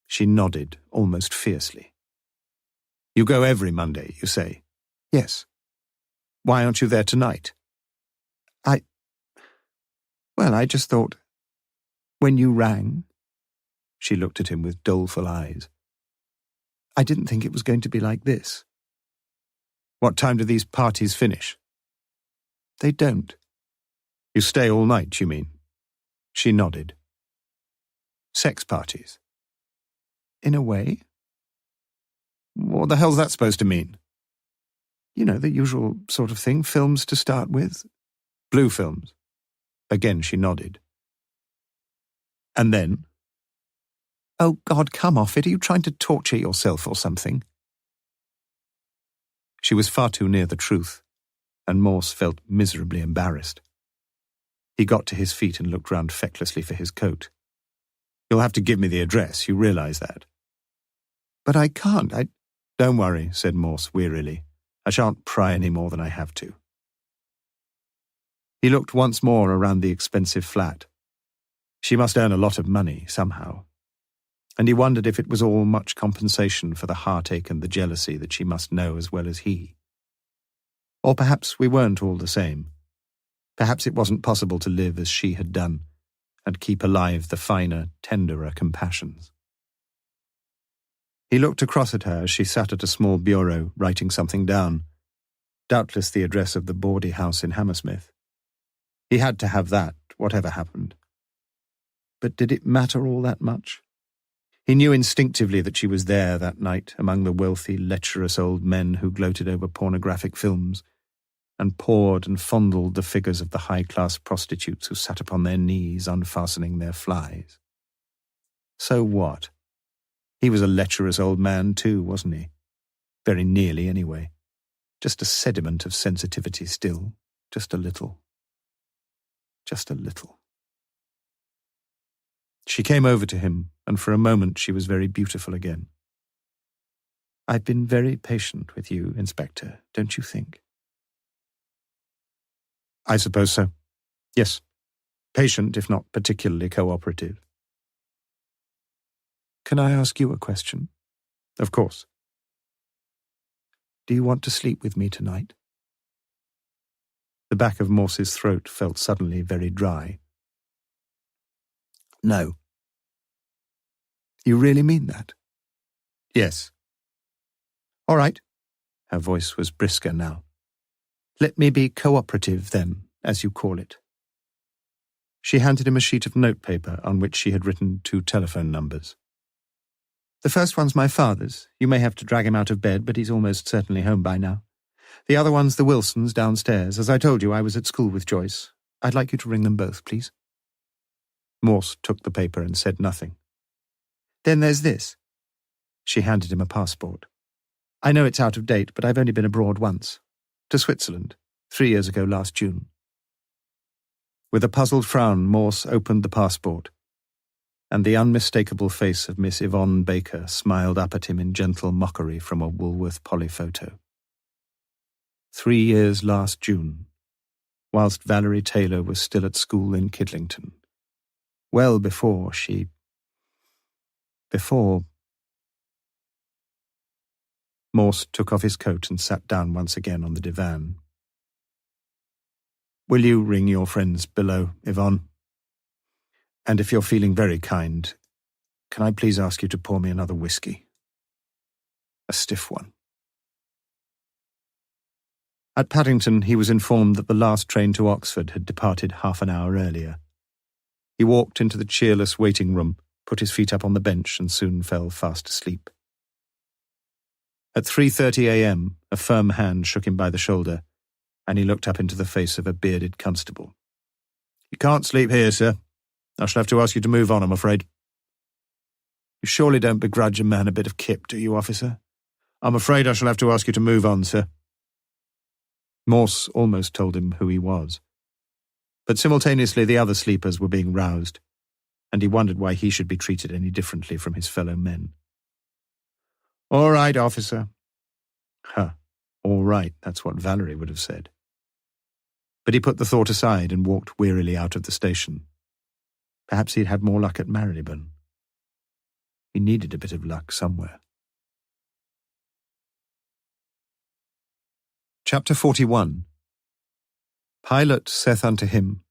Speaker 3: She nodded, almost fiercely. "You go every Monday, you say?" "Yes." "Why aren't you there tonight?" I just thought, when you rang..." She looked at him with doleful eyes. "I didn't think it was going to be like this." "What time do these parties finish?" "They don't." "You stay all night, you mean?" She nodded. "Sex parties?" "In a way." "What the hell's that supposed to mean?" "You know, the usual sort of thing. Films to start with." "Blue films?" Again she nodded. "And then?" "Oh, God, come off it. Are you trying to torture yourself or something?" She was far too near the truth, and Morse felt miserably embarrassed. He got to his feet and looked round fecklessly for his coat. "You'll have to give me the address, you realise that?" "But I can't, "Don't worry," said Morse wearily. "I shan't pry any more than I have to." He looked once more around the expensive flat. She must earn a lot of money, somehow. And he wondered if it was all much compensation for the heartache and the jealousy that she must know as well as he. Or perhaps we weren't all the same. Perhaps it wasn't possible to live as she had done, and keep alive the finer, tenderer compassions. He looked across at her as she sat at a small bureau, writing something down, doubtless the address of the bawdy house in Hammersmith. He had to have that, whatever happened. But did it matter all that much? He knew instinctively that she was there that night among the wealthy, lecherous old men who gloated over pornographic films and pawed and fondled the figures of the high-class prostitutes who sat upon their knees unfastening their flies. So what? He was a lecherous old man too, wasn't he? Very nearly, anyway. Just a sediment of sensitivity still, just a little. Just a little. She came over to him, and for a moment she was very beautiful again. "I've been very patient with you, Inspector, don't you think?" "I suppose so. Yes. Patient, if not particularly cooperative." "Can I ask you a question?" "Of course." "Do you want to sleep with me tonight?" The back of Morse's throat felt suddenly very dry. "No." "You really mean that?" "Yes." "All right." Her voice was brisker now. "Let me be cooperative, then, as you call it." She handed him a sheet of notepaper on which she had written 2 telephone numbers. The first one's my father's. You may have to drag him out of bed, but he's almost certainly home by now. The other one's the Wilsons downstairs. As I told you, I was at school with Joyce. I'd like you to ring them both, please." Morse took the paper and said nothing. "Then there's this." She handed him a passport. "I know it's out of date, but I've only been abroad once. To Switzerland, 3 years ago last June." With a puzzled frown, Morse opened the passport, and the unmistakable face of Miss Yvonne Baker smiled up at him in gentle mockery from a Woolworth polyphoto. 3 years last June, whilst Valerie Taylor was still at school in Kidlington. Well before she... Morse took off his coat and sat down once again on the divan. "Will you ring your friends below, Yvonne? And if you're feeling very kind, can I please ask you to pour me another whiskey? A stiff one." At Paddington, he was informed that the last train to Oxford had departed half an hour earlier. He walked into the cheerless waiting room, put his feet up on the bench, and soon fell fast asleep. At 3:30 a.m., a firm hand shook him by the shoulder, and he looked up into the face of a bearded constable. "You can't sleep here, sir. I shall have to ask you to move on, I'm afraid." "You surely don't begrudge a man a bit of kip, do you, officer?" "I'm afraid I shall have to ask you to move on, sir." Morse almost told him who he was. But simultaneously the other sleepers were being roused, and he wondered why he should be treated any differently from his fellow men. "All right, officer." All right, that's what Valerie would have said. But he put the thought aside and walked wearily out of the station. Perhaps he'd had more luck at Marylebone. He needed a bit of luck somewhere. Chapter 41. Pilate saith unto him,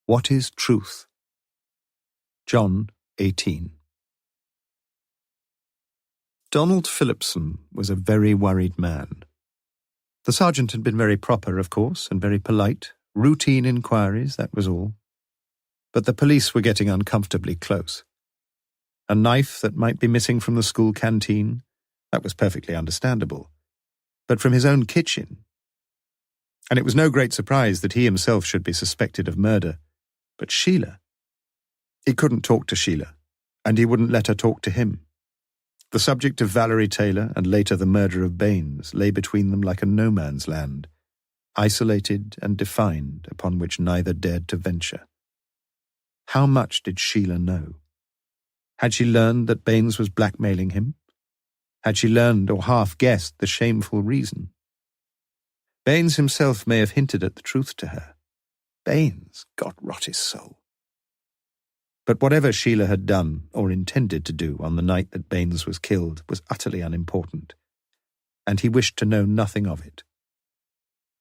Speaker 3: What is truth? John 18. Donald Phillipson was a very worried man. The sergeant had been very proper, of course, and very polite. Routine inquiries, that was all. But the police were getting uncomfortably close. A knife that might be missing from the school canteen, that was perfectly understandable. But from his own kitchen. And it was no great surprise that he himself should be suspected of murder. But Sheila? He couldn't talk to Sheila, and he wouldn't let her talk to him. The subject of Valerie Taylor and later the murder of Baines lay between them like a no-man's land, isolated and defined, upon which neither dared to venture. How much did Sheila know? Had she learned that Baines was blackmailing him? Had she learned or half-guessed the shameful reason? Baines himself may have hinted at the truth to her. Baines, God rot his soul. But whatever Sheila had done or intended to do on the night that Baines was killed was utterly unimportant, and he wished to know nothing of it.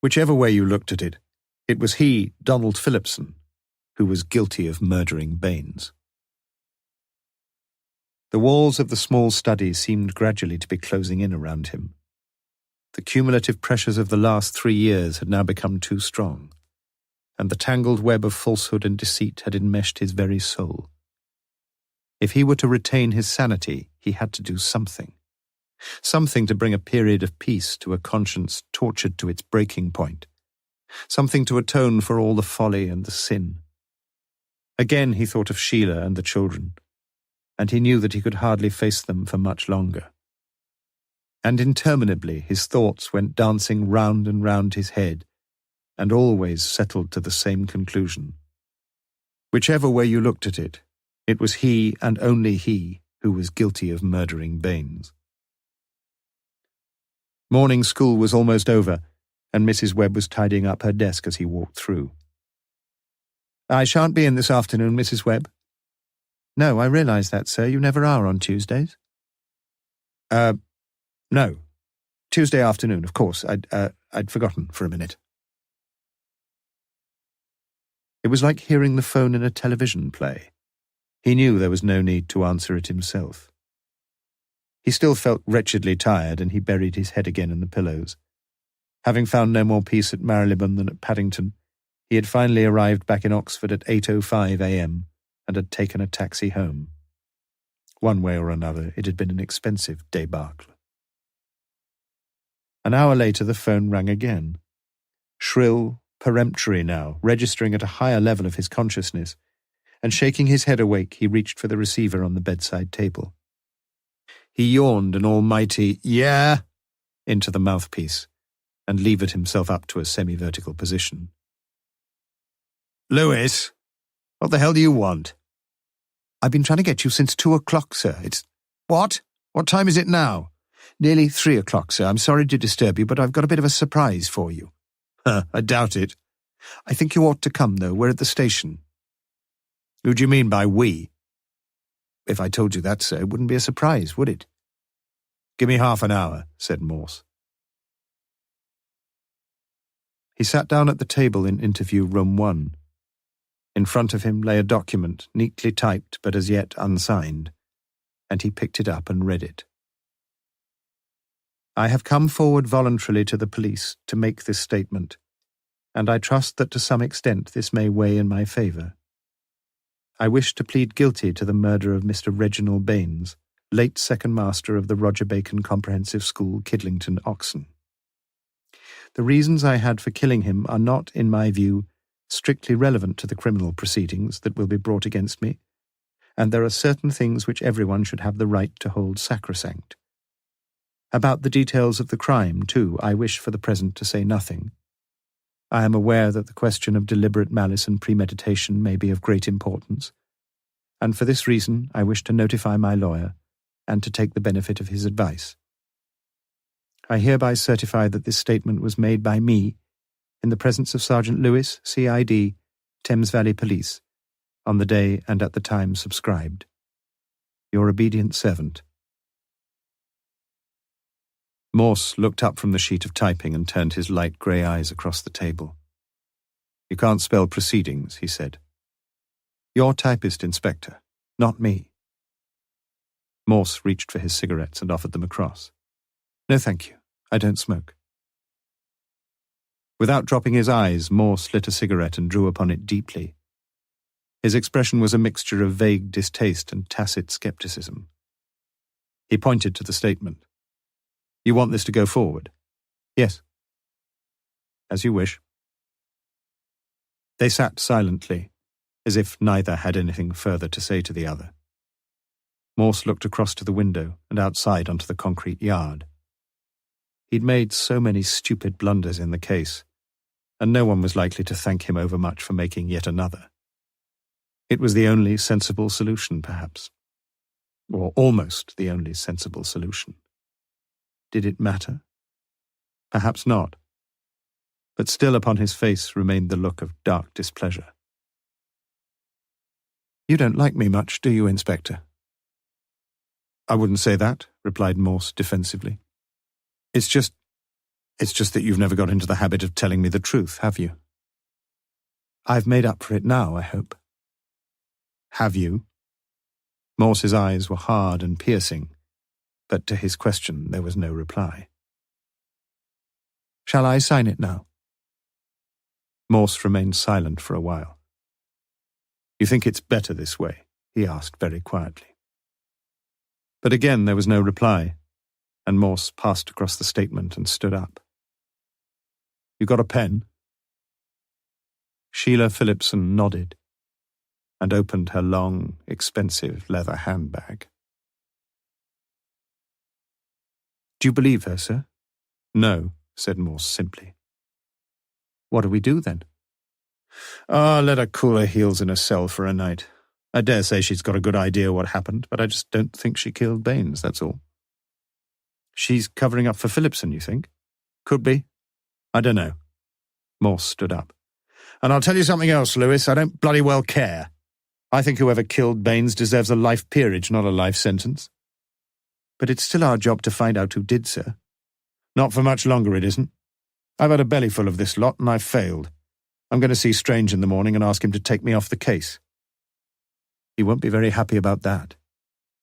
Speaker 3: Whichever way you looked at it, it was he, Donald Phillipson, who was guilty of murdering Baines. The walls of the small study seemed gradually to be closing in around him. The cumulative pressures of the last 3 years had now become too strong, and the tangled web of falsehood and deceit had enmeshed his very soul. If he were to retain his sanity, he had to do something. Something to bring a period of peace to a conscience tortured to its breaking point. Something to atone for all the folly and the sin. Again he thought of Sheila and the children, and he knew that he could hardly face them for much longer. And interminably his thoughts went dancing round and round his head, and always settled to the same conclusion. Whichever way you looked at it, it was he and only he who was guilty of murdering Baines. Morning school was almost over, and Mrs. Webb was tidying up her desk as he walked through. "I shan't be in this afternoon, Mrs. Webb." "No, I realise that, sir. You never are on Tuesdays." No. Tuesday afternoon, of course. I'd forgotten for a minute." It was like hearing the phone in a television play. He knew there was no need to answer it himself. He still felt wretchedly tired, and he buried his head again in the pillows. Having found no more peace at Marylebone than at Paddington, he had finally arrived back in Oxford at 8:05 a.m. and had taken a taxi home.
Speaker 1: One way or another, it had been an expensive débâcle. An hour later, the phone rang again. Shrill, peremptory now, registering at a higher level of his consciousness, and shaking his head awake, he reached for the receiver on the bedside table. He yawned an almighty, "Yeah," into the mouthpiece, and levered himself up to a semi-vertical position. "Lewis, what the hell do you want?" "I've been trying to get you since 2 o'clock, sir. It's—" "What? What time is it now?" "Nearly 3 o'clock, sir. I'm sorry to disturb you, but I've got a bit of a surprise for you." I doubt it. "I think you ought to come, though. We're at the station." "Who do you mean by we?" "If I told you that, sir, it wouldn't be a surprise, would it?" "Give me half an hour," said Morse. He sat down at the table in interview room 1. In front of him lay a document, neatly typed but as yet unsigned, and he picked it up and read it. "I have come forward voluntarily to the police to make this statement, and I trust that to some extent this may weigh in my favour. I wish to plead guilty to the murder of Mr. Reginald Baines, late second master of the Roger Bacon Comprehensive School, Kidlington, Oxon. The reasons I had for killing him are not, in my view, strictly relevant to the criminal proceedings that will be brought against me, and there are certain things which everyone should have the right to hold sacrosanct. About the details of the crime, too, I wish for the present to say nothing. I am aware that the question of deliberate malice and premeditation may be of great importance, and for this reason I wish to notify my lawyer and to take the benefit of his advice. I hereby certify that this statement was made by me in the presence of Sergeant Lewis, C.I.D., Thames Valley Police, on the day and at the time subscribed. Your obedient servant." Morse looked up from the sheet of typing and turned his light grey eyes across the table. "You can't spell proceedings," he said. "You're typist, Inspector, not me." Morse reached for his cigarettes and offered them across. "No, thank you. I don't smoke." Without dropping his eyes, Morse lit a cigarette and drew upon it deeply. His expression was a mixture of vague distaste and tacit scepticism. He pointed to the statement. "You want this to go forward?" "Yes." "As you wish." They sat silently, as if neither had anything further to say to the other. Morse looked across to the window and outside onto the concrete yard. He'd made so many stupid blunders in the case, and no one was likely to thank him overmuch for making yet another. It was the only sensible solution, perhaps. Or almost the only sensible solution. Did it matter? Perhaps not. But still upon his face remained the look of dark displeasure. "You don't like me much, do you, Inspector?" "I wouldn't say that," replied Morse defensively. It's just that you've never got into the habit of telling me the truth, have you?" "I've made up for it now, I hope." "Have you?" Morse's eyes were hard and piercing, but to his question there was no reply. "Shall I sign it now?" Morse remained silent for a while. "You think it's better this way?" he asked very quietly. But again there was no reply, and Morse passed across the statement and stood up. "You got a pen?" Sheila Phillipson nodded and opened her long, expensive leather handbag. "Do you believe her, sir?" "No," said Morse simply. "What do we do, then?" Let her cool her heels in a cell for a night. I dare say she's got a good idea what happened, but I just don't think she killed Baines, that's all." "She's covering up for Phillipson, you think?" "Could be. I don't know." Morse stood up. "And I'll tell you something else, Lewis. I don't bloody well care. I think whoever killed Baines deserves a life peerage, not a life sentence." "But it's still our job to find out who did, sir." "Not for much longer, it isn't. I've had a bellyful of this lot, and I've failed. I'm going to see Strange in the morning and ask him to take me off the case." "He won't be very happy about that."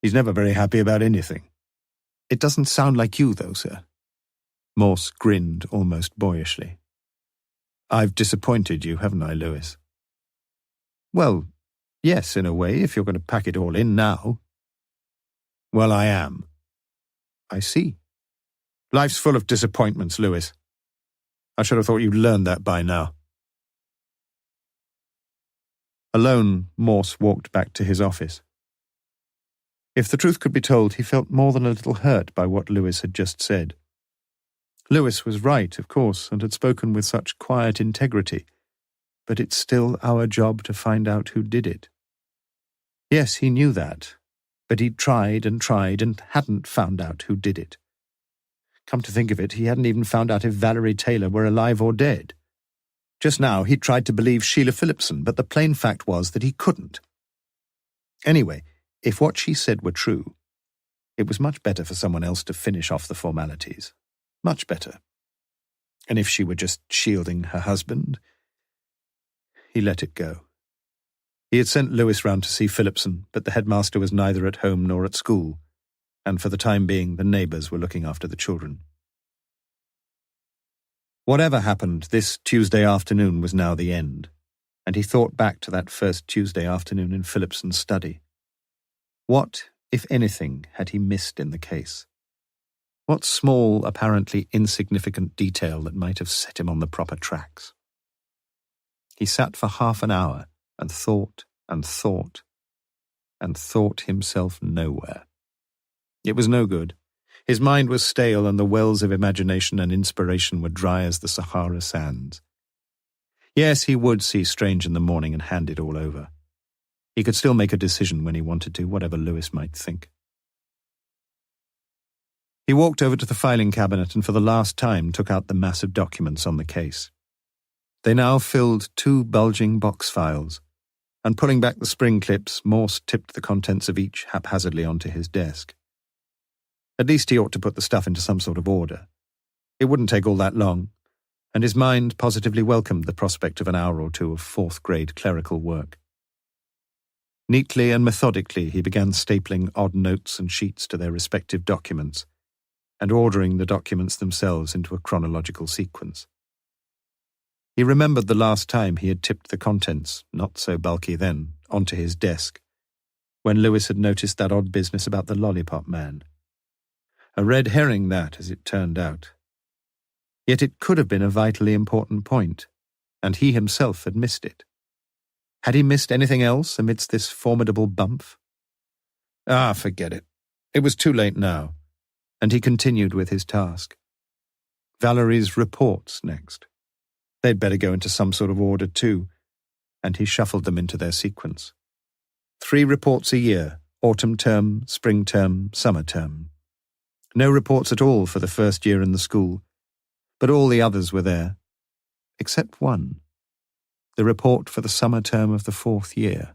Speaker 1: "He's never very happy about anything." "It doesn't sound like you, though, sir." Morse grinned almost boyishly. "I've disappointed you, haven't I, Lewis?" "Well, yes, in a way, if you're going to pack it all in now."
Speaker 3: Well, I am. I see. Life's full of disappointments, Lewis. I should have thought you'd learned that by now. Alone, Morse walked back to his office. If the truth could be told, he felt more than a little hurt by what Lewis had just said. Lewis was right, of course, and had spoken with such quiet integrity, but it's still our job to find out who did it. Yes, he knew that, but he'd tried and hadn't found out who did it. Come to think of it, he hadn't even found out if Valerie Taylor were alive or dead. Just now he'd tried to believe Sheila Phillipson, but the plain fact was that he couldn't. Anyway, if what she said were true, it was much better for someone else to finish off the formalities. Much better. And if she were just shielding her husband, he let it go. He had sent Lewis round to see Phillipson, but the headmaster was neither at home nor at school, and for the time being the neighbours were looking after the children. Whatever happened, this Tuesday afternoon was now the end, and he thought back to that first Tuesday afternoon in Phillipson's study. What, if anything, had he missed in the case? What small, apparently insignificant detail that might have set him on the proper tracks? He sat for half an hour and thought himself nowhere. It was no good. His mind was stale and the wells of imagination and inspiration were dry as the Sahara sands. Yes, he would see Strange in the morning and hand it all over. He could still make a decision when he wanted to, whatever Lewis might think. He walked over to the filing cabinet and for the last time took out the mass of documents on the case. They now filled 2 bulging box files, and pulling back the spring clips, Morse tipped the contents of each haphazardly onto his desk. At least he ought to put the stuff into some sort of order. It wouldn't take all that long, and his mind positively welcomed the prospect of an hour or two of 4th-grade clerical work. Neatly and methodically he began stapling odd notes and sheets to their respective documents, and ordering the documents themselves into a chronological sequence. He remembered the last time he had tipped the contents, not so bulky then, onto his desk, when Lewis had noticed that odd business about the lollipop man. A red herring that, as it turned out. Yet it could have been a vitally important point, and he himself had missed it. Had he missed anything else amidst this formidable bump? Forget it. It was too late now, and he continued with his task. Valerie's reports next. They'd better go into some sort of order too, and he shuffled them into their sequence. 3 reports a year, autumn term, spring term, summer term. No reports at all for the first year in the school, but all the others were there, except one. The report for the summer term of the 4th year.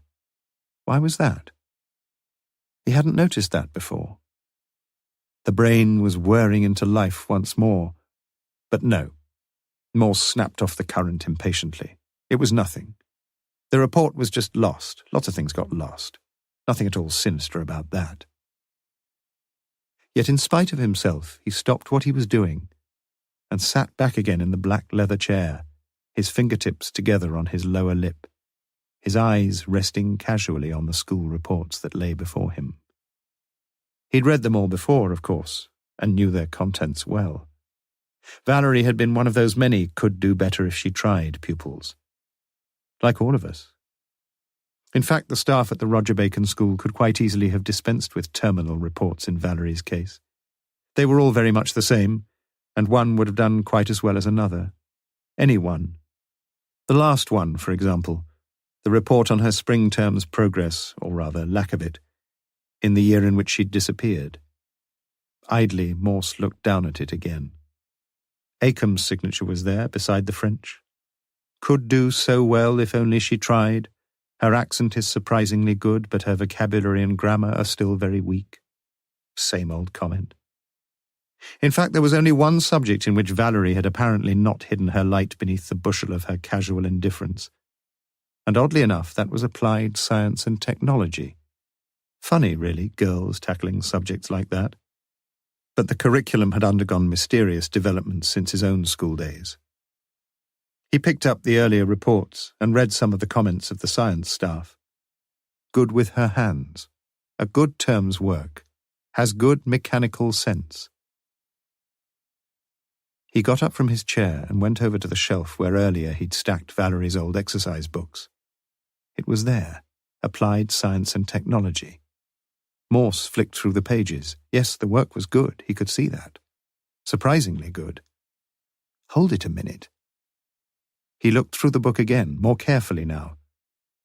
Speaker 3: Why was that? He hadn't noticed that before. The brain was whirring into life once more, but no. Morse snapped off the current impatiently. It was nothing. The report was just lost. Lots of things got lost. Nothing at all sinister about that. Yet in spite of himself, he stopped what he was doing and sat back again in the black leather chair, his fingertips together on his lower lip, his eyes resting casually on the school reports that lay before him. He'd read them all before, of course, and knew their contents well. Valerie had been one of those many could-do-better-if-she-tried pupils. Like all of us. In fact, the staff at the Roger Bacon School could quite easily have dispensed with terminal reports in Valerie's case. They were all very much the same, and one would have done quite as well as another. Any one. The last one, for example, the report on her spring term's progress, or rather lack of it, in the year in which she'd disappeared. Idly, Morse looked down at it again. Acom's signature was there, beside the French. Could do so well if only she tried. Her accent is surprisingly good, but her vocabulary and grammar are still very weak. Same old comment. In fact, there was only one subject in which Valerie had apparently not hidden her light beneath the bushel of her casual indifference. And oddly enough, that was applied science and technology. Funny, really, girls tackling subjects like that. But the curriculum had undergone mysterious developments since his own school days. He picked up the earlier reports and read some of the comments of the science staff. Good with her hands. A good term's work. Has good mechanical sense. He got up from his chair and went over to the shelf where earlier he'd stacked Valerie's old exercise books. It was there, Applied Science and Technology. Morse flicked through the pages. Yes, the work was good, he could see that. Surprisingly good. Hold it a minute. He looked through the book again, more carefully now,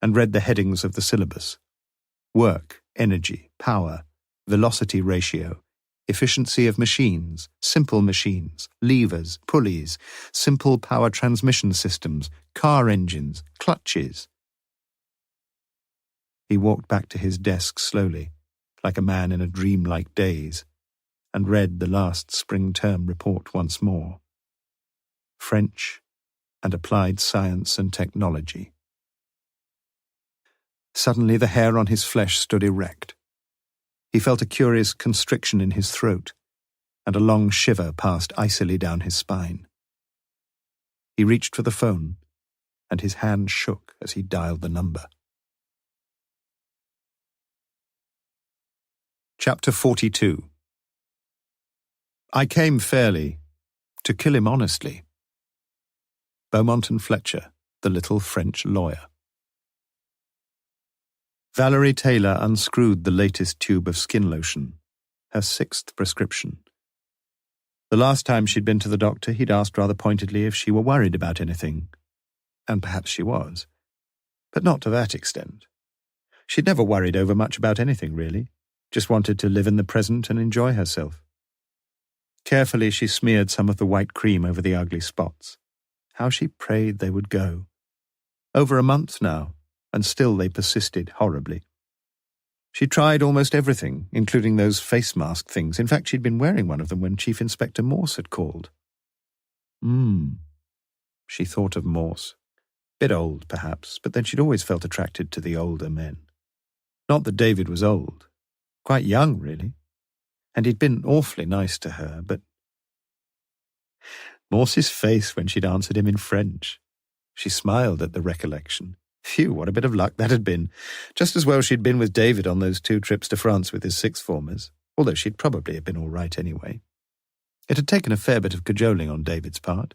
Speaker 3: and read the headings of the syllabus. Work, energy, power, velocity ratio, efficiency of machines, simple machines, levers, pulleys, simple power transmission systems, car engines, clutches. He walked back to his desk slowly, like a man in a dreamlike daze, and read the last spring term report once more. French and Applied Science and Technology. Suddenly the hair on his flesh stood erect. He felt a curious constriction in his throat, and a long shiver passed icily down his spine. He reached for the phone, and his hand shook as he dialed the number. Chapter 42. I came fairly, to kill him honestly. Beaumont and Fletcher, the little French lawyer. Valerie Taylor unscrewed the latest tube of skin lotion, her 6th prescription. The last time she'd been to the doctor, he'd asked rather pointedly if she were worried about anything. And perhaps she was. But not to that extent. She'd never worried over much about anything, really. Just wanted to live in the present and enjoy herself. Carefully she smeared some of the white cream over the ugly spots. How she prayed they would go. Over a month now, and still they persisted horribly. She tried almost everything, including those face mask things. In fact, she'd been wearing one of them when Chief Inspector Morse had called. She thought of Morse. Bit old, perhaps, but then she'd always felt attracted to the older men. Not that David was old. Quite young, really. And he'd been awfully nice to her, but... Morse's face when she'd answered him in French. She smiled at the recollection. Phew, what a bit of luck that had been. Just as well she'd been with David on those 2 trips to France with his 6th formers, although she'd probably have been all right anyway. It had taken a fair bit of cajoling on David's part.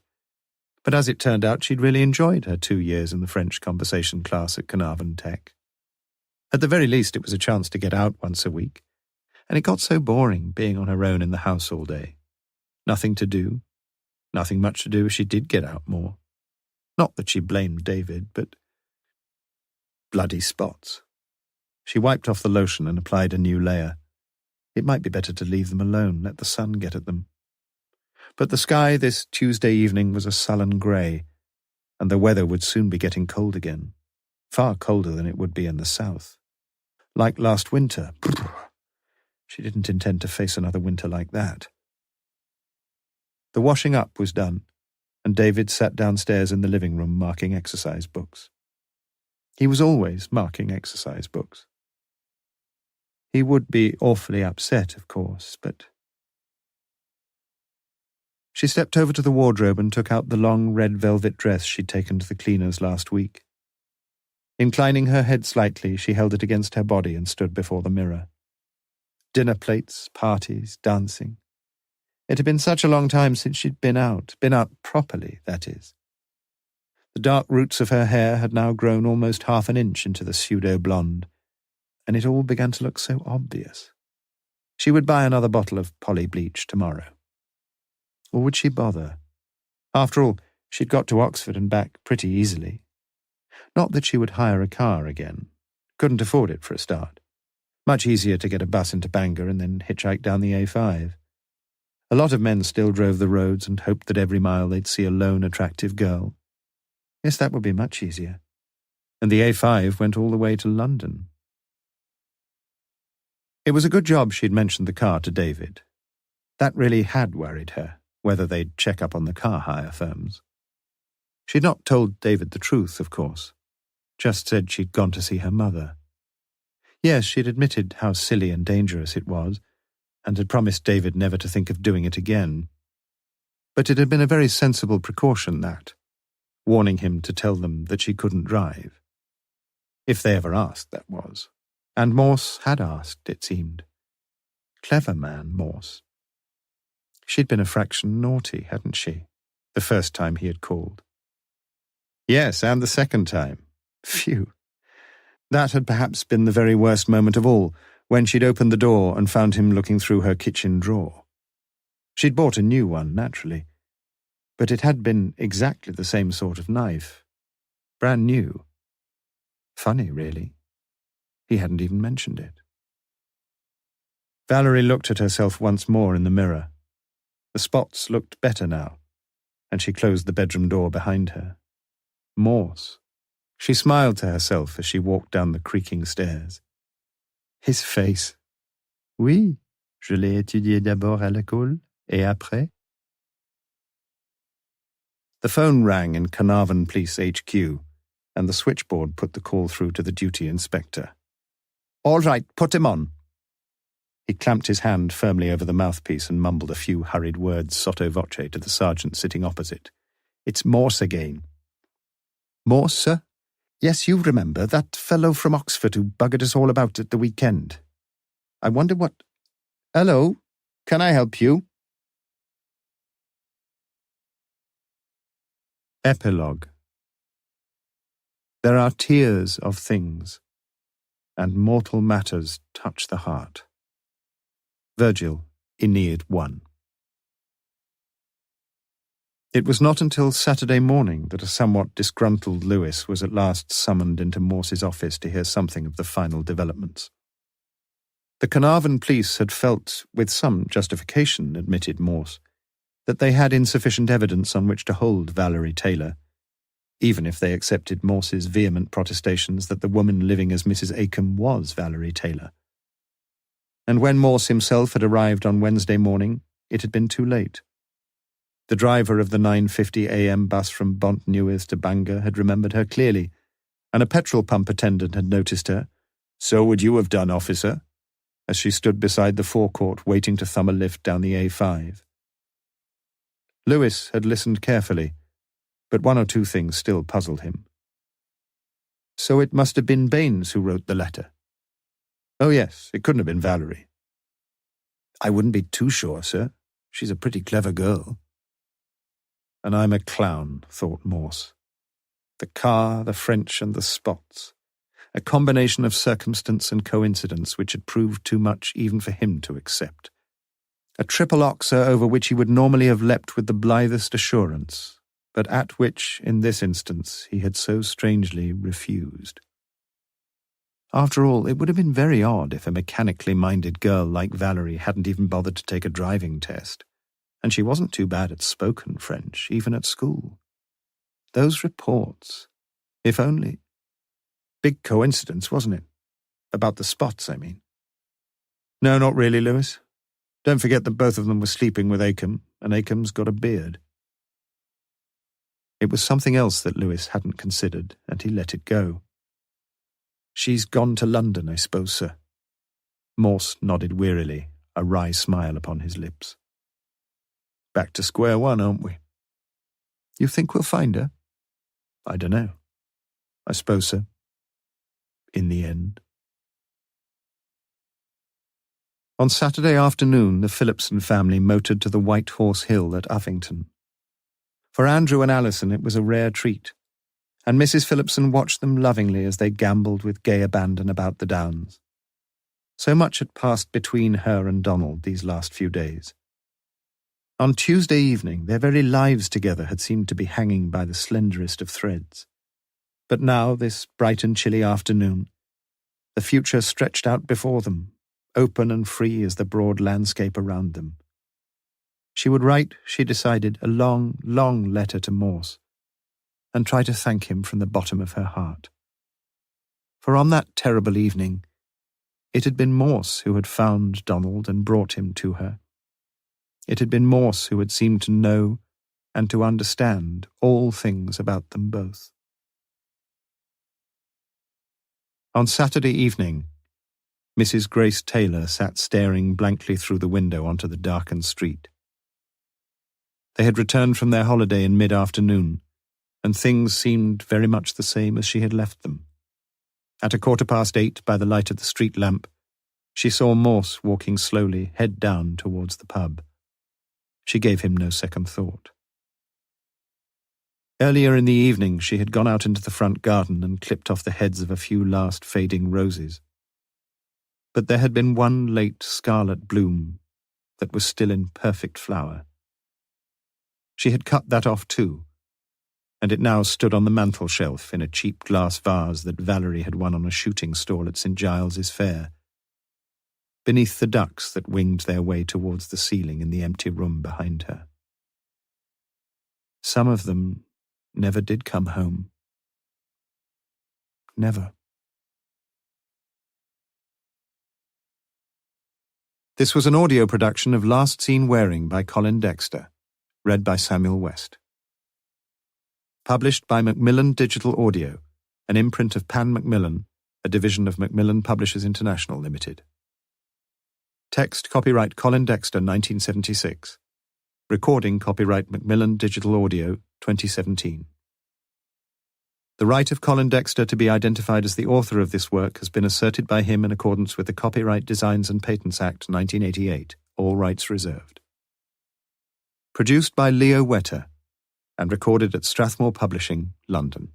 Speaker 3: But as it turned out, she'd really enjoyed her 2 years in the French conversation class at Carnarvon Tech. At the very least, it was a chance to get out once a week, and it got so boring being on her own in the house all day. Nothing to do. Nothing much to do if she did get out more. Not that she blamed David, but... bloody spots. She wiped off the lotion and applied a new layer. It might be better to leave them alone, let the sun get at them. But the sky this Tuesday evening was a sullen grey, and the weather would soon be getting cold again, far colder than it would be in the south. Like last winter. She didn't intend to face another winter like that. The washing up was done, and David sat downstairs in the living room marking exercise books. He was always marking exercise books. He would be awfully upset, of course, but... She stepped over to the wardrobe and took out the long red velvet dress she'd taken to the cleaners last week. Inclining her head slightly, she held it against her body and stood before the mirror. Dinner plates, parties, dancing. It had been such a long time since she'd been out properly, that is. The dark roots of her hair had now grown almost half an inch into the pseudo-blonde, and it all began to look so obvious. She would buy another bottle of poly bleach tomorrow. Or would she bother? After all, she'd got to Oxford and back pretty easily. Not that she would hire a car again. Couldn't afford it for a start. Much easier to get a bus into Bangor and then hitchhike down the A5. A lot of men still drove the roads and hoped that every mile they'd see a lone, attractive girl. Yes, that would be much easier. And the A5 went all the way to London. It was a good job she'd mentioned the car to David. That really had worried her, whether they'd check up on the car hire firms. She'd not told David the truth, of course. Just said she'd gone to see her mother. Yes, she'd admitted how silly and dangerous it was, and had promised David never to think of doing it again. But it had been a very sensible precaution, that, warning him to tell them that she couldn't drive. If they ever asked, that was. And Morse had asked, it seemed. clever man, Morse. She'd been a fraction naughty, hadn't she, the first time he had called? Yes, and the second time. Phew. That had perhaps been the very worst moment of all, when she'd opened the door and found him looking through her kitchen drawer. She'd bought a new one, naturally, but it had been exactly the same sort of knife. Brand new. Funny, really. He hadn't even mentioned it. Valerie looked at herself once more in the mirror. The spots looked better now, and she closed the bedroom door behind her. Morse. She smiled to herself as she walked down the creaking stairs. His face. Oui, je l'ai étudié d'abord à l'école, et après. The phone rang in Carnarvon Police HQ, and the switchboard put the call through to the duty inspector. All right, put him on. He clamped his hand firmly over the mouthpiece and mumbled a few hurried words sotto voce to the sergeant sitting opposite. It's Morse again. Morse, sir? Yes, you remember, that fellow from Oxford who buggered us all about at the weekend. I wonder what... Hello, can I help you? Epilogue. There are tears of things, and mortal matters touch the heart. Virgil, Aeneid 1. It was not until Saturday morning that a somewhat disgruntled Lewis was at last summoned into Morse's office to hear something of the final developments. The Carnarvon police had felt, with some justification, admitted Morse, that they had insufficient evidence on which to hold Valerie Taylor, even if they accepted Morse's vehement protestations that the woman living as Mrs. Acombe was Valerie Taylor. And when Morse himself had arrived on Wednesday morning, it had been too late. The driver of the 9:50 a.m. bus from Bont Newydd to Bangor had remembered her clearly, and a petrol pump attendant had noticed her. So would you have done, officer, as she stood beside the forecourt waiting to thumb a lift down the A5. Lewis had listened carefully, but one or two things still puzzled him. So it must have been Baines who wrote the letter. Oh yes, it couldn't have been Valerie. I wouldn't be too sure, sir. She's a pretty clever girl. And I'm a clown, thought Morse. The car, the French, and the spots. A combination of circumstance and coincidence which had proved too much even for him to accept. A triple oxer over which he would normally have leapt with the blithest assurance, but at which, in this instance, he had so strangely refused. After all, it would have been very odd if a mechanically minded girl like Valerie hadn't even bothered to take a driving test. And she wasn't too bad at spoken French, even at school. Those reports, if only... Big coincidence, wasn't it? About the spots, I mean. No, not really, Lewis. Don't forget that both of them were sleeping with Acombe, and Acombe's got a beard. It was something else that Lewis hadn't considered, and he let it go. She's gone to London, I suppose, sir. Morse nodded wearily, a wry smile upon his lips. Back to square one, aren't we? You think we'll find her? I don't know. I suppose so. In the end. On Saturday afternoon, the Phillipson family motored to the White Horse Hill at Uffington. For Andrew and Alison it was a rare treat, and Mrs. Phillipson watched them lovingly as they gambolled with gay abandon about the downs. So much had passed between her and Donald these last few days. On Tuesday evening, their very lives together had seemed to be hanging by the slenderest of threads. But now, this bright and chilly afternoon, the future stretched out before them, open and free as the broad landscape around them. She would write, she decided, a long, long letter to Morse, and try to thank him from the bottom of her heart. For on that terrible evening, it had been Morse who had found Donald and brought him to her. It had been Morse who had seemed to know and to understand all things about them both. On Saturday evening, Mrs. Grace Taylor sat staring blankly through the window onto the darkened street. They had returned from their holiday in mid-afternoon, and things seemed very much the same as she had left them. At 8:15, by the light of the street lamp, She saw Morse walking slowly, head down, towards the pub. She gave him no second thought. Earlier in the evening, she had gone out into the front garden and clipped off the heads of a few last fading roses. But there had been one late scarlet bloom that was still in perfect flower. She had cut that off too, and it now stood on the mantel-shelf in a cheap glass vase that Valerie had won on a shooting stall at St. Giles's Fair, beneath the ducks that winged their way towards the ceiling in the empty room behind her. Some of them never did come home. Never. This was an audio production of Last Seen Wearing by Colin Dexter, read by Samuel West. Published by Macmillan Digital Audio, an imprint of Pan Macmillan, a division of Macmillan Publishers International Limited. Text copyright Colin Dexter 1976. Recording copyright Macmillan Digital Audio 2017. The right of Colin Dexter to be identified as the author of this work has been asserted by him in accordance with the Copyright Designs and Patents Act 1988, all rights reserved. Produced by Leo Wetter and recorded at Strathmore Publishing, London.